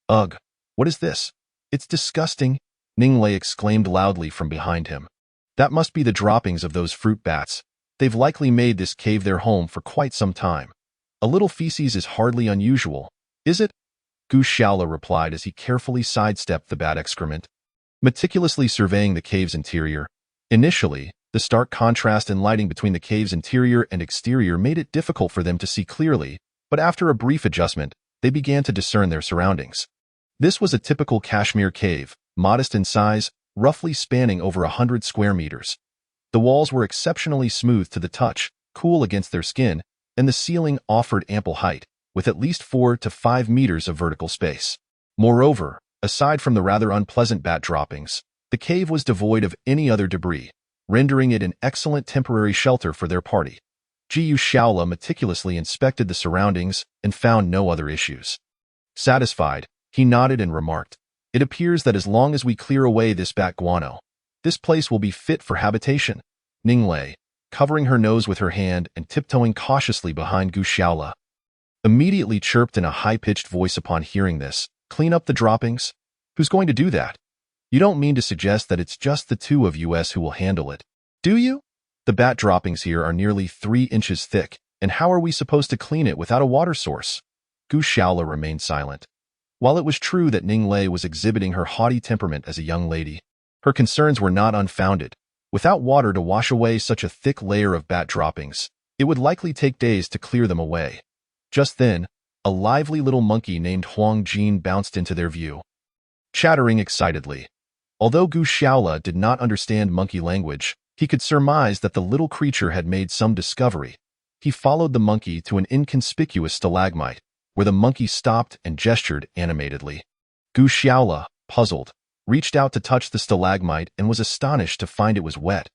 Ugh, what is this? It's disgusting, Ning Lei exclaimed loudly from behind him. That must be the droppings of those fruit bats. They've likely made this cave their home for quite some time. A little feces is hardly unusual, is it? Gu Shaola replied as he carefully sidestepped the bat excrement, meticulously surveying the cave's interior. Initially, the stark contrast in lighting between the cave's interior and exterior made it difficult for them to see clearly, but after a brief adjustment, they began to discern their surroundings. This was a typical Kashmir cave, modest in size, roughly spanning over 100 square meters. The walls were exceptionally smooth to the touch, cool against their skin, and the ceiling offered ample height, with at least 4 to 5 meters of vertical space. Moreover, aside from the rather unpleasant bat droppings, the cave was devoid of any other debris, rendering it an excellent temporary shelter for their party. Gu Shaola meticulously inspected the surroundings and found no other issues. Satisfied, he nodded and remarked, It appears that as long as we clear away this bat guano, this place will be fit for habitation. Ning Lei, covering her nose with her hand and tiptoeing cautiously behind Gu Shaola, immediately chirped in a high-pitched voice upon hearing this, Clean up the droppings? Who's going to do that? You don't mean to suggest that it's just the two of us who will handle it, do you? The bat droppings here are nearly 3 inches thick, and how are we supposed to clean it without a water source? Gu Shaola remained silent. While it was true that Ning Lei was exhibiting her haughty temperament as a young lady, her concerns were not unfounded. Without water to wash away such a thick layer of bat droppings, it would likely take days to clear them away. Just then, a lively little monkey named Huang Jin bounced into their view, chattering excitedly. Although Gu Shaola did not understand monkey language, He could surmise that the little creature had made some discovery. He followed the monkey to an inconspicuous stalagmite, where the monkey stopped and gestured animatedly. Gu Xiaola, puzzled, reached out to touch the stalagmite and was astonished to find it was wet.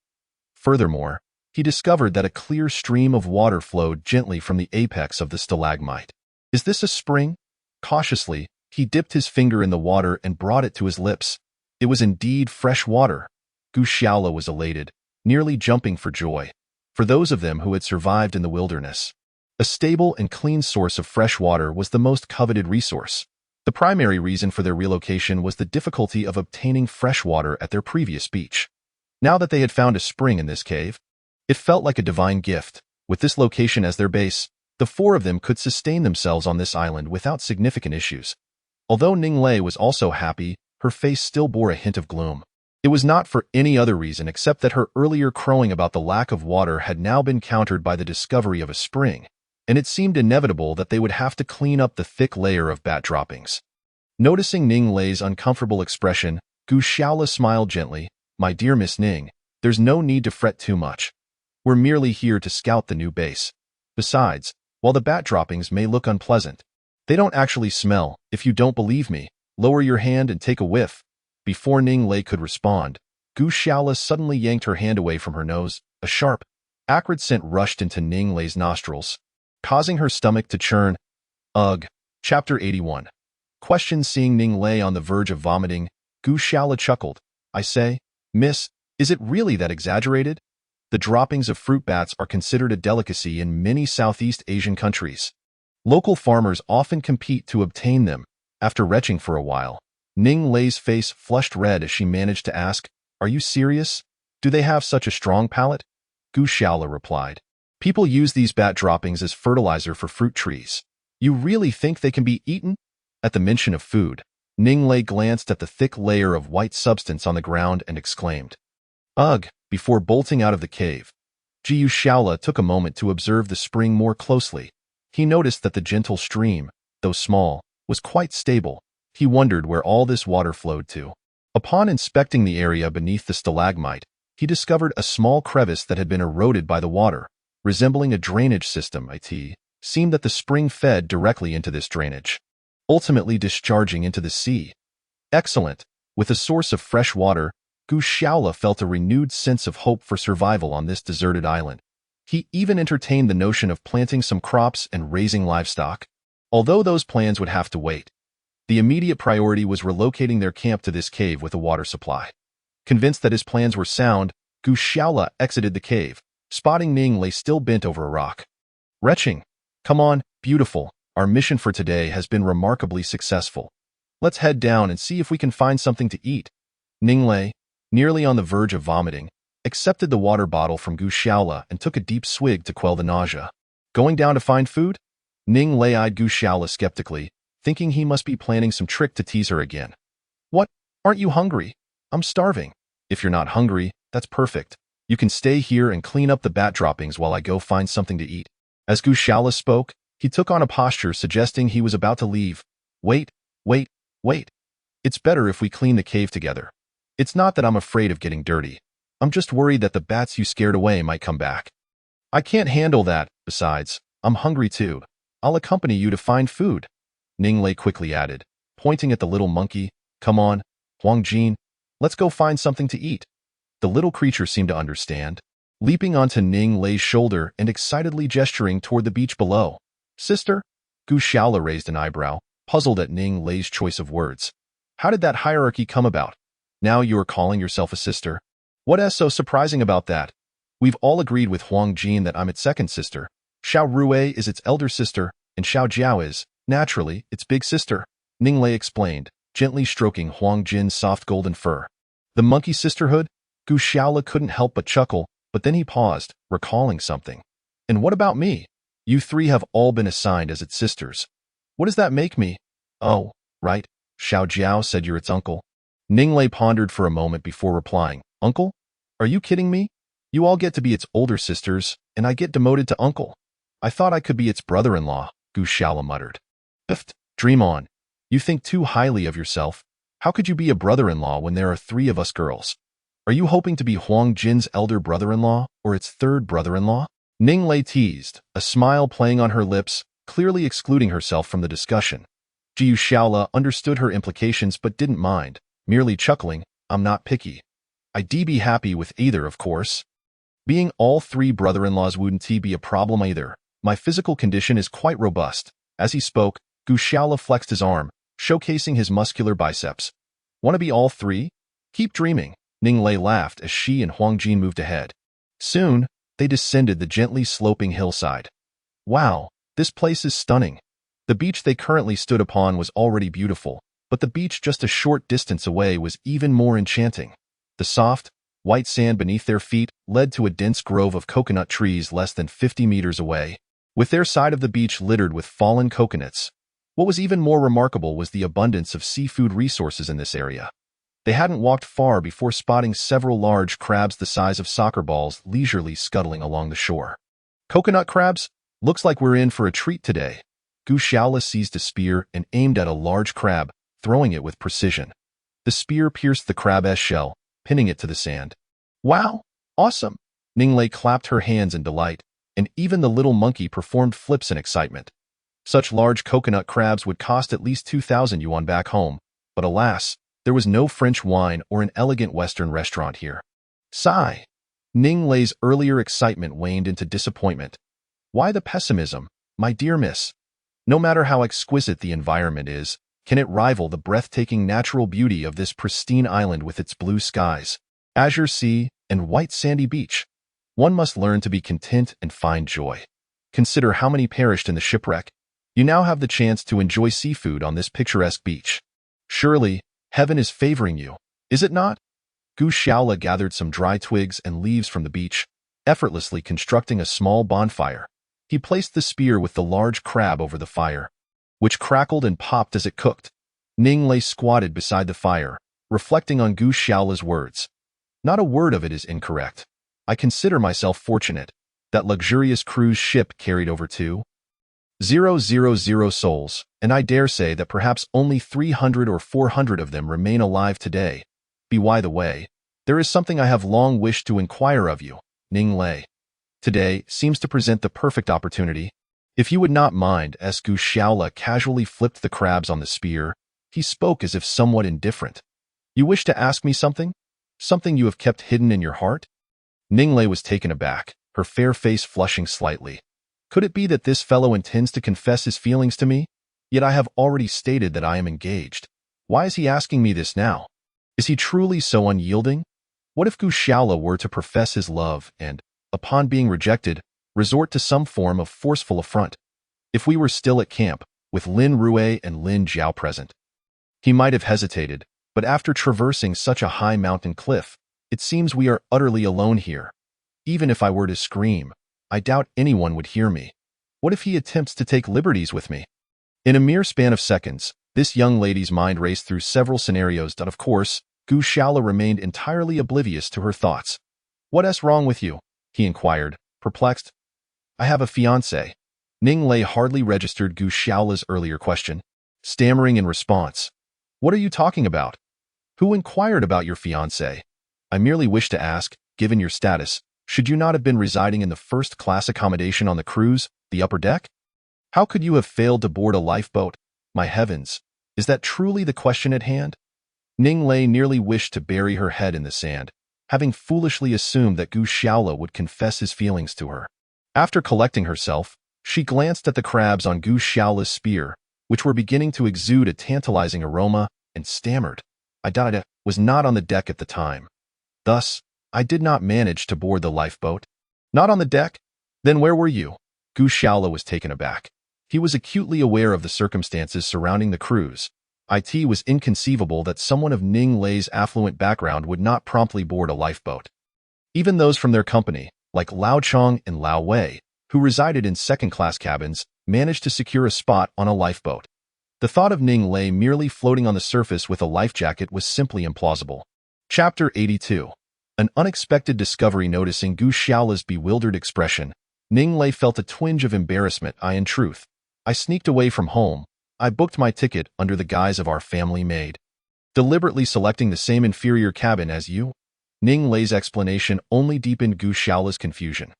Furthermore, he discovered that a clear stream of water flowed gently from the apex of the stalagmite. Is this a spring? Cautiously, he dipped his finger in the water and brought it to his lips. It was indeed fresh water. Gu Xiaola was elated, nearly jumping for joy. For those of them who had survived in the wilderness, a stable and clean source of fresh water was the most coveted resource. The primary reason for their relocation was the difficulty of obtaining fresh water at their previous beach. Now that they had found a spring in this cave, it felt like a divine gift. With this location as their base, the four of them could sustain themselves on this island without significant issues. Although Ning Lei was also happy, her face still bore a hint of gloom. It was not for any other reason except that her earlier crowing about the lack of water had now been countered by the discovery of a spring, and it seemed inevitable that they would have to clean up the thick layer of bat droppings. Noticing Ning Lei's uncomfortable expression, Gu Xiaola smiled gently. My dear Miss Ning, there's no need to fret too much. We're merely here to scout the new base. Besides, while the bat droppings may look unpleasant, they don't actually smell. If you don't believe me, lower your hand and take a whiff. Before Ning Lei could respond, Gu Xiaola suddenly yanked her hand away from her nose. A sharp, acrid scent rushed into Ning Lei's nostrils, causing her stomach to churn. Ugh. Chapter 81. Seeing Ning Lei on the verge of vomiting, Gu Xiaola chuckled. I say, Miss, is it really that exaggerated? The droppings of fruit bats are considered a delicacy in many Southeast Asian countries. Local farmers often compete to obtain them. After retching for a while, Ning Lei's face flushed red as she managed to ask, Are you serious? Do they have such a strong palate? Gu Xiaola replied. People use these bat droppings as fertilizer for fruit trees. You really think they can be eaten? At the mention of food, Ning Lei glanced at the thick layer of white substance on the ground and exclaimed, Ugh! Before bolting out of the cave, Gu Xiaola took a moment to observe the spring more closely. He noticed that the gentle stream, though small, was quite stable. He wondered where all this water flowed to. Upon inspecting the area beneath the stalagmite, he discovered a small crevice that had been eroded by the water, resembling a drainage system. It seemed that the spring fed directly into this drainage, ultimately discharging into the sea. Excellent! With a source of fresh water, Gu Xiaola felt a renewed sense of hope for survival on this deserted island. He even entertained the notion of planting some crops and raising livestock. Although those plans would have to wait, the immediate priority was relocating their camp to this cave with a water supply. Convinced that his plans were sound, Gu Xiaola exited the cave, spotting Ning Lei still bent over a rock. Retching. Come on, beautiful. Our mission for today has been remarkably successful. Let's head down and see if we can find something to eat. Ning Lei, nearly on the verge of vomiting, accepted the water bottle from Gu Xiaola and took a deep swig to quell the nausea. Going down to find food? Ning Lei eyed Gu Xiaola skeptically, thinking he must be planning some trick to tease her again. What? Aren't you hungry? I'm starving. If you're not hungry, that's perfect. You can stay here and clean up the bat droppings while I go find something to eat. As Gu Xiaola spoke, he took on a posture suggesting he was about to leave. Wait. It's better if we clean the cave together. It's not that I'm afraid of getting dirty. I'm just worried that the bats you scared away might come back. I can't handle that. Besides, I'm hungry too. I'll accompany you to find food. Ning Lei quickly added, pointing at the little monkey. Come on, Huang Jin, let's go find something to eat. The little creature seemed to understand, leaping onto Ning Lei's shoulder and excitedly gesturing toward the beach below. Sister? Gu Xiaola raised an eyebrow, puzzled at Ning Lei's choice of words. How did that hierarchy come about? Now you are calling yourself a sister? What is so surprising about that? We've all agreed with Huang Jin that I'm its second sister. Xiao Rui is its elder sister, and Xiao Jiao is, naturally, its big sister. Ning Lei explained, gently stroking Huang Jin's soft golden fur. The monkey sisterhood? Gu Xiaola couldn't help but chuckle, but then he paused, recalling something. And what about me? You three have all been assigned as its sisters. What does that make me? Oh, right. Xiao Jiao said you're its uncle. Ning Lei pondered for a moment before replying. Uncle? Are you kidding me? You all get to be its older sisters, and I get demoted to uncle. I thought I could be its brother-in-law, Gu Xiaola muttered. Pfft, dream on. You think too highly of yourself. How could you be a brother-in-law when there are three of us girls? Are you hoping to be Huang Jin's elder brother-in-law or its third brother-in-law? Ning Lei teased, a smile playing on her lips, clearly excluding herself from the discussion. Jiu Shaola understood her implications but didn't mind, merely chuckling, I'm not picky. I'd be happy with either, of course. Being all three brother-in-laws wouldn't be a problem either. My physical condition is quite robust. As he spoke, Gu Shaola flexed his arm, showcasing his muscular biceps. Want to be all three? Keep dreaming. Ning Lei laughed as she and Huang Jin moved ahead. Soon, they descended the gently sloping hillside. Wow, this place is stunning. The beach they currently stood upon was already beautiful, but the beach just a short distance away was even more enchanting. The soft, white sand beneath their feet led to a dense grove of coconut trees less than 50 meters away, with their side of the beach littered with fallen coconuts. What was even more remarkable was the abundance of seafood resources in this area. They hadn't walked far before spotting several large crabs the size of soccer balls leisurely scuttling along the shore. Coconut crabs? Looks like we're in for a treat today. Gu Shaola seized a spear and aimed at a large crab, throwing it with precision. The spear pierced the crab's shell, pinning it to the sand. Wow! Awesome! Ning Lei clapped her hands in delight, and even the little monkey performed flips in excitement. Such large coconut crabs would cost at least 2,000 yuan back home, but alas, there was no French wine or an elegant Western restaurant here. Sigh. Ning Lei's earlier excitement waned into disappointment. Why the pessimism, my dear miss? No matter how exquisite the environment is, can it rival the breathtaking natural beauty of this pristine island with its blue skies, azure sea, and white sandy beach? One must learn to be content and find joy. Consider how many perished in the shipwreck. You now have the chance to enjoy seafood on this picturesque beach. Surely, heaven is favoring you, is it not? Gu Shaola gathered some dry twigs and leaves from the beach, effortlessly constructing a small bonfire. He placed the spear with the large crab over the fire, which crackled and popped as it cooked. Ning Lei squatted beside the fire, reflecting on Gu Shaola's words. Not a word of it is incorrect. I consider myself fortunate. That luxurious cruise ship carried over 2,000 souls, and I dare say that perhaps only 300 or 400 of them remain alive today. By the way, there is something I have long wished to inquire of you, Ning Lei. Today seems to present the perfect opportunity. If you would not mind, as Gu Shaola casually flipped the crabs on the spear, he spoke as if somewhat indifferent. You wish to ask me something? Something you have kept hidden in your heart? Ning Lei was taken aback, her fair face flushing slightly. Could it be that this fellow intends to confess his feelings to me? Yet I have already stated that I am engaged. Why is he asking me this now? Is he truly so unyielding? What if Gu Shaola were to profess his love and, upon being rejected, resort to some form of forceful affront? If we were still at camp, with Lin Rue and Lin Jiao present, he might have hesitated, but after traversing such a high mountain cliff, it seems we are utterly alone here. Even if I were to scream, I doubt anyone would hear me. What if he attempts to take liberties with me? In a mere span of seconds, this young lady's mind raced through several scenarios that, of course, Gu Shaola remained entirely oblivious to her thoughts. What's wrong with you? He inquired, perplexed. I have a fiancé. Ning Lei hardly registered Gu Shaola's earlier question, stammering in response. What are you talking about? Who inquired about your fiancé? I merely wish to ask, given your status, should you not have been residing in the first-class accommodation on the cruise, the upper deck? How could you have failed to board a lifeboat? My heavens, is that truly the question at hand? Ning Lei nearly wished to bury her head in the sand, having foolishly assumed that Gu Shaola would confess his feelings to her. After collecting herself, she glanced at the crabs on Gu Shaola's spear, which were beginning to exude a tantalizing aroma, and stammered. I was not on the deck at the time. Thus, I did not manage to board the lifeboat. Not on the deck? Then where were you? Gu Shaola was taken aback. He was acutely aware of the circumstances surrounding the cruise. It was inconceivable that someone of Ning Lei's affluent background would not promptly board a lifeboat. Even those from their company, like Lao Chong and Lao Wei, who resided in second-class cabins, managed to secure a spot on a lifeboat. The thought of Ning Lei merely floating on the surface with a life jacket was simply implausible. Chapter 82. An unexpected discovery. Noticing Gu Shaola's bewildered expression, Ning Lei felt a twinge of embarrassment. In truth, I sneaked away from home. I booked my ticket under the guise of our family maid. Deliberately selecting the same inferior cabin as you? Ning Lei's explanation only deepened Gu Xiaola's confusion.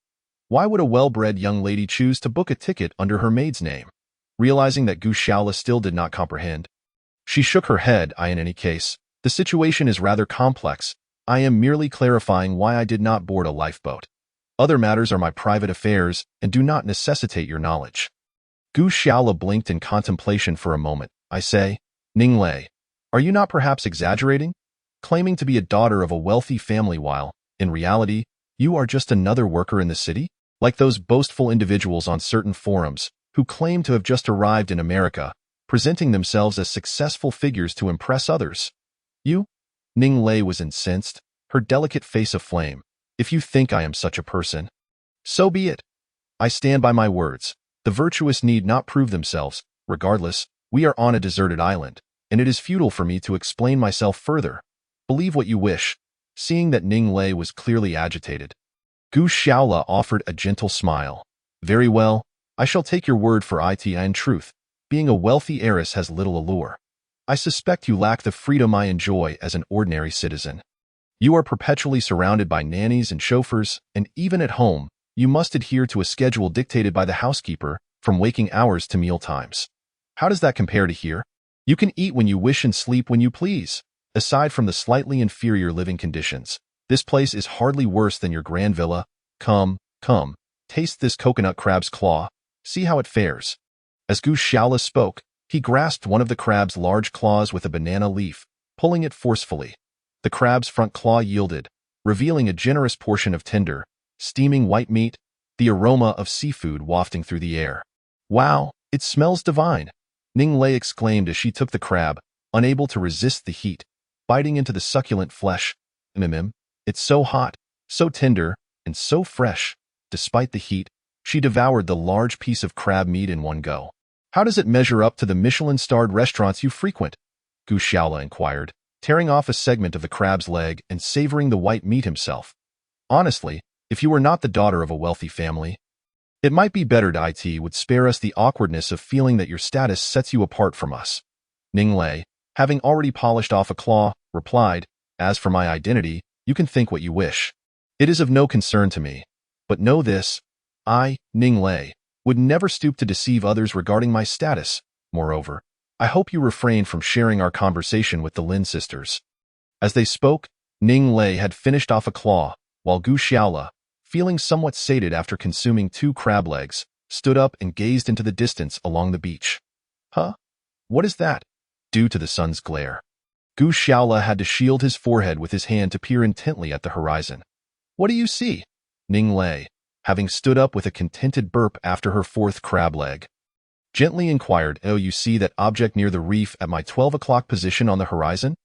Why would a well-bred young lady choose to book a ticket under her maid's name? Realizing that Gu Xiaola still did not comprehend, she shook her head. In any case, the situation is rather complex. I am merely clarifying why I did not board a lifeboat. Other matters are my private affairs and do not necessitate your knowledge. Gu Xiaola blinked in contemplation for a moment. I say, Ning Lei, are you not perhaps exaggerating? Claiming to be a daughter of a wealthy family while, in reality, you are just another worker in the city? Like those boastful individuals on certain forums who claim to have just arrived in America, presenting themselves as successful figures to impress others. You? Ning Lei was incensed, her delicate face aflame. If you think I am such a person, so be it. I stand by my words. The virtuous need not prove themselves. Regardless, we are on a deserted island, and it is futile for me to explain myself further. Believe what you wish. Seeing that Ning Lei was clearly agitated, Gu Xiaola offered a gentle smile. Very well, I shall take your word for it. In truth, being a wealthy heiress has little allure. I suspect you lack the freedom I enjoy as an ordinary citizen. You are perpetually surrounded by nannies and chauffeurs, and even at home, you must adhere to a schedule dictated by the housekeeper, from waking hours to meal times. How does that compare to here? You can eat when you wish and sleep when you please. Aside from the slightly inferior living conditions, this place is hardly worse than your grand villa. Come, taste this coconut crab's claw. See how it fares. As Gu Xiaola spoke, he grasped one of the crab's large claws with a banana leaf, pulling it forcefully. The crab's front claw yielded, revealing a generous portion of tender, steaming white meat, the aroma of seafood wafting through the air. Wow, it smells divine, Ning Lei exclaimed as she took the crab, unable to resist the heat, biting into the succulent flesh. It's so hot, so tender, and so fresh. Despite the heat, she devoured the large piece of crab meat in one go. How does it measure up to the Michelin-starred restaurants you frequent? Gu Xiaola inquired, tearing off a segment of the crab's leg and savoring the white meat himself. Honestly, if you were not the daughter of a wealthy family, it might be better it would spare us the awkwardness of feeling that your status sets you apart from us. Ning Lei, having already polished off a claw, replied, As for my identity, you can think what you wish. It is of no concern to me. But know this, I, Ning Lei, would never stoop to deceive others regarding my status. Moreover, I hope you refrain from sharing our conversation with the Lin sisters. As they spoke, Ning Lei had finished off a claw, while Gu Xiaola, feeling somewhat sated after consuming 2 crab legs, stood up and gazed into the distance along the beach. Huh? What is that? Due to the sun's glare, Gu Xiaola had to shield his forehead with his hand to peer intently at the horizon. What do you see? Ning Lei, having stood up with a contented burp after her 4th crab leg, gently inquired, Oh, you see that object near the reef at my 12 o'clock position on the horizon?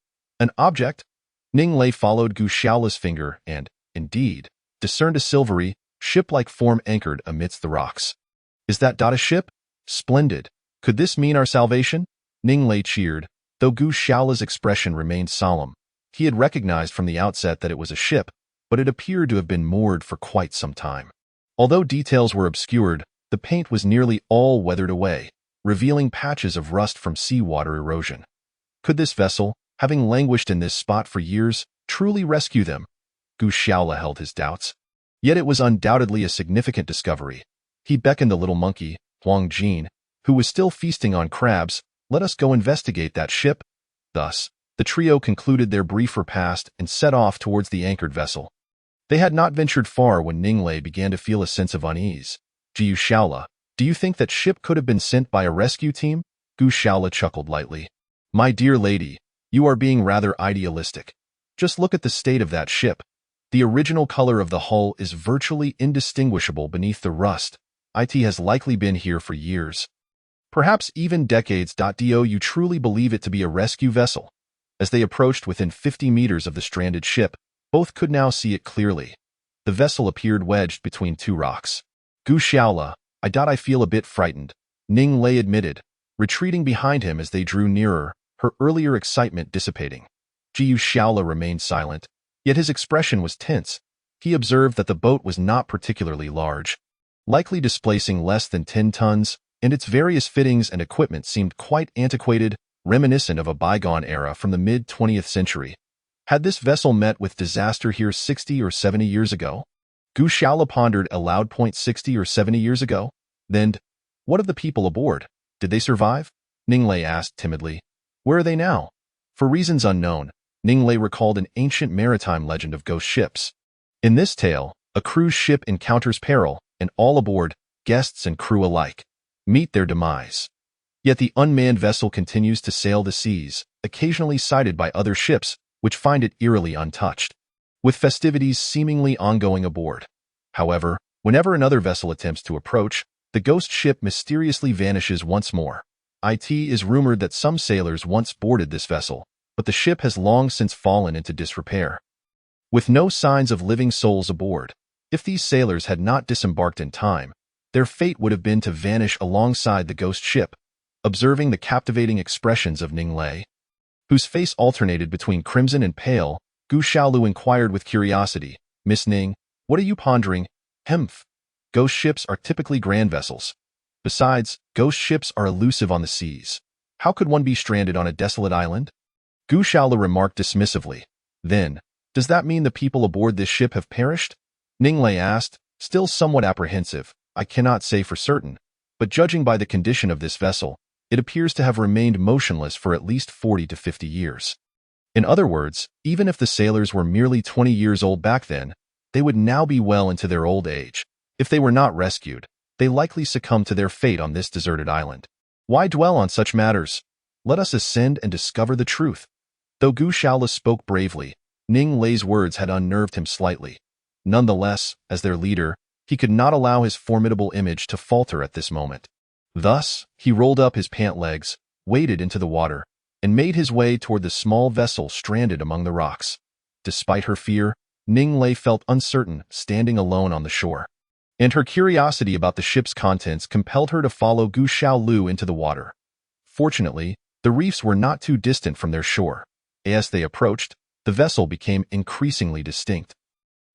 An object? Ning Lei followed Gu Xiaola's finger and, indeed, discerned a silvery, ship-like form anchored amidst the rocks. Is that a ship? Splendid. Could this mean our salvation? Ning Lei cheered, though Gu Xiaola's expression remained solemn. He had recognized from the outset that it was a ship, but it appeared to have been moored for quite some time. Although details were obscured, the paint was nearly all weathered away, revealing patches of rust from seawater erosion. Could this vessel, having languished in this spot for years, truly rescue them? Gu Xiaola held his doubts. Yet it was undoubtedly a significant discovery. He beckoned the little monkey, Huang Jin, who was still feasting on crabs. Let us go investigate that ship. Thus, the trio concluded their brief repast and set off towards the anchored vessel. They had not ventured far when Ning Lei began to feel a sense of unease. Gu Xiaola, do you think that ship could have been sent by a rescue team? Gu Xiaola chuckled lightly. My dear lady, you are being rather idealistic. Just look at the state of that ship. The original color of the hull is virtually indistinguishable beneath the rust. It has likely been here for years, perhaps even decades. Do you truly believe it to be a rescue vessel? As they approached within 50 meters of the stranded ship, both could now see it clearly. The vessel appeared wedged between 2 rocks. Gu Xiaola, I feel a bit frightened, Ning Lei admitted, retreating behind him as they drew nearer, her earlier excitement dissipating. Gu Xiaola remained silent, yet his expression was tense. He observed that the boat was not particularly large, likely displacing less than 10 tons, and its various fittings and equipment seemed quite antiquated, reminiscent of a bygone era from the mid-20th century. Had this vessel met with disaster here 60 or 70 years ago? Gu Shaola pondered aloud. 60 or 70 years ago? Then, what of the people aboard? Did they survive? Ninglei asked timidly. Where are they now? For reasons unknown, Ninglei recalled an ancient maritime legend of ghost ships. In this tale, a cruise ship encounters peril, and all aboard, guests and crew alike, meet their demise. Yet the unmanned vessel continues to sail the seas, occasionally sighted by other ships, which find it eerily untouched, with festivities seemingly ongoing aboard. However, whenever another vessel attempts to approach, the ghost ship mysteriously vanishes once more. It is rumored that some sailors once boarded this vessel, but the ship has long since fallen into disrepair, with no signs of living souls aboard. If these sailors had not disembarked in time, their fate would have been to vanish alongside the ghost ship. Observing the captivating expressions of Ninglei, whose face alternated between crimson and pale, Gu Shaolu inquired with curiosity, Miss Ning, what are you pondering? Hemph. Ghost ships are typically grand vessels. Besides, ghost ships are elusive on the seas. How could one be stranded on a desolate island? Gu Shaolu remarked dismissively. Then, does that mean the people aboard this ship have perished? Ninglei asked, still somewhat apprehensive. I cannot say for certain, but judging by the condition of this vessel, it appears to have remained motionless for at least 40 to 50 years. In other words, even if the sailors were merely 20 years old back then, they would now be well into their old age. If they were not rescued, they likely succumbed to their fate on this deserted island. Why dwell on such matters? Let us ascend and discover the truth. Though Gu Shaola spoke bravely, Ninglei's words had unnerved him slightly. Nonetheless, as their leader, he could not allow his formidable image to falter at this moment. Thus, he rolled up his pant legs, waded into the water, and made his way toward the small vessel stranded among the rocks. Despite her fear, Ninglei felt uncertain, standing alone on the shore, and her curiosity about the ship's contents compelled her to follow Gu Shaolu into the water. Fortunately, the reefs were not too distant from their shore. As they approached, the vessel became increasingly distinct,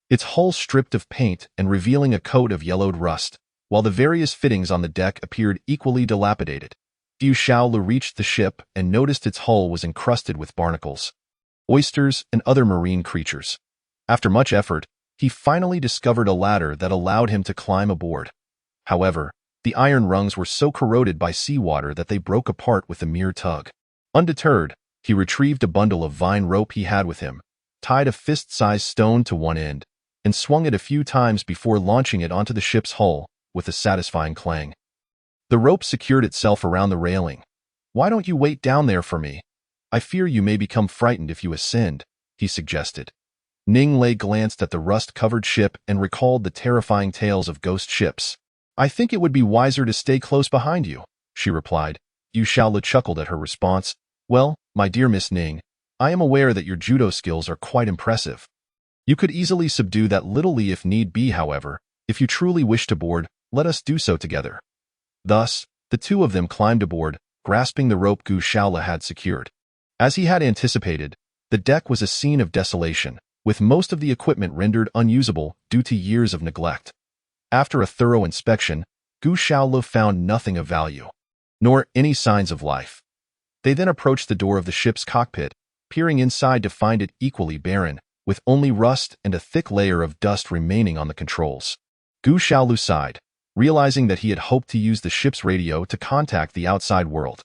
its hull stripped of paint and revealing a coat of yellowed rust, while the various fittings on the deck appeared equally dilapidated. Gu Shaolu reached the ship and noticed its hull was encrusted with barnacles, oysters, and other marine creatures. After much effort, he finally discovered a ladder that allowed him to climb aboard. However, the iron rungs were so corroded by seawater that they broke apart with a mere tug. Undeterred, he retrieved a bundle of vine rope he had with him, tied a fist-sized stone to one end, and swung it a few times before launching it onto the ship's hull with a satisfying clang. The rope secured itself around the railing. Why don't you wait down there for me? I fear you may become frightened if you ascend, he suggested. Ninglei glanced at the rust-covered ship and recalled the terrifying tales of ghost ships. I think it would be wiser to stay close behind you, she replied. Gu Shaolu chuckled at her response. Well, my dear Miss Ning, I am aware that your judo skills are quite impressive. You could easily subdue that little Li if need be, however. If you truly wish to board, let us do so together. Thus, the two of them climbed aboard, grasping the rope Gu Shaola had secured. As he had anticipated, the deck was a scene of desolation, with most of the equipment rendered unusable due to years of neglect. After a thorough inspection, Gu Shaola found nothing of value, nor any signs of life. They then approached the door of the ship's cockpit, peering inside to find it equally barren, with only rust and a thick layer of dust remaining on the controls. Gu Shaolu sighed, realizing that he had hoped to use the ship's radio to contact the outside world.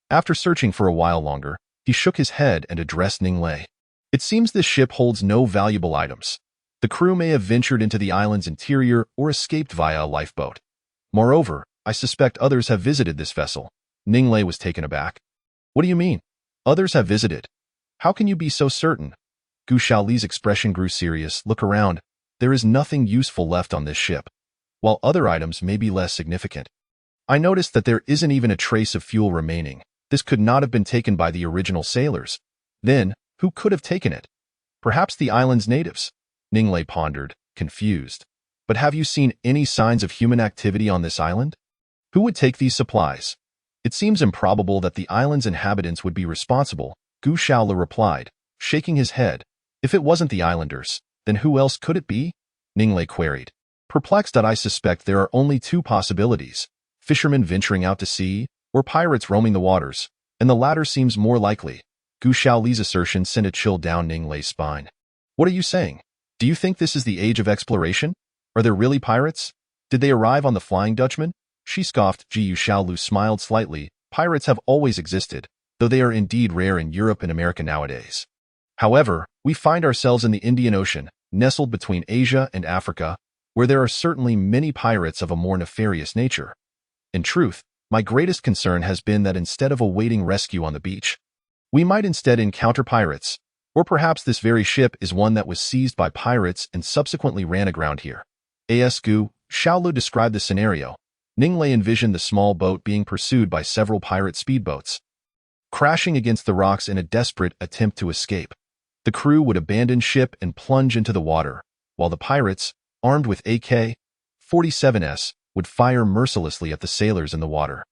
After searching for a while longer, he shook his head and addressed Ninglei. It seems this ship holds no valuable items. The crew may have ventured into the island's interior or escaped via a lifeboat. Moreover, I suspect others have visited this vessel. Ninglei was taken aback. What do you mean? Others have visited? How can you be so certain? Gu Shaoli's expression grew serious. Look around. There is nothing useful left on this ship, while other items may be less significant. I noticed that there isn't even a trace of fuel remaining. This could not have been taken by the original sailors. Then, who could have taken it? Perhaps the island's natives? Ninglei pondered, confused. But have you seen any signs of human activity on this island? Who would take these supplies? It seems improbable that the island's inhabitants would be responsible, Gu Shaola replied, shaking his head. If it wasn't the islanders, then who else could it be? Ninglei queried. Perplexed, I suspect there are only two possibilities: fishermen venturing out to sea, or pirates roaming the waters, and the latter seems more likely. Gu Xiaoli's assertion sent a chill down Ning Lei's spine. What are you saying? Do you think this is the age of exploration? Are there really pirates? Did they arrive on the Flying Dutchman? She scoffed. Ji Xiaolu smiled slightly. Pirates have always existed, though they are indeed rare in Europe and America nowadays. However, we find ourselves in the Indian Ocean, nestled between Asia and Africa, where there are certainly many pirates of a more nefarious nature. In truth, my greatest concern has been that instead of awaiting rescue on the beach, we might instead encounter pirates, or perhaps this very ship is one that was seized by pirates and subsequently ran aground here. As Gu Xiaolu described the scenario, Ning Lei envisioned the small boat being pursued by several pirate speedboats, crashing against the rocks in a desperate attempt to escape. The crew would abandon ship and plunge into the water, while the pirates, armed with AK-47s, would fire mercilessly at the sailors in the water,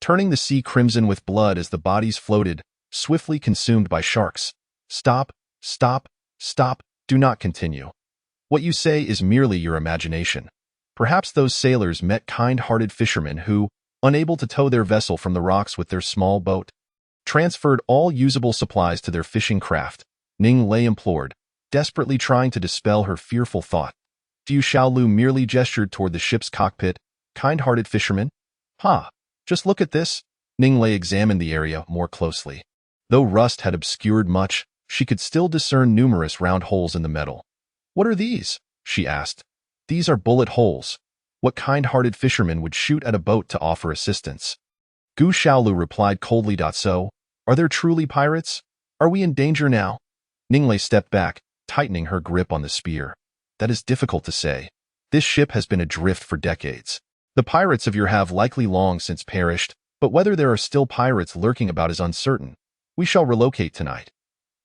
turning the sea crimson with blood as the bodies floated, swiftly consumed by sharks. Stop, stop, stop, do not continue. What you say is merely your imagination. Perhaps those sailors met kind-hearted fishermen who, unable to tow their vessel from the rocks with their small boat, transferred all usable supplies to their fishing craft. Ning Lei implored, desperately trying to dispel her fearful thought. Gu Xiaolu merely gestured toward the ship's cockpit. Kind-hearted fishermen? Just look at this. Ning Lei examined the area more closely. Though rust had obscured much, she could still discern numerous round holes in the metal. What are these? She asked. These are bullet holes. What kind-hearted fisherman would shoot at a boat to offer assistance? Gu Xiaolu replied coldly. So, are there truly pirates? Are we in danger now? Ning Lei stepped back, tightening her grip on the spear. That is difficult to say. This ship has been adrift for decades. The pirates of your have likely long since perished, but whether there are still pirates lurking about is uncertain. We shall relocate tonight.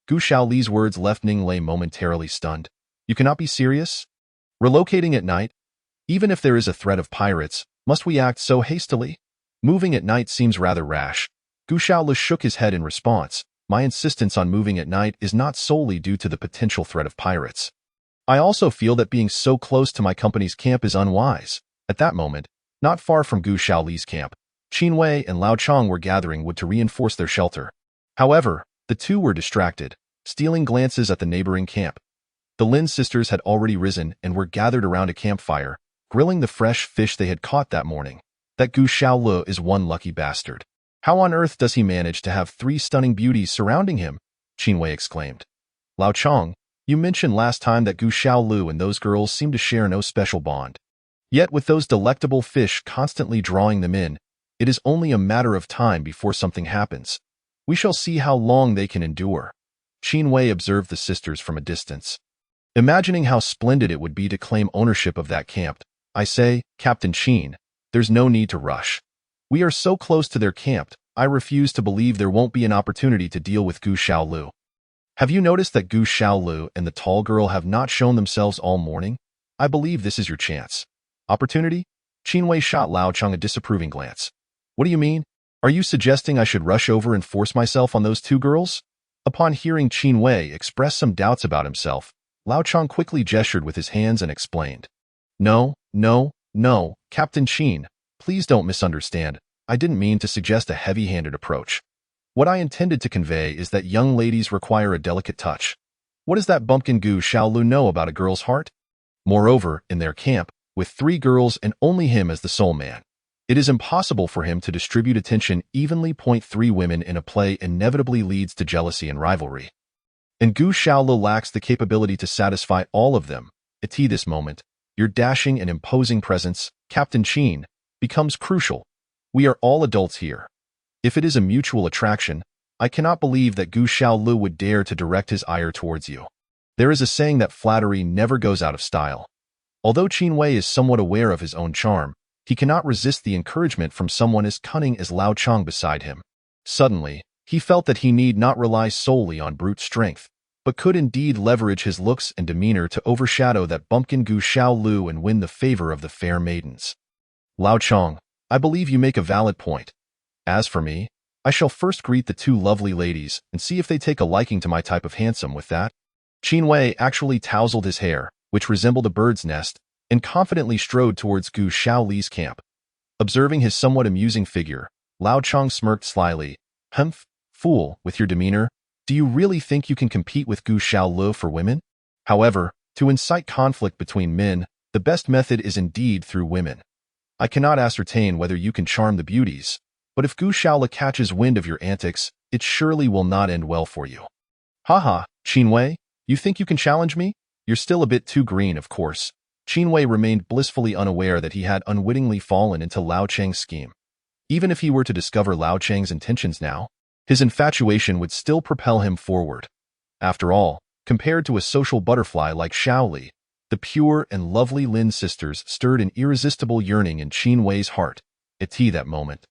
Gu Xiaoli's words left Ning Lei momentarily stunned. You cannot be serious? Relocating at night? Even if there is a threat of pirates, must we act so hastily? Moving at night seems rather rash. Gu Xiaolu shook his head in response. My insistence on moving at night is not solely due to the potential threat of pirates. I also feel that being so close to my company's camp is unwise. At that moment, not far from Gu Xiaoli's camp, Qin Wei and Lao Chong were gathering wood to reinforce their shelter. However, the two were distracted, stealing glances at the neighboring camp. The Lin sisters had already risen and were gathered around a campfire, grilling the fresh fish they had caught that morning. That Gu Xiaolu is one lucky bastard. How on earth does he manage to have 3 stunning beauties surrounding him? Qin Wei exclaimed. Lao Chong, you mentioned last time that Gu Xiaolu and those girls seem to share no special bond. Yet with those delectable fish constantly drawing them in, it is only a matter of time before something happens. We shall see how long they can endure. Qin Wei observed the sisters from a distance, imagining how splendid it would be to claim ownership of that camp. I say, Captain Qin, there's no need to rush. We are so close to their camp, I refuse to believe there won't be an opportunity to deal with Gu Xiaolu. Have you noticed that Gu Xiaolu and the tall girl have not shown themselves all morning? I believe this is your chance. Opportunity? Qin Wei shot Lao Chong a disapproving glance. What do you mean? Are you suggesting I should rush over and force myself on those 2 girls? Upon hearing Qin Wei express some doubts about himself, Lao Chong quickly gestured with his hands and explained. No, Captain Qin, please don't misunderstand. I didn't mean to suggest a heavy-handed approach. What I intended to convey is that young ladies require a delicate touch. What does that bumpkin Gu Xiaolu know about a girl's heart? Moreover, in their camp, with 3 girls and only him as the sole man, it is impossible for him to distribute attention evenly. 3 women in a play inevitably leads to jealousy and rivalry. And Gu Xiaolu lacks the capability to satisfy all of them. At this moment, your dashing and imposing presence, Captain Qin, becomes crucial. We are all adults here. If it is a mutual attraction, I cannot believe that Gu Xiaolu would dare to direct his ire towards you. There is a saying that flattery never goes out of style. Although Qin Wei is somewhat aware of his own charm, he cannot resist the encouragement from someone as cunning as Lao Chong beside him. Suddenly, he felt that he need not rely solely on brute strength, but could indeed leverage his looks and demeanor to overshadow that bumpkin Gu Xiaolu and win the favor of the fair maidens. Lao Chong, I believe you make a valid point. As for me, I shall first greet the 2 lovely ladies and see if they take a liking to my type of handsome. With that, Qin Wei actually tousled his hair, which resembled a bird's nest, and confidently strode towards Gu Xiaoli's camp. Observing his somewhat amusing figure, Lao Chong smirked slyly. Humph, fool, with your demeanor, Do you really think you can compete with Gu Xiaolu for women? However, to incite conflict between men, the best method is indeed through women. I cannot ascertain whether you can charm the beauties, but if Gu Xiaolu catches wind of your antics, it surely will not end well for you. Haha, Qinwei, you think you can challenge me? You're still a bit too green, of course. Qinwei remained blissfully unaware that he had unwittingly fallen into Lao Cheng's scheme. Even if he were to discover Lao Cheng's intentions now, his infatuation would still propel him forward. After all, compared to a social butterfly like Shaoli, the pure and lovely Lin sisters stirred an irresistible yearning in Qinwei's heart. At tea that moment,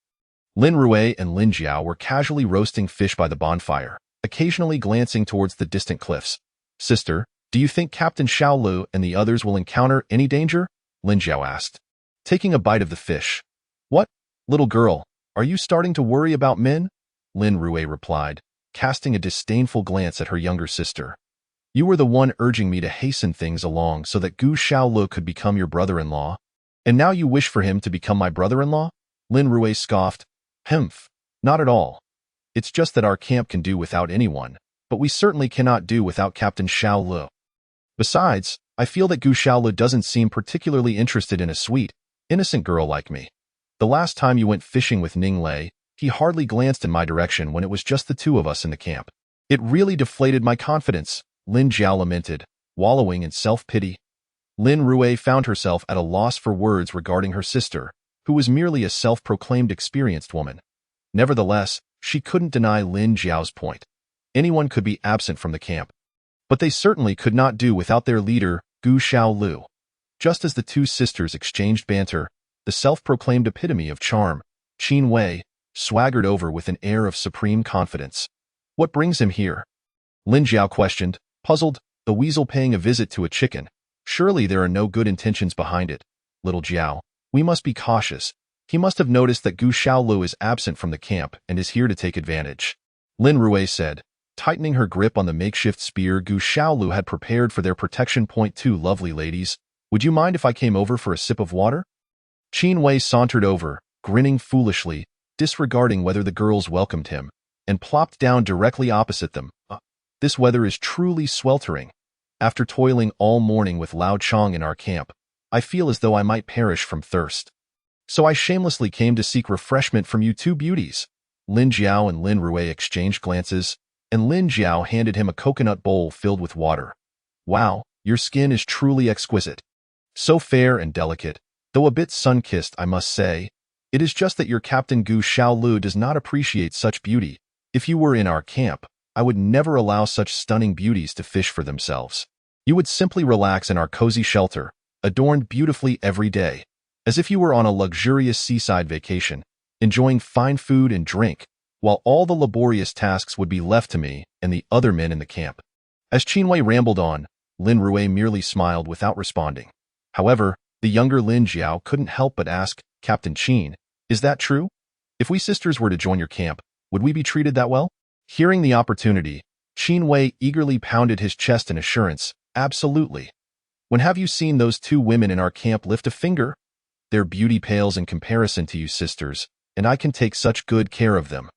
Lin Rui and Lin Jiao were casually roasting fish by the bonfire, occasionally glancing towards the distant cliffs. Sister, do you think Captain Xiaolu and the others will encounter any danger? Lin Jiao asked, taking a bite of the fish. What? Little girl, are you starting to worry about men? Lin Rui replied, casting a disdainful glance at her younger sister. You were the one urging me to hasten things along so that Gu Xiaolu could become your brother-in-law, and now you wish for him to become my brother-in-law? Lin Rui scoffed. Humph, not at all. It's just that our camp can do without anyone, but we certainly cannot do without Captain Xiaolu. Besides, I feel that Gu Xiaolu doesn't seem particularly interested in a sweet, innocent girl like me. The last time you went fishing with Ning Lei, he hardly glanced in my direction when it was just the two of us in the camp. It really deflated my confidence, Lin Jiao lamented, wallowing in self-pity. Lin Rui found herself at a loss for words regarding her sister, who was merely a self-proclaimed experienced woman. Nevertheless, she couldn't deny Lin Jiao's point. Anyone could be absent from the camp, but they certainly could not do without their leader, Gu Xiaolu. Just as the two sisters exchanged banter, the self-proclaimed epitome of charm, Qinwei, swaggered over with an air of supreme confidence. What brings him here? Lin Jiao questioned, puzzled, the weasel paying a visit to a chicken. Surely there are no good intentions behind it. Little Jiao, we must be cautious. He must have noticed that Gu Xiaolu is absent from the camp and is here to take advantage. Lin Rui said, tightening her grip on the makeshift spear Gu Xiaolu had prepared for their protection point. Two lovely ladies, would you mind if I came over for a sip of water? Qinwei sauntered over, grinning foolishly, disregarding whether the girls welcomed him, and plopped down directly opposite them. This weather is truly sweltering. After toiling all morning with Lao Chong in our camp, I feel as though I might perish from thirst. So I shamelessly came to seek refreshment from you two beauties. Lin Jiao and Lin Rui exchanged glances, and Lin Jiao handed him a coconut bowl filled with water. Wow, your skin is truly exquisite. So fair and delicate, though a bit sun-kissed, I must say. It is just that your Captain Gu Xiaolu does not appreciate such beauty. If you were in our camp, I would never allow such stunning beauties to fish for themselves. You would simply relax in our cozy shelter, adorned beautifully every day, as if you were on a luxurious seaside vacation, enjoying fine food and drink, while all the laborious tasks would be left to me and the other men in the camp. As Qinwei rambled on, Lin Rui merely smiled without responding. However, the younger Lin Jiao couldn't help but ask, Captain Qin, is that true? If we sisters were to join your camp, would we be treated that well? Hearing the opportunity, Qinwei eagerly pounded his chest in assurance, absolutely. When have you seen those two women in our camp lift a finger? Their beauty pales in comparison to you sisters, and I can take such good care of them.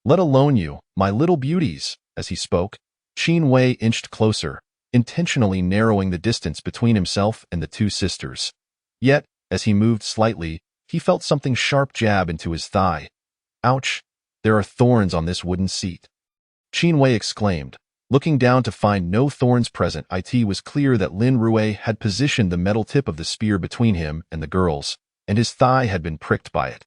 Let alone you, my little beauties. As he spoke, Qinwei inched closer, intentionally narrowing the distance between himself and the two sisters. Yet, as he moved slightly, he felt something sharp jab into his thigh. Ouch, there are thorns on this wooden seat. Qinwei exclaimed, looking down to find no thorns present. It was clear that Lin Rui had positioned the metal tip of the spear between him and the girls, and his thigh had been pricked by it.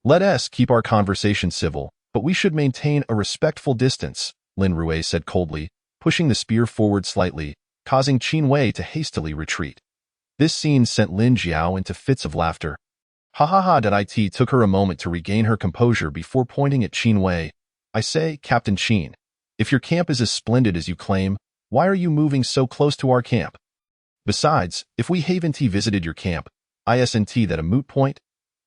Let us keep our conversation civil, but we should maintain a respectful distance, Lin Rui said coldly, pushing the spear forward slightly, causing Qinwei to hastily retreat. This scene sent Lin Jiao into fits of laughter. Ha ha ha! It took her a moment to regain her composure before pointing at Qinwei. I say, Captain Qin, if your camp is as splendid as you claim, why are you moving so close to our camp? Besides, if we haven't visited your camp, isn't that a moot point?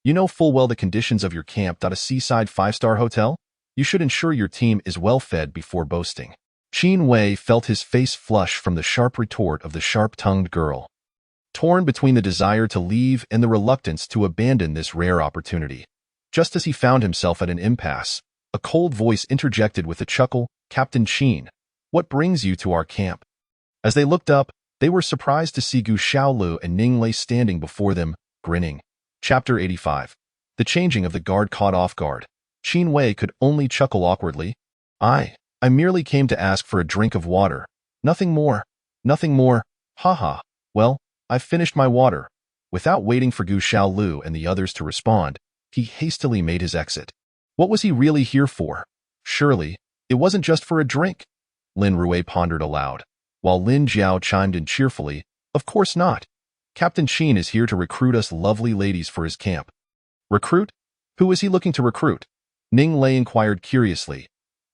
You know full well the conditions of your camp. A seaside 5-star hotel? You should ensure your team is well fed before boasting. Qinwei felt his face flush from the sharp retort of the sharp-tongued girl. Torn between the desire to leave and the reluctance to abandon this rare opportunity. Just as he found himself at an impasse, a cold voice interjected with a chuckle, Captain Qin, what brings you to our camp? As they looked up, they were surprised to see Gu Xiaolu and Ning Lei standing before them, grinning. Chapter 85. The changing of the guard caught off guard. Qin Wei could only chuckle awkwardly. I merely came to ask for a drink of water. Nothing more. Nothing more. Haha. Well, I've finished my water. Without waiting for Gu Xiaolu and the others to respond, he hastily made his exit. What was he really here for? Surely, it wasn't just for a drink. Lin Rui pondered aloud, while Lin Jiao chimed in cheerfully, of course not. Captain Qin is here to recruit us lovely ladies for his camp. Recruit? Who is he looking to recruit? Ning Lei inquired curiously.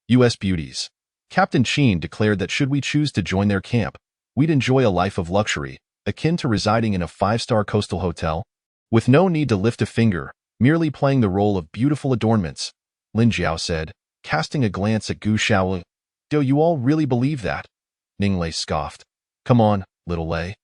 U.S. beauties. Captain Qin declared that should we choose to join their camp, we'd enjoy a life of luxury, akin to residing in a 5-star coastal hotel, with no need to lift a finger, merely playing the role of beautiful adornments, Lin Jiao said, casting a glance at Gu Xiaolu. Do you all really believe that? Ning Lei scoffed. Come on, little Lei.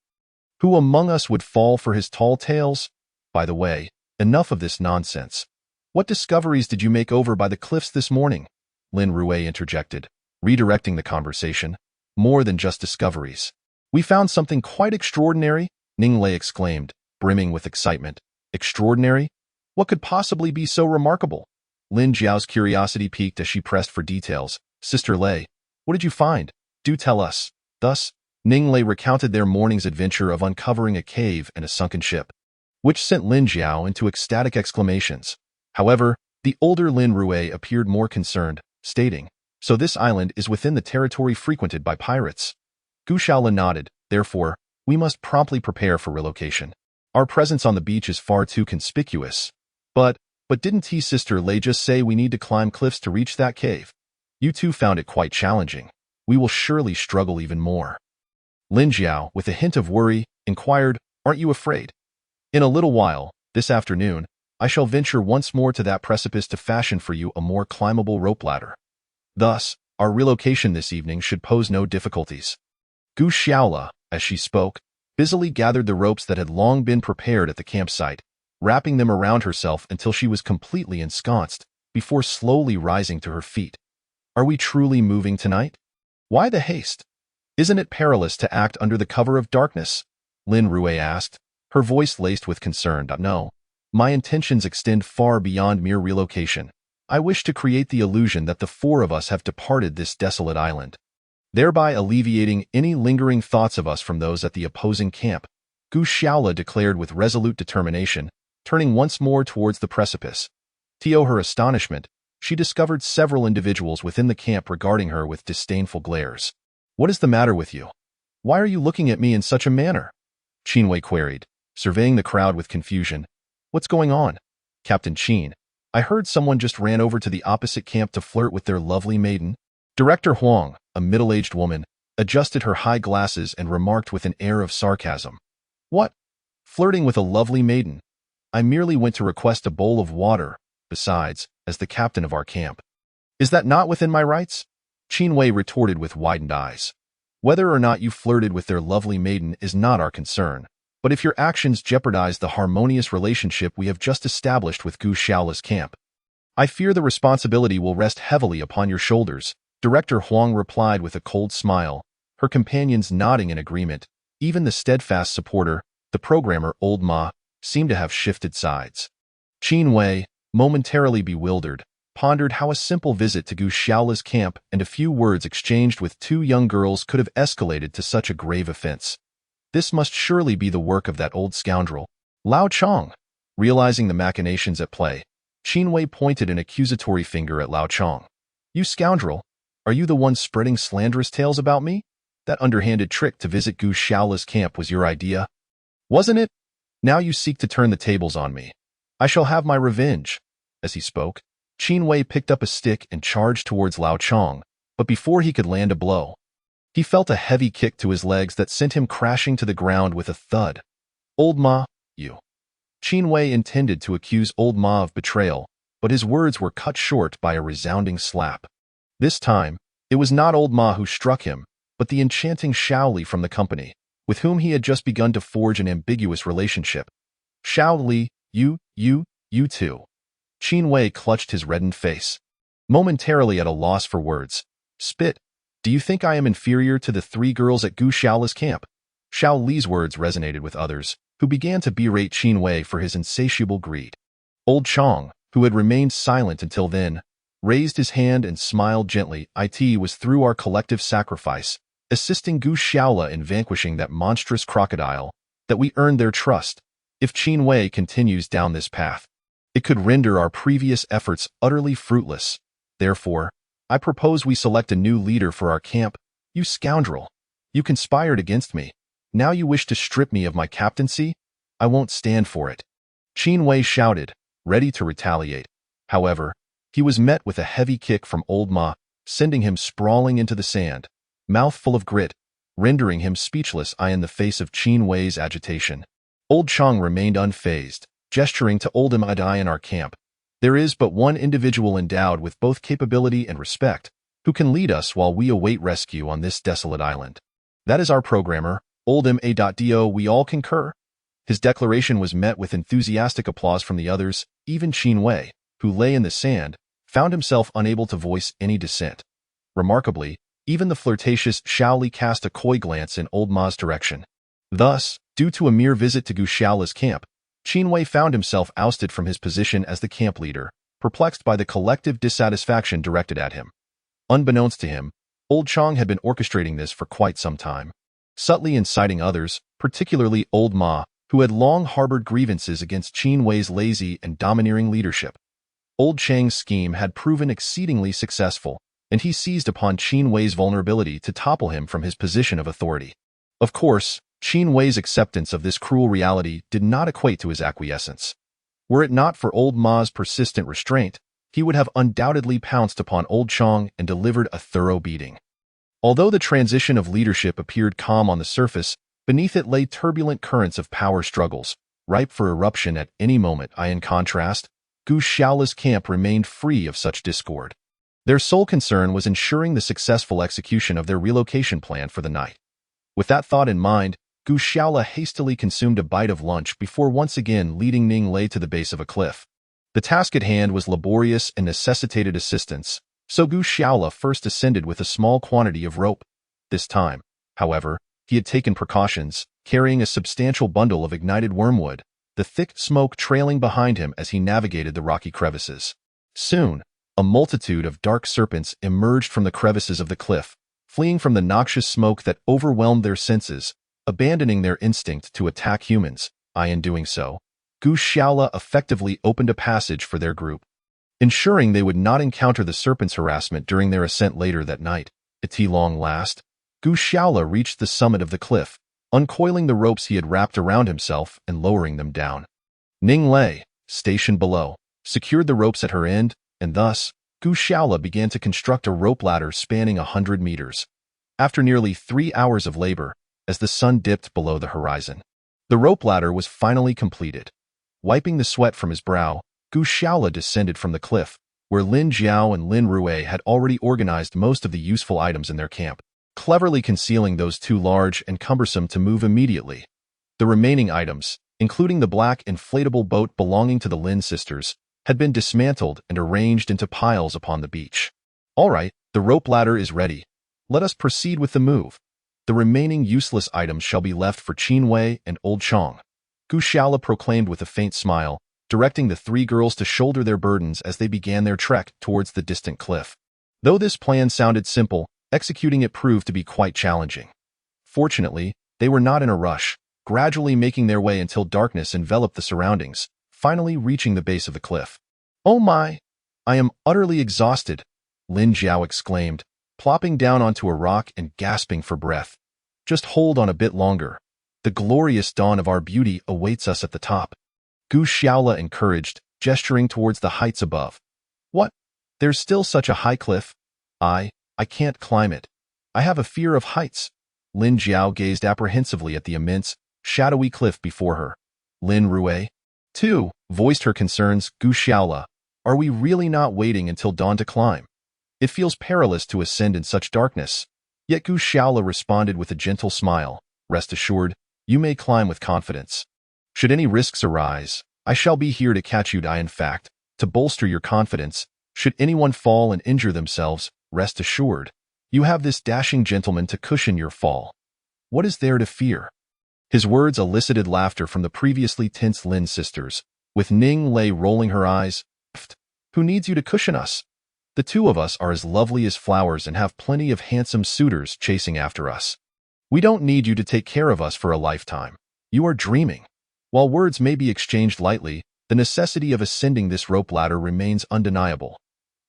Who among us would fall for his tall tales? By the way, enough of this nonsense. What discoveries did you make over by the cliffs this morning? Lin Rui interjected, redirecting the conversation. More than just discoveries. We found something quite extraordinary, Ning Lei exclaimed, brimming with excitement. Extraordinary? What could possibly be so remarkable? Lin Jiao's curiosity piqued as she pressed for details. Sister Lei, what did you find? Do tell us. Thus, Ning Lei recounted their morning's adventure of uncovering a cave and a sunken ship, which sent Lin Jiao into ecstatic exclamations. However, the older Lin Rui appeared more concerned, stating, so this island is within the territory frequented by pirates. Gu Xiaolu nodded, therefore, we must promptly prepare for relocation. Our presence on the beach is far too conspicuous. But didn't he, Sister Lei, just say we need to climb cliffs to reach that cave? You two found it quite challenging. We will surely struggle even more. Lin Jiao, with a hint of worry, inquired, aren't you afraid? In a little while, this afternoon, I shall venture once more to that precipice to fashion for you a more climbable rope ladder. Thus, our relocation this evening should pose no difficulties. Gu Xiaolu, as she spoke, busily gathered the ropes that had long been prepared at the campsite, wrapping them around herself until she was completely ensconced, before slowly rising to her feet. Are we truly moving tonight? Why the haste? Isn't it perilous to act under the cover of darkness? Lin Rui asked, her voice laced with concern. No, my intentions extend far beyond mere relocation. I wish to create the illusion that the four of us have departed this desolate island, thereby alleviating any lingering thoughts of us from those at the opposing camp, Gu Xiaolu declared with resolute determination, turning once more towards the precipice. To her astonishment, she discovered several individuals within the camp regarding her with disdainful glares. What is the matter with you? Why are you looking at me in such a manner? Qin Wei queried, surveying the crowd with confusion. What's going on? Captain Qin, I heard someone just ran over to the opposite camp to flirt with their lovely maiden. Director Huang, a middle-aged woman, adjusted her high glasses and remarked with an air of sarcasm. What? Flirting with a lovely maiden? I merely went to request a bowl of water, besides, as the captain of our camp. Is that not within my rights? Qin Wei retorted with widened eyes. Whether or not you flirted with their lovely maiden is not our concern, but if your actions jeopardize the harmonious relationship we have just established with Gu Xiaolu's camp, I fear the responsibility will rest heavily upon your shoulders, Director Huang replied with a cold smile, her companions nodding in agreement. Even the steadfast supporter, the programmer Old Ma, seemed to have shifted sides. Qin Wei, momentarily bewildered, pondered how a simple visit to Gu Xiaolu's camp and a few words exchanged with two young girls could have escalated to such a grave offense. This must surely be the work of that old scoundrel, Lao Chong. Realizing the machinations at play, Qin Wei pointed an accusatory finger at Lao Chong. You scoundrel, are you the one spreading slanderous tales about me? That underhanded trick to visit Gu Xiaolu's camp was your idea, wasn't it? Now you seek to turn the tables on me. I shall have my revenge. As he spoke, Qin Wei picked up a stick and charged towards Lao Chong, but before he could land a blow, he felt a heavy kick to his legs that sent him crashing to the ground with a thud. Old Ma, you. Qin Wei intended to accuse Old Ma of betrayal, but his words were cut short by a resounding slap. This time, it was not Old Ma who struck him, but the enchanting Shaoli from the company, with whom he had just begun to forge an ambiguous relationship. Shaoli, you too. Qin Wei clutched his reddened face. Momentarily at a loss for words, Spit! Do you think I am inferior to the 3 girls at Gu Shaola's camp? Xiao Li's words resonated with others, who began to berate Qin Wei for his insatiable greed. Old Chong, who had remained silent until then, raised his hand and smiled gently. It was through our collective sacrifice, assisting Gu Shaola in vanquishing that monstrous crocodile, that we earned their trust. If Qin Wei continues down this path, it could render our previous efforts utterly fruitless. Therefore, I propose we select a new leader for our camp. You scoundrel! You conspired against me. Now you wish to strip me of my captaincy? I won't stand for it. Qin Wei shouted, ready to retaliate. However, he was met with a heavy kick from Old Ma, sending him sprawling into the sand, mouth full of grit, rendering him speechless. In the face of Qin Wei's agitation, Old Chong remained unfazed, gesturing to Old Ma in our camp. There is but one individual endowed with both capability and respect, who can lead us while we await rescue on this desolate island. That is our programmer, Old Ma.Do. We all concur. His declaration was met with enthusiastic applause from the others. Even Qin Wei, who lay in the sand, found himself unable to voice any dissent. Remarkably, even the flirtatious Xiao Li cast a coy glance in Old Ma's direction. Thus, due to a mere visit to Gu Shaola's camp, Qin Wei found himself ousted from his position as the camp leader, perplexed by the collective dissatisfaction directed at him. Unbeknownst to him, Old Chong had been orchestrating this for quite some time, subtly inciting others, particularly Old Ma, who had long harbored grievances against Qin Wei's lazy and domineering leadership. Old Chang's scheme had proven exceedingly successful, and he seized upon Qin Wei's vulnerability to topple him from his position of authority. Of course, Qin Wei's acceptance of this cruel reality did not equate to his acquiescence. Were it not for Old Ma's persistent restraint, he would have undoubtedly pounced upon Old Chong and delivered a thorough beating. Although the transition of leadership appeared calm on the surface, beneath it lay turbulent currents of power struggles, ripe for eruption at any moment. In contrast, Gu Shaola's camp remained free of such discord. Their sole concern was ensuring the successful execution of their relocation plan for the night. With that thought in mind, Gu Shaola hastily consumed a bite of lunch before once again leading Ning Lei to the base of a cliff. The task at hand was laborious and necessitated assistance, so Gu Shaola first ascended with a small quantity of rope. This time, however, he had taken precautions, carrying a substantial bundle of ignited wormwood, the thick smoke trailing behind him as he navigated the rocky crevices. Soon, a multitude of dark serpents emerged from the crevices of the cliff, fleeing from the noxious smoke that overwhelmed their senses, abandoning their instinct to attack humans. In doing so, Gu Shaola effectively opened a passage for their group, ensuring they would not encounter the serpents' harassment during their ascent later that night. At long last, Gu Shaola reached the summit of the cliff, uncoiling the ropes he had wrapped around himself and lowering them down. Ning Lei, stationed below, secured the ropes at her end, and thus, Gu Shaola began to construct a rope ladder spanning 100 meters. After nearly 3 hours of labor, as the sun dipped below the horizon, the rope ladder was finally completed. Wiping the sweat from his brow, Gu Shaola descended from the cliff, where Lin Jiao and Lin Rui had already organized most of the useful items in their camp, cleverly concealing those too large and cumbersome to move immediately. The remaining items, including the black inflatable boat belonging to the Lin sisters, had been dismantled and arranged into piles upon the beach. All right, the rope ladder is ready. Let us proceed with the move. The remaining useless items shall be left for Qin Wei and Old Chong, Gu Shaola proclaimed with a faint smile, directing the 3 girls to shoulder their burdens as they began their trek towards the distant cliff. Though this plan sounded simple, executing it proved to be quite challenging. Fortunately, they were not in a rush, gradually making their way until darkness enveloped the surroundings, finally reaching the base of the cliff. "Oh my! I am utterly exhausted," Lin Jiao exclaimed, plopping down onto a rock and gasping for breath. "Just hold on a bit longer. The glorious dawn of our beauty awaits us at the top," Gu Shaola encouraged, gesturing towards the heights above. "What? There's still such a high cliff? I can't climb it. I have a fear of heights." Lin Jiao gazed apprehensively at the immense, shadowy cliff before her. Lin Rui, too, voiced her concerns. "Gu Shaola, are we really not waiting until dawn to climb? It feels perilous to ascend in such darkness." Yet Gu Shaola responded with a gentle smile, "Rest assured, you may climb with confidence. Should any risks arise, I shall be here to catch you. In fact, to bolster your confidence, should anyone fall and injure themselves, rest assured, You have this dashing gentleman to cushion your fall. What is there to fear? His words elicited laughter from the previously tense Lin sisters, with Ning Lei rolling her eyes. Who needs you to cushion us? The two of us are as lovely as flowers and have plenty of handsome suitors chasing after us. We don't need you to take care of us for a lifetime. You are dreaming. While words may be exchanged lightly, the necessity of ascending this rope ladder remains undeniable.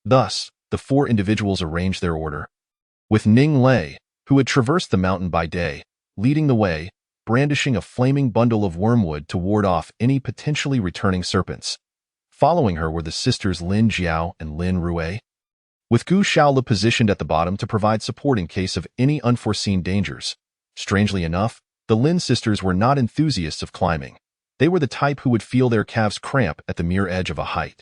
Thus, the four individuals arranged their order, with Ning Lei, who had traversed the mountain by day, leading the way, brandishing a flaming bundle of wormwood to ward off any potentially returning serpents. Following her were the sisters Lin Jiao and Lin Rui, with Gu Shaola positioned at the bottom to provide support in case of any unforeseen dangers. Strangely enough, the Lin sisters were not enthusiasts of climbing. They were the type who would feel their calves cramp at the mere edge of a height.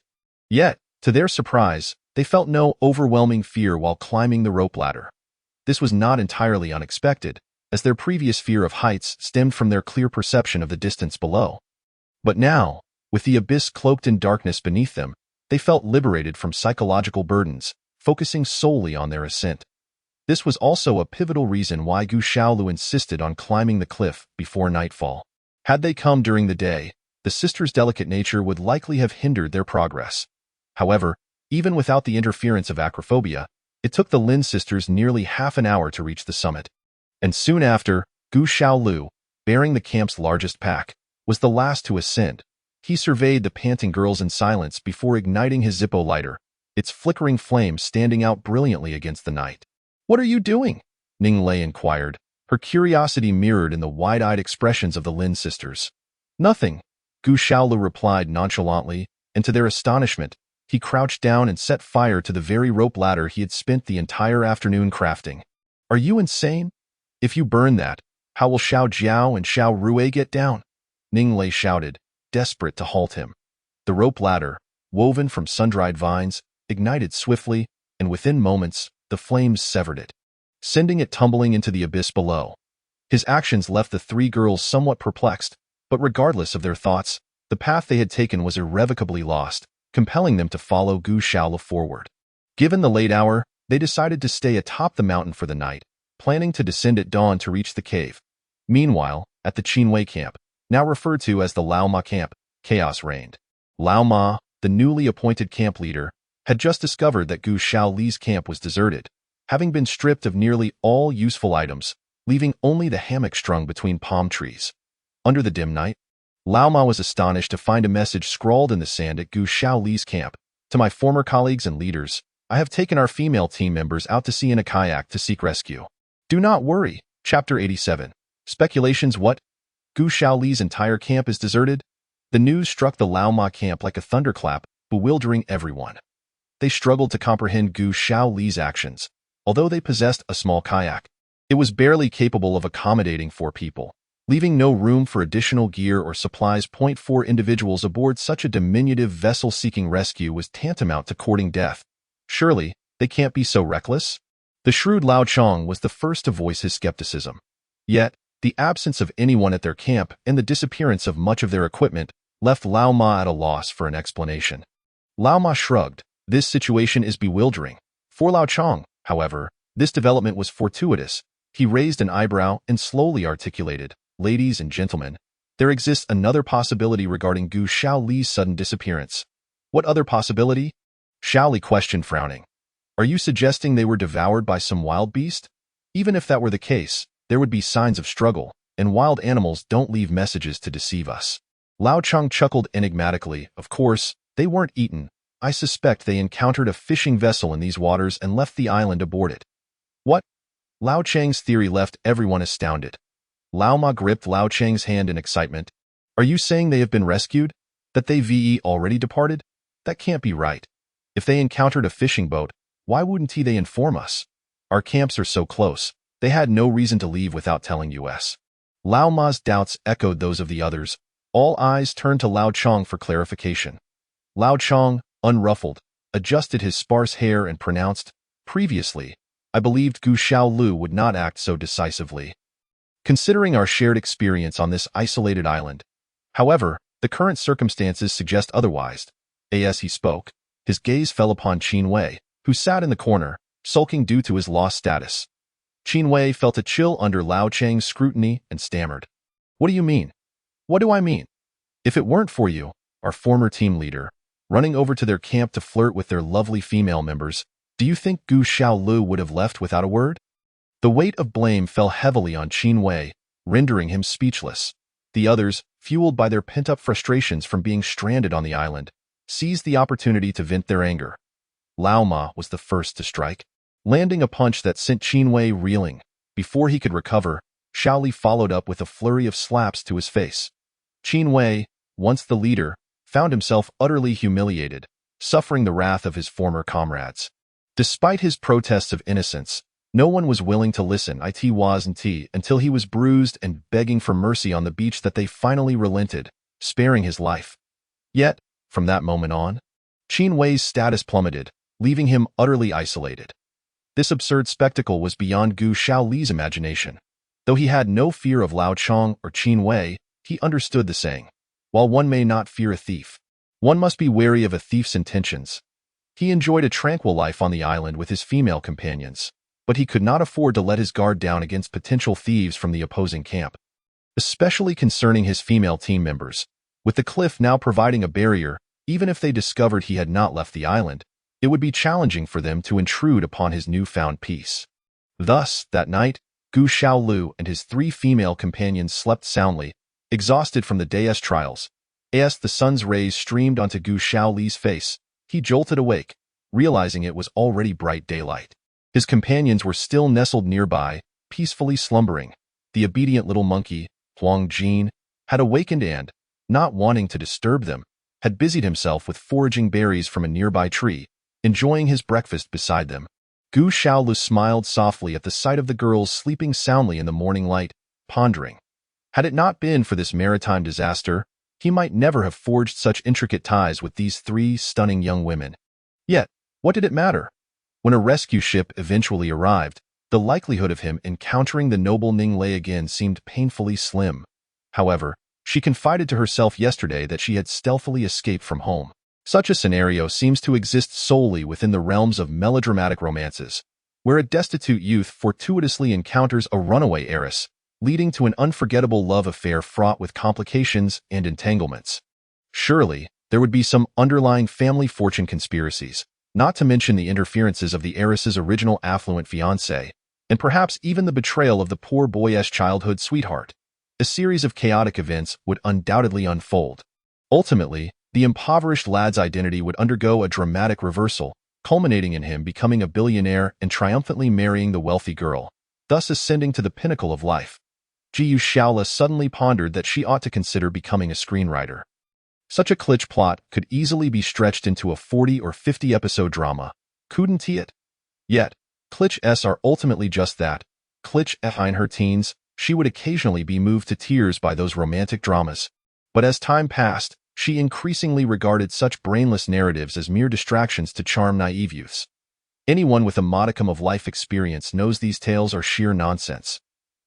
Yet, to their surprise, they felt no overwhelming fear while climbing the rope ladder. This was not entirely unexpected, as their previous fear of heights stemmed from their clear perception of the distance below. But now, with the abyss cloaked in darkness beneath them, they felt liberated from psychological burdens, focusing solely on their ascent. This was also a pivotal reason why Gu Shaolu insisted on climbing the cliff before nightfall. Had they come during the day, the sisters' delicate nature would likely have hindered their progress. However, even without the interference of acrophobia, it took the Lin sisters nearly half an hour to reach the summit. And soon after, Gu Shaolu, bearing the camp's largest pack, was the last to ascend. He surveyed the panting girls in silence before igniting his Zippo lighter, its flickering flame standing out brilliantly against the night. "What are you doing?" Ning Lei inquired, her curiosity mirrored in the wide-eyed expressions of the Lin sisters. "Nothing," Gu Shaolu replied nonchalantly, and to their astonishment, he crouched down and set fire to the very rope ladder he had spent the entire afternoon crafting. "Are you insane? If you burn that, how will Xiao Jiao and Xiao Rui get down?" Ning Lei shouted, desperate to halt him. The rope ladder, woven from sun-dried vines, ignited swiftly, and within moments, the flames severed it, sending it tumbling into the abyss below. His actions left the three girls somewhat perplexed, but regardless of their thoughts, the path they had taken was irrevocably lost, compelling them to follow Gu Shaola forward. Given the late hour, they decided to stay atop the mountain for the night, planning to descend at dawn to reach the cave. Meanwhile, at the Qinwei camp, now referred to as the Lao Ma camp, chaos reigned. Lao Ma, the newly appointed camp leader, had just discovered that Gu Shaoli's camp was deserted, having been stripped of nearly all useful items, leaving only the hammock strung between palm trees. Under the dim night, Lao Ma was astonished to find a message scrawled in the sand at Gu Shaoli's camp. "To my former colleagues and leaders, I have taken our female team members out to sea in a kayak to seek rescue. Do not worry." Chapter 87. Speculations. What? Gu Shaoli's entire camp is deserted? The news struck the Lao Ma camp like a thunderclap, bewildering everyone. They struggled to comprehend Gu Shaoli's actions. Although they possessed a small kayak, it was barely capable of accommodating 4 people, leaving no room for additional gear or supplies. 4 individuals aboard such a diminutive vessel seeking rescue was tantamount to courting death. Surely, they can't be so reckless? The shrewd Lao Chong was the first to voice his skepticism. Yet, the absence of anyone at their camp and the disappearance of much of their equipment left Lao Ma at a loss for an explanation. Lao Ma shrugged. This situation is bewildering. For Lao Chong, however, this development was fortuitous. He raised an eyebrow and slowly articulated, "Ladies and gentlemen, there exists another possibility regarding Gu Shaoli's sudden disappearance." "What other possibility?" Shaoli questioned, frowning. "Are you suggesting they were devoured by some wild beast? Even if that were the case, there would be signs of struggle, and wild animals don't leave messages to deceive us." Lao Chong chuckled enigmatically. "Of course, they weren't eaten. I suspect they encountered a fishing vessel in these waters and left the island aboard it." "What?" Lao Chang's theory left everyone astounded. Lao Ma gripped Lao Chang's hand in excitement. "Are you saying they have been rescued? That they've already departed? That can't be right. If they encountered a fishing boat, why wouldn't they inform us? Our camps are so close. They had no reason to leave without telling us." Lao Ma's doubts echoed those of the others. All eyes turned to Lao Chong for clarification. Lao Chong, unruffled, adjusted his sparse hair and pronounced, "Previously, I believed Gu Shaolu would not act so decisively, considering our shared experience on this isolated island. However, the current circumstances suggest otherwise." As he spoke, his gaze fell upon Qin Wei, who sat in the corner, sulking due to his lost status. Qin Wei felt a chill under Lao Cheng's scrutiny and stammered. What do you mean? What do I mean? If it weren't for you, our former team leader, running over to their camp to flirt with their lovely female members, do you think Gu Xiaolu would have left without a word? The weight of blame fell heavily on Qin Wei, rendering him speechless. The others, fueled by their pent-up frustrations from being stranded on the island, seized the opportunity to vent their anger. Lao Ma was the first to strike, landing a punch that sent Qin Wei reeling. Before he could recover, Xiaoli followed up with a flurry of slaps to his face. Qin Wei, once the leader, found himself utterly humiliated, suffering the wrath of his former comrades. Despite his protests of innocence, no one was willing to listen until he was bruised and begging for mercy on the beach that they finally relented, sparing his life. Yet, from that moment on, Qin Wei's status plummeted, leaving him utterly isolated. This absurd spectacle was beyond Gu Xiaoli's imagination. Though he had no fear of Lao Chong or Qin Wei, he understood the saying, while one may not fear a thief, one must be wary of a thief's intentions. He enjoyed a tranquil life on the island with his female companions, but he could not afford to let his guard down against potential thieves from the opposing camp. Especially concerning his female team members, with the cliff now providing a barrier, even if they discovered he had not left the island, it would be challenging for them to intrude upon his newfound peace. Thus, that night, Gu Xiaolu and his 3 female companions slept soundly, exhausted from the day's trials. As the sun's rays streamed onto Gu Xiaoli's face, he jolted awake, realizing it was already bright daylight. His companions were still nestled nearby, peacefully slumbering. The obedient little monkey, Huang Jin, had awakened and, not wanting to disturb them, had busied himself with foraging berries from a nearby tree, enjoying his breakfast beside them. Gu Xiaolu smiled softly at the sight of the girls sleeping soundly in the morning light, pondering. Had it not been for this maritime disaster, he might never have forged such intricate ties with these 3 stunning young women. Yet, what did it matter? When a rescue ship eventually arrived, the likelihood of him encountering the noble Ning Lei again seemed painfully slim. However, she confided to herself yesterday that she had stealthily escaped from home. Such a scenario seems to exist solely within the realms of melodramatic romances, where a destitute youth fortuitously encounters a runaway heiress, leading to an unforgettable love affair fraught with complications and entanglements. Surely, there would be some underlying family fortune conspiracies, not to mention the interferences of the heiress's original affluent fiancé, and perhaps even the betrayal of the poor boy's childhood sweetheart. A series of chaotic events would undoubtedly unfold. Ultimately, the impoverished lad's identity would undergo a dramatic reversal, culminating in him becoming a billionaire and triumphantly marrying the wealthy girl, thus ascending to the pinnacle of life. Jiyu Shaola suddenly pondered that she ought to consider becoming a screenwriter. Such a cliché plot could easily be stretched into a 40 or 50 episode drama, couldn't it? Yet, clichés are ultimately just that, cliché. In her teens, she would occasionally be moved to tears by those romantic dramas. But as time passed, she increasingly regarded such brainless narratives as mere distractions to charm naive youths. Anyone with a modicum of life experience knows these tales are sheer nonsense.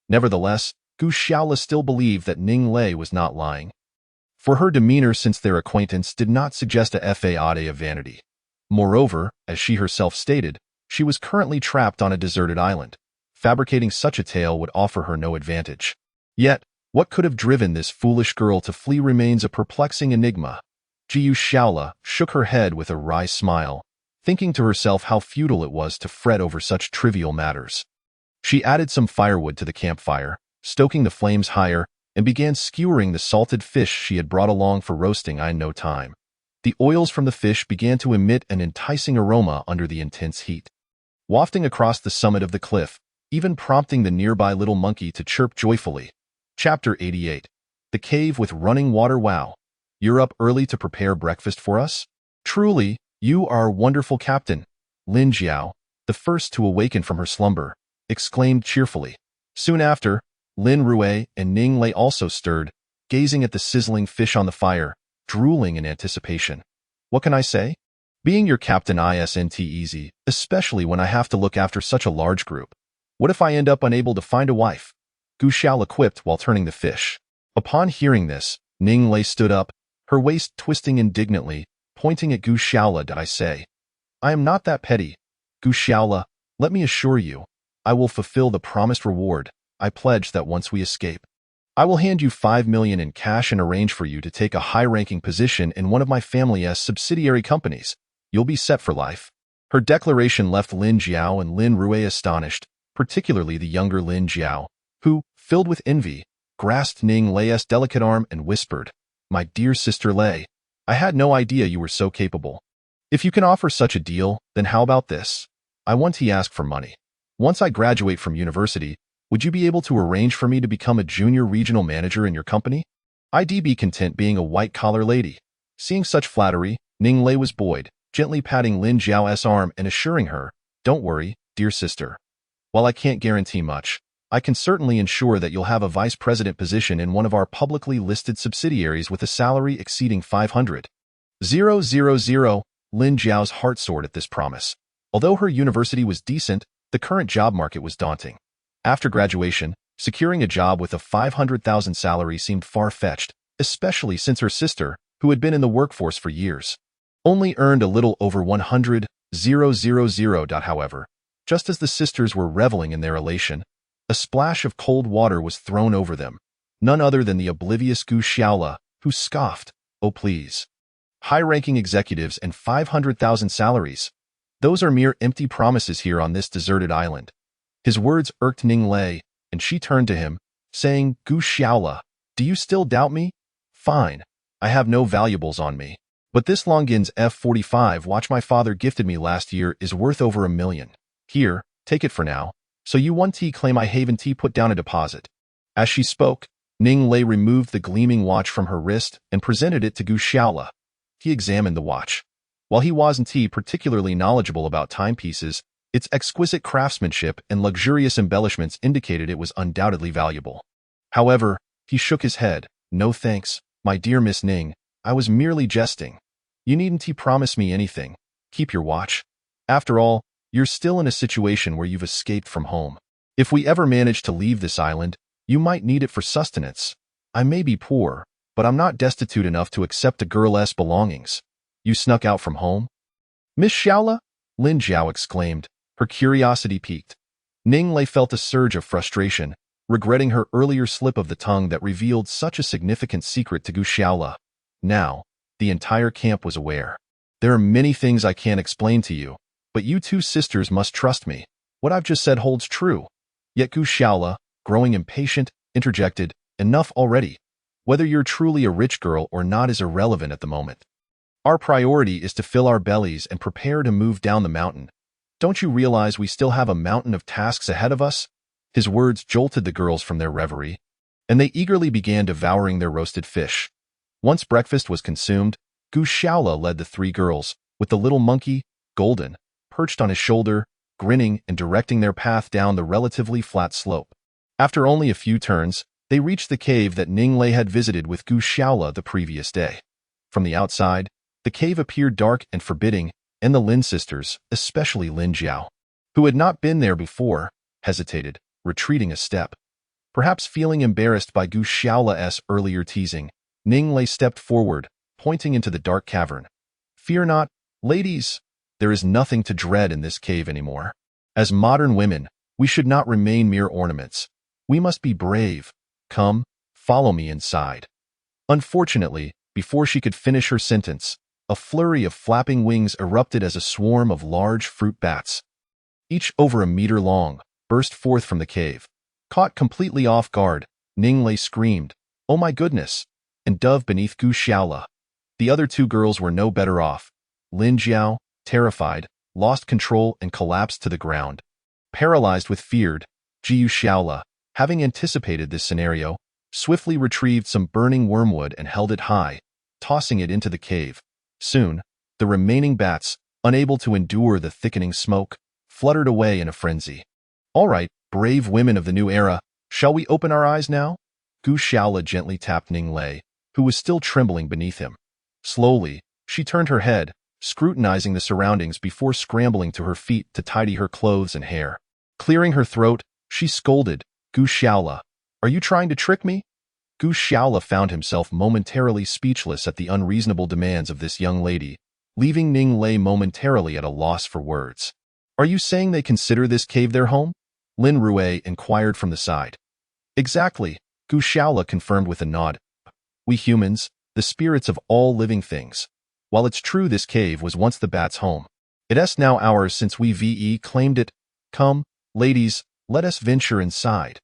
Nevertheless, Gu Xiaola still believed that Ning Lei was not lying. For her demeanor since their acquaintance did not suggest a fade of vanity. Moreover, as she herself stated, she was currently trapped on a deserted island. Fabricating such a tale would offer her no advantage. Yet, what could have driven this foolish girl to flee remains a perplexing enigma. Jiyu Shaola shook her head with a wry smile, thinking to herself how futile it was to fret over such trivial matters. She added some firewood to the campfire, stoking the flames higher, and began skewering the salted fish she had brought along for roasting in no time. The oils from the fish began to emit an enticing aroma under the intense heat, wafting across the summit of the cliff, even prompting the nearby little monkey to chirp joyfully. Chapter 88. The Cave with Running Water. Wow, you're up early to prepare breakfast for us? Truly, you are a wonderful captain. Lin Jiao, the first to awaken from her slumber, exclaimed cheerfully. Soon after, Lin Rui and Ning Lei also stirred, gazing at the sizzling fish on the fire, drooling in anticipation. What can I say? Being your captain isn't easy, especially when I have to look after such a large group. What if I end up unable to find a wife? Gu Xiaola quipped while turning the fish. Upon hearing this, Ning Lei stood up, her waist twisting indignantly, pointing at Gu Xiaola. Did I say? I am not that petty. Gu Xiaola, Let me assure you, I will fulfill the promised reward. I pledge that once we escape, I will hand you 5 million in cash and arrange for you to take a high-ranking position in one of my family's subsidiary companies. You'll be set for life. Her declaration left Lin Jiao and Lin Rui astonished, particularly the younger Lin Jiao, who, filled with envy, grasped Ning Lei's delicate arm and whispered, "My dear sister Lei, I had no idea you were so capable. If you can offer such a deal, then how about this? I want to ask for money. Once I graduate from university, would you be able to arrange for me to become a junior regional manager in your company? I'd be content being a white-collar lady." Seeing such flattery, Ning Lei was buoyed, gently patting Lin Jiao's arm and assuring her, "Don't worry, dear sister. While I can't guarantee much, I can certainly ensure that you'll have a vice president position in one of our publicly listed subsidiaries with a salary exceeding 500,000. Lin Jiao's heart soared at this promise. Although her university was decent, the current job market was daunting. After graduation, securing a job with a 500,000 salary seemed far-fetched, especially since her sister, who had been in the workforce for years, only earned a little over 100,000. However, just as the sisters were reveling in their elation, a splash of cold water was thrown over them, none other than the oblivious Gu Xiaola, who scoffed, "Oh please. High-ranking executives and 500,000 salaries. Those are mere empty promises here on this deserted island." His words irked Ning Lei, and she turned to him, saying, "Gu Xiaola, do you still doubt me? Fine. I have no valuables on me. But this Longines F45 watch my father gifted me last year is worth over 1 million. Here, take it for now. So you want to claim I haven't put down a deposit." As she spoke, Ning Lei removed the gleaming watch from her wrist and presented it to Gu Xiaola. He examined the watch. While he wasn't particularly knowledgeable about timepieces, its exquisite craftsmanship and luxurious embellishments indicated it was undoubtedly valuable. However, he shook his head. "No thanks, my dear Miss Ning. I was merely jesting. You needn't promise me anything. Keep your watch. After all, you're still in a situation where you've escaped from home. If we ever manage to leave this island, you might need it for sustenance. I may be poor, but I'm not destitute enough to accept a girl's belongings. You snuck out from home?" "Miss Xiaola?" Lin Jiao exclaimed, her curiosity piqued. Ning Lei felt a surge of frustration, regretting her earlier slip of the tongue that revealed such a significant secret to Gu Xiaola. Now, the entire camp was aware. "There are many things I can't explain to you, but you two sisters must trust me. What I've just said holds true." Yet Gu Xiaola, growing impatient, interjected, "Enough already. Whether you're truly a rich girl or not is irrelevant at the moment. Our priority is to fill our bellies and prepare to move down the mountain. Don't you realize we still have a mountain of tasks ahead of us?" His words jolted the girls from their reverie, and they eagerly began devouring their roasted fish. Once breakfast was consumed, Gu Xiaola led the 3 girls, with the little monkey, Golden, perched on his shoulder, grinning and directing their path down the relatively flat slope. After only a few turns, they reached the cave that Ning Lei had visited with Gu Xiaola the previous day. From the outside, the cave appeared dark and forbidding, and the Lin sisters, especially Lin Jiao, who had not been there before, hesitated, retreating a step. Perhaps feeling embarrassed by Gu Xiaola's earlier teasing, Ning Lei stepped forward, pointing into the dark cavern. "Fear not, ladies. There is nothing to dread in this cave anymore. As modern women, we should not remain mere ornaments. We must be brave. Come, follow me inside." Unfortunately, before she could finish her sentence, a flurry of flapping wings erupted as a swarm of large fruit bats, each over 1 meter long, burst forth from the cave. Caught completely off guard, Ning Lei screamed, "Oh my goodness!" and dove beneath Gu Xiaola. The other 2 girls were no better off. Lin Jiao, terrified, lost control and collapsed to the ground. Paralyzed with fear, Gu Xiaola, having anticipated this scenario, swiftly retrieved some burning wormwood and held it high, tossing it into the cave. Soon, the remaining bats, unable to endure the thickening smoke, fluttered away in a frenzy. "All right, brave women of the new era, shall we open our eyes now?" Gu Xiaola gently tapped Ning Lei, who was still trembling beneath him. Slowly, she turned her head, scrutinizing the surroundings before scrambling to her feet to tidy her clothes and hair. Clearing her throat, she scolded, "Gu Xiaola, are you trying to trick me?" Gu Xiaola found himself momentarily speechless at the unreasonable demands of this young lady, leaving Ning Lei momentarily at a loss for words. Are you saying they consider this cave their home? Lin Rue inquired from the side. Exactly, Gu Shaola confirmed with a nod. We humans, the spirits of all living things. While it's true this cave was once the bat's home, it is now ours since we claimed it. Come, ladies, let us venture inside.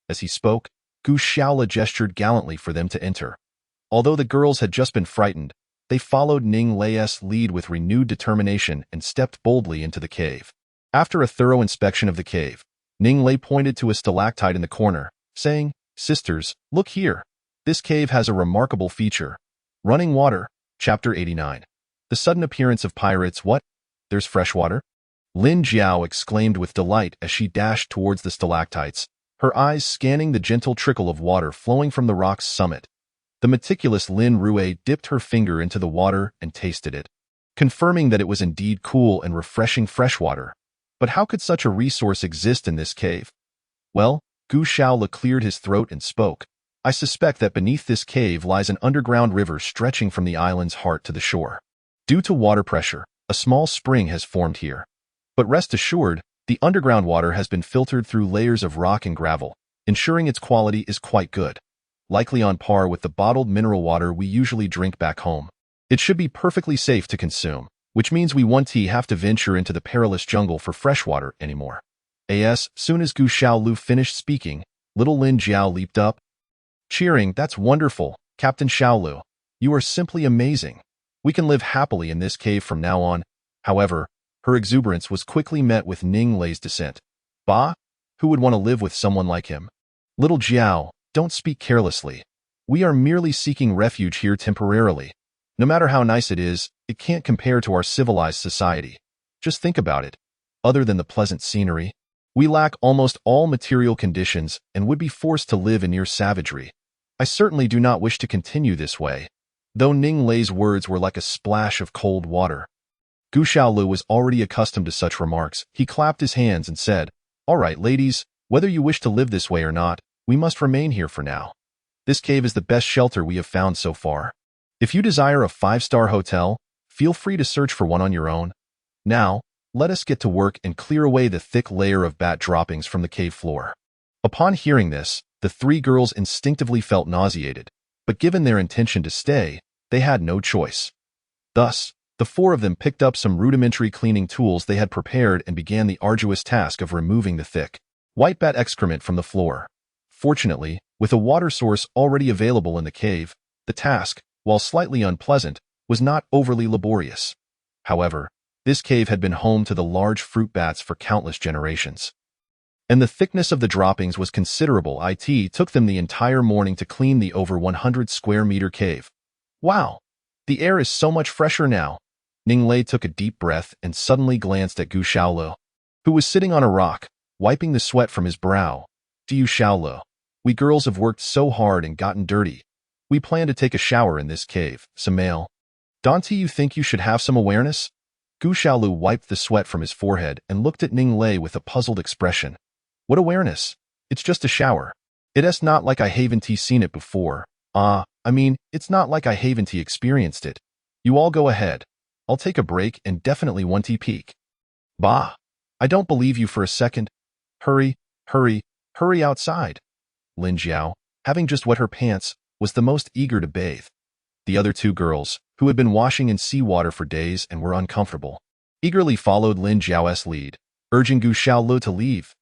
As he spoke, Gu Shaola gestured gallantly for them to enter. Although the girls had just been frightened, they followed Ning Lei's lead with renewed determination and stepped boldly into the cave. After a thorough inspection of the cave, Ning Lei pointed to a stalactite in the corner, saying, Sisters, look here. This cave has a remarkable feature. Running water. Chapter 89. The sudden appearance of pirates. What? There's fresh water? Lin Jiao exclaimed with delight as she dashed towards the stalactites, her eyes scanning the gentle trickle of water flowing from the rock's summit. The meticulous Lin Rue dipped her finger into the water and tasted it, confirming that it was indeed cool and refreshing fresh water. But how could such a resource exist in this cave? Well, Gu Shaola cleared his throat and spoke. I suspect that beneath this cave lies an underground river stretching from the island's heart to the shore. Due to water pressure, a small spring has formed here. But rest assured, the underground water has been filtered through layers of rock and gravel, ensuring its quality is quite good. Likely on par with the bottled mineral water we usually drink back home. It should be perfectly safe to consume, which means we won't have to venture into the perilous jungle for fresh water anymore. As soon as Gu Shaolu finished speaking, little Lin Jiao leaped up, cheering, That's wonderful, Captain Shaolu. You are simply amazing. We can live happily in this cave from now on. However, her exuberance was quickly met with Ning Lei's dissent. Bah? Who would want to live with someone like him? Little Jiao, don't speak carelessly. We are merely seeking refuge here temporarily. No matter how nice it is, it can't compare to our civilized society. Just think about it. Other than the pleasant scenery, we lack almost all material conditions and would be forced to live in near savagery. I certainly do not wish to continue this way. Though Ning Lei's words were like a splash of cold water. Gu Shaolu was already accustomed to such remarks. He clapped his hands and said, All right, ladies, whether you wish to live this way or not, we must remain here for now. This cave is the best shelter we have found so far. If you desire a 5-star hotel, feel free to search for one on your own. Now, let us get to work and clear away the thick layer of bat droppings from the cave floor. Upon hearing this, the 3 girls instinctively felt nauseated, but given their intention to stay, they had no choice. Thus, the 4 of them picked up some rudimentary cleaning tools they had prepared and began the arduous task of removing the thick, white bat excrement from the floor. Fortunately, with a water source already available in the cave, the task, while slightly unpleasant, was not overly laborious. However, this cave had been home to the large fruit bats for countless generations. And the thickness of the droppings was considerable. It took them the entire morning to clean the over 100 square meter cave. Wow! The air is so much fresher now. Ning Lei took a deep breath and suddenly glanced at Gu Shaolu, who was sitting on a rock, wiping the sweat from his brow. Gu Shaolu, we girls have worked so hard and gotten dirty. We plan to take a shower in this cave, Samael. Don't you think you should have some awareness? Gu Shaolu wiped the sweat from his forehead and looked at Ning Lei with a puzzled expression. What awareness? It's just a shower. It's not like I haven't seen it before. It's not like I haven't experienced it. You all go ahead. I'll take a break and definitely want to peek. Bah! I don't believe you for a second. Hurry, hurry, hurry outside. Lin Jiao, having just wet her pants, was the most eager to bathe. The other 2 girls, who had been washing in seawater for days and were uncomfortable, eagerly followed Lin Jiao's lead, urging Gu Shaolu to leave.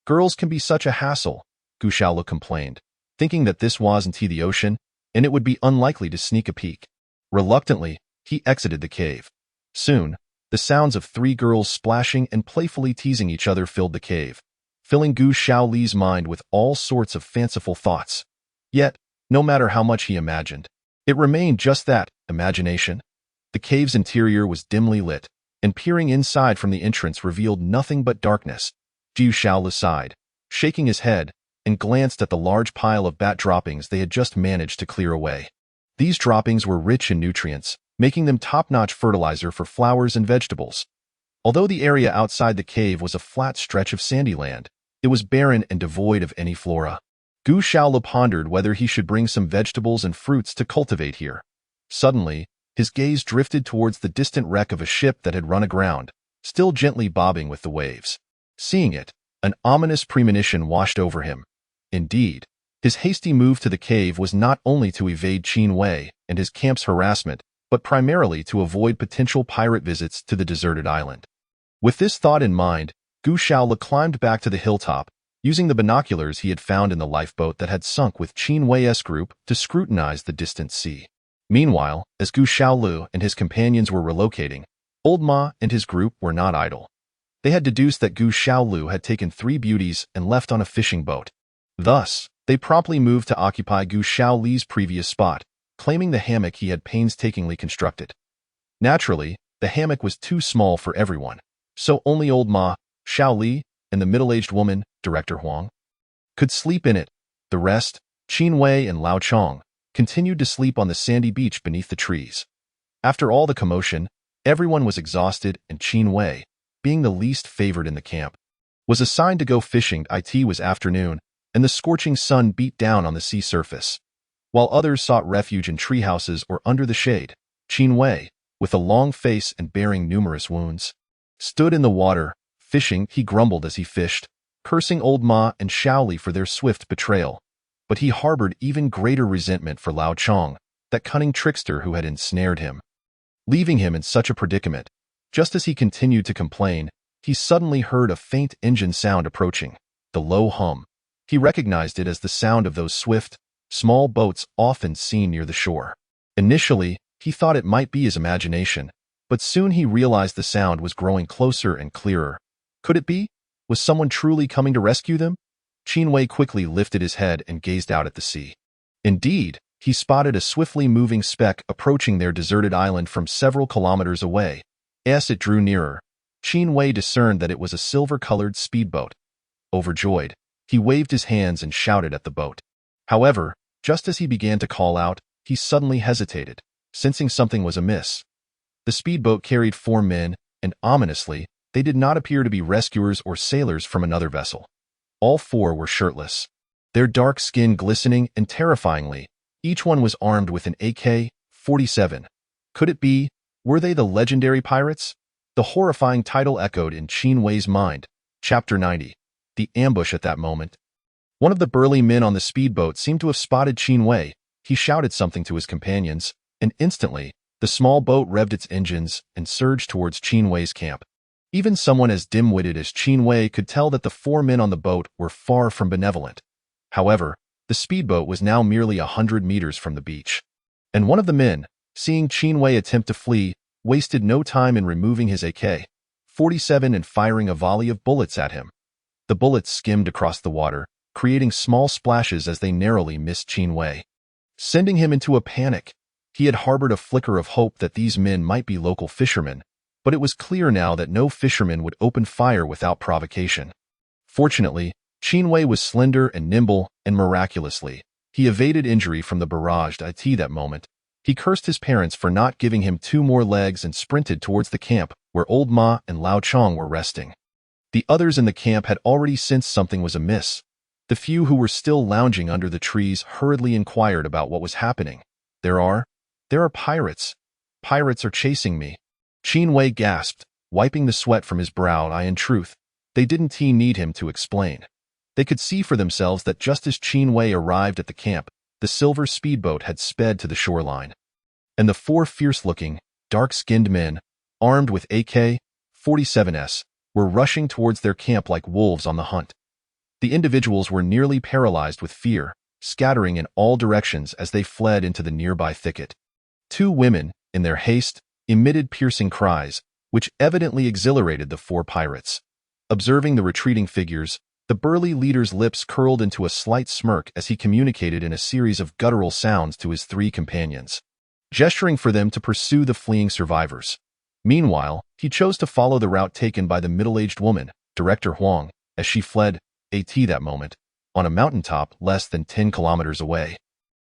Girls can be such a hassle, Gu Shaolu complained, thinking that this wasn't the ocean, and it would be unlikely to sneak a peek. Reluctantly, he exited the cave. Soon, the sounds of 3 girls splashing and playfully teasing each other filled the cave, filling Gu Shaoli's mind with all sorts of fanciful thoughts. Yet, no matter how much he imagined, it remained just that, imagination. The cave's interior was dimly lit, and peering inside from the entrance revealed nothing but darkness. Gu Shaolu sighed, shaking his head, and glanced at the large pile of bat droppings they had just managed to clear away. These droppings were rich in nutrients, making them top-notch fertilizer for flowers and vegetables. Although the area outside the cave was a flat stretch of sandy land, it was barren and devoid of any flora. Gu Shaolu pondered whether he should bring some vegetables and fruits to cultivate here. Suddenly, his gaze drifted towards the distant wreck of a ship that had run aground, still gently bobbing with the waves. Seeing it, an ominous premonition washed over him. Indeed, his hasty move to the cave was not only to evade Qin Wei and his camp's harassment, but primarily to avoid potential pirate visits to the deserted island. With this thought in mind, Gu Shaola climbed back to the hilltop, using the binoculars he had found in the lifeboat that had sunk with Qin Wei's group to scrutinize the distant sea. Meanwhile, as Gu Shaolu and his companions were relocating, Old Ma and his group were not idle. They had deduced that Gu Shaolu had taken 3 beauties and left on a fishing boat. Thus, they promptly moved to occupy Gu Shaoli's previous spot, claiming the hammock he had painstakingly constructed. Naturally, the hammock was too small for everyone, so only Old Ma, Shaoli, and the middle-aged woman, Director Huang, could sleep in it. The rest, Qin Wei and Lao Chong, continued to sleep on the sandy beach beneath the trees. After all the commotion, everyone was exhausted, and Qin Wei, being the least favored in the camp, was assigned to go fishing. It was afternoon, and the scorching sun beat down on the sea surface. While others sought refuge in treehouses or under the shade, Qin Wei, with a long face and bearing numerous wounds, stood in the water. Fishing, he grumbled as he fished, cursing Old Ma and Shaoli for their swift betrayal. But he harbored even greater resentment for Lao Chong, that cunning trickster who had ensnared him. Leaving him in such a predicament, just as he continued to complain, he suddenly heard a faint engine sound approaching, the low hum. He recognized it as the sound of those swift, small boats often seen near the shore. Initially, he thought it might be his imagination, but soon he realized the sound was growing closer and clearer. Could it be? Was someone truly coming to rescue them? Qin Wei quickly lifted his head and gazed out at the sea. Indeed, he spotted a swiftly moving speck approaching their deserted island from several kilometers away. As it drew nearer, Qin Wei discerned that it was a silver-colored speedboat. Overjoyed, he waved his hands and shouted at the boat. However, just as he began to call out, he suddenly hesitated, sensing something was amiss. The speedboat carried 4 men, and ominously, they did not appear to be rescuers or sailors from another vessel. All 4 were shirtless, their dark skin glistening and terrifyingly. Each one was armed with an AK-47. Could it be? Were they the legendary pirates? The horrifying title echoed in Qin Wei's mind. Chapter 90. The ambush. At that moment, one of the burly men on the speedboat seemed to have spotted Qin Wei. He shouted something to his companions, and instantly, the small boat revved its engines and surged towards Qin Wei's camp. Even someone as dim-witted as Qin Wei could tell that the 4 men on the boat were far from benevolent. However, the speedboat was now merely 100 meters from the beach. And one of the men, seeing Qin Wei attempt to flee, wasted no time in removing his AK-47 and firing a volley of bullets at him. The bullets skimmed across the water, creating small splashes as they narrowly missed Qin Wei, sending him into a panic. He had harbored a flicker of hope that these men might be local fishermen, but it was clear now that no fisherman would open fire without provocation. Fortunately, Qin Wei was slender and nimble, and miraculously, he evaded injury from the barrage. That moment, he cursed his parents for not giving him 2 more legs and sprinted towards the camp where Old Ma and Lao Chong were resting. The others in the camp had already sensed something was amiss. The few who were still lounging under the trees hurriedly inquired about what was happening. There are pirates. Pirates are chasing me. Qin Wei gasped, wiping the sweat from his brow. In truth, they didn't need him to explain. They could see for themselves that just as Qin Wei arrived at the camp, the silver speedboat had sped to the shoreline. And the 4 fierce-looking, dark-skinned men, armed with AK-47s, were rushing towards their camp like wolves on the hunt. The individuals were nearly paralyzed with fear, scattering in all directions as they fled into the nearby thicket. 2 women, in their haste, emitted piercing cries, which evidently exhilarated the 4 pirates. Observing the retreating figures, the burly leader's lips curled into a slight smirk as he communicated in a series of guttural sounds to his 3 companions, gesturing for them to pursue the fleeing survivors. Meanwhile, he chose to follow the route taken by the middle-aged woman, Director Huang, as she fled, that moment, on a mountaintop less than 10 kilometers away.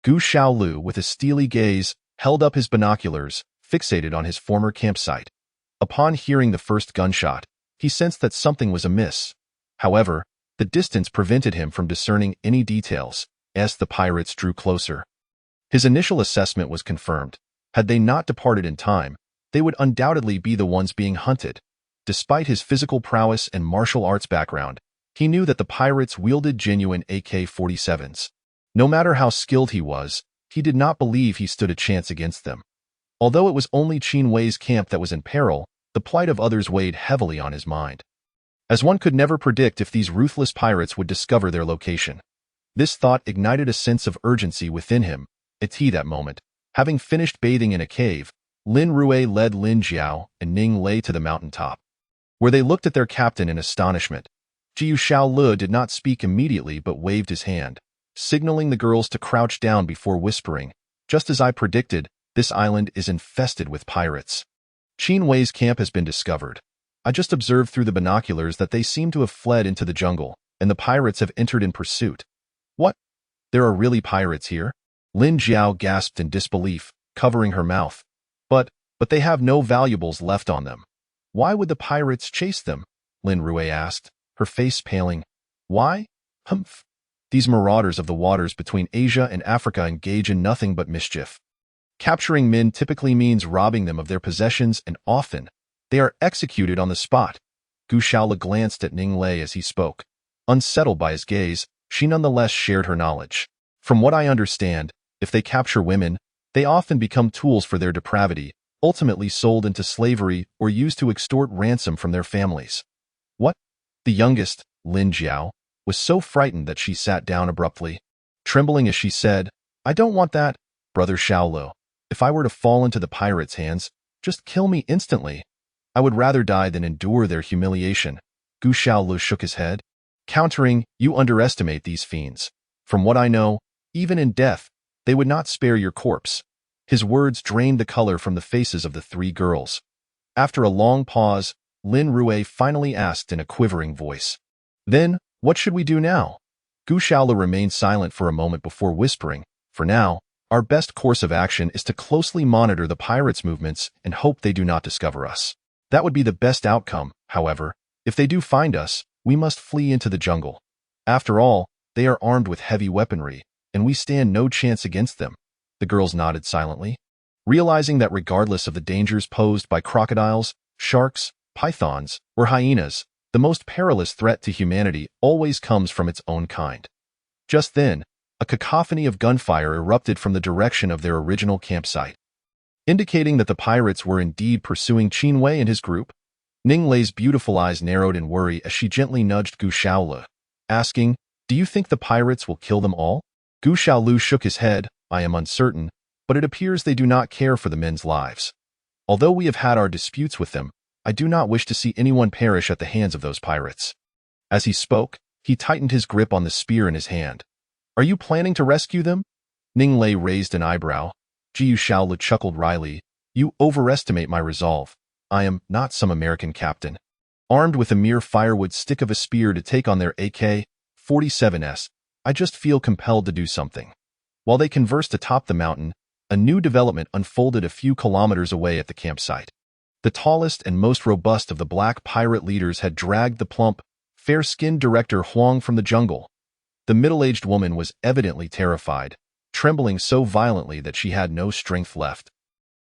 Gu Shaolu, with a steely gaze, held up his binoculars, fixated on his former campsite. Upon hearing the first gunshot, he sensed that something was amiss. However, the distance prevented him from discerning any details as the pirates drew closer. His initial assessment was confirmed. Had they not departed in time, they would undoubtedly be the ones being hunted. Despite his physical prowess and martial arts background, he knew that the pirates wielded genuine AK-47s. No matter how skilled he was, he did not believe he stood a chance against them. Although it was only Qin Wei's camp that was in peril, the plight of others weighed heavily on his mind. As one could never predict if these ruthless pirates would discover their location. This thought ignited a sense of urgency within him. At that moment, having finished bathing in a cave, Lin Rui led Lin Jiao and Ning Lei to the mountaintop, where they looked at their captain in astonishment. Jiu Shaolu did not speak immediately but waved his hand, signaling the girls to crouch down before whispering, "Just as I predicted, this island is infested with pirates. Qin Wei's camp has been discovered. I just observed through the binoculars that they seem to have fled into the jungle, and the pirates have entered in pursuit." "What? There are really pirates here?" Lin Jiao gasped in disbelief, covering her mouth. But they have no valuables left on them." "Why would the pirates chase them?" Lin Rui asked, her face paling. "Why? Humph. These marauders of the waters between Asia and Africa engage in nothing but mischief. Capturing men typically means robbing them of their possessions, and often they are executed on the spot." Gu Shaola glanced at Ning Lei as he spoke. Unsettled by his gaze, she nonetheless shared her knowledge. "From what I understand, if they capture women, they often become tools for their depravity, ultimately sold into slavery or used to extort ransom from their families." "What?" The youngest, Lin Jiao, was so frightened that she sat down abruptly, trembling as she said, "I don't want that, Brother Shaolu. If I were to fall into the pirates' hands, just kill me instantly. I would rather die than endure their humiliation." Gu Shaolu shook his head, countering, "You underestimate these fiends. From what I know, even in death, they would not spare your corpse." His words drained the color from the faces of the three girls. After a long pause, Lin Rui finally asked in a quivering voice, "Then, what should we do now?" Gu Shaola remained silent for a moment before whispering, "For now, our best course of action is to closely monitor the pirates' movements and hope they do not discover us. That would be the best outcome, however. If they do find us, we must flee into the jungle. After all, they are armed with heavy weaponry, and we stand no chance against them." The girls nodded silently, realizing that regardless of the dangers posed by crocodiles, sharks, pythons, or hyenas, the most perilous threat to humanity always comes from its own kind. Just then, a cacophony of gunfire erupted from the direction of their original campsite, indicating that the pirates were indeed pursuing Qin Wei and his group. Ning Lei's beautiful eyes narrowed in worry as she gently nudged Gu Shaolu, asking, "Do you think the pirates will kill them all?" Gu Shaolu shook his head, "I am uncertain, but it appears they do not care for the men's lives. Although we have had our disputes with them, I do not wish to see anyone perish at the hands of those pirates." As he spoke, he tightened his grip on the spear in his hand. "Are you planning to rescue them?" Ning Lei raised an eyebrow. Jiu Shaolu chuckled wryly, "You overestimate my resolve. I am not some American captain, armed with a mere firewood stick of a spear to take on their AK-47s. I just feel compelled to do something." While they conversed atop the mountain, a new development unfolded a few kilometers away at the campsite. The tallest and most robust of the black pirate leaders had dragged the plump, fair-skinned director Huang from the jungle. The middle-aged woman was evidently terrified, trembling so violently that she had no strength left.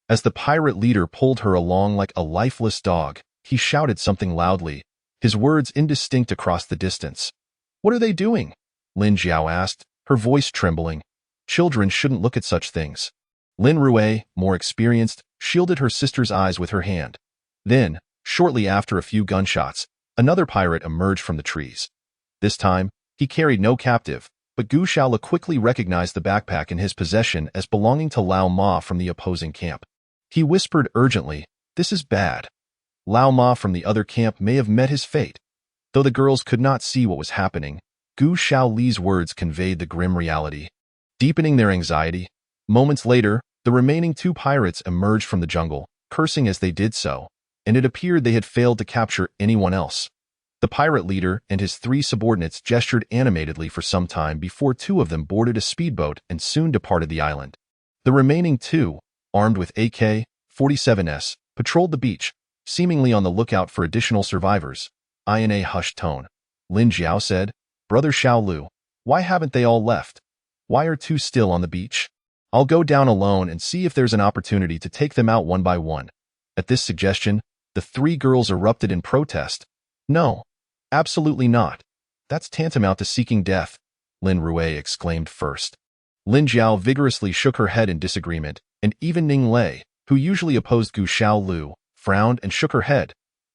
As the pirate leader pulled her along like a lifeless dog, he shouted something loudly, his words indistinct across the distance. "What are they doing?" Lin Jiao asked, her voice trembling. "Children shouldn't look at such things." Lin Rui, more experienced, shielded her sister's eyes with her hand. Then, shortly after a few gunshots, another pirate emerged from the trees. This time, he carried no captive, but Gu Shaola quickly recognized the backpack in his possession as belonging to Lao Ma from the opposing camp. He whispered urgently, "This is bad. Lao Ma from the other camp may have met his fate." Though the girls could not see what was happening, Gu Shaoli's words conveyed the grim reality, deepening their anxiety. Moments later, the remaining two pirates emerged from the jungle, cursing as they did so, and it appeared they had failed to capture anyone else. The pirate leader and his three subordinates gestured animatedly for some time before two of them boarded a speedboat and soon departed the island. The remaining two, armed with AK-47s, patrolled the beach, seemingly on the lookout for additional survivors. In a hushed tone, Lin Jiao said, "Brother Shaolu, why haven't they all left? Why are two still on the beach? I'll go down alone and see if there's an opportunity to take them out one by one." At this suggestion, The three girls erupted in protest. No, absolutely not. That's tantamount to seeking death, Lin Rue exclaimed first. Lin Jiao vigorously shook her head in disagreement, and even Ning Lei, who usually opposed Gu Xiaolu, frowned and shook her head.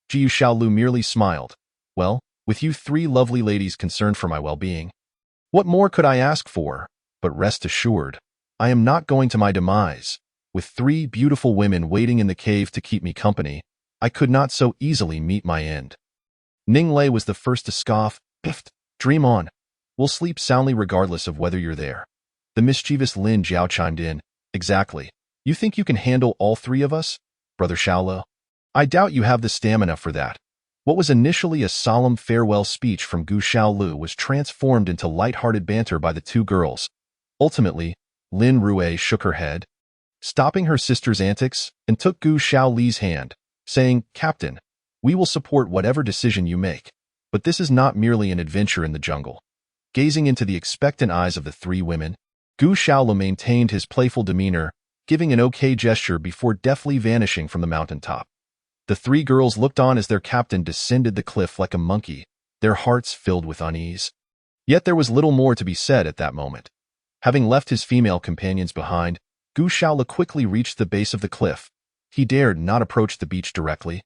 Gu Xiaolu merely smiled. Well, with you three lovely ladies concerned for my well-being, what more could I ask for? But rest assured, I am not going to my demise. With three beautiful women waiting in the cave to keep me company, I could not so easily meet my end. Ning Lei was the first to scoff. Pift, dream on. We'll sleep soundly regardless of whether you're there. The mischievous Lin Jiao chimed in. Exactly. You think you can handle all three of us, Brother Xiaolo? I doubt you have the stamina for that. What was initially a solemn farewell speech from Gu Xiaolu was transformed into light-hearted banter by the two girls. Ultimately, Lin Rue shook her head, stopping her sister's antics, and took Gu Xiaoli's hand, saying, Captain, we will support whatever decision you make, but this is not merely an adventure in the jungle. Gazing into the expectant eyes of the three women, Gu Xiaolu maintained his playful demeanor, giving an okay gesture before deftly vanishing from the mountaintop. The three girls looked on as their captain descended the cliff like a monkey, their hearts filled with unease. Yet there was little more to be said at that moment. Having left his female companions behind, Gu Xiaolu quickly reached the base of the cliff. He dared not approach the beach directly,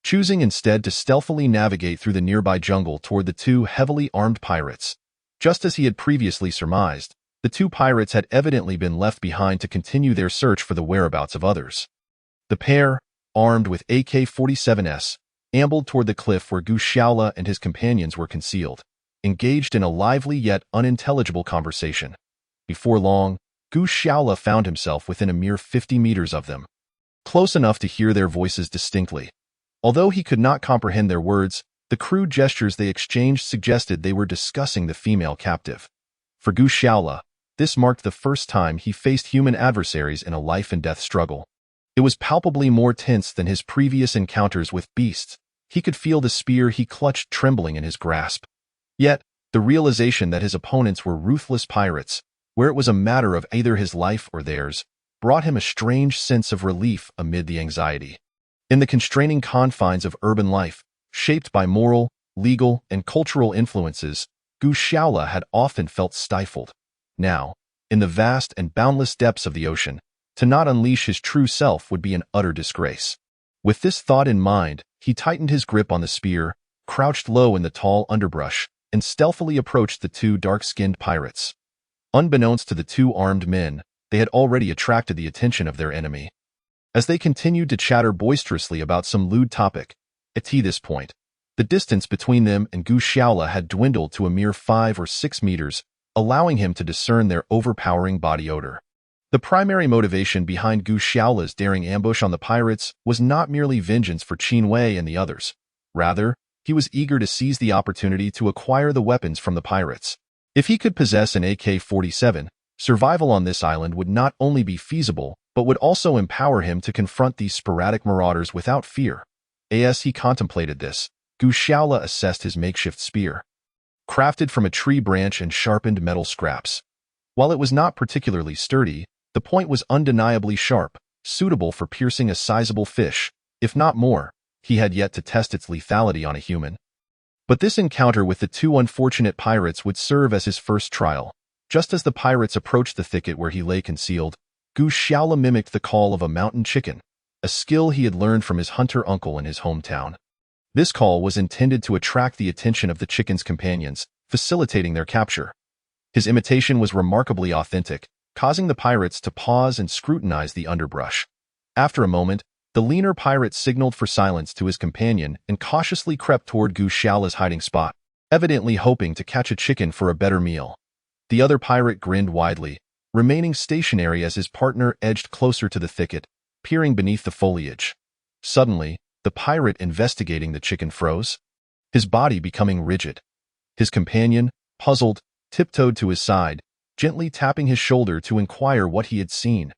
choosing instead to stealthily navigate through the nearby jungle toward the two heavily armed pirates. Just as he had previously surmised, the two pirates had evidently been left behind to continue their search for the whereabouts of others. The pair, armed with AK-47s, ambled toward the cliff where Gu Xiaolu and his companions were concealed, engaged in a lively yet unintelligible conversation. Before long, Gu Xiaolu found himself within a mere 50 meters of them, close enough to hear their voices distinctly. Although he could not comprehend their words, the crude gestures they exchanged suggested they were discussing the female captive. For Gu Xiaolu, this marked the first time he faced human adversaries in a life-and-death struggle. It was palpably more tense than his previous encounters with beasts. He could feel the spear he clutched trembling in his grasp. Yet, the realization that his opponents were ruthless pirates, where it was a matter of either his life or theirs, brought him a strange sense of relief amid the anxiety. In the constraining confines of urban life, shaped by moral, legal, and cultural influences, Gu Xiaolu had often felt stifled. Now, in the vast and boundless depths of the ocean, to not unleash his true self would be an utter disgrace. With this thought in mind, he tightened his grip on the spear, crouched low in the tall underbrush, and stealthily approached the two dark-skinned pirates. Unbeknownst to the two armed men, they had already attracted the attention of their enemy. As they continued to chatter boisterously about some lewd topic, at this point, the distance between them and Gu Xiaolu had dwindled to a mere 5 or 6 meters, allowing him to discern their overpowering body odor. The primary motivation behind Gu Xiaolu's daring ambush on the pirates was not merely vengeance for Qin Wei and the others. Rather, he was eager to seize the opportunity to acquire the weapons from the pirates. If he could possess an AK-47, survival on this island would not only be feasible, but would also empower him to confront these sporadic marauders without fear. As he contemplated this, Gu Xiaolu assessed his makeshift spear, crafted from a tree branch and sharpened metal scraps. While it was not particularly sturdy, the point was undeniably sharp, suitable for piercing a sizable fish, if not more. He had yet to test its lethality on a human. But this encounter with the two unfortunate pirates would serve as his first trial. Just as the pirates approached the thicket where he lay concealed, Gu Xiaolu mimicked the call of a mountain chicken, a skill he had learned from his hunter uncle in his hometown. This call was intended to attract the attention of the chicken's companions, facilitating their capture. His imitation was remarkably authentic, causing the pirates to pause and scrutinize the underbrush. After a moment, the leaner pirate signaled for silence to his companion and cautiously crept toward Gu Xiaolu's hiding spot, evidently hoping to catch a chicken for a better meal. The other pirate grinned widely, remaining stationary as his partner edged closer to the thicket, peering beneath the foliage. Suddenly, the pirate investigating the chicken froze, his body becoming rigid. His companion, puzzled, tiptoed to his side, gently tapping his shoulder to inquire what he had seen.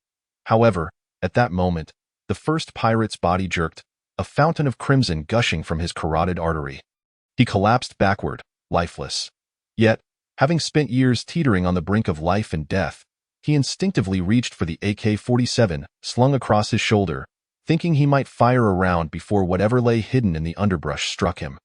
However, at that moment, the first pirate's body jerked, a fountain of crimson gushing from his carotid artery. He collapsed backward, lifeless. Yet, having spent years teetering on the brink of life and death, he instinctively reached for the AK-47 slung across his shoulder, thinking he might fire a round before whatever lay hidden in the underbrush struck him.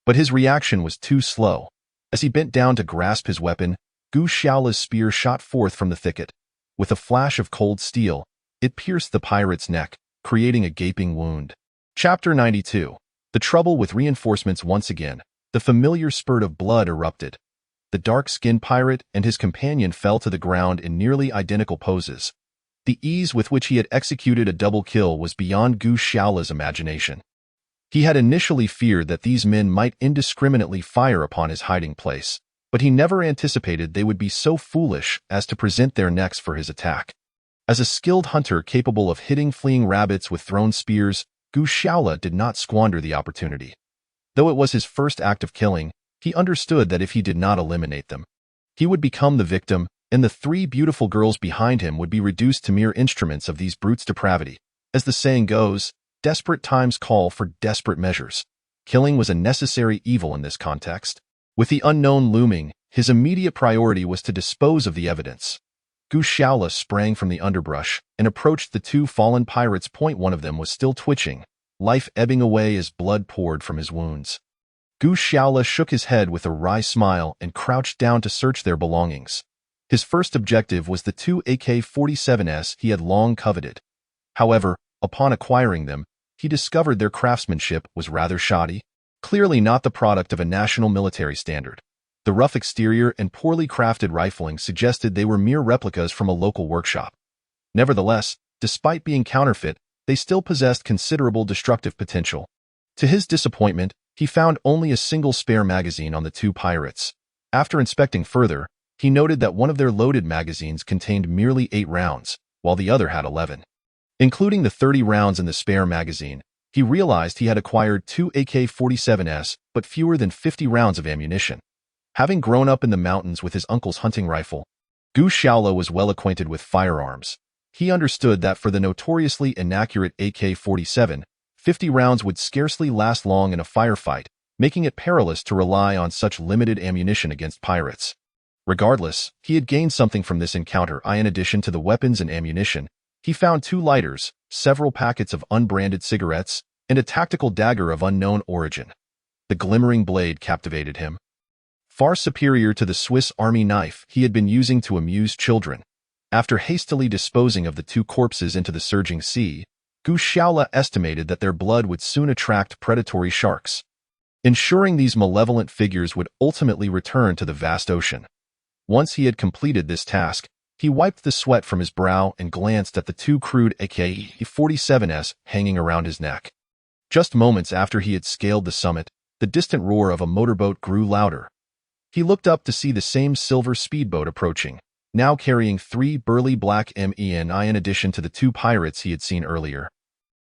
But his reaction was too slow. As he bent down to grasp his weapon, Gu Xiaola's spear shot forth from the thicket. With a flash of cold steel, it pierced the pirate's neck, creating a gaping wound. Chapter 92. The trouble with reinforcements once again. The familiar spurt of blood erupted. The dark-skinned pirate and his companion fell to the ground in nearly identical poses. The ease with which he had executed a double kill was beyond Gu Xiaola's imagination. He had initially feared that these men might indiscriminately fire upon his hiding place, but he never anticipated they would be so foolish as to present their necks for his attack. As a skilled hunter capable of hitting fleeing rabbits with thrown spears, Gu Xiaola did not squander the opportunity. Though it was his first act of killing, he understood that if he did not eliminate them, he would become the victim, and the three beautiful girls behind him would be reduced to mere instruments of these brutes' depravity. As the saying goes, desperate times call for desperate measures. Killing was a necessary evil in this context. With the unknown looming, his immediate priority was to dispose of the evidence. Gu Xiaola sprang from the underbrush and approached the two fallen pirates. One of them was still twitching, life ebbing away as blood poured from his wounds. Gu Xiaola shook his head with a wry smile and crouched down to search their belongings. His first objective was the two AK-47s he had long coveted. However, upon acquiring them, he discovered their craftsmanship was rather shoddy, clearly not the product of a national military standard. The rough exterior and poorly crafted rifling suggested they were mere replicas from a local workshop. Nevertheless, despite being counterfeit, they still possessed considerable destructive potential. To his disappointment, he found only a single spare magazine on the two pirates. After inspecting further, he noted that one of their loaded magazines contained merely 8 rounds, while the other had 11. Including the 30 rounds in the spare magazine, he realized he had acquired 2 AK-47s but fewer than 50 rounds of ammunition. Having grown up in the mountains with his uncle's hunting rifle, Gu Xiaola was well acquainted with firearms. He understood that for the notoriously inaccurate AK-47, 50 rounds would scarcely last long in a firefight, making it perilous to rely on such limited ammunition against pirates. Regardless, he had gained something from this encounter. In addition to the weapons and ammunition, he found 2 lighters, several packets of unbranded cigarettes, and a tactical dagger of unknown origin. The glimmering blade captivated him. Far superior to the Swiss Army knife he had been using to amuse children. After hastily disposing of the 2 corpses into the surging sea, Gu Xiaola estimated that their blood would soon attract predatory sharks, ensuring these malevolent figures would ultimately return to the vast ocean. Once he had completed this task, he wiped the sweat from his brow and glanced at the 2 crude AK-47s hanging around his neck. Just moments after he had scaled the summit, the distant roar of a motorboat grew louder. He looked up to see the same silver speedboat approaching, now carrying 3 burly black men in addition to the 2 pirates he had seen earlier.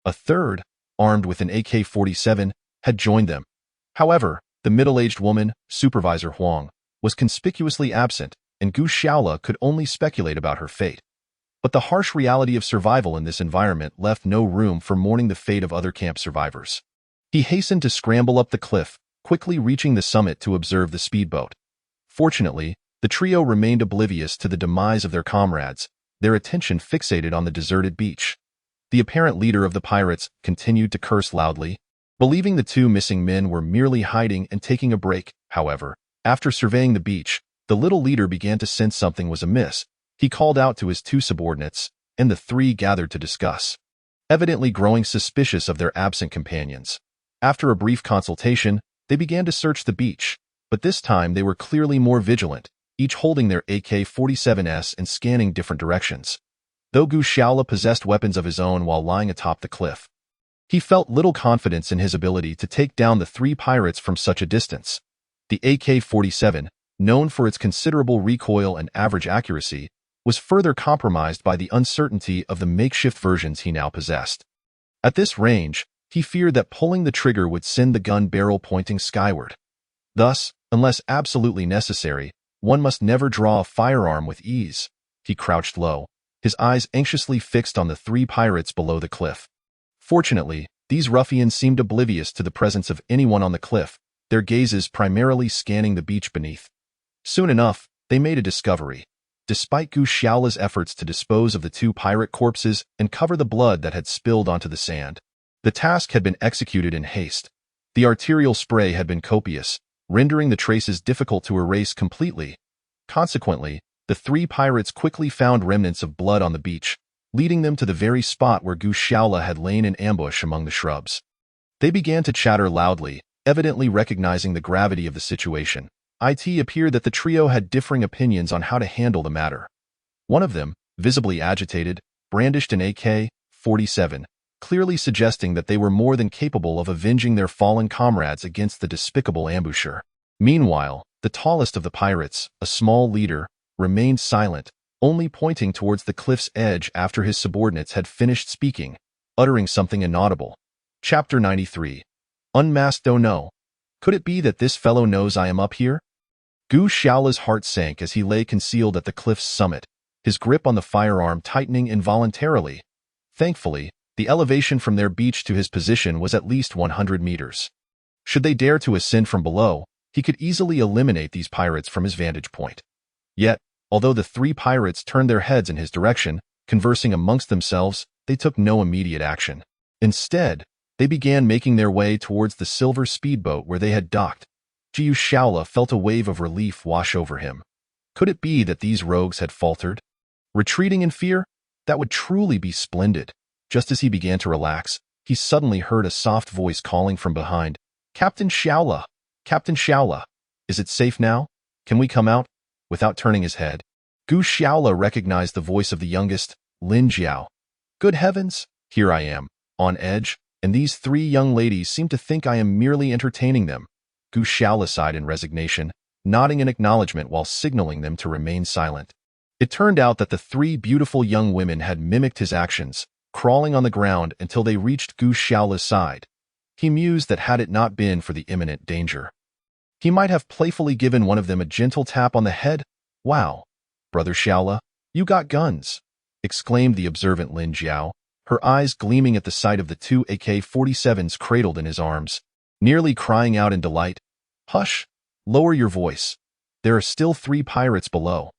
A third, armed with an AK-47, had joined them. However, the middle-aged woman, Supervisor Huang, was conspicuously absent, and Gu Xiaola could only speculate about her fate. But the harsh reality of survival in this environment left no room for mourning the fate of other camp survivors. He hastened to scramble up the cliff, quickly reaching the summit to observe the speedboat. Fortunately, the trio remained oblivious to the demise of their comrades, their attention fixated on the deserted beach. The apparent leader of the pirates continued to curse loudly, believing the 2 missing men were merely hiding and taking a break. However, after surveying the beach, the little leader began to sense something was amiss. He called out to his 2 subordinates, and the 3 gathered to discuss, evidently growing suspicious of their absent companions. After a brief consultation, they began to search the beach, but this time they were clearly more vigilant, each holding their AK-47s and scanning different directions. Though Gu Xiaola possessed weapons of his own while lying atop the cliff, he felt little confidence in his ability to take down the 3 pirates from such a distance. The AK-47, known for its considerable recoil and average accuracy, was further compromised by the uncertainty of the makeshift versions he now possessed. At this range, he feared that pulling the trigger would send the gun barrel pointing skyward. Thus, unless absolutely necessary, one must never draw a firearm with ease. He crouched low, his eyes anxiously fixed on the 3 pirates below the cliff. Fortunately, these ruffians seemed oblivious to the presence of anyone on the cliff, their gazes primarily scanning the beach beneath. Soon enough, they made a discovery. Despite Gu Xiaola's efforts to dispose of the two pirate corpses and cover the blood that had spilled onto the sand, the task had been executed in haste. The arterial spray had been copious, rendering the traces difficult to erase completely. Consequently, the three pirates quickly found remnants of blood on the beach, leading them to the very spot where Gu Xiaola had lain in ambush among the shrubs. They began to chatter loudly, evidently recognizing the gravity of the situation. It appeared that the trio had differing opinions on how to handle the matter. One of them, visibly agitated, brandished an AK-47, clearly suggesting that they were more than capable of avenging their fallen comrades against the despicable ambusher. Meanwhile, the tallest of the pirates, a small leader, remained silent, only pointing towards the cliff's edge after his subordinates had finished speaking, uttering something inaudible. Chapter 93. Unmasked. Oh no. Could it be that this fellow knows I am up here? Gu Xiaola's heart sank as he lay concealed at the cliff's summit, his grip on the firearm tightening involuntarily. Thankfully, the elevation from their beach to his position was at least 100 meters. Should they dare to ascend from below, he could easily eliminate these pirates from his vantage point. Yet, although the three pirates turned their heads in his direction, conversing amongst themselves, they took no immediate action. Instead, they began making their way towards the silver speedboat where they had docked. Gu Xiaola felt a wave of relief wash over him. Could it be that these rogues had faltered? Retreating in fear? That would truly be splendid. Just as he began to relax, he suddenly heard a soft voice calling from behind. Captain Xiaola! Captain Xiaola! Is it safe now? Can we come out? Without turning his head, Gu Xiaola recognized the voice of the youngest, Lin Jiao. Good heavens! Here I am, on edge, and these three young ladies seem to think I am merely entertaining them. Gu Xiaola sighed in resignation, nodding in acknowledgement while signaling them to remain silent. It turned out that the three beautiful young women had mimicked his actions, crawling on the ground until they reached Gu Xiaola's side. He mused that had it not been for the imminent danger, he might have playfully given one of them a gentle tap on the head. Wow, Brother Xiaola, you got guns, exclaimed the observant Lin Jiao, her eyes gleaming at the sight of the two AK-47s cradled in his arms, nearly crying out in delight. Hush, lower your voice. There are still three pirates below.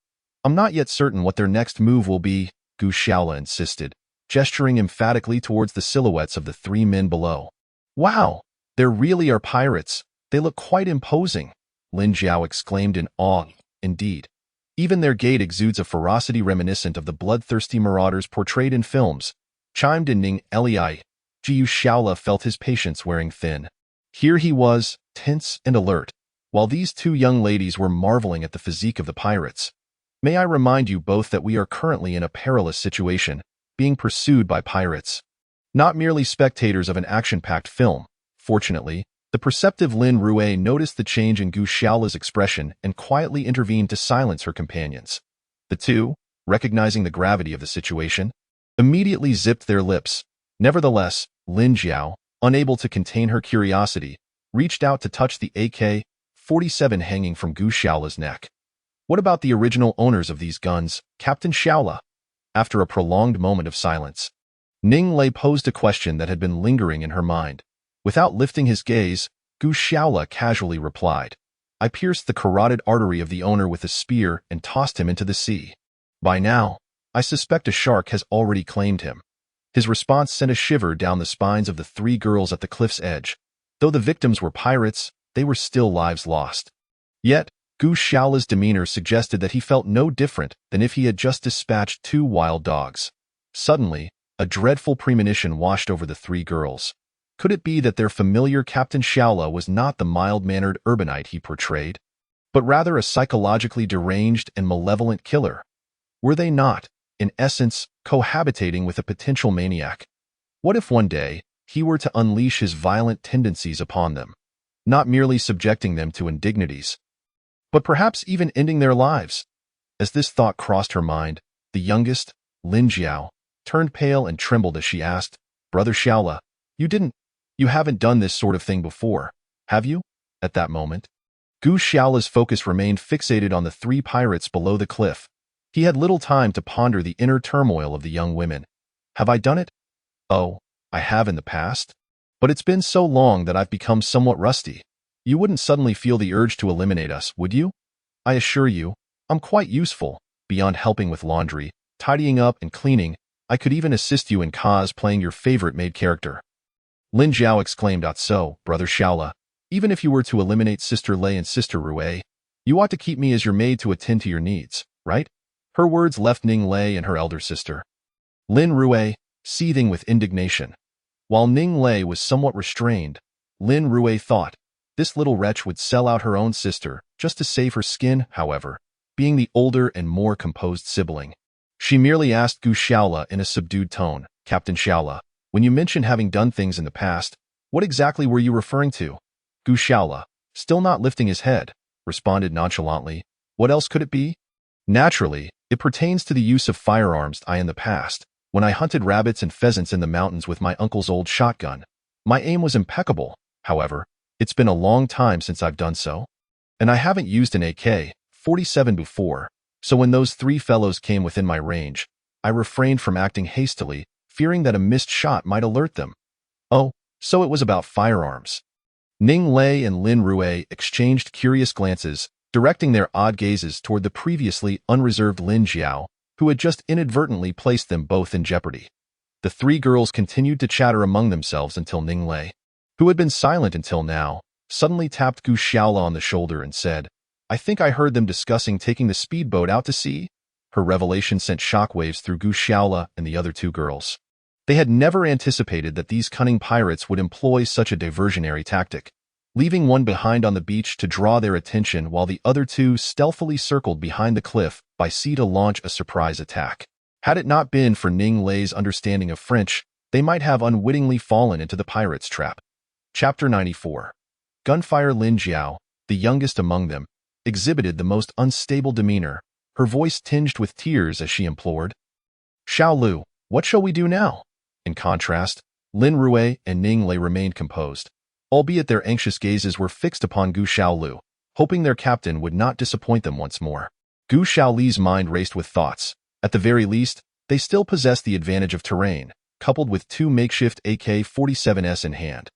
I'm not yet certain what their next move will be, Gu Xiaola insisted, gesturing emphatically towards the silhouettes of the three men below. Wow, there really are pirates. They look quite imposing, Lin Jiao exclaimed in awe. Indeed, even their gait exudes a ferocity reminiscent of the bloodthirsty marauders portrayed in films, chimed in Ning Lei. Gu Xiaola felt his patience wearing thin. Here he was, tense and alert, while these two young ladies were marveling at the physique of the pirates. May I remind you both that we are currently in a perilous situation, being pursued by pirates. Not merely spectators of an action-packed film. Fortunately, the perceptive Lin Rue noticed the change in Gu Xiaola's expression and quietly intervened to silence her companions. The two, recognizing the gravity of the situation, immediately zipped their lips. Nevertheless, Lin Jiao, unable to contain her curiosity, reached out to touch the AK-47 hanging from Gu Xiaola's neck. What about the original owners of these guns, Captain Xiaola? After a prolonged moment of silence, Ning Lei posed a question that had been lingering in her mind. Without lifting his gaze, Gu Xiaola casually replied, I pierced the carotid artery of the owner with a spear and tossed him into the sea. By now, I suspect a shark has already claimed him. His response sent a shiver down the spines of the three girls at the cliff's edge. Though the victims were pirates, they were still lives lost. Yet, Gu Xiaola's demeanor suggested that he felt no different than if he had just dispatched two wild dogs. Suddenly, a dreadful premonition washed over the three girls. Could it be that their familiar Captain Xiaola was not the mild-mannered urbanite he portrayed, but rather a psychologically deranged and malevolent killer? Were they not, in essence, cohabitating with a potential maniac? What if one day he were to unleash his violent tendencies upon them, not merely subjecting them to indignities, but perhaps even ending their lives? As this thought crossed her mind, the youngest, Lin Jiao, turned pale and trembled as she asked, Brother Xiaola, you haven't done this sort of thing before, have you? At that moment, Gu Xiaola's focus remained fixated on the three pirates below the cliff. He had little time to ponder the inner turmoil of the young women. Have I done it? Oh, I have in the past. But it's been so long that I've become somewhat rusty. You wouldn't suddenly feel the urge to eliminate us, would you? I assure you, I'm quite useful, beyond helping with laundry, tidying up, and cleaning. I could even assist you in cosplaying your favorite maid character." Lin Jiao exclaimed, "So, Brother Shaola, even if you were to eliminate Sister Lei and Sister Rui, you ought to keep me as your maid to attend to your needs, right?" Her words left Ning Lei and her elder sister, Lin Rui, seething with indignation. While Ning Lei was somewhat restrained, Lin Rui thought, this little wretch would sell out her own sister just to save her skin. However, being the older and more composed sibling, she merely asked Gu Shaola in a subdued tone, "Captain Shaola, when you mentioned having done things in the past, what exactly were you referring to?" Gu Shaola, still not lifting his head, responded nonchalantly, "What else could it be? Naturally, it pertains to the use of firearms. In the past, when I hunted rabbits and pheasants in the mountains with my uncle's old shotgun, my aim was impeccable. However, it's been a long time since I've done so, and I haven't used an AK-47 before, so when those three fellows came within my range, I refrained from acting hastily, fearing that a missed shot might alert them." "Oh, so it was about firearms." Ning Lei and Lin Rui exchanged curious glances, directing their odd gazes toward the previously unreserved Lin Jiao, who had just inadvertently placed them both in jeopardy. The three girls continued to chatter among themselves until Ning Lei, who had been silent until now, suddenly tapped Gu Shaola on the shoulder and said, "I think I heard them discussing taking the speedboat out to sea." Her revelation sent shockwaves through Gu Shaola and the other two girls. They had never anticipated that these cunning pirates would employ such a diversionary tactic, leaving one behind on the beach to draw their attention while the other two stealthily circled behind the cliff by sea to launch a surprise attack. Had it not been for Ning Lei's understanding of French, they might have unwittingly fallen into the pirates' trap. Chapter 94. Gunfire. Lin Jiao, the youngest among them, exhibited the most unstable demeanor, her voice tinged with tears as she implored, "Xiao Lu, what shall we do now?" In contrast, Lin Rui and Ning Lei remained composed, albeit their anxious gazes were fixed upon Gu Shaolu, hoping their captain would not disappoint them once more. Gu Shaoli's mind raced with thoughts. At the very least, they still possessed the advantage of terrain, coupled with two makeshift AK-47s in hand.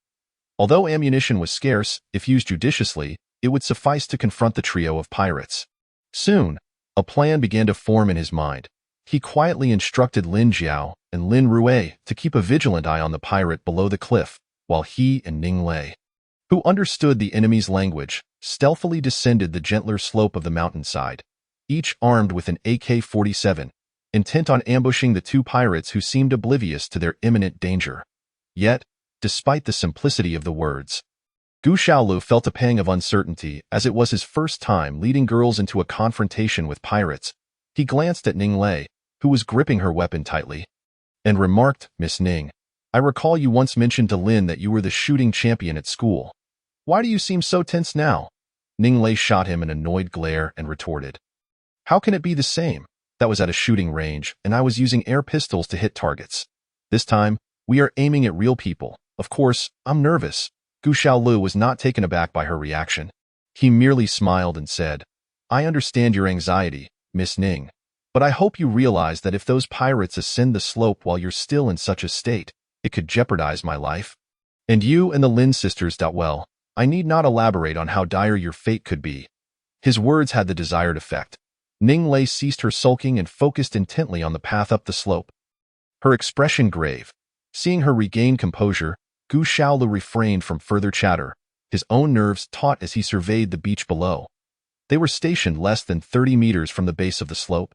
Although ammunition was scarce, if used judiciously, it would suffice to confront the trio of pirates. Soon, a plan began to form in his mind. He quietly instructed Lin Jiao and Lin Rui to keep a vigilant eye on the pirate below the cliff, while he and Ning Lei, who understood the enemy's language, stealthily descended the gentler slope of the mountainside, each armed with an AK-47, intent on ambushing the two pirates who seemed oblivious to their imminent danger. Yet, despite the simplicity of the words, Gu Shaolu felt a pang of uncertainty as it was his first time leading girls into a confrontation with pirates. He glanced at Ning Lei, who was gripping her weapon tightly, and remarked, "Miss Ning, I recall you once mentioned to Lin that you were the shooting champion at school. Why do you seem so tense now?" Ning Lei shot him an annoyed glare and retorted, "How can it be the same? That was at a shooting range, and I was using air pistols to hit targets. This time, we are aiming at real people. Of course, I'm nervous." Gu Shaolu was not taken aback by her reaction. He merely smiled and said, "I understand your anxiety, Miss Ning, but I hope you realize that if those pirates ascend the slope while you're still in such a state, it could jeopardize my life. And you and the Lin sisters. Well, I need not elaborate on how dire your fate could be." His words had the desired effect. Ning Lei ceased her sulking and focused intently on the path up the slope, her expression grave. Seeing her regain composure, Gu Shaolu refrained from further chatter, his own nerves taut as he surveyed the beach below. They were stationed less than 30 meters from the base of the slope,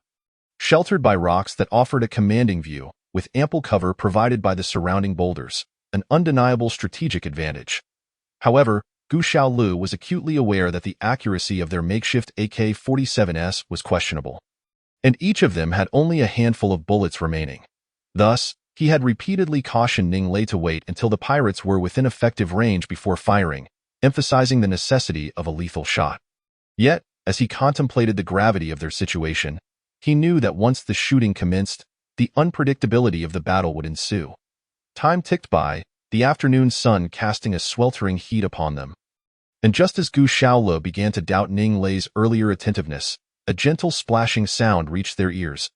sheltered by rocks that offered a commanding view, with ample cover provided by the surrounding boulders, an undeniable strategic advantage. However, Gu Shaolu was acutely aware that the accuracy of their makeshift AK-47s was questionable, and each of them had only a handful of bullets remaining. Thus, he had repeatedly cautioned Ning Lei to wait until the pirates were within effective range before firing, emphasizing the necessity of a lethal shot. Yet, as he contemplated the gravity of their situation, he knew that once the shooting commenced, the unpredictability of the battle would ensue. Time ticked by, the afternoon sun casting a sweltering heat upon them. And just as Gu Shaolu began to doubt Ning Lei's earlier attentiveness, a gentle splashing sound reached their ears.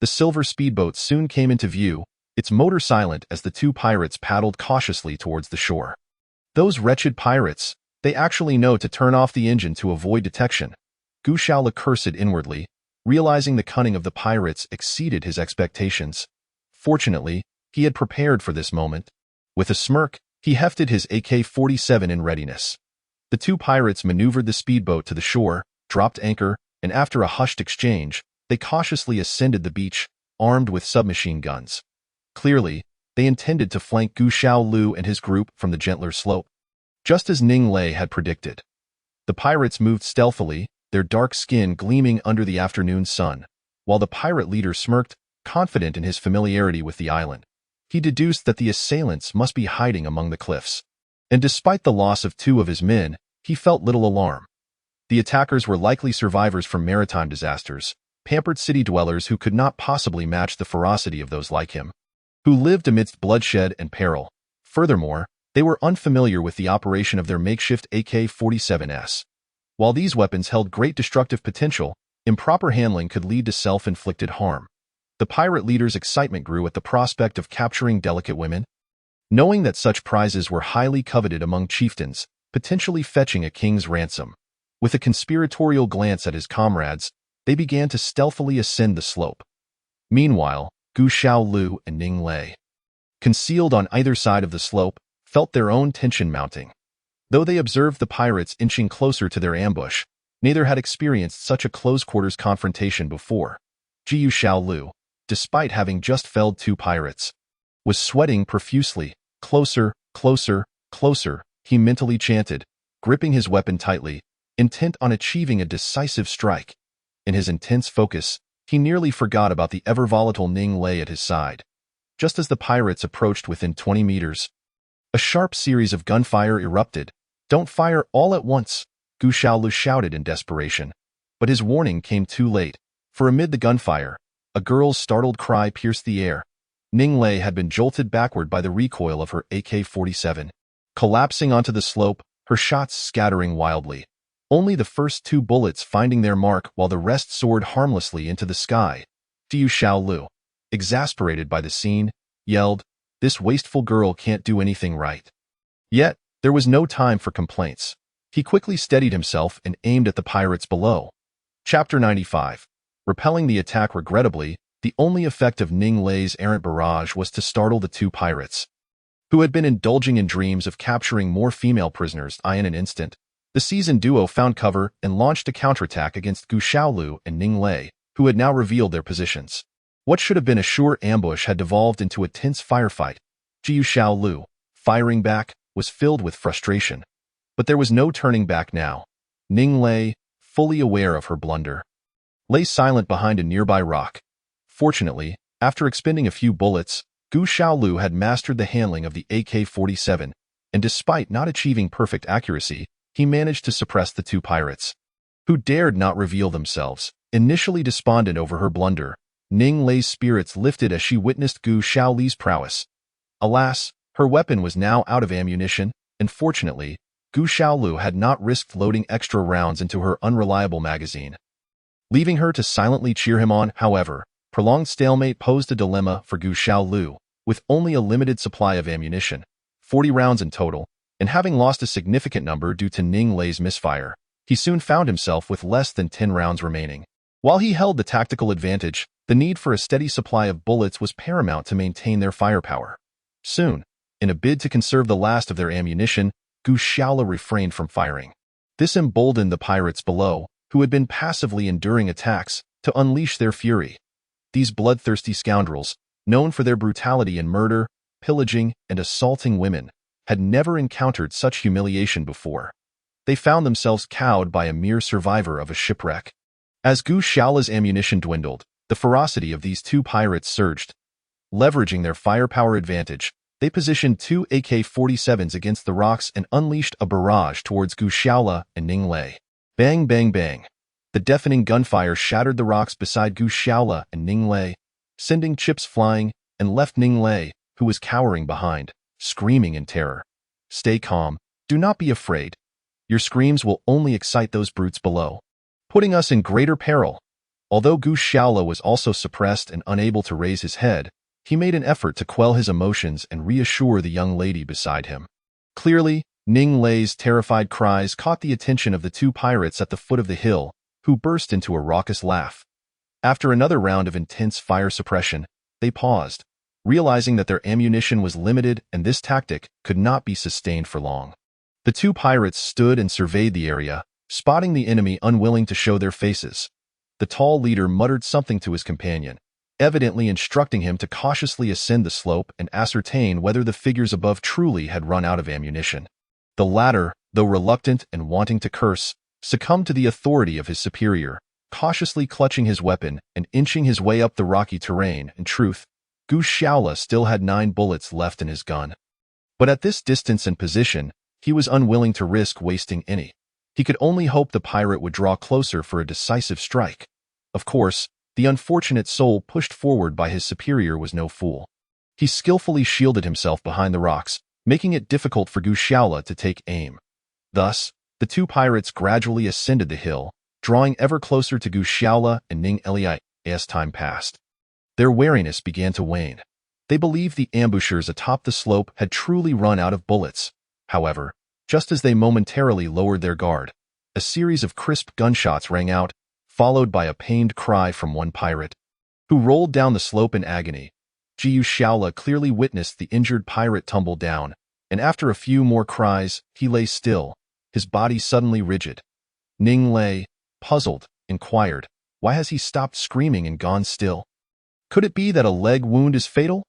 The silver speedboat soon came into view, its motor silent as the two pirates paddled cautiously towards the shore. Those wretched pirates, they actually know to turn off the engine to avoid detection. Gu Shaolu cursed inwardly, realizing the cunning of the pirates exceeded his expectations. Fortunately, he had prepared for this moment. With a smirk, he hefted his AK-47 in readiness. The two pirates maneuvered the speedboat to the shore, dropped anchor, and after a hushed exchange, they cautiously ascended the beach, armed with submachine guns. Clearly, they intended to flank Gu Xiaolu and his group from the gentler slope. Just as Ning Lei had predicted. The pirates moved stealthily, their dark skin gleaming under the afternoon sun, while the pirate leader smirked, confident in his familiarity with the island. He deduced that the assailants must be hiding among the cliffs. And despite the loss of 2 of his men, he felt little alarm. The attackers were likely survivors from maritime disasters, pampered city dwellers who could not possibly match the ferocity of those like him, who lived amidst bloodshed and peril. Furthermore, they were unfamiliar with the operation of their makeshift AK-47s. While these weapons held great destructive potential, improper handling could lead to self-inflicted harm. The pirate leader's excitement grew at the prospect of capturing delicate women. Knowing that such prizes were highly coveted among chieftains, potentially fetching a king's ransom. With a conspiratorial glance at his comrades, they began to stealthily ascend the slope. Meanwhile, Gu Xiaolu and Ning Lei, concealed on either side of the slope, felt their own tension mounting. Though they observed the pirates inching closer to their ambush, neither had experienced such a close-quarters confrontation before. Gu Xiaolu, despite having just felled 2 pirates, was sweating profusely. Closer, closer, closer, he mentally chanted, gripping his weapon tightly, intent on achieving a decisive strike. In his intense focus, he nearly forgot about the ever-volatile Ning Lei at his side. Just as the pirates approached within 20 meters, a sharp series of gunfire erupted. "Don't fire all at once," Gu Xiaolu shouted in desperation. But his warning came too late, for amid the gunfire, a girl's startled cry pierced the air. Ning Lei had been jolted backward by the recoil of her AK-47. Collapsing onto the slope, her shots scattering wildly. Only the first 2 bullets finding their mark while the rest soared harmlessly into the sky. Gu Xiaolu, exasperated by the scene, yelled, "This wasteful girl can't do anything right." Yet, there was no time for complaints. He quickly steadied himself and aimed at the pirates below. Chapter 95. Repelling the attack regrettably, the only effect of Ning Lei's errant barrage was to startle the 2 pirates, who had been indulging in dreams of capturing more female prisoners. In an instant, the seasoned duo found cover and launched a counterattack against Gu Xiaolu and Ning Lei, who had now revealed their positions. What should have been a sure ambush had devolved into a tense firefight. Gu Xiaolu, firing back, was filled with frustration. But there was no turning back now. Ning Lei, fully aware of her blunder, lay silent behind a nearby rock. Fortunately, after expending a few bullets, Gu Xiaolu had mastered the handling of the AK-47, and despite not achieving perfect accuracy, he managed to suppress the 2 pirates, who dared not reveal themselves. Initially despondent over her blunder, Ning Lei's spirits lifted as she witnessed Gu Xiaolu's prowess. Alas, her weapon was now out of ammunition, and fortunately, Gu Xiaolu had not risked loading extra rounds into her unreliable magazine. Leaving her to silently cheer him on, however, prolonged stalemate posed a dilemma for Gu Xiaolu. With only a limited supply of ammunition, 40 rounds in total, and having lost a significant number due to Ning Lei's misfire, he soon found himself with less than 10 rounds remaining. While he held the tactical advantage, the need for a steady supply of bullets was paramount to maintain their firepower. Soon, in a bid to conserve the last of their ammunition, Gu Xiaolu refrained from firing. This emboldened the pirates below, who had been passively enduring attacks, to unleash their fury. These bloodthirsty scoundrels, known for their brutality in murder, pillaging, and assaulting women, had never encountered such humiliation before. They found themselves cowed by a mere survivor of a shipwreck. As Gu Xiaolu's ammunition dwindled, the ferocity of these 2 pirates surged. Leveraging their firepower advantage, they positioned 2 AK-47s against the rocks and unleashed a barrage towards Gu Xiaolu and Ning Lei. Bang, bang, bang. The deafening gunfire shattered the rocks beside Gu Xiaolu and Ning Lei, sending chips flying, and left Ning Lei, who was cowering behind, screaming in terror. "Stay calm. Do not be afraid. Your screams will only excite those brutes below, putting us in greater peril." Although Gu Xiaolu was also suppressed and unable to raise his head, he made an effort to quell his emotions and reassure the young lady beside him. Clearly, Ning Lei's terrified cries caught the attention of the 2 pirates at the foot of the hill, who burst into a raucous laugh. After another round of intense fire suppression, they paused, realizing that their ammunition was limited and this tactic could not be sustained for long. The two pirates stood and surveyed the area, spotting the enemy unwilling to show their faces. The tall leader muttered something to his companion, evidently instructing him to cautiously ascend the slope and ascertain whether the figures above truly had run out of ammunition. The latter, though reluctant and wanting to curse, succumbed to the authority of his superior, cautiously clutching his weapon and inching his way up the rocky terrain. In truth, Gu Shaola still had 9 bullets left in his gun. But at this distance and position, he was unwilling to risk wasting any. He could only hope the pirate would draw closer for a decisive strike. Of course, the unfortunate soul pushed forward by his superior was no fool. He skillfully shielded himself behind the rocks, making it difficult for Gu Shaola to take aim. Thus, the two pirates gradually ascended the hill, drawing ever closer to Gu Shaola and Ning Li as time passed. Their wariness began to wane. They believed the ambushers atop the slope had truly run out of bullets. However, just as they momentarily lowered their guard, a series of crisp gunshots rang out, followed by a pained cry from one pirate, who rolled down the slope in agony. Gu Shaola clearly witnessed the injured pirate tumble down, and after a few more cries, he lay still, his body suddenly rigid. Ning Lei, puzzled, inquired, "Why has he stopped screaming and gone still? Could it be that a leg wound is fatal?"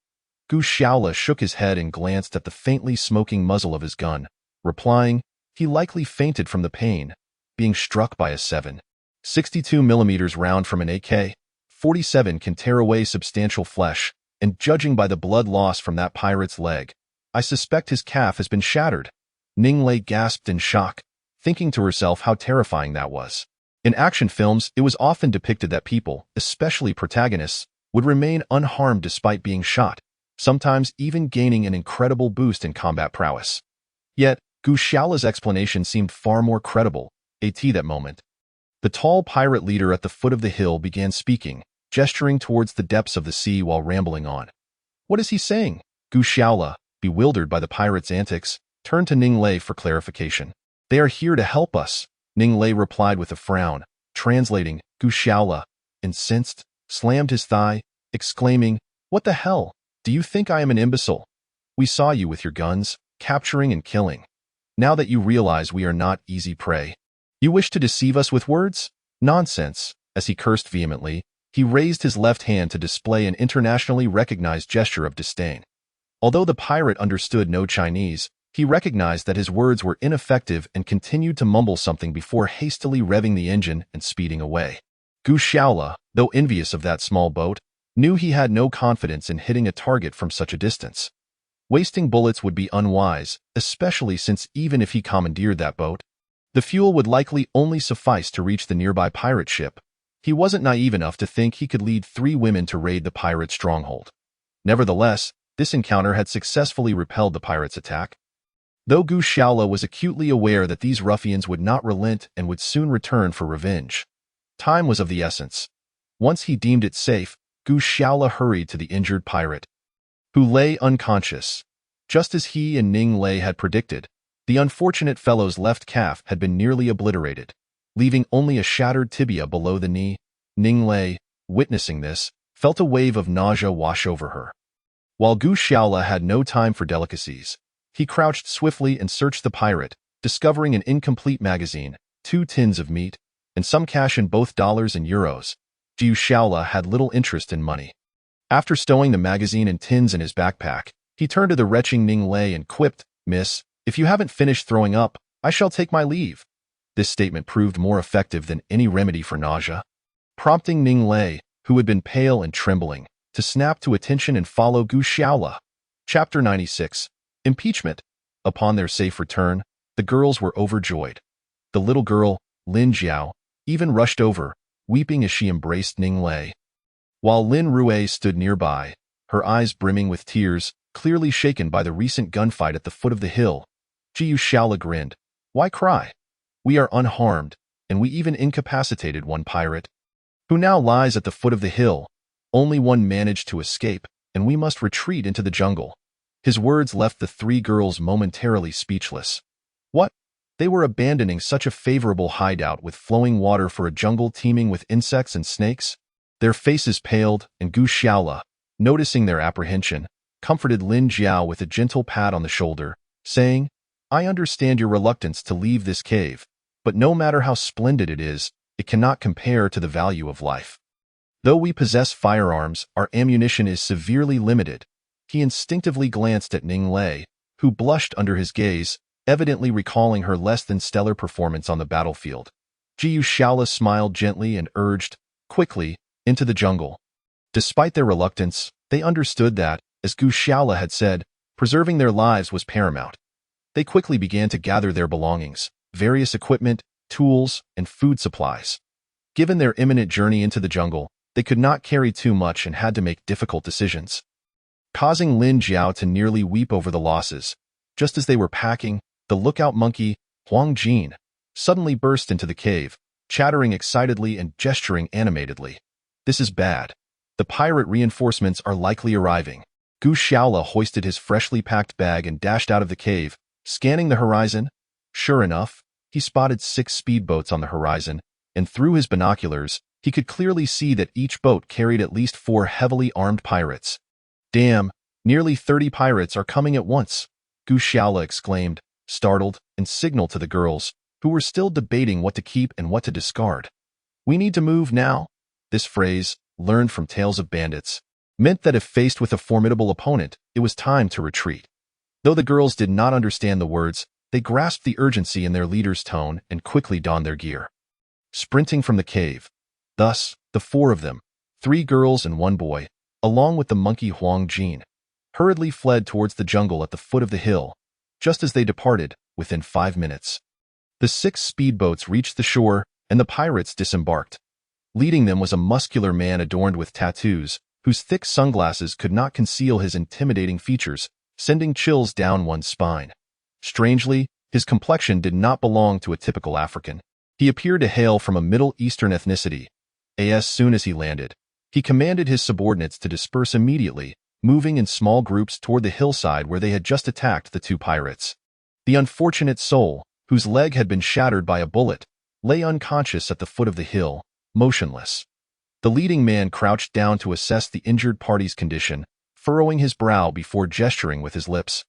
Gu Shaola shook his head and glanced at the faintly smoking muzzle of his gun, replying, "He likely fainted from the pain, being struck by a 7.62mm round from an AK-47 can tear away substantial flesh, and judging by the blood loss from that pirate's leg, I suspect his calf has been shattered." Ning Lei gasped in shock, thinking to herself how terrifying that was. In action films, it was often depicted that people, especially protagonists, would remain unharmed despite being shot, sometimes even gaining an incredible boost in combat prowess. Yet, Gu Shaola's explanation seemed far more credible. At that moment, the tall pirate leader at the foot of the hill began speaking, gesturing towards the depths of the sea while rambling on. "What is he saying?" Gu Shaola, bewildered by the pirate's antics, turned to Ning Lei for clarification. "They are here to help us," Ning Lei replied with a frown, translating. Gu Shaola, incensed, slammed his thigh, exclaiming, "What the hell? Do you think I am an imbecile? We saw you with your guns, capturing and killing. Now that you realize we are not easy prey, you wish to deceive us with words? Nonsense." As he cursed vehemently, he raised his left hand to display an internationally recognized gesture of disdain. Although the pirate understood no Chinese, he recognized that his words were ineffective and continued to mumble something before hastily revving the engine and speeding away. Gu Shaola, though envious of that small boat, knew he had no confidence in hitting a target from such a distance. Wasting bullets would be unwise, especially since even if he commandeered that boat, the fuel would likely only suffice to reach the nearby pirate ship. He wasn't naive enough to think he could lead 3 women to raid the pirate stronghold. Nevertheless, this encounter had successfully repelled the pirates' attack. Though Gu Shaola was acutely aware that these ruffians would not relent and would soon return for revenge, time was of the essence. Once he deemed it safe, Gu Shaola hurried to the injured pirate, who lay unconscious. Just as he and Ning Lei had predicted, the unfortunate fellow's left calf had been nearly obliterated, leaving only a shattered tibia below the knee. Ning Lei, witnessing this, felt a wave of nausea wash over her. While Gu Shaola had no time for delicacies, he crouched swiftly and searched the pirate, discovering an incomplete magazine, 2 tins of meat, and some cash in both dollars and euros. Gu Shaola had little interest in money. After stowing the magazine and tins in his backpack, he turned to the retching Ning Lei and quipped, "Miss, if you haven't finished throwing up, I shall take my leave." This statement proved more effective than any remedy for nausea, prompting Ning Lei, who had been pale and trembling, to snap to attention and follow Gu Shaola. Chapter 96. Impeachment. Upon their safe return, the girls were overjoyed. The little girl, Lin Jiao, even rushed over, weeping as she embraced Ning Lei. While Lin Rui stood nearby, her eyes brimming with tears, clearly shaken by the recent gunfight at the foot of the hill, Gu Shaola grinned. "Why cry? We are unharmed, and we even incapacitated one pirate, who now lies at the foot of the hill. Only one managed to escape, and we must retreat into the jungle." His words left the 3 girls momentarily speechless. What? They were abandoning such a favorable hideout with flowing water for a jungle teeming with insects and snakes? Their faces paled, and Gu Xiaola, noticing their apprehension, comforted Lin Jiao with a gentle pat on the shoulder, saying, "I understand your reluctance to leave this cave, but no matter how splendid it is, it cannot compare to the value of life. Though we possess firearms, our ammunition is severely limited." He instinctively glanced at Ning Lei, who blushed under his gaze, evidently recalling her less-than-stellar performance on the battlefield. Jiyu Shaola smiled gently and urged, "Quickly, into the jungle." Despite their reluctance, they understood that, as Gu Shaola had said, preserving their lives was paramount. They quickly began to gather their belongings, various equipment, tools, and food supplies. Given their imminent journey into the jungle, they could not carry too much and had to make difficult decisions, causing Lin Jiao to nearly weep over the losses. Just as they were packing, the lookout monkey, Huang Jin, suddenly burst into the cave, chattering excitedly and gesturing animatedly. "This is bad. The pirate reinforcements are likely arriving." Gu Shaola hoisted his freshly packed bag and dashed out of the cave, scanning the horizon. Sure enough, he spotted 6 speedboats on the horizon, and through his binoculars, he could clearly see that each boat carried at least 4 heavily armed pirates. "Damn, nearly 30 pirates are coming at once," Gu Shaola exclaimed, startled, and signaled to the girls, who were still debating what to keep and what to discard. "We need to move now." This phrase, learned from tales of bandits, meant that if faced with a formidable opponent, it was time to retreat. Though the girls did not understand the words, they grasped the urgency in their leader's tone and quickly donned their gear. Sprinting from the cave. Thus, the 4 of them, 3 girls and 1 boy, along with the monkey Huang Jin, hurriedly fled towards the jungle at the foot of the hill. Just as they departed, within 5 minutes, the 6 speedboats reached the shore and the pirates disembarked. Leading them was a muscular man adorned with tattoos, whose thick sunglasses could not conceal his intimidating features, sending chills down one's spine. Strangely, his complexion did not belong to a typical African. He appeared to hail from a Middle Eastern ethnicity. As soon as he landed, he commanded his subordinates to disperse immediately, moving in small groups toward the hillside where they had just attacked the 2 pirates. The unfortunate soul, whose leg had been shattered by a bullet, lay unconscious at the foot of the hill, motionless. The leading man crouched down to assess the injured party's condition, furrowing his brow before gesturing with his lips,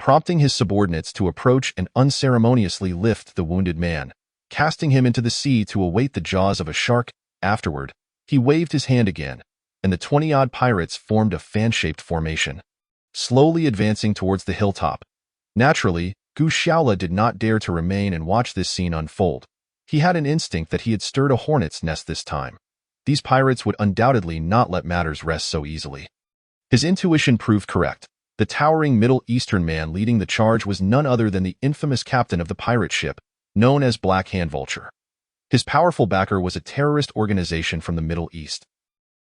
prompting his subordinates to approach and unceremoniously lift the wounded man, casting him into the sea to await the jaws of a shark. Afterward, he waved his hand again, and the 20-odd pirates formed a fan-shaped formation, slowly advancing towards the hilltop. Naturally, Gu Shaola did not dare to remain and watch this scene unfold. He had an instinct that he had stirred a hornet's nest this time. These pirates would undoubtedly not let matters rest so easily. His intuition proved correct. The towering Middle Eastern man leading the charge was none other than the infamous captain of the pirate ship, known as Black Hand Vulture. His powerful backer was a terrorist organization from the Middle East,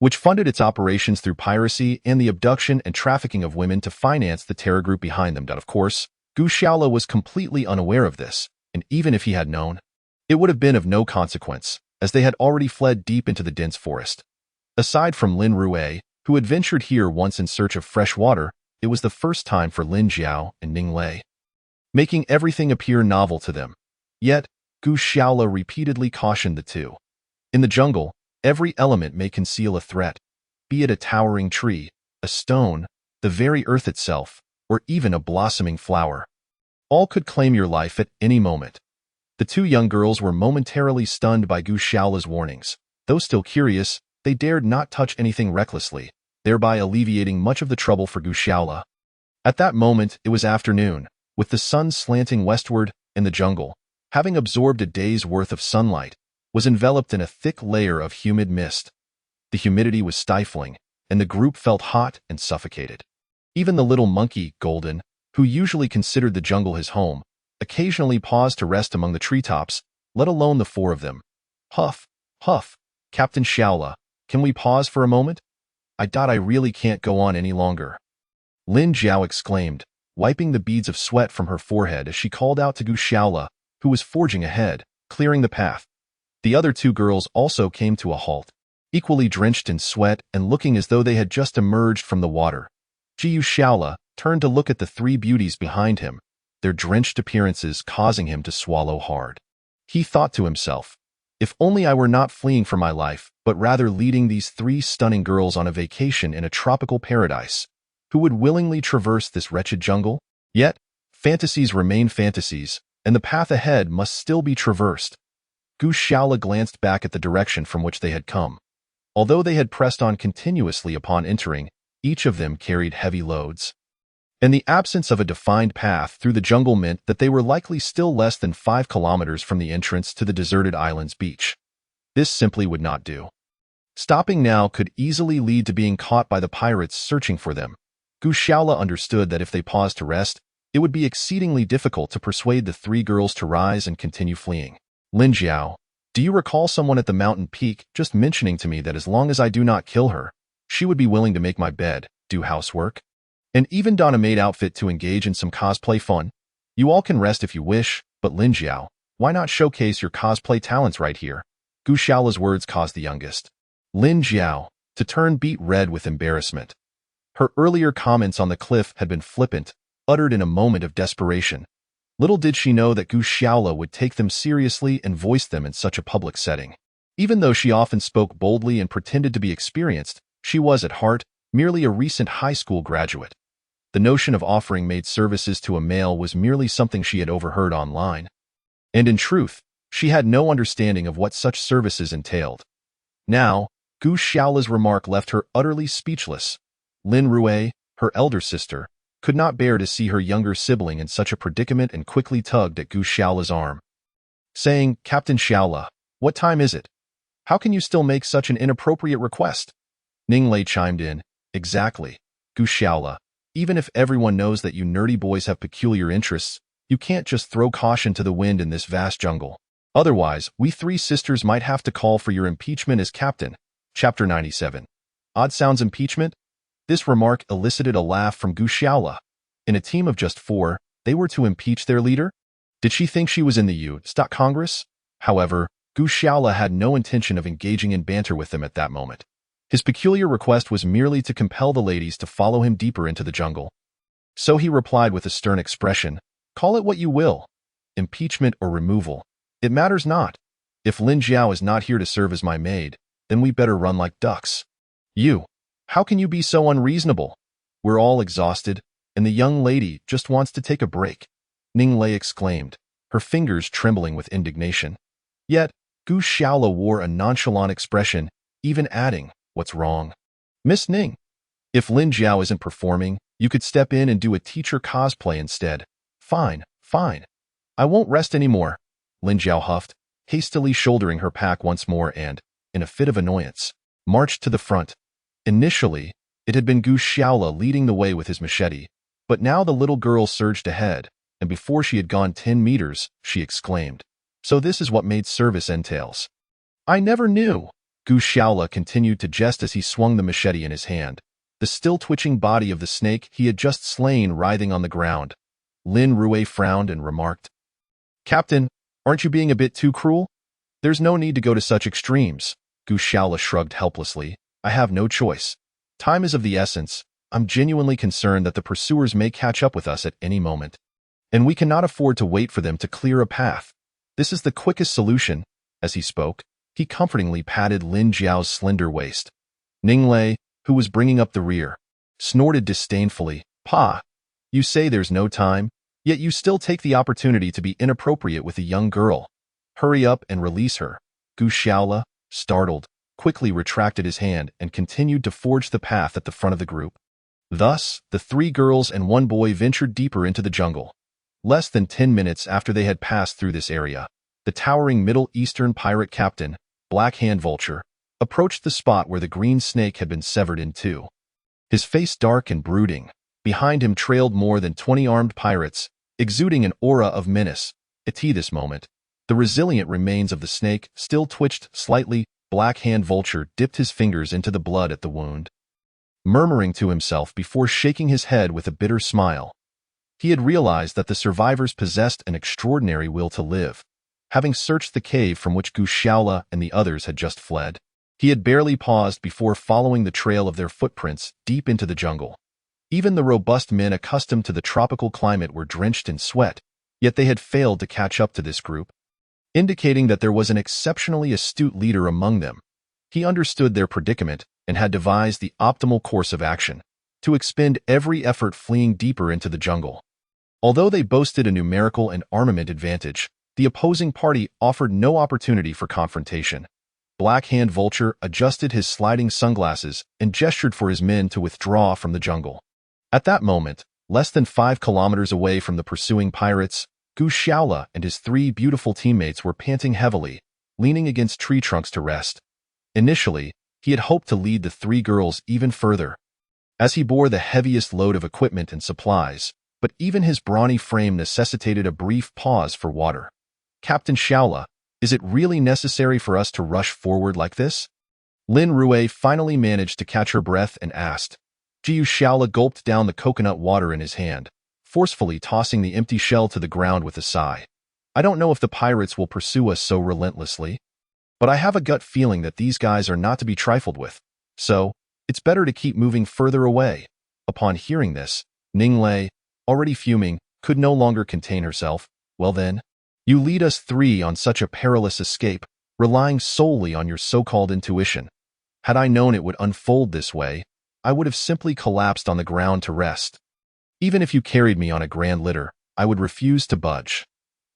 which funded its operations through piracy and the abduction and trafficking of women to finance the terror group behind them. Of course, Gu Shaola was completely unaware of this, and even if he had known, it would have been of no consequence, as they had already fled deep into the dense forest. Aside from Lin Rue, who had ventured here once in search of fresh water, it was the first time for Lin Jiao and Ning Lei, making everything appear novel to them. Yet, Gu Shaola repeatedly cautioned the 2. In the jungle, every element may conceal a threat, be it a towering tree, a stone, the very earth itself, or even a blossoming flower. All could claim your life at any moment. The 2 young girls were momentarily stunned by Gu Shaola's warnings. Though still curious, they dared not touch anything recklessly, thereby alleviating much of the trouble for Gu Shaola. At that moment, it was afternoon, with the sun slanting westward, and the jungle, having absorbed a day's worth of sunlight, was enveloped in a thick layer of humid mist. The humidity was stifling, and the group felt hot and suffocated. Even the little monkey, Golden, who usually considered the jungle his home, occasionally paused to rest among the treetops, let alone the 4 of them. "Huff, huff, Captain Shaola, can we pause for a moment? I really can't go on any longer." Lin Jiao exclaimed, wiping the beads of sweat from her forehead as she called out to Gu Shaola, who was forging ahead, clearing the path. The other 2 girls also came to a halt, equally drenched in sweat and looking as though they had just emerged from the water. Jiyu Shaola turned to look at the 3 beauties behind him, their drenched appearances causing him to swallow hard. He thought to himself, If only I were not fleeing for my life, but rather leading these 3 stunning girls on a vacation in a tropical paradise. Who would willingly traverse this wretched jungle? Yet, fantasies remain fantasies, and the path ahead must still be traversed. Gu Shaola glanced back at the direction from which they had come. Although they had pressed on continuously upon entering, each of them carried heavy loads. And the absence of a defined path through the jungle meant that they were likely still less than 5 kilometers from the entrance to the deserted island's beach. This simply would not do. Stopping now could easily lead to being caught by the pirates searching for them. Gu Shaola understood that if they paused to rest, it would be exceedingly difficult to persuade the 3 girls to rise and continue fleeing. Lin Jiao, do you recall someone at the mountain peak just mentioning to me that as long as I do not kill her, she would be willing to make my bed, do housework, and even don a maid outfit to engage in some cosplay fun? You all can rest if you wish, but Lin Jiao, why not showcase your cosplay talents right here? Gu Shaola's words caused the youngest, Lin Jiao, to turn beet red with embarrassment. Her earlier comments on the cliff had been flippant, uttered in a moment of desperation. Little did she know that Gu Shaola would take them seriously and voice them in such a public setting. Even though she often spoke boldly and pretended to be experienced, she was, at heart, merely a recent high school graduate. The notion of offering maid services to a male was merely something she had overheard online. And in truth, she had no understanding of what such services entailed. Now, Gu Shaola's remark left her utterly speechless. Lin Rui, her elder sister, could not bear to see her younger sibling in such a predicament and quickly tugged at Gu Shaola's arm, saying, Captain Shaola, what time is it? How can you still make such an inappropriate request? Ning Lei chimed in, exactly, Gu Shaola. Even if everyone knows that you nerdy boys have peculiar interests, you can't just throw caution to the wind in this vast jungle. Otherwise, we 3 sisters might have to call for your impeachment as captain. Chapter 97. Odd sounds impeachment? This remark elicited a laugh from Gu Shaola. In a team of just 4, they were to impeach their leader? Did she think she was in the U.S. Congress? However, Gu Shaola had no intention of engaging in banter with them at that moment. His peculiar request was merely to compel the ladies to follow him deeper into the jungle. So he replied with a stern expression, call it what you will. Impeachment or removal. It matters not. If Lin Jiao is not here to serve as my maid, then we better run like ducks. You. How can you be so unreasonable? We're all exhausted, and the young lady just wants to take a break. Ning Lei exclaimed, her fingers trembling with indignation. Yet, Gu Shaola wore a nonchalant expression, even adding, what's wrong? Miss Ning, if Lin Jiao isn't performing, you could step in and do a teacher cosplay instead. Fine, fine. I won't rest anymore. Lin Jiao huffed, hastily shouldering her pack once more and, in a fit of annoyance, marched to the front. Initially, it had been Gu Shaola leading the way with his machete, but now the little girl surged ahead, and before she had gone 10 meters, she exclaimed, so this is what maid service entails. I never knew. Gu Shaola continued to jest as he swung the machete in his hand, the still twitching body of the snake he had just slain writhing on the ground. Lin Rui frowned and remarked, Captain, aren't you being a bit too cruel? There's no need to go to such extremes. Gu Shaola shrugged helplessly. I have no choice. Time is of the essence. I'm genuinely concerned that the pursuers may catch up with us at any moment, and we cannot afford to wait for them to clear a path. This is the quickest solution. As he spoke, he comfortingly patted Lin Jiao's slender waist. Ning Lei, who was bringing up the rear, snorted disdainfully. Pa, you say there's no time, yet you still take the opportunity to be inappropriate with a young girl. Hurry up and release her. Gu Shaola, startled, quickly retracted his hand and continued to forge the path at the front of the group. Thus, the 3 girls and 1 boy ventured deeper into the jungle. Less than 10 minutes after they had passed through this area, the towering Middle Eastern pirate captain, Black Hand Vulture, approached the spot where the green snake had been severed in 2. His face dark and brooding, behind him trailed more than 20 armed pirates, exuding an aura of menace. At this moment, the resilient remains of the snake still twitched slightly. Black Hand Vulture dipped his fingers into the blood at the wound, murmuring to himself before shaking his head with a bitter smile. He had realized that the survivors possessed an extraordinary will to live, having searched the cave from which Gu Shaola and the others had just fled. He had barely paused before following the trail of their footprints deep into the jungle. Even the robust men accustomed to the tropical climate were drenched in sweat, yet they had failed to catch up to this group. indicating that there was an exceptionally astute leader among them. He understood their predicament and had devised the optimal course of action, to expend every effort fleeing deeper into the jungle. Although they boasted a numerical and armament advantage, the opposing party offered no opportunity for confrontation. Black Hand Vulture adjusted his sliding sunglasses and gestured for his men to withdraw from the jungle. At that moment, less than 5 kilometers away from the pursuing pirates, Gu Xiaola and his 3 beautiful teammates were panting heavily, leaning against tree trunks to rest. Initially, he had hoped to lead the 3 girls even further, as he bore the heaviest load of equipment and supplies, but even his brawny frame necessitated a brief pause for water. "Captain Xiaola, is it really necessary for us to rush forward like this?" Lin Rui finally managed to catch her breath and asked. Jiu Xiaola gulped down the coconut water in his hand, forcefully tossing the empty shell to the ground with a sigh. "I don't know if the pirates will pursue us so relentlessly, but I have a gut feeling that these guys are not to be trifled with, so it's better to keep moving further away." Upon hearing this, Ning Lei, already fuming, could no longer contain herself. "Well then, you lead us 3 on such a perilous escape, relying solely on your so-called intuition. Had I known it would unfold this way, I would have simply collapsed on the ground to rest. Even if you carried me on a grand litter, I would refuse to budge.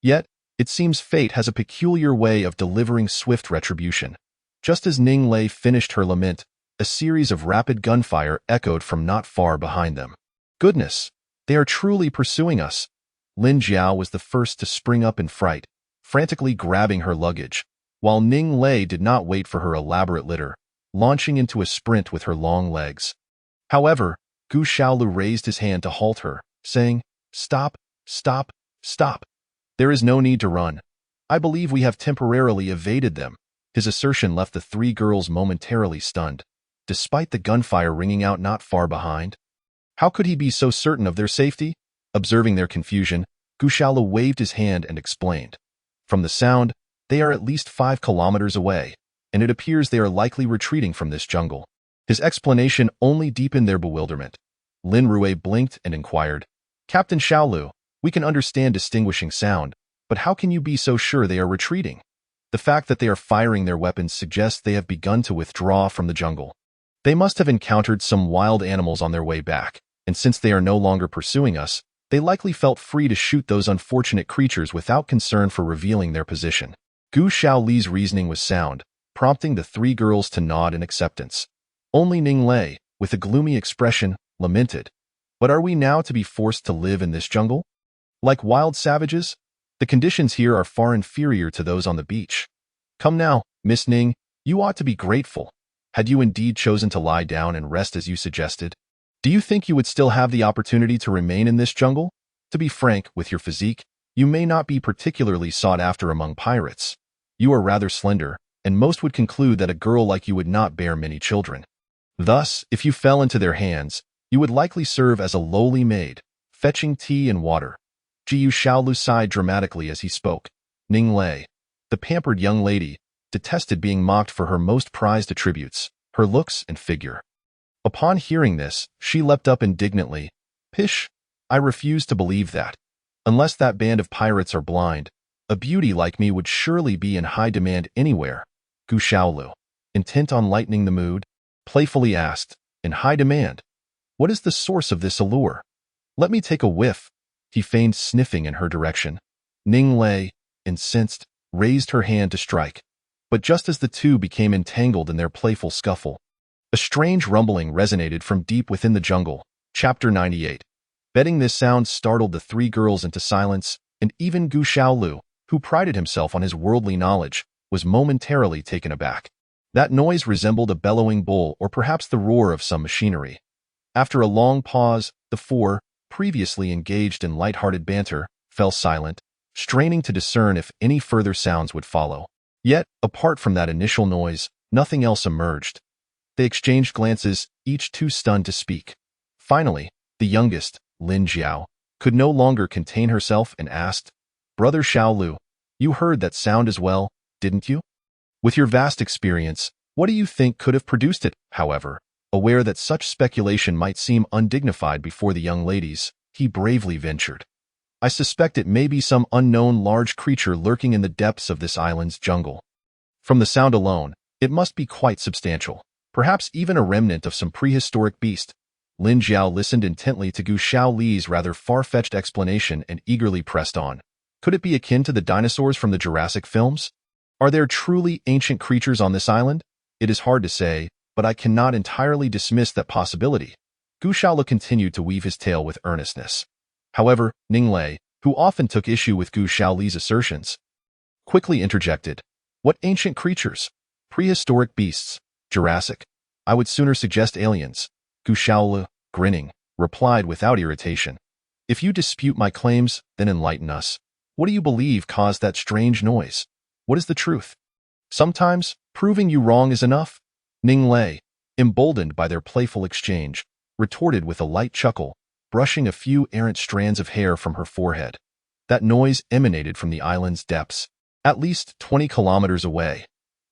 Yet, it seems fate has a peculiar way of delivering swift retribution." Just as Ning Lei finished her lament, a series of rapid gunfire echoed from not far behind them. "Goodness, they are truly pursuing us." Lin Jiao was the first to spring up in fright, frantically grabbing her luggage, while Ning Lei did not wait for her elaborate litter, launching into a sprint with her long legs. However, Gu Xiaolu raised his hand to halt her, saying, "Stop, stop, stop. There is no need to run. I believe we have temporarily evaded them." His assertion left the 3 girls momentarily stunned, despite the gunfire ringing out not far behind. How could he be so certain of their safety? Observing their confusion, Gu Xiaolu waved his hand and explained. "From the sound, they are at least 5 kilometers away, and it appears they are likely retreating from this jungle." His explanation only deepened their bewilderment. Lin Rui blinked and inquired, "Captain Xiaolu, we can understand distinguishing sound, but how can you be so sure they are retreating? The fact that they are firing their weapons suggests they have begun to withdraw from the jungle. They must have encountered some wild animals on their way back, and since they are no longer pursuing us, they likely felt free to shoot those unfortunate creatures without concern for revealing their position." Gu Xiaoli's reasoning was sound, prompting the 3 girls to nod in acceptance. Only Ning Lei, with a gloomy expression, lamented, "But are we now to be forced to live in this jungle? Like wild savages? The conditions here are far inferior to those on the beach. Come now, Miss Ning, you ought to be grateful. Had you indeed chosen to lie down and rest as you suggested, do you think you would still have the opportunity to remain in this jungle? To be frank, with your physique, you may not be particularly sought after among pirates. You are rather slender, and most would conclude that a girl like you would not bear many children. Thus, if you fell into their hands, you would likely serve as a lowly maid, fetching tea and water." Jiu Xiaolu sighed dramatically as he spoke. Ning Lei, the pampered young lady, detested being mocked for her most prized attributes, her looks and figure. Upon hearing this, she leapt up indignantly. "Pish! I refuse to believe that. Unless that band of pirates are blind, a beauty like me would surely be in high demand anywhere." Gu Xiaolu, intent on lightening the mood, playfully asked, "In high demand? What is the source of this allure? Let me take a whiff." He feigned sniffing in her direction. Ning Lei, incensed, raised her hand to strike. But just as the 2 became entangled in their playful scuffle, a strange rumbling resonated from deep within the jungle. Chapter 98. Betting this sound startled the 3 girls into silence, and even Gu Xiaolu, who prided himself on his worldly knowledge, was momentarily taken aback. That noise resembled a bellowing bull or perhaps the roar of some machinery. After a long pause, the 4, previously engaged in light-hearted banter, fell silent, straining to discern if any further sounds would follow. Yet, apart from that initial noise, nothing else emerged. They exchanged glances, each too stunned to speak. Finally, the youngest, Lin Jiao, could no longer contain herself and asked, "Brother Xiaolu, you heard that sound as well, didn't you? With your vast experience, what do you think could have produced it?" However, aware that such speculation might seem undignified before the young ladies, he bravely ventured, I suspect it may be some unknown large creature lurking in the depths of this island's jungle. From the sound alone, it must be quite substantial, perhaps even a remnant of some prehistoric beast. Lin Jiao listened intently to Gu Xiaoli's rather far-fetched explanation and eagerly pressed on. Could it be akin to the dinosaurs from the Jurassic films? Are there truly ancient creatures on this island? It is hard to say, but I cannot entirely dismiss that possibility. Gu Xiaolu continued to weave his tale with earnestness. However, Ning Lei, who often took issue with Gu Xiaoli's assertions, quickly interjected. What ancient creatures? Prehistoric beasts? Jurassic? I would sooner suggest aliens. Gu Xiaolu, grinning, replied without irritation. If you dispute my claims, then enlighten us. What do you believe caused that strange noise? What is the truth? Sometimes, proving you wrong is enough. Ning Lei, emboldened by their playful exchange, retorted with a light chuckle, brushing a few errant strands of hair from her forehead. That noise emanated from the island's depths, at least 20 kilometers away.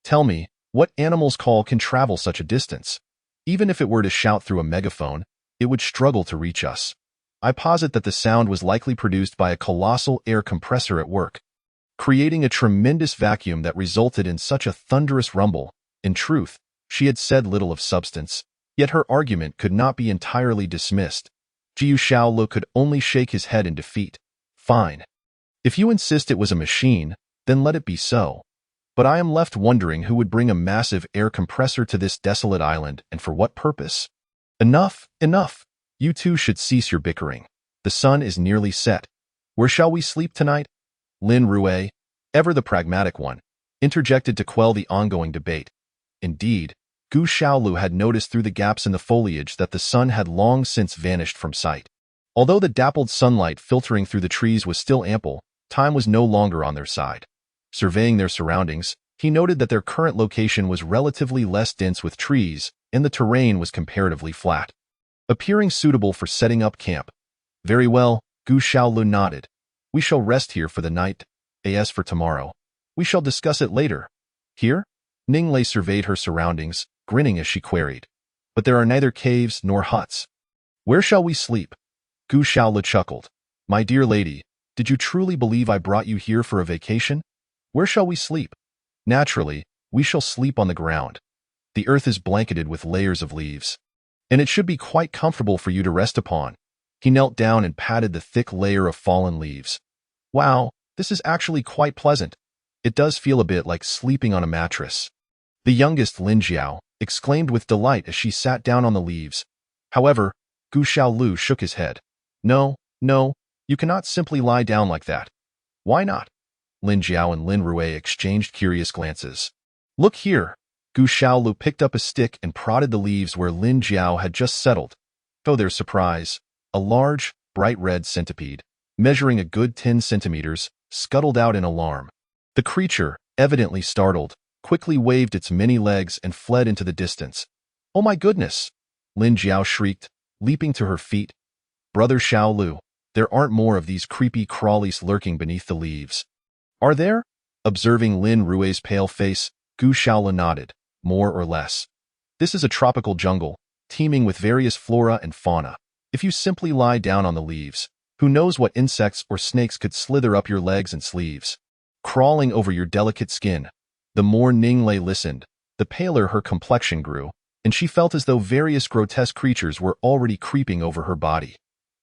Tell me, what animal's call can travel such a distance? Even if it were to shout through a megaphone, it would struggle to reach us. I posit that the sound was likely produced by a colossal air compressor at work, creating a tremendous vacuum that resulted in such a thunderous rumble. In truth, she had said little of substance, yet her argument could not be entirely dismissed. Jiu Xiaolu could only shake his head in defeat. Fine. If you insist it was a machine, then let it be so. But I am left wondering who would bring a massive air compressor to this desolate island and for what purpose. Enough, enough. You two should cease your bickering. The sun is nearly set. Where shall we sleep tonight? Lin Rue, ever the pragmatic one, interjected to quell the ongoing debate. Indeed, Gu Xiaolu had noticed through the gaps in the foliage that the sun had long since vanished from sight. Although the dappled sunlight filtering through the trees was still ample, time was no longer on their side. Surveying their surroundings, he noted that their current location was relatively less dense with trees, and the terrain was comparatively flat, appearing suitable for setting up camp. Very well, Gu Xiaolu nodded. We shall rest here for the night. As for tomorrow, we shall discuss it later. Here? Ning Lei surveyed her surroundings, grinning as she queried. But there are neither caves nor huts. Where shall we sleep? Gu Xiaolu chuckled. My dear lady, did you truly believe I brought you here for a vacation? Where shall we sleep? Naturally, we shall sleep on the ground. The earth is blanketed with layers of leaves, and it should be quite comfortable for you to rest upon. He knelt down and patted the thick layer of fallen leaves. Wow, this is actually quite pleasant. It does feel a bit like sleeping on a mattress. The youngest Lin Jiao exclaimed with delight as she sat down on the leaves. However, Gu Xiaolu shook his head. No, no, you cannot simply lie down like that. Why not? Lin Jiao and Lin Rue exchanged curious glances. Look here. Gu Xiaolu picked up a stick and prodded the leaves where Lin Jiao had just settled. To their surprise, a large, bright red centipede, measuring a good 10 centimeters, scuttled out in alarm. The creature, evidently startled, quickly waved its many legs and fled into the distance. Oh my goodness! Lin Jiao shrieked, leaping to her feet. Brother Xiaolu, there aren't more of these creepy crawlies lurking beneath the leaves. Are there? Observing Lin Rue's pale face, Gu Xiaolu nodded, more or less. This is a tropical jungle, teeming with various flora and fauna. If you simply lie down on the leaves, who knows what insects or snakes could slither up your legs and sleeves, crawling over your delicate skin. The more Ning Lei listened, the paler her complexion grew, and she felt as though various grotesque creatures were already creeping over her body.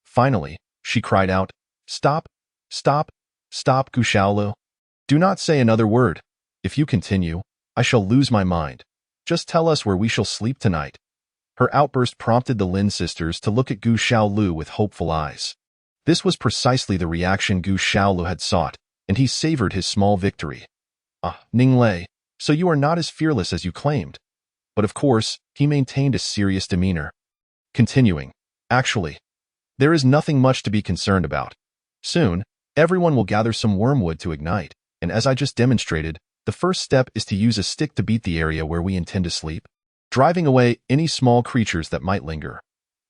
Finally, she cried out, Stop! Stop! Stop, Gu Xiaolu! Do not say another word. If you continue, I shall lose my mind. Just tell us where we shall sleep tonight. Her outburst prompted the Lin sisters to look at Gu Xiaolu with hopeful eyes. This was precisely the reaction Gu Xiaolu had sought, and he savored his small victory. Ah, Ning Lei, so you are not as fearless as you claimed. But of course, he maintained a serious demeanor. Continuing, actually, there is nothing much to be concerned about. Soon, everyone will gather some wormwood to ignite, and as I just demonstrated, the first step is to use a stick to beat the area where we intend to sleep, driving away any small creatures that might linger.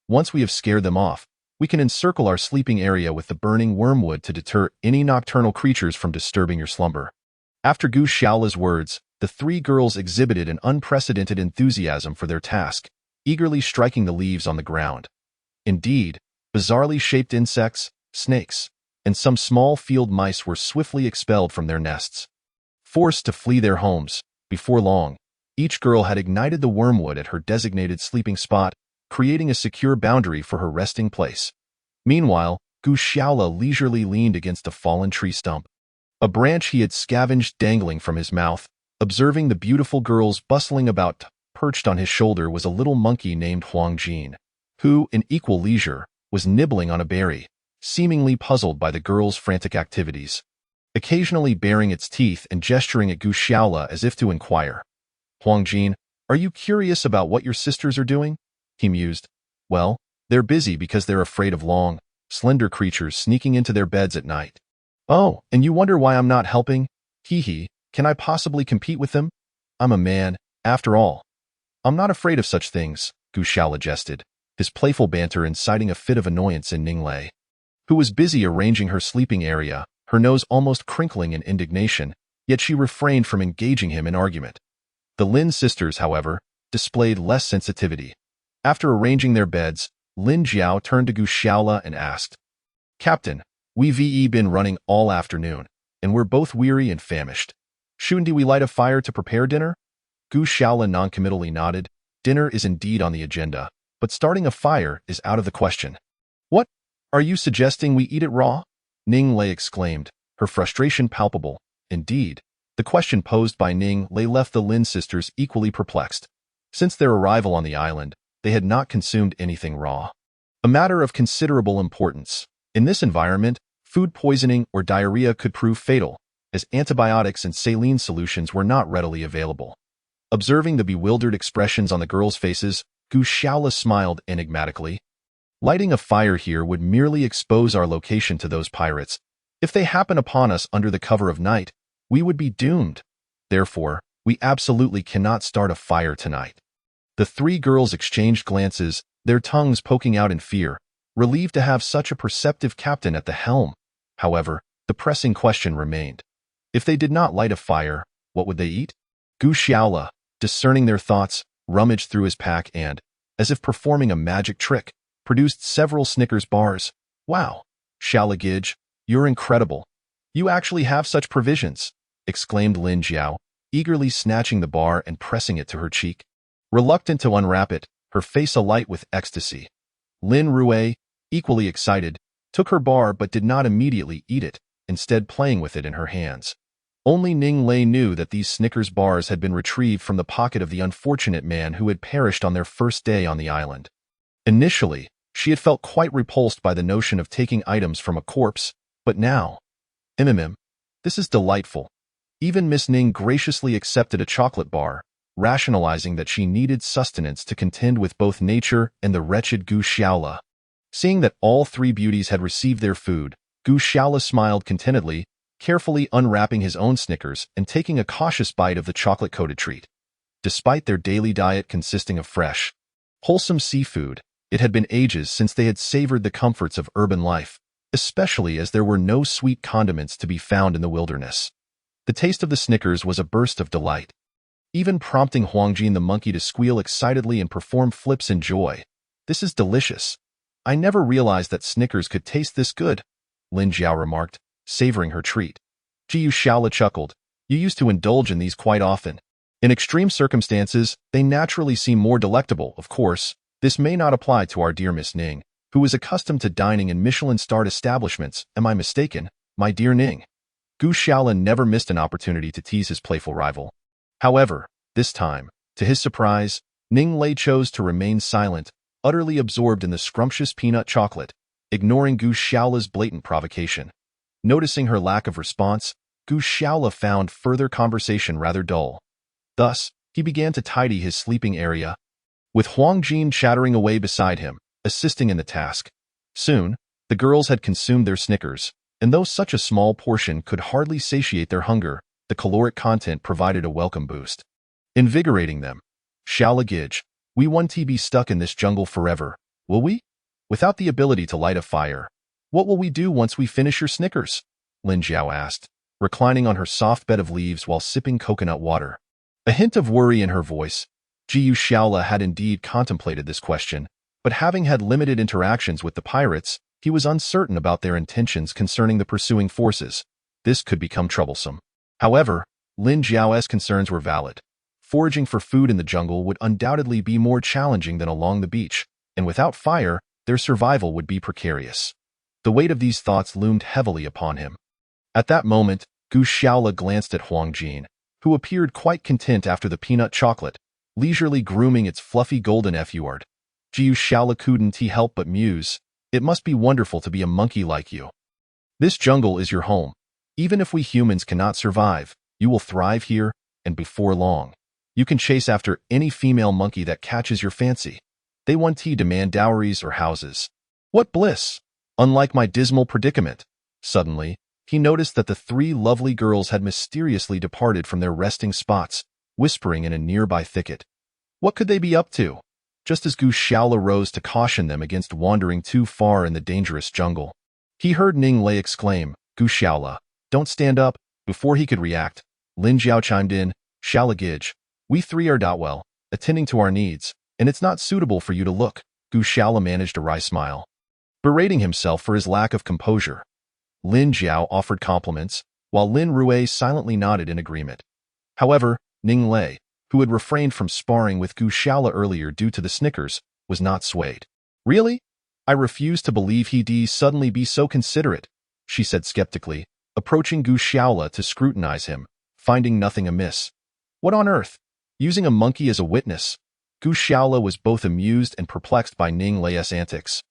Once we have scared them off, we can encircle our sleeping area with the burning wormwood to deter any nocturnal creatures from disturbing your slumber. After Gu Xiaolu's words, the three girls exhibited an unprecedented enthusiasm for their task, eagerly striking the leaves on the ground. Indeed, bizarrely shaped insects, snakes, and some small field mice were swiftly expelled from their nests. Forced to flee their homes, before long, each girl had ignited the wormwood at her designated sleeping spot, creating a secure boundary for her resting place. Meanwhile, Gu Xiaola leisurely leaned against a fallen tree stump. A branch he had scavenged dangling from his mouth. Observing the beautiful girls bustling about, perched on his shoulder was a little monkey named Huang Jin, who, in equal leisure, was nibbling on a berry, seemingly puzzled by the girl's frantic activities. Occasionally baring its teeth and gesturing at Gu Xiaola as if to inquire. "Huang Jin, are you curious about what your sisters are doing?" he mused. "Well, they're busy because they're afraid of long, slender creatures sneaking into their beds at night." "Oh, and you wonder why I'm not helping? Hee hee, can I possibly compete with them? I'm a man, after all." "I'm not afraid of such things," Gu Xiaola jested, his playful banter inciting a fit of annoyance in Ninglei, who was busy arranging her sleeping area, her nose almost crinkling in indignation, yet she refrained from engaging him in argument. The Lin sisters, however, displayed less sensitivity. After arranging their beds, Lin Jiao turned to Gu Xiaola and asked, "Captain, we've been running all afternoon, and we're both weary and famished. Shouldn't we light a fire to prepare dinner?" Gu Xiaola noncommittally nodded. Dinner is indeed on the agenda, but starting a fire is out of the question. "What? Are you suggesting we eat it raw?" Ning Lei exclaimed, her frustration palpable. Indeed, the question posed by Ning Lei left the Lin sisters equally perplexed. Since their arrival on the island, they had not consumed anything raw. A matter of considerable importance. In this environment, food poisoning or diarrhea could prove fatal, as antibiotics and saline solutions were not readily available. Observing the bewildered expressions on the girls' faces, Gu Xiaola smiled enigmatically. "Lighting a fire here would merely expose our location to those pirates. If they happen upon us under the cover of night, we would be doomed. Therefore, we absolutely cannot start a fire tonight." The three girls exchanged glances, their tongues poking out in fear, relieved to have such a perceptive captain at the helm. However, the pressing question remained. If they did not light a fire, what would they eat? Gu Xiaola, discerning their thoughts, rummaged through his pack and, as if performing a magic trick, produced several Snickers bars. "Wow, Xiaola-gij, you're incredible. You actually have such provisions," exclaimed Lin Jiao, eagerly snatching the bar and pressing it to her cheek. Reluctant to unwrap it, her face alight with ecstasy, Lin Rue, equally excited, took her bar but did not immediately eat it, instead playing with it in her hands. Only Ning Lei knew that these Snickers bars had been retrieved from the pocket of the unfortunate man who had perished on their first day on the island. Initially, she had felt quite repulsed by the notion of taking items from a corpse, but now, this is delightful. Even Miss Ning graciously accepted a chocolate bar, rationalizing that she needed sustenance to contend with both nature and the wretched Gu Xiaola. Seeing that all three beauties had received their food, Gu Xiaola smiled contentedly, carefully unwrapping his own Snickers and taking a cautious bite of the chocolate-coated treat. Despite their daily diet consisting of fresh, wholesome seafood, it had been ages since they had savored the comforts of urban life, especially as there were no sweet condiments to be found in the wilderness. The taste of the Snickers was a burst of delight, even prompting Huangjin the monkey to squeal excitedly and perform flips in joy. "This is delicious. I never realized that Snickers could taste this good," Lin Jiao remarked, savoring her treat. Jiu Shaola chuckled. "You used to indulge in these quite often. In extreme circumstances, they naturally seem more delectable, of course. This may not apply to our dear Miss Ning, who is accustomed to dining in Michelin-starred establishments. Am I mistaken, my dear Ning?" Gu Shaolin never missed an opportunity to tease his playful rival. However, this time, to his surprise, Ning Lei chose to remain silent, utterly absorbed in the scrumptious peanut chocolate, ignoring Gu Xiaola's blatant provocation. Noticing her lack of response, Gu Xiaola found further conversation rather dull. Thus, he began to tidy his sleeping area, with Huang Jin chattering away beside him, assisting in the task. Soon, the girls had consumed their Snickers, and though such a small portion could hardly satiate their hunger, the caloric content provided a welcome boost, invigorating them. "Xiaola-gij, we won't be stuck in this jungle forever, will we? Without the ability to light a fire, what will we do once we finish your Snickers?" Lin Jiao asked, reclining on her soft bed of leaves while sipping coconut water. A hint of worry in her voice, Jiu Shaola had indeed contemplated this question, but having had limited interactions with the pirates, He was uncertain about their intentions concerning the pursuing forces. This could become troublesome. However, Lin Jiao's concerns were valid. Foraging for food in the jungle would undoubtedly be more challenging than along the beach, and without fire, their survival would be precarious. The weight of these thoughts loomed heavily upon him. At that moment, Gu Xiaola glanced at Huang Jin, who appeared quite content after the peanut chocolate, leisurely grooming its fluffy golden effort. Jiu Xiaola couldn't help but muse, "It must be wonderful to be a monkey like you. This jungle is your home. Even if we humans cannot survive, you will thrive here, and before long, you can chase after any female monkey that catches your fancy. They won't demand dowries or houses. What bliss! Unlike my dismal predicament." Suddenly, he noticed that the three lovely girls had mysteriously departed from their resting spots, whispering in a nearby thicket. What could they be up to? Just as Gu Xiaola rose to caution them against wandering too far in the dangerous jungle, he heard Ning Lei exclaim, "Gu Xiaola, don't stand up." Before he could react, Lin Jiao chimed in, "Xiaola Gij, we three are well, attending to our needs, and it's not suitable for you to look." Gu Xiaola managed a wry smile, berating himself for his lack of composure. Lin Jiao offered compliments, while Lin Rui silently nodded in agreement. However, Ning Lei, who had refrained from sparring with Gu Xiaola earlier due to the snickers, was not swayed. "Really? I refuse to believe he'd suddenly be so considerate," she said skeptically, approaching Gu Xiaola to scrutinize him, finding nothing amiss. What on earth? Using a monkey as a witness? Gu Xiaola was both amused and perplexed by Ning Lei's antics,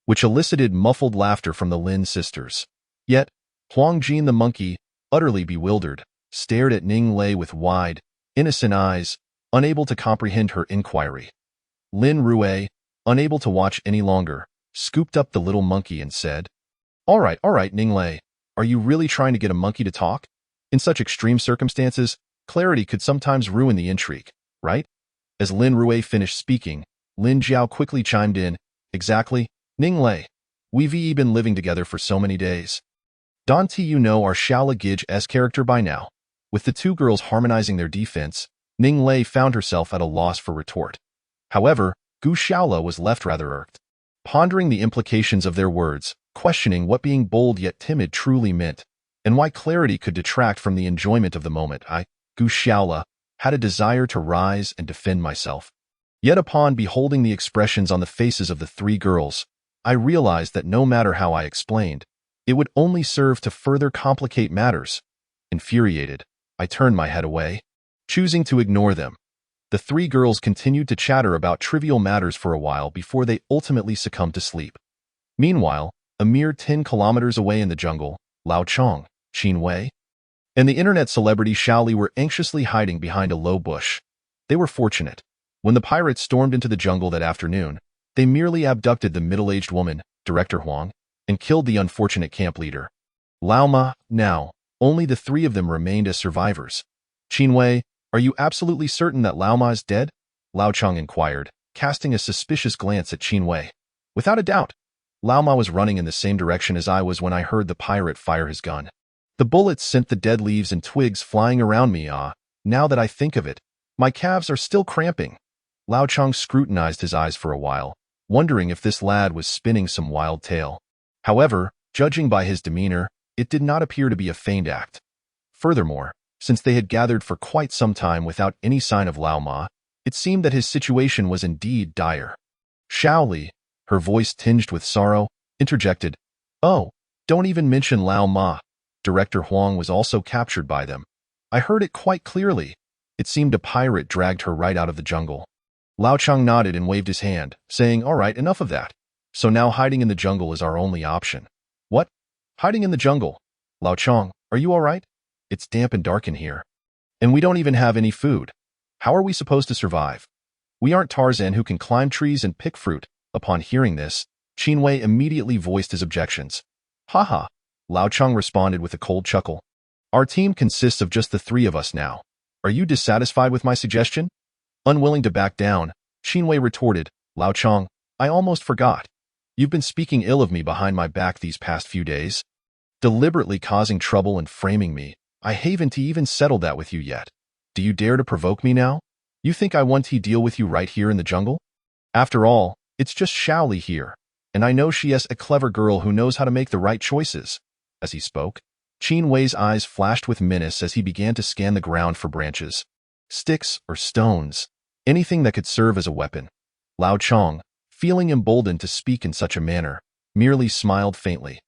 which elicited muffled laughter from the Lin sisters. Yet, Huang Jin the monkey, utterly bewildered, stared at Ning Lei with wide, innocent eyes, unable to comprehend her inquiry. Lin Rui, unable to watch any longer, scooped up the little monkey and said, all right, Ning Lei, are you really trying to get a monkey to talk? In such extreme circumstances, clarity could sometimes ruin the intrigue, right?" As Lin Rui finished speaking, Lin Jiao quickly chimed in, "Exactly, Ning Lei. We've been living together for so many days. Don't you know our Xiaola Gij's character by now?" With the two girls harmonizing their defense, Ning Lei found herself at a loss for retort. However, Gu Xiaola was left rather irked, pondering the implications of their words, questioning what being bold yet timid truly meant, and why clarity could detract from the enjoyment of the moment. Gu Xiaola, had a desire to rise and defend myself. Yet upon beholding the expressions on the faces of the three girls, I realized that no matter how I explained, it would only serve to further complicate matters. Infuriated, I turned my head away, choosing to ignore them. The three girls continued to chatter about trivial matters for a while before they ultimately succumbed to sleep. Meanwhile, a mere 10 kilometers away in the jungle, Lao Chong, Qin Wei, and the internet celebrity Xiaoli were anxiously hiding behind a low bush. They were fortunate. When the pirates stormed into the jungle that afternoon, they merely abducted the middle-aged woman, Director Huang, and killed the unfortunate camp leader. Lao Ma, now, only the three of them remained as survivors. "Qin Wei, are you absolutely certain that Lao Ma is dead?" Lao Chong inquired, casting a suspicious glance at Qin Wei. "Without a doubt. Lao Ma was running in the same direction as I was when I heard the pirate fire his gun. The bullets sent the dead leaves and twigs flying around me. Now that I think of it, my calves are still cramping." Lao Chong scrutinized his eyes for a while, wondering if this lad was spinning some wild tale. However, judging by his demeanor, it did not appear to be a feigned act. Furthermore, since they had gathered for quite some time without any sign of Lao Ma, it seemed that his situation was indeed dire. Xiaoli, her voice tinged with sorrow, interjected, "Oh, don't even mention Lao Ma. Director Huang was also captured by them. I heard it quite clearly. It seemed a pirate dragged her right out of the jungle." Lao Chong nodded and waved his hand, saying, "All right, enough of that. So now hiding in the jungle is our only option." "What? Hiding in the jungle? Lao Chong, are you all right? It's damp and dark in here. And we don't even have any food. How are we supposed to survive? We aren't Tarzan who can climb trees and pick fruit." Upon hearing this, Qin Wei immediately voiced his objections. "Haha," Lao Chong responded with a cold chuckle. "Our team consists of just the three of us now. Are you dissatisfied with my suggestion?" Unwilling to back down, Qin Wei retorted, "Lao Chong, I almost forgot. You've been speaking ill of me behind my back these past few days, deliberately causing trouble and framing me. I haven't even settled that with you yet. Do you dare to provoke me now? You think I want to deal with you right here in the jungle? After all, it's just Xiaoli here. and I know she is a clever girl who knows how to make the right choices." As he spoke, Qin Wei's eyes flashed with menace as he began to scan the ground for branches, sticks, or stones, anything that could serve as a weapon. Lao Chong, feeling emboldened to speak in such a manner, merely smiled faintly.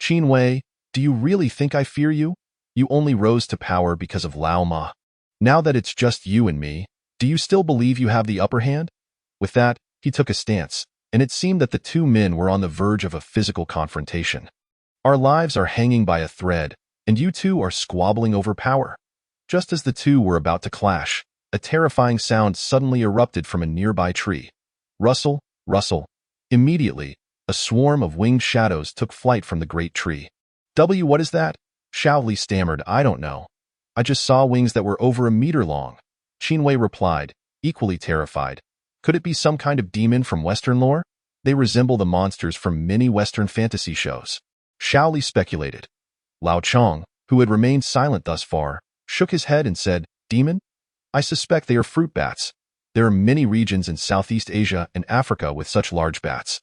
"Qin Wei, do you really think I fear you? You only rose to power because of Lao Ma. Now that it's just you and me, do you still believe you have the upper hand?" With that, he took a stance, and it seemed that the two men were on the verge of a physical confrontation. "Our lives are hanging by a thread, and you two are squabbling over power." Just as the two were about to clash, a terrifying sound suddenly erupted from a nearby tree. Rustle, rustle. Immediately, a swarm of winged shadows took flight from the great tree. What is that?" Xiao Li stammered. "I don't know. I just saw wings that were over a meter long." Qin Wei replied, equally terrified. "Could it be some kind of demon from Western lore? They resemble the monsters from many Western fantasy shows." Xiao Li speculated. Lao Chong, who had remained silent thus far, shook his head and said, "Demon? I suspect they are fruit bats. There are many regions in Southeast Asia and Africa with such large bats.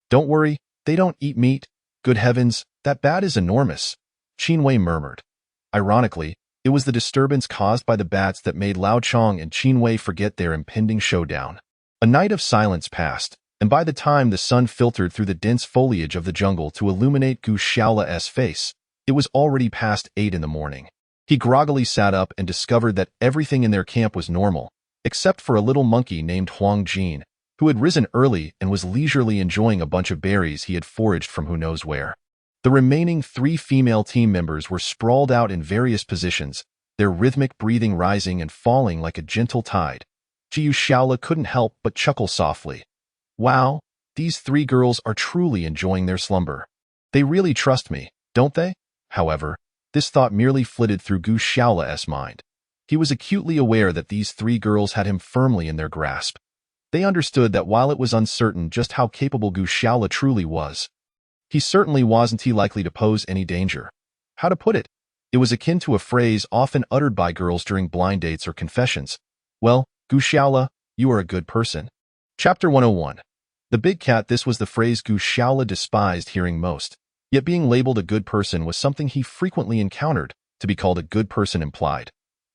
Don't worry, they don't eat meat. Good heavens, that bat is enormous," Qin Wei murmured. Ironically, it was the disturbance caused by the bats that made Lao Chong and Qin Wei forget their impending showdown. A night of silence passed, and by the time the sun filtered through the dense foliage of the jungle to illuminate Gu Xiaola's face, it was already past 8 in the morning. He groggily sat up and discovered that everything in their camp was normal, except for a little monkey named Huang Jin, who had risen early and was leisurely enjoying a bunch of berries he had foraged from who knows where. The remaining 3 female team members were sprawled out in various positions, their rhythmic breathing rising and falling like a gentle tide. Gu Xiaola couldn't help but chuckle softly. Wow, these 3 girls are truly enjoying their slumber. They really trust me, don't they? However, this thought merely flitted through Gu Xiaola's mind. He was acutely aware that these 3 girls had him firmly in their grasp. They understood that while it was uncertain just how capable Gu Xiaola truly was, he certainly wasn't likely to pose any danger. How to put it? It was akin to a phrase often uttered by girls during blind dates or confessions. "Well, Gu Xiaola, you are a good person." Chapter 101. The big cat. This was the phrase Gu Xiaola despised hearing most. Yet being labeled a good person was something he frequently encountered. To be called a good person implied,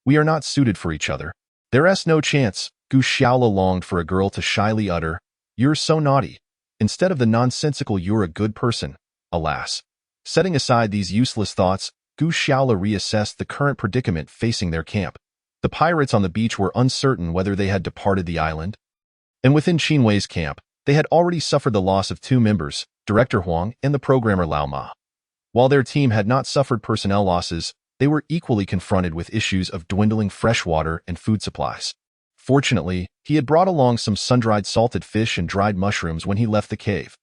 "We are not suited for each other." There's no chance. Gu Xiaola longed for a girl to shyly utter, "You're so naughty," instead of the nonsensical "You're a good person." Alas. Setting aside these useless thoughts, Gu Xiaola reassessed the current predicament facing their camp. The pirates on the beach were uncertain whether they had departed the island. And within Qin Wei's camp, they had already suffered the loss of 2 members, Director Huang and the programmer Lao Ma. While their team had not suffered personnel losses, they were equally confronted with issues of dwindling fresh water and food supplies. Fortunately, he had brought along some sun-dried salted fish and dried mushrooms when he left the cave.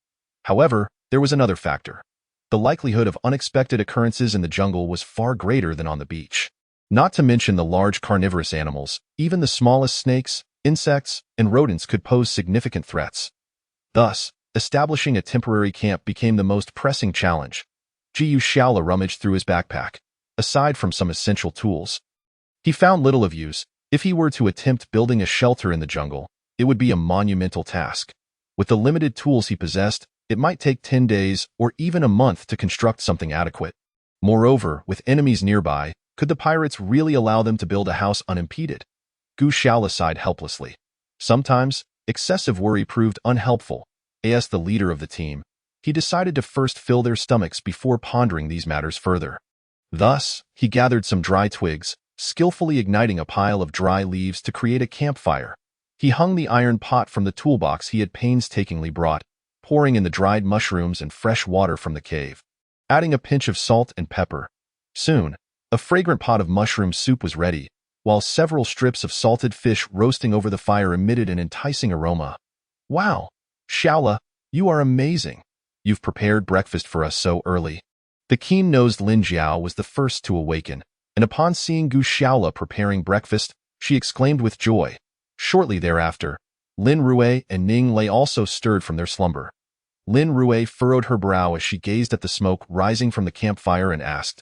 However, there was another factor. The likelihood of unexpected occurrences in the jungle was far greater than on the beach. Not to mention the large carnivorous animals, even the smallest snakes, insects, and rodents could pose significant threats. Thus, establishing a temporary camp became the most pressing challenge. Gu Xiaola rummaged through his backpack. Aside from some essential tools, he found little of use. If he were to attempt building a shelter in the jungle, it would be a monumental task. With the limited tools he possessed, it might take 10 days or even a month to construct something adequate. Moreover, with enemies nearby, could the pirates really allow them to build a house unimpeded? Gu Xiaola sighed helplessly. Sometimes, excessive worry proved unhelpful. As the leader of the team, he decided to first fill their stomachs before pondering these matters further. Thus, he gathered some dry twigs, skillfully igniting a pile of dry leaves to create a campfire. He hung the iron pot from the toolbox he had painstakingly brought, pouring in the dried mushrooms and fresh water from the cave, adding a pinch of salt and pepper. Soon, a fragrant pot of mushroom soup was ready, while several strips of salted fish roasting over the fire emitted an enticing aroma. "Wow, Xiaola, you are amazing. You've prepared breakfast for us so early." The keen-nosed Lin Jiao was the first to awaken, and upon seeing Gu Xiaola preparing breakfast, she exclaimed with joy. Shortly thereafter, Lin Rui and Ning Lei also stirred from their slumber. Lin Rui furrowed her brow as she gazed at the smoke rising from the campfire and asked,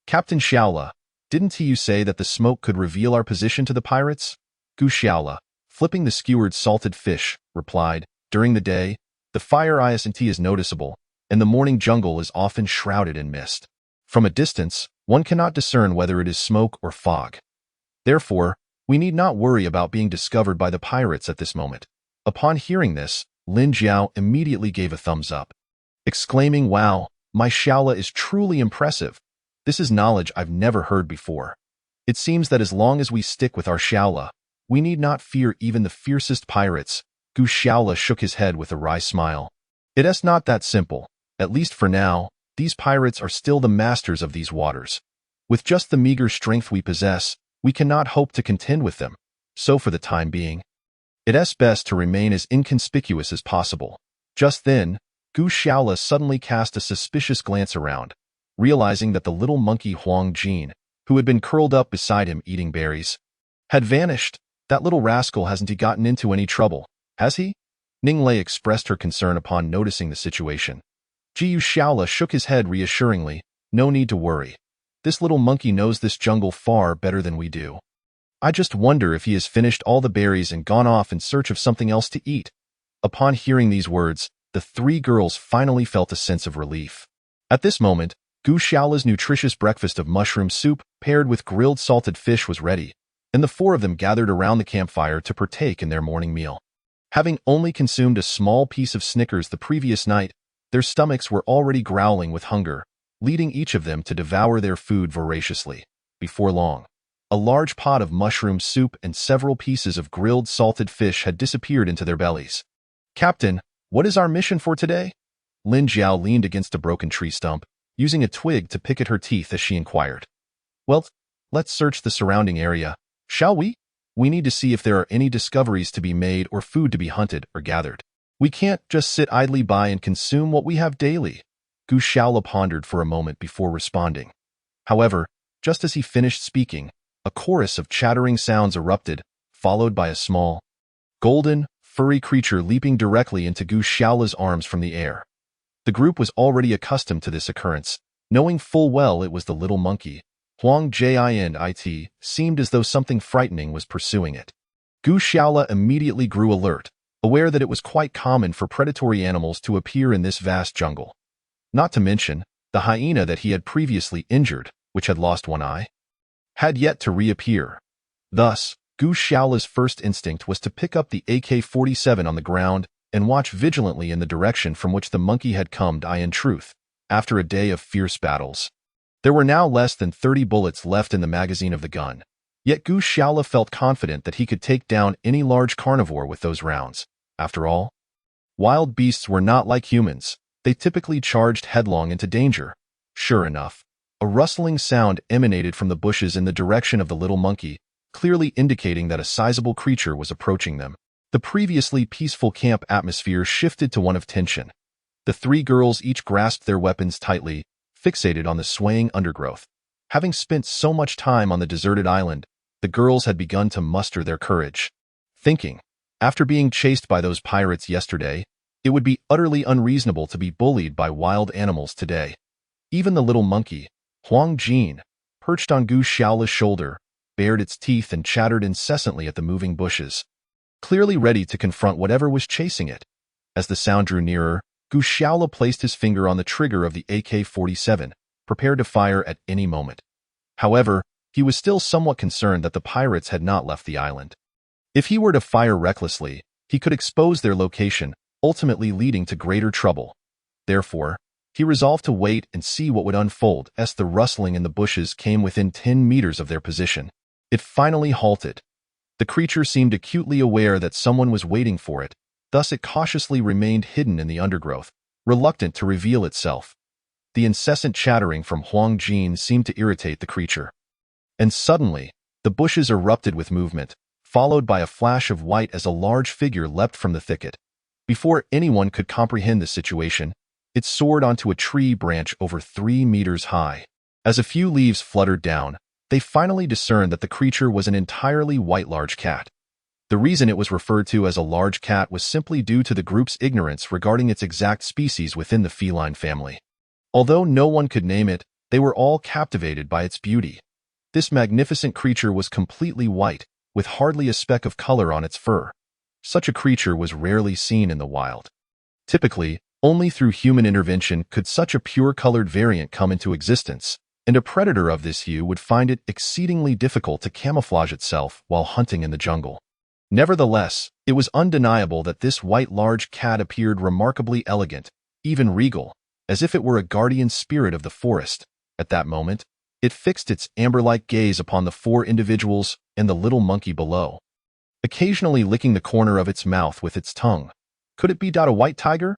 "Captain Xiaola, didn't you say that the smoke could reveal our position to the pirates?" Gu Xiaola, flipping the skewered salted fish, replied, "During the day, The fire ISNT is noticeable, and the morning jungle is often shrouded in mist. From a distance, one cannot discern whether it is smoke or fog. Therefore, we need not worry about being discovered by the pirates at this moment. Upon hearing this, Lin Jiao immediately gave a thumbs up, exclaiming, "Wow, my Shaola is truly impressive. This is knowledge I've never heard before. It seems that as long as we stick with our Shaola, we need not fear even the fiercest pirates." Gu Shaola shook his head with a wry smile. "It is not that simple. At least for now, these pirates are still the masters of these waters. With just the meager strength we possess, we cannot hope to contend with them. So for the time being, it is best to remain as inconspicuous as possible." Just then, Gu Shaola suddenly cast a suspicious glance around, realizing that the little monkey Huang Jin, who had been curled up beside him eating berries, had vanished. "That little rascal hasn't he gotten into any trouble, has he?" Ning Lei expressed her concern upon noticing the situation. Jiu Shaola shook his head reassuringly. "No need to worry. This little monkey knows this jungle far better than we do. I just wonder if he has finished all the berries and gone off in search of something else to eat." Upon hearing these words, the three girls finally felt a sense of relief. At this moment, Gu Shaola's nutritious breakfast of mushroom soup paired with grilled salted fish was ready, and the four of them gathered around the campfire to partake in their morning meal. Having only consumed a small piece of Snickers the previous night, their stomachs were already growling with hunger, leading each of them to devour their food voraciously. Before long, a large pot of mushroom soup and several pieces of grilled salted fish had disappeared into their bellies. "Captain, what is our mission for today?" Lin Jiao leaned against a broken tree stump, using a twig to pick at her teeth as she inquired. "Well, let's search the surrounding area, shall we? We need to see if there are any discoveries to be made or food to be hunted or gathered. We can't just sit idly by and consume what we have daily." Gu Shaola pondered for a moment before responding. However, just as he finished speaking, a chorus of chattering sounds erupted, followed by a small, golden, furry creature leaping directly into Gu Shaola's arms from the air. The group was already accustomed to this occurrence, knowing full well it was the little monkey. Huang Jin seemed as though something frightening was pursuing it. Gu Shaola immediately grew alert, aware that it was quite common for predatory animals to appear in this vast jungle. Not to mention, the hyena that he had previously injured, which had lost one eye, had yet to reappear. Thus, Gu Shaola's first instinct was to pick up the AK-47 on the ground and watch vigilantly in the direction from which the monkey had come. In truth, after a day of fierce battles, there were now less than 30 bullets left in the magazine of the gun. Yet Gu Shaola felt confident that he could take down any large carnivore with those rounds. After all, wild beasts were not like humans. They typically charged headlong into danger. Sure enough, a rustling sound emanated from the bushes in the direction of the little monkey, clearly indicating that a sizable creature was approaching them. The previously peaceful camp atmosphere shifted to one of tension. The three girls each grasped their weapons tightly, fixated on the swaying undergrowth. Having spent so much time on the deserted island, the girls had begun to muster their courage, thinking, after being chased by those pirates yesterday, it would be utterly unreasonable to be bullied by wild animals today. Even the little monkey, Huang Jin, perched on Gu Shaola's shoulder, bared its teeth and chattered incessantly at the moving bushes, clearly ready to confront whatever was chasing it. As the sound drew nearer, Gu Shaola placed his finger on the trigger of the AK-47, prepared to fire at any moment. However, he was still somewhat concerned that the pirates had not left the island. If he were to fire recklessly, he could expose their location, ultimately leading to greater trouble. Therefore, he resolved to wait and see what would unfold as the rustling in the bushes came within 10 meters of their position. It finally halted. The creature seemed acutely aware that someone was waiting for it, thus it cautiously remained hidden in the undergrowth, reluctant to reveal itself. The incessant chattering from Huang Jin seemed to irritate the creature. And suddenly, the bushes erupted with movement, followed by a flash of white as a large figure leapt from the thicket. Before anyone could comprehend the situation, it soared onto a tree branch over 3 meters high. As a few leaves fluttered down, they finally discerned that the creature was an entirely white large cat. The reason it was referred to as a large cat was simply due to the group's ignorance regarding its exact species within the feline family. Although no one could name it, they were all captivated by its beauty. This magnificent creature was completely white, with hardly a speck of color on its fur. Such a creature was rarely seen in the wild. Typically, only through human intervention could such a pure-colored variant come into existence, and a predator of this hue would find it exceedingly difficult to camouflage itself while hunting in the jungle. Nevertheless, it was undeniable that this white large cat appeared remarkably elegant, even regal, as if it were a guardian spirit of the forest. At that moment, it fixed its amber-like gaze upon the four individuals and the little monkey below, occasionally licking the corner of its mouth with its tongue. Could it be a white tiger?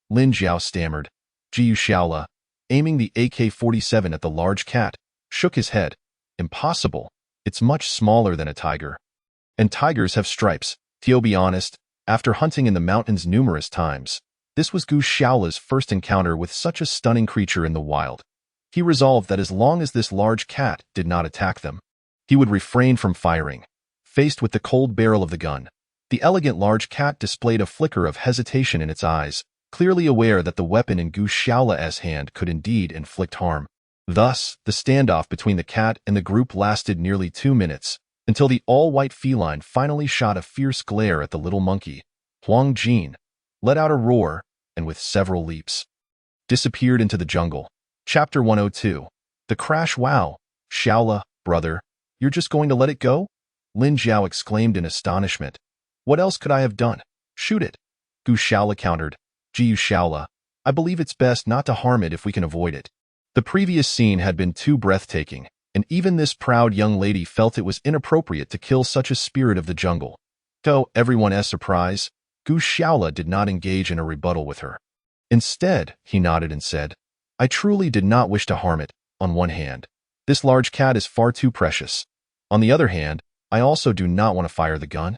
Lin Jiao stammered. Jiu Shaola, aiming the AK-47 at the large cat, shook his head. Impossible. It's much smaller than a tiger. And tigers have stripes. To be honest, after hunting in the mountains numerous times, this was Gu Shaola's first encounter with such a stunning creature in the wild. He resolved that as long as this large cat did not attack them, he would refrain from firing. Faced with the cold barrel of the gun, the elegant large cat displayed a flicker of hesitation in its eyes, clearly aware that the weapon in Gu Shaola's hand could indeed inflict harm. Thus, the standoff between the cat and the group lasted nearly 2 minutes, until the all-white feline finally shot a fierce glare at the little monkey. Huang Jin let out a roar, and with several leaps, disappeared into the jungle. Chapter 102. The Crash. Wow, Shaola, brother, you're just going to let it go? Lin Jiao exclaimed in astonishment. What else could I have done? Shoot it. Gu Shaola countered. Jiu Shaola, I believe it's best not to harm it if we can avoid it. The previous scene had been too breathtaking, and even this proud young lady felt it was inappropriate to kill such a spirit of the jungle. To everyone's surprise, Gu Shaola did not engage in a rebuttal with her. Instead, he nodded and said, I truly did not wish to harm it. On one hand, this large cat is far too precious. On the other hand, I also do not want to fire the gun,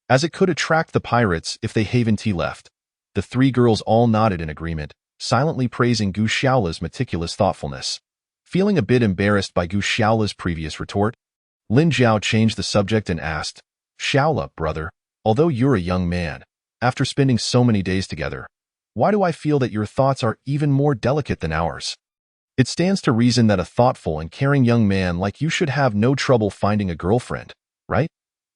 as it could attract the pirates if they haven't left. The three girls all nodded in agreement, silently praising Gu Shaola's meticulous thoughtfulness. Feeling a bit embarrassed by Gu Shaola's previous retort, Lin Jiao changed the subject and asked, Shaola, brother, although you're a young man, after spending so many days together, why do I feel that your thoughts are even more delicate than ours? It stands to reason that a thoughtful and caring young man like you should have no trouble finding a girlfriend, right?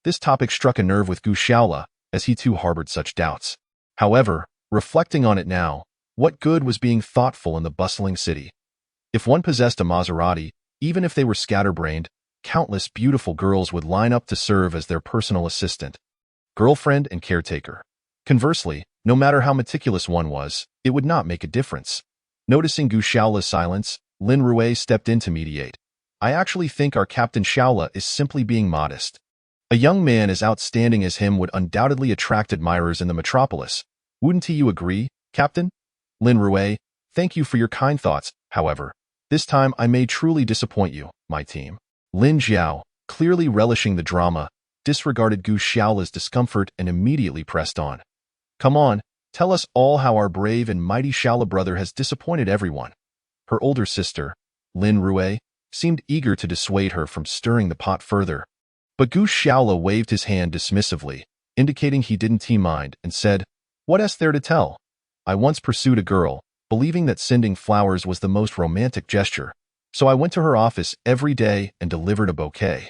This topic struck a nerve with Gu Shaola, as he too harbored such doubts. However, reflecting on it now, what good was being thoughtful in the bustling city? If one possessed a Maserati, even if they were scatterbrained, countless beautiful girls would line up to serve as their personal assistant, girlfriend, and caretaker. Conversely, no matter how meticulous one was, it would not make a difference. Noticing Gu Shaola's silence, Lin Rui stepped in to mediate. I actually think our Captain Shaola is simply being modest. A young man as outstanding as him would undoubtedly attract admirers in the metropolis. Wouldn't you agree, Captain? Lin Rui, thank you for your kind thoughts. However, this time I may truly disappoint you, my team. Lin Jiao, clearly relishing the drama, disregarded Gu Shaola's discomfort and immediately pressed on. Come on, tell us all how our brave and mighty Shaola brother has disappointed everyone. Her older sister, Lin Rui, seemed eager to dissuade her from stirring the pot further. But Gu Shaola waved his hand dismissively, indicating he didn't mind, and said, What's there to tell? I once pursued a girl, believing that sending flowers was the most romantic gesture, so I went to her office every day and delivered a bouquet.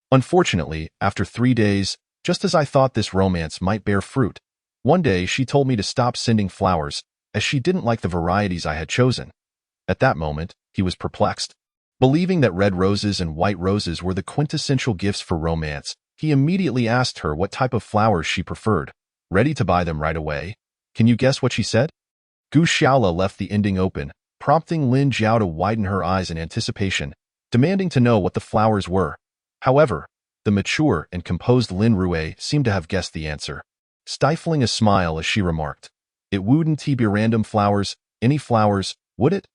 Unfortunately, after 3 days, just as I thought this romance might bear fruit, one day she told me to stop sending flowers, as she didn't like the varieties I had chosen. At that moment, he was perplexed. Believing that red roses and white roses were the quintessential gifts for romance, he immediately asked her what type of flowers she preferred, ready to buy them right away. Can you guess what she said? Gu Shaola left the ending open, prompting Lin Jiao to widen her eyes in anticipation, demanding to know what the flowers were. However, the mature and composed Lin Rui seemed to have guessed the answer, stifling a smile as she remarked, It wouldn't be random flowers, any flowers, would it?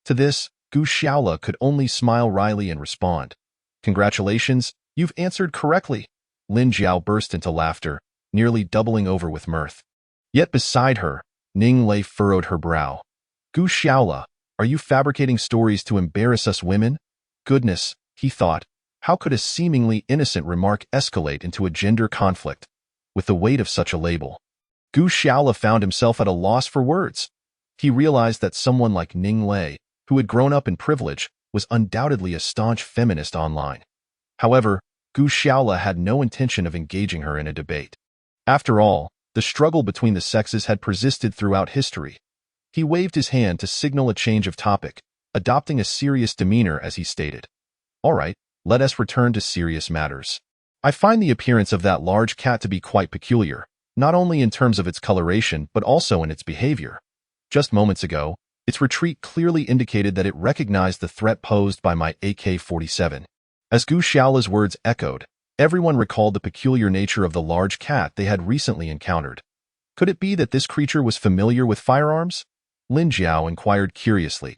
To this, Gu Shaola could only smile wryly and respond, Congratulations, you've answered correctly. Lin Jiao burst into laughter, nearly doubling over with mirth. Yet beside her, Ning Lei furrowed her brow. Gu Shaola, are you fabricating stories to embarrass us women? Goodness, he thought, how could a seemingly innocent remark escalate into a gender conflict? With the weight of such a label, Gu Shaola found himself at a loss for words. He realized that someone like Ning Lei, who had grown up in privilege, was undoubtedly a staunch feminist online. However, Gu Shaola had no intention of engaging her in a debate. After all, The struggle between the sexes had persisted throughout history. He waved his hand to signal a change of topic, adopting a serious demeanor as he stated, "All right, let us return to serious matters. I find the appearance of that large cat to be quite peculiar, not only in terms of its coloration but also in its behavior. Just moments ago, its retreat clearly indicated that it recognized the threat posed by my AK-47. As Gu Xiaola's words echoed, everyone recalled the peculiar nature of the large cat they had recently encountered. Could it be that this creature was familiar with firearms? Lin Jiao inquired curiously.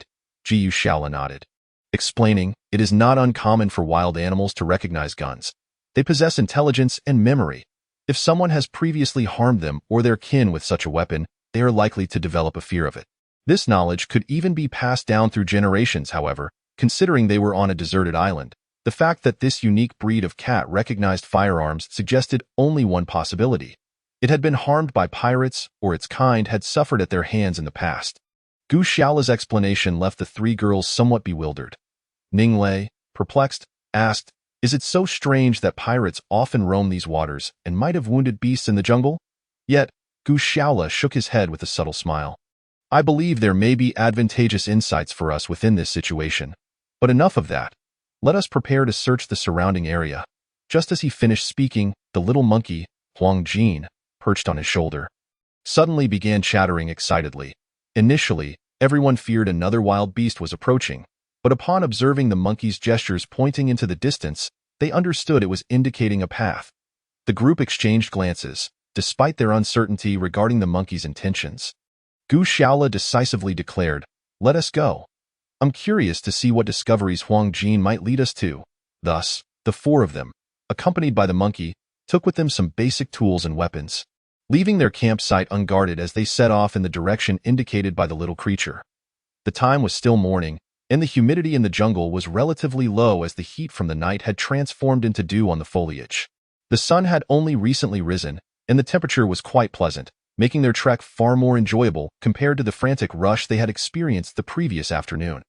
Gu Xiaola nodded, explaining, "It is not uncommon for wild animals to recognize guns. They possess intelligence and memory. If someone has previously harmed them or their kin with such a weapon, they are likely to develop a fear of it. This knowledge could even be passed down through generations, however, considering they were on a deserted island. The fact that this unique breed of cat recognized firearms suggested only one possibility. It had been harmed by pirates or its kind had suffered at their hands in the past." Gu Xiaola's explanation left the three girls somewhat bewildered. Ning Lei, perplexed, asked, "Is it so strange that pirates often roam these waters and might have wounded beasts in the jungle?" Yet, Gu Xiaola shook his head with a subtle smile. "I believe there may be advantageous insights for us within this situation. But enough of that. Let us prepare to search the surrounding area." Just as he finished speaking, the little monkey, Huang Jin, perched on his shoulder, suddenly began chattering excitedly. Initially, everyone feared another wild beast was approaching, but upon observing the monkey's gestures pointing into the distance, they understood it was indicating a path. The group exchanged glances, despite their uncertainty regarding the monkey's intentions. Gu Xiaola decisively declared, "Let us go. I'm curious to see what discoveries Huang Jin might lead us to." Thus, the four of them, accompanied by the monkey, took with them some basic tools and weapons, leaving their campsite unguarded as they set off in the direction indicated by the little creature. The time was still morning, and the humidity in the jungle was relatively low as the heat from the night had transformed into dew on the foliage. The sun had only recently risen, and the temperature was quite pleasant, making their trek far more enjoyable compared to the frantic rush they had experienced the previous afternoon.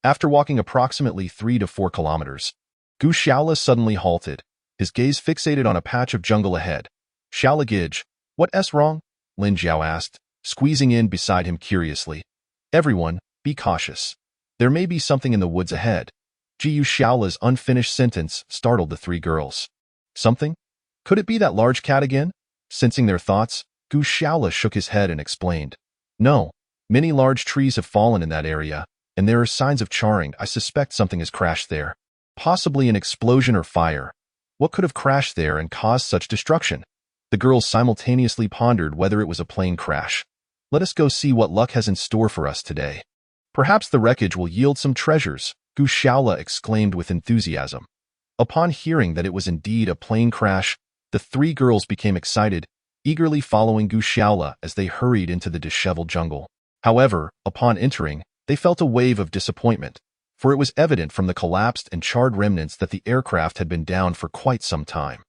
After walking approximately 3 to 4 kilometers, Gu Xiaola suddenly halted, his gaze fixated on a patch of jungle ahead. "Xiaola Gij, what's wrong?" Lin Jiao asked, squeezing in beside him curiously. "Everyone, be cautious. There may be something in the woods ahead." Gu Xiaola's unfinished sentence startled the three girls. "Something? Could it be that large cat again?" Sensing their thoughts, Gu Xiaola shook his head and explained, "No, many large trees have fallen in that area, and there are signs of charring. I suspect something has crashed there. Possibly an explosion or fire. What could have crashed there and caused such destruction?" The girls simultaneously pondered whether it was a plane crash. "Let us go see what luck has in store for us today. Perhaps the wreckage will yield some treasures," Gu Xiaola exclaimed with enthusiasm. Upon hearing that it was indeed a plane crash, the three girls became excited, eagerly following Gu Xiaola as they hurried into the disheveled jungle. However, upon entering, they felt a wave of disappointment, for it was evident from the collapsed and charred remnants that the aircraft had been down for quite some time.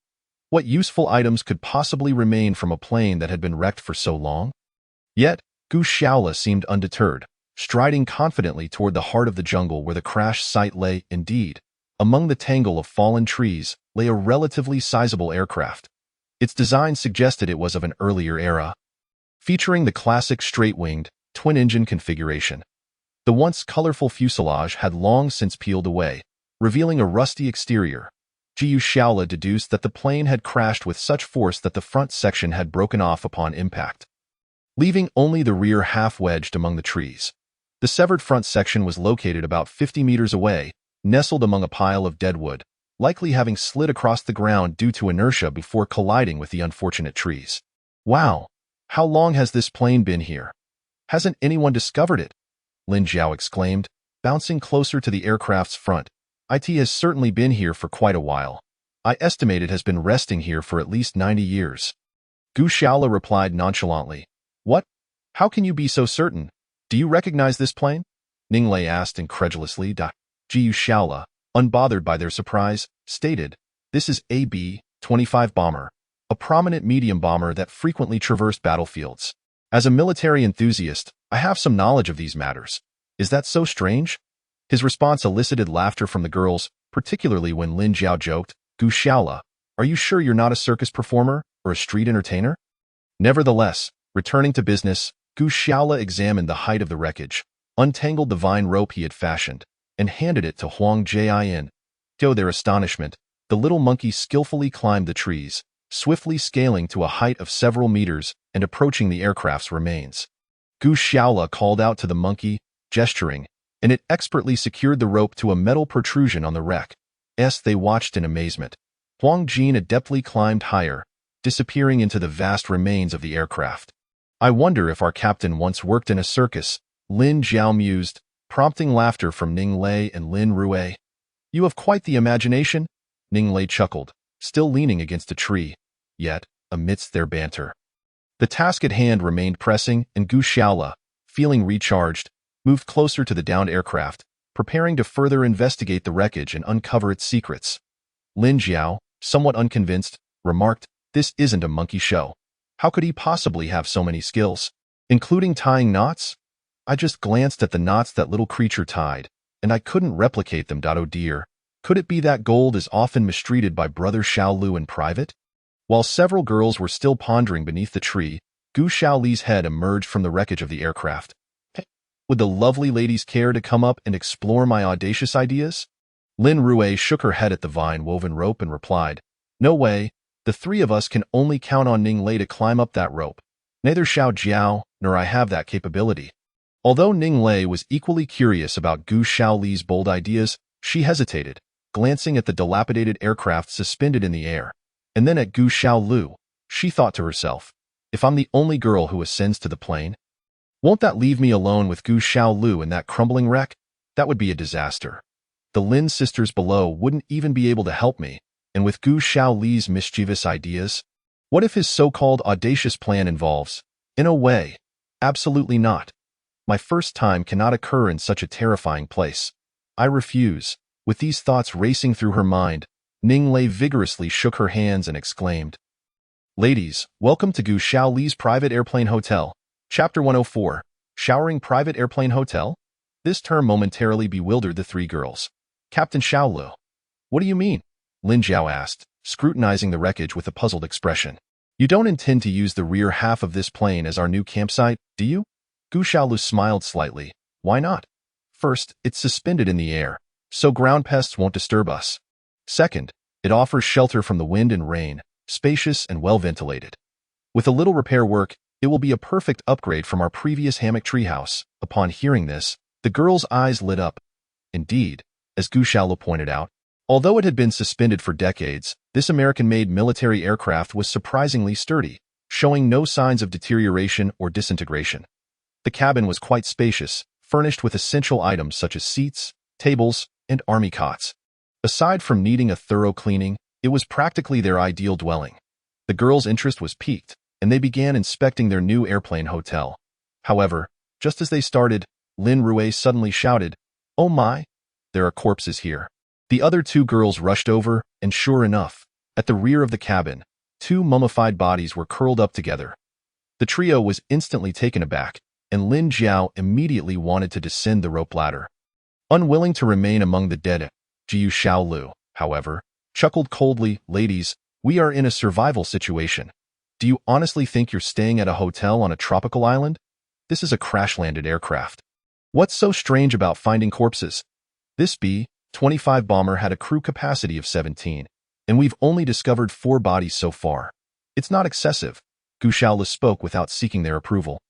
What useful items could possibly remain from a plane that had been wrecked for so long? Yet, Gu Xiaola seemed undeterred, striding confidently toward the heart of the jungle where the crash site lay. Indeed, among the tangle of fallen trees lay a relatively sizable aircraft. Its design suggested it was of an earlier era, featuring the classic straight-winged, twin-engine configuration. The once colorful fuselage had long since peeled away, revealing a rusty exterior. Gu Xiaola deduced that the plane had crashed with such force that the front section had broken off upon impact, leaving only the rear half wedged among the trees. The severed front section was located about 50 meters away, nestled among a pile of dead wood, likely having slid across the ground due to inertia before colliding with the unfortunate trees. "Wow! How long has this plane been here? Hasn't anyone discovered it?" Lin Jiao exclaimed, bouncing closer to the aircraft's front. "It has certainly been here for quite a while. I estimate it has been resting here for at least 90 years. Gu Xiaola replied nonchalantly. "What? How can you be so certain? Do you recognize this plane?" Ning Lei asked incredulously. Gu Xiaola, unbothered by their surprise, stated, "This is a B-25 bomber, a prominent medium bomber that frequently traversed battlefields. As a military enthusiast, I have some knowledge of these matters. Is that so strange?" His response elicited laughter from the girls, particularly when Lin Jiao joked, "Gu Xiaola, are you sure you're not a circus performer or a street entertainer?" Nevertheless, returning to business, Gu Xiaola examined the height of the wreckage, untangled the vine rope he had fashioned, and handed it to Huang Jian. To their astonishment, the little monkey skillfully climbed the trees, swiftly scaling to a height of several meters and approaching the aircraft's remains. Gu Xiaola called out to the monkey, gesturing, and it expertly secured the rope to a metal protrusion on the wreck. They watched in amazement. Huang Jin adeptly climbed higher, disappearing into the vast remains of the aircraft. I wonder if our captain once worked in a circus, Lin Jiao mused, prompting laughter from Ning Lei and Lin Rui. You have quite the imagination, Ning Lei chuckled, still leaning against a tree. Yet, amidst their banter, the task at hand remained pressing, and Gu Xiaola, feeling recharged, moved closer to the downed aircraft, preparing to further investigate the wreckage and uncover its secrets. Lin Jiao, somewhat unconvinced, remarked, "This isn't a monkey show. How could he possibly have so many skills, including tying knots? I just glanced at the knots that little creature tied, and I couldn't replicate them. Oh dear, could it be that gold is often mistreated by Brother Xiaolu in private?" While several girls were still pondering beneath the tree, Gu Xiaoli's head emerged from the wreckage of the aircraft. Would the lovely ladies care to come up and explore my audacious ideas? Lin Rui shook her head at the vine-woven rope and replied, "No way. The three of us can only count on Ning Lei to climb up that rope. Neither Xiao Jiao nor I have that capability." Although Ning Lei was equally curious about Gu Xiaoli's bold ideas, she hesitated, glancing at the dilapidated aircraft suspended in the air, and then at Gu Xiaolu. She thought to herself, if I'm the only girl who ascends to the plane, won't that leave me alone with Gu Xiaolu in that crumbling wreck? That would be a disaster. The Lin sisters below wouldn't even be able to help me, and with Gu Xiaoli's mischievous ideas, what if his so-called audacious plan involves, in a way, absolutely not. My first time cannot occur in such a terrifying place. I refuse. With these thoughts racing through her mind, Ning Lei vigorously shook her hands and exclaimed, "Ladies, welcome to Gu Xiaoli's Private Airplane Hotel." Chapter 104, Showering Private Airplane Hotel? This term momentarily bewildered the three girls. "Captain Xiaolu, what do you mean?" Lin Jiao asked, scrutinizing the wreckage with a puzzled expression. "You don't intend to use the rear half of this plane as our new campsite, do you?" Gu Xiaolu smiled slightly. "Why not? First, it's suspended in the air, so ground pests won't disturb us. Second, it offers shelter from the wind and rain, spacious and well-ventilated. With a little repair work, it will be a perfect upgrade from our previous hammock treehouse." Upon hearing this, the girls' eyes lit up. Indeed, as Gu Xiaolu pointed out, although it had been suspended for decades, this American-made military aircraft was surprisingly sturdy, showing no signs of deterioration or disintegration. The cabin was quite spacious, furnished with essential items such as seats, tables, and army cots. Aside from needing a thorough cleaning, it was practically their ideal dwelling. The girls' interest was piqued, and they began inspecting their new airplane hotel. However, just as they started, Lin Rui suddenly shouted, "Oh my! There are corpses here." The other two girls rushed over, and sure enough, at the rear of the cabin, two mummified bodies were curled up together. The trio was instantly taken aback, and Lin Jiao immediately wanted to descend the rope ladder. Unwilling to remain among the dead, Jiu Xiaolu, however, chuckled coldly, "Ladies, we are in a survival situation. Do you honestly think you're staying at a hotel on a tropical island? This is a crash-landed aircraft. What's so strange about finding corpses? This B-25 bomber had a crew capacity of 17, and we've only discovered 4 bodies so far. It's not excessive." Gu Xiaolu spoke without seeking their approval,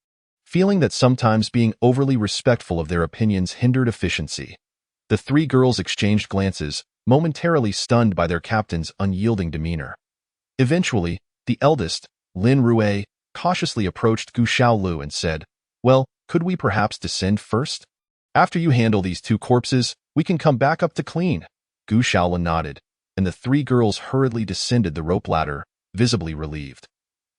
feeling that sometimes being overly respectful of their opinions hindered efficiency. The three girls exchanged glances, momentarily stunned by their captain's unyielding demeanor. Eventually, the eldest, Lin Rui, cautiously approached Gu Xiaolu and said, "Well, could we perhaps descend first? After you handle these 2 corpses, we can come back up to clean." Gu Xiaolu nodded, and the 3 girls hurriedly descended the rope ladder, visibly relieved.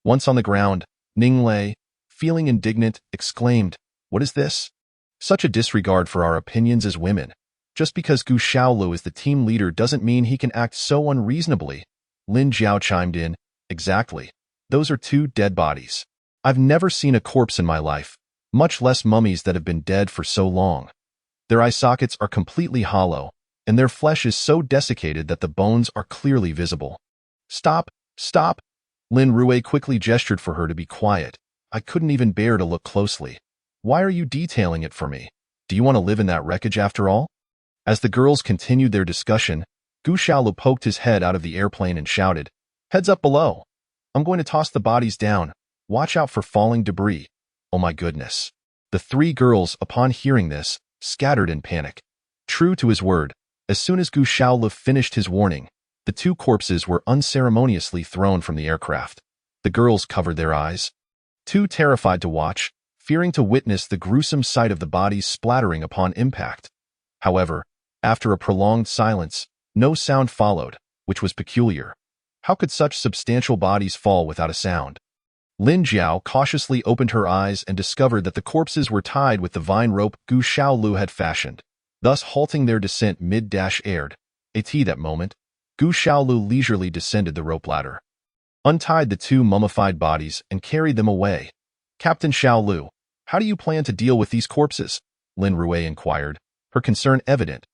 Once on the ground, Ning Lei, feeling indignant, exclaimed, "What is this? Such a disregard for our opinions as women. Just because Gu Xiaolu is the team leader doesn't mean he can act so unreasonably." Lin Jiao chimed in, "Exactly. Those are 2 dead bodies. I've never seen a corpse in my life, much less mummies that have been dead for so long. Their eye sockets are completely hollow, and their flesh is so desiccated that the bones are clearly visible." "Stop, stop!" Lin Rue quickly gestured for her to be quiet. I couldn't even bear to look closely. Why are you detailing it for me? Do you want to live in that wreckage after all? As the girls continued their discussion, Gu Xiaolu poked his head out of the airplane and shouted, "Heads up below! I'm going to toss the bodies down. Watch out for falling debris." Oh my goodness. The three girls, upon hearing this, scattered in panic. True to his word, as soon as Gu Xiaolu finished his warning, the two corpses were unceremoniously thrown from the aircraft. The girls covered their eyes, too terrified to watch, fearing to witness the gruesome sight of the bodies splattering upon impact. However, after a prolonged silence, no sound followed, which was peculiar. How could such substantial bodies fall without a sound? Lin Jiao cautiously opened her eyes and discovered that the corpses were tied with the vine rope Gu Xiaolu had fashioned, thus halting their descent mid-aired. At that moment, Gu Xiaolu leisurely descended the rope ladder, untied the two mummified bodies, and carried them away. "Captain Xiaolu, how do you plan to deal with these corpses?" Lin Rue inquired, her concern evident.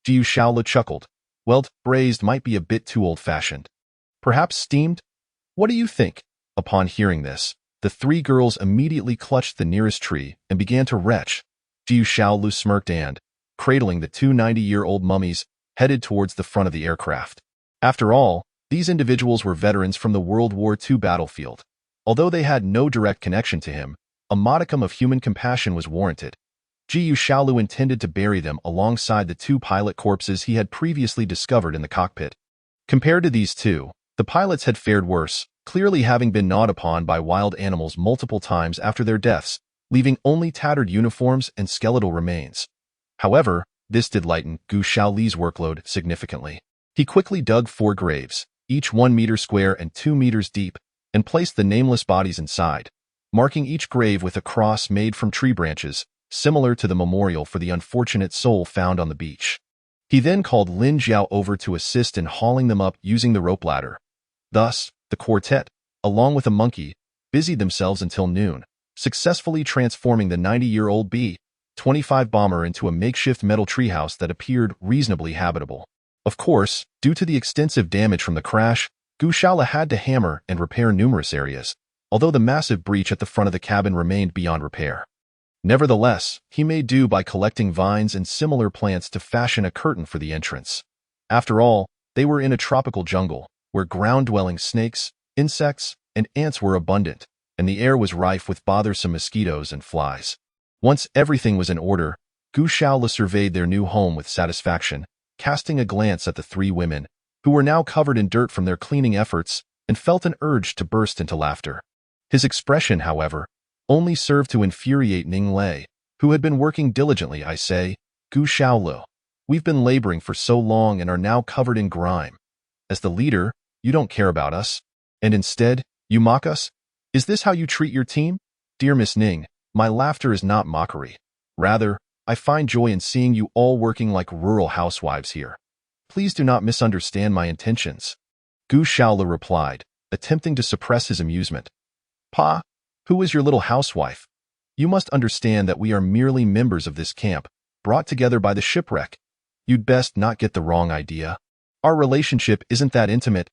Gu Xiaolu chuckled. "Well, braised might be a bit too old-fashioned. Perhaps steamed? What do you think?" Upon hearing this, the three girls immediately clutched the nearest tree and began to retch. Gu Xiaolu smirked and, cradling the two 90-year-old mummies, headed towards the front of the aircraft. After all, these individuals were veterans from the World War II battlefield. Although they had no direct connection to him, a modicum of human compassion was warranted. Gu Xiaolu intended to bury them alongside the two pilot corpses he had previously discovered in the cockpit. Compared to these two, the pilots had fared worse, clearly having been gnawed upon by wild animals multiple times after their deaths, leaving only tattered uniforms and skeletal remains. However, this did lighten Gu Xiaoli's workload significantly. He quickly dug 4 graves, each 1 meter square and 2 meters deep, and placed the nameless bodies inside, marking each grave with a cross made from tree branches, similar to the memorial for the unfortunate soul found on the beach. He then called Lin Jiao over to assist in hauling them up using the rope ladder. Thus, the quartet, along with a monkey, busied themselves until noon, successfully transforming the 90-year-old B-25 bomber into a makeshift metal treehouse that appeared reasonably habitable. Of course, due to the extensive damage from the crash, Gu Xiaolu had to hammer and repair numerous areas, although the massive breach at the front of the cabin remained beyond repair. Nevertheless, he made do by collecting vines and similar plants to fashion a curtain for the entrance. After all, they were in a tropical jungle, where ground-dwelling snakes, insects, and ants were abundant, and the air was rife with bothersome mosquitoes and flies. Once everything was in order, Gu Xiaolu surveyed their new home with satisfaction, casting a glance at the 3 women, who were now covered in dirt from their cleaning efforts, and felt an urge to burst into laughter. His expression, however, only served to infuriate Ning Lei, who had been working diligently. "I say, Gu Xiaolu, we've been laboring for so long and are now covered in grime. As the leader, you don't care about us, and instead, you mock us? Is this how you treat your team?" "Dear Miss Ning, my laughter is not mockery. Rather, I find joy in seeing you all working like rural housewives here. Please do not misunderstand my intentions." Gu Xiaolu replied, attempting to suppress his amusement. "Pa, who is your little housewife? You must understand that we are merely members of this camp, brought together by the shipwreck. You'd best not get the wrong idea. Our relationship isn't that intimate."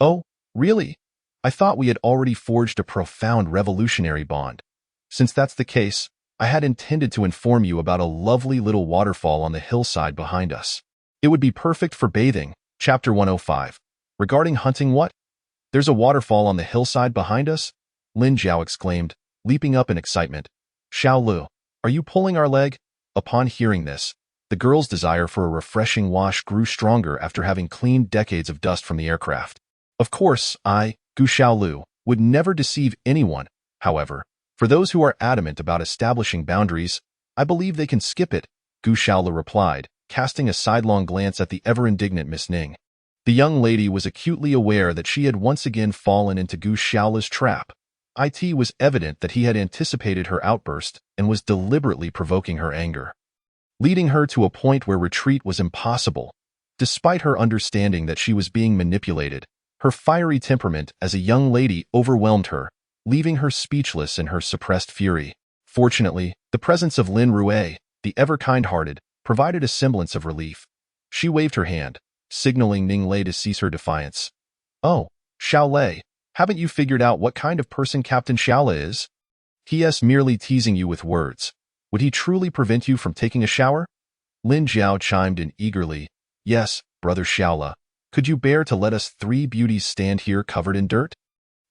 "Oh, really? I thought we had already forged a profound revolutionary bond. Since that's the case, I had intended to inform you about a lovely little waterfall on the hillside behind us. It would be perfect for bathing." Chapter 105. Regarding hunting, what? There's a waterfall on the hillside behind us? Lin Jiao exclaimed, leaping up in excitement. "Xiaolu, are you pulling our leg?" Upon hearing this, the girl's desire for a refreshing wash grew stronger after having cleaned decades of dust from the aircraft. Of course, Gu Xiaolu, would never deceive anyone. However, for those who are adamant about establishing boundaries, I believe they can skip it, Gu Xiaolu replied, casting a sidelong glance at the ever-indignant Miss Ning. The young lady was acutely aware that she had once again fallen into Gu Xiaolu's trap. It was evident that he had anticipated her outburst and was deliberately provoking her anger, leading her to a point where retreat was impossible. Despite her understanding that she was being manipulated, her fiery temperament as a young lady overwhelmed her, leaving her speechless in her suppressed fury. Fortunately, the presence of Lin Rue, the ever-kind-hearted, provided a semblance of relief. She waved her hand, signaling Ning Lei to cease her defiance. "Oh, Xiao Lei, Haven't you figured out what kind of person Captain Shaola is? He is merely teasing you with words. Would he truly prevent you from taking a shower? Lin Jiao chimed in eagerly. Yes, Brother Shaola. Could you bear to let us three beauties stand here covered in dirt?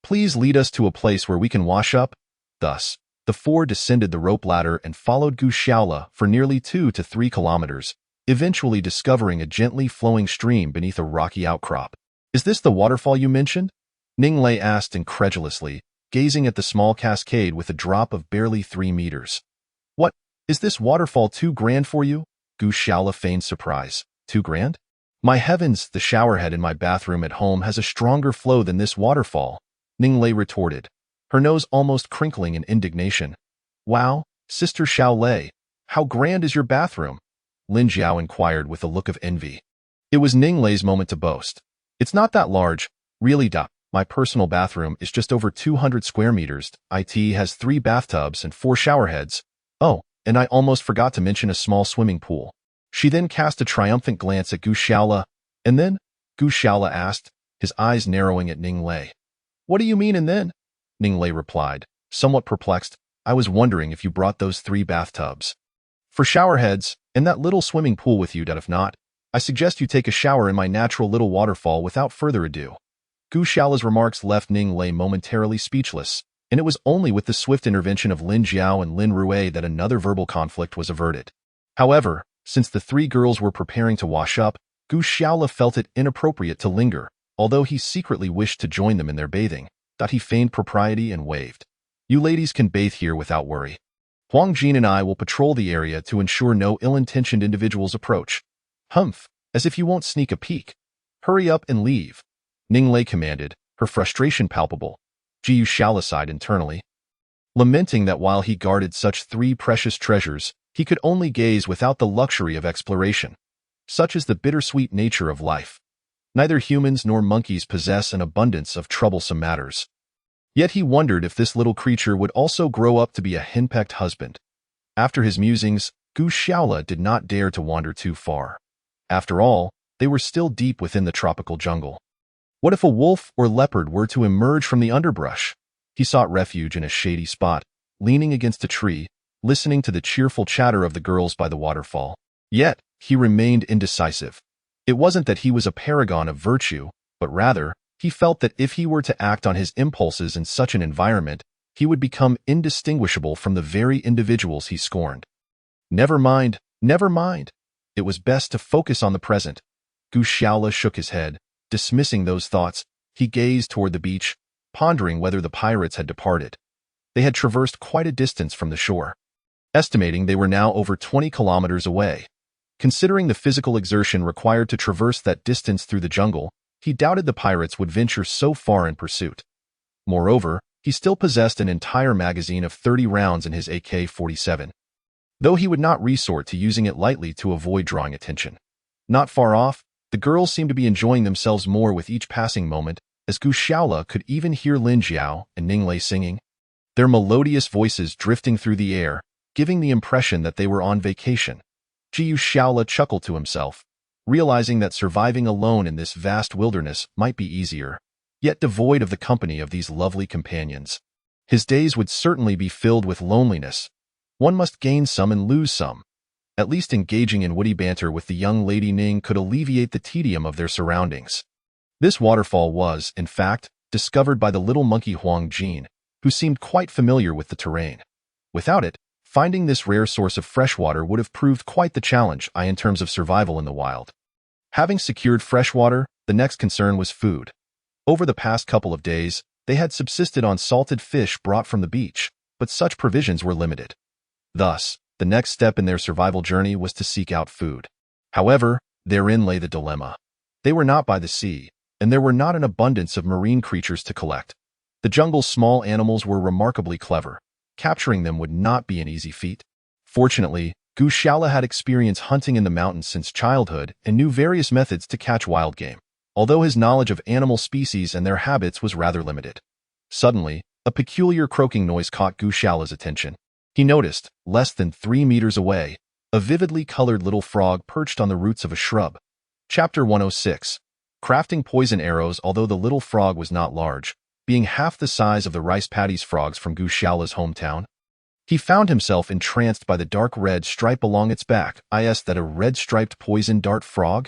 Please lead us to a place where we can wash up. Thus, the four descended the rope ladder and followed Gu Shaola for nearly 2 to 3 kilometers, eventually discovering a gently flowing stream beneath a rocky outcrop. Is this the waterfall you mentioned? Ning Lei asked incredulously, gazing at the small cascade with a drop of barely 3 meters. What? Is this waterfall too grand for you? Gu Shaola feigned surprise. Too grand? My heavens, the showerhead in my bathroom at home has a stronger flow than this waterfall, Ning Lei retorted, her nose almost crinkling in indignation. Wow, Sister Xiao Lei, how grand is your bathroom? Lin Jiao inquired with a look of envy. It was Ning Lei's moment to boast. It's not that large, really. My personal bathroom is just over 200 square meters. It has 3 bathtubs and 4 showerheads. Oh, and I almost forgot to mention a small swimming pool. She then cast a triumphant glance at Gu Shaola, and then? Gu Shaola asked, his eyes narrowing at Ning Lei. What do you mean and then? Ning Lei replied, somewhat perplexed. I was wondering if you brought those 3 bathtubs for showerheads and that little swimming pool with you. That if not, I suggest you take a shower in my natural little waterfall without further ado. Gu Shaola's remarks left Ning Lei momentarily speechless, and it was only with the swift intervention of Lin Jiao and Lin Rui that another verbal conflict was averted. However, since the 3 girls were preparing to wash up, Gu Shaola felt it inappropriate to linger, although he secretly wished to join them in their bathing. He feigned propriety and waved. You ladies can bathe here without worry. Huang Jin and I will patrol the area to ensure no ill-intentioned individuals approach. Humph, as if you won't sneak a peek. Hurry up and leave, Ning Lei commanded, her frustration palpable. Jiu Shaola sighed internally, lamenting that while he guarded such 3 precious treasures, he could only gaze without the luxury of exploration. Such is the bittersweet nature of life. Neither humans nor monkeys possess an abundance of troublesome matters. Yet he wondered if this little creature would also grow up to be a henpecked husband. After his musings, Gu Shaola did not dare to wander too far. After all, they were still deep within the tropical jungle. What if a wolf or leopard were to emerge from the underbrush? He sought refuge in a shady spot, leaning against a tree, listening to the cheerful chatter of the girls by the waterfall. Yet, he remained indecisive. It wasn't that he was a paragon of virtue, but rather, he felt that if he were to act on his impulses in such an environment, he would become indistinguishable from the very individuals he scorned. Never mind, never mind. It was best to focus on the present. Gu Shaola shook his head, dismissing those thoughts. He gazed toward the beach, pondering whether the pirates had departed. They had traversed quite a distance from the shore, estimating they were now over 20 kilometers away. Considering the physical exertion required to traverse that distance through the jungle, he doubted the pirates would venture so far in pursuit. Moreover, he still possessed an entire magazine of 30 rounds in his AK-47, though he would not resort to using it lightly to avoid drawing attention. Not far off, the girls seemed to be enjoying themselves more with each passing moment, as Gu Shaola could even hear Lin Jiao and Ning Lei singing, their melodious voices drifting through the air, giving the impression that they were on vacation. Jiu Shaola chuckled to himself, realizing that surviving alone in this vast wilderness might be easier, yet devoid of the company of these lovely companions. His days would certainly be filled with loneliness. One must gain some and lose some. At least engaging in witty banter with the young lady Ning could alleviate the tedium of their surroundings. This waterfall was, in fact, discovered by the little monkey Huang Jin, who seemed quite familiar with the terrain. Without it, finding this rare source of fresh water would have proved quite the challenge in terms of survival in the wild. Having secured fresh water, the next concern was food. Over the past couple of days, they had subsisted on salted fish brought from the beach, but such provisions were limited. Thus, the next step in their survival journey was to seek out food. However, therein lay the dilemma. They were not by the sea, and there were not an abundance of marine creatures to collect. The jungle's small animals were remarkably clever. Capturing them would not be an easy feat. Fortunately, Gu Shaola had experience hunting in the mountains since childhood and knew various methods to catch wild game, although his knowledge of animal species and their habits was rather limited. Suddenly, a peculiar croaking noise caught Gu Shaola's attention. He noticed, less than 3 meters away, a vividly colored little frog perched on the roots of a shrub. Chapter 106. Crafting poison arrows. Although the little frog was not large, being half the size of the rice paddies frogs from Gu Xiaola's hometown. He found himself entranced by the dark red stripe along its back. That a red-striped poison dart frog?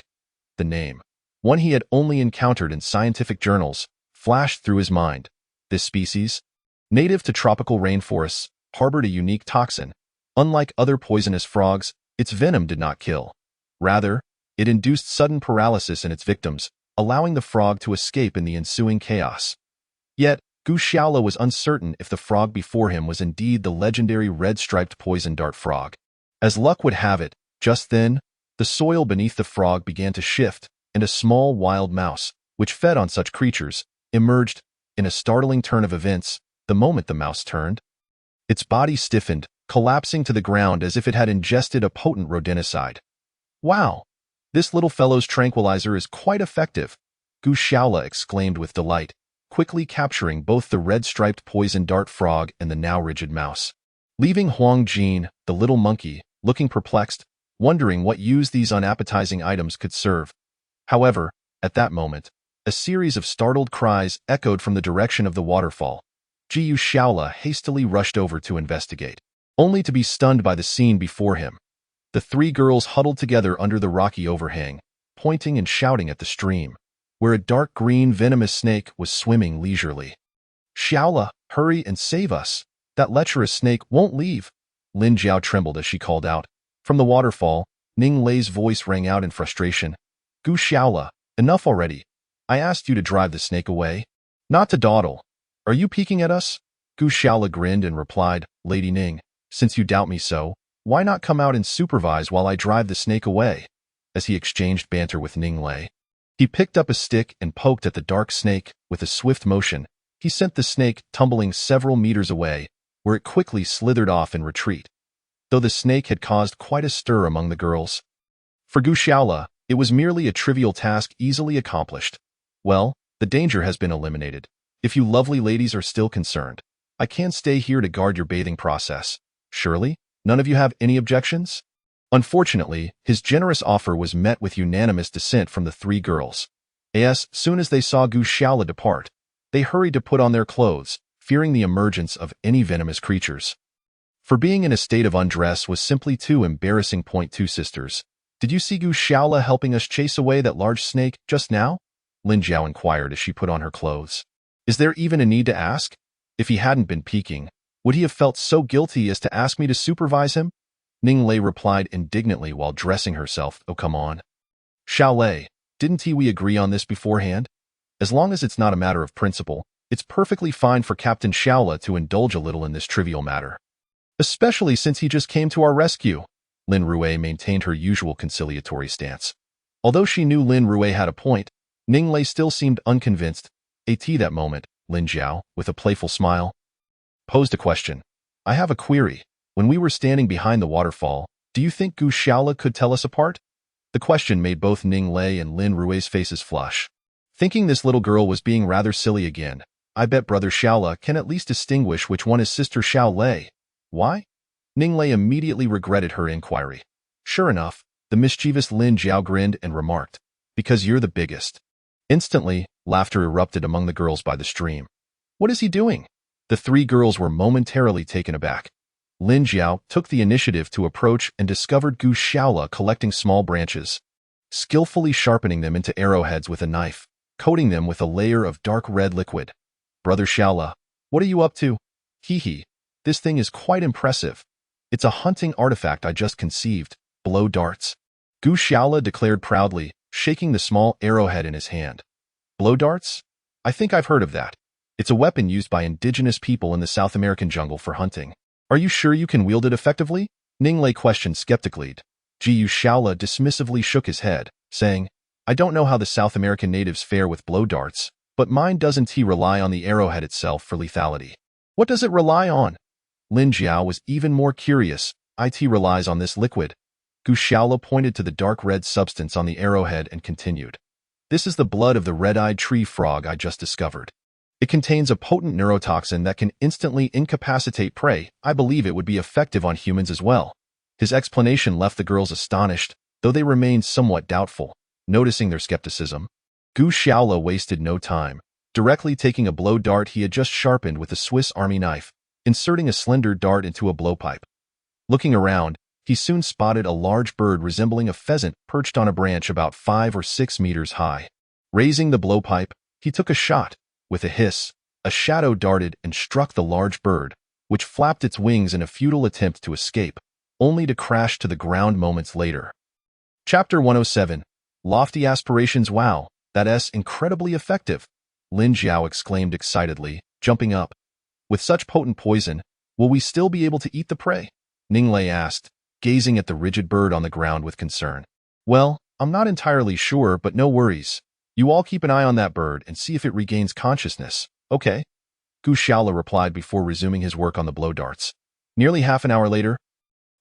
The name, one he had only encountered in scientific journals, flashed through his mind. This species, native to tropical rainforests, harbored a unique toxin. Unlike other poisonous frogs, its venom did not kill. Rather, it induced sudden paralysis in its victims, allowing the frog to escape in the ensuing chaos. Yet, Gu Xiaola was uncertain if the frog before him was indeed the legendary red-striped poison dart frog. As luck would have it, just then, the soil beneath the frog began to shift, and a small wild mouse, which fed on such creatures, emerged. In a startling turn of events, the moment the mouse turned, its body stiffened, collapsing to the ground as if it had ingested a potent rodenticide. Wow! This little fellow's tranquilizer is quite effective, Gu Xiaola exclaimed with delight, quickly capturing both the red-striped poison dart frog and the now rigid mouse. Leaving Huang Jin, the little monkey, looking perplexed, wondering what use these unappetizing items could serve. However, at that moment, a series of startled cries echoed from the direction of the waterfall. Gu Xiaola hastily rushed over to investigate, only to be stunned by the scene before him. The three girls huddled together under the rocky overhang, pointing and shouting at the stream, where a dark green venomous snake was swimming leisurely. "Xiaola, hurry and save us! That lecherous snake won't leave!" Lin Jiao trembled as she called out. From the waterfall, Ning Lei's voice rang out in frustration. "Gu Xiaola, enough already. I asked you to drive the snake away, not to dawdle. Are you peeking at us?" Gu Xiaola grinned and replied, "Lady Ning, since you doubt me so, why not come out and supervise while I drive the snake away?" As he exchanged banter with Ning Lei, he picked up a stick and poked at the dark snake. With a swift motion, he sent the snake tumbling several meters away, where it quickly slithered off in retreat. Though the snake had caused quite a stir among the girls, for Gu Xiaola, it was merely a trivial task easily accomplished. "Well, the danger has been eliminated. If you lovely ladies are still concerned, I can stay here to guard your bathing process. Surely, none of you have any objections?" Unfortunately, his generous offer was met with unanimous dissent from the three girls. As soon as they saw Gu Xiaola depart, they hurried to put on their clothes, fearing the emergence of any venomous creatures. For being in a state of undress was simply too embarrassing. Two sisters, did you see Gu Xiaola helping us chase away that large snake just now? Lin Jiao inquired as she put on her clothes. Is there even a need to ask? If he hadn't been peeking, would he have felt so guilty as to ask me to supervise him? Ning Lei replied indignantly while dressing herself. "Oh, come on. Xiao Lei, didn't we agree on this beforehand? As long as it's not a matter of principle, it's perfectly fine for Captain Xiaola to indulge a little in this trivial matter. Especially since he just came to our rescue." Lin Rui maintained her usual conciliatory stance. Although she knew Lin Rui had a point, Ning Lei still seemed unconvinced. That moment, Lin Jiao, with a playful smile, posed a question. "I have a query. When we were standing behind the waterfall, do you think Gu Xiaola could tell us apart?" The question made both Ning Lei and Lin Rui's faces flush. Thinking this little girl was being rather silly again, "I bet Brother Xiaola can at least distinguish which one is Sister Xiao Lei." "Why?" Ning Lei immediately regretted her inquiry. Sure enough, the mischievous Lin Jiao grinned and remarked, "Because you're the biggest." Instantly, laughter erupted among the girls by the stream. "What is he doing?" The three girls were momentarily taken aback. Lin Jiao took the initiative to approach and discovered Gu Xiaola collecting small branches, skillfully sharpening them into arrowheads with a knife, coating them with a layer of dark red liquid. "Brother Xiaola, what are you up to?" "Hee, this thing is quite impressive. It's a hunting artifact I just conceived, blow darts," Gu Xiaola declared proudly, shaking the small arrowhead in his hand. "Blow darts? I think I've heard of that. It's a weapon used by indigenous people in the South American jungle for hunting. Are you sure you can wield it effectively?" Ning Lei questioned skeptically. Gu Xiaola dismissively shook his head, saying, "I don't know how the South American natives fare with blow darts, but mine doesn't rely on the arrowhead itself for lethality." "What does it rely on?" Lin Jiao was even more curious. "It relies on this liquid." Gu Xiaola pointed to the dark red substance on the arrowhead and continued, "This is the blood of the red-eyed tree frog I just discovered. It contains a potent neurotoxin that can instantly incapacitate prey. I believe it would be effective on humans as well." His explanation left the girls astonished, though they remained somewhat doubtful. Noticing their skepticism, Gu Xiaola wasted no time. directly taking a blow dart he had just sharpened with a Swiss Army knife, inserting a slender dart into a blowpipe. Looking around, he soon spotted a large bird resembling a pheasant perched on a branch about 5 or 6 meters high. Raising the blowpipe, he took a shot. With a hiss, a shadow darted and struck the large bird, which flapped its wings in a futile attempt to escape, only to crash to the ground moments later. Chapter 107. Lofty Aspirations. Wow, that's incredibly effective, Lin Jiao exclaimed excitedly, jumping up. With such potent poison, will we still be able to eat the prey? Ning Lei asked, gazing at the rigid bird on the ground with concern. Well, I'm not entirely sure, but no worries. You all keep an eye on that bird and see if it regains consciousness, okay? Gu Shaola replied before resuming his work on the blow darts. Nearly half an hour later,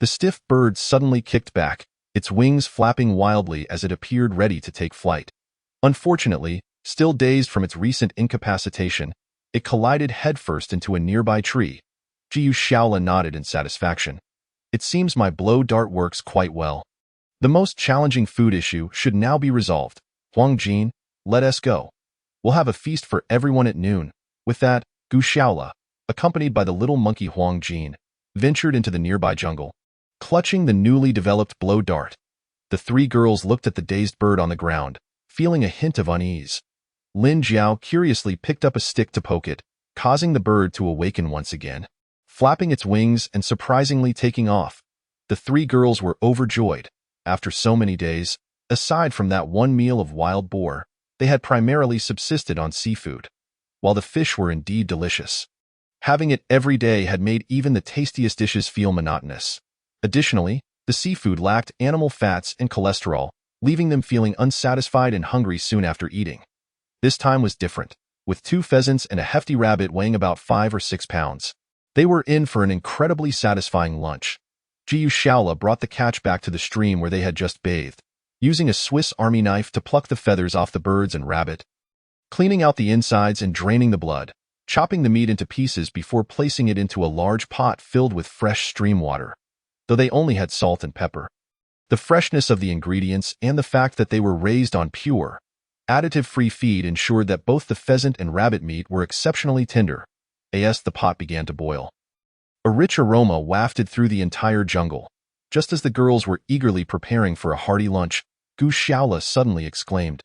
the stiff bird suddenly kicked back, its wings flapping wildly as it appeared ready to take flight. Unfortunately, still dazed from its recent incapacitation, it collided headfirst into a nearby tree. Gu Shaola nodded in satisfaction. It seems my blow dart works quite well. The most challenging food issue should now be resolved. Huang Jin, let us go. We'll have a feast for everyone at noon. With that, Gu Shaola, accompanied by the little monkey Huang Jin, ventured into the nearby jungle. Clutching the newly developed blow dart, the three girls looked at the dazed bird on the ground, feeling a hint of unease. Lin Jiao curiously picked up a stick to poke it, causing the bird to awaken once again. Flapping its wings and surprisingly taking off, the three girls were overjoyed. After so many days, aside from that one meal of wild boar, they had primarily subsisted on seafood. While the fish were indeed delicious, having it every day had made even the tastiest dishes feel monotonous. Additionally, the seafood lacked animal fats and cholesterol, leaving them feeling unsatisfied and hungry soon after eating. This time was different, with 2 pheasants and a hefty rabbit weighing about 5 or 6 pounds. They were in for an incredibly satisfying lunch. Gu Shaola brought the catch back to the stream where they had just bathed, using a Swiss Army knife to pluck the feathers off the birds and rabbit, cleaning out the insides and draining the blood, chopping the meat into pieces before placing it into a large pot filled with fresh stream water. Though they only had salt and pepper, the freshness of the ingredients and the fact that they were raised on pure, additive-free feed ensured that both the pheasant and rabbit meat were exceptionally tender. As the pot began to boil, a rich aroma wafted through the entire jungle. Just as the girls were eagerly preparing for a hearty lunch, Gu Shaola suddenly exclaimed,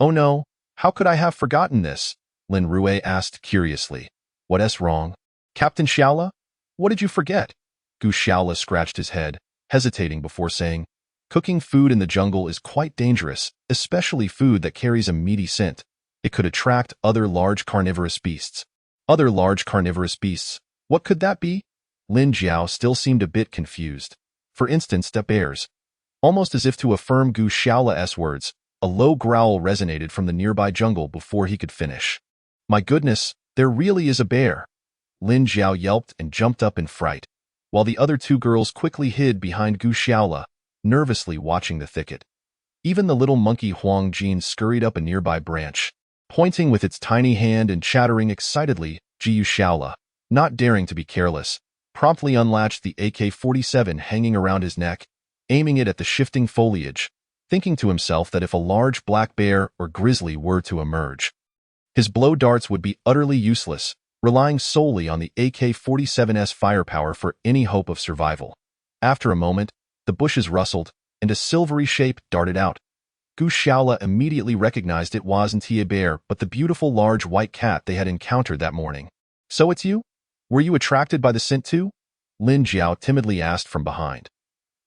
"Oh no, how could I have forgotten this?" Lin Rui asked curiously. "What's wrong? Captain Shaola? What did you forget?" Gu Shaola scratched his head, hesitating before saying, "Cooking food in the jungle is quite dangerous, especially food that carries a meaty scent. It could attract other large carnivorous beasts." Other large carnivorous beasts? What could that be? Lin Jiao still seemed a bit confused. For instance, the bears. Almost as if to affirm Gu Shaola's words, a low growl resonated from the nearby jungle before he could finish. "My goodness, there really is a bear!" Lin Jiao yelped and jumped up in fright, while the other 2 girls quickly hid behind Gu Shaola, nervously watching the thicket. Even the little monkey Huang Jin scurried up a nearby branch, pointing with its tiny hand and chattering excitedly. Gu Shaola, not daring to be careless, promptly unlatched the AK-47 hanging around his neck, aiming it at the shifting foliage, thinking to himself that if a large black bear or grizzly were to emerge, his blow darts would be utterly useless, relying solely on the AK-47's firepower for any hope of survival. After a moment, the bushes rustled, and a silvery shape darted out. Gu Shaola immediately recognized it wasn't a bear but the beautiful large white cat they had encountered that morning. "So it's you? Were you attracted by the scent too?" Lin Jiao timidly asked from behind.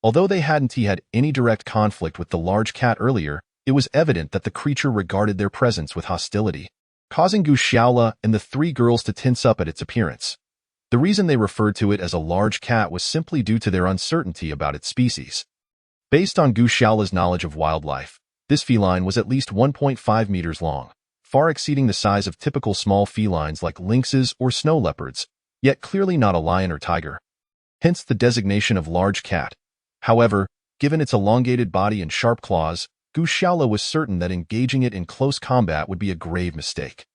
Although they hadn't had any direct conflict with the large cat earlier, it was evident that the creature regarded their presence with hostility, causing Gu Shaola and the 3 girls to tense up at its appearance. The reason they referred to it as a large cat was simply due to their uncertainty about its species. Based on Gu Shaola's knowledge of wildlife, this feline was at least 1.5 meters long, far exceeding the size of typical small felines like lynxes or snow leopards, yet clearly not a lion or tiger. Hence the designation of large cat. However, given its elongated body and sharp claws, Gu Shaola was certain that engaging it in close combat would be a grave mistake.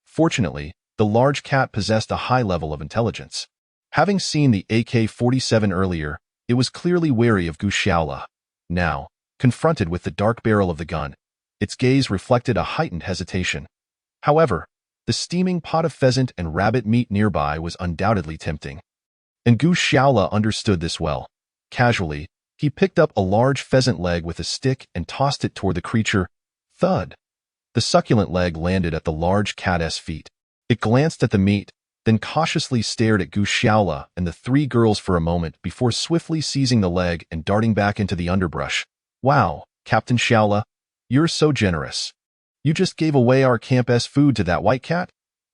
Fortunately, the large cat possessed a high level of intelligence. Having seen the AK-47 earlier, it was clearly wary of Gu Shaola. Now, confronted with the dark barrel of the gun, its gaze reflected a heightened hesitation. However, The steaming pot of pheasant and rabbit meat nearby was undoubtedly tempting. And Gu Xiaola understood this well. Casually, he picked up a large pheasant leg with a stick and tossed it toward the creature. Thud! The succulent leg landed at the large cat's feet. It glanced at the meat, then cautiously stared at Gu Xiaola and the three girls for a moment before swiftly seizing the leg and darting back into the underbrush. Wow, Captain Xiaola, you're so generous. You just gave away our camp's food to that white cat?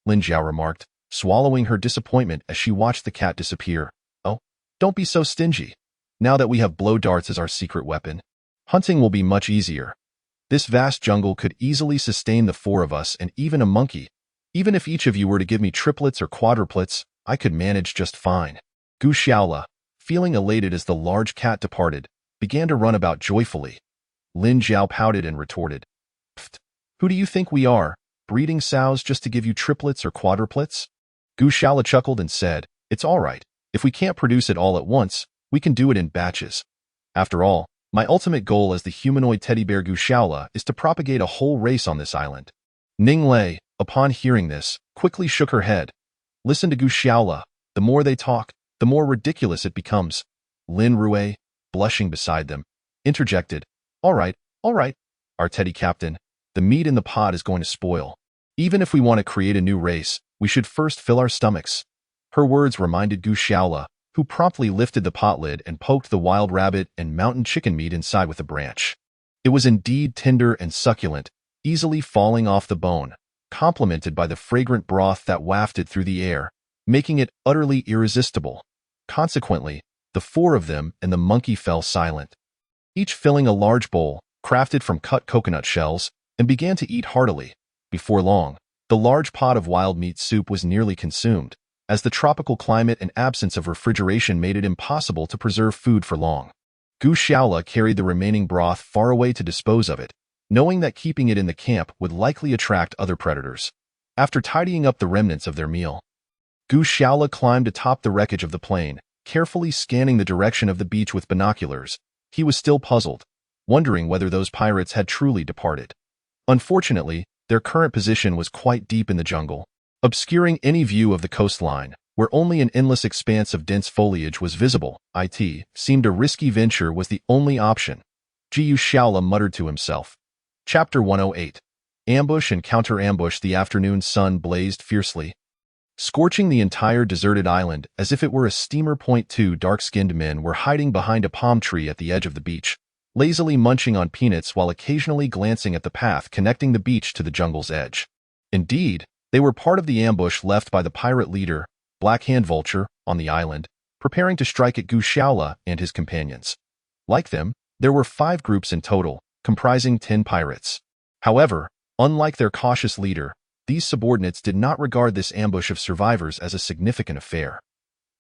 Lin Jiao remarked, swallowing her disappointment as she watched the cat disappear. Oh, don't be so stingy. Now that we have blow darts as our secret weapon, hunting will be much easier. This vast jungle could easily sustain the four of us and even a monkey. Even if each of you were to give me triplets or quadruplets, I could manage just fine. Gu Xiaola, feeling elated as the large cat departed, began to run about joyfully. Lin Jiao pouted and retorted, "Pfft, who do you think we are, breeding sows just to give you triplets or quadruplets?" Gu Xiaola chuckled and said, "It's all right. If we can't produce it all at once, we can do it in batches. After all, my ultimate goal as the humanoid teddy bear Gu Xiaola is to propagate a whole race on this island." Ning Lei, upon hearing this, quickly shook her head. "Listen to Gu Xiaola. The more they talk, the more ridiculous it becomes." Lin Rui, blushing beside them, interjected, all right, our teddy captain, the meat in the pot is going to spoil. Even if we want to create a new race, we should first fill our stomachs." Her words reminded Gu Xiaola, who promptly lifted the pot lid and poked the wild rabbit and mountain chicken meat inside with a branch. It was indeed tender and succulent, easily falling off the bone, complemented by the fragrant broth that wafted through the air, making it utterly irresistible. Consequently, the four of them and the monkey fell silent, each filling a large bowl, crafted from cut coconut shells, and began to eat heartily. Before long, the large pot of wild meat soup was nearly consumed, as the tropical climate and absence of refrigeration made it impossible to preserve food for long. Gu Xiaola carried the remaining broth far away to dispose of it, knowing that keeping it in the camp would likely attract other predators. After tidying up the remnants of their meal, Gu Xiaola climbed atop the wreckage of the plane, carefully scanning the direction of the beach with binoculars. He was still puzzled, wondering whether those pirates had truly departed. Unfortunately, their current position was quite deep in the jungle, obscuring any view of the coastline, where only an endless expanse of dense foliage was visible. It seemed a risky venture was the only option. Gu Xiaola muttered to himself. Chapter 108. Ambush and counter-ambush. The afternoon sun blazed fiercely, scorching the entire deserted island as if it were a steamer. Two dark-skinned men were hiding behind a palm tree at the edge of the beach, lazily munching on peanuts while occasionally glancing at the path connecting the beach to the jungle's edge. Indeed, they were part of the ambush left by the pirate leader, Black Hand Vulture, on the island, preparing to strike at Gu Xiaola and his companions. Like them, there were 5 groups in total, comprising 10 pirates. However, unlike their cautious leader, these subordinates did not regard this ambush of survivors as a significant affair.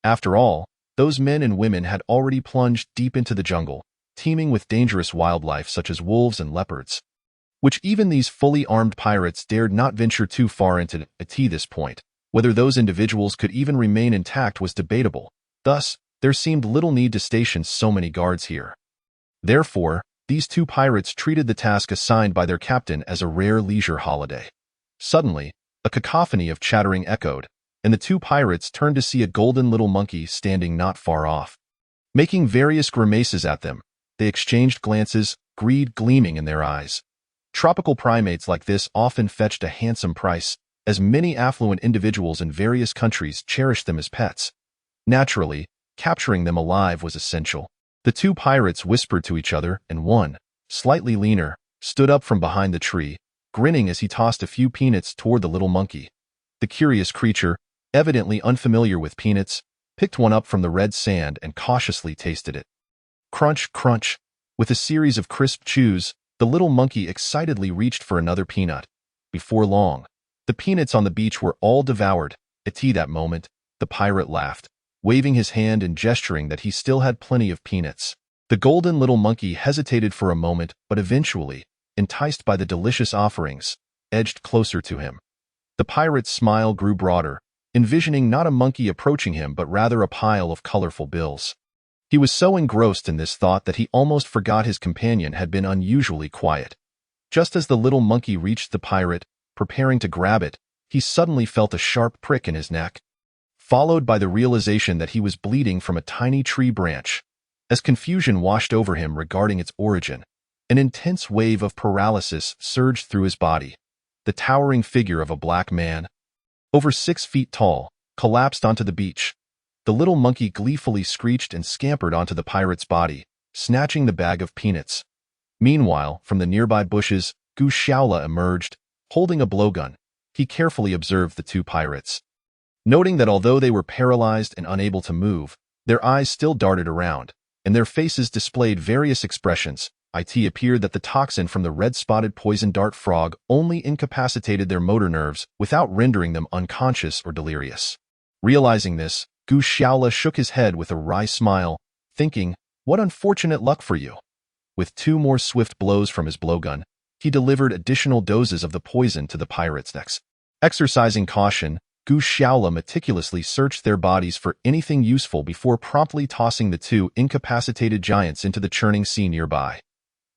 After all, those men and women had already plunged deep into the jungle, teeming with dangerous wildlife such as wolves and leopards, which even these fully armed pirates dared not venture too far into. At this point, whether those individuals could even remain intact was debatable. Thus, there seemed little need to station so many guards here. Therefore, these 2 pirates treated the task assigned by their captain as a rare leisure holiday. Suddenly, a cacophony of chattering echoed, and the 2 pirates turned to see a golden little monkey standing not far off. Making various grimaces at them, they exchanged glances, greed gleaming in their eyes. Tropical primates like this often fetched a handsome price, as many affluent individuals in various countries cherished them as pets. Naturally, capturing them alive was essential. The 2 pirates whispered to each other, and one, slightly leaner, stood up from behind the tree, grinning as he tossed a few peanuts toward the little monkey. The curious creature, evidently unfamiliar with peanuts, picked one up from the red sand and cautiously tasted it. Crunch, crunch. With a series of crisp chews, the little monkey excitedly reached for another peanut. Before long, the peanuts on the beach were all devoured. At that moment, the pirate laughed, waving his hand and gesturing that he still had plenty of peanuts. The golden little monkey hesitated for a moment, but eventually, enticed by the delicious offerings, edged closer to him. The pirate's smile grew broader, envisioning not a monkey approaching him but rather a pile of colorful bills. He was so engrossed in this thought that he almost forgot his companion had been unusually quiet. Just as the little monkey reached the pirate, preparing to grab it, he suddenly felt a sharp prick in his neck, followed by the realization that he was bleeding from a tiny tree branch. As confusion washed over him regarding its origin, an intense wave of paralysis surged through his body. The towering figure of a black man, over 6 feet tall, collapsed onto the beach. The little monkey gleefully screeched and scampered onto the pirate's body, snatching the bag of peanuts. Meanwhile, from the nearby bushes, Gu Shaola emerged, holding a blowgun. He carefully observed the 2 pirates, noting that although they were paralyzed and unable to move, their eyes still darted around, and their faces displayed various expressions. It appeared that the toxin from the red-spotted poison dart frog only incapacitated their motor nerves without rendering them unconscious or delirious. Realizing this, Gu Shaola shook his head with a wry smile, thinking, "What unfortunate luck for you." With 2 more swift blows from his blowgun, he delivered additional doses of the poison to the pirates' necks. Exercising caution, Gu Shaola meticulously searched their bodies for anything useful before promptly tossing the 2 incapacitated giants into the churning sea nearby.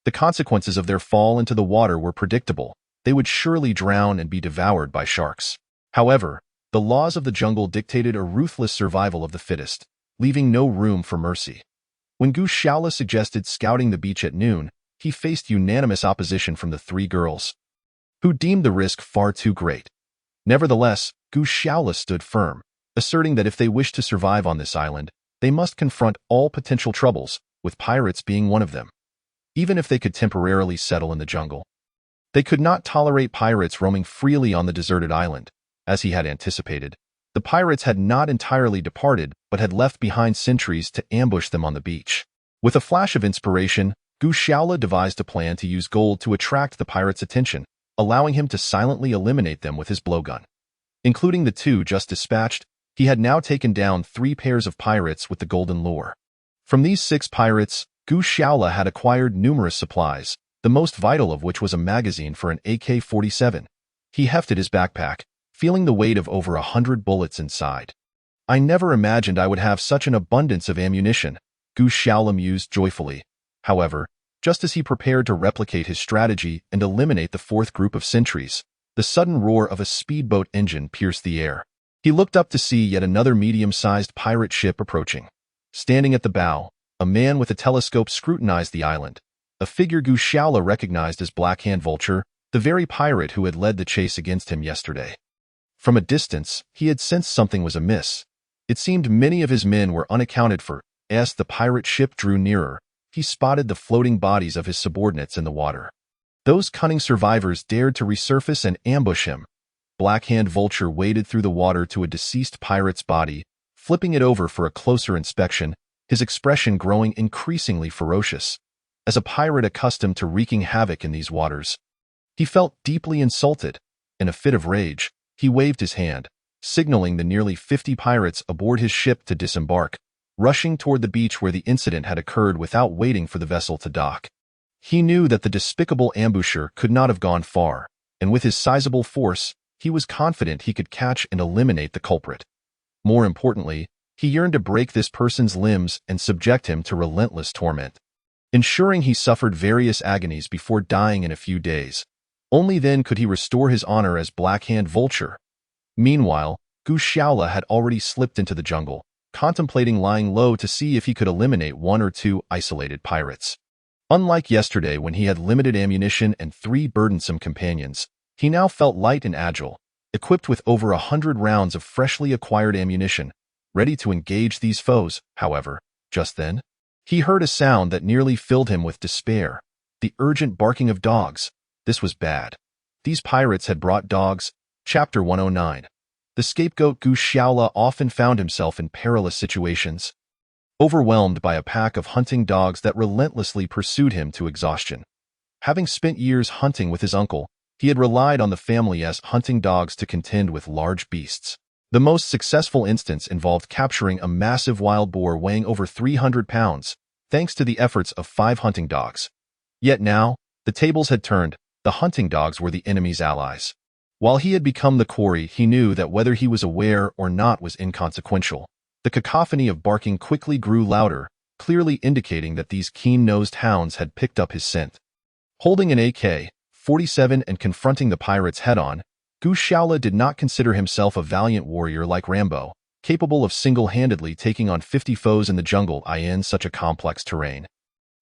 The consequences of their fall into the water were predictable. They would surely drown and be devoured by sharks. However, the laws of the jungle dictated a ruthless survival of the fittest, leaving no room for mercy. When Gu Shaola suggested scouting the beach at noon, he faced unanimous opposition from the 3 girls, who deemed the risk far too great. Nevertheless, Gu Shaola stood firm, asserting that if they wished to survive on this island, they must confront all potential troubles, with pirates being one of them. Even if they could temporarily settle in the jungle, they could not tolerate pirates roaming freely on the deserted island. As he had anticipated, the pirates had not entirely departed but had left behind sentries to ambush them on the beach. With a flash of inspiration, Gu Shaola devised a plan to use gold to attract the pirates' attention, allowing him to silently eliminate them with his blowgun. Including the 2 just dispatched, he had now taken down 3 pairs of pirates with the golden lure. From these 6 pirates, Gu Shaola had acquired numerous supplies, the most vital of which was a magazine for an AK-47. He hefted his backpack, feeling the weight of over 100 bullets inside. "I never imagined I would have such an abundance of ammunition," Gu Shaola mused joyfully. However, just as he prepared to replicate his strategy and eliminate the 4th group of sentries, the sudden roar of a speedboat engine pierced the air. He looked up to see yet another medium-sized pirate ship approaching. Standing at the bow, a man with a telescope scrutinized the island, a figure Gu Shaola recognized as Blackhand Vulture, the very pirate who had led the chase against him yesterday. From a distance, he had sensed something was amiss. It seemed many of his men were unaccounted for. As the pirate ship drew nearer, he spotted the floating bodies of his subordinates in the water. Those cunning survivors dared to resurface and ambush him. Blackhand Vulture waded through the water to a deceased pirate's body, flipping it over for a closer inspection, his expression growing increasingly ferocious. As a pirate accustomed to wreaking havoc in these waters, he felt deeply insulted. In a fit of rage, he waved his hand, signaling the nearly 50 pirates aboard his ship to disembark, rushing toward the beach where the incident had occurred without waiting for the vessel to dock. He knew that the despicable ambusher could not have gone far, and with his sizable force, he was confident he could catch and eliminate the culprit. More importantly, he yearned to break this person's limbs and subject him to relentless torment, ensuring he suffered various agonies before dying in a few days. Only then could he restore his honor as Blackhand Vulture. Meanwhile, Gu Shaola had already slipped into the jungle, contemplating lying low to see if he could eliminate 1 or 2 isolated pirates. Unlike yesterday when he had limited ammunition and 3 burdensome companions, he now felt light and agile, equipped with over 100 rounds of freshly acquired ammunition, ready to engage these foes. However, just then, he heard a sound that nearly filled him with despair. The urgent barking of dogs. This was bad. These pirates had brought dogs. Chapter 109. The scapegoat Gu Shaola often found himself in perilous situations, overwhelmed by a pack of hunting dogs that relentlessly pursued him to exhaustion. Having spent years hunting with his uncle, he had relied on the family's hunting dogs to contend with large beasts. The most successful instance involved capturing a massive wild boar weighing over 300 pounds, thanks to the efforts of 5 hunting dogs. Yet now, the tables had turned. The hunting dogs were the enemy's allies. While he had become the quarry, he knew that whether he was aware or not was inconsequential. The cacophony of barking quickly grew louder, clearly indicating that these keen-nosed hounds had picked up his scent. Holding an AK-47 and confronting the pirates head-on, Gu Shaola did not consider himself a valiant warrior like Rambo, capable of single-handedly taking on 50 foes in the jungle in such a complex terrain.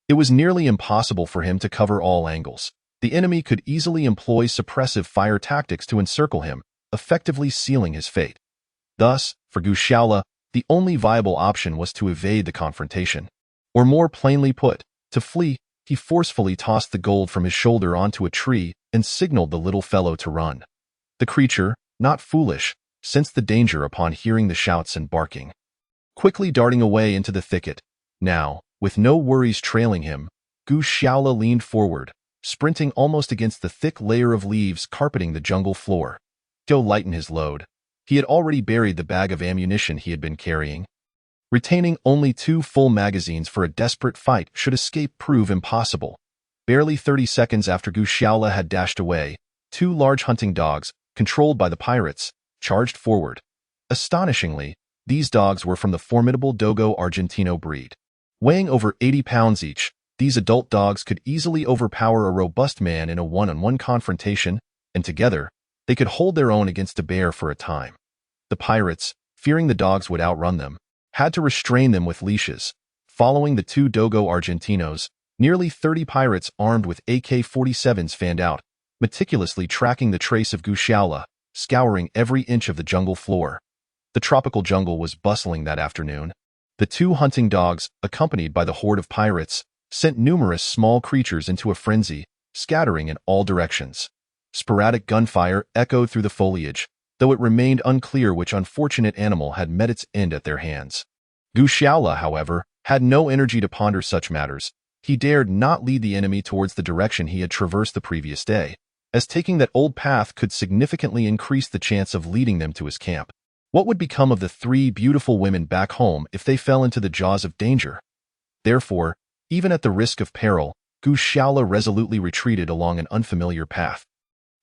It was nearly impossible for him to cover all angles. The enemy could easily employ suppressive fire tactics to encircle him, effectively sealing his fate. Thus, for Gu Shaola, the only viable option was to evade the confrontation. Or more plainly put, to flee. He forcefully tossed the gold from his shoulder onto a tree and signaled the little fellow to run. The creature, not foolish, sensed the danger upon hearing the shouts and barking. Quickly darting away into the thicket, now, with no worries trailing him, Gu Shaola leaned forward, sprinting almost against the thick layer of leaves carpeting the jungle floor. To lighten his load, he had already buried the bag of ammunition he had been carrying. Retaining only 2 full magazines for a desperate fight should escape prove impossible. Barely 30 seconds after Gu Shaola had dashed away, 2 large hunting dogs, controlled by the pirates, charged forward. Astonishingly, these dogs were from the formidable Dogo Argentino breed. Weighing over 80 pounds each, these adult dogs could easily overpower a robust man in a one-on-one confrontation, and together, they could hold their own against a bear for a time. The pirates, fearing the dogs would outrun them, had to restrain them with leashes. Following the 2 Dogo Argentinos, nearly 30 pirates armed with AK-47s fanned out, meticulously tracking the trace of Gu Shaola, scouring every inch of the jungle floor. The tropical jungle was bustling that afternoon. The 2 hunting dogs, accompanied by the horde of pirates, sent numerous small creatures into a frenzy, scattering in all directions. Sporadic gunfire echoed through the foliage, though it remained unclear which unfortunate animal had met its end at their hands. Gu Shaola, however, had no energy to ponder such matters. He dared not lead the enemy towards the direction he had traversed the previous day, as taking that old path could significantly increase the chance of leading them to his camp. What would become of the 3 beautiful women back home if they fell into the jaws of danger? Therefore, even at the risk of peril, Gu Shaola resolutely retreated along an unfamiliar path,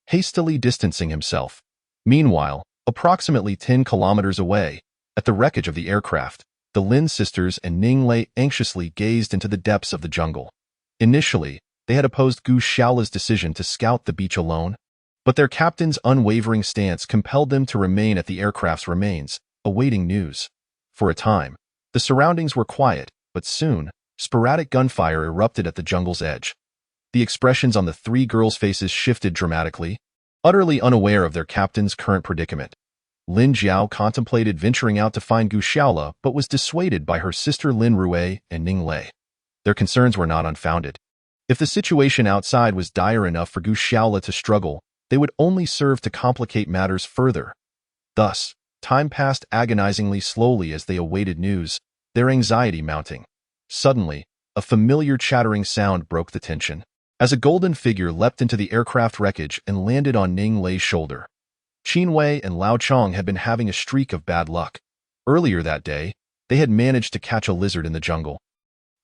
hastily distancing himself. Meanwhile, approximately 10 kilometers away, at the wreckage of the aircraft, the Lin sisters and Ning Lei anxiously gazed into the depths of the jungle. Initially, they had opposed Gu Shaola's decision to scout the beach alone, but their captain's unwavering stance compelled them to remain at the aircraft's remains, awaiting news. For a time, the surroundings were quiet, but soon, sporadic gunfire erupted at the jungle's edge. The expressions on the 3 girls' faces shifted dramatically, utterly unaware of their captain's current predicament. Lin Jiao contemplated venturing out to find Gu Shaola, but was dissuaded by her sister Lin Rui and Ning Lei. Their concerns were not unfounded. If the situation outside was dire enough for Gu Shaola to struggle, they would only serve to complicate matters further. Thus, time passed agonizingly slowly as they awaited news, their anxiety mounting. Suddenly, a familiar chattering sound broke the tension, as a golden figure leapt into the aircraft wreckage and landed on Ning Lei's shoulder. Qin Wei and Lao Chong had been having a streak of bad luck. Earlier that day, they had managed to catch a lizard in the jungle,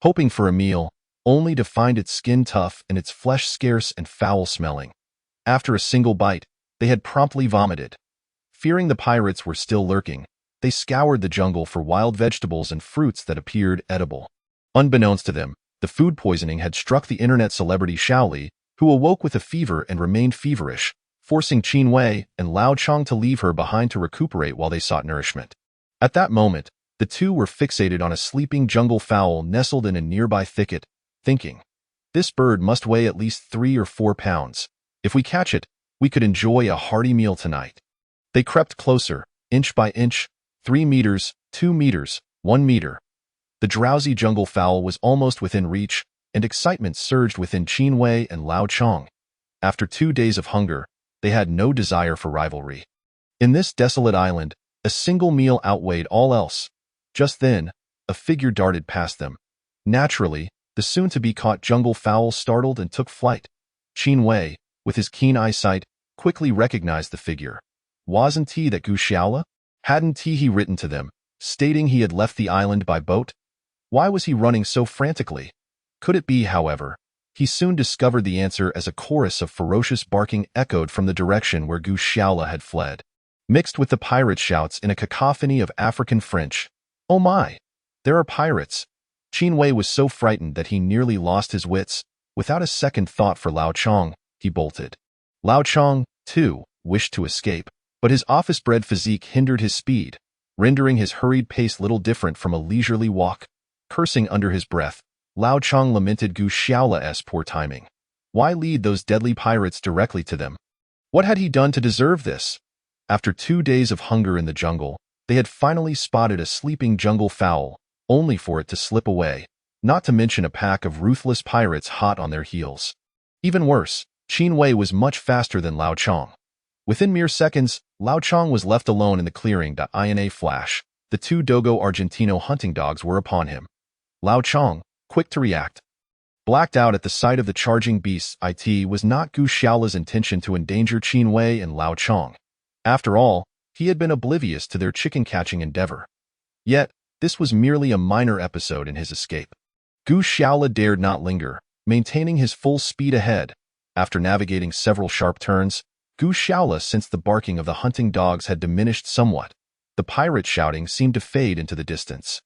hoping for a meal, only to find its skin tough and its flesh scarce and foul-smelling. After a single bite, they had promptly vomited. Fearing the pirates were still lurking, they scoured the jungle for wild vegetables and fruits that appeared edible. Unbeknownst to them, the food poisoning had struck the internet celebrity Shaoli, who awoke with a fever and remained feverish, forcing Qin Wei and Lao Chong to leave her behind to recuperate while they sought nourishment. At that moment, the 2 were fixated on a sleeping jungle fowl nestled in a nearby thicket, thinking, "This bird must weigh at least 3 or 4 pounds. If we catch it, we could enjoy a hearty meal tonight." They crept closer, inch by inch, 3 meters, 2 meters, 1 meter. The drowsy jungle fowl was almost within reach, and excitement surged within Qin Wei and Lao Chong. After 2 days of hunger, they had no desire for rivalry. In this desolate island, a single meal outweighed all else. Just then, a figure darted past them. Naturally, the soon-to-be-caught jungle fowl startled and took flight. Qin Wei, with his keen eyesight, quickly recognized the figure. Wasn't he that Gu Shaola? Hadn't he written to them, stating he had left the island by boat? Why was he running so frantically? Could it be, however? He soon discovered the answer as a chorus of ferocious barking echoed from the direction where Gu Shaola had fled, mixed with the pirate shouts in a cacophony of African French. "Oh my! There are pirates!" Qin Wei was so frightened that he nearly lost his wits. Without a second thought for Lao Chong, he bolted. Lao Chong, too, wished to escape, but his office-bred physique hindered his speed, rendering his hurried pace little different from a leisurely walk. Cursing under his breath, Lao Chang lamented Gu Xiaola's poor timing. Why lead those deadly pirates directly to them? What had he done to deserve this? After 2 days of hunger in the jungle, they had finally spotted a sleeping jungle fowl, only for it to slip away, not to mention a pack of ruthless pirates hot on their heels. Even worse, Qin Wei was much faster than Lao Chang. Within mere seconds, Lao Chang was left alone in the clearing. In a flash, the 2 Dogo Argentino hunting dogs were upon him. Lao Chang, quick to react, blacked out at the sight of the charging beasts. It was not Gu Xiaola's intention to endanger Qin Wei and Lao Chang. After all, he had been oblivious to their chicken-catching endeavor. Yet, this was merely a minor episode in his escape. Gu Xiaola dared not linger, maintaining his full speed ahead. After navigating several sharp turns, Gu Xiaola sensed the barking of the hunting dogs had diminished somewhat. The pirate shouting seemed to fade into the distance.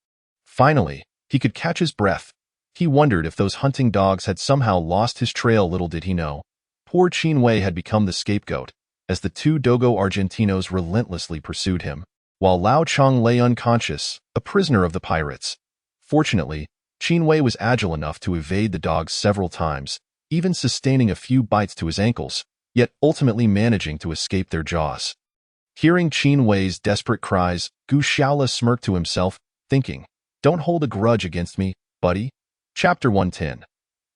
Finally, he could catch his breath. He wondered if those hunting dogs had somehow lost his trail. Little did he know, poor Qin Wei had become the scapegoat, as the 2 Dogo Argentinos relentlessly pursued him, while Lao Chang lay unconscious, a prisoner of the pirates. Fortunately, Qin Wei was agile enough to evade the dogs several times, even sustaining a few bites to his ankles, yet ultimately managing to escape their jaws. Hearing Qin Wei's desperate cries, Gu Xiaola smirked to himself, thinking, "Don't hold a grudge against me, buddy." Chapter 110.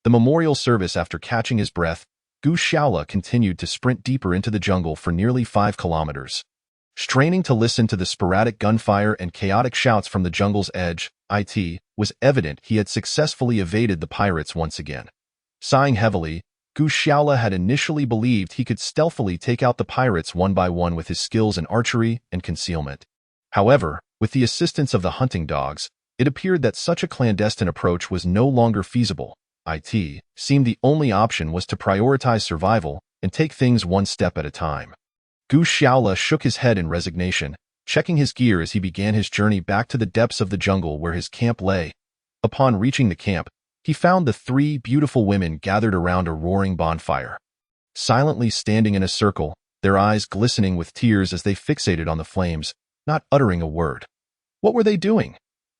The memorial service. After catching his breath, Gu Xiaola continued to sprint deeper into the jungle for nearly 5 kilometers. Straining to listen to the sporadic gunfire and chaotic shouts from the jungle's edge, it was evident he had successfully evaded the pirates once again. Sighing heavily, Gu Xiaola had initially believed he could stealthily take out the pirates one by one with his skills in archery and concealment. However, with the assistance of the hunting dogs, it appeared that such a clandestine approach was no longer feasible. It seemed the only option was to prioritize survival and take things one step at a time. Gu Xiaola shook his head in resignation, checking his gear as he began his journey back to the depths of the jungle where his camp lay. Upon reaching the camp, he found the 3 beautiful women gathered around a roaring bonfire. Silently standing in a circle, their eyes glistening with tears as they fixated on the flames, not uttering a word. What were they doing?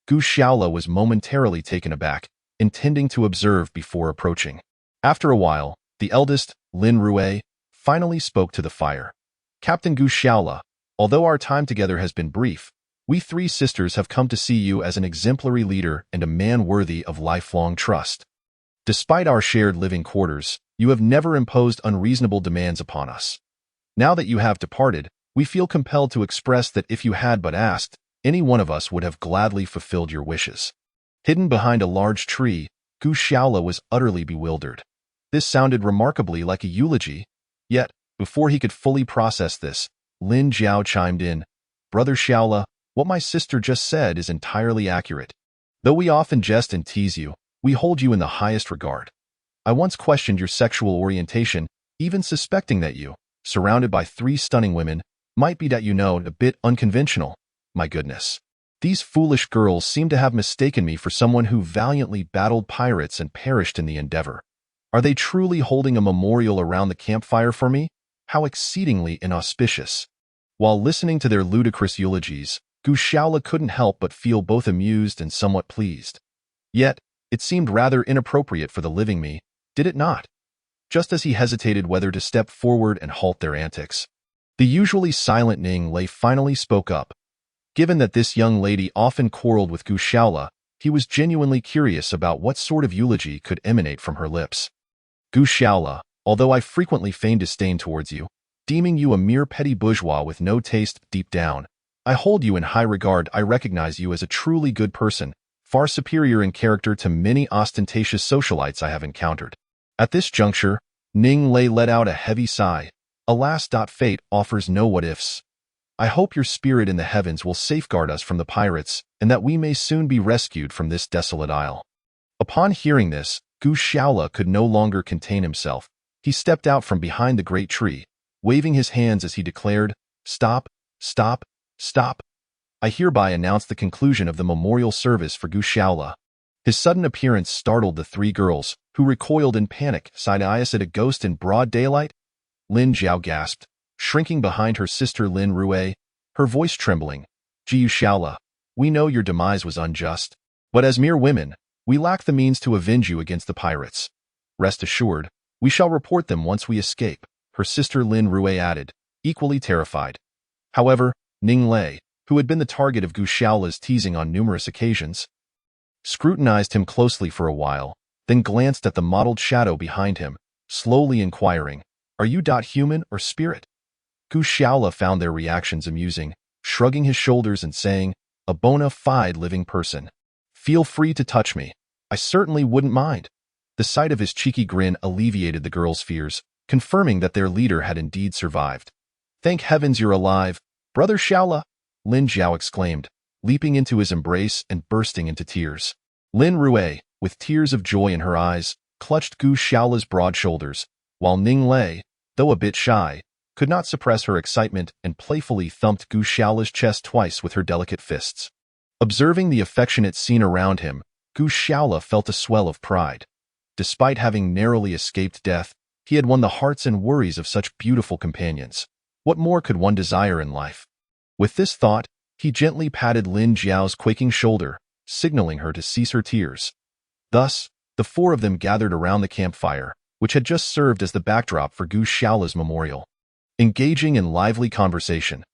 Gu Xiaola was momentarily taken aback, intending to observe before approaching. After a while, the eldest, Lin Rue, finally spoke to the fire. "Captain Gu Xiaola, although our time together has been brief, we 3 sisters have come to see you as an exemplary leader and a man worthy of lifelong trust. Despite our shared living quarters, you have never imposed unreasonable demands upon us. Now that you have departed, we feel compelled to express that if you had but asked, any one of us would have gladly fulfilled your wishes." Hidden behind a large tree, Gu Xiaola was utterly bewildered. This sounded remarkably like a eulogy, yet, before he could fully process this, Lin Jiao chimed in, "Brother Xiaola, what my sister just said is entirely accurate. Though we often jest and tease you, we hold you in the highest regard. I once questioned your sexual orientation, even suspecting that you, surrounded by 3 stunning women, might be a bit unconventional. My goodness. These foolish girls seem to have mistaken me for someone who valiantly battled pirates and perished in the endeavor. Are they truly holding a memorial around the campfire for me? How exceedingly inauspicious." While listening to their ludicrous eulogies, Gu Xiaola couldn't help but feel both amused and somewhat pleased. Yet, it seemed rather inappropriate for the living me, did it not? Just as he hesitated whether to step forward and halt their antics, the usually silent Ning Lei finally spoke up. Given that this young lady often quarreled with Gu Xiaola, he was genuinely curious about what sort of eulogy could emanate from her lips. "Gu Xiaola, although I frequently feign disdain towards you, deeming you a mere petty bourgeois with no taste deep down, I hold you in high regard. I recognize you as a truly good person, far superior in character to many ostentatious socialites I have encountered." At this juncture, Ning Lei let out a heavy sigh. "Alas, fate offers no what-ifs. I hope your spirit in the heavens will safeguard us from the pirates, and that we may soon be rescued from this desolate isle." Upon hearing this, Gu Xiaola could no longer contain himself. He stepped out from behind the great tree, waving his hands as he declared, "Stop, stop, stop. I hereby announce the conclusion of the memorial service for Gu Xiaola." His sudden appearance startled the 3 girls, who recoiled in panic. "Side-eyes at a ghost in broad daylight?" Lin Jiao gasped. shrinking behind her sister Lin Rue, her voice trembling. Jiu Shaola, we know your demise was unjust, but as mere women, we lack the means to avenge you against the pirates. Rest assured, we shall report them once we escape, her sister Lin Rue added, equally terrified. However, Ning Lei, who had been the target of Gu Shaola's teasing on numerous occasions, scrutinized him closely for a while, then glanced at the mottled shadow behind him, slowly inquiring, "Are you human or spirit?" Gu Shaola found their reactions amusing, shrugging his shoulders and saying, "A bona fide living person. Feel free to touch me. I certainly wouldn't mind." The sight of his cheeky grin alleviated the girls' fears, confirming that their leader had indeed survived. "Thank heavens you're alive, Brother Shaola!" Lin Jiao exclaimed, leaping into his embrace and bursting into tears. Lin Rue, with tears of joy in her eyes, clutched Gu Shaola's broad shoulders, while Ning Lei, though a bit shy, could not suppress her excitement and playfully thumped Gu Shaola's chest twice with her delicate fists. Observing the affectionate scene around him, Gu Shaola felt a swell of pride. Despite having narrowly escaped death, he had won the hearts and worries of such beautiful companions. What more could one desire in life? With this thought, he gently patted Lin Jiao's quaking shoulder, signaling her to cease her tears. Thus, the four of them gathered around the campfire, which had just served as the backdrop for Gu Shaola's memorial, engaging in lively conversation.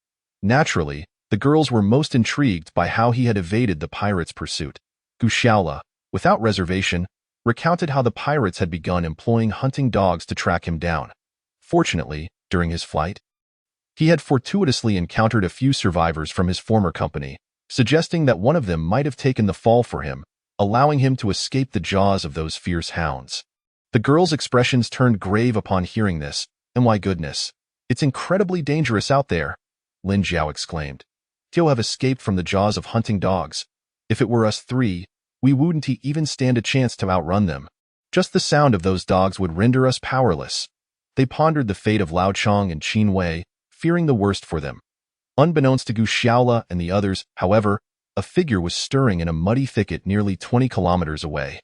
Naturally, the girls were most intrigued by how he had evaded the pirates' pursuit. Gu Shaola, without reservation, recounted how the pirates had begun employing hunting dogs to track him down. Fortunately, during his flight, he had fortuitously encountered a few survivors from his former company, suggesting that one of them might have taken the fall for him, allowing him to escape the jaws of those fierce hounds. The girls' expressions turned grave upon hearing this, and my goodness, it's incredibly dangerous out there, Lin Jiao exclaimed. To have escaped from the jaws of hunting dogs. If it were us three, we wouldn't even stand a chance to outrun them. Just the sound of those dogs would render us powerless. They pondered the fate of Lao Chong and Qin Wei, fearing the worst for them. Unbeknownst to Gu Shaola and the others, however, a figure was stirring in a muddy thicket nearly 20 kilometers away.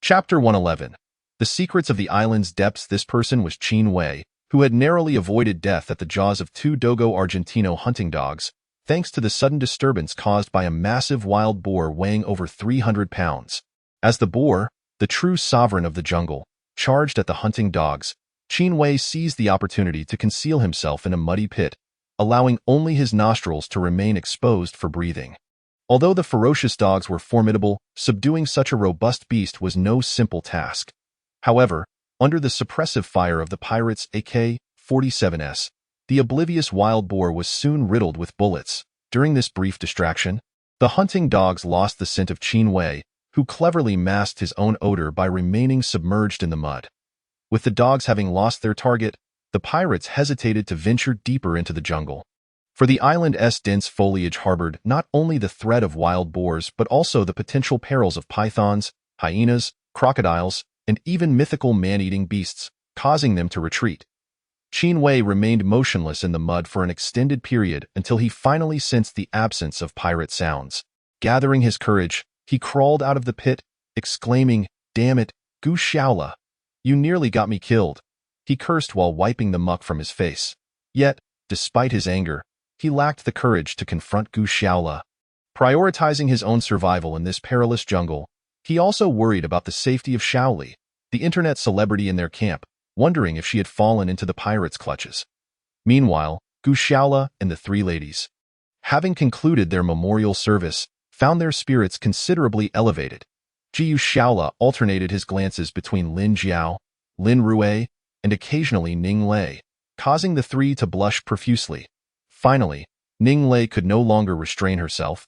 Chapter 111. The Secrets of the Island's Depths. This person was Qin Wei, who had narrowly avoided death at the jaws of two Dogo Argentino hunting dogs, thanks to the sudden disturbance caused by a massive wild boar weighing over 300 pounds. As the boar, the true sovereign of the jungle, charged at the hunting dogs, Qin Wei seized the opportunity to conceal himself in a muddy pit, allowing only his nostrils to remain exposed for breathing. Although the ferocious dogs were formidable, subduing such a robust beast was no simple task. However, under the suppressive fire of the pirates' AK-47s, the oblivious wild boar was soon riddled with bullets. During this brief distraction, the hunting dogs lost the scent of Qin Wei, who cleverly masked his own odor by remaining submerged in the mud. With the dogs having lost their target, the pirates hesitated to venture deeper into the jungle. For the island's dense foliage harbored not only the threat of wild boars but also the potential perils of pythons, hyenas, crocodiles, and even mythical man-eating beasts, causing them to retreat. Qin Wei remained motionless in the mud for an extended period until he finally sensed the absence of pirate sounds. Gathering his courage, he crawled out of the pit, exclaiming, "Damn it, Gu Shaola! You nearly got me killed." He cursed while wiping the muck from his face. Yet, despite his anger, he lacked the courage to confront Gu Shaola. Prioritizing his own survival in this perilous jungle, he also worried about the safety of Shaoli, the internet celebrity in their camp, wondering if she had fallen into the pirates' clutches. Meanwhile, Gu Shaola and the three ladies, having concluded their memorial service, found their spirits considerably elevated. Jiu Shaola alternated his glances between Lin Jiao, Lin Rue, and occasionally Ning Lei, causing the three to blush profusely. Finally, Ning Lei could no longer restrain herself,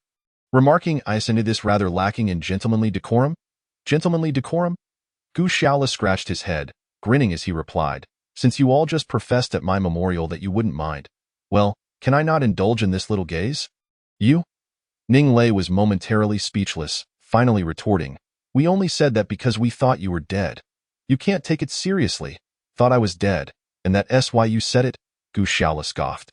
remarking, "I scented this rather lacking in gentlemanly decorum." "Gentlemanly decorum?" Gu Shaola scratched his head, grinning as he replied, "Since you all just professed at my memorial that you wouldn't mind, well, can I not indulge in this little gaze?" "You?" Ning Lei was momentarily speechless, finally retorting, "We only said that because we thought you were dead. You can't take it seriously. Thought I was dead, and that's why you said it?" Gu Shaola scoffed.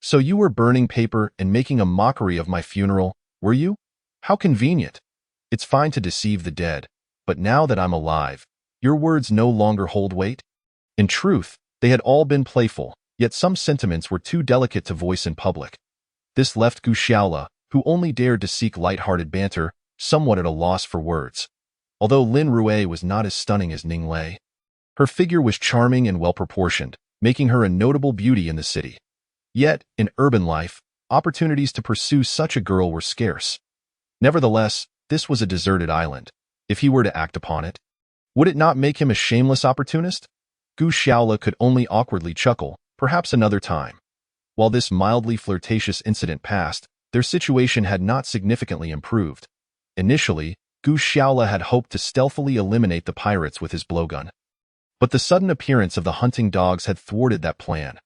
"So you were burning paper and making a mockery of my funeral, were you? How convenient. It's fine to deceive the dead, but now that I'm alive, your words no longer hold weight?" In truth, they had all been playful, yet some sentiments were too delicate to voice in public. This left Gu Xiaola, who only dared to seek light-hearted banter, somewhat at a loss for words. Although Lin Rui was not as stunning as Ning Lei, her figure was charming and well-proportioned, making her a notable beauty in the city. Yet, in urban life, opportunities to pursue such a girl were scarce. Nevertheless, this was a deserted island. If he were to act upon it, would it not make him a shameless opportunist? Gu Xiaola could only awkwardly chuckle, perhaps another time. While this mildly flirtatious incident passed, their situation had not significantly improved. Initially, Gu Xiaola had hoped to stealthily eliminate the pirates with his blowgun. But the sudden appearance of the hunting dogs had thwarted that plan.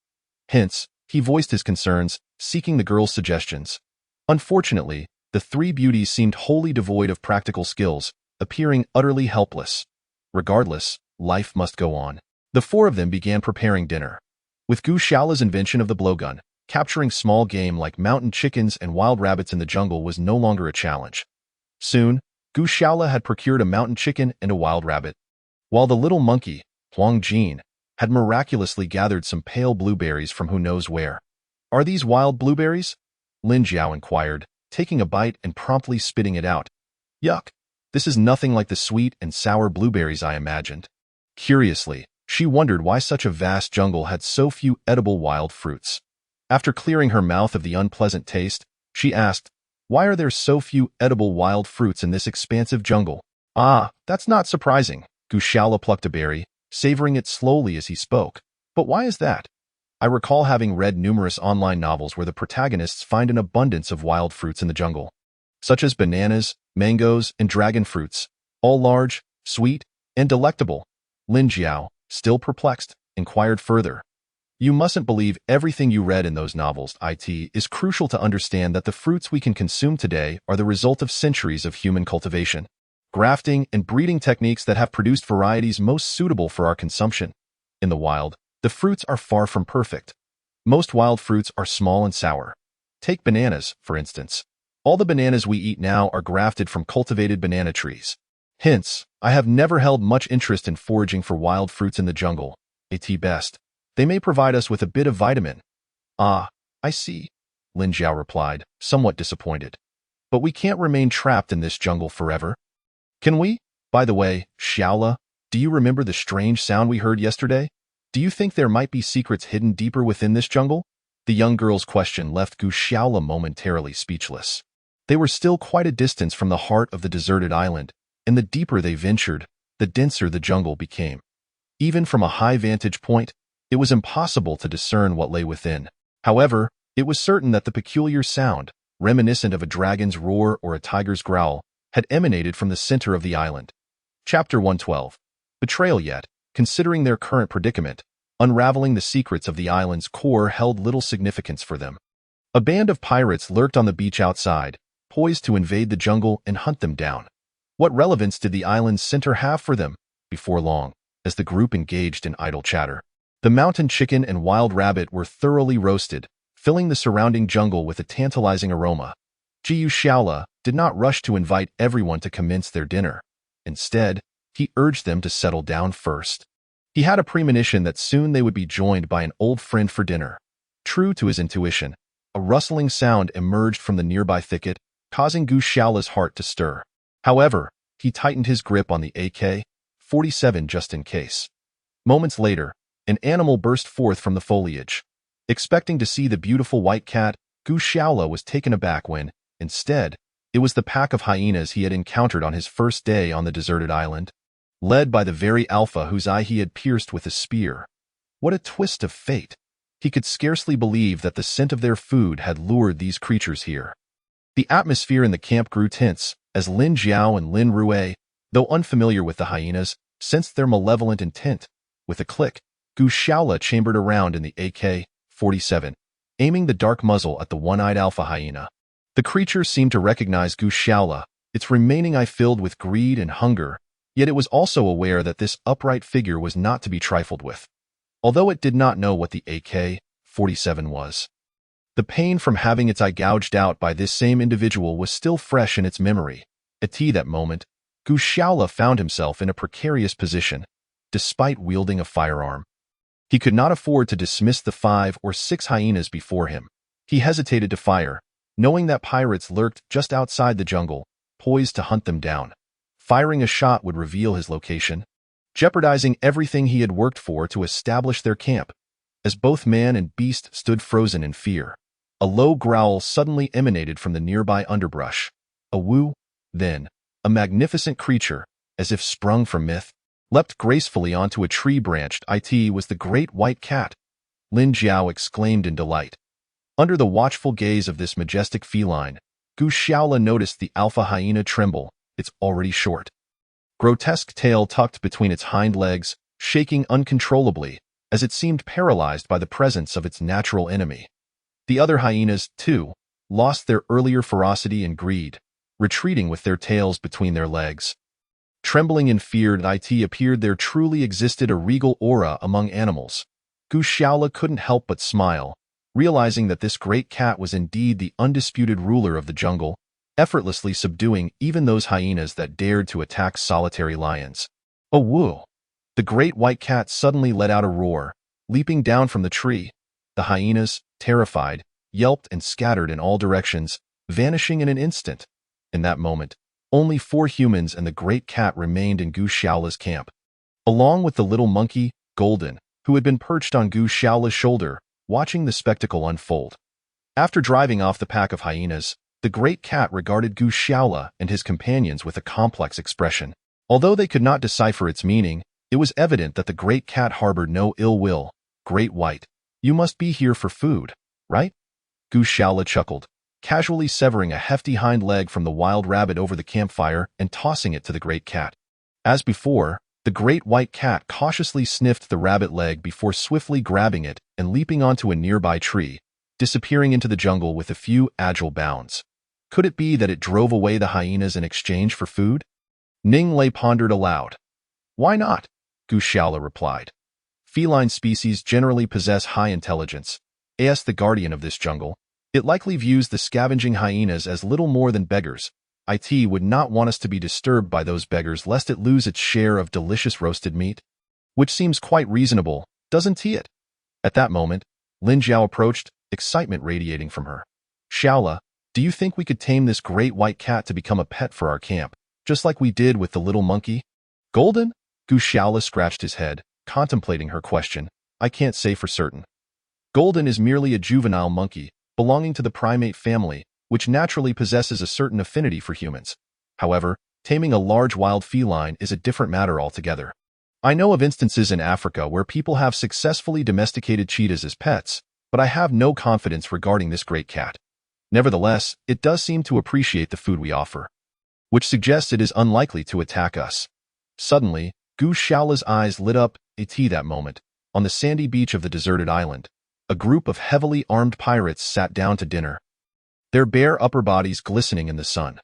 Hence, he voiced his concerns, seeking the girl's suggestions. Unfortunately, the three beauties seemed wholly devoid of practical skills, appearing utterly helpless. Regardless, life must go on. The four of them began preparing dinner. With Gu Xiaola's invention of the blowgun, capturing small game like mountain chickens and wild rabbits in the jungle was no longer a challenge. Soon, Gu Xiaola had procured a mountain chicken and a wild rabbit, while the little monkey, Huang Jin, had miraculously gathered some pale blueberries from who knows where. "Are these wild blueberries?" Lin Jiao inquired, taking a bite and promptly spitting it out. "Yuck! This is nothing like the sweet and sour blueberries I imagined." Curiously, she wondered why such a vast jungle had so few edible wild fruits. After clearing her mouth of the unpleasant taste, she asked, "Why are there so few edible wild fruits in this expansive jungle?" "Ah, that's not surprising." Gu Xiaola plucked a berry, savoring it slowly as he spoke. "But why is that? I recall having read numerous online novels where the protagonists find an abundance of wild fruits in the jungle, such as bananas, mangoes, and dragon fruits, all large, sweet, and delectable." Lin Jiao, still perplexed, inquired further. "You mustn't believe everything you read in those novels. It is crucial to understand that the fruits we can consume today are the result of centuries of human cultivation, grafting, and breeding techniques that have produced varieties most suitable for our consumption. In the wild, the fruits are far from perfect. Most wild fruits are small and sour. Take bananas, for instance. All the bananas we eat now are grafted from cultivated banana trees. Hence, I have never held much interest in foraging for wild fruits in the jungle. At best, they may provide us with a bit of vitamin." "Ah, I see," Lin Jiao replied, somewhat disappointed. "But we can't remain trapped in this jungle forever. Can we? By the way, Xiaola, do you remember the strange sound we heard yesterday? Do you think there might be secrets hidden deeper within this jungle?" The young girl's question left Gu Xiaola momentarily speechless. They were still quite a distance from the heart of the deserted island, and the deeper they ventured, the denser the jungle became. Even from a high vantage point, it was impossible to discern what lay within. However, it was certain that the peculiar sound, reminiscent of a dragon's roar or a tiger's growl, had emanated from the center of the island. Chapter 112. Betrayal. Yet, considering their current predicament, unraveling the secrets of the island's core held little significance for them. A band of pirates lurked on the beach outside, poised to invade the jungle and hunt them down. What relevance did the island's center have for them? Before long, as the group engaged in idle chatter, the mountain chicken and wild rabbit were thoroughly roasted, filling the surrounding jungle with a tantalizing aroma. Jiu Xiaola did not rush to invite everyone to commence their dinner. Instead, he urged them to settle down first. He had a premonition that soon they would be joined by an old friend for dinner. True to his intuition, a rustling sound emerged from the nearby thicket, causing Gu Xiaola's heart to stir. However, he tightened his grip on the AK-47 just in case. Moments later, an animal burst forth from the foliage. Expecting to see the beautiful white cat, Gu Xiaola was taken aback when, instead, it was the pack of hyenas he had encountered on his first day on the deserted island, led by the very alpha whose eye he had pierced with a spear. What a twist of fate! He could scarcely believe that the scent of their food had lured these creatures here. The atmosphere in the camp grew tense, as Lin Jiao and Lin Rui, though unfamiliar with the hyenas, sensed their malevolent intent. With a click, Gu Xiaola chambered around in the AK-47, aiming the dark muzzle at the one-eyed alpha hyena. The creature seemed to recognize Gu Xiaola, its remaining eye filled with greed and hunger, yet it was also aware that this upright figure was not to be trifled with. Although it did not know what the AK-47 was, the pain from having its eye gouged out by this same individual was still fresh in its memory. At that moment, Gu Xiaola found himself in a precarious position, despite wielding a firearm. He could not afford to dismiss the 5 or 6 hyenas before him. He hesitated to fire, knowing that pirates lurked just outside the jungle, poised to hunt them down. Firing a shot would reveal his location, jeopardizing everything he had worked for to establish their camp. As both man and beast stood frozen in fear, a low growl suddenly emanated from the nearby underbrush. A woo, then, a magnificent creature, as if sprung from myth, leapt gracefully onto a tree branch. It was the great white cat. Lin Jiao exclaimed in delight. Under the watchful gaze of this majestic feline, Gu Shaola noticed the alpha hyena tremble, its already short, grotesque tail tucked between its hind legs, shaking uncontrollably, as it seemed paralyzed by the presence of its natural enemy. The other hyenas, too, lost their earlier ferocity and greed, retreating with their tails between their legs. Trembling in fear, it appeared there truly existed a regal aura among animals. Gu Shaola couldn't help but smile, realizing that this great cat was indeed the undisputed ruler of the jungle, effortlessly subduing even those hyenas that dared to attack solitary lions. Oh woo! The great white cat suddenly let out a roar, leaping down from the tree. The hyenas, terrified, yelped and scattered in all directions, vanishing in an instant. In that moment, only 4 humans and the great cat remained in Gu Shaola's camp. Along with the little monkey, Golden, who had been perched on Gu Shaola's shoulder, watching the spectacle unfold. After driving off the pack of hyenas, the great cat regarded Gu Shaola and his companions with a complex expression. Although they could not decipher its meaning, it was evident that the great cat harbored no ill will. Great White, you must be here for food, right? Gu Shaola chuckled, casually severing a hefty hind leg from the wild rabbit over the campfire and tossing it to the great cat. As before, the great white cat cautiously sniffed the rabbit leg before swiftly grabbing it and leaping onto a nearby tree, disappearing into the jungle with a few agile bounds. Could it be that it drove away the hyenas in exchange for food? Ning Lei pondered aloud. Why not? Gu Shaola replied. Feline species generally possess high intelligence. As the guardian of this jungle, it likely views the scavenging hyenas as little more than beggars. It would not want us to be disturbed by those beggars lest it lose its share of delicious roasted meat. Which seems quite reasonable, doesn't it? At that moment, Lin Jiao approached, excitement radiating from her. Shaola, do you think we could tame this great white cat to become a pet for our camp, just like we did with the little monkey? Golden? Gu Shaola scratched his head, contemplating her question. I can't say for certain. Golden is merely a juvenile monkey, belonging to the primate family, which naturally possesses a certain affinity for humans. However, taming a large wild feline is a different matter altogether. I know of instances in Africa where people have successfully domesticated cheetahs as pets, but I have no confidence regarding this great cat. Nevertheless, it does seem to appreciate the food we offer, which suggests it is unlikely to attack us. Suddenly, Gu Shaola's eyes lit up. That moment, on the sandy beach of the deserted island, a group of heavily armed pirates sat down to dinner, their bare upper bodies glistening in the sun.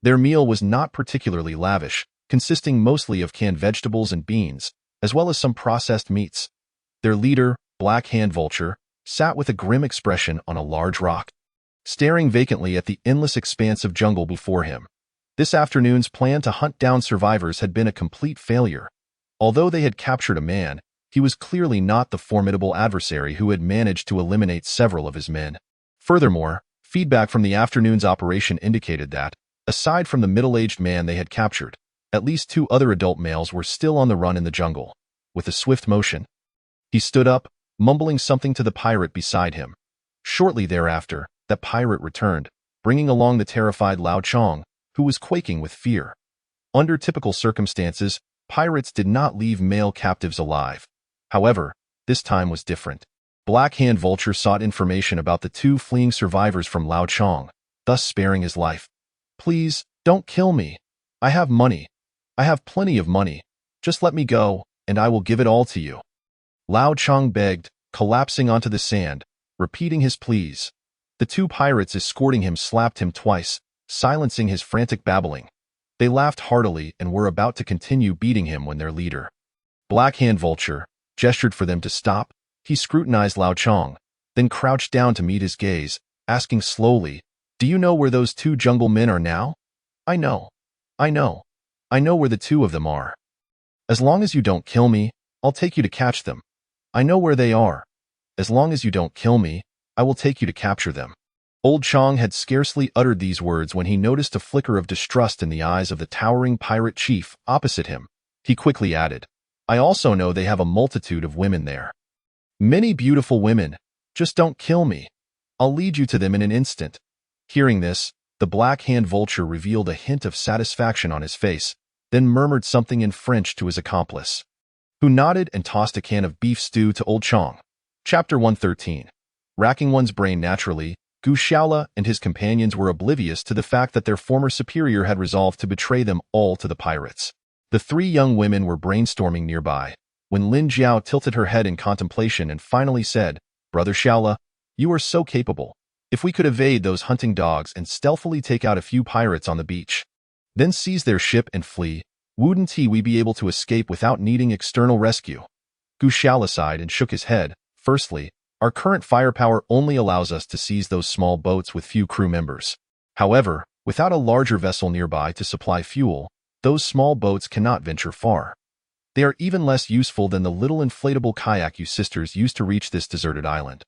Their meal was not particularly lavish, consisting mostly of canned vegetables and beans, as well as some processed meats. Their leader, Black Hand Vulture, sat with a grim expression on a large rock, staring vacantly at the endless expanse of jungle before him. This afternoon's plan to hunt down survivors had been a complete failure. Although they had captured a man, he was clearly not the formidable adversary who had managed to eliminate several of his men. Furthermore, feedback from the afternoon's operation indicated that, aside from the middle-aged man they had captured, at least 2 other adult males were still on the run in the jungle. With a swift motion, he stood up, mumbling something to the pirate beside him. Shortly thereafter, that pirate returned, bringing along the terrified Lao Chong, who was quaking with fear. Under typical circumstances, pirates did not leave male captives alive. However, this time was different. Black Hand Vulture sought information about the 2 fleeing survivors from Lao Chong, thus sparing his life. Please, don't kill me. I have money. I have plenty of money. Just let me go, and I will give it all to you. Lao Chong begged, collapsing onto the sand, repeating his pleas. The 2 pirates escorting him slapped him twice, silencing his frantic babbling. They laughed heartily and were about to continue beating him when their leader, Black Hand Vulture, gestured for them to stop. He scrutinized Lao Chong, then crouched down to meet his gaze, asking slowly, Do you know where those 2 jungle men are now? I know where the 2 of them are. As long as you don't kill me, I'll take you to catch them. I know where they are. As long as you don't kill me, I will take you to capture them." Old Chong had scarcely uttered these words when he noticed a flicker of distrust in the eyes of the towering pirate chief opposite him. He quickly added, "I also know they have a multitude of women there. Many beautiful women. Just don't kill me. I'll lead you to them in an instant." Hearing this, the black-hand vulture revealed a hint of satisfaction on his face, then murmured something in French to his accomplice, who nodded and tossed a can of beef stew to Old Chong. Chapter 113. Racking one's brain naturally, Gu Shaola and his companions were oblivious to the fact that their former superior had resolved to betray them all to the pirates. The three young women were brainstorming nearby, when Lin Jiao tilted her head in contemplation and finally said, "Brother Shaola, you are so capable. If we could evade those hunting dogs and stealthily take out a few pirates on the beach, then seize their ship and flee, wouldn't we be able to escape without needing external rescue?" Gu Shaola sighed and shook his head. "Firstly, our current firepower only allows us to seize those small boats with few crew members. However, without a larger vessel nearby to supply fuel, those small boats cannot venture far. They are even less useful than the little inflatable kayak you sisters used to reach this deserted island.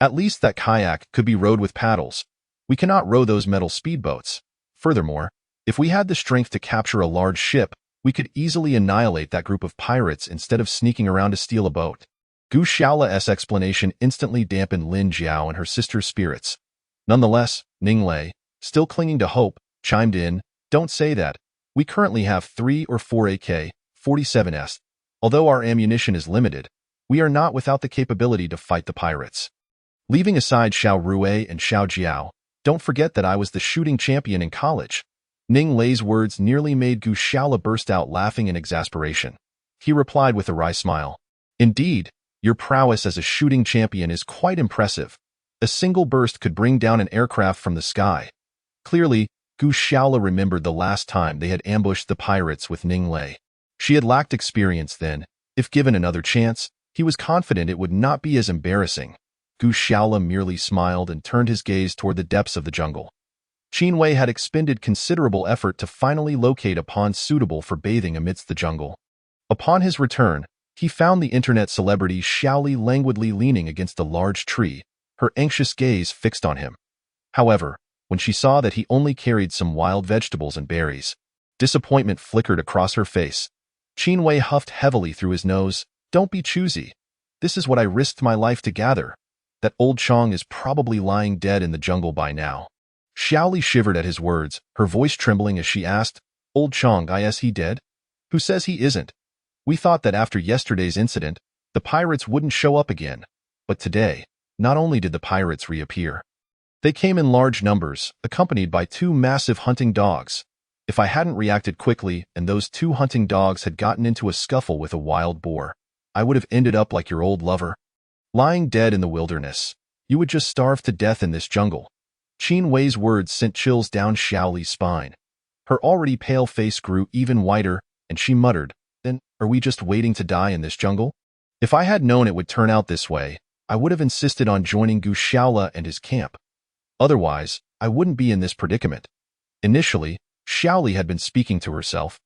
At least that kayak could be rowed with paddles. We cannot row those metal speedboats. Furthermore, if we had the strength to capture a large ship, we could easily annihilate that group of pirates instead of sneaking around to steal a boat." Gu Shaola's explanation instantly dampened Lin Jiao and her sister's spirits. Nonetheless, Ning Lei, still clinging to hope, chimed in, "Don't say that. We currently have 3 or 4 AK-47s. Although our ammunition is limited, we are not without the capability to fight the pirates. Leaving aside Xiao Rui and Xiao Jiao, don't forget that I was the shooting champion in college." Ning Lei's words nearly made Gu Shaola burst out laughing in exasperation. He replied with a wry smile, "Indeed, your prowess as a shooting champion is quite impressive. A single burst could bring down an aircraft from the sky." Clearly, Gu Shaola remembered the last time they had ambushed the pirates with Ning Lei. She had lacked experience then. If given another chance, he was confident it would not be as embarrassing. Gu Shaola merely smiled and turned his gaze toward the depths of the jungle. Qin Wei had expended considerable effort to finally locate a pond suitable for bathing amidst the jungle. Upon his return, he found the internet celebrity Xiaoli languidly leaning against a large tree, her anxious gaze fixed on him. However, when she saw that he only carried some wild vegetables and berries, disappointment flickered across her face. Qin Wei huffed heavily through his nose. "Don't be choosy. This is what I risked my life to gather. That old Chong is probably lying dead in the jungle by now." Xiaoli shivered at his words, her voice trembling as she asked, "Old Chong, is he dead? Who says he isn't? We thought that after yesterday's incident, the pirates wouldn't show up again. But today, not only did the pirates reappear, they came in large numbers, accompanied by 2 massive hunting dogs. If I hadn't reacted quickly and those 2 hunting dogs had gotten into a scuffle with a wild boar, I would have ended up like your old lover. Lying dead in the wilderness, you would just starve to death in this jungle." Qin Wei's words sent chills down Xiaoli's spine. Her already pale face grew even whiter, and she muttered, "Then, are we just waiting to die in this jungle? If I had known it would turn out this way, I would have insisted on joining Gu Shaola and his camp. Otherwise, I wouldn't be in this predicament." Initially, Xiaoli had been speaking to herself,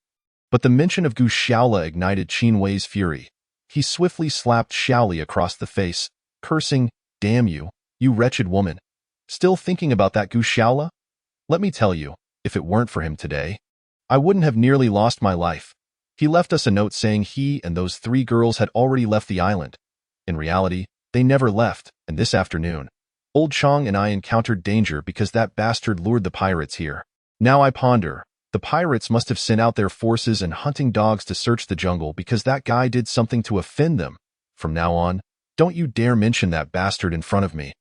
but the mention of Gu Shaola ignited Qin Wei's fury. He swiftly slapped Xiaoli across the face, cursing, "Damn you, you wretched woman. Still thinking about that Gu Shaola? Let me tell you, if it weren't for him today, I wouldn't have nearly lost my life. He left us a note saying he and those 3 girls had already left the island. In reality, they never left, and this afternoon, old Chong and I encountered danger because that bastard lured the pirates here. Now I ponder, the pirates must have sent out their forces and hunting dogs to search the jungle because that guy did something to offend them. From now on, don't you dare mention that bastard in front of me."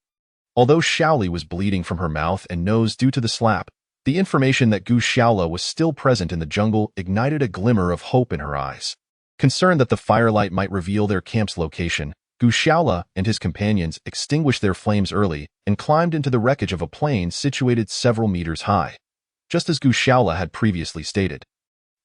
Although Xiaoli was bleeding from her mouth and nose due to the slap, the information that Gu Shaola was still present in the jungle ignited a glimmer of hope in her eyes. Concerned that the firelight might reveal their camp's location, Gu Shaola and his companions extinguished their flames early and climbed into the wreckage of a plane situated several meters high. Just as Gu Shaola had previously stated,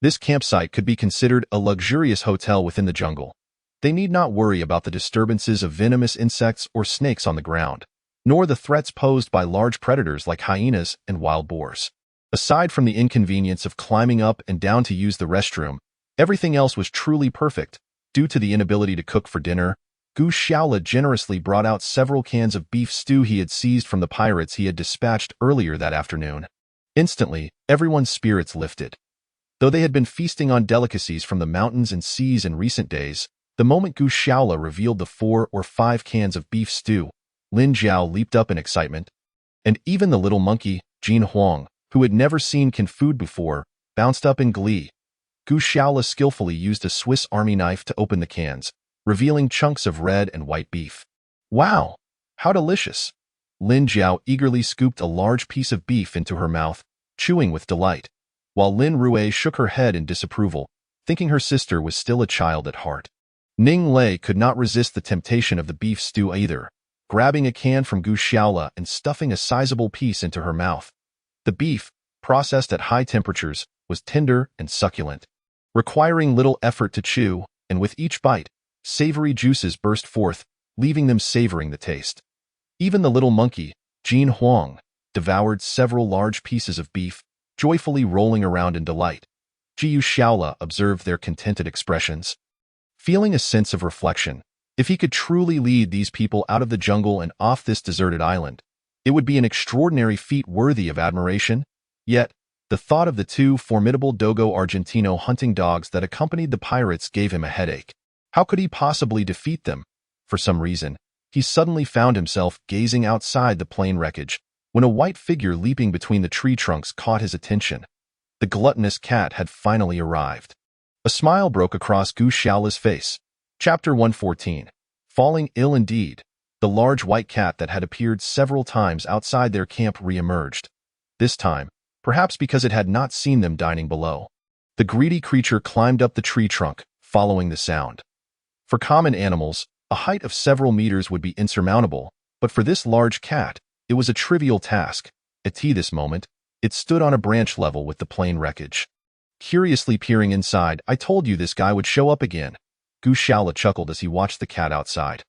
this campsite could be considered a luxurious hotel within the jungle. They need not worry about the disturbances of venomous insects or snakes on the ground, nor the threats posed by large predators like hyenas and wild boars. Aside from the inconvenience of climbing up and down to use the restroom, everything else was truly perfect. Due to the inability to cook for dinner, Gu Shaola generously brought out several cans of beef stew he had seized from the pirates he had dispatched earlier that afternoon. Instantly, everyone's spirits lifted. Though they had been feasting on delicacies from the mountains and seas in recent days, the moment Gu Shaola revealed the 4 or 5 cans of beef stew, Lin Jiao leaped up in excitement. And even the little monkey, Jin Huang, who had never seen canned food before, bounced up in glee. Gu Shaola skillfully used a Swiss Army knife to open the cans, revealing chunks of red and white beef. Wow! How delicious! Lin Jiao eagerly scooped a large piece of beef into her mouth, chewing with delight, while Lin Rui shook her head in disapproval, thinking her sister was still a child at heart. Ning Lei could not resist the temptation of the beef stew either, grabbing a can from Gu Shaola and stuffing a sizable piece into her mouth. The beef, processed at high temperatures, was tender and succulent, requiring little effort to chew, and with each bite, savory juices burst forth, leaving them savoring the taste. Even the little monkey, Jin Huang, devoured several large pieces of beef, joyfully rolling around in delight. Jiu Shaola observed their contented expressions, feeling a sense of reflection. If he could truly lead these people out of the jungle and off this deserted island, it would be an extraordinary feat worthy of admiration. Yet, the thought of the 2 formidable Dogo Argentino hunting dogs that accompanied the pirates gave him a headache. How could he possibly defeat them? For some reason, he suddenly found himself gazing outside the plane wreckage, when a white figure leaping between the tree trunks caught his attention. The gluttonous cat had finally arrived. A smile broke across Gu Shaola's face. Chapter 114. Falling ill indeed. The large white cat that had appeared several times outside their camp re-emerged. This time, perhaps because it had not seen them dining below. The greedy creature climbed up the tree trunk, following the sound. For common animals, a height of several meters would be insurmountable, but for this large cat, it was a trivial task. At this moment, it stood on a branch level with the plane wreckage. Curiously peering inside, I told you this guy would show up again. Gu Shaola chuckled as he watched the cat outside.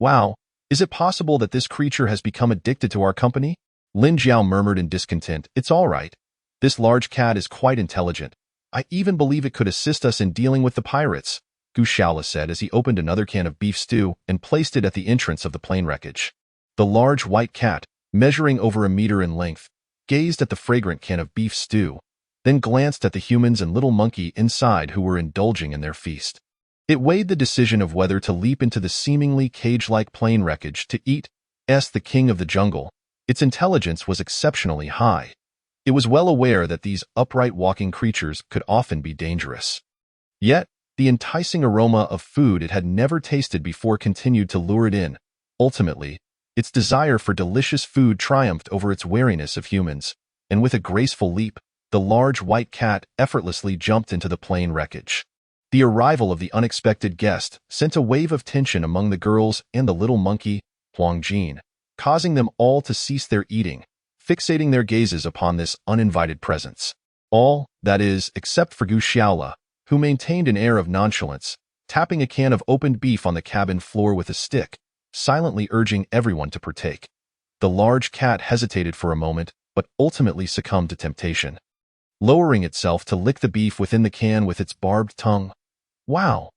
Wow, is it possible that this creature has become addicted to our company? Lin Jiao murmured in discontent. It's all right. This large cat is quite intelligent. I even believe it could assist us in dealing with the pirates, Gu Shaola said as he opened another can of beef stew and placed it at the entrance of the plane wreckage. The large white cat, measuring over a meter in length, gazed at the fragrant can of beef stew, then glanced at the humans and little monkey inside who were indulging in their feast. It weighed the decision of whether to leap into the seemingly cage-like plane wreckage to eat the king of the jungle. Its intelligence was exceptionally high. It was well aware that these upright walking creatures could often be dangerous. Yet, the enticing aroma of food it had never tasted before continued to lure it in. Ultimately, its desire for delicious food triumphed over its wariness of humans, and with a graceful leap, the large white cat effortlessly jumped into the plane wreckage. The arrival of the unexpected guest sent a wave of tension among the girls and the little monkey, Huang Jin, causing them all to cease their eating, fixating their gazes upon this uninvited presence. All, that is, except for Gu Shaola, who maintained an air of nonchalance, tapping a can of opened beef on the cabin floor with a stick, silently urging everyone to partake. The large cat hesitated for a moment, but ultimately succumbed to temptation, lowering itself to lick the beef within the can with its barbed tongue. Wow!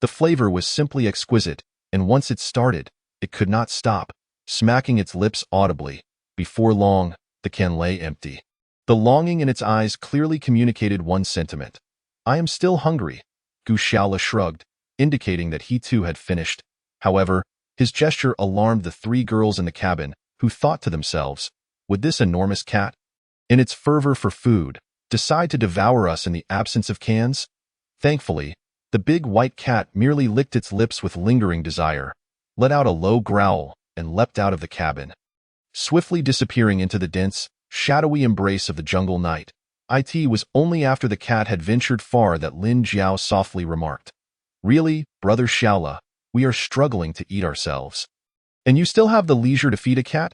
The flavor was simply exquisite, and once it started, it could not stop, smacking its lips audibly. Before long, the can lay empty. The longing in its eyes clearly communicated one sentiment. I am still hungry. Gu Shaola shrugged, indicating that he too had finished. However, his gesture alarmed the 3 girls in the cabin, who thought to themselves, would this enormous cat, in its fervor for food, decide to devour us in the absence of cans? Thankfully, the big white cat merely licked its lips with lingering desire, let out a low growl, and leapt out of the cabin, swiftly disappearing into the dense, shadowy embrace of the jungle night. It was only after the cat had ventured far that Lin Jiao softly remarked, Really, Brother Shaola, we are struggling to eat ourselves. And you still have the leisure to feed a cat?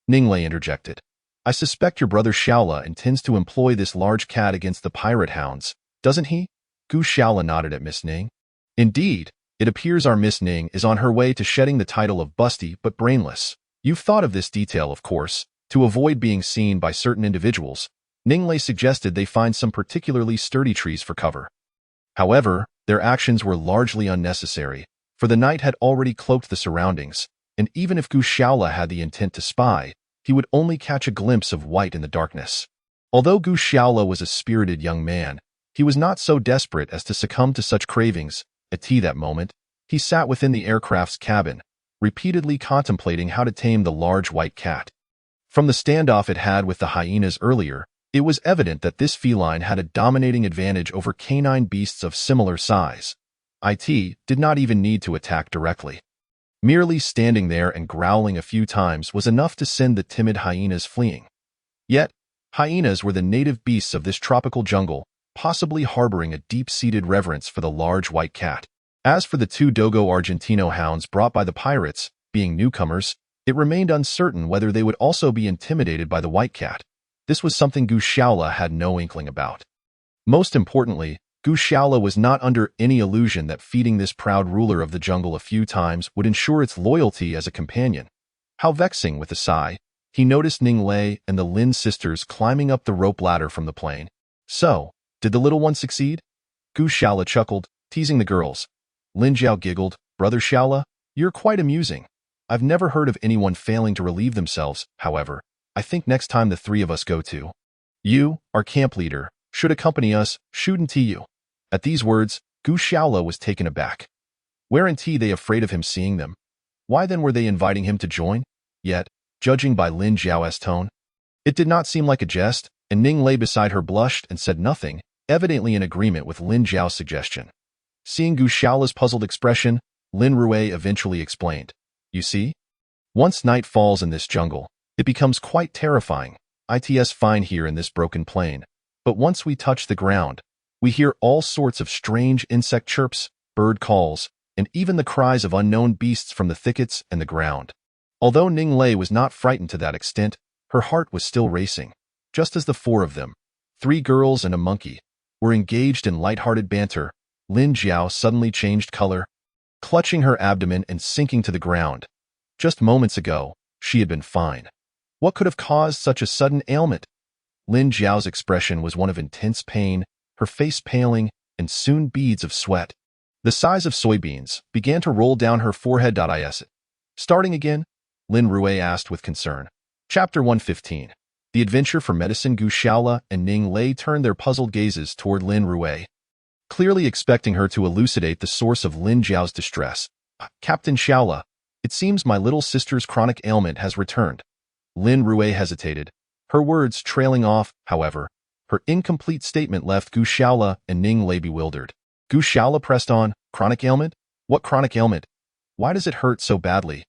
Ning Lei interjected. I suspect your brother Shaola intends to employ this large cat against the pirate hounds, doesn't he? Gu Shaola nodded at Miss Ning. Indeed, it appears our Miss Ning is on her way to shedding the title of busty but brainless. You've thought of this detail, of course. To avoid being seen by certain individuals, Ning Lei suggested they find some particularly sturdy trees for cover. However, their actions were largely unnecessary, for the night had already cloaked the surroundings, and even if Gu Shaola had the intent to spy, he would only catch a glimpse of white in the darkness. Although Gu Shaola was a spirited young man, he was not so desperate as to succumb to such cravings. At tea that moment, he sat within the aircraft's cabin, repeatedly contemplating how to tame the large white cat. From the standoff it had with the hyenas earlier, it was evident that this feline had a dominating advantage over canine beasts of similar size. It did not even need to attack directly. Merely standing there and growling a few times was enough to send the timid hyenas fleeing. Yet, hyenas were the native beasts of this tropical jungle, possibly harboring a deep-seated reverence for the large white cat. As for the two Dogo Argentino hounds brought by the pirates, being newcomers, it remained uncertain whether they would also be intimidated by the white cat. This was something Gu Shaola had no inkling about. Most importantly, Gu Shaola was not under any illusion that feeding this proud ruler of the jungle a few times would ensure its loyalty as a companion. How vexing, with a sigh, he noticed Ning Lei and the Lin sisters climbing up the rope ladder from the plane. So, did the little one succeed? Gu Shaola chuckled, teasing the girls. Lin Jiao giggled, Brother Shaola, you're quite amusing. I've never heard of anyone failing to relieve themselves, however. I think next time the three of us go to, you, our camp leader, should accompany us, shouldn't you? At these words, Gu Shaola was taken aback. Weren't they afraid of him seeing them? Why then were they inviting him to join? Yet, judging by Lin Jiao's tone, it did not seem like a jest, and Ning lay beside her blushed and said nothing, evidently in agreement with Lin Jiao's suggestion. Seeing Gu Shaola's puzzled expression, Lin Rue eventually explained. You see? Once night falls in this jungle, it becomes quite terrifying. It's fine here in this broken plain, but once we touch the ground, we hear all sorts of strange insect chirps, bird calls, and even the cries of unknown beasts from the thickets and the ground. Although Ning Lei was not frightened to that extent, her heart was still racing. Just as the four of them, 3 girls and a monkey, were engaged in light-hearted banter, Lin Jiao suddenly changed color, clutching her abdomen and sinking to the ground. Just moments ago, she had been fine. What could have caused such a sudden ailment? Lin Jiao's expression was one of intense pain, her face paling, and soon beads of sweat, the size of soybeans, began to roll down her forehead. Starting again? Lin Rue asked with concern. Chapter 115. The Adventure for Medicine. Gu Shaola and Ning Lei turned their puzzled gazes toward Lin Rue, clearly expecting her to elucidate the source of Lin Jiao's distress. Captain Shaola, it seems my little sister's chronic ailment has returned. Lin Rue hesitated, her words trailing off. However, her incomplete statement left Gu Shaola and Ning Lei bewildered. Gu Shaola pressed on, chronic ailment? What chronic ailment? Why does it hurt so badly?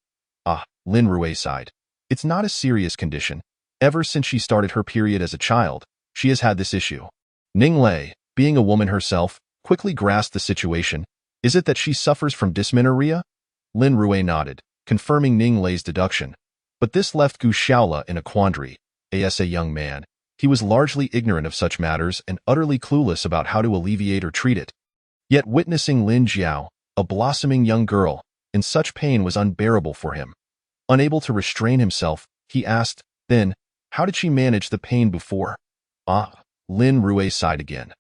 Lin Rue sighed. It's not a serious condition. Ever since she started her period as a child, she has had this issue. Ning Lei, being a woman herself, quickly grasped the situation. Is it that she suffers from dysmenorrhea? Lin Rue nodded, confirming Ning Lei's deduction. But this left Gu Shaola in a quandary. As a young man, he was largely ignorant of such matters and utterly clueless about how to alleviate or treat it. Yet witnessing Lin Jiao, a blossoming young girl, in such pain was unbearable for him. Unable to restrain himself, he asked, then, how did she manage the pain before? Lin Rue sighed again.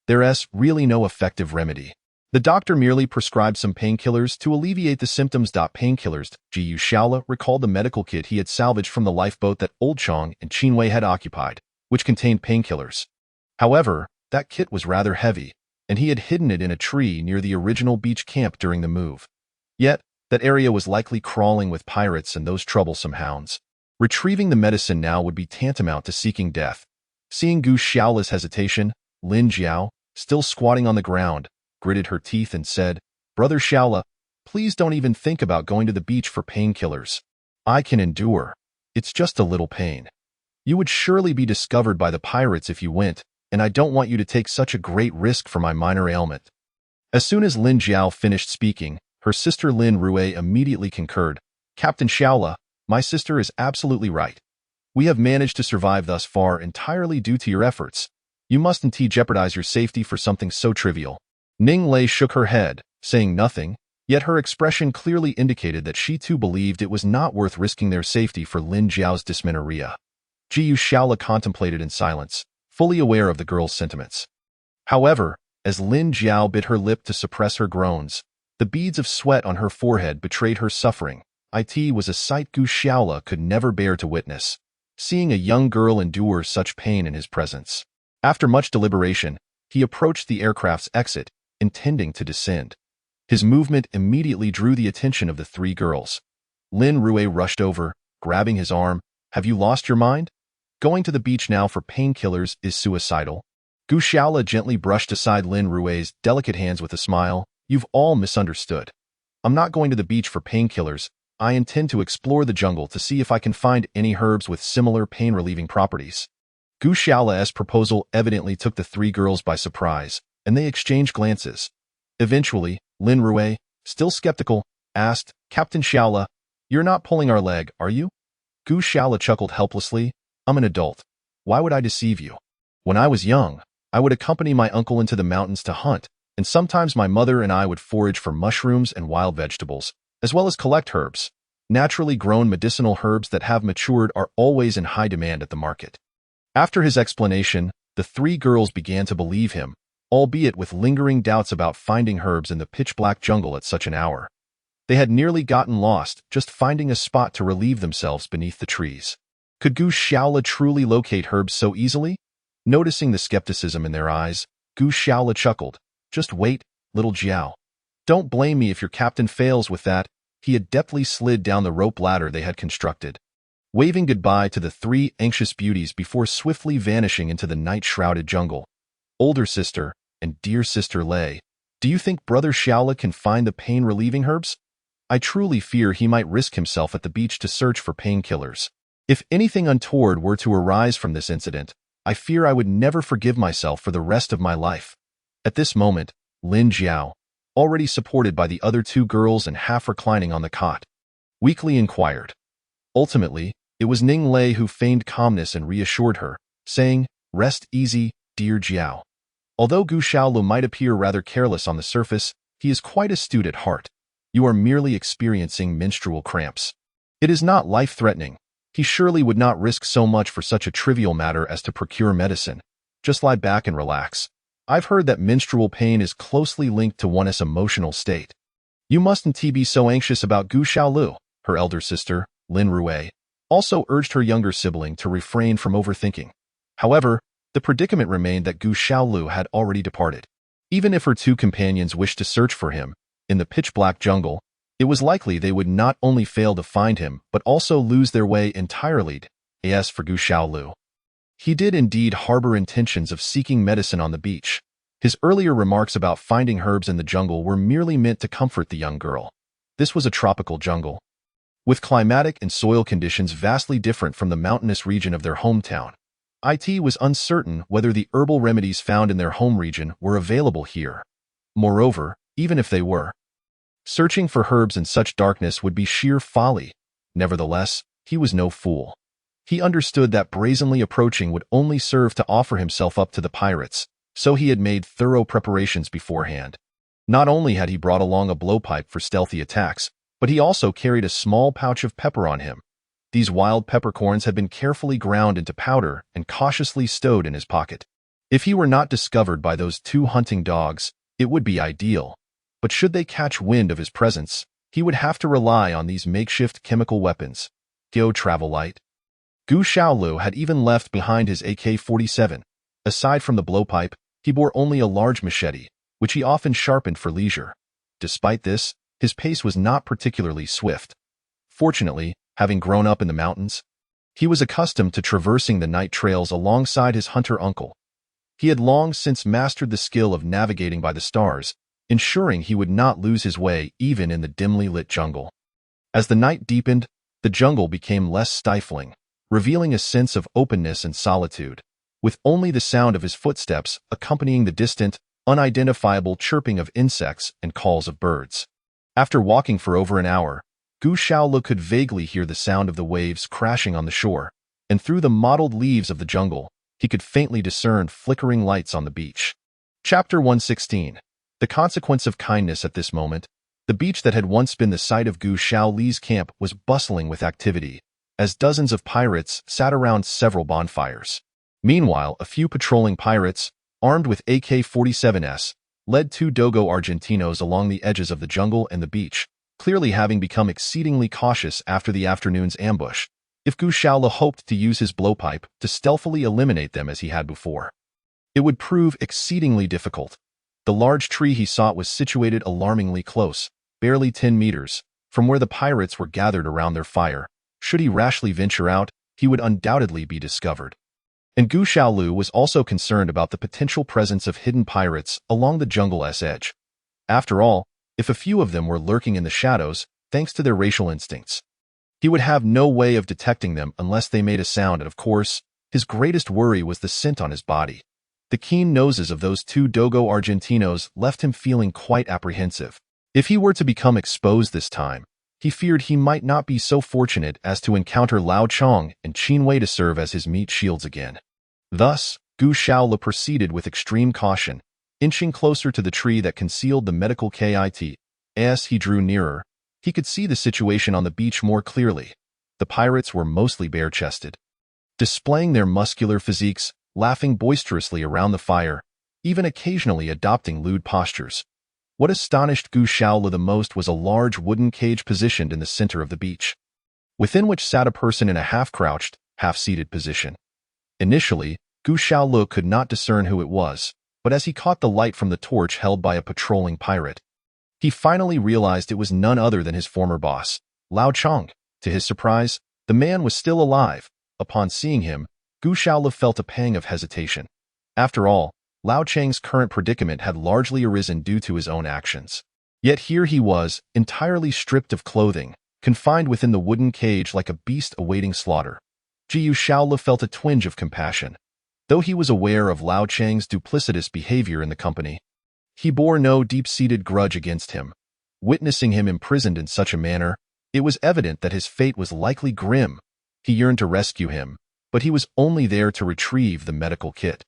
There's really no effective remedy. The doctor merely prescribed some painkillers to alleviate the symptoms. Painkillers. Gu Shaola recalled the medical kit he had salvaged from the lifeboat that Old Chong and Qinwei had occupied, which contained painkillers. However, that kit was rather heavy, and he had hidden it in a tree near the original beach camp during the move. Yet, that area was likely crawling with pirates and those troublesome hounds. Retrieving the medicine now would be tantamount to seeking death. Seeing Gu Shaola's hesitation, Lin Jiao, still squatting on the ground, gritted her teeth and said, Brother Shaola, please don't even think about going to the beach for painkillers. I can endure. It's just a little pain. You would surely be discovered by the pirates if you went, and I don't want you to take such a great risk for my minor ailment. As soon as Lin Jiao finished speaking, her sister Lin Rue immediately concurred. Captain Shaola, my sister is absolutely right. We have managed to survive thus far entirely due to your efforts. You mustn't jeopardize your safety for something so trivial. Ning Lei shook her head, saying nothing, yet her expression clearly indicated that she too believed it was not worth risking their safety for Lin Jiao's dysmenorrhea. Gu Shaola contemplated in silence, fully aware of the girl's sentiments. However, as Lin Jiao bit her lip to suppress her groans, The beads of sweat on her forehead betrayed her suffering. It was a sight Gu Xiaola could never bear to witness, seeing a young girl endure such pain in his presence. After much deliberation, he approached the aircraft's exit, intending to descend. His movement immediately drew the attention of the three girls. Lin Rue rushed over, grabbing his arm. "Have you lost your mind? Going to the beach now for painkillers is suicidal." Gu Xiaola gently brushed aside Lin Rue's delicate hands with a smile. "You've all misunderstood. I'm not going to the beach for painkillers. I intend to explore the jungle to see if I can find any herbs with similar pain-relieving properties." Gu Xiaola's proposal evidently took the three girls by surprise, and they exchanged glances. Eventually, Lin Rue, still skeptical, asked, "Captain Xiaola, you're not pulling our leg, are you?" Gu Xiaola chuckled helplessly. "I'm an adult. Why would I deceive you? When I was young, I would accompany my uncle into the mountains to hunt, and sometimes my mother and I would forage for mushrooms and wild vegetables, as well as collect herbs. Naturally grown medicinal herbs that have matured are always in high demand at the market." After his explanation, the three girls began to believe him, albeit with lingering doubts about finding herbs in the pitch-black jungle at such an hour. They had nearly gotten lost just finding a spot to relieve themselves beneath the trees. Could Gu Xiaola truly locate herbs so easily? Noticing the skepticism in their eyes, Gu Xiaola chuckled. "Just wait, little Jiao. Don't blame me if your captain fails with that." He adeptly slid down the rope ladder they had constructed, waving goodbye to the three anxious beauties before swiftly vanishing into the night-shrouded jungle. "Older sister and dear sister Lei, do you think Brother Xiaola can find the pain-relieving herbs? I truly fear he might risk himself at the beach to search for painkillers. If anything untoward were to arise from this incident, I fear I would never forgive myself for the rest of my life." At this moment, Lin Jiao, already supported by the other two girls and half reclining on the cot, weakly inquired. Ultimately, it was Ning Lei who feigned calmness and reassured her, saying, "Rest easy, dear Jiao. Although Gu Xiaolu might appear rather careless on the surface, he is quite astute at heart. You are merely experiencing menstrual cramps. It is not life-threatening. He surely would not risk so much for such a trivial matter as to procure medicine. Just lie back and relax. I've heard that menstrual pain is closely linked to one's emotional state. You mustn't be so anxious about Gu Xiaolu." Her elder sister, Lin Rue, also urged her younger sibling to refrain from overthinking. However, the predicament remained that Gu Xiaolu had already departed. Even if her two companions wished to search for him in the pitch-black jungle, it was likely they would not only fail to find him but also lose their way entirely. As for Gu Xiaolu, he did indeed harbor intentions of seeking medicine on the beach. His earlier remarks about finding herbs in the jungle were merely meant to comfort the young girl. This was a tropical jungle, with climatic and soil conditions vastly different from the mountainous region of their hometown. It was uncertain whether the herbal remedies found in their home region were available here. Moreover, even if they were, searching for herbs in such darkness would be sheer folly. Nevertheless, he was no fool. He understood that brazenly approaching would only serve to offer himself up to the pirates, so he had made thorough preparations beforehand. Not only had he brought along a blowpipe for stealthy attacks, but he also carried a small pouch of pepper on him. These wild peppercorns had been carefully ground into powder and cautiously stowed in his pocket. If he were not discovered by those two hunting dogs, it would be ideal. But should they catch wind of his presence, he would have to rely on these makeshift chemical weapons. Go travel light. Gu Xiaolu had even left behind his AK-47. Aside from the blowpipe, he bore only a large machete, which he often sharpened for leisure. Despite this, his pace was not particularly swift. Fortunately, having grown up in the mountains, he was accustomed to traversing the night trails alongside his hunter uncle. He had long since mastered the skill of navigating by the stars, ensuring he would not lose his way even in the dimly lit jungle. As the night deepened, the jungle became less stifling, revealing a sense of openness and solitude, with only the sound of his footsteps accompanying the distant, unidentifiable chirping of insects and calls of birds. After walking for over an hour, Gu Xiaolu could vaguely hear the sound of the waves crashing on the shore, and through the mottled leaves of the jungle, he could faintly discern flickering lights on the beach. Chapter 116. The consequence of kindness. At this moment, the beach that had once been the site of Gu Xiaoli's camp was bustling with activity, as dozens of pirates sat around several bonfires. Meanwhile, a few patrolling pirates, armed with AK-47s, led two Dogo Argentinos along the edges of the jungle and the beach, clearly having become exceedingly cautious after the afternoon's ambush. If Gu Shaola hoped to use his blowpipe to stealthily eliminate them as he had before, it would prove exceedingly difficult. The large tree he sought was situated alarmingly close, barely 10 meters, from where the pirates were gathered around their fire. Should he rashly venture out, he would undoubtedly be discovered. And Gu Shaolu was also concerned about the potential presence of hidden pirates along the jungle's edge. After all, if a few of them were lurking in the shadows, thanks to their racial instincts, he would have no way of detecting them unless they made a sound, and of course, his greatest worry was the scent on his body. The keen noses of those two Dogo Argentinos left him feeling quite apprehensive. If he were to become exposed this time, he feared he might not be so fortunate as to encounter Lao Chong and Qin Wei to serve as his meat shields again. Thus, Gu Shaola proceeded with extreme caution, inching closer to the tree that concealed the medical kit. As he drew nearer, he could see the situation on the beach more clearly. The pirates were mostly bare-chested, displaying their muscular physiques, laughing boisterously around the fire, even occasionally adopting lewd postures. What astonished Gu Shaola the most was a large wooden cage positioned in the center of the beach, within which sat a person in a half-crouched, half-seated position. Initially, Gu Shaola could not discern who it was, but as he caught the light from the torch held by a patrolling pirate, he finally realized it was none other than his former boss, Lao Chong. To his surprise, the man was still alive. Upon seeing him, Gu Shaola felt a pang of hesitation. After all, Lao Chang's current predicament had largely arisen due to his own actions. Yet here he was, entirely stripped of clothing, confined within the wooden cage like a beast awaiting slaughter. Gu Shaola felt a twinge of compassion. Though he was aware of Lao Chang's duplicitous behavior in the company, he bore no deep-seated grudge against him. Witnessing him imprisoned in such a manner, it was evident that his fate was likely grim. He yearned to rescue him, but he was only there to retrieve the medical kit.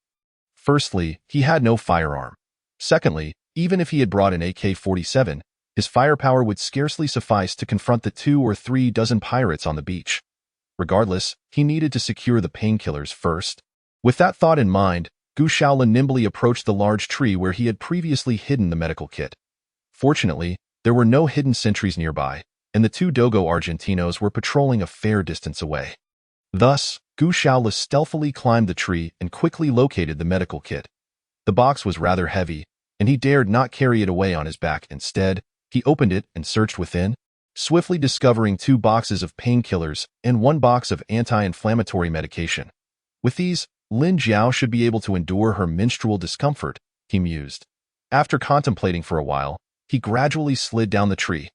Firstly, he had no firearm. Secondly, even if he had brought an AK-47, his firepower would scarcely suffice to confront the 2 or 3 dozen pirates on the beach. Regardless, he needed to secure the painkillers first. With that thought in mind, Gu Shaola nimbly approached the large tree where he had previously hidden the medical kit. Fortunately, there were no hidden sentries nearby, and the 2 Dogo Argentinos were patrolling a fair distance away. Thus, Gu Shaola stealthily climbed the tree and quickly located the medical kit. The box was rather heavy, and he dared not carry it away on his back. Instead, he opened it and searched within, swiftly discovering 2 boxes of painkillers and 1 box of anti-inflammatory medication. With these, Lin Jiao should be able to endure her menstrual discomfort, he mused. After contemplating for a while, he gradually slid down the tree,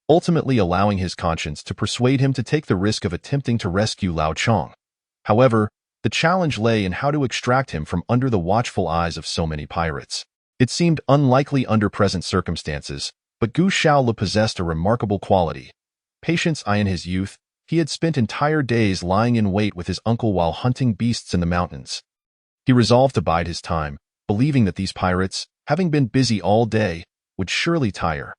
ultimately allowing his conscience to persuade him to take the risk of attempting to rescue Lao Chong. However, the challenge lay in how to extract him from under the watchful eyes of so many pirates. It seemed unlikely under present circumstances, but Gu Shaola possessed a remarkable quality: patience. In his youth, he had spent entire days lying in wait with his uncle while hunting beasts in the mountains. He resolved to bide his time, believing that these pirates, having been busy all day, would surely tire.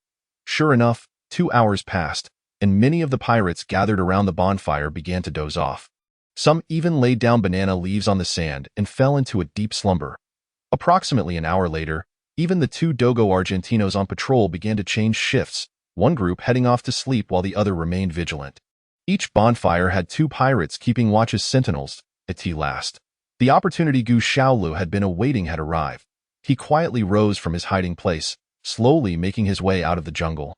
Sure enough, 2 hours passed, and many of the pirates gathered around the bonfire began to doze off. Some even laid down banana leaves on the sand and fell into a deep slumber. Approximately an hour later, even the 2 Dogo Argentinos on patrol began to change shifts, one group heading off to sleep while the other remained vigilant. Each bonfire had 2 pirates keeping watch as sentinels. At last, the opportunity Gu Shaolu had been awaiting had arrived. He quietly rose from his hiding place, slowly making his way out of the jungle.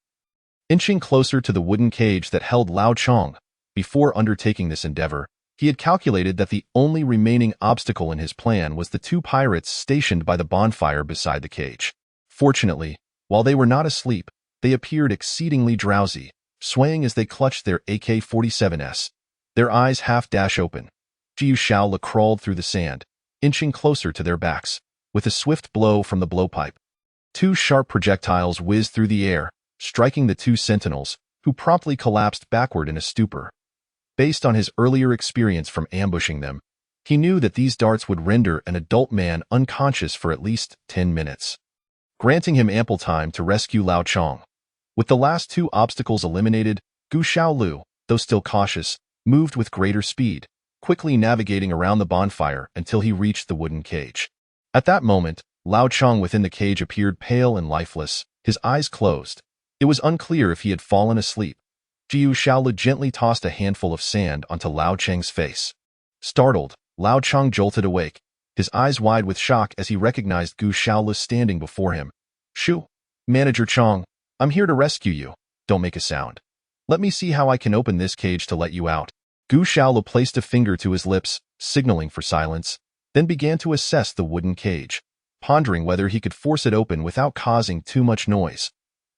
Inching closer to the wooden cage that held Lao Chong, before undertaking this endeavor, he had calculated that the only remaining obstacle in his plan was the 2 pirates stationed by the bonfire beside the cage. Fortunately, while they were not asleep, they appeared exceedingly drowsy, swaying as they clutched their AK-47s, their eyes half open. Gu Shaola crawled through the sand, inching closer to their backs. With a swift blow from the blowpipe, 2 sharp projectiles whizzed through the air, striking the 2 sentinels, who promptly collapsed backward in a stupor. Based on his earlier experience from ambushing them, he knew that these darts would render an adult man unconscious for at least 10 minutes, granting him ample time to rescue Lao Chong. With the last 2 obstacles eliminated, Gu Shaolu, though still cautious, moved with greater speed, quickly navigating around the bonfire until he reached the wooden cage. At that moment, Lao Chong within the cage appeared pale and lifeless, his eyes closed. It was unclear if he had fallen asleep. Jiu Shaola gently tossed a handful of sand onto Lao Cheng's face. Startled, Lao Chong jolted awake, his eyes wide with shock as he recognized Gu Shaola standing before him. "Shoo! Manager Chong, I'm here to rescue you. Don't make a sound. Let me see how I can open this cage to let you out." Gu Shaola placed a finger to his lips, signaling for silence, then began to assess the wooden cage, pondering whether he could force it open without causing too much noise.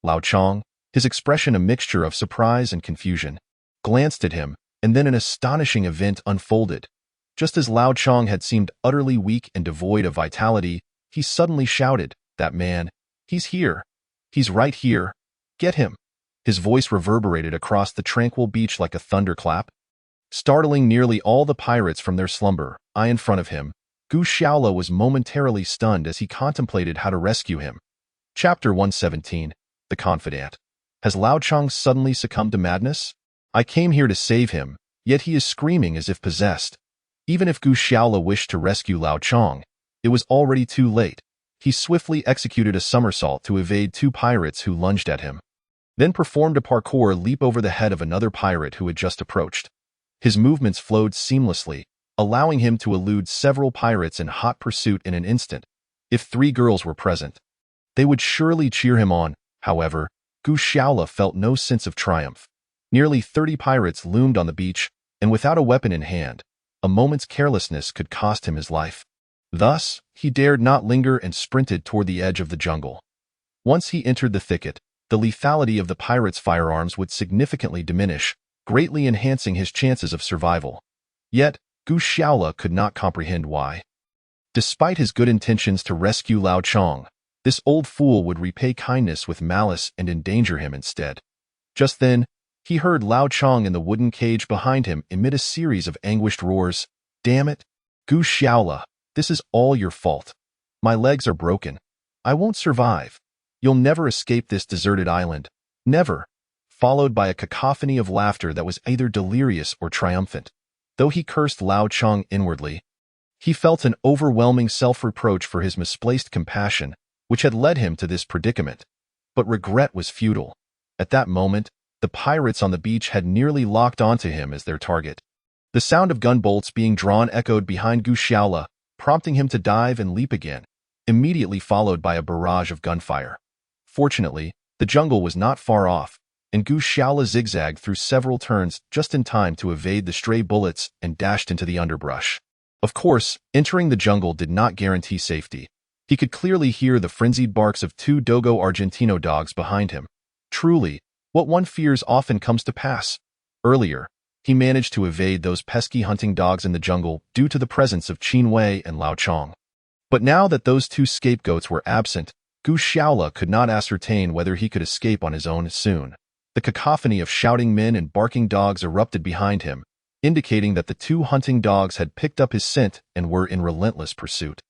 Lao Chong, his expression a mixture of surprise and confusion, glanced at him, and then an astonishing event unfolded. Just as Lao Chong had seemed utterly weak and devoid of vitality, he suddenly shouted, "That man! He's here! He's right here! Get him!" His voice reverberated across the tranquil beach like a thunderclap, startling nearly all the pirates from their slumber. Eye in front of him, Gu Shaola was momentarily stunned as he contemplated how to rescue him. Chapter 117, The Confidant. Has Lao Chong suddenly succumbed to madness? I came here to save him, yet he is screaming as if possessed. Even if Gu Shaola wished to rescue Lao Chong, it was already too late. He swiftly executed a somersault to evade two pirates who lunged at him, then performed a parkour leap over the head of another pirate who had just approached. His movements flowed seamlessly, allowing him to elude several pirates in hot pursuit in an instant. If 3 girls were present, they would surely cheer him on. However, Gu Shaola felt no sense of triumph. Nearly 30 pirates loomed on the beach, and without a weapon in hand, a moment's carelessness could cost him his life. Thus, he dared not linger and sprinted toward the edge of the jungle. Once he entered the thicket, the lethality of the pirates' firearms would significantly diminish, greatly enhancing his chances of survival. Yet, Gu Shaola could not comprehend why. Despite his good intentions to rescue Lao Chong, this old fool would repay kindness with malice and endanger him instead. Just then, he heard Lao Chong in the wooden cage behind him emit a series of anguished roars. "Damn it! Gu Shaola, this is all your fault. My legs are broken. I won't survive. You'll never escape this deserted island. Never," followed by a cacophony of laughter that was either delirious or triumphant. Though he cursed Lao Chong inwardly, he felt an overwhelming self-reproach for his misplaced compassion, which had led him to this predicament. But regret was futile. At that moment, the pirates on the beach had nearly locked onto him as their target. The sound of gunbolts being drawn echoed behind Gu Shaola, prompting him to dive and leap again, immediately followed by a barrage of gunfire. Fortunately, the jungle was not far off, and Gu Shaola zigzagged through several turns just in time to evade the stray bullets and dashed into the underbrush. Of course, entering the jungle did not guarantee safety. He could clearly hear the frenzied barks of 2 Dogo Argentino dogs behind him. Truly, what one fears often comes to pass. Earlier, he managed to evade those pesky hunting dogs in the jungle due to the presence of Qin Wei and Lao Chong. But now that those 2 scapegoats were absent, Gu Shaola could not ascertain whether he could escape on his own soon. The cacophony of shouting men and barking dogs erupted behind him, indicating that the 2 hunting dogs had picked up his scent and were in relentless pursuit.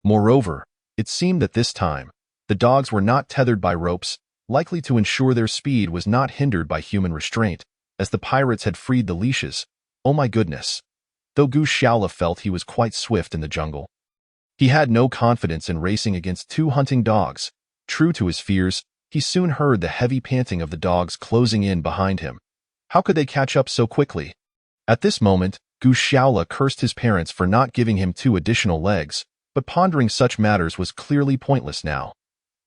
Moreover, it seemed that this time, the dogs were not tethered by ropes, likely to ensure their speed was not hindered by human restraint, as the pirates had freed the leashes. Oh my goodness! Though Gu Shaola felt he was quite swift in the jungle, he had no confidence in racing against 2 hunting dogs. True to his fears, he soon heard the heavy panting of the dogs closing in behind him. How could they catch up so quickly? At this moment, Gu Shaola cursed his parents for not giving him 2 additional legs, but pondering such matters was clearly pointless now.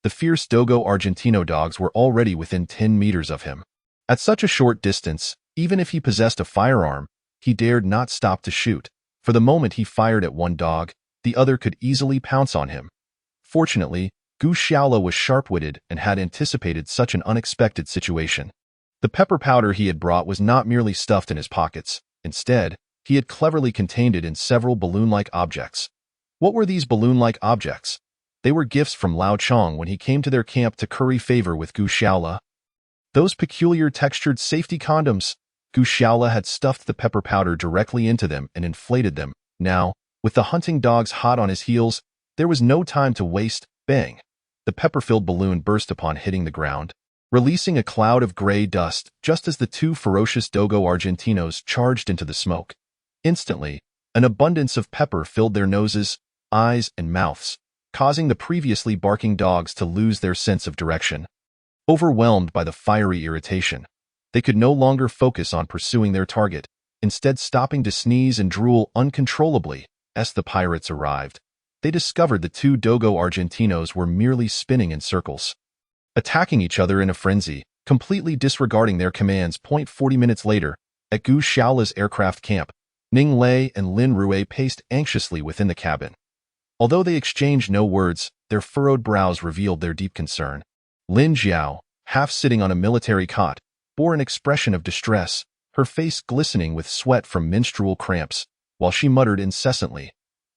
The fierce Dogo Argentino dogs were already within 10 meters of him. At such a short distance, even if he possessed a firearm, he dared not stop to shoot. For the moment he fired at one dog, the other could easily pounce on him. Fortunately, Gu Shaola was sharp-witted and had anticipated such an unexpected situation. The pepper powder he had brought was not merely stuffed in his pockets. Instead, he had cleverly contained it in several balloon-like objects. What were these balloon-like objects? They were gifts from Lao Chong when he came to their camp to curry favor with Gu Shaola. Those peculiar textured safety condoms. Gu Shaola had stuffed the pepper powder directly into them and inflated them. Now, with the hunting dogs hot on his heels, there was no time to waste. Bang! The pepper-filled balloon burst upon hitting the ground, releasing a cloud of gray dust just as the 2 ferocious Dogo Argentinos charged into the smoke. Instantly, an abundance of pepper filled their noses, eyes, and mouths. causing the previously barking dogs to lose their sense of direction. Overwhelmed by the fiery irritation, they could no longer focus on pursuing their target, instead stopping to sneeze and drool uncontrollably. As the pirates arrived, they discovered the two Dogo Argentinos were merely spinning in circles, attacking each other in a frenzy, completely disregarding their commands. 40 minutes later, at Gu Xiaola's aircraft camp, Ning Lei and Lin Rui paced anxiously within the cabin. Although they exchanged no words, their furrowed brows revealed their deep concern. Lin Jiao, half sitting on a military cot, bore an expression of distress, her face glistening with sweat from menstrual cramps, while she muttered incessantly.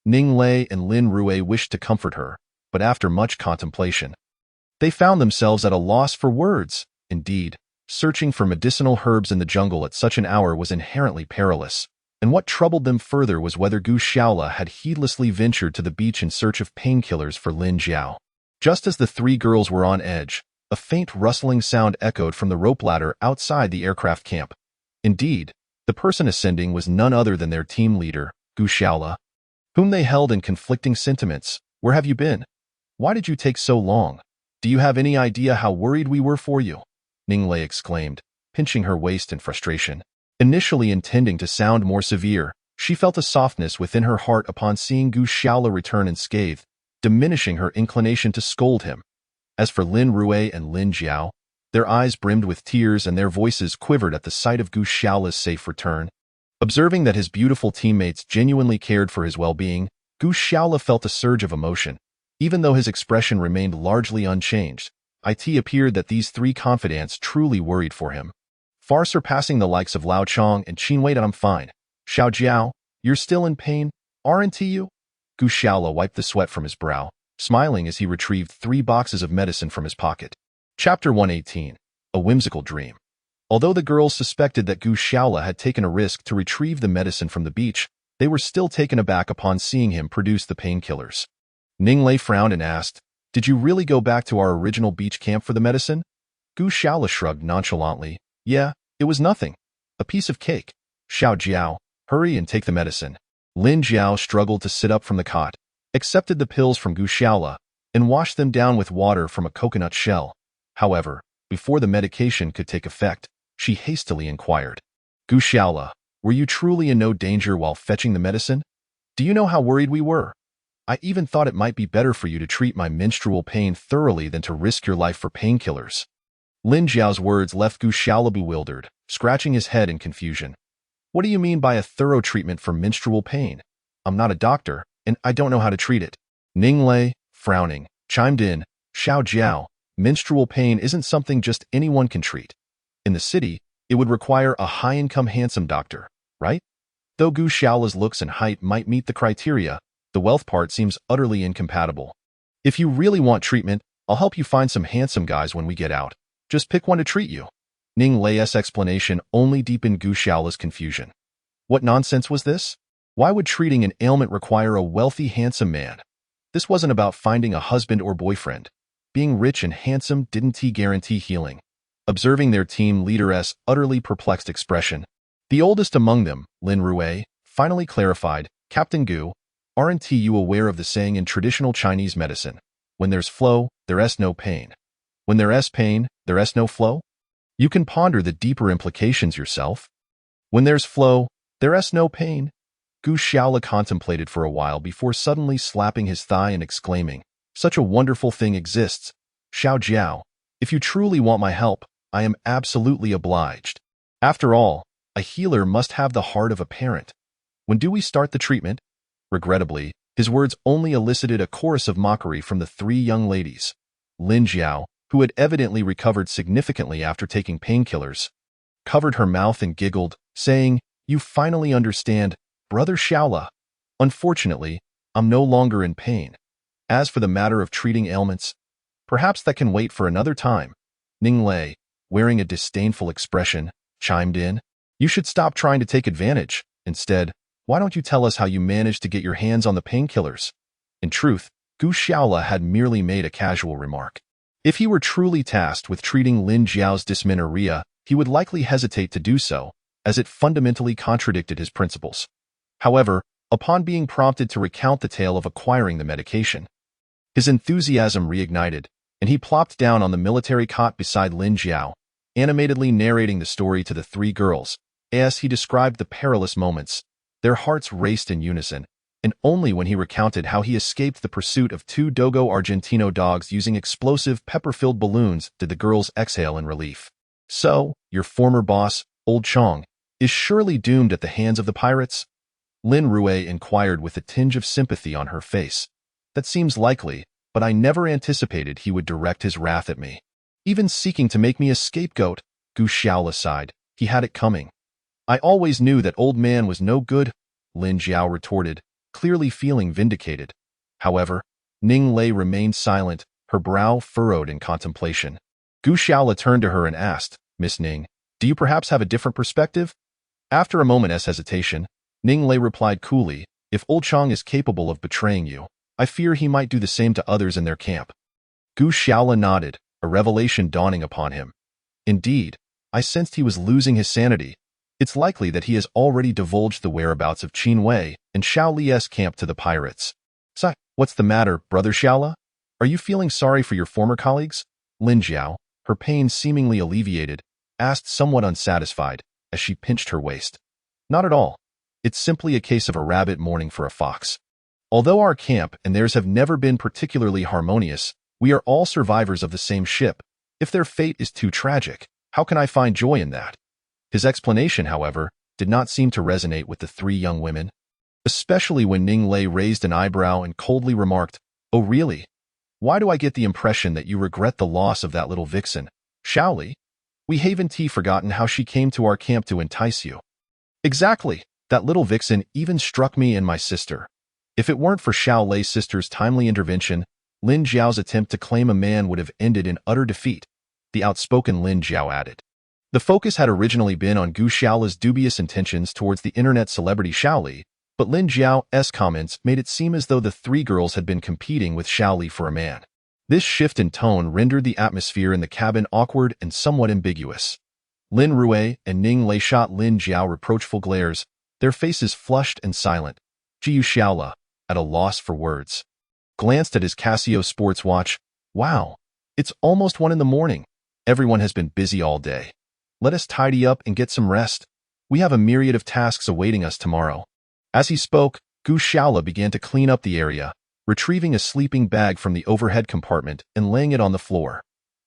Ning Lei and Lin Rui wished to comfort her, but after much contemplation, they found themselves at a loss for words. Indeed, searching for medicinal herbs in the jungle at such an hour was inherently perilous, and what troubled them further was whether Gu Xiaola had heedlessly ventured to the beach in search of painkillers for Lin Jiao. Just as the three girls were on edge, a faint rustling sound echoed from the rope ladder outside the aircraft camp. Indeed, the person ascending was none other than their team leader, Gu Xiaola, whom they held in conflicting sentiments. Where have you been? Why did you take so long? Do you have any idea how worried we were for you? Ning Lei exclaimed, pinching her waist in frustration. Initially intending to sound more severe, she felt a softness within her heart upon seeing Gu Xiaola return unscathed, diminishing her inclination to scold him. As for Lin Rui and Lin Jiao, their eyes brimmed with tears and their voices quivered at the sight of Gu Xiaola's safe return. Observing that his beautiful teammates genuinely cared for his well-being, Gu Xiaola felt a surge of emotion. Even though his expression remained largely unchanged, it appeared that these three confidants truly worried for him, far surpassing the likes of Lao Chong and Qin Wei. I'm fine. Xiao Jiao, you're still in pain, aren't you? Gu Xiaola wiped the sweat from his brow, smiling as he retrieved 3 boxes of medicine from his pocket. Chapter 118. A Whimsical Dream. Although the girls suspected that Gu Xiaola had taken a risk to retrieve the medicine from the beach, they were still taken aback upon seeing him produce the painkillers. Ning Lei frowned and asked, "Did you really go back to our original beach camp for the medicine?" Gu Xiaola shrugged nonchalantly. "Yeah, it was nothing. A piece of cake. Xiao Jiao, hurry and take the medicine." Lin Jiao struggled to sit up from the cot, accepted the pills from Gu Xiaola, and washed them down with water from a coconut shell. However, before the medication could take effect, she hastily inquired, "Gu Xiaola, were you truly in no danger while fetching the medicine? Do you know how worried we were? I even thought it might be better for you to treat my menstrual pain thoroughly than to risk your life for painkillers." Lin Jiao's words left Gu Xiaola bewildered, scratching his head in confusion. "What do you mean by a thorough treatment for menstrual pain? I'm not a doctor, and I don't know how to treat it." Ning Lei, frowning, chimed in, "Xiao Jiao, menstrual pain isn't something just anyone can treat. In the city, it would require a high-income handsome doctor, right? Though Gu Xiaola's looks and height might meet the criteria, the wealth part seems utterly incompatible. If you really want treatment, I'll help you find some handsome guys when we get out. Just pick one to treat you." Ning Lei's explanation only deepened Gu Xiaola's confusion. What nonsense was this? Why would treating an ailment require a wealthy, handsome man? This wasn't about finding a husband or boyfriend. Being rich and handsome didn't guarantee healing. Observing their team leader's utterly perplexed expression, the oldest among them, Lin Rui, finally clarified, "Captain Gu, aren't you aware of the saying in traditional Chinese medicine, when there's flow, there's no pain? When there's pain, there's no flow? You can ponder the deeper implications yourself. When there's flow, there's no pain." Gu Xiaola contemplated for a while before suddenly slapping his thigh and exclaiming, "Such a wonderful thing exists. Xiao Jiao, if you truly want my help, I am absolutely obliged. After all, a healer must have the heart of a parent. When do we start the treatment?" Regrettably, his words only elicited a chorus of mockery from the 3 young ladies. Lin Jiao, who had evidently recovered significantly after taking painkillers, covered her mouth and giggled, saying, "You finally understand, Brother Xiaola. Unfortunately, I'm no longer in pain. As for the matter of treating ailments, perhaps that can wait for another time." Ning Lei, wearing a disdainful expression, chimed in, "You should stop trying to take advantage. Instead, why don't you tell us how you managed to get your hands on the painkillers?" In truth, Gu Xiaola had merely made a casual remark. If he were truly tasked with treating Lin Jiao's dysmenorrhea, he would likely hesitate to do so, as it fundamentally contradicted his principles. However, upon being prompted to recount the tale of acquiring the medication, His enthusiasm reignited, and he plopped down on the military cot beside Lin Jiao, animatedly narrating the story to the three girls. As he described the perilous moments, their hearts raced in unison, and only when he recounted how he escaped the pursuit of two Dogo Argentino dogs using explosive pepper-filled balloons did the girls exhale in relief. So, your former boss, Old Chong, is surely doomed at the hands of the pirates? Lin Rue inquired with a tinge of sympathy on her face. That seems likely, but I never anticipated he would direct his wrath at me. Even seeking to make me a scapegoat, Gu Xiaola sighed. He had it coming. I always knew that old man was no good, Lin Jiao retorted, clearly feeling vindicated. However, Ning Lei remained silent, her brow furrowed in contemplation. Gu Xiaola turned to her and asked, Miss Ning, do you perhaps have a different perspective? After a moment's hesitation, Ning Lei replied coolly, if Old Chong is capable of betraying you, I fear he might do the same to others in their camp. Gu Xiaola nodded, a revelation dawning upon him. Indeed, I sensed he was losing his sanity. It's likely that he has already divulged the whereabouts of Qin Wei and Xiao Li's camp to the pirates. So, what's the matter, Brother Xiaola? Are you feeling sorry for your former colleagues? Lin Jiao, her pain seemingly alleviated, asked somewhat unsatisfied as she pinched her waist. Not at all. It's simply a case of a rabbit mourning for a fox. Although our camp and theirs have never been particularly harmonious, we are all survivors of the same ship. If their fate is too tragic, how can I find joy in that? His explanation, however, did not seem to resonate with the three young women, especially when Ning Lei raised an eyebrow and coldly remarked, Oh really? Why do I get the impression that you regret the loss of that little vixen, Xiao Li? We haven't forgotten how she came to our camp to entice you. Exactly, that little vixen even struck me and my sister. If it weren't for Xiao Li's sister's timely intervention, Lin Jiao's attempt to claim a man would have ended in utter defeat, the outspoken Lin Jiao added. The focus had originally been on Gu Xiaola's dubious intentions towards the internet celebrity Xiao Li, but Lin Jiao's comments made it seem as though the three girls had been competing with Xiao Li for a man. This shift in tone rendered the atmosphere in the cabin awkward and somewhat ambiguous. Lin Rue and Ning Lei shot Lin Jiao reproachful glares, their faces flushed and silent. Jiu Xiaola, at a loss for words, glanced at his Casio sports watch. Wow, it's almost 1 a.m. Everyone has been busy all day. Let us tidy up and get some rest. We have a myriad of tasks awaiting us tomorrow. As he spoke, Gu Xiaola began to clean up the area, retrieving a sleeping bag from the overhead compartment and laying it on the floor.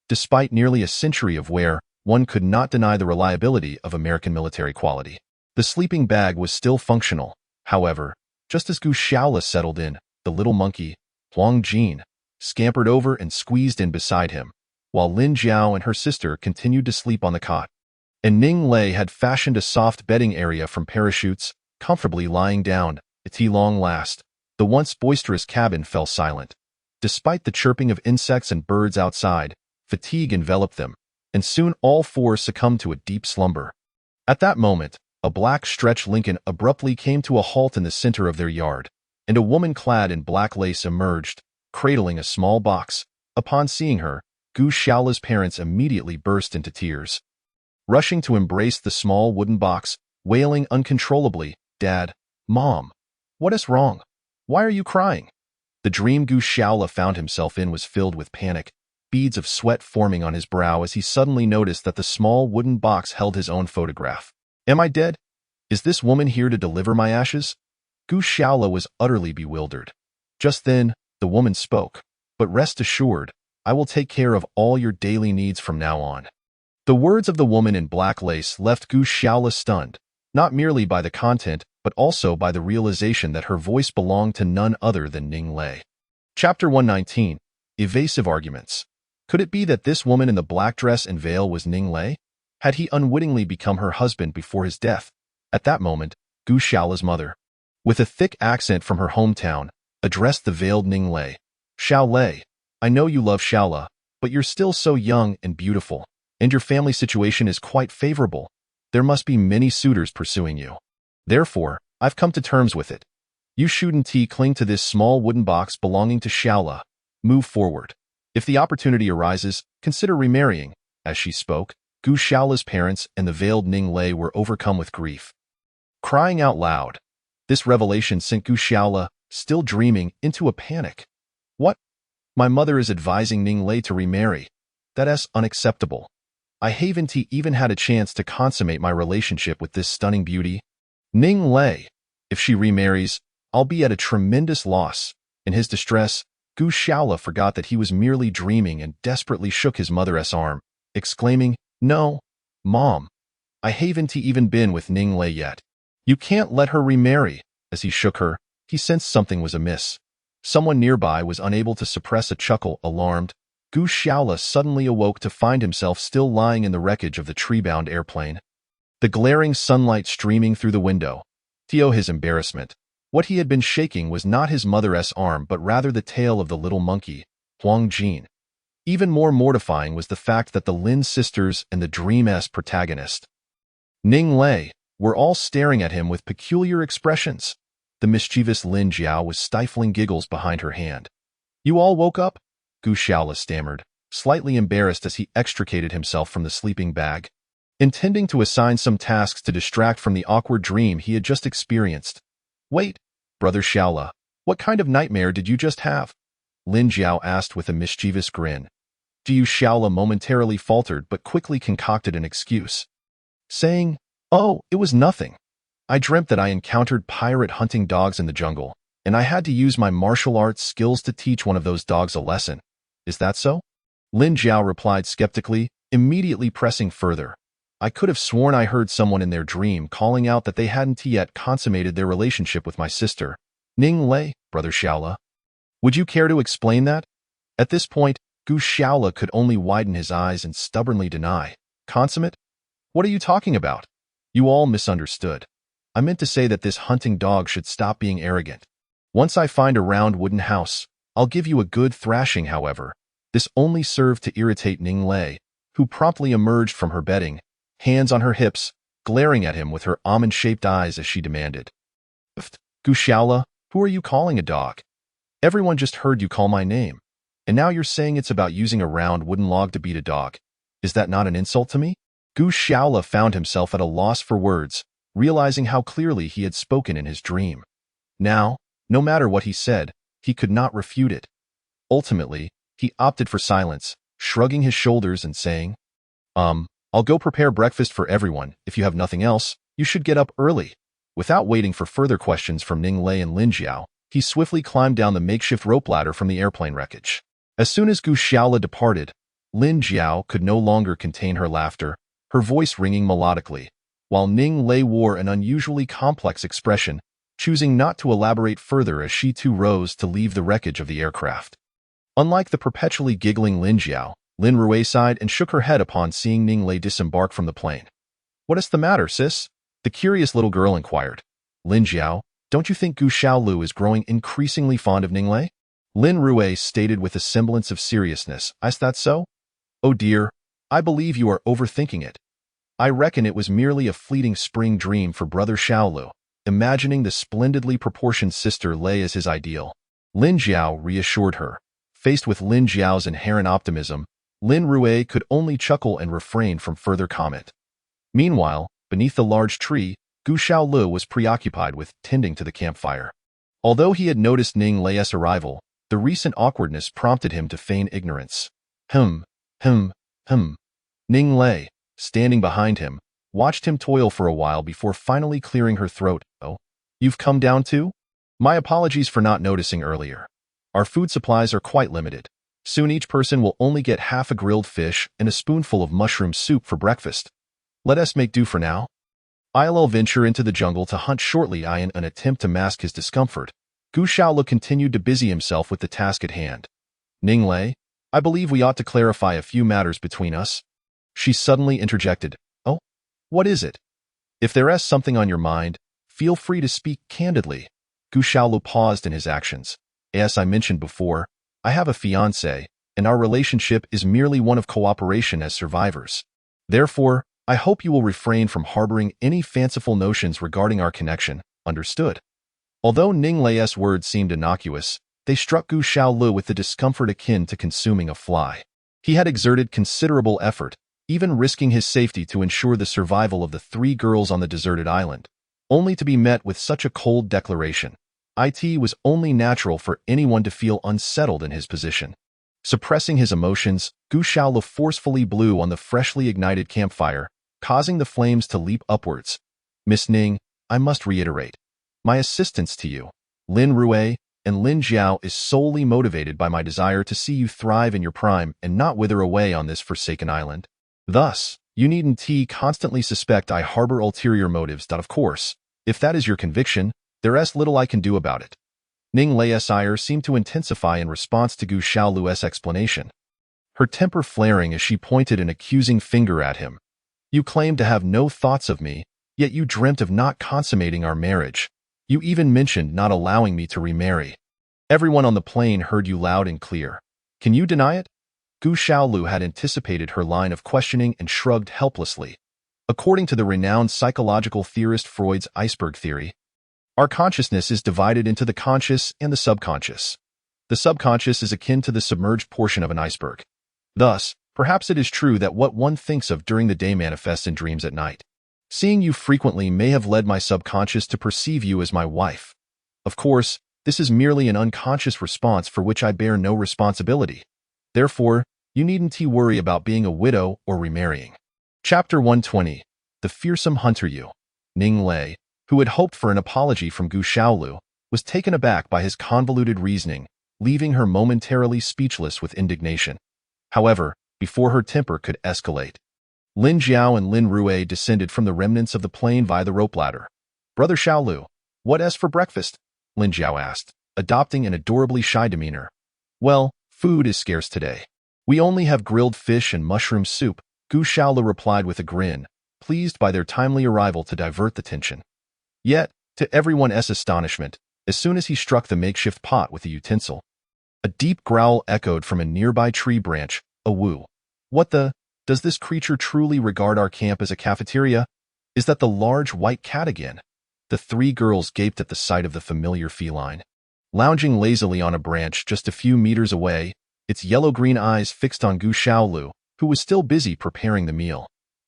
Despite nearly a century of wear, one could not deny the reliability of American military quality. The sleeping bag was still functional. However, just as Gu Xiaola settled in, the little monkey, Huang Jin, scampered over and squeezed in beside him, while Lin Jiao and her sister continued to sleep on the cot. And Ning Lei had fashioned a soft bedding area from parachutes, comfortably lying down. At long last, the once boisterous cabin fell silent. Despite the chirping of insects and birds outside, fatigue enveloped them, and soon all four succumbed to a deep slumber. At that moment, a black stretch Lincoln abruptly came to a halt in the center of their yard, and a woman clad in black lace emerged, cradling a small box. Upon seeing her, Gu Xiaola's parents immediately burst into tears. Rushing to embrace the small wooden box, wailing uncontrollably, Dad, Mom, what is wrong? Why are you crying? The dream Gu Xiaola found himself in was filled with panic, beads of sweat forming on his brow as he suddenly noticed that the small wooden box held his own photograph. Am I dead? Is this woman here to deliver my ashes? Gu Xiaola was utterly bewildered. Just then, the woman spoke. But rest assured, I will take care of all your daily needs from now on. The words of the woman in black lace left Gu Xiaola stunned, not merely by the content, but also by the realization that her voice belonged to none other than Ning Lei. Chapter 119. Evasive Arguments. Could it be that this woman in the black dress and veil was Ning Lei? Had he unwittingly become her husband before his death? At that moment, Gu Xiaola's mother, with a thick accent from her hometown, addressed the veiled Ning Lei. Xiao Lei, I know you love Xiaola, but you're still so young and beautiful, and your family situation is quite favorable. There must be many suitors pursuing you. Therefore, I've come to terms with it. You shouldn't cling to this small wooden box belonging to Xiaola. Move forward. If the opportunity arises, consider remarrying. As she spoke, Gu Xiaola's parents and the veiled Ning Lei were overcome with grief. Crying out loud, this revelation sent Gu Xiaola, still dreaming, into a panic. What? My mother is advising Ning Lei to remarry. That's unacceptable. I haven't even had a chance to consummate my relationship with this stunning beauty. Ning Lei, if she remarries, I'll be at a tremendous loss. In his distress, Gu Shaola forgot that he was merely dreaming and desperately shook his mother's arm, exclaiming, "No, Mom, I haven't even been with Ning Lei yet. You can't let her remarry." As he shook her, he sensed something was amiss. Someone nearby was unable to suppress a chuckle. Alarmed, Gu Shaola suddenly awoke to find himself still lying in the wreckage of the tree-bound airplane. The glaring sunlight streaming through the window. To his embarrassment, what he had been shaking was not his mother's arm but rather the tail of the little monkey, Huang Jin. Even more mortifying was the fact that the Lin sisters and the dream-esque protagonist, Ning Lei, were all staring at him with peculiar expressions. The mischievous Lin Jiao was stifling giggles behind her hand. "You all woke up?" Gu Shaola stammered, slightly embarrassed as he extricated himself from the sleeping bag, intending to assign some tasks to distract from the awkward dream he had just experienced. "Wait, Brother Shaola, what kind of nightmare did you just have?" Lin Jiao asked with a mischievous grin. Gu Shaola momentarily faltered but quickly concocted an excuse, saying, "Oh, it was nothing. I dreamt that I encountered pirate hunting dogs in the jungle, and I had to use my martial arts skills to teach one of those dogs a lesson. Is that so?" Lin Jiao replied skeptically, immediately pressing further. "I could have sworn I heard someone in their dream calling out that they hadn't yet consummated their relationship with my sister, Ning Lei, Brother Shaola. Would you care to explain that?" At this point, Gu Shaola could only widen his eyes and stubbornly deny. "Consummate? What are you talking about? You all misunderstood. I meant to say that this hunting dog should stop being arrogant. Once I find a round wooden house, I'll give you a good thrashing." However, this only served to irritate Ning Lei, who promptly emerged from her bedding, hands on her hips, glaring at him with her almond-shaped eyes as she demanded, "Gu Shaola, who are you calling a dog? Everyone just heard you call my name, and now you're saying it's about using a round wooden log to beat a dog. Is that not an insult to me?" Gu Shaola found himself at a loss for words, realizing how clearly he had spoken in his dream. Now, no matter what he said, he could not refute it. Ultimately, he opted for silence, shrugging his shoulders and saying, I'll go prepare breakfast for everyone. If you have nothing else, you should get up early." Without waiting for further questions from Ning Lei and Lin Jiao, he swiftly climbed down the makeshift rope ladder from the airplane wreckage. As soon as Gu Shaola departed, Lin Jiao could no longer contain her laughter, her voice ringing melodically, while Ning Lei wore an unusually complex expression, choosing not to elaborate further as she too rose to leave the wreckage of the aircraft. Unlike the perpetually giggling Lin Jiao, Lin Rui sighed and shook her head upon seeing Ning Lei disembark from the plane. "What is the matter, sis?" the curious little girl inquired. "Lin Jiao, don't you think Gu Shaolu is growing increasingly fond of Ning Lei?" Lin Rui stated with a semblance of seriousness. "Is that so? Oh dear, I believe you are overthinking it. I reckon it was merely a fleeting spring dream for Brother Shaolu, imagining the splendidly proportioned sister Lei as his ideal." Lin Jiao reassured her. Faced with Lin Jiao's inherent optimism, Lin Rui could only chuckle and refrain from further comment. Meanwhile, beneath the large tree, Gu Shaolu was preoccupied with tending to the campfire. Although he had noticed Ning Lei's arrival, the recent awkwardness prompted him to feign ignorance. Hum. Ning Lei, standing behind him, watched him toil for a while before finally clearing her throat. "Oh, you've come down too? My apologies for not noticing earlier. Our food supplies are quite limited. Soon each person will only get half a grilled fish and a spoonful of mushroom soup for breakfast. Let us make do for now. I'll venture into the jungle to hunt shortly." In an attempt to mask his discomfort, Gu Shaolu continued to busy himself with the task at hand. "Ning Lei, I believe we ought to clarify a few matters between us." She suddenly interjected. "Oh, what is it? If there is something on your mind, feel free to speak candidly." Gu Shaolu paused in his actions. "As I mentioned before, I have a fiancé, and our relationship is merely one of cooperation as survivors. Therefore, I hope you will refrain from harboring any fanciful notions regarding our connection. Understood?" Although Ning Lei's words seemed innocuous, they struck Gu Shaolu with the discomfort akin to consuming a fly. He had exerted considerable effort, even risking his safety to ensure the survival of the 3 girls on the deserted island, only to be met with such a cold declaration. It was only natural for anyone to feel unsettled in his position. Suppressing his emotions, Gu Shaolu forcefully blew on the freshly ignited campfire, causing the flames to leap upwards. Miss Ning, I must reiterate. My assistance to you, Lin Rui, and Lin Jiao is solely motivated by my desire to see you thrive in your prime and not wither away on this forsaken island. Thus, you needn't constantly suspect I harbor ulterior motives. Of course, if that is your conviction, there's little I can do about it. Ning Lei's ire seemed to intensify in response to Gu Shaolu's explanation, her temper flaring as she pointed an accusing finger at him. You claim to have no thoughts of me, yet you dreamt of not consummating our marriage. You even mentioned not allowing me to remarry. Everyone on the plane heard you loud and clear. Can you deny it? Gu Shaolu had anticipated her line of questioning and shrugged helplessly. According to the renowned psychological theorist Freud's iceberg theory, our consciousness is divided into the conscious and the subconscious. The subconscious is akin to the submerged portion of an iceberg. Thus, perhaps it is true that what one thinks of during the day manifests in dreams at night. Seeing you frequently may have led my subconscious to perceive you as my wife. Of course, this is merely an unconscious response for which I bear no responsibility. Therefore, you needn't worry about being a widow or remarrying. Chapter 120. The Fearsome Hunter You. Ning Lei, who had hoped for an apology from Gu Shaolu, was taken aback by his convoluted reasoning, leaving her momentarily speechless with indignation. However, before her temper could escalate, Lin Jiao and Lin Rui descended from the remnants of the plane via the rope ladder. Brother Shaolu, what for breakfast? Lin Jiao asked, adopting an adorably shy demeanor. Well, food is scarce today. We only have grilled fish and mushroom soup, Gu Shaolu replied with a grin, pleased by their timely arrival to divert the tension. Yet, to everyone's astonishment, as soon as he struck the makeshift pot with the utensil, a deep growl echoed from a nearby tree branch. A woo. What the? Does this creature truly regard our camp as a cafeteria? Is that the large white cat again? The three girls gaped at the sight of the familiar feline. Lounging lazily on a branch just a few meters away, its yellow-green eyes fixed on Gu Shaolu, who was still busy preparing the meal.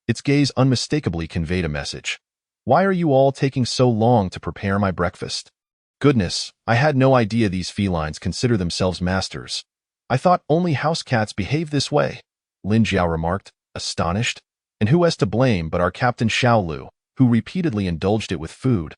Its gaze unmistakably conveyed a message. Why are you all taking so long to prepare my breakfast? Goodness, I had no idea these felines consider themselves masters. I thought only house cats behave this way, Lin Jiao remarked, astonished. And who is to blame but our Captain Shaolu, who repeatedly indulged it with food?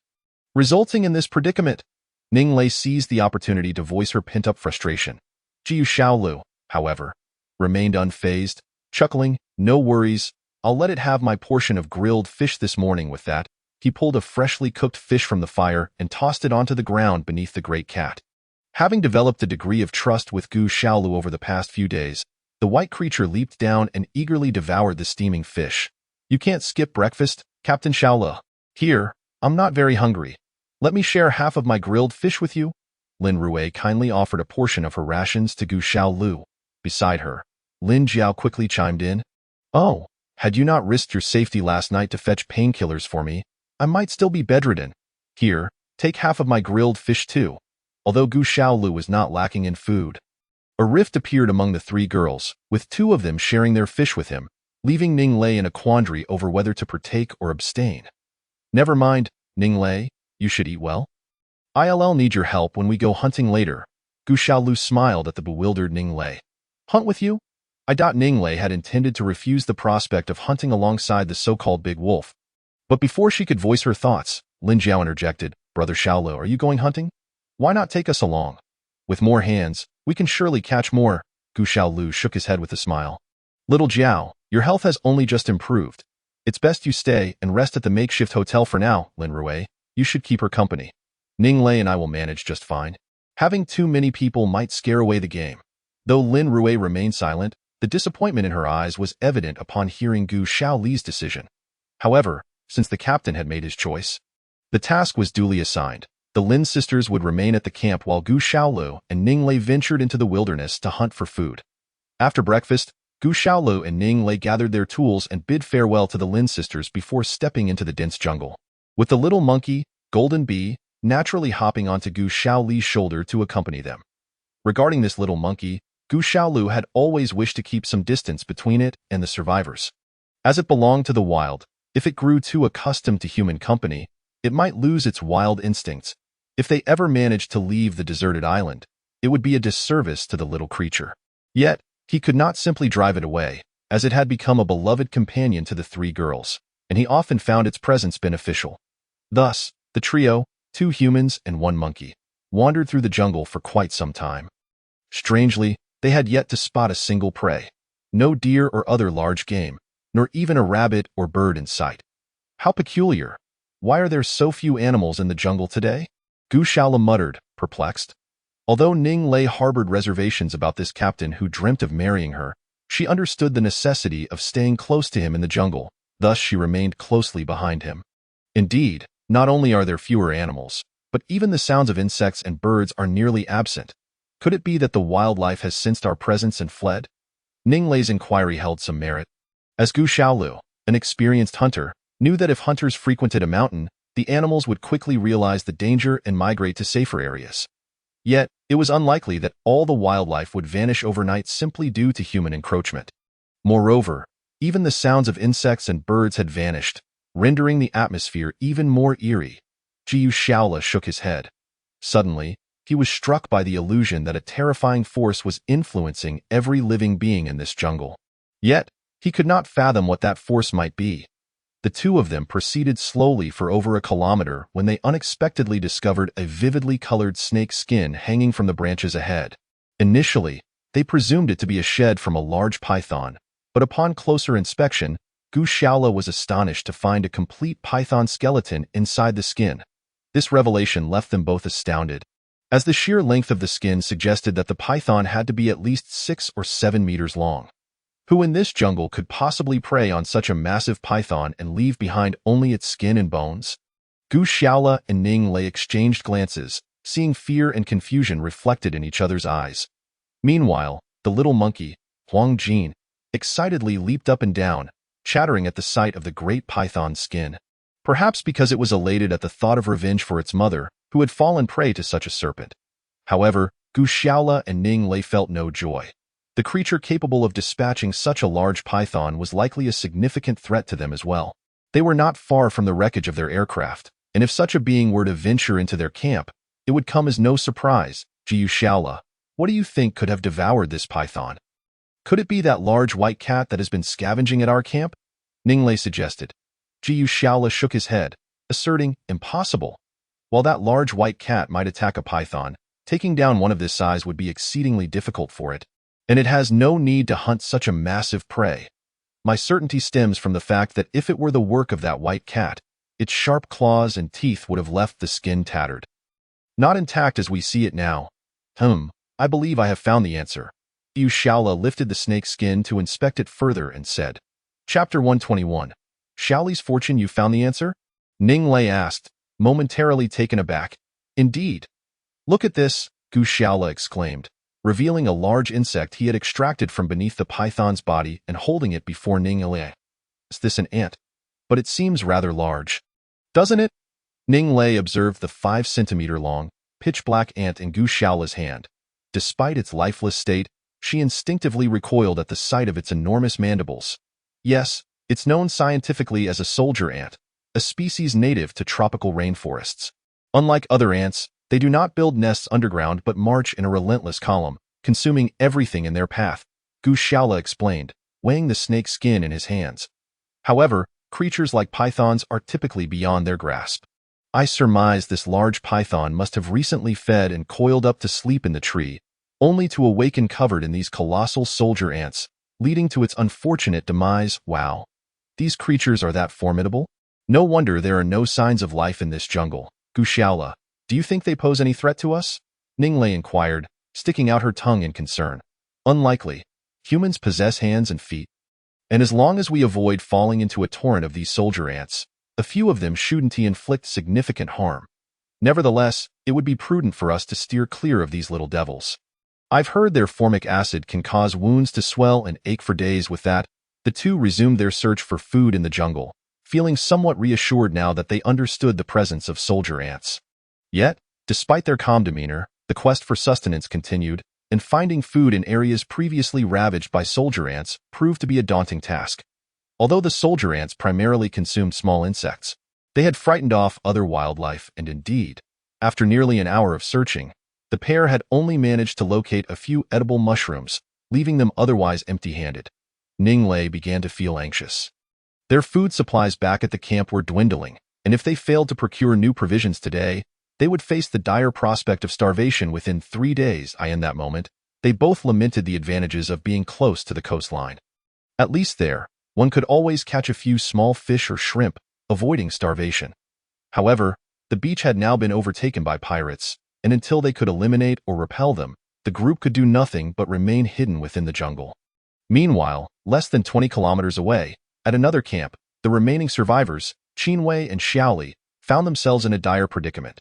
Resulting in this predicament, Ning Lei seized the opportunity to voice her pent-up frustration. Jiu Shaolu, however, remained unfazed, chuckling, no worries, I'll let it have my portion of grilled fish this morning. With that, he pulled a freshly cooked fish from the fire and tossed it onto the ground beneath the great cat. Having developed a degree of trust with Gu Shaolu over the past few days, the white creature leaped down and eagerly devoured the steaming fish. You can't skip breakfast, Captain Shaolu. Here, I'm not very hungry. Let me share half of my grilled fish with you. Lin Rui kindly offered a portion of her rations to Gu Shaolu. Beside her, Lin Jiao quickly chimed in. Oh, had you not risked your safety last night to fetch painkillers for me, I might still be bedridden. Here, take half of my grilled fish too. Although Gu Shaolu was not lacking in food. A rift appeared among the three girls, with two of them sharing their fish with him, leaving Ning Lei in a quandary over whether to partake or abstain. Never mind, Ning Lei, you should eat well. I'll need your help when we go hunting later. Gu Shaolu smiled at the bewildered Ning Lei. Hunt with you? Ning Lei had intended to refuse the prospect of hunting alongside the so-called big wolf. But before she could voice her thoughts, Lin Jiao interjected, Brother Shaolu, are you going hunting? Why not take us along? With more hands, we can surely catch more. Gu Shaolu shook his head with a smile. Little Jiao, your health has only just improved. It's best you stay and rest at the makeshift hotel for now, Lin Rui. You should keep her company. Ning Lei and I will manage just fine. Having too many people might scare away the game. Though Lin Rui remained silent, the disappointment in her eyes was evident upon hearing Gu Shaoli's decision. However, since the captain had made his choice, the task was duly assigned. The Lin sisters would remain at the camp while Gu Shaolu and Ning Lei ventured into the wilderness to hunt for food. After breakfast, Gu Shaolu and Ning Lei gathered their tools and bid farewell to the Lin sisters before stepping into the dense jungle. With the little monkey, Golden Bee, naturally hopping onto Gu Shaoli's shoulder to accompany them. Regarding this little monkey, Gu Shaolu had always wished to keep some distance between it and the survivors. As it belonged to the wild, if it grew too accustomed to human company, it might lose its wild instincts. If they ever managed to leave the deserted island, it would be a disservice to the little creature. Yet, he could not simply drive it away, as it had become a beloved companion to the three girls, and he often found its presence beneficial. Thus, the trio, 2 humans and 1 monkey, wandered through the jungle for quite some time. Strangely, they had yet to spot a single prey. No deer or other large game, nor even a rabbit or bird in sight. How peculiar! Why are there so few animals in the jungle today? Gu Shaola muttered, perplexed. Although Ning Lei harbored reservations about this captain who dreamt of marrying her, she understood the necessity of staying close to him in the jungle, thus she remained closely behind him. Indeed, not only are there fewer animals, but even the sounds of insects and birds are nearly absent. Could it be that the wildlife has sensed our presence and fled? Ning Lei's inquiry held some merit. As Gu Shaolu, an experienced hunter, knew that if hunters frequented a mountain, the animals would quickly realize the danger and migrate to safer areas. Yet, it was unlikely that all the wildlife would vanish overnight simply due to human encroachment. Moreover, even the sounds of insects and birds had vanished, rendering the atmosphere even more eerie. Jiu Shaola shook his head. Suddenly, he was struck by the illusion that a terrifying force was influencing every living being in this jungle. Yet, he could not fathom what that force might be. The two of them proceeded slowly for over a kilometer when they unexpectedly discovered a vividly colored snake skin hanging from the branches ahead. Initially, they presumed it to be a shed from a large python, but upon closer inspection, Gu Shaola was astonished to find a complete python skeleton inside the skin. This revelation left them both astounded, as the sheer length of the skin suggested that the python had to be at least 6 or 7 meters long. Who in this jungle could possibly prey on such a massive python and leave behind only its skin and bones? Gu Shaola and Ning Lei exchanged glances, seeing fear and confusion reflected in each other's eyes. Meanwhile, the little monkey, Huang Jin, excitedly leaped up and down, chattering at the sight of the great python's skin. Perhaps because it was elated at the thought of revenge for its mother, who had fallen prey to such a serpent. However, Gu Shaola and Ning Lei felt no joy. The creature capable of dispatching such a large python was likely a significant threat to them as well. They were not far from the wreckage of their aircraft, and if such a being were to venture into their camp, it would come as no surprise. Jiu Shaola, what do you think could have devoured this python? Could it be that large white cat that has been scavenging at our camp? Ning Lei suggested. Jiu Shaola shook his head, asserting, impossible. While that large white cat might attack a python, taking down one of this size would be exceedingly difficult for it. And it has no need to hunt such a massive prey. My certainty stems from the fact that if it were the work of that white cat, its sharp claws and teeth would have left the skin tattered. Not intact as we see it now. I believe I have found the answer. Yu Shaola lifted the snake skin to inspect it further and said, Chapter 121. Shaoli's fortune, you found the answer? Ning Lei asked, momentarily taken aback. Indeed. Look at this, Gu Shaola exclaimed, revealing a large insect he had extracted from beneath the python's body and holding it before Ning Lei. Is this an ant? But it seems rather large. Doesn't it? Ning Lei observed the 5-centimeter-long, pitch-black ant in Gu Shaola's hand. Despite its lifeless state, she instinctively recoiled at the sight of its enormous mandibles. Yes, it's known scientifically as a soldier ant, a species native to tropical rainforests. Unlike other ants, they do not build nests underground but march in a relentless column, consuming everything in their path, Gu Shaola explained, weighing the snake skin in his hands. However, creatures like pythons are typically beyond their grasp. I surmise this large python must have recently fed and coiled up to sleep in the tree, only to awaken covered in these colossal soldier ants, leading to its unfortunate demise. Wow. These creatures are that formidable? No wonder there are no signs of life in this jungle. Gu Shaola, do you think they pose any threat to us? Ning Lei inquired, sticking out her tongue in concern. Unlikely. Humans possess hands and feet. And as long as we avoid falling into a torrent of these soldier ants, a few of them shouldn't inflict significant harm. Nevertheless, it would be prudent for us to steer clear of these little devils. I've heard their formic acid can cause wounds to swell and ache for days. With that, the two resumed their search for food in the jungle, feeling somewhat reassured now that they understood the presence of soldier ants. Yet, despite their calm demeanor, the quest for sustenance continued, and finding food in areas previously ravaged by soldier ants proved to be a daunting task. Although the soldier ants primarily consumed small insects, they had frightened off other wildlife, and indeed, after nearly an hour of searching, the pair had only managed to locate a few edible mushrooms, leaving them otherwise empty-handed. Ninglei began to feel anxious. Their food supplies back at the camp were dwindling, and if they failed to procure new provisions today, they would face the dire prospect of starvation within 3 days. In that moment, they both lamented the advantages of being close to the coastline. At least there, one could always catch a few small fish or shrimp, avoiding starvation. However, the beach had now been overtaken by pirates, and until they could eliminate or repel them, the group could do nothing but remain hidden within the jungle. Meanwhile, less than 20 kilometers away, at another camp, the remaining survivors, Qinwei and Xiaoli, found themselves in a dire predicament.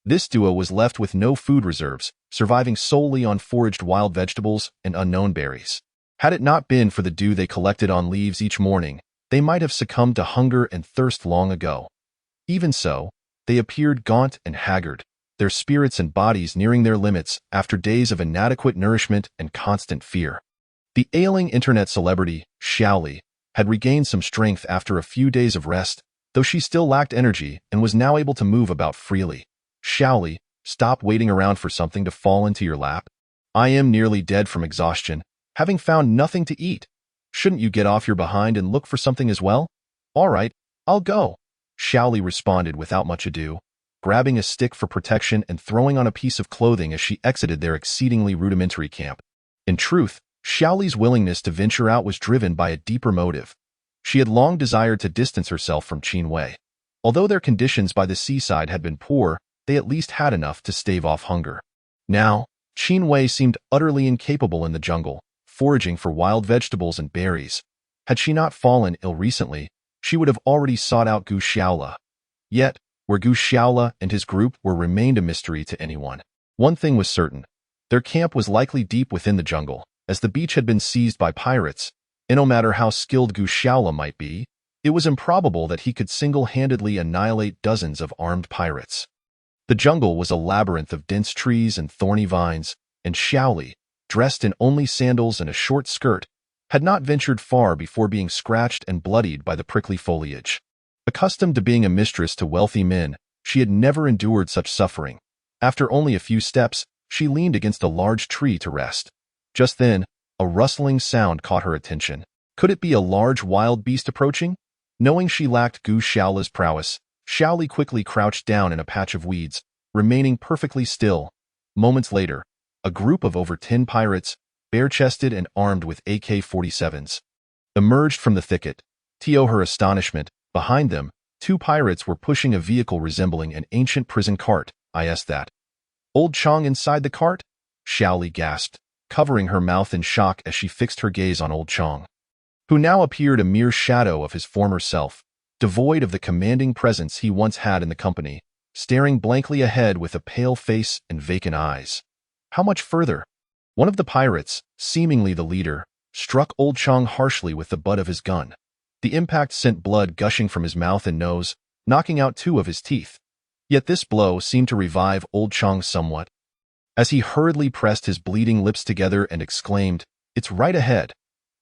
This duo was left with no food reserves, surviving solely on foraged wild vegetables and unknown berries. Had it not been for the dew they collected on leaves each morning, they might have succumbed to hunger and thirst long ago. Even so, they appeared gaunt and haggard, their spirits and bodies nearing their limits after days of inadequate nourishment and constant fear. The ailing internet celebrity, Xiaoli, had regained some strength after a few days of rest, though she still lacked energy and was now able to move about freely. Xiaoli, stop waiting around for something to fall into your lap. I am nearly dead from exhaustion, having found nothing to eat. Shouldn't you get off your behind and look for something as well? All right, I'll go, Xiaoli responded without much ado, grabbing a stick for protection and throwing on a piece of clothing as she exited their exceedingly rudimentary camp. In truth, Xiaoli's willingness to venture out was driven by a deeper motive. She had long desired to distance herself from Qinwei. Although their conditions by the seaside had been poor, they at least had enough to stave off hunger. Now, Qinwei seemed utterly incapable in the jungle, foraging for wild vegetables and berries. Had she not fallen ill recently, she would have already sought out Gu Xiaola. Yet, where Gu Xiaola and his group were remained a mystery to anyone. One thing was certain. Their camp was likely deep within the jungle, as the beach had been seized by pirates, and no matter how skilled Gu Xiaola might be, it was improbable that he could single-handedly annihilate dozens of armed pirates. The jungle was a labyrinth of dense trees and thorny vines, and Xiaoli, dressed in only sandals and a short skirt, had not ventured far before being scratched and bloodied by the prickly foliage. Accustomed to being a mistress to wealthy men, she had never endured such suffering. After only a few steps, she leaned against a large tree to rest. Just then, a rustling sound caught her attention. Could it be a large wild beast approaching? Knowing she lacked Gu Xiaola's prowess, Xiaoli quickly crouched down in a patch of weeds, remaining perfectly still. Moments later, a group of over 10 pirates, bare-chested and armed with AK-47s, emerged from the thicket. To her astonishment, behind them, 2 pirates were pushing a vehicle resembling an ancient prison cart. That. Old Chong inside the cart? Xiaoli gasped, covering her mouth in shock as she fixed her gaze on Old Chong, who now appeared a mere shadow of his former self, devoid of the commanding presence he once had in the company, staring blankly ahead with a pale face and vacant eyes. How much further? One of the pirates, seemingly the leader, struck Old Chong harshly with the butt of his gun. The impact sent blood gushing from his mouth and nose, knocking out 2 of his teeth. Yet this blow seemed to revive Old Chong somewhat, as he hurriedly pressed his bleeding lips together and exclaimed, "It's right ahead.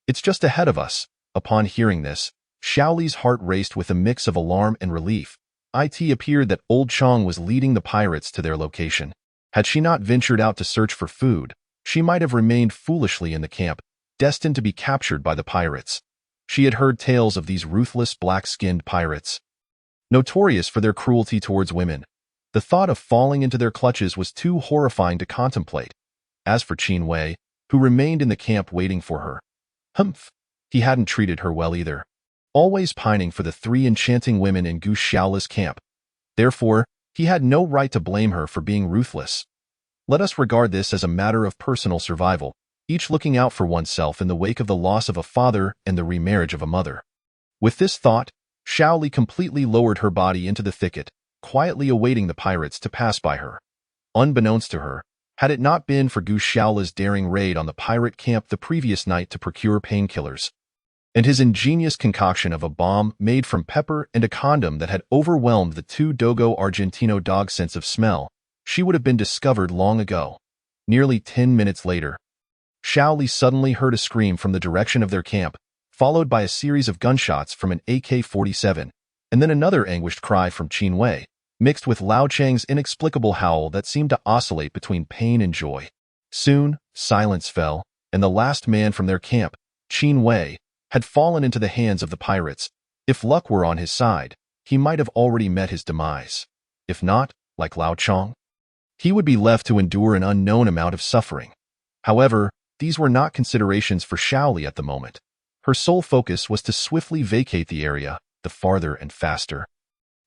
It's just ahead of us." Upon hearing this, Xiaoli's heart raced with a mix of alarm and relief. It appeared that Old Chong was leading the pirates to their location. Had she not ventured out to search for food, she might have remained foolishly in the camp, destined to be captured by the pirates. She had heard tales of these ruthless black-skinned pirates, notorious for their cruelty towards women. The thought of falling into their clutches was too horrifying to contemplate. As for Qinwei, who remained in the camp waiting for her, he hadn't treated her well either, always pining for the 3 enchanting women in Gu Xiaola's camp. Therefore, he had no right to blame her for being ruthless. Let us regard this as a matter of personal survival, each looking out for oneself in the wake of the loss of a father and the remarriage of a mother. With this thought, Xiaoli completely lowered her body into the thicket, quietly awaiting the pirates to pass by her. Unbeknownst to her, had it not been for Gu Xiaola's daring raid on the pirate camp the previous night to procure painkillers, and his ingenious concoction of a bomb made from pepper and a condom that had overwhelmed the 2 Dogo Argentino dogs' sense of smell, she would have been discovered long ago. Nearly 10 minutes later, Xiaoli suddenly heard a scream from the direction of their camp, followed by a series of gunshots from an AK-47, and then another anguished cry from Qinwei, mixed with Lao Chang's inexplicable howl that seemed to oscillate between pain and joy. Soon, silence fell, and the last man from their camp, Qin Wei, had fallen into the hands of the pirates. If luck were on his side, he might have already met his demise. If not, like Lao Chong, he would be left to endure an unknown amount of suffering. However, these were not considerations for Shaoli at the moment. Her sole focus was to swiftly vacate the area, the farther and faster,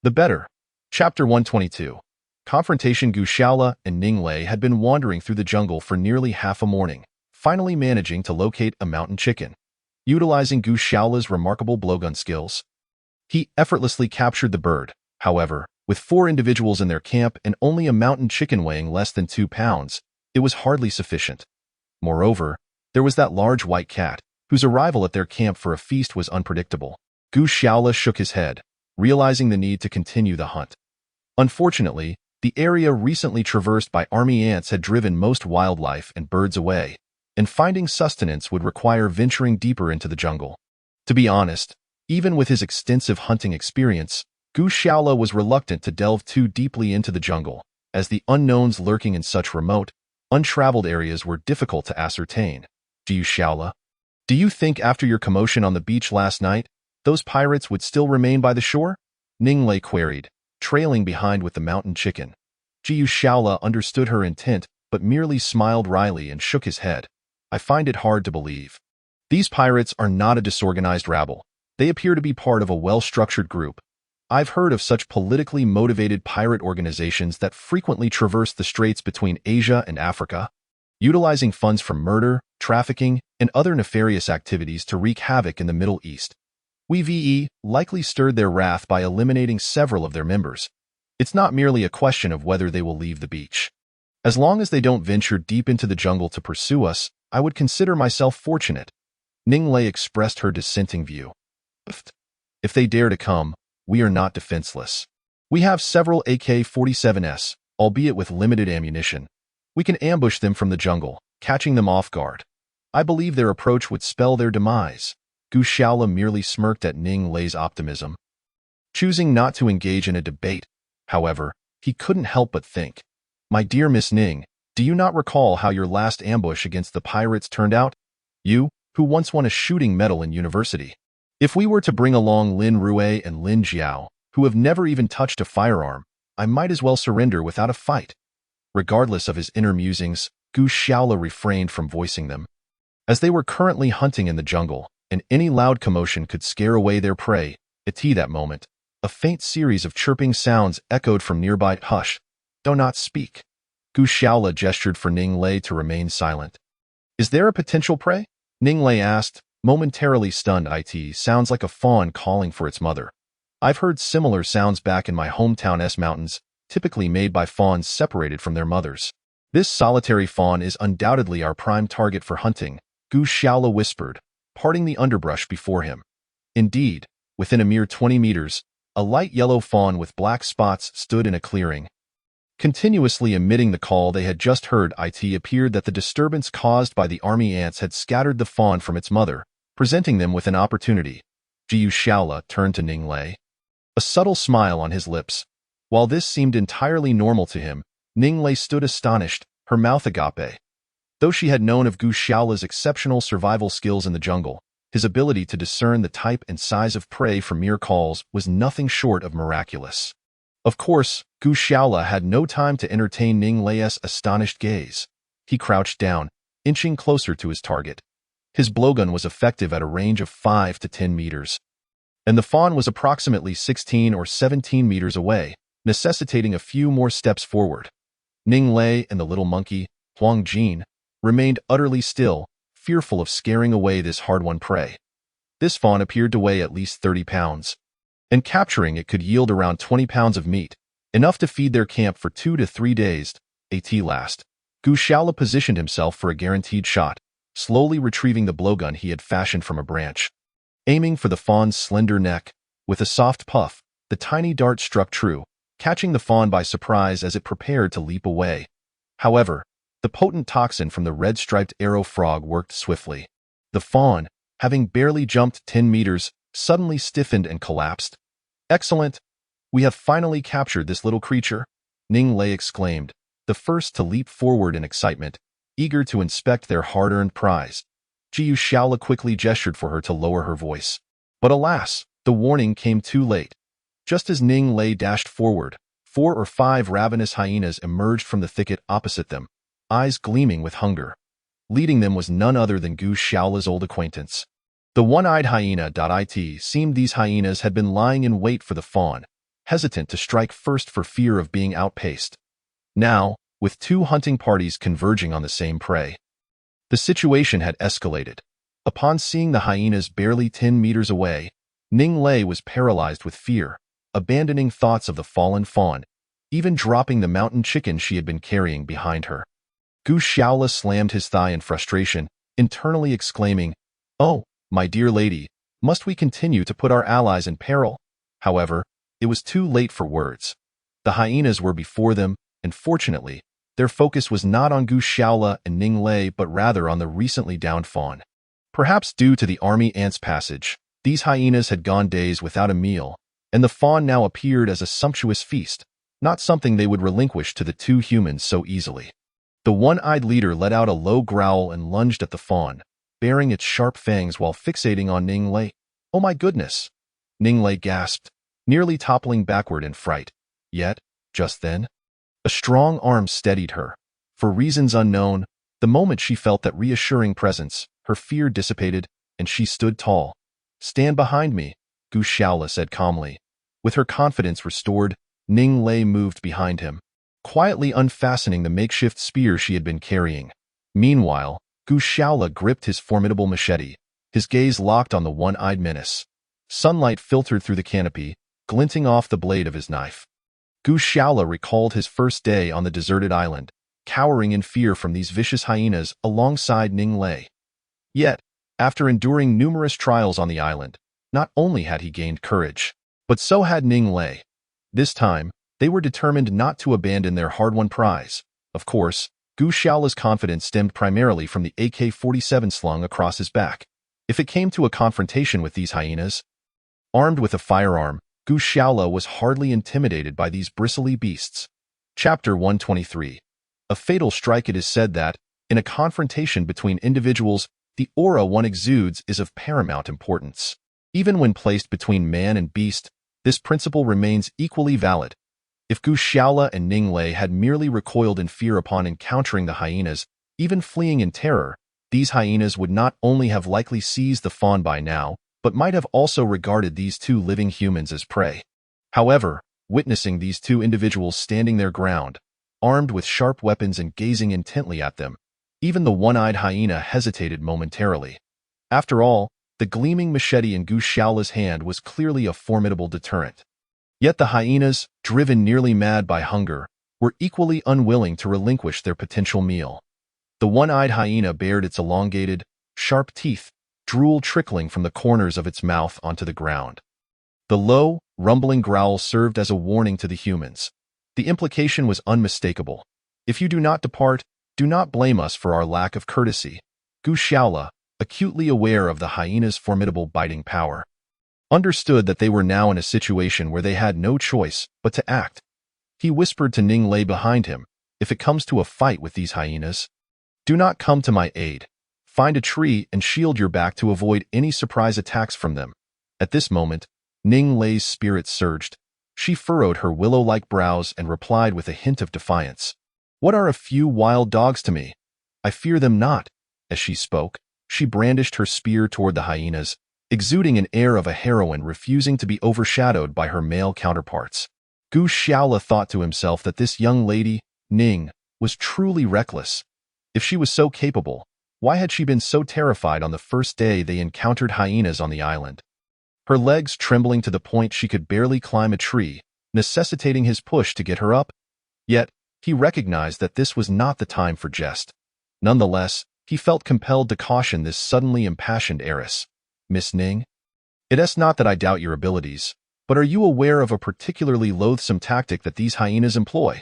the better. Chapter 122. Confrontation. Gu Shaola and Ning Lei had been wandering through the jungle for nearly half a morning, finally managing to locate a mountain chicken. Utilizing Gu Shaola's remarkable blowgun skills, he effortlessly captured the bird. However, with 4 individuals in their camp and only a mountain chicken weighing less than 2 pounds, it was hardly sufficient. Moreover, there was that large white cat, whose arrival at their camp for a feast was unpredictable. Gu Shaola shook his head, realizing the need to continue the hunt. Unfortunately, the area recently traversed by army ants had driven most wildlife and birds away, and finding sustenance would require venturing deeper into the jungle. To be honest, even with his extensive hunting experience, Gu Shaola was reluctant to delve too deeply into the jungle, as the unknowns lurking in such remote, untraveled areas were difficult to ascertain. Gu Shaola, do you think after your commotion on the beach last night, those pirates would still remain by the shore? Ning Lei queried, trailing behind with the mountain chicken. Gu Shaola understood her intent, but merely smiled wryly and shook his head. I find it hard to believe. These pirates are not a disorganized rabble. They appear to be part of a well-structured group. I've heard of such politically motivated pirate organizations that frequently traverse the straits between Asia and Africa, utilizing funds from murder, trafficking, and other nefarious activities to wreak havoc in the Middle East. We likely stirred their wrath by eliminating several of their members. It's not merely a question of whether they will leave the beach. As long as they don't venture deep into the jungle to pursue us, I would consider myself fortunate. Ning Lei expressed her dissenting view. If they dare to come, we are not defenseless. We have several AK-47s, albeit with limited ammunition. We can ambush them from the jungle, catching them off guard. I believe their approach would spell their demise. Gu Shaola merely smirked at Ning Lei's optimism. Choosing not to engage in a debate, however, he couldn't help but think, my dear Miss Ning, do you not recall how your last ambush against the pirates turned out? You, who once won a shooting medal in university. If we were to bring along Lin Rue and Lin Jiao, who have never even touched a firearm, I might as well surrender without a fight. Regardless of his inner musings, Gu Shaola refrained from voicing them. As they were currently hunting in the jungle, and any loud commotion could scare away their prey, at that moment, a faint series of chirping sounds echoed from nearby. Hush! Do not speak. Gu Shaola gestured for Ning Lei to remain silent. Is there a potential prey? Ning Lei asked, momentarily stunned. It sounds like a fawn calling for its mother. I've heard similar sounds back in my hometown's mountains, typically made by fawns separated from their mothers. This solitary fawn is undoubtedly our prime target for hunting, Gu Shaola whispered, parting the underbrush before him. Indeed, within a mere 20 meters, a light yellow fawn with black spots stood in a clearing. Continuously emitting the call they had just heard, it appeared that the disturbance caused by the army ants had scattered the fawn from its mother, presenting them with an opportunity. Gu Shaola turned to Ning Lei, a subtle smile on his lips. While this seemed entirely normal to him, Ning Lei stood astonished, her mouth agape. Though she had known of Gu Shaola's exceptional survival skills in the jungle, his ability to discern the type and size of prey from mere calls was nothing short of miraculous. Of course, Gu Shaola had no time to entertain Ning Lei's astonished gaze. He crouched down, inching closer to his target. His blowgun was effective at a range of 5 to 10 meters, and the fawn was approximately 16 or 17 meters away, necessitating a few more steps forward. Ning Lei and the little monkey, Huang Jin, remained utterly still, fearful of scaring away this hard-won prey. This fawn appeared to weigh at least 30 pounds, and capturing it could yield around 20 pounds of meat, enough to feed their camp for 2 to 3 days. At last, Gu Shaola positioned himself for a guaranteed shot, slowly retrieving the blowgun he had fashioned from a branch. Aiming for the fawn's slender neck, with a soft puff, the tiny dart struck true, catching the fawn by surprise as it prepared to leap away. However, the potent toxin from the red-striped arrow frog worked swiftly. The fawn, having barely jumped 10 meters, suddenly stiffened and collapsed. Excellent! We have finally captured this little creature, Ning Lei exclaimed, the first to leap forward in excitement. eager to inspect their hard-earned prize. Gu Shaola quickly gestured for her to lower her voice. But alas, the warning came too late. Just as Ning Lei dashed forward, 4 or 5 ravenous hyenas emerged from the thicket opposite them, eyes gleaming with hunger. Leading them was none other than Gu Shaola's old acquaintance. The one-eyed hyena. It seemed these hyenas had been lying in wait for the fawn, hesitant to strike first for fear of being outpaced. Now, with 2 hunting parties converging on the same prey, the situation had escalated. Upon seeing the hyenas barely 10 meters away, Ning Lei was paralyzed with fear, abandoning thoughts of the fallen fawn, even dropping the mountain chicken she had been carrying behind her. Gu Shaola slammed his thigh in frustration, internally exclaiming, "Oh, my dear lady, must we continue to put our allies in peril?" However, it was too late for words. The hyenas were before them, and fortunately, their focus was not on Gu Shaola and Ning Lei but rather on the recently downed fawn. Perhaps due to the army ant's passage, these hyenas had gone days without a meal, and the fawn now appeared as a sumptuous feast, not something they would relinquish to the 2 humans so easily. The one-eyed leader let out a low growl and lunged at the fawn, baring its sharp fangs while fixating on Ning Lei. "Oh my goodness!" Ning Lei gasped, nearly toppling backward in fright. Yet, just then, a strong arm steadied her. For reasons unknown, the moment she felt that reassuring presence, her fear dissipated, and she stood tall. "Stand behind me," Gu Shaola said calmly. With her confidence restored, Ning Lei moved behind him, quietly unfastening the makeshift spear she had been carrying. Meanwhile, Gu Shaola gripped his formidable machete, his gaze locked on the one-eyed menace. Sunlight filtered through the canopy, glinting off the blade of his knife. Gu Shaola recalled his first day on the deserted island, cowering in fear from these vicious hyenas alongside Ning Lei. Yet, after enduring numerous trials on the island, not only had he gained courage, but so had Ning Lei. This time, they were determined not to abandon their hard-won prize. Of course, Gu Shaola's confidence stemmed primarily from the AK-47 slung across his back. If it came to a confrontation with these hyenas, armed with a firearm, Gu Shaola was hardly intimidated by these bristly beasts. Chapter 123. A fatal strike. It is said that, in a confrontation between individuals, the aura one exudes is of paramount importance. Even when placed between man and beast, this principle remains equally valid. If Gu Shaola and Ning Lei had merely recoiled in fear upon encountering the hyenas, even fleeing in terror, these hyenas would not only have likely seized the fawn by now, but might have also regarded these 2 living humans as prey. However, witnessing these 2 individuals standing their ground, armed with sharp weapons and gazing intently at them, even the one-eyed hyena hesitated momentarily. After all, the gleaming machete in Gu Shaola's hand was clearly a formidable deterrent. Yet the hyenas, driven nearly mad by hunger, were equally unwilling to relinquish their potential meal. The one-eyed hyena bared its elongated, sharp teeth, drool trickling from the corners of its mouth onto the ground. The low, rumbling growl served as a warning to the humans. The implication was unmistakable. "If you do not depart, do not blame us for our lack of courtesy." Gu Shaola, acutely aware of the hyena's formidable biting power, understood that they were now in a situation where they had no choice but to act. He whispered to Ning Lei behind him, "If it comes to a fight with these hyenas, do not come to my aid. Find a tree and shield your back to avoid any surprise attacks from them." At this moment, Ning Lei's spirit surged. She furrowed her willow-like brows and replied with a hint of defiance. "What are a few wild dogs to me? I fear them not." As she spoke, she brandished her spear toward the hyenas, exuding an air of a heroine refusing to be overshadowed by her male counterparts. Gu Shaola thought to himself that this young lady, Ning, was truly reckless. If she was so capable, why had she been so terrified on the first day they encountered hyenas on the island? Her legs trembling to the point she could barely climb a tree, necessitating his push to get her up. Yet, he recognized that this was not the time for jest. Nonetheless, he felt compelled to caution this suddenly impassioned heiress. "Miss Ning, it is not that I doubt your abilities, but are you aware of a particularly loathsome tactic that these hyenas employ?"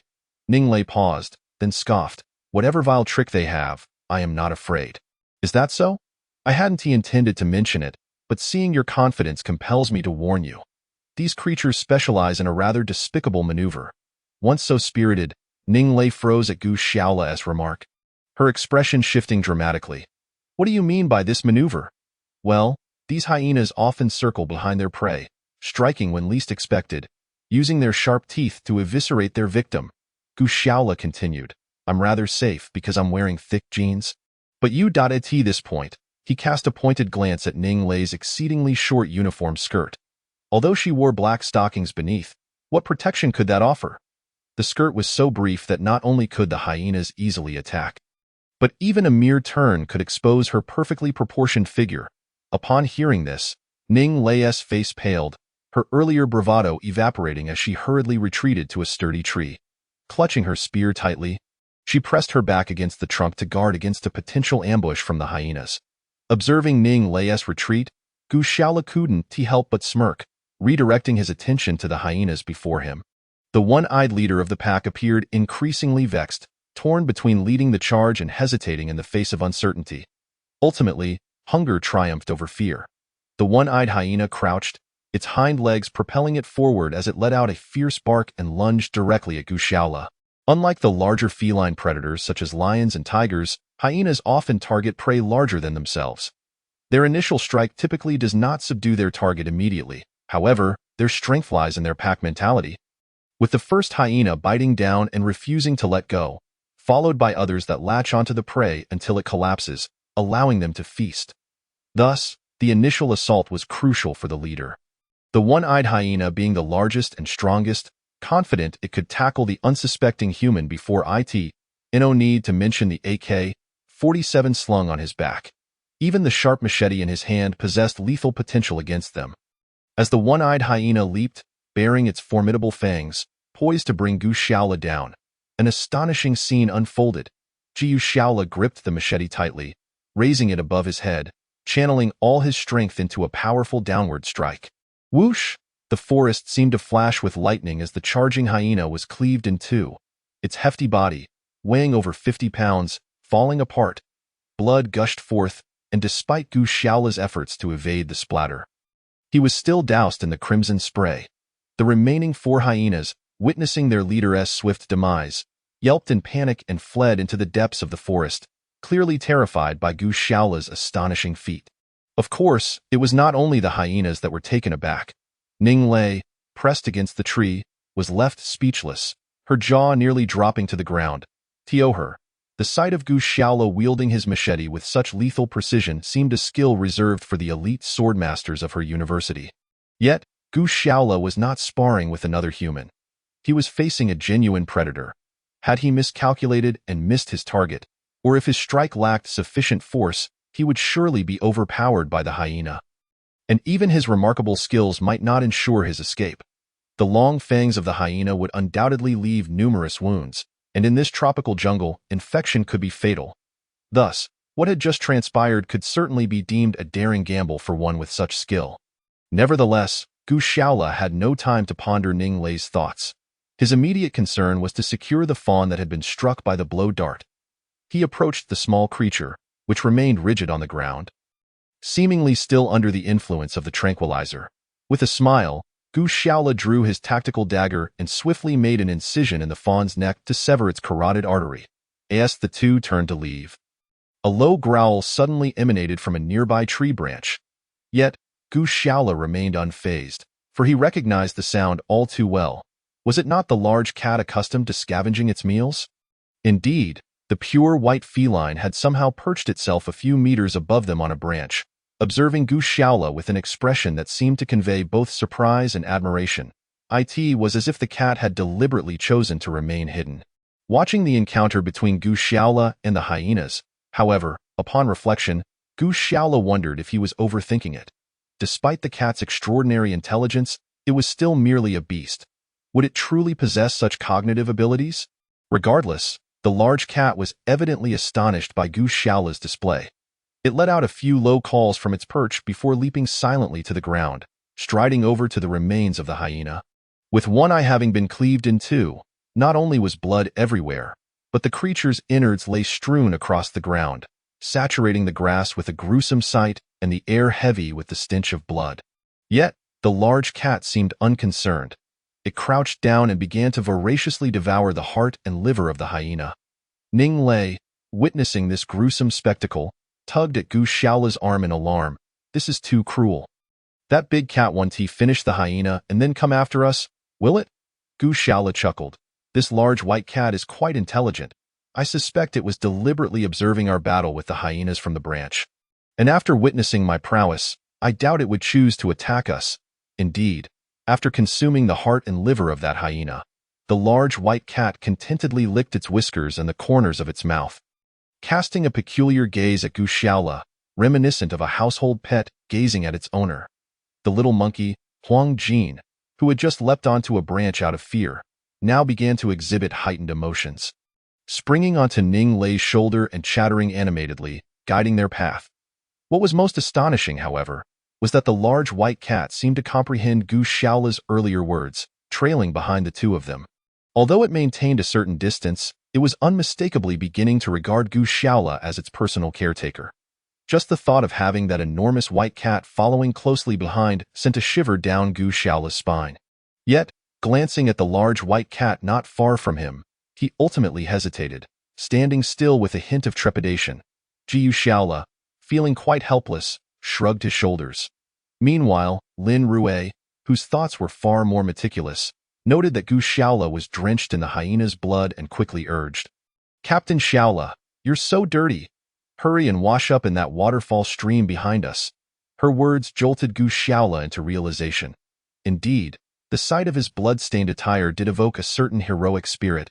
Ning Lei paused, then scoffed. "Whatever vile trick they have, I am not afraid." "Is that so? I hadn't intended to mention it, but seeing your confidence compels me to warn you. These creatures specialize in a rather despicable maneuver." Once so spirited, Ning Lei froze at Gu Shaola's remark. her expression shifting dramatically. What do you mean by this maneuver? Well, these hyenas often circle behind their prey, striking when least expected, using their sharp teeth to eviscerate their victim. Gu Xiaola continued. I'm rather safe because I'm wearing thick jeans. But you. At this point, he cast a pointed glance at Ning Lei's exceedingly short uniform skirt. Although she wore black stockings beneath, what protection could that offer? The skirt was so brief that not only could the hyenas easily attack, but even a mere turn could expose her perfectly proportioned figure. Upon hearing this, Ning Lei's face paled, her earlier bravado evaporating as she hurriedly retreated to a sturdy tree. Clutching her spear tightly, she pressed her back against the trunk to guard against a potential ambush from the hyenas. Observing Ning Lei's retreat, Gu Xiaola couldn't help but smirk, redirecting his attention to the hyenas before him. The one-eyed leader of the pack appeared increasingly vexed, torn between leading the charge and hesitating in the face of uncertainty. Ultimately, hunger triumphed over fear. The one-eyed hyena crouched, its hind legs propelling it forward as it let out a fierce bark and lunged directly at Gu Xiaola. Unlike the larger feline predators such as lions and tigers, hyenas often target prey larger than themselves. Their initial strike typically does not subdue their target immediately. However, their strength lies in their pack mentality. With the first hyena biting down and refusing to let go, followed by others that latch onto the prey until it collapses, allowing them to feast. Thus, the initial assault was crucial for the leader. The one-eyed hyena being the largest and strongest, confident it could tackle the unsuspecting human before no need to mention the AK-47 slung on his back. Even the sharp machete in his hand possessed lethal potential against them. As the one-eyed hyena leaped, bearing its formidable fangs, poised to bring Gu Xiaola down, an astonishing scene unfolded. Gu Xiaola gripped the machete tightly, raising it above his head, channeling all his strength into a powerful downward strike. Whoosh! The forest seemed to flash with lightning as the charging hyena was cleaved in two, its hefty body, weighing over 50 pounds, falling apart. Blood gushed forth, and despite Gu Xiaola's efforts to evade the splatter, he was still doused in the crimson spray. The remaining 4 hyenas, witnessing their leader's swift demise, yelped in panic and fled into the depths of the forest, clearly terrified by Gu Xiaola's astonishing feat. Of course, it was not only the hyenas that were taken aback. Ning Lei, pressed against the tree, was left speechless, her jaw nearly dropping to the ground. Her. The sight of Gu Xiaola wielding his machete with such lethal precision seemed a skill reserved for the elite swordmasters of her university. Yet, Gu Xiaola was not sparring with another human. He was facing a genuine predator. Had he miscalculated and missed his target, or if his strike lacked sufficient force, he would surely be overpowered by the hyena. And even his remarkable skills might not ensure his escape. The long fangs of the hyena would undoubtedly leave numerous wounds, and in this tropical jungle, infection could be fatal. Thus, what had just transpired could certainly be deemed a daring gamble for one with such skill. Nevertheless, Gu Xiaola had no time to ponder Ning Lei's thoughts. His immediate concern was to secure the fawn that had been struck by the blow dart. He approached the small creature, which remained rigid on the ground, seemingly still under the influence of the tranquilizer. With a smile, Gu Xiaola drew his tactical dagger and swiftly made an incision in the fawn's neck to sever its carotid artery. As the two turned to leave, a low growl suddenly emanated from a nearby tree branch. Yet, Gu Xiaola remained unfazed, for he recognized the sound all too well. Was it not the large cat accustomed to scavenging its meals? Indeed, the pure white feline had somehow perched itself a few meters above them on a branch, observing Gu Xiaola with an expression that seemed to convey both surprise and admiration. It was as if the cat had deliberately chosen to remain hidden. Watching the encounter between Gu Xiaola and the hyenas, however, upon reflection, Gu Xiaola wondered if he was overthinking it. Despite the cat's extraordinary intelligence, it was still merely a beast. Would it truly possess such cognitive abilities? Regardless, the large cat was evidently astonished by Gu Xiaola's display. It let out a few low calls from its perch before leaping silently to the ground, striding over to the remains of the hyena. With one eye having been cleaved in two, not only was blood everywhere, but the creature's innards lay strewn across the ground, saturating the grass with a gruesome sight and the air heavy with the stench of blood. Yet, the large cat seemed unconcerned. It crouched down and began to voraciously devour the heart and liver of the hyena. Ning Lei, witnessing this gruesome spectacle, tugged at Gu Shaola's arm in alarm. This is too cruel. That big cat won't finish the hyena and then come after us, will it? Gu Shaola chuckled. This large white cat is quite intelligent. I suspect it was deliberately observing our battle with the hyenas from the branch. And after witnessing my prowess, I doubt it would choose to attack us. Indeed, after consuming the heart and liver of that hyena, the large white cat contentedly licked its whiskers and the corners of its mouth, casting a peculiar gaze at Gu Shaola, reminiscent of a household pet gazing at its owner. The little monkey, Huang Jin, who had just leapt onto a branch out of fear, now began to exhibit heightened emotions. Springing onto Ning Lei's shoulder and chattering animatedly, guiding their path. What was most astonishing, however, was that the large white cat seemed to comprehend Gu Shaola's earlier words, trailing behind the two of them. Although it maintained a certain distance, it was unmistakably beginning to regard Gu Shaola as its personal caretaker. Just the thought of having that enormous white cat following closely behind sent a shiver down Gu Shaola's spine. Yet, glancing at the large white cat not far from him, he ultimately hesitated, standing still with a hint of trepidation. Gu Shaola, feeling quite helpless, shrugged his shoulders. Meanwhile, Lin Rue, whose thoughts were far more meticulous, noted that Gu Shaola was drenched in the hyena's blood and quickly urged, "Captain Shaola, you're so dirty. Hurry and wash up in that waterfall stream behind us." Her words jolted Gu Shaola into realization. Indeed, the sight of his blood-stained attire did evoke a certain heroic spirit.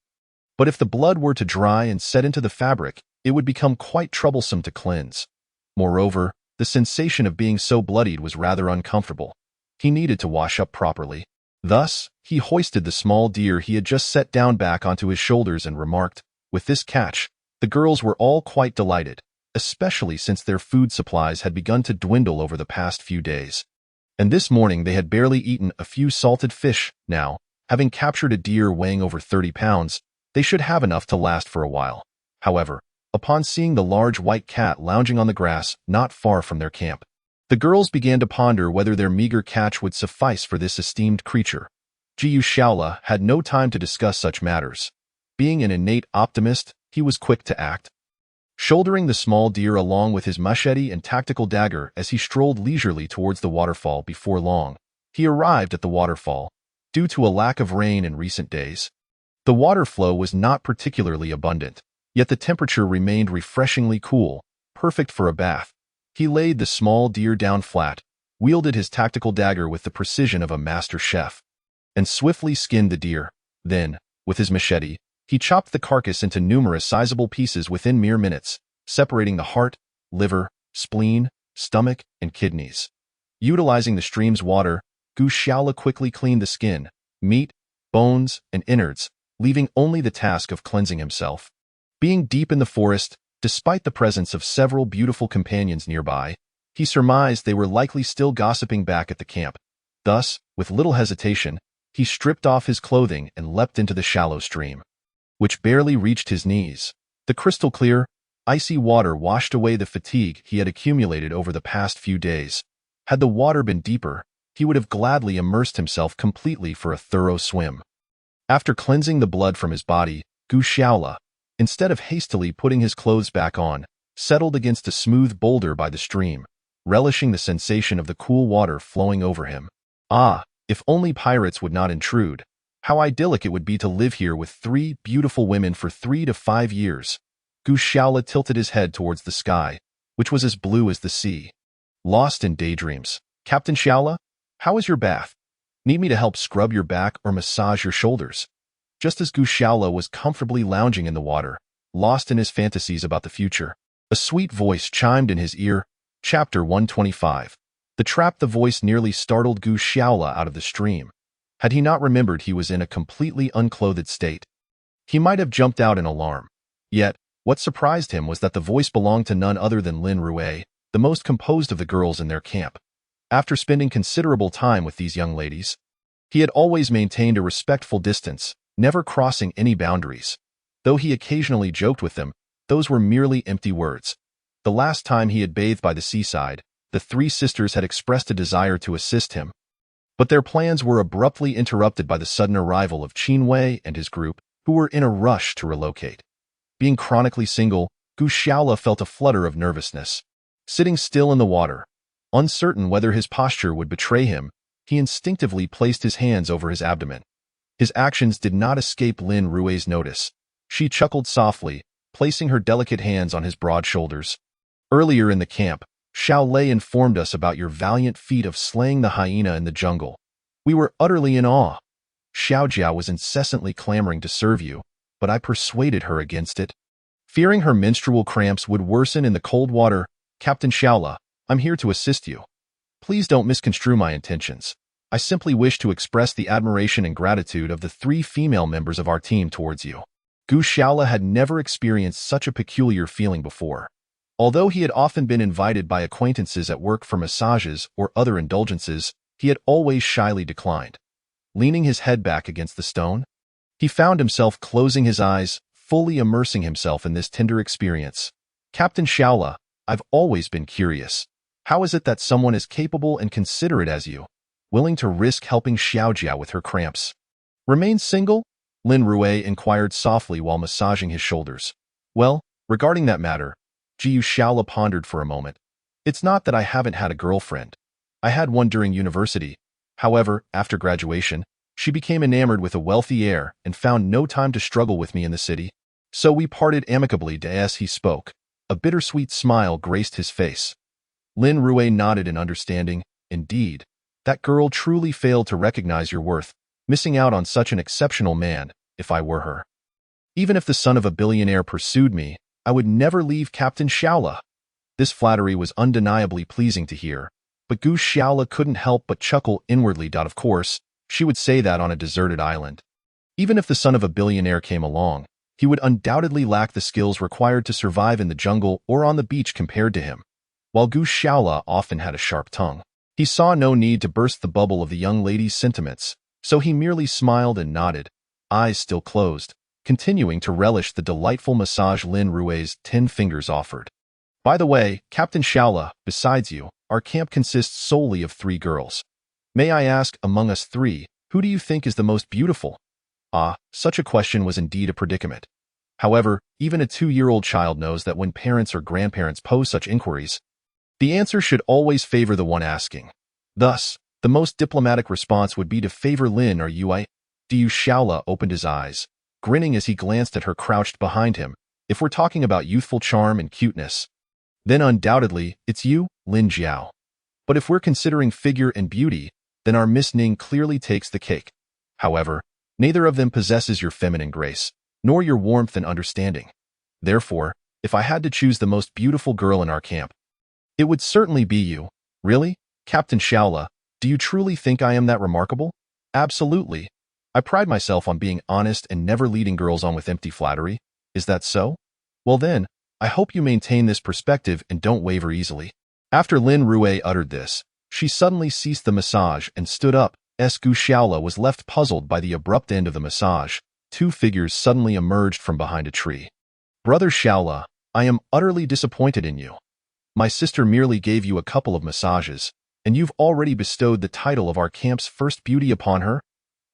But if the blood were to dry and set into the fabric, it would become quite troublesome to cleanse. Moreover, the sensation of being so bloodied was rather uncomfortable. He needed to wash up properly. Thus, he hoisted the small deer he had just set down back onto his shoulders and remarked, with this catch, the girls were all quite delighted, especially since their food supplies had begun to dwindle over the past few days. And this morning they had barely eaten a few salted fish. Now, having captured a deer weighing over 30 pounds, they should have enough to last for a while. However, upon seeing the large white cat lounging on the grass not far from their camp, the girls began to ponder whether their meager catch would suffice for this esteemed creature. Gu Shaola had no time to discuss such matters. Being an innate optimist, he was quick to act. Shouldering the small deer along with his machete and tactical dagger as he strolled leisurely towards the waterfall before long, he arrived at the waterfall, due to a lack of rain in recent days. The water flow was not particularly abundant, yet the temperature remained refreshingly cool, perfect for a bath. He laid the small deer down flat, wielded his tactical dagger with the precision of a master chef, and swiftly skinned the deer. Then, with his machete, he chopped the carcass into numerous sizable pieces within mere minutes, separating the heart, liver, spleen, stomach, and kidneys. Utilizing the stream's water, Gu Shaola quickly cleaned the skin, meat, bones, and innards, leaving only the task of cleansing himself. Being deep in the forest, despite the presence of several beautiful companions nearby, he surmised they were likely still gossiping back at the camp. Thus, with little hesitation, he stripped off his clothing and leapt into the shallow stream, which barely reached his knees. The crystal-clear, icy water washed away the fatigue he had accumulated over the past few days. Had the water been deeper, he would have gladly immersed himself completely for a thorough swim. After cleansing the blood from his body, Gu Shaola, instead of hastily putting his clothes back on, settled against a smooth boulder by the stream, relishing the sensation of the cool water flowing over him. Ah, if only pirates would not intrude. How idyllic it would be to live here with 3 beautiful women for 3 to 5 years. Gu Shaola tilted his head towards the sky, which was as blue as the sea. Lost in daydreams. Captain Shaola, how is your bath? Need me to help scrub your back or massage your shoulders? Just as Gu Shaola was comfortably lounging in the water, lost in his fantasies about the future, a sweet voice chimed in his ear. Chapter 125. The trap. The voice nearly startled Gu Shaola out of the stream. Had he not remembered he was in a completely unclothed state, he might have jumped out in alarm. Yet, what surprised him was that the voice belonged to none other than Lin Rue, the most composed of the girls in their camp. After spending considerable time with these young ladies, he had always maintained a respectful distance, never crossing any boundaries. Though he occasionally joked with them, those were merely empty words. The last time he had bathed by the seaside, the 3 sisters had expressed a desire to assist him. But their plans were abruptly interrupted by the sudden arrival of Qin Wei and his group, who were in a rush to relocate. Being chronically single, Gu Xiaola felt a flutter of nervousness. Sitting still in the water, uncertain whether his posture would betray him, he instinctively placed his hands over his abdomen. His actions did not escape Lin Rui's notice. She chuckled softly, placing her delicate hands on his broad shoulders. Earlier in the camp, Xiao Lei informed us about your valiant feat of slaying the hyena in the jungle. We were utterly in awe. Xiao Jiao was incessantly clamoring to serve you, but I persuaded her against it. Fearing her menstrual cramps would worsen in the cold water, Captain Xiaola, I'm here to assist you. Please don't misconstrue my intentions. I simply wish to express the admiration and gratitude of the 3 female members of our team towards you. Gu Xiaola had never experienced such a peculiar feeling before. Although he had often been invited by acquaintances at work for massages or other indulgences, he had always shyly declined. Leaning his head back against the stone, he found himself closing his eyes, fully immersing himself in this tender experience. Captain Xiaola, I've always been curious. How is it that someone as capable and considerate as you, willing to risk helping Xiaojiao with her cramps? Remain single? Lin Rui inquired softly while massaging his shoulders. Well, regarding that matter, Jiu Xiaola pondered for a moment. It's not that I haven't had a girlfriend. I had one during university. However, after graduation, she became enamored with a wealthy heir and found no time to struggle with me in the city. So we parted amicably as he spoke. A bittersweet smile graced his face. Lin Rui nodded in understanding. Indeed, that girl truly failed to recognize your worth, missing out on such an exceptional man, if I were her. Even if the son of a billionaire pursued me, I would never leave Captain Xiaola. This flattery was undeniably pleasing to hear, but Gu Xiaola couldn't help but chuckle inwardly. Of course, she would say that on a deserted island. Even if the son of a billionaire came along, he would undoubtedly lack the skills required to survive in the jungle or on the beach compared to him. While Gu Xiaola often had a sharp tongue, he saw no need to burst the bubble of the young lady's sentiments, so he merely smiled and nodded, eyes still closed, continuing to relish the delightful massage Lin Rui's 10 fingers offered. By the way, Captain Xiaola, besides you, our camp consists solely of 3 girls. May I ask, among us 3, who do you think is the most beautiful? Ah, such a question was indeed a predicament. However, even a 2-year-old child knows that when parents or grandparents pose such inquiries, the answer should always favor the one asking. Thus, the most diplomatic response would be to favor Lin or Yui. Diu Xiaola opened his eyes, grinning as he glanced at her crouched behind him. If we're talking about youthful charm and cuteness, then undoubtedly it's you, Lin Jiao. But if we're considering figure and beauty, then our Miss Ning clearly takes the cake. However, neither of them possesses your feminine grace, nor your warmth and understanding. Therefore, if I had to choose the most beautiful girl in our camp, it would certainly be you. Really? Captain Xiaola, do you truly think I am that remarkable? Absolutely. I pride myself on being honest and never leading girls on with empty flattery. Is that so? Well then, I hope you maintain this perspective and don't waver easily. After Lin Rui uttered this, she suddenly ceased the massage and stood up. Gu Xiaola was left puzzled by the abrupt end of the massage. 2 figures suddenly emerged from behind a tree. Brother Xiaola, I am utterly disappointed in you. My sister merely gave you a couple of massages, and you've already bestowed the title of our camp's first beauty upon her?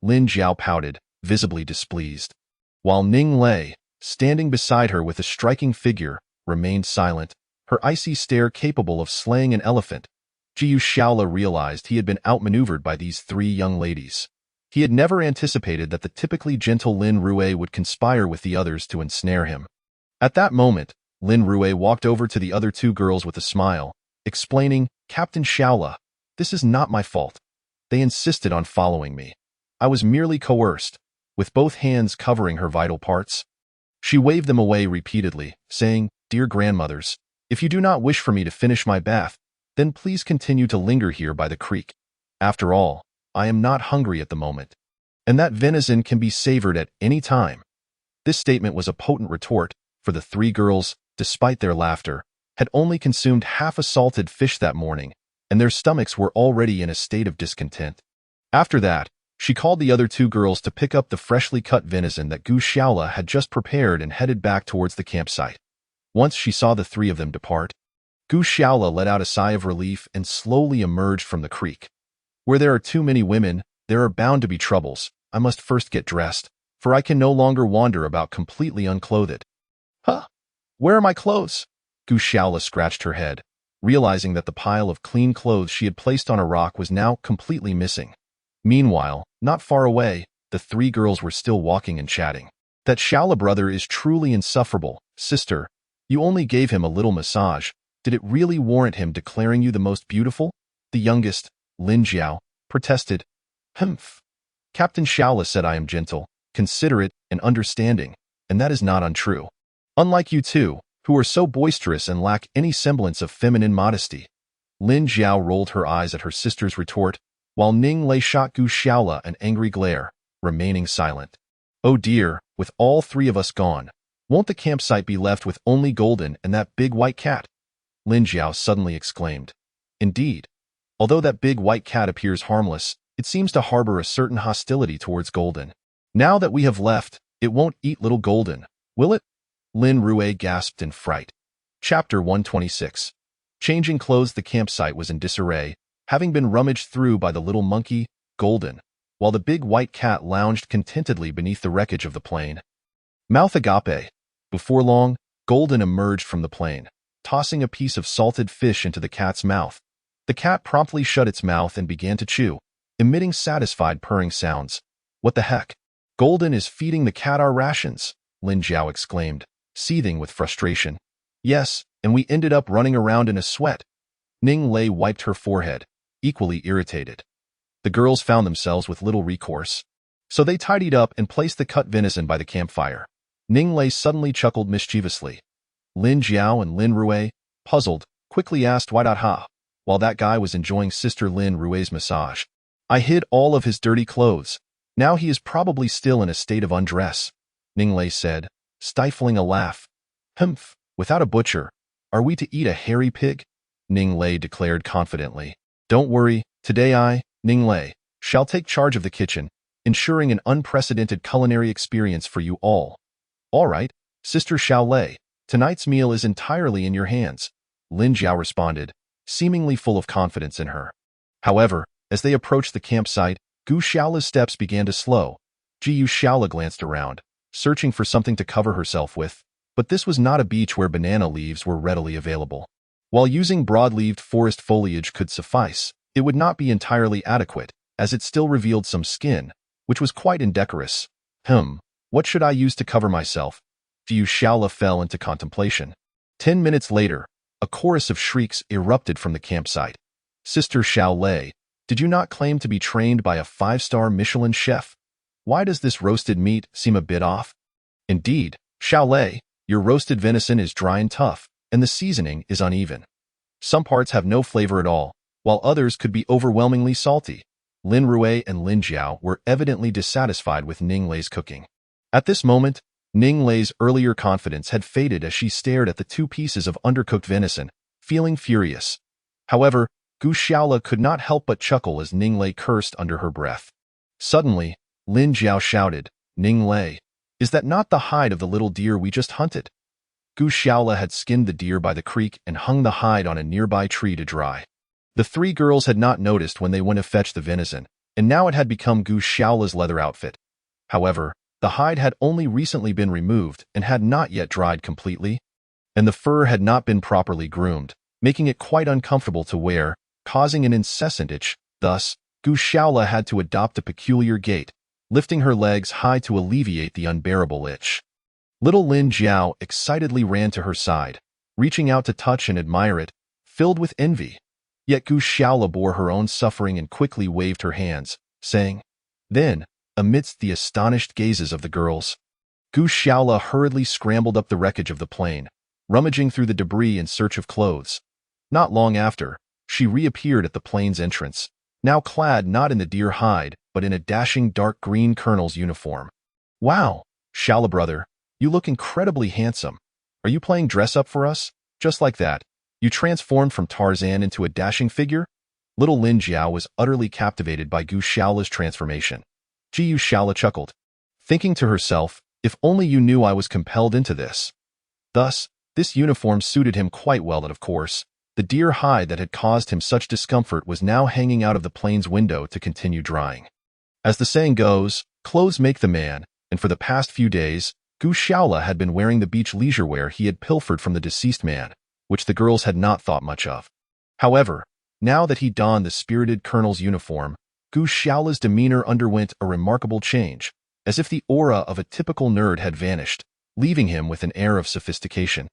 Lin Jiao pouted, visibly displeased. While Ning Lei, standing beside her with a striking figure, remained silent, her icy stare capable of slaying an elephant. Jiu Xiaola realized he had been outmaneuvered by these 3 young ladies. He had never anticipated that the typically gentle Lin Rui would conspire with the others to ensnare him. At that moment, Lin Rui walked over to the other 2 girls with a smile, explaining, Captain Xiaola, this is not my fault. They insisted on following me. I was merely coerced, with both hands covering her vital parts. She waved them away repeatedly, saying, Dear grandmothers, if you do not wish for me to finish my bath, then please continue to linger here by the creek. After all, I am not hungry at the moment, and that venison can be savored at any time. This statement was a potent retort, for the 3 girls, despite their laughter, had only consumed half a salted fish that morning, and their stomachs were already in a state of discontent. After that, she called the other 2 girls to pick up the freshly cut venison that Gu Xiaola had just prepared and headed back towards the campsite. Once she saw the 3 of them depart, Gu Xiaola let out a sigh of relief and slowly emerged from the creek. Where there are too many women, there are bound to be troubles. I must first get dressed, for I can no longer wander about completely unclothed. Huh? Where are my clothes? Gu Shaola scratched her head, realizing that the pile of clean clothes she had placed on a rock was now completely missing. Meanwhile, not far away, the three girls were still walking and chatting. That Shaola brother is truly insufferable. Sister, you only gave him a little massage. Did it really warrant him declaring you the most beautiful? The youngest, Lin Jiao, protested. Humph. Captain Shaola said I am gentle, considerate, and understanding, and that is not untrue. Unlike you two, who are so boisterous and lack any semblance of feminine modesty. Lin Jiao rolled her eyes at her sister's retort, while Ning Lei shot Gu Shaola an angry glare, remaining silent. Oh dear, with all three of us gone, won't the campsite be left with only Golden and that big white cat? Lin Jiao suddenly exclaimed. Indeed. Although that big white cat appears harmless, it seems to harbor a certain hostility towards Golden. Now that we have left, it won't eat little Golden, will it? Lin Rue gasped in fright. Chapter 126. Changing clothes. The campsite was in disarray, having been rummaged through by the little monkey, Golden, while the big white cat lounged contentedly beneath the wreckage of the plane. Mouth agape. Before long, Golden emerged from the plane, tossing a piece of salted fish into the cat's mouth. The cat promptly shut its mouth and began to chew, emitting satisfied purring sounds. What the heck? Golden is feeding the cat our rations, Lin Jiao exclaimed, seething with frustration. Yes, and we ended up running around in a sweat. Ning Lei wiped her forehead, equally irritated. The girls found themselves with little recourse. So they tidied up and placed the cut venison by the campfire. Ning Lei suddenly chuckled mischievously. Lin Jiao and Lin Rue, puzzled, quickly asked why ha, while that guy was enjoying Sister Lin Rue's massage. I hid all of his dirty clothes. Now he is probably still in a state of undress, Ning Lei said, stifling a laugh. Humph, without a butcher, are we to eat a hairy pig? Ning Lei declared confidently. Don't worry, today I, Ning Lei, shall take charge of the kitchen, ensuring an unprecedented culinary experience for you all. All right, Sister Xiao Lei, tonight's meal is entirely in your hands, Lin Jiao responded, seemingly full of confidence in her. However, as they approached the campsite, Gu Shaola's steps began to slow. Jiu Shaola glanced around, searching for something to cover herself with, but this was not a beach where banana leaves were readily available. While using broad-leaved forest foliage could suffice, it would not be entirely adequate, as it still revealed some skin, which was quite indecorous. What should I use to cover myself? Jiu Shaola fell into contemplation. 10 minutes later, a chorus of shrieks erupted from the campsite. Sister Xiao Lei, did you not claim to be trained by a 5-star Michelin chef? Why does this roasted meat seem a bit off? Indeed, Xiao Lei, your roasted venison is dry and tough, and the seasoning is uneven. Some parts have no flavor at all, while others could be overwhelmingly salty. Lin Rue and Lin Jiao were evidently dissatisfied with Ning Lei's cooking. At this moment, Ning Lei's earlier confidence had faded as she stared at the 2 pieces of undercooked venison, feeling furious. However, Gu Shaola could not help but chuckle as Ning Lei cursed under her breath. Suddenly, Lin Jiao shouted, Ning Lei, is that not the hide of the little deer we just hunted? Gu Shaola had skinned the deer by the creek and hung the hide on a nearby tree to dry. The 3 girls had not noticed when they went to fetch the venison, and now it had become Gu Shaola's leather outfit. However, the hide had only recently been removed and had not yet dried completely, and the fur had not been properly groomed, making it quite uncomfortable to wear, causing an incessant itch. Thus, Gu Shaola had to adopt a peculiar gait, lifting her legs high to alleviate the unbearable itch. Little Lin Jiao excitedly ran to her side, reaching out to touch and admire it, filled with envy. Yet Gu Shaola bore her own suffering and quickly waved her hands, saying, Then, amidst the astonished gazes of the girls, Gu Shaola hurriedly scrambled up the wreckage of the plane, rummaging through the debris in search of clothes. Not long after, she reappeared at the plane's entrance, now clad not in the deer hide, but in a dashing dark green colonel's uniform. Wow, Shaola brother, you look incredibly handsome. Are you playing dress-up for us? Just like that, you transformed from Tarzan into a dashing figure? Little Lin Jiao was utterly captivated by Gu Shaola's transformation. Jiu Shaola chuckled, thinking to herself, if only you knew I was compelled into this. Thus, this uniform suited him quite well, and of course, the deer hide that had caused him such discomfort was now hanging out of the plane's window to continue drying. As the saying goes, clothes make the man, and for the past few days, Gu Shaola had been wearing the beach leisure wear he had pilfered from the deceased man, which the girls had not thought much of. However, now that he donned the spirited colonel's uniform, Gu Shaola's demeanor underwent a remarkable change, as if the aura of a typical nerd had vanished, leaving him with an air of sophistication.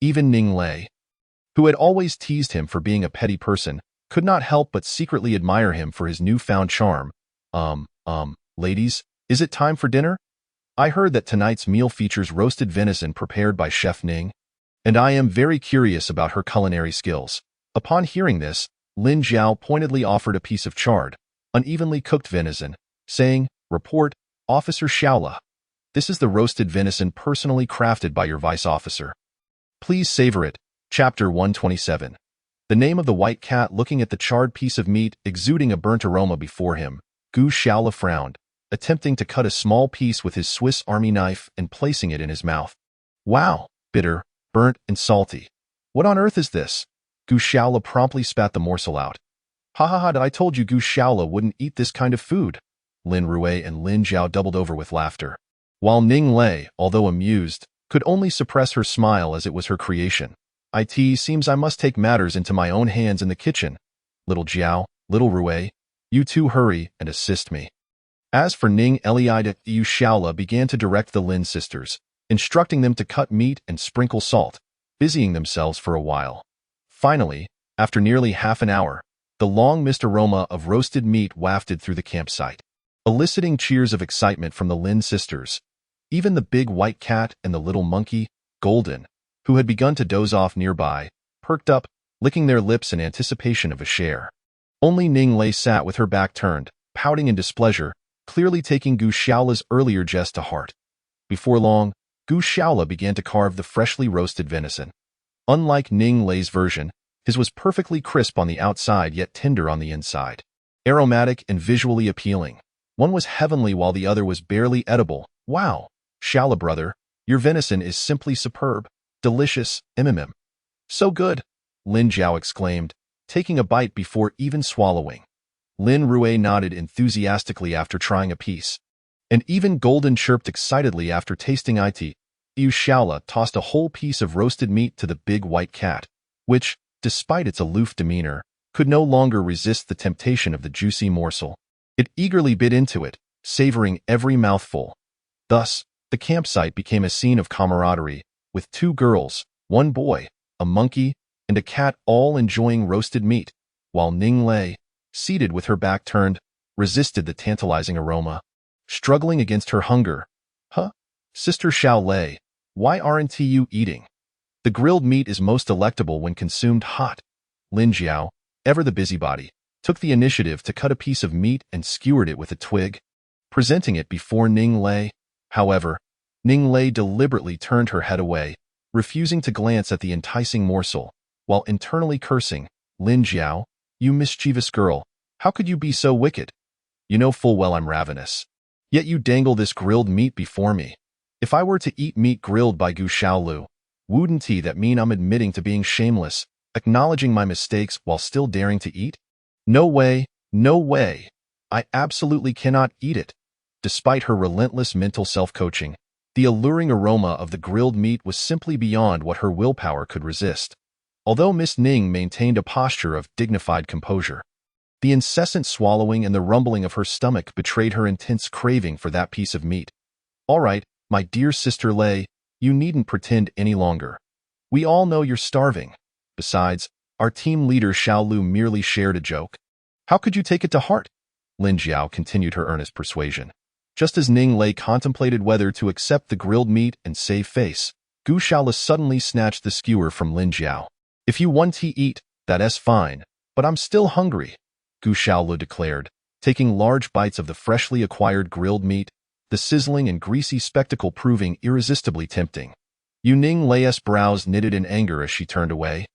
Even Ning Lei, who had always teased him for being a petty person, could not help but secretly admire him for his newfound charm. Ladies, is it time for dinner? I heard that tonight's meal features roasted venison prepared by Chef Ning, and I am very curious about her culinary skills. Upon hearing this, Lin Jiao pointedly offered a piece of charred, unevenly cooked venison, saying, "Report, Officer Shaola. This is the roasted venison personally crafted by your vice officer. Please savor it." Chapter 127. The name of the white cat looking at the charred piece of meat exuding a burnt aroma before him, Gu Shaola frowned, attempting to cut a small piece with his Swiss Army knife and placing it in his mouth. Wow, bitter, burnt, and salty. What on earth is this? Gu Shaola promptly spat the morsel out. Ha ha ha, I told you Gu Shaola wouldn't eat this kind of food. Lin Rui and Lin Jiao doubled over with laughter, while Ning Lei, although amused, could only suppress her smile as it was her creation. It seems I must take matters into my own hands in the kitchen. Little Jiao, little Rui, you two hurry and assist me. As for Ning Lei, Yu Shaola began to direct the Lin sisters, instructing them to cut meat and sprinkle salt, busying themselves for a while. Finally, after nearly half an hour, the long-missed aroma of roasted meat wafted through the campsite, eliciting cheers of excitement from the Lin sisters. Even the big white cat and the little monkey, Golden, who had begun to doze off nearby, perked up, licking their lips in anticipation of a share. Only Ning Lei sat with her back turned, pouting in displeasure, clearly taking Gu Shaola's earlier jest to heart. Before long, Gu Shaola began to carve the freshly roasted venison. Unlike Ning Lei's version, his was perfectly crisp on the outside yet tender on the inside. Aromatic and visually appealing. One was heavenly while the other was barely edible. Wow, Shaola brother, your venison is simply superb. Delicious, So good, Lin Jiao exclaimed, taking a bite before even swallowing. Lin Rui nodded enthusiastically after trying a piece, and even Golden chirped excitedly after tasting it. Yu Shaola tossed a whole piece of roasted meat to the big white cat, which, despite its aloof demeanor, could no longer resist the temptation of the juicy morsel. It eagerly bit into it, savoring every mouthful. Thus, the campsite became a scene of camaraderie, with 2 girls, 1 boy, a monkey, and a cat all enjoying roasted meat, while Ning Lei, seated with her back turned, resisted the tantalizing aroma, struggling against her hunger. Huh? Sister Xiao Lei, why aren't you eating? The grilled meat is most delectable when consumed hot. Lin Jiao, ever the busybody, took the initiative to cut a piece of meat and skewered it with a twig, presenting it before Ning Lei. However, Ning Lei deliberately turned her head away, refusing to glance at the enticing morsel, while internally cursing, Lin Jiao, you mischievous girl, how could you be so wicked? You know full well I'm ravenous. Yet you dangle this grilled meat before me. If I were to eat meat grilled by Gu Shaolu, wouldn't that mean I'm admitting to being shameless, acknowledging my mistakes while still daring to eat? No way, no way. I absolutely cannot eat it. Despite her relentless mental self-coaching, the alluring aroma of the grilled meat was simply beyond what her willpower could resist. Although Miss Ning maintained a posture of dignified composure, the incessant swallowing and the rumbling of her stomach betrayed her intense craving for that piece of meat. All right, my dear sister Lei, you needn't pretend any longer. We all know you're starving. Besides, our team leader Xiaolu merely shared a joke. How could you take it to heart? Lin Jiao continued her earnest persuasion. Just as Ning Lei contemplated whether to accept the grilled meat and save face, Gu Shaola suddenly snatched the skewer from Lin Jiao. If you want to eat, that's fine, but I'm still hungry, Gu Shaola declared, taking large bites of the freshly acquired grilled meat, the sizzling and greasy spectacle proving irresistibly tempting. Yu Ning Lei's brows knitted in anger as she turned away.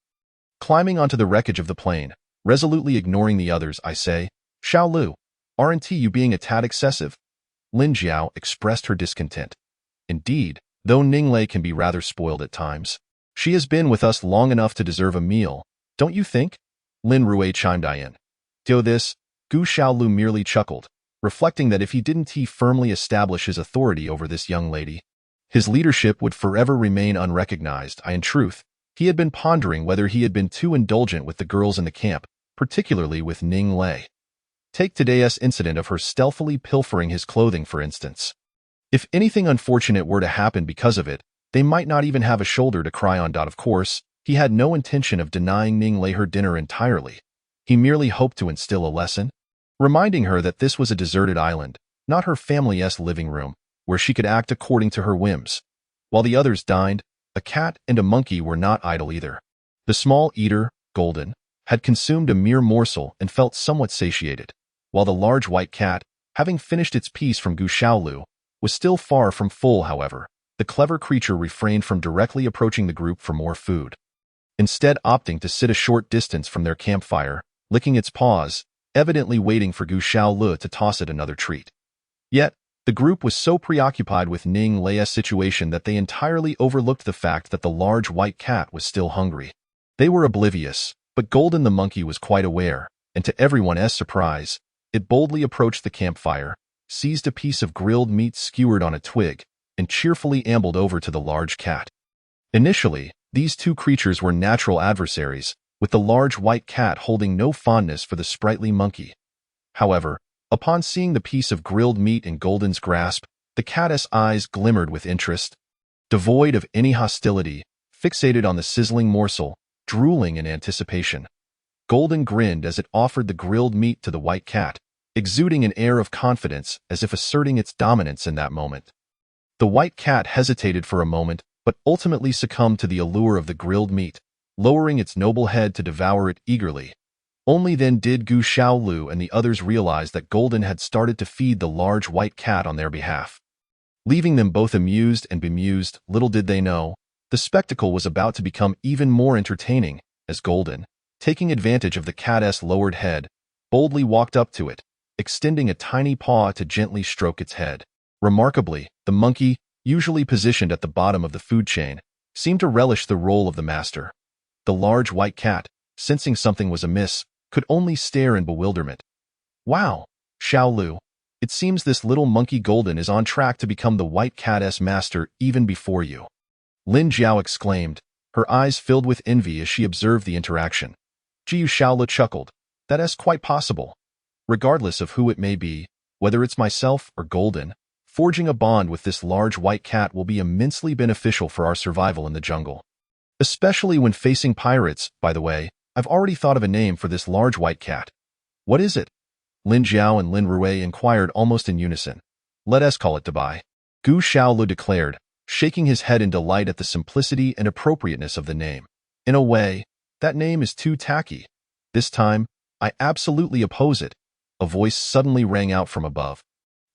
Climbing onto the wreckage of the plane, resolutely ignoring the others, I say, Xiaolu, aren't you being a tad excessive? Lin Jiao expressed her discontent. Indeed, though Ning Lei can be rather spoiled at times, she has been with us long enough to deserve a meal, don't you think? Lin Rui chimed in. To this, Gu Shaolu merely chuckled, reflecting that if he didn't firmly establish his authority over this young lady, His leadership would forever remain unrecognized. In truth, he had been pondering whether he had been too indulgent with the girls in the camp, particularly with Ning Lei. Take today's incident of her stealthily pilfering his clothing, for instance. If anything unfortunate were to happen because of it, they might not even have a shoulder to cry on. Of course, he had no intention of denying Ning Lei her dinner entirely. He merely hoped to instill a lesson, reminding her that this was a deserted island, not her family's living room, where she could act according to her whims. While the others dined, a cat and a monkey were not idle either. The small eater, Golden, had consumed a mere morsel and felt somewhat satiated, while the large white cat, having finished its piece from Gu Xiaolu, was still far from full. However, the clever creature refrained from directly approaching the group for more food, instead opting to sit a short distance from their campfire, licking its paws, evidently waiting for Gu Xiaolu to toss it another treat. Yet, the group was so preoccupied with Ning Lei's situation that they entirely overlooked the fact that the large white cat was still hungry. They were oblivious, but Golden the monkey was quite aware, and to everyone's surprise, it boldly approached the campfire, seized a piece of grilled meat skewered on a twig, and cheerfully ambled over to the large cat. Initially, these two creatures were natural adversaries, with the large white cat holding no fondness for the sprightly monkey. However, upon seeing the piece of grilled meat in Golden's grasp, the cat's eyes glimmered with interest. Devoid of any hostility, fixated on the sizzling morsel, drooling in anticipation. Golden grinned as it offered the grilled meat to the white cat, exuding an air of confidence as if asserting its dominance in that moment. The white cat hesitated for a moment, but ultimately succumbed to the allure of the grilled meat, lowering its noble head to devour it eagerly. Only then did Gu Xiaolu and the others realize that Golden had started to feed the large white cat on their behalf. Leaving them both amused and bemused, little did they know, the spectacle was about to become even more entertaining, as Golden, taking advantage of the cat's lowered head, boldly walked up to it, extending a tiny paw to gently stroke its head. Remarkably, the monkey, usually positioned at the bottom of the food chain, seemed to relish the role of the master. The large white cat, sensing something was amiss, could only stare in bewilderment. Wow, Xiaolu, it seems this little monkey Golden is on track to become the white cat's master even before you. Lin Jiao exclaimed, her eyes filled with envy as she observed the interaction. Jiu Xiaolu chuckled. That is quite possible. Regardless of who it may be, whether it's myself or Golden, forging a bond with this large white cat will be immensely beneficial for our survival in the jungle. Especially when facing pirates. By the way, I've already thought of a name for this large white cat. What is it? Lin Jiao and Lin Rui inquired almost in unison. Let us call it Dabai. Gu Xiaolu declared, shaking his head in delight at the simplicity and appropriateness of the name. In a way, that name is too tacky. This time, I absolutely oppose it. A voice suddenly rang out from above.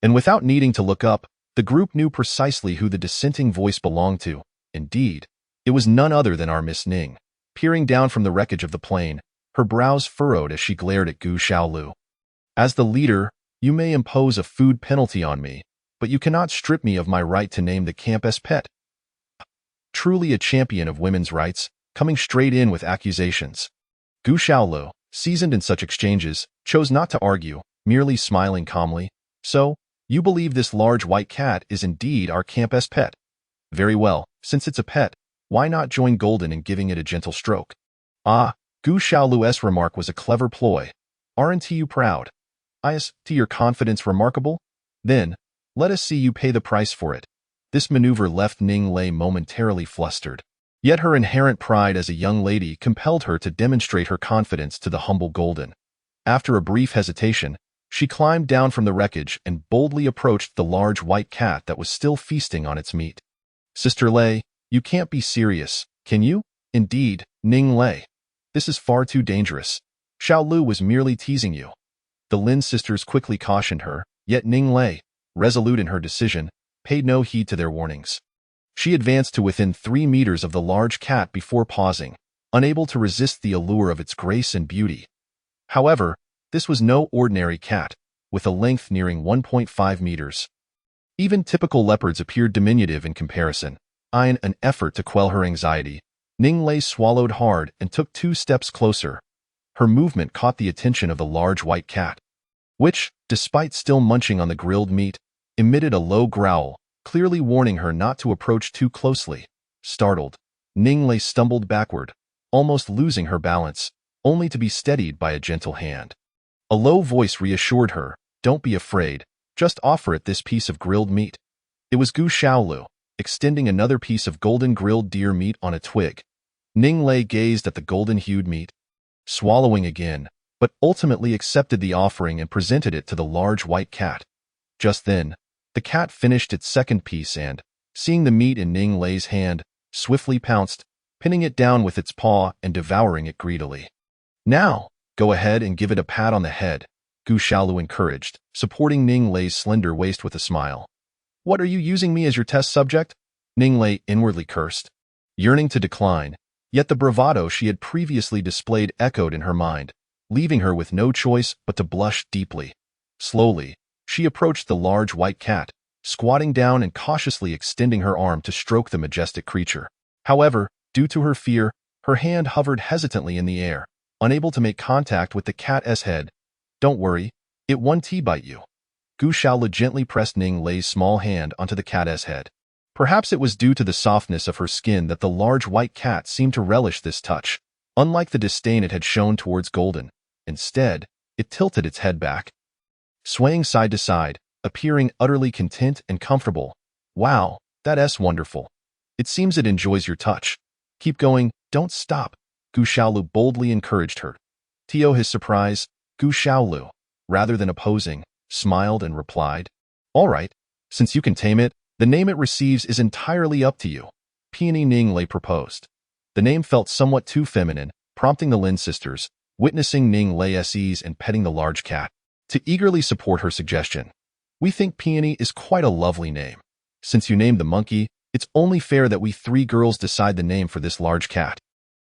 And without needing to look up, the group knew precisely who the dissenting voice belonged to. Indeed, it was none other than our Miss Ning. Peering down from the wreckage of the plane, her brows furrowed as she glared at Gu Xiaolu. As the leader, you may impose a food penalty on me, but you cannot strip me of my right to name the camp's pet. Truly a champion of women's rights, coming straight in with accusations. Gu Xiaolu, seasoned in such exchanges, chose not to argue, merely smiling calmly. So, you believe this large white cat is indeed our camp's pet? Very well, since it's a pet, why not join Golden in giving it a gentle stroke? Ah, Gu Xiaolu's remark was a clever ploy. Aren't you proud? Is your confidence remarkable? Then, let us see you pay the price for it. This maneuver left Ning Lei momentarily flustered. Yet her inherent pride as a young lady compelled her to demonstrate her confidence to the humble Golden. After a brief hesitation, she climbed down from the wreckage and boldly approached the large white cat that was still feasting on its meat. Sister Lei, you can't be serious, can you? Indeed, Ning Lei. This is far too dangerous. Xiaolu was merely teasing you. The Lin sisters quickly cautioned her, yet Ning Lei, resolute in her decision, paid no heed to their warnings. She advanced to within 3 meters of the large cat before pausing, unable to resist the allure of its grace and beauty. However, this was no ordinary cat, with a length nearing 1.5 meters. Even typical leopards appeared diminutive in comparison. In an effort to quell her anxiety, Ning Lei swallowed hard and took 2 steps closer. Her movement caught the attention of the large white cat, which, despite still munching on the grilled meat, emitted a low growl, clearly warning her not to approach too closely. Startled, Ninglei stumbled backward, almost losing her balance, only to be steadied by a gentle hand. A low voice reassured her, "Don't be afraid, just offer it this piece of grilled meat." It was Gu Xiaolu, extending another piece of golden grilled deer meat on a twig. Ninglei gazed at the golden-hued meat, swallowing again, but ultimately accepted the offering and presented it to the large white cat. Just then, the cat finished its second piece and, seeing the meat in Ninglei's hand, swiftly pounced, pinning it down with its paw and devouring it greedily. "Now, go ahead and give it a pat on the head," Gu Xiaolu encouraged, supporting Ninglei's slender waist with a smile. "What, are you using me as your test subject?" Ninglei inwardly cursed, yearning to decline, yet the bravado she had previously displayed echoed in her mind, leaving her with no choice but to blush deeply. Slowly, she approached the large white cat, squatting down and cautiously extending her arm to stroke the majestic creature. However, due to her fear, her hand hovered hesitantly in the air, unable to make contact with the cat's head. "Don't worry, it won't bite you." Gu Xiaolu gently pressed Ninglei's small hand onto the cat's head. Perhaps it was due to the softness of her skin that the large white cat seemed to relish this touch, unlike the disdain it had shown towards Golden. Instead, it tilted its head back, swaying side to side, appearing utterly content and comfortable. "Wow, that's wonderful. It seems it enjoys your touch. Keep going, don't stop," Gu Xiaolu boldly encouraged her. To his surprise, Gu Xiaolu, rather than opposing, smiled and replied, "All right, since you can tame it, the name it receives is entirely up to you," Peony Ninglei proposed. The name felt somewhat too feminine, prompting the Lin sisters, witnessing Ninglei's ease and petting the large cat, to eagerly support her suggestion. "We think Peony is quite a lovely name. Since you named the monkey, it's only fair that we three girls decide the name for this large cat."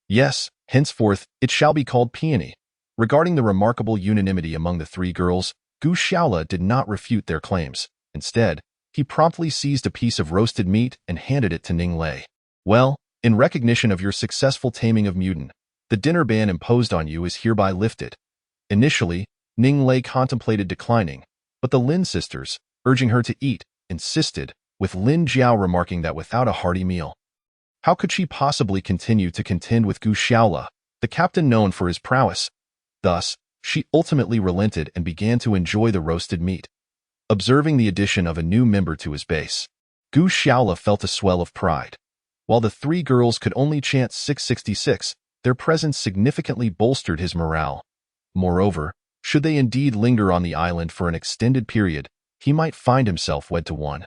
"Yes, henceforth, it shall be called Peony." Regarding the remarkable unanimity among the three girls, Gu Xiaolu did not refute their claims. Instead, he promptly seized a piece of roasted meat and handed it to Ninglei. "Well, in recognition of your successful taming of Mutin, the dinner ban imposed on you is hereby lifted." Initially, Ninglei contemplated declining, but the Lin sisters, urging her to eat, insisted, with Lin Jiao remarking that without a hearty meal, how could she possibly continue to contend with Gu Xiaolu, the captain known for his prowess? Thus, she ultimately relented and began to enjoy the roasted meat. Observing the addition of a new member to his base, Gu Xiaolu felt a swell of pride. While the three girls could only chant 666, their presence significantly bolstered his morale. Moreover, should they indeed linger on the island for an extended period, he might find himself wed to one,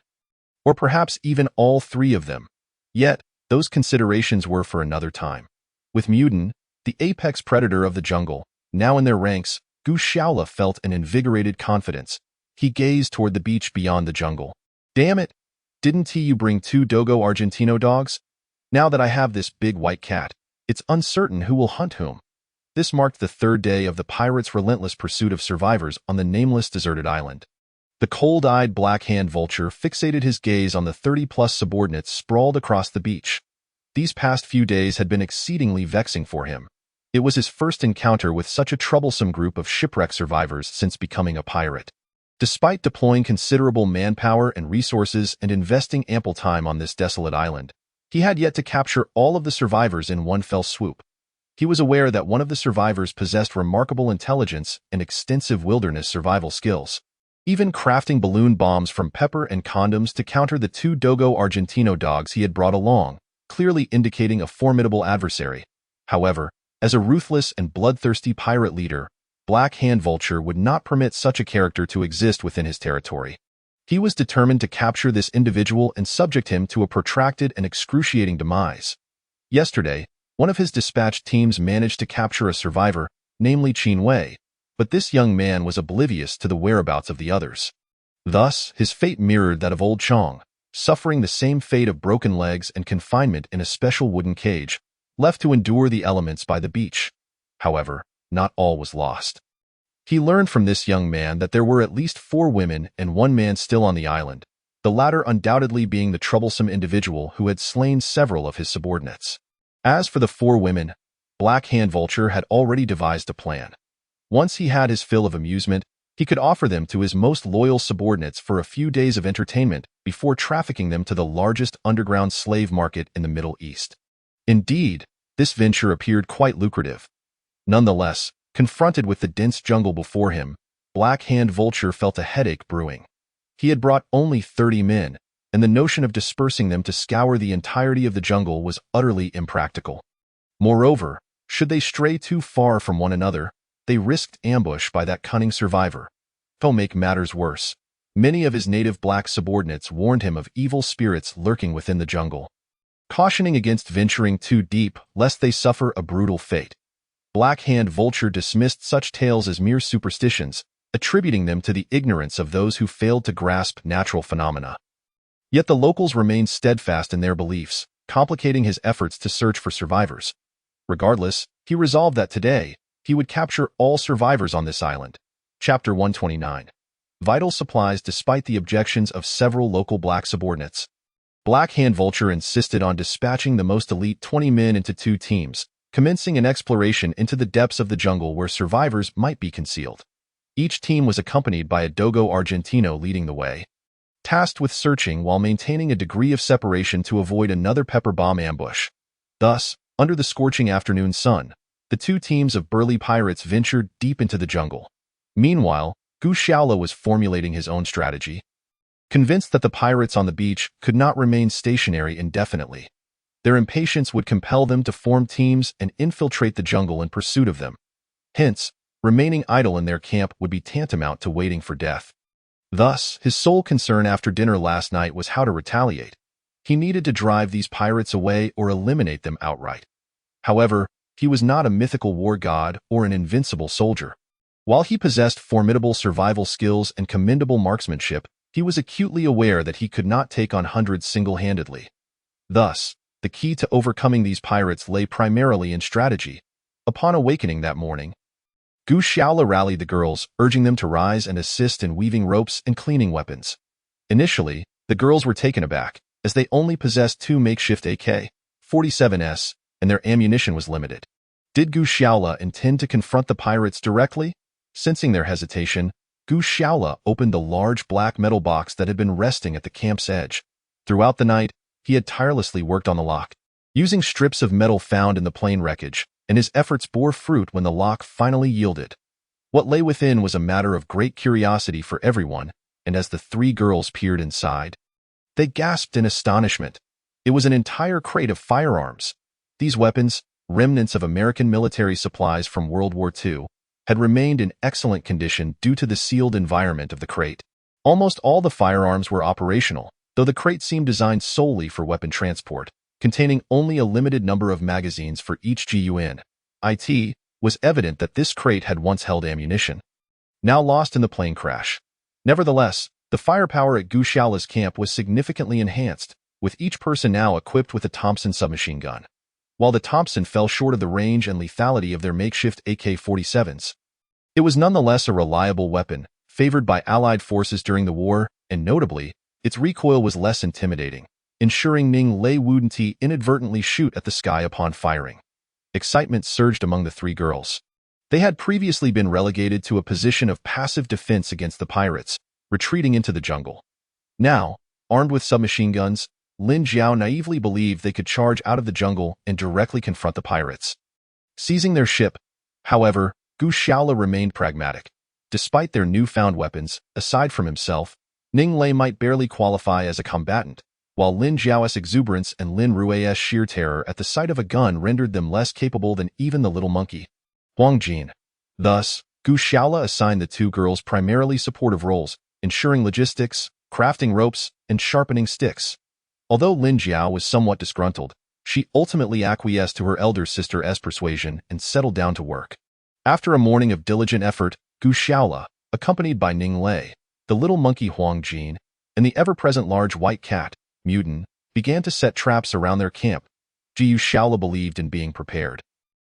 or perhaps even all three of them. Yet, those considerations were for another time. With Mutin, the apex predator of the jungle, now in their ranks, Gu Xiaolu felt an invigorated confidence. He gazed toward the beach beyond the jungle. "Damn it! Didn't you bring 2 Dogo Argentino dogs? Now that I have this big white cat, it's uncertain who will hunt whom." This marked the third day of the pirates' relentless pursuit of survivors on the nameless deserted island. The cold-eyed black-hand vulture fixated his gaze on the 30-plus subordinates sprawled across the beach. These past few days had been exceedingly vexing for him. It was his first encounter with such a troublesome group of shipwreck survivors since becoming a pirate. Despite deploying considerable manpower and resources and investing ample time on this desolate island, he had yet to capture all of the survivors in one fell swoop. He was aware that one of the survivors possessed remarkable intelligence and extensive wilderness survival skills, even crafting balloon bombs from pepper and condoms to counter the 2 Dogo Argentino dogs he had brought along, clearly indicating a formidable adversary. However, as a ruthless and bloodthirsty pirate leader, Black Hand Vulture would not permit such a character to exist within his territory. He was determined to capture this individual and subject him to a protracted and excruciating demise. Yesterday, one of his dispatched teams managed to capture a survivor, namely Qin Wei, but this young man was oblivious to the whereabouts of the others. Thus, his fate mirrored that of old Chong, suffering the same fate of broken legs and confinement in a special wooden cage, left to endure the elements by the beach. However, not all was lost. He learned from this young man that there were at least 4 women and 1 man still on the island, the latter undoubtedly being the troublesome individual who had slain several of his subordinates. As for the 4 women, Black Hand Vulture had already devised a plan. Once he had his fill of amusement, He could offer them to his most loyal subordinates for a few days of entertainment before trafficking them to the largest underground slave market in the Middle East. Indeed, this venture appeared quite lucrative. Nonetheless, confronted with the dense jungle before him, Black Hand Vulture felt a headache brewing. He had brought only 30 men, and the notion of dispersing them to scour the entirety of the jungle was utterly impractical. Moreover, should they stray too far from one another, they risked ambush by that cunning survivor. To make matters worse, many of his native black subordinates warned him of evil spirits lurking within the jungle, cautioning against venturing too deep lest they suffer a brutal fate. Black Hand Vulture dismissed such tales as mere superstitions, attributing them to the ignorance of those who failed to grasp natural phenomena. Yet the locals remained steadfast in their beliefs, complicating his efforts to search for survivors. Regardless, he resolved that today, he would capture all survivors on this island. Chapter 129. Vital supplies despite the objections of several local black subordinates. Black Hand Vulture insisted on dispatching the most elite 20 men into 2 teams, commencing an exploration into the depths of the jungle where survivors might be concealed. Each team was accompanied by a Dogo Argentino leading the way, tasked with searching while maintaining a degree of separation to avoid another pepper bomb ambush. Thus, under the scorching afternoon sun, the 2 teams of burly pirates ventured deep into the jungle. Meanwhile, Gu Shaola was formulating his own strategy. Convinced that the pirates on the beach could not remain stationary indefinitely, their impatience would compel them to form teams and infiltrate the jungle in pursuit of them. Hence, remaining idle in their camp would be tantamount to waiting for death. Thus, his sole concern after dinner last night was how to retaliate. He needed to drive these pirates away or eliminate them outright. However, he was not a mythical war god or an invincible soldier. While he possessed formidable survival skills and commendable marksmanship, he was acutely aware that he could not take on hundreds single-handedly. Thus, the key to overcoming these pirates lay primarily in strategy. Upon awakening that morning, Gu Shaola rallied the girls, urging them to rise and assist in weaving ropes and cleaning weapons. Initially, the girls were taken aback, as they only possessed 2 makeshift AK-47s, and their ammunition was limited. Did Gu Shaola intend to confront the pirates directly? Sensing their hesitation, Gu Shaola opened the large black metal box that had been resting at the camp's edge. Throughout the night, he had tirelessly worked on the lock, using strips of metal found in the plane wreckage, and his efforts bore fruit when the lock finally yielded. What lay within was a matter of great curiosity for everyone, and as the 3 girls peered inside, they gasped in astonishment. It was an entire crate of firearms. These weapons, remnants of American military supplies from World War II, had remained in excellent condition due to the sealed environment of the crate. Almost all the firearms were operational, though the crate seemed designed solely for weapon transport, containing only a limited number of magazines for each gun. It was evident that this crate had once held ammunition, now lost in the plane crash. Nevertheless, the firepower at Gu Shaola's camp was significantly enhanced, with each person now equipped with a Thompson submachine gun. While the Thompson fell short of the range and lethality of their makeshift AK-47s, it was nonetheless a reliable weapon, favored by Allied forces during the war, and notably, its recoil was less intimidating, ensuring Ning Lei wouldn't inadvertently shoot at the sky upon firing. Excitement surged among the 3 girls. They had previously been relegated to a position of passive defense against the pirates, retreating into the jungle. Now, armed with submachine guns, Lin Jiao naively believed they could charge out of the jungle and directly confront the pirates. Seizing their ship, however, Gu Shaola remained pragmatic. Despite their newfound weapons, aside from himself, Ning Lei might barely qualify as a combatant, while Lin Jiao's exuberance and Lin Rui's sheer terror at the sight of a gun rendered them less capable than even the little monkey, Huang Jin. Thus, Gu Shaola assigned the 2 girls primarily supportive roles, ensuring logistics, crafting ropes, and sharpening sticks. Although Lin Jiao was somewhat disgruntled, she ultimately acquiesced to her elder sister's persuasion and settled down to work. After a morning of diligent effort, Gu Shaola, accompanied by Ning Lei, the little monkey Huang Jin, and the ever-present large white cat, Muden, began to set traps around their camp. Gu Shaola believed in being prepared.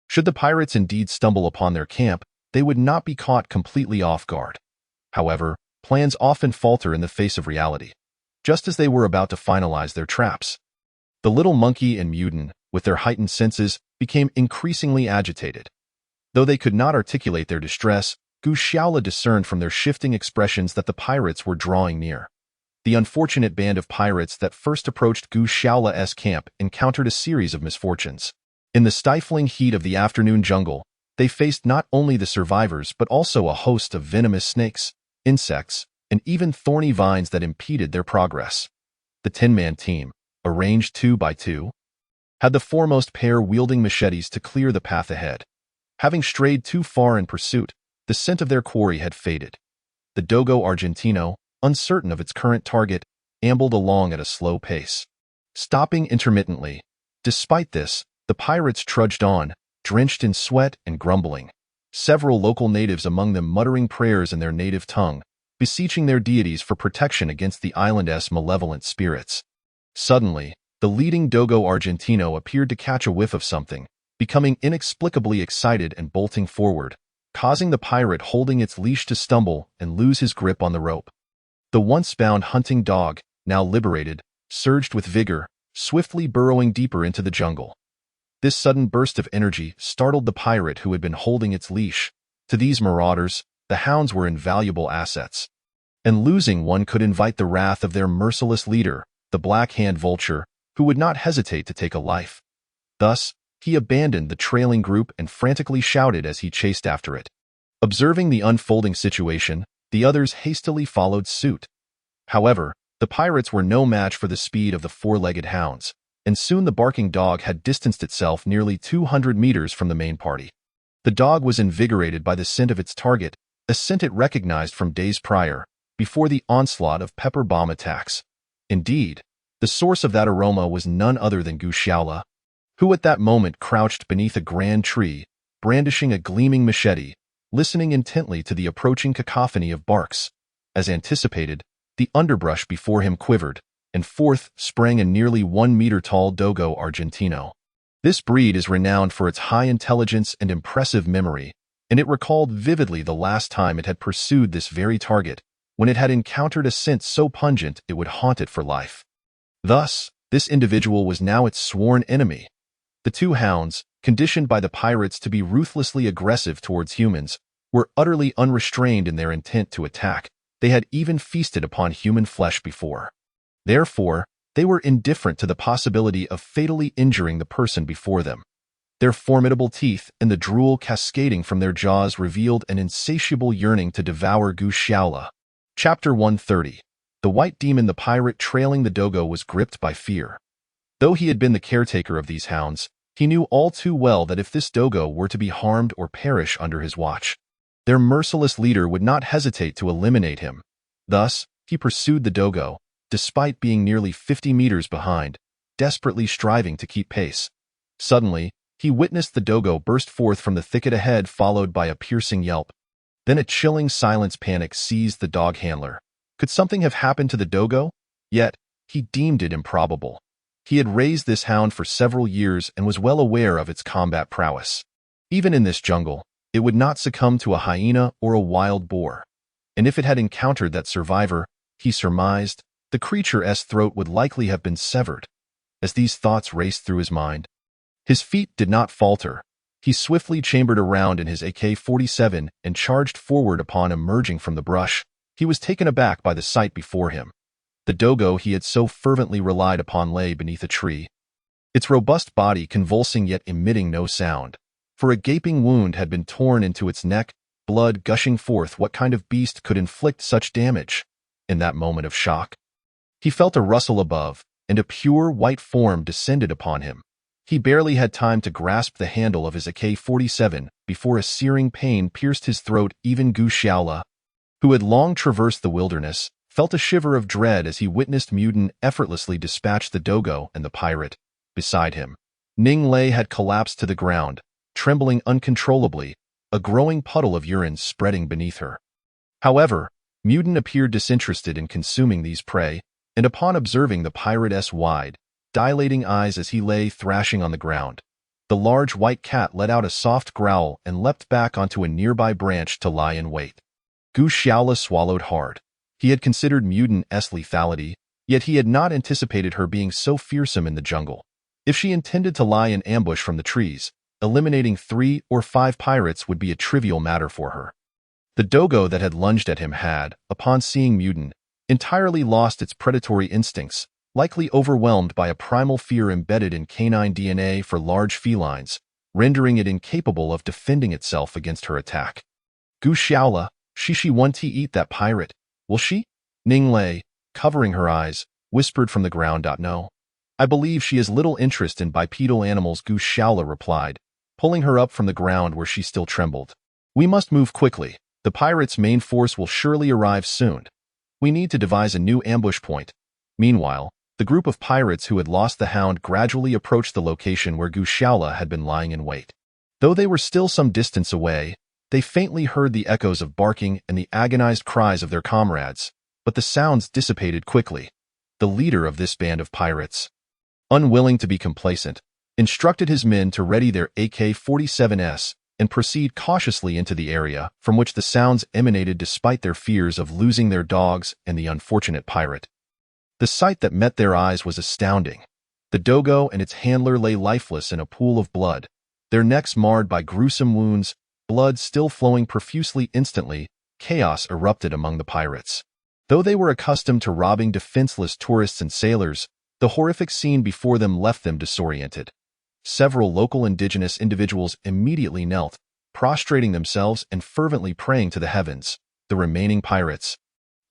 Should the pirates indeed stumble upon their camp, they would not be caught completely off guard. However, plans often falter in the face of reality. Just as they were about to finalize their traps, the little monkey and Muden, with their heightened senses, became increasingly agitated. Though they could not articulate their distress, Gu Xiaola discerned from their shifting expressions that the pirates were drawing near. The unfortunate band of pirates that first approached Gu Xiaola's camp encountered a series of misfortunes. In the stifling heat of the afternoon jungle, they faced not only the survivors but also a host of venomous snakes, insects, and even thorny vines that impeded their progress. The 10-man team, arranged 2 by 2, had the foremost pair wielding machetes to clear the path ahead. Having strayed too far in pursuit, the scent of their quarry had faded. The Dogo Argentino, uncertain of its current target, ambled along at a slow pace, stopping intermittently. Despite this, the pirates trudged on, drenched in sweat and grumbling, several local natives among them muttering prayers in their native tongue, beseeching their deities for protection against the island's malevolent spirits. Suddenly, the leading Dogo Argentino appeared to catch a whiff of something, becoming inexplicably excited and bolting forward, causing the pirate holding its leash to stumble and lose his grip on the rope. The once-bound hunting dog, now liberated, surged with vigor, swiftly burrowing deeper into the jungle. This sudden burst of energy startled the pirate who had been holding its leash. To these marauders, the hounds were invaluable assets, and losing one could invite the wrath of their merciless leader, the Black-Hand Vulture, who would not hesitate to take a life. Thus, he abandoned the trailing group and frantically shouted as he chased after it. Observing the unfolding situation, the others hastily followed suit. However, the pirates were no match for the speed of the four-legged hounds, and soon the barking dog had distanced itself nearly 200 meters from the main party. The dog was invigorated by the scent of its target, a scent it recognized from days prior, before the onslaught of pepper bomb attacks. Indeed, the source of that aroma was none other than Gu Xiaola, who at that moment crouched beneath a grand tree, brandishing a gleaming machete, listening intently to the approaching cacophony of barks. As anticipated, the underbrush before him quivered, and forth sprang a nearly 1-meter-tall Dogo Argentino. This breed is renowned for its high intelligence and impressive memory, and it recalled vividly the last time it had pursued this very target, when it had encountered a scent so pungent it would haunt it for life. Thus, this individual was now its sworn enemy. The two hounds, conditioned by the pirates to be ruthlessly aggressive towards humans, were utterly unrestrained in their intent to attack. They had even feasted upon human flesh before. Therefore, they were indifferent to the possibility of fatally injuring the person before them. Their formidable teeth and the drool cascading from their jaws revealed an insatiable yearning to devour Gu Xiaola. Chapter 130. The white demon, the pirate trailing the Dogo, was gripped by fear. Though he had been the caretaker of these hounds, he knew all too well that if this Dogo were to be harmed or perish under his watch, their merciless leader would not hesitate to eliminate him. Thus, he pursued the Dogo, despite being nearly 50 meters behind, desperately striving to keep pace. Suddenly, he witnessed the Dogo burst forth from the thicket ahead, followed by a piercing yelp. Then a chilling silence panic seized the dog handler. Could something have happened to the Dogo? Yet, he deemed it improbable. He had raised this hound for several years and was well aware of its combat prowess. Even in this jungle, it would not succumb to a hyena or a wild boar. And if it had encountered that survivor, he surmised, the creature's throat would likely have been severed. As these thoughts raced through his mind, his feet did not falter. He swiftly chambered around in his AK-47 and charged forward. Upon emerging from the brush, he was taken aback by the sight before him. The Dogo he had so fervently relied upon lay beneath a tree, its robust body convulsing yet emitting no sound, for a gaping wound had been torn into its neck, blood gushing forth. What kind of beast could inflict such damage? In that moment of shock, he felt a rustle above, and a pure white form descended upon him. He barely had time to grasp the handle of his AK-47 before a searing pain pierced his throat. Even Gu Xiaola, who had long traversed the wilderness, felt a shiver of dread as he witnessed Muden effortlessly dispatch the Dogo and the pirate. Beside him, Ning Lei had collapsed to the ground, trembling uncontrollably, a growing puddle of urine spreading beneath her. However, Muden appeared disinterested in consuming these prey, and upon observing the pirate's wide, dilating eyes as he lay thrashing on the ground, the large white cat let out a soft growl and leapt back onto a nearby branch to lie in wait. Gu Xiaola swallowed hard. He had considered Muden's lethality, yet he had not anticipated her being so fearsome in the jungle. If she intended to lie in ambush from the trees, eliminating 3 or 5 pirates would be a trivial matter for her. The dogo that had lunged at him had, upon seeing Mutin, entirely lost its predatory instincts, likely overwhelmed by a primal fear embedded in canine DNA for large felines, rendering it incapable of defending itself against her attack. Gu Xiaola, she want to eat that pirate, will she? Ning Lei, covering her eyes, whispered from the ground. No. I believe she has little interest in bipedal animals, Gu Xiaola replied, pulling her up from the ground where she still trembled. We must move quickly. The pirates' main force will surely arrive soon. We need to devise a new ambush point. Meanwhile, the group of pirates who had lost the hound gradually approached the location where Gu Xiaola had been lying in wait. Though they were still some distance away, they faintly heard the echoes of barking and the agonized cries of their comrades, but the sounds dissipated quickly. The leader of this band of pirates, unwilling to be complacent, instructed his men to ready their AK-47s and proceed cautiously into the area from which the sounds emanated despite their fears of losing their dogs and the unfortunate pirate. The sight that met their eyes was astounding. The dogo and its handler lay lifeless in a pool of blood, their necks marred by gruesome wounds, blood still flowing profusely. Instantly, chaos erupted among the pirates. Though they were accustomed to robbing defenseless tourists and sailors, the horrific scene before them left them disoriented. Several local indigenous individuals immediately knelt, prostrating themselves and fervently praying to the heavens. The remaining pirates,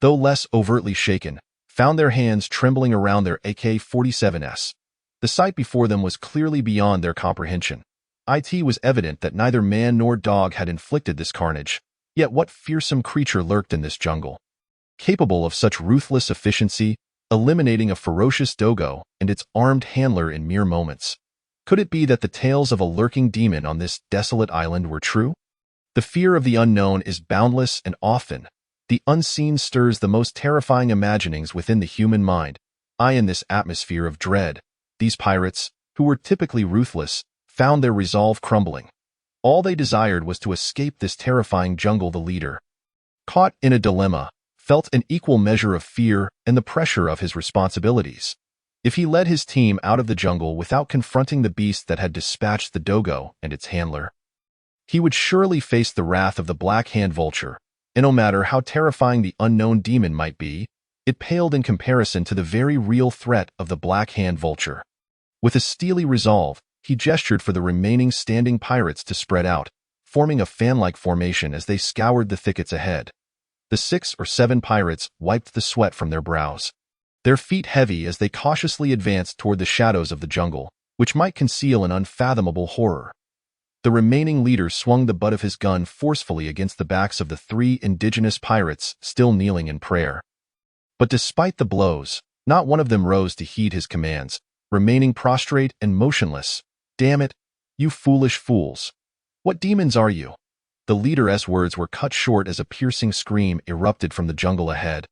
though less overtly shaken, found their hands trembling around their AK-47s. The sight before them was clearly beyond their comprehension. It was evident that neither man nor dog had inflicted this carnage, yet what fearsome creature lurked in this jungle, capable of such ruthless efficiency, eliminating a ferocious dogo and its armed handler in mere moments? Could it be that the tales of a lurking demon on this desolate island were true? The fear of the unknown is boundless, and often the unseen stirs the most terrifying imaginings within the human mind. In this atmosphere of dread, these pirates, who were typically ruthless, found their resolve crumbling. All they desired was to escape this terrifying jungle. The leader, caught in a dilemma, felt an equal measure of fear and the pressure of his responsibilities. If he led his team out of the jungle without confronting the beast that had dispatched the dogo and its handler, he would surely face the wrath of the Black Hand Vulture, and no matter how terrifying the unknown demon might be, it paled in comparison to the very real threat of the Black Hand Vulture. With a steely resolve, he gestured for the remaining standing pirates to spread out, forming a fan-like formation as they scoured the thickets ahead. The 6 or 7 pirates wiped the sweat from their brows, their feet heavy as they cautiously advanced toward the shadows of the jungle, which might conceal an unfathomable horror. The remaining leader swung the butt of his gun forcefully against the backs of the 3 indigenous pirates still kneeling in prayer. But despite the blows, not one of them rose to heed his commands, remaining prostrate and motionless. Damn it, you foolish fools! What demons are you? The leader's words were cut short as a piercing scream erupted from the jungle ahead.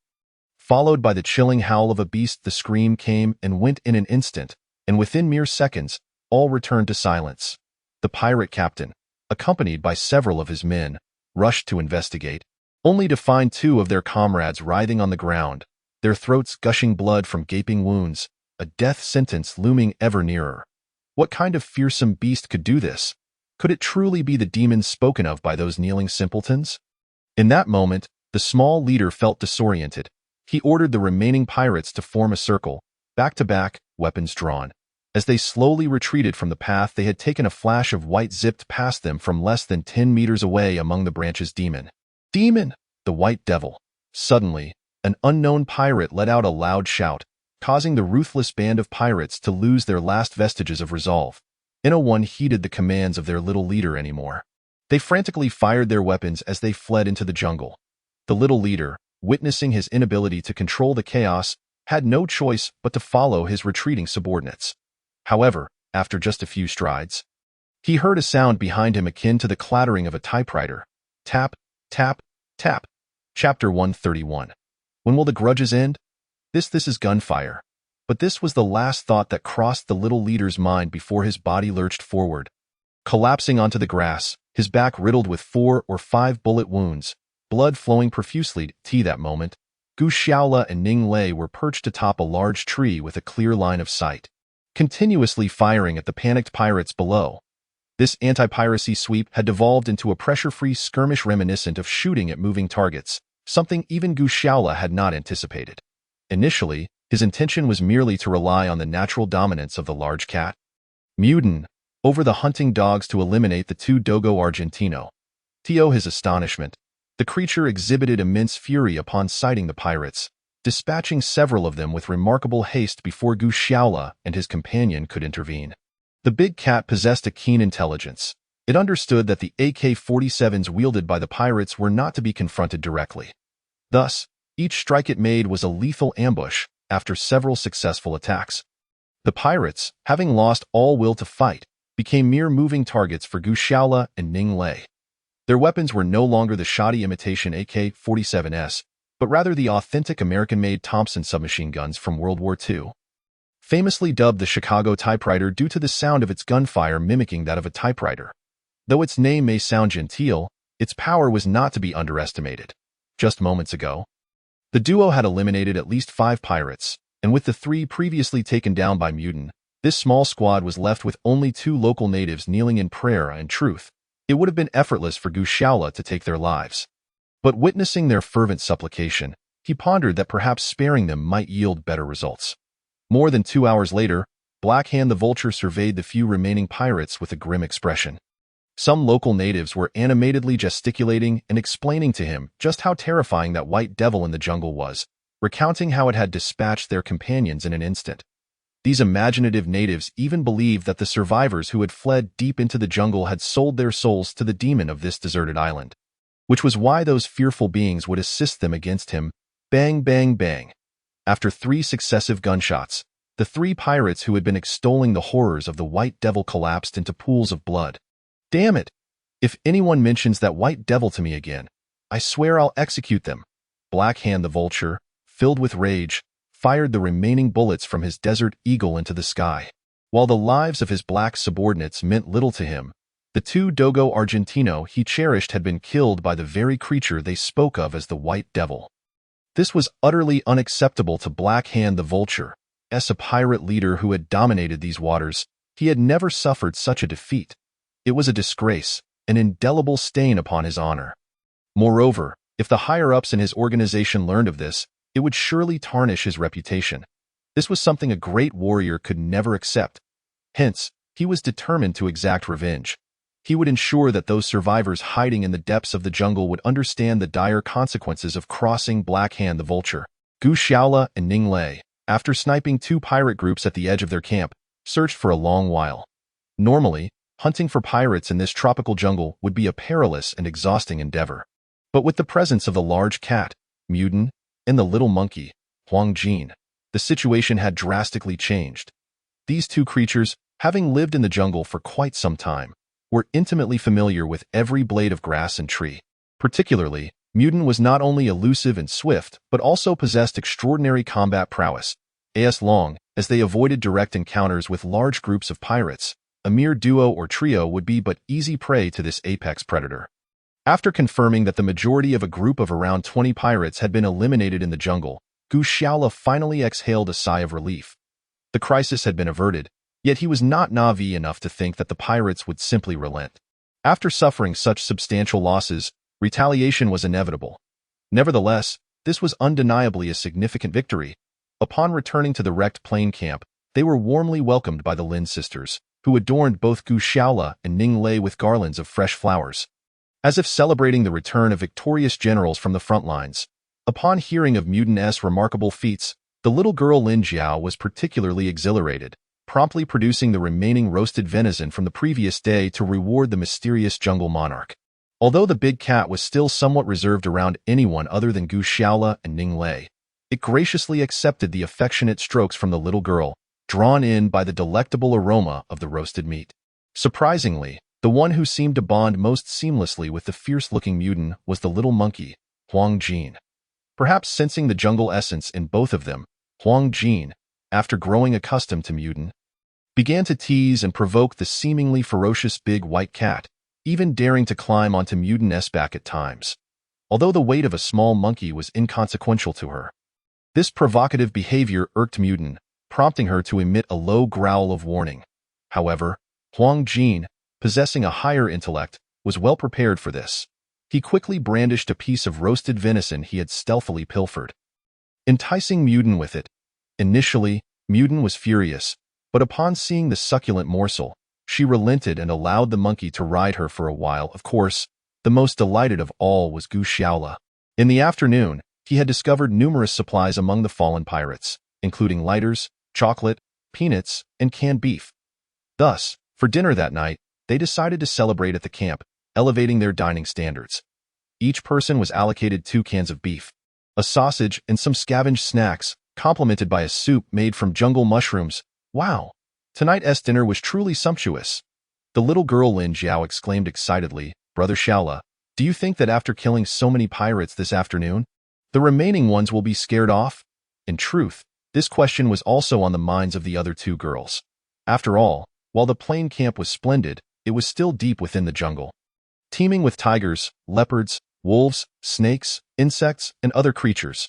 Followed by the chilling howl of a beast, the scream came and went in an instant, and within mere seconds, all returned to silence. The pirate captain, accompanied by several of his men, rushed to investigate, only to find 2 of their comrades writhing on the ground, their throats gushing blood from gaping wounds, a death sentence looming ever nearer. What kind of fearsome beast could do this? Could it truly be the demons spoken of by those kneeling simpletons? In that moment, the small leader felt disoriented. He ordered the remaining pirates to form a circle, back to back, weapons drawn. As they slowly retreated from the path they had taken, a flash of white zipped past them from less than 10 meters away among the branches. Demon! Demon! The white devil! Suddenly, an unknown pirate let out a loud shout, causing the ruthless band of pirates to lose their last vestiges of resolve. No one heeded the commands of their little leader anymore. They frantically fired their weapons as they fled into the jungle. The little leader, witnessing his inability to control the chaos, had no choice but to follow his retreating subordinates. However, after just a few strides, he heard a sound behind him akin to the clattering of a typewriter. Tap, tap, tap. Chapter 131. When will the grudges end? This is gunfire. But this was the last thought that crossed the little leader's mind before his body lurched forward. Collapsing onto the grass, his back riddled with 4 or 5 bullet wounds, blood flowing profusely. That moment, Gu Xiaola and Ning Lei were perched atop a large tree with a clear line of sight, continuously firing at the panicked pirates below. This anti-piracy sweep had devolved into a pressure-free skirmish reminiscent of shooting at moving targets, something even Gu Shaola had not anticipated. Initially, his intention was merely to rely on the natural dominance of the large cat, Muden, over the hunting dogs to eliminate the two Dogo Argentino. To his astonishment, the creature exhibited immense fury upon sighting the pirates, dispatching several of them with remarkable haste before Gu Shaola and his companion could intervene. The big cat possessed a keen intelligence. It understood that the AK-47s wielded by the pirates were not to be confronted directly. Thus, each strike it made was a lethal ambush after several successful attacks. The pirates, having lost all will to fight, became mere moving targets for Gu Shaola and Ning Lei. Their weapons were no longer the shoddy imitation AK-47s, but rather the authentic American-made Thompson submachine guns from World War II. Famously dubbed the Chicago typewriter due to the sound of its gunfire mimicking that of a typewriter. Though its name may sound genteel, its power was not to be underestimated. Just moments ago, the duo had eliminated at least 5 pirates, and with the 3 previously taken down by Muden, this small squad was left with only 2 local natives kneeling in prayer and truth. It would have been effortless for Gu Shaola to take their lives. But witnessing their fervent supplication, he pondered that perhaps sparing them might yield better results. More than 2 hours later, Black Hand the Vulture surveyed the few remaining pirates with a grim expression. Some local natives were animatedly gesticulating and explaining to him just how terrifying that white devil in the jungle was, recounting how it had dispatched their companions in an instant. These imaginative natives even believed that the survivors who had fled deep into the jungle had sold their souls to the demon of this deserted island, which was why those fearful beings would assist them against him. Bang, bang, bang. After 3 successive gunshots, the 3 pirates who had been extolling the horrors of the white devil collapsed into pools of blood. Damn it! If anyone mentions that white devil to me again, I swear I'll execute them. Black Hand the Vulture, filled with rage, fired the remaining bullets from his Desert Eagle into the sky. While the lives of his black subordinates meant little to him, the 2 Dogo Argentino he cherished had been killed by the very creature they spoke of as the White Devil. This was utterly unacceptable to Black Hand the Vulture. As a pirate leader who had dominated these waters, he had never suffered such a defeat. It was a disgrace, an indelible stain upon his honor. Moreover, if the higher-ups in his organization learned of this, it would surely tarnish his reputation. This was something a great warrior could never accept. Hence, he was determined to exact revenge. He would ensure that those survivors hiding in the depths of the jungle would understand the dire consequences of crossing Black Hand the Vulture. Gu Shaola and Ning Lei, after sniping 2 pirate groups at the edge of their camp, searched for a long while. Normally, hunting for pirates in this tropical jungle would be a perilous and exhausting endeavor. But with the presence of the large cat, Muden, and the little monkey, Huang Jin, the situation had drastically changed. These 2 creatures, having lived in the jungle for quite some time, were intimately familiar with every blade of grass and tree. Particularly, Muden was not only elusive and swift, but also possessed extraordinary combat prowess. As long as they avoided direct encounters with large groups of pirates, a mere duo or trio would be but easy prey to this apex predator. After confirming that the majority of a group of around 20 pirates had been eliminated in the jungle, Gu Shaola finally exhaled a sigh of relief. The crisis had been averted, yet he was not naive enough to think that the pirates would simply relent. After suffering such substantial losses, retaliation was inevitable. Nevertheless, this was undeniably a significant victory. Upon returning to the wrecked plane camp, they were warmly welcomed by the Lin sisters, who adorned both Gu Shaola and Ning Lei with garlands of fresh flowers, as if celebrating the return of victorious generals from the front lines. Upon hearing of Muden's remarkable feats, the little girl Lin Jiao was particularly exhilarated, promptly producing the remaining roasted venison from the previous day to reward the mysterious jungle monarch. Although the big cat was still somewhat reserved around anyone other than Gu Shaola and Ning Lei, it graciously accepted the affectionate strokes from the little girl, drawn in by the delectable aroma of the roasted meat. Surprisingly, the one who seemed to bond most seamlessly with the fierce-looking Muden was the little monkey, Huang Jin. Perhaps sensing the jungle essence in both of them, Huang Jin, after growing accustomed to Muden, began to tease and provoke the seemingly ferocious big white cat, even daring to climb onto Muden's back at times. Although the weight of a small monkey was inconsequential to her, this provocative behavior irked Muden, prompting her to emit a low growl of warning. However, Huang Jin, possessing a higher intellect, was well prepared for this. He quickly brandished a piece of roasted venison he had stealthily pilfered, enticing Muden with it. Initially, Muden was furious, but upon seeing the succulent morsel, she relented and allowed the monkey to ride her for a while. Of course, the most delighted of all was Gu Xiaola. In the afternoon, he had discovered numerous supplies among the fallen pirates, including lighters, chocolate, peanuts, and canned beef. Thus, for dinner that night, they decided to celebrate at the camp, elevating their dining standards. Each person was allocated 2 cans of beef, a sausage, and some scavenged snacks, complemented by a soup made from jungle mushrooms. Wow! Tonight's dinner was truly sumptuous. The little girl Lin Jiao exclaimed excitedly, "Brother Xiaola, do you think that after killing so many pirates this afternoon, the remaining ones will be scared off?" In truth, this question was also on the minds of the other 2 girls. After all, while the plain camp was splendid, it was still deep within the jungle, teeming with tigers, leopards, wolves, snakes, insects, and other creatures.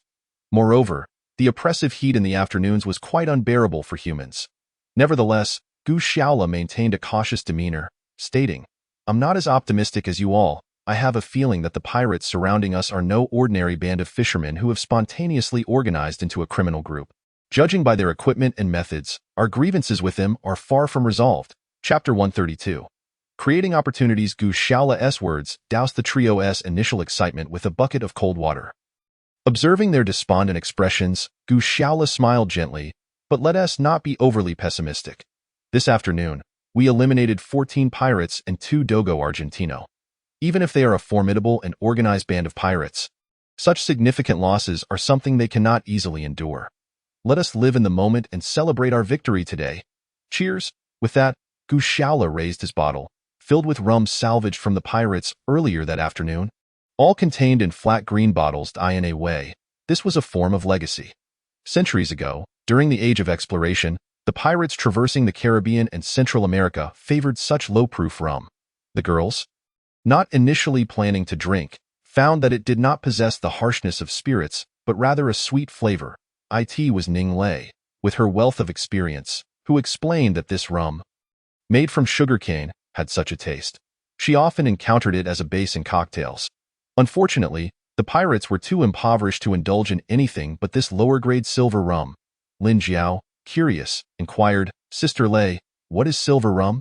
Moreover, the oppressive heat in the afternoons was quite unbearable for humans. Nevertheless, Gu Xiaola maintained a cautious demeanor, stating, "I'm not as optimistic as you all. I have a feeling that the pirates surrounding us are no ordinary band of fishermen who have spontaneously organized into a criminal group. Judging by their equipment and methods, our grievances with them are far from resolved." Chapter 132. Creating opportunities. Gu Xiaola's words doused the trio's initial excitement with a bucket of cold water. Observing their despondent expressions, Gu Xiaola smiled gently, "But let us not be overly pessimistic. This afternoon, we eliminated 14 pirates and 2 Dogo Argentino. Even if they are a formidable and organized band of pirates, such significant losses are something they cannot easily endure. Let us live in the moment and celebrate our victory today. Cheers!" With that, Gu Xiaola raised his bottle, filled with rum salvaged from the pirates earlier that afternoon, all contained in flat green bottles. In a way, this was a form of legacy. Centuries ago, during the Age of Exploration, the pirates traversing the Caribbean and Central America favored such low-proof rum. The girls, not initially planning to drink, found that it did not possess the harshness of spirits, but rather a sweet flavor. It was Ning Lei, with her wealth of experience, who explained that this rum, made from sugarcane, had such a taste. She often encountered it as a base in cocktails. Unfortunately, the pirates were too impoverished to indulge in anything but this lower-grade silver rum. Lin Jiao, curious, inquired, "Sister Lei, what is silver rum?"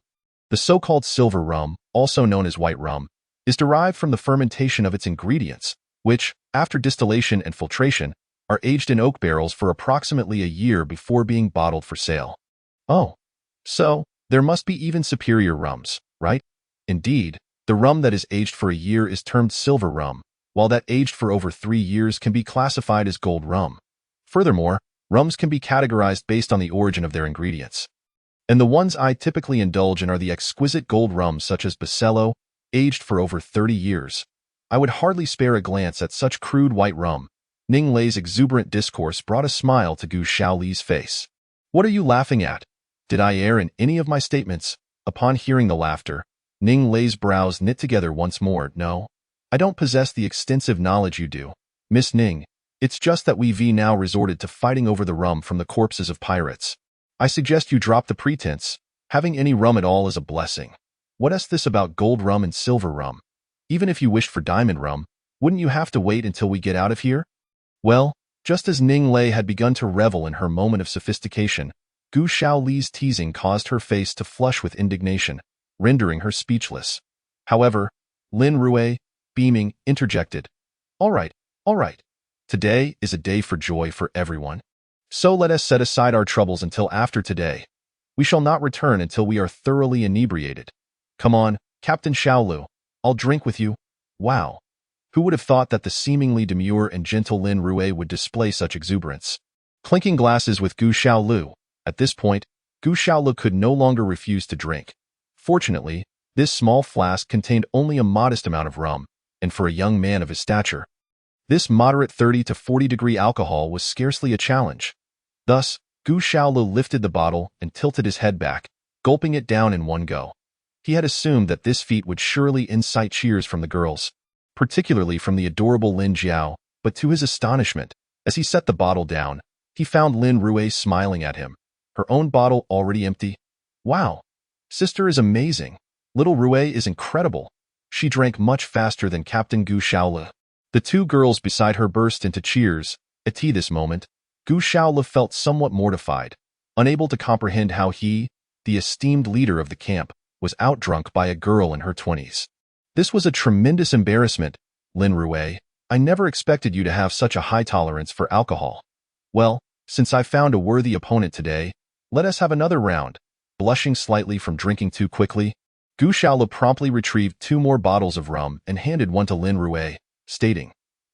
The so-called silver rum, also known as white rum, is derived from the fermentation of its ingredients, which, after distillation and filtration, are aged in oak barrels for approximately a year before being bottled for sale. Oh, so there must be even superior rums, right? Indeed, the rum that is aged for a year is termed silver rum, while that aged for over 3 years can be classified as gold rum. Furthermore, rums can be categorized based on the origin of their ingredients. And the ones I typically indulge in are the exquisite gold rums such as Basello, aged for over 30 years. I would hardly spare a glance at such crude white rum. Ning Lei's exuberant discourse brought a smile to Gu Xiaoli's face. "What are you laughing at? Did I err in any of my statements?" Upon hearing the laughter, Ning Lei's brows knit together once more. "No, I don't possess the extensive knowledge you do, Miss Ning. It's just that we've now resorted to fighting over the rum from the corpses of pirates. I suggest you drop the pretense. Having any rum at all is a blessing. What's this about gold rum and silver rum? Even if you wished for diamond rum, wouldn't you have to wait until we get out of here?" Well, just as Ning Lei had begun to revel in her moment of sophistication, Gu Xiaoli's teasing caused her face to flush with indignation, rendering her speechless. However, Lin Rue, beaming, interjected, all right. Today is a day for joy for everyone. So let us set aside our troubles until after today. We shall not return until we are thoroughly inebriated. Come on, Captain Xiaolu, I'll drink with you." Wow! Who would have thought that the seemingly demure and gentle Lin Rue would display such exuberance? Clinking glasses with Gu Xiaolu. At this point, Gu Xiaolu could no longer refuse to drink. Fortunately, this small flask contained only a modest amount of rum, and for a young man of his stature, this moderate 30 to 40 degree alcohol was scarcely a challenge. Thus, Gu Xiaolu lifted the bottle and tilted his head back, gulping it down in one go. He had assumed that this feat would surely incite cheers from the girls, particularly from the adorable Lin Jiao, but to his astonishment, as he set the bottle down, he found Lin Rue smiling at him, her own bottle already empty. "Wow! Sister is amazing. Little Rue is incredible. She drank much faster than Captain Gu Shaola. The two girls beside her burst into cheers. At this moment, Gu Shaola felt somewhat mortified, unable to comprehend how he, the esteemed leader of the camp, was outdrunk by a girl in her 20s. This was a tremendous embarrassment, Lin Rue. I never expected you to have such a high tolerance for alcohol. Well, since I found a worthy opponent today, let us have another round. Blushing slightly from drinking too quickly, Gu Shaola promptly retrieved 2 more bottles of rum and handed one to Lin Rue, stating,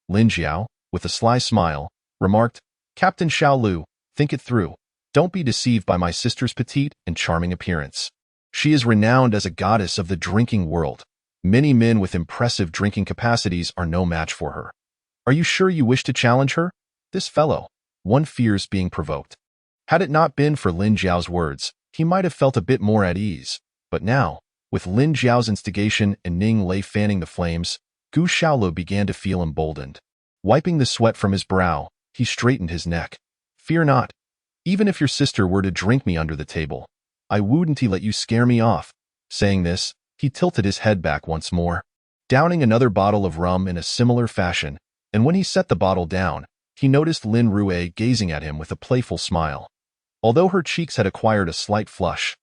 Lin Jiao, with a sly smile, remarked, Captain Xiaolu, think it through. Don't be deceived by my sister's petite and charming appearance. She is renowned as a goddess of the drinking world. Many men with impressive drinking capacities are no match for her. Are you sure you wish to challenge her? This fellow, one fears being provoked. Had it not been for Lin Jiao's words, he might have felt a bit more at ease. But now, with Lin Jiao's instigation and Ning Lei fanning the flames, Gu Shaolu began to feel emboldened. Wiping the sweat from his brow, he straightened his neck. Fear not. Even if your sister were to drink me under the table, I wouldn't let you scare me off. Saying this, he tilted his head back once more, downing another bottle of rum in a similar fashion, and when he set the bottle down, he noticed Lin Rue gazing at him with a playful smile. Although her cheeks had acquired a slight flush,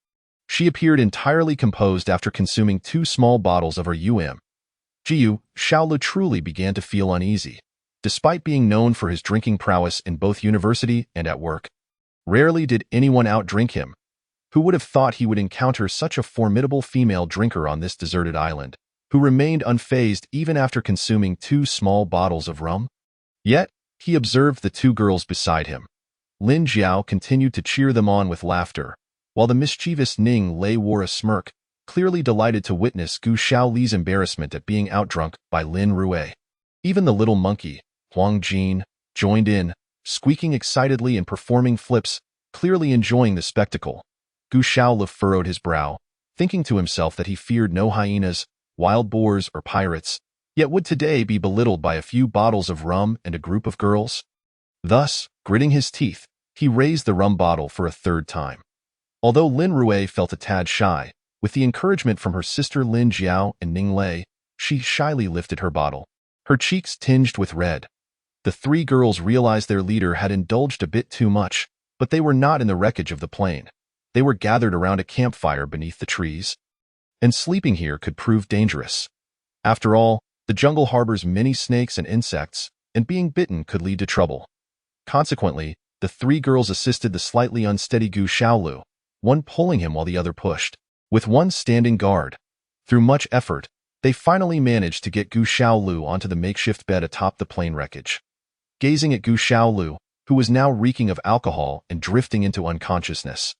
she appeared entirely composed after consuming 2 small bottles of her Jiu. Shaolu truly began to feel uneasy. Despite being known for his drinking prowess in both university and at work, rarely did anyone outdrink him. Who would have thought he would encounter such a formidable female drinker on this deserted island, who remained unfazed even after consuming 2 small bottles of rum? Yet, he observed the 2 girls beside him. Lin Jiao continued to cheer them on with laughter, while the mischievous Ning Lei wore a smirk, clearly delighted to witness Gu Shaoli's embarrassment at being outdrunk by Lin Rue. Even the little monkey, Huang Jin, joined in, squeaking excitedly and performing flips, clearly enjoying the spectacle. Gu Shaola furrowed his brow, thinking to himself that he feared no hyenas, wild boars, or pirates, yet would today be belittled by a few bottles of rum and a group of girls. Thus, gritting his teeth, he raised the rum bottle for a 3rd time. Although Lin Rue felt a tad shy, with the encouragement from her sister Lin Jiao and Ning Lei, she shyly lifted her bottle, her cheeks tinged with red. The 3 girls realized their leader had indulged a bit too much, but they were not in the wreckage of the plane. They were gathered around a campfire beneath the trees, and sleeping here could prove dangerous. After all, the jungle harbors many snakes and insects, and being bitten could lead to trouble. Consequently, the 3 girls assisted the slightly unsteady Gu Shaolu, one pulling him while the other pushed, with one standing guard. Through much effort, they finally managed to get Gu Shaolu onto the makeshift bed atop the plane wreckage. Gazing at Gu Shaolu, who was now reeking of alcohol and drifting into unconsciousness,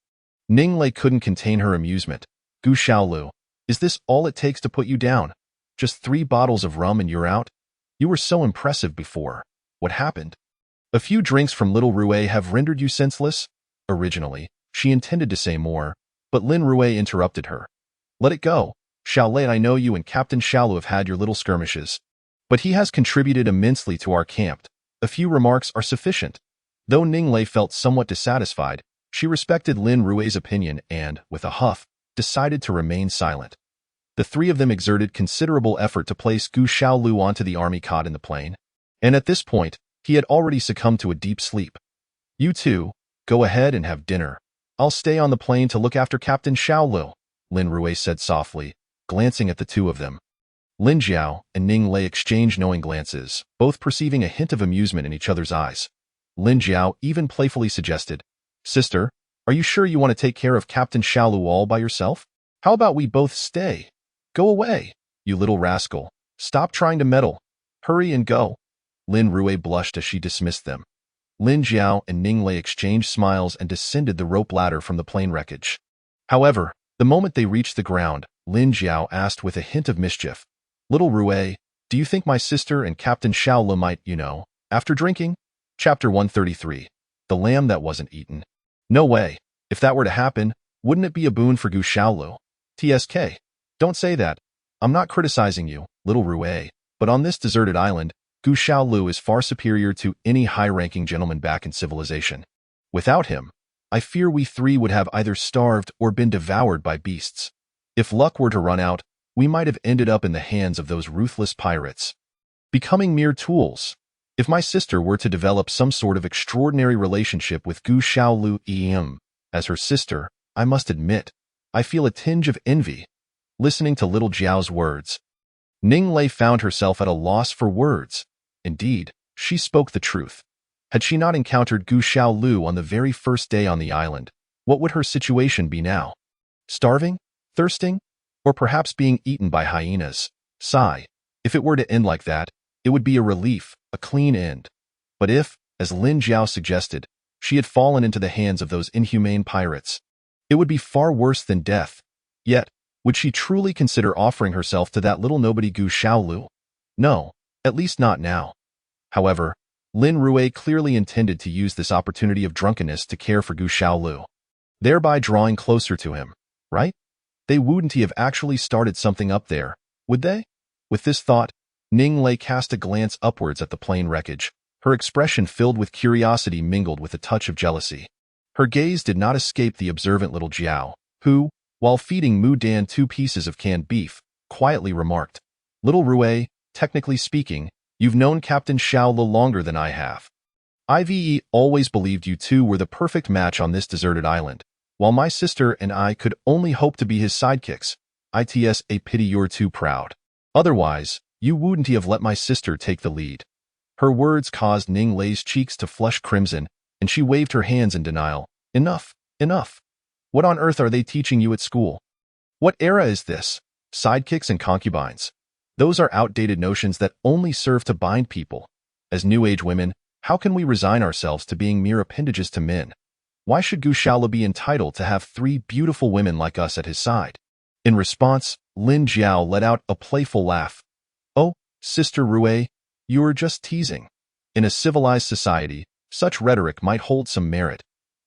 Ning Lei couldn't contain her amusement. Gu Shaolu, is this all it takes to put you down? Just 3 bottles of rum and you're out? You were so impressive before. What happened? A few drinks from Little Rue have rendered you senseless? Originally, she intended to say more, but Lin Rue interrupted her. Let it go. Xiaolei, I know you and Captain Xiaolu have had your little skirmishes, but he has contributed immensely to our camp. A few remarks are sufficient. Though Ning Lei felt somewhat dissatisfied, she respected Lin Rue's opinion and, with a huff, decided to remain silent. The 3 of them exerted considerable effort to place Gu Shaolu onto the army cot in the plane, and at this point, he had already succumbed to a deep sleep. You 2, go ahead and have dinner. I'll stay on the plane to look after Captain Xiaolu, Lin Rue said softly, glancing at the 2 of them. Lin Jiao and Ning Lei exchanged knowing glances, both perceiving a hint of amusement in each other's eyes. Lin Jiao even playfully suggested, Sister, are you sure you want to take care of Captain Xiaolu all by yourself? How about we both stay? Go away, you little rascal. Stop trying to meddle. Hurry and go. Lin Rue blushed as she dismissed them. Lin Jiao and Ning Lei exchanged smiles and descended the rope ladder from the plane wreckage. However, the moment they reached the ground, Lin Jiao asked with a hint of mischief, Little Rue, do you think my sister and Captain Xiaolu might, after drinking? Chapter 133. The Lamb That Wasn't Eaten. No way. If that were to happen, wouldn't it be a boon for Gu Shaolu? TSK. Don't say that. I'm not criticizing you, Little Rue, but on this deserted island, Gu Shaolu is far superior to any high-ranking gentleman back in civilization. Without him, I fear we 3 would have either starved or been devoured by beasts. If luck were to run out, we might have ended up in the hands of those ruthless pirates, becoming mere tools. If my sister were to develop some sort of extraordinary relationship with Gu Xiaolu as her sister, I must admit, I feel a tinge of envy. Listening to little Jiao's words, Ning Lei found herself at a loss for words. Indeed, she spoke the truth. Had she not encountered Gu Xiaolu on the very first day on the island, what would her situation be now? Starving? Thirsting? Or perhaps being eaten by hyenas? Sigh. If it were to end like that, it would be a relief, a clean end. But if, as Lin Jiao suggested, she had fallen into the hands of those inhumane pirates, it would be far worse than death. Yet, would she truly consider offering herself to that little nobody Gu Xiaolu? No, at least not now. However, Lin Rui clearly intended to use this opportunity of drunkenness to care for Gu Xiaolu, thereby drawing closer to him, right? They wouldn't have actually started something up there, would they? With this thought, Ning Lei cast a glance upwards at the plane wreckage, her expression filled with curiosity mingled with a touch of jealousy. Her gaze did not escape the observant little Jiao, who, while feeding Mu Dan 2 pieces of canned beef, quietly remarked, "Little Rui, technically speaking, you've known Captain Xiao Lu longer than I have. I've always believed you two were the perfect match on this deserted island, while my sister and I could only hope to be his sidekicks. It's a pity you're too proud. Otherwise, you wouldn't have let my sister take the lead." Her words caused Ning Lei's cheeks to flush crimson, and she waved her hands in denial. "Enough, enough. What on earth are they teaching you at school? What era is this? Sidekicks and concubines. Those are outdated notions that only serve to bind people. As New Age women, how can we resign ourselves to being mere appendages to men? Why should Gu Shaola be entitled to have 3 beautiful women like us at his side?" In response, Lin Jiao let out a playful laugh. "Oh, Sister Rui, you are just teasing. In a civilized society, such rhetoric might hold some merit.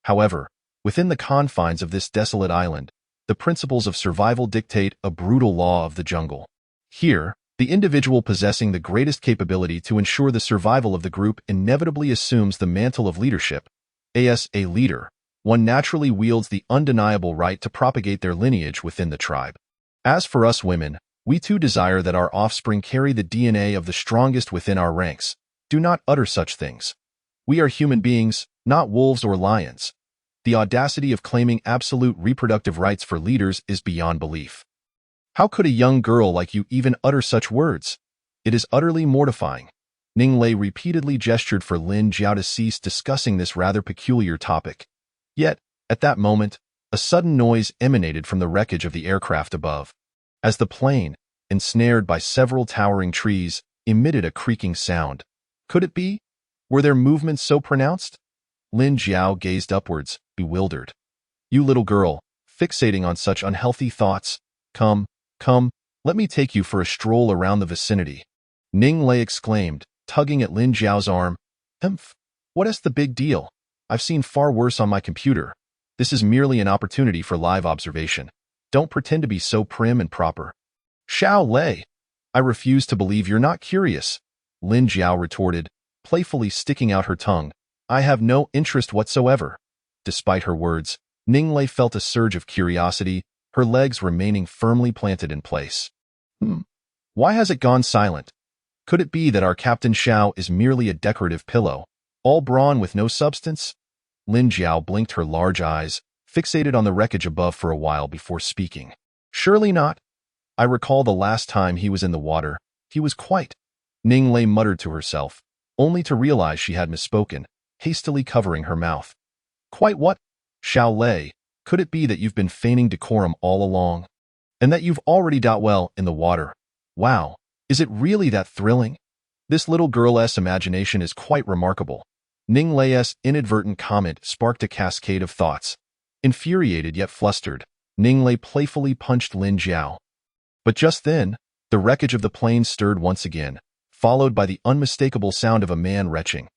However, within the confines of this desolate island, the principles of survival dictate a brutal law of the jungle. Here, the individual possessing the greatest capability to ensure the survival of the group inevitably assumes the mantle of leadership. As a leader, one naturally wields the undeniable right to propagate their lineage within the tribe. As for us women, we too desire that our offspring carry the DNA of the strongest within our ranks. Do not utter such things. We are human beings, not wolves or lions. The audacity of claiming absolute reproductive rights for leaders is beyond belief. How could a young girl like you even utter such words? It is utterly mortifying." Ning Lei repeatedly gestured for Lin Jiao to cease discussing this rather peculiar topic. Yet, at that moment, a sudden noise emanated from the wreckage of the aircraft above, as the plane, ensnared by several towering trees, emitted a creaking sound. Could it be? Were their movements so pronounced? Lin Jiao gazed upwards, bewildered. "You little girl, fixating on such unhealthy thoughts. Come, let me take you for a stroll around the vicinity," Ning Lei exclaimed, tugging at Lin Jiao's arm. What is the big deal? I've seen far worse on my computer. This is merely an opportunity for live observation. Don't pretend to be so prim and proper." "Xiao Lei, I refuse to believe you're not curious," Lin Jiao retorted, playfully sticking out her tongue. "I have no interest whatsoever." Despite her words, Ning Lei felt a surge of curiosity, her legs remaining firmly planted in place. Why has it gone silent? Could it be that our Captain Xiao is merely a decorative pillow, all brawn with no substance? Lin Jiao blinked her large eyes, fixated on the wreckage above for a while before speaking. "Surely not. I recall the last time he was in the water. He was quite—" Ning Lei muttered to herself, only to realize she had misspoken, hastily covering her mouth. "Quite what? Xiao Lei, could it be that you've been feigning decorum all along? And that you've already dealt well in the water? Wow, is it really that thrilling? This little girl's imagination is quite remarkable." Ning Lei's inadvertent comment sparked a cascade of thoughts. Infuriated yet flustered, Ning Lei playfully punched Lin Jiao. But just then, the wreckage of the plane stirred once again, followed by the unmistakable sound of a man retching.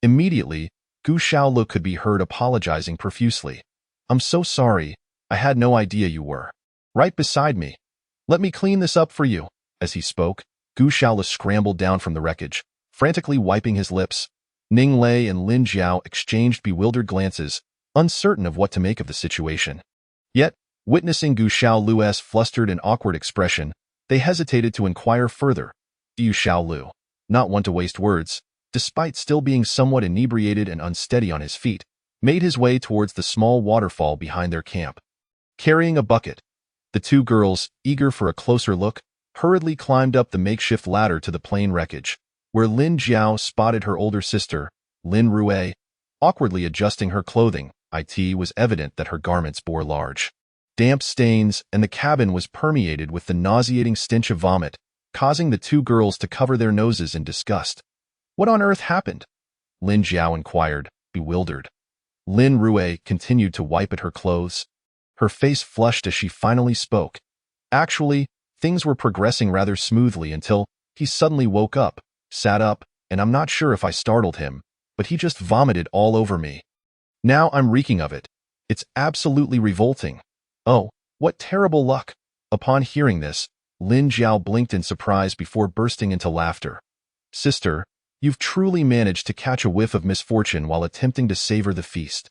Immediately, Gu Shaolu could be heard apologizing profusely. "I'm so sorry, I had no idea you were right beside me. Let me clean this up for you." As he spoke, Gu Shaolu scrambled down from the wreckage, frantically wiping his lips. Ning Lei and Lin Jiao exchanged bewildered glances, uncertain of what to make of the situation. Yet, Witnessing Gu Xiaolu's flustered and awkward expression, they hesitated to inquire further. Gu Xiaolu, not one to waste words, despite still being somewhat inebriated and unsteady on his feet, made his way towards the small waterfall behind their camp. Carrying a bucket, the two girls, eager for a closer look, hurriedly climbed up the makeshift ladder to the plain wreckage, where Lin Jiao spotted her older sister, Lin Rue, awkwardly adjusting her clothing. It was evident that her garments bore large, damp stains, and the cabin was permeated with the nauseating stench of vomit, causing the two girls to cover their noses in disgust. What on earth happened? Lin Jiao inquired, bewildered. Lin Rue continued to wipe at her clothes. Her face flushed as she finally spoke. Actually, things were progressing rather smoothly until he suddenly woke up, sat up, and I'm not sure if I startled him, but he just vomited all over me. Now I'm reeking of it. It's absolutely revolting. Oh, what terrible luck. Upon hearing this, Lin Jiao blinked in surprise before bursting into laughter. Sister, you've truly managed to catch a whiff of misfortune while attempting to savor the feast.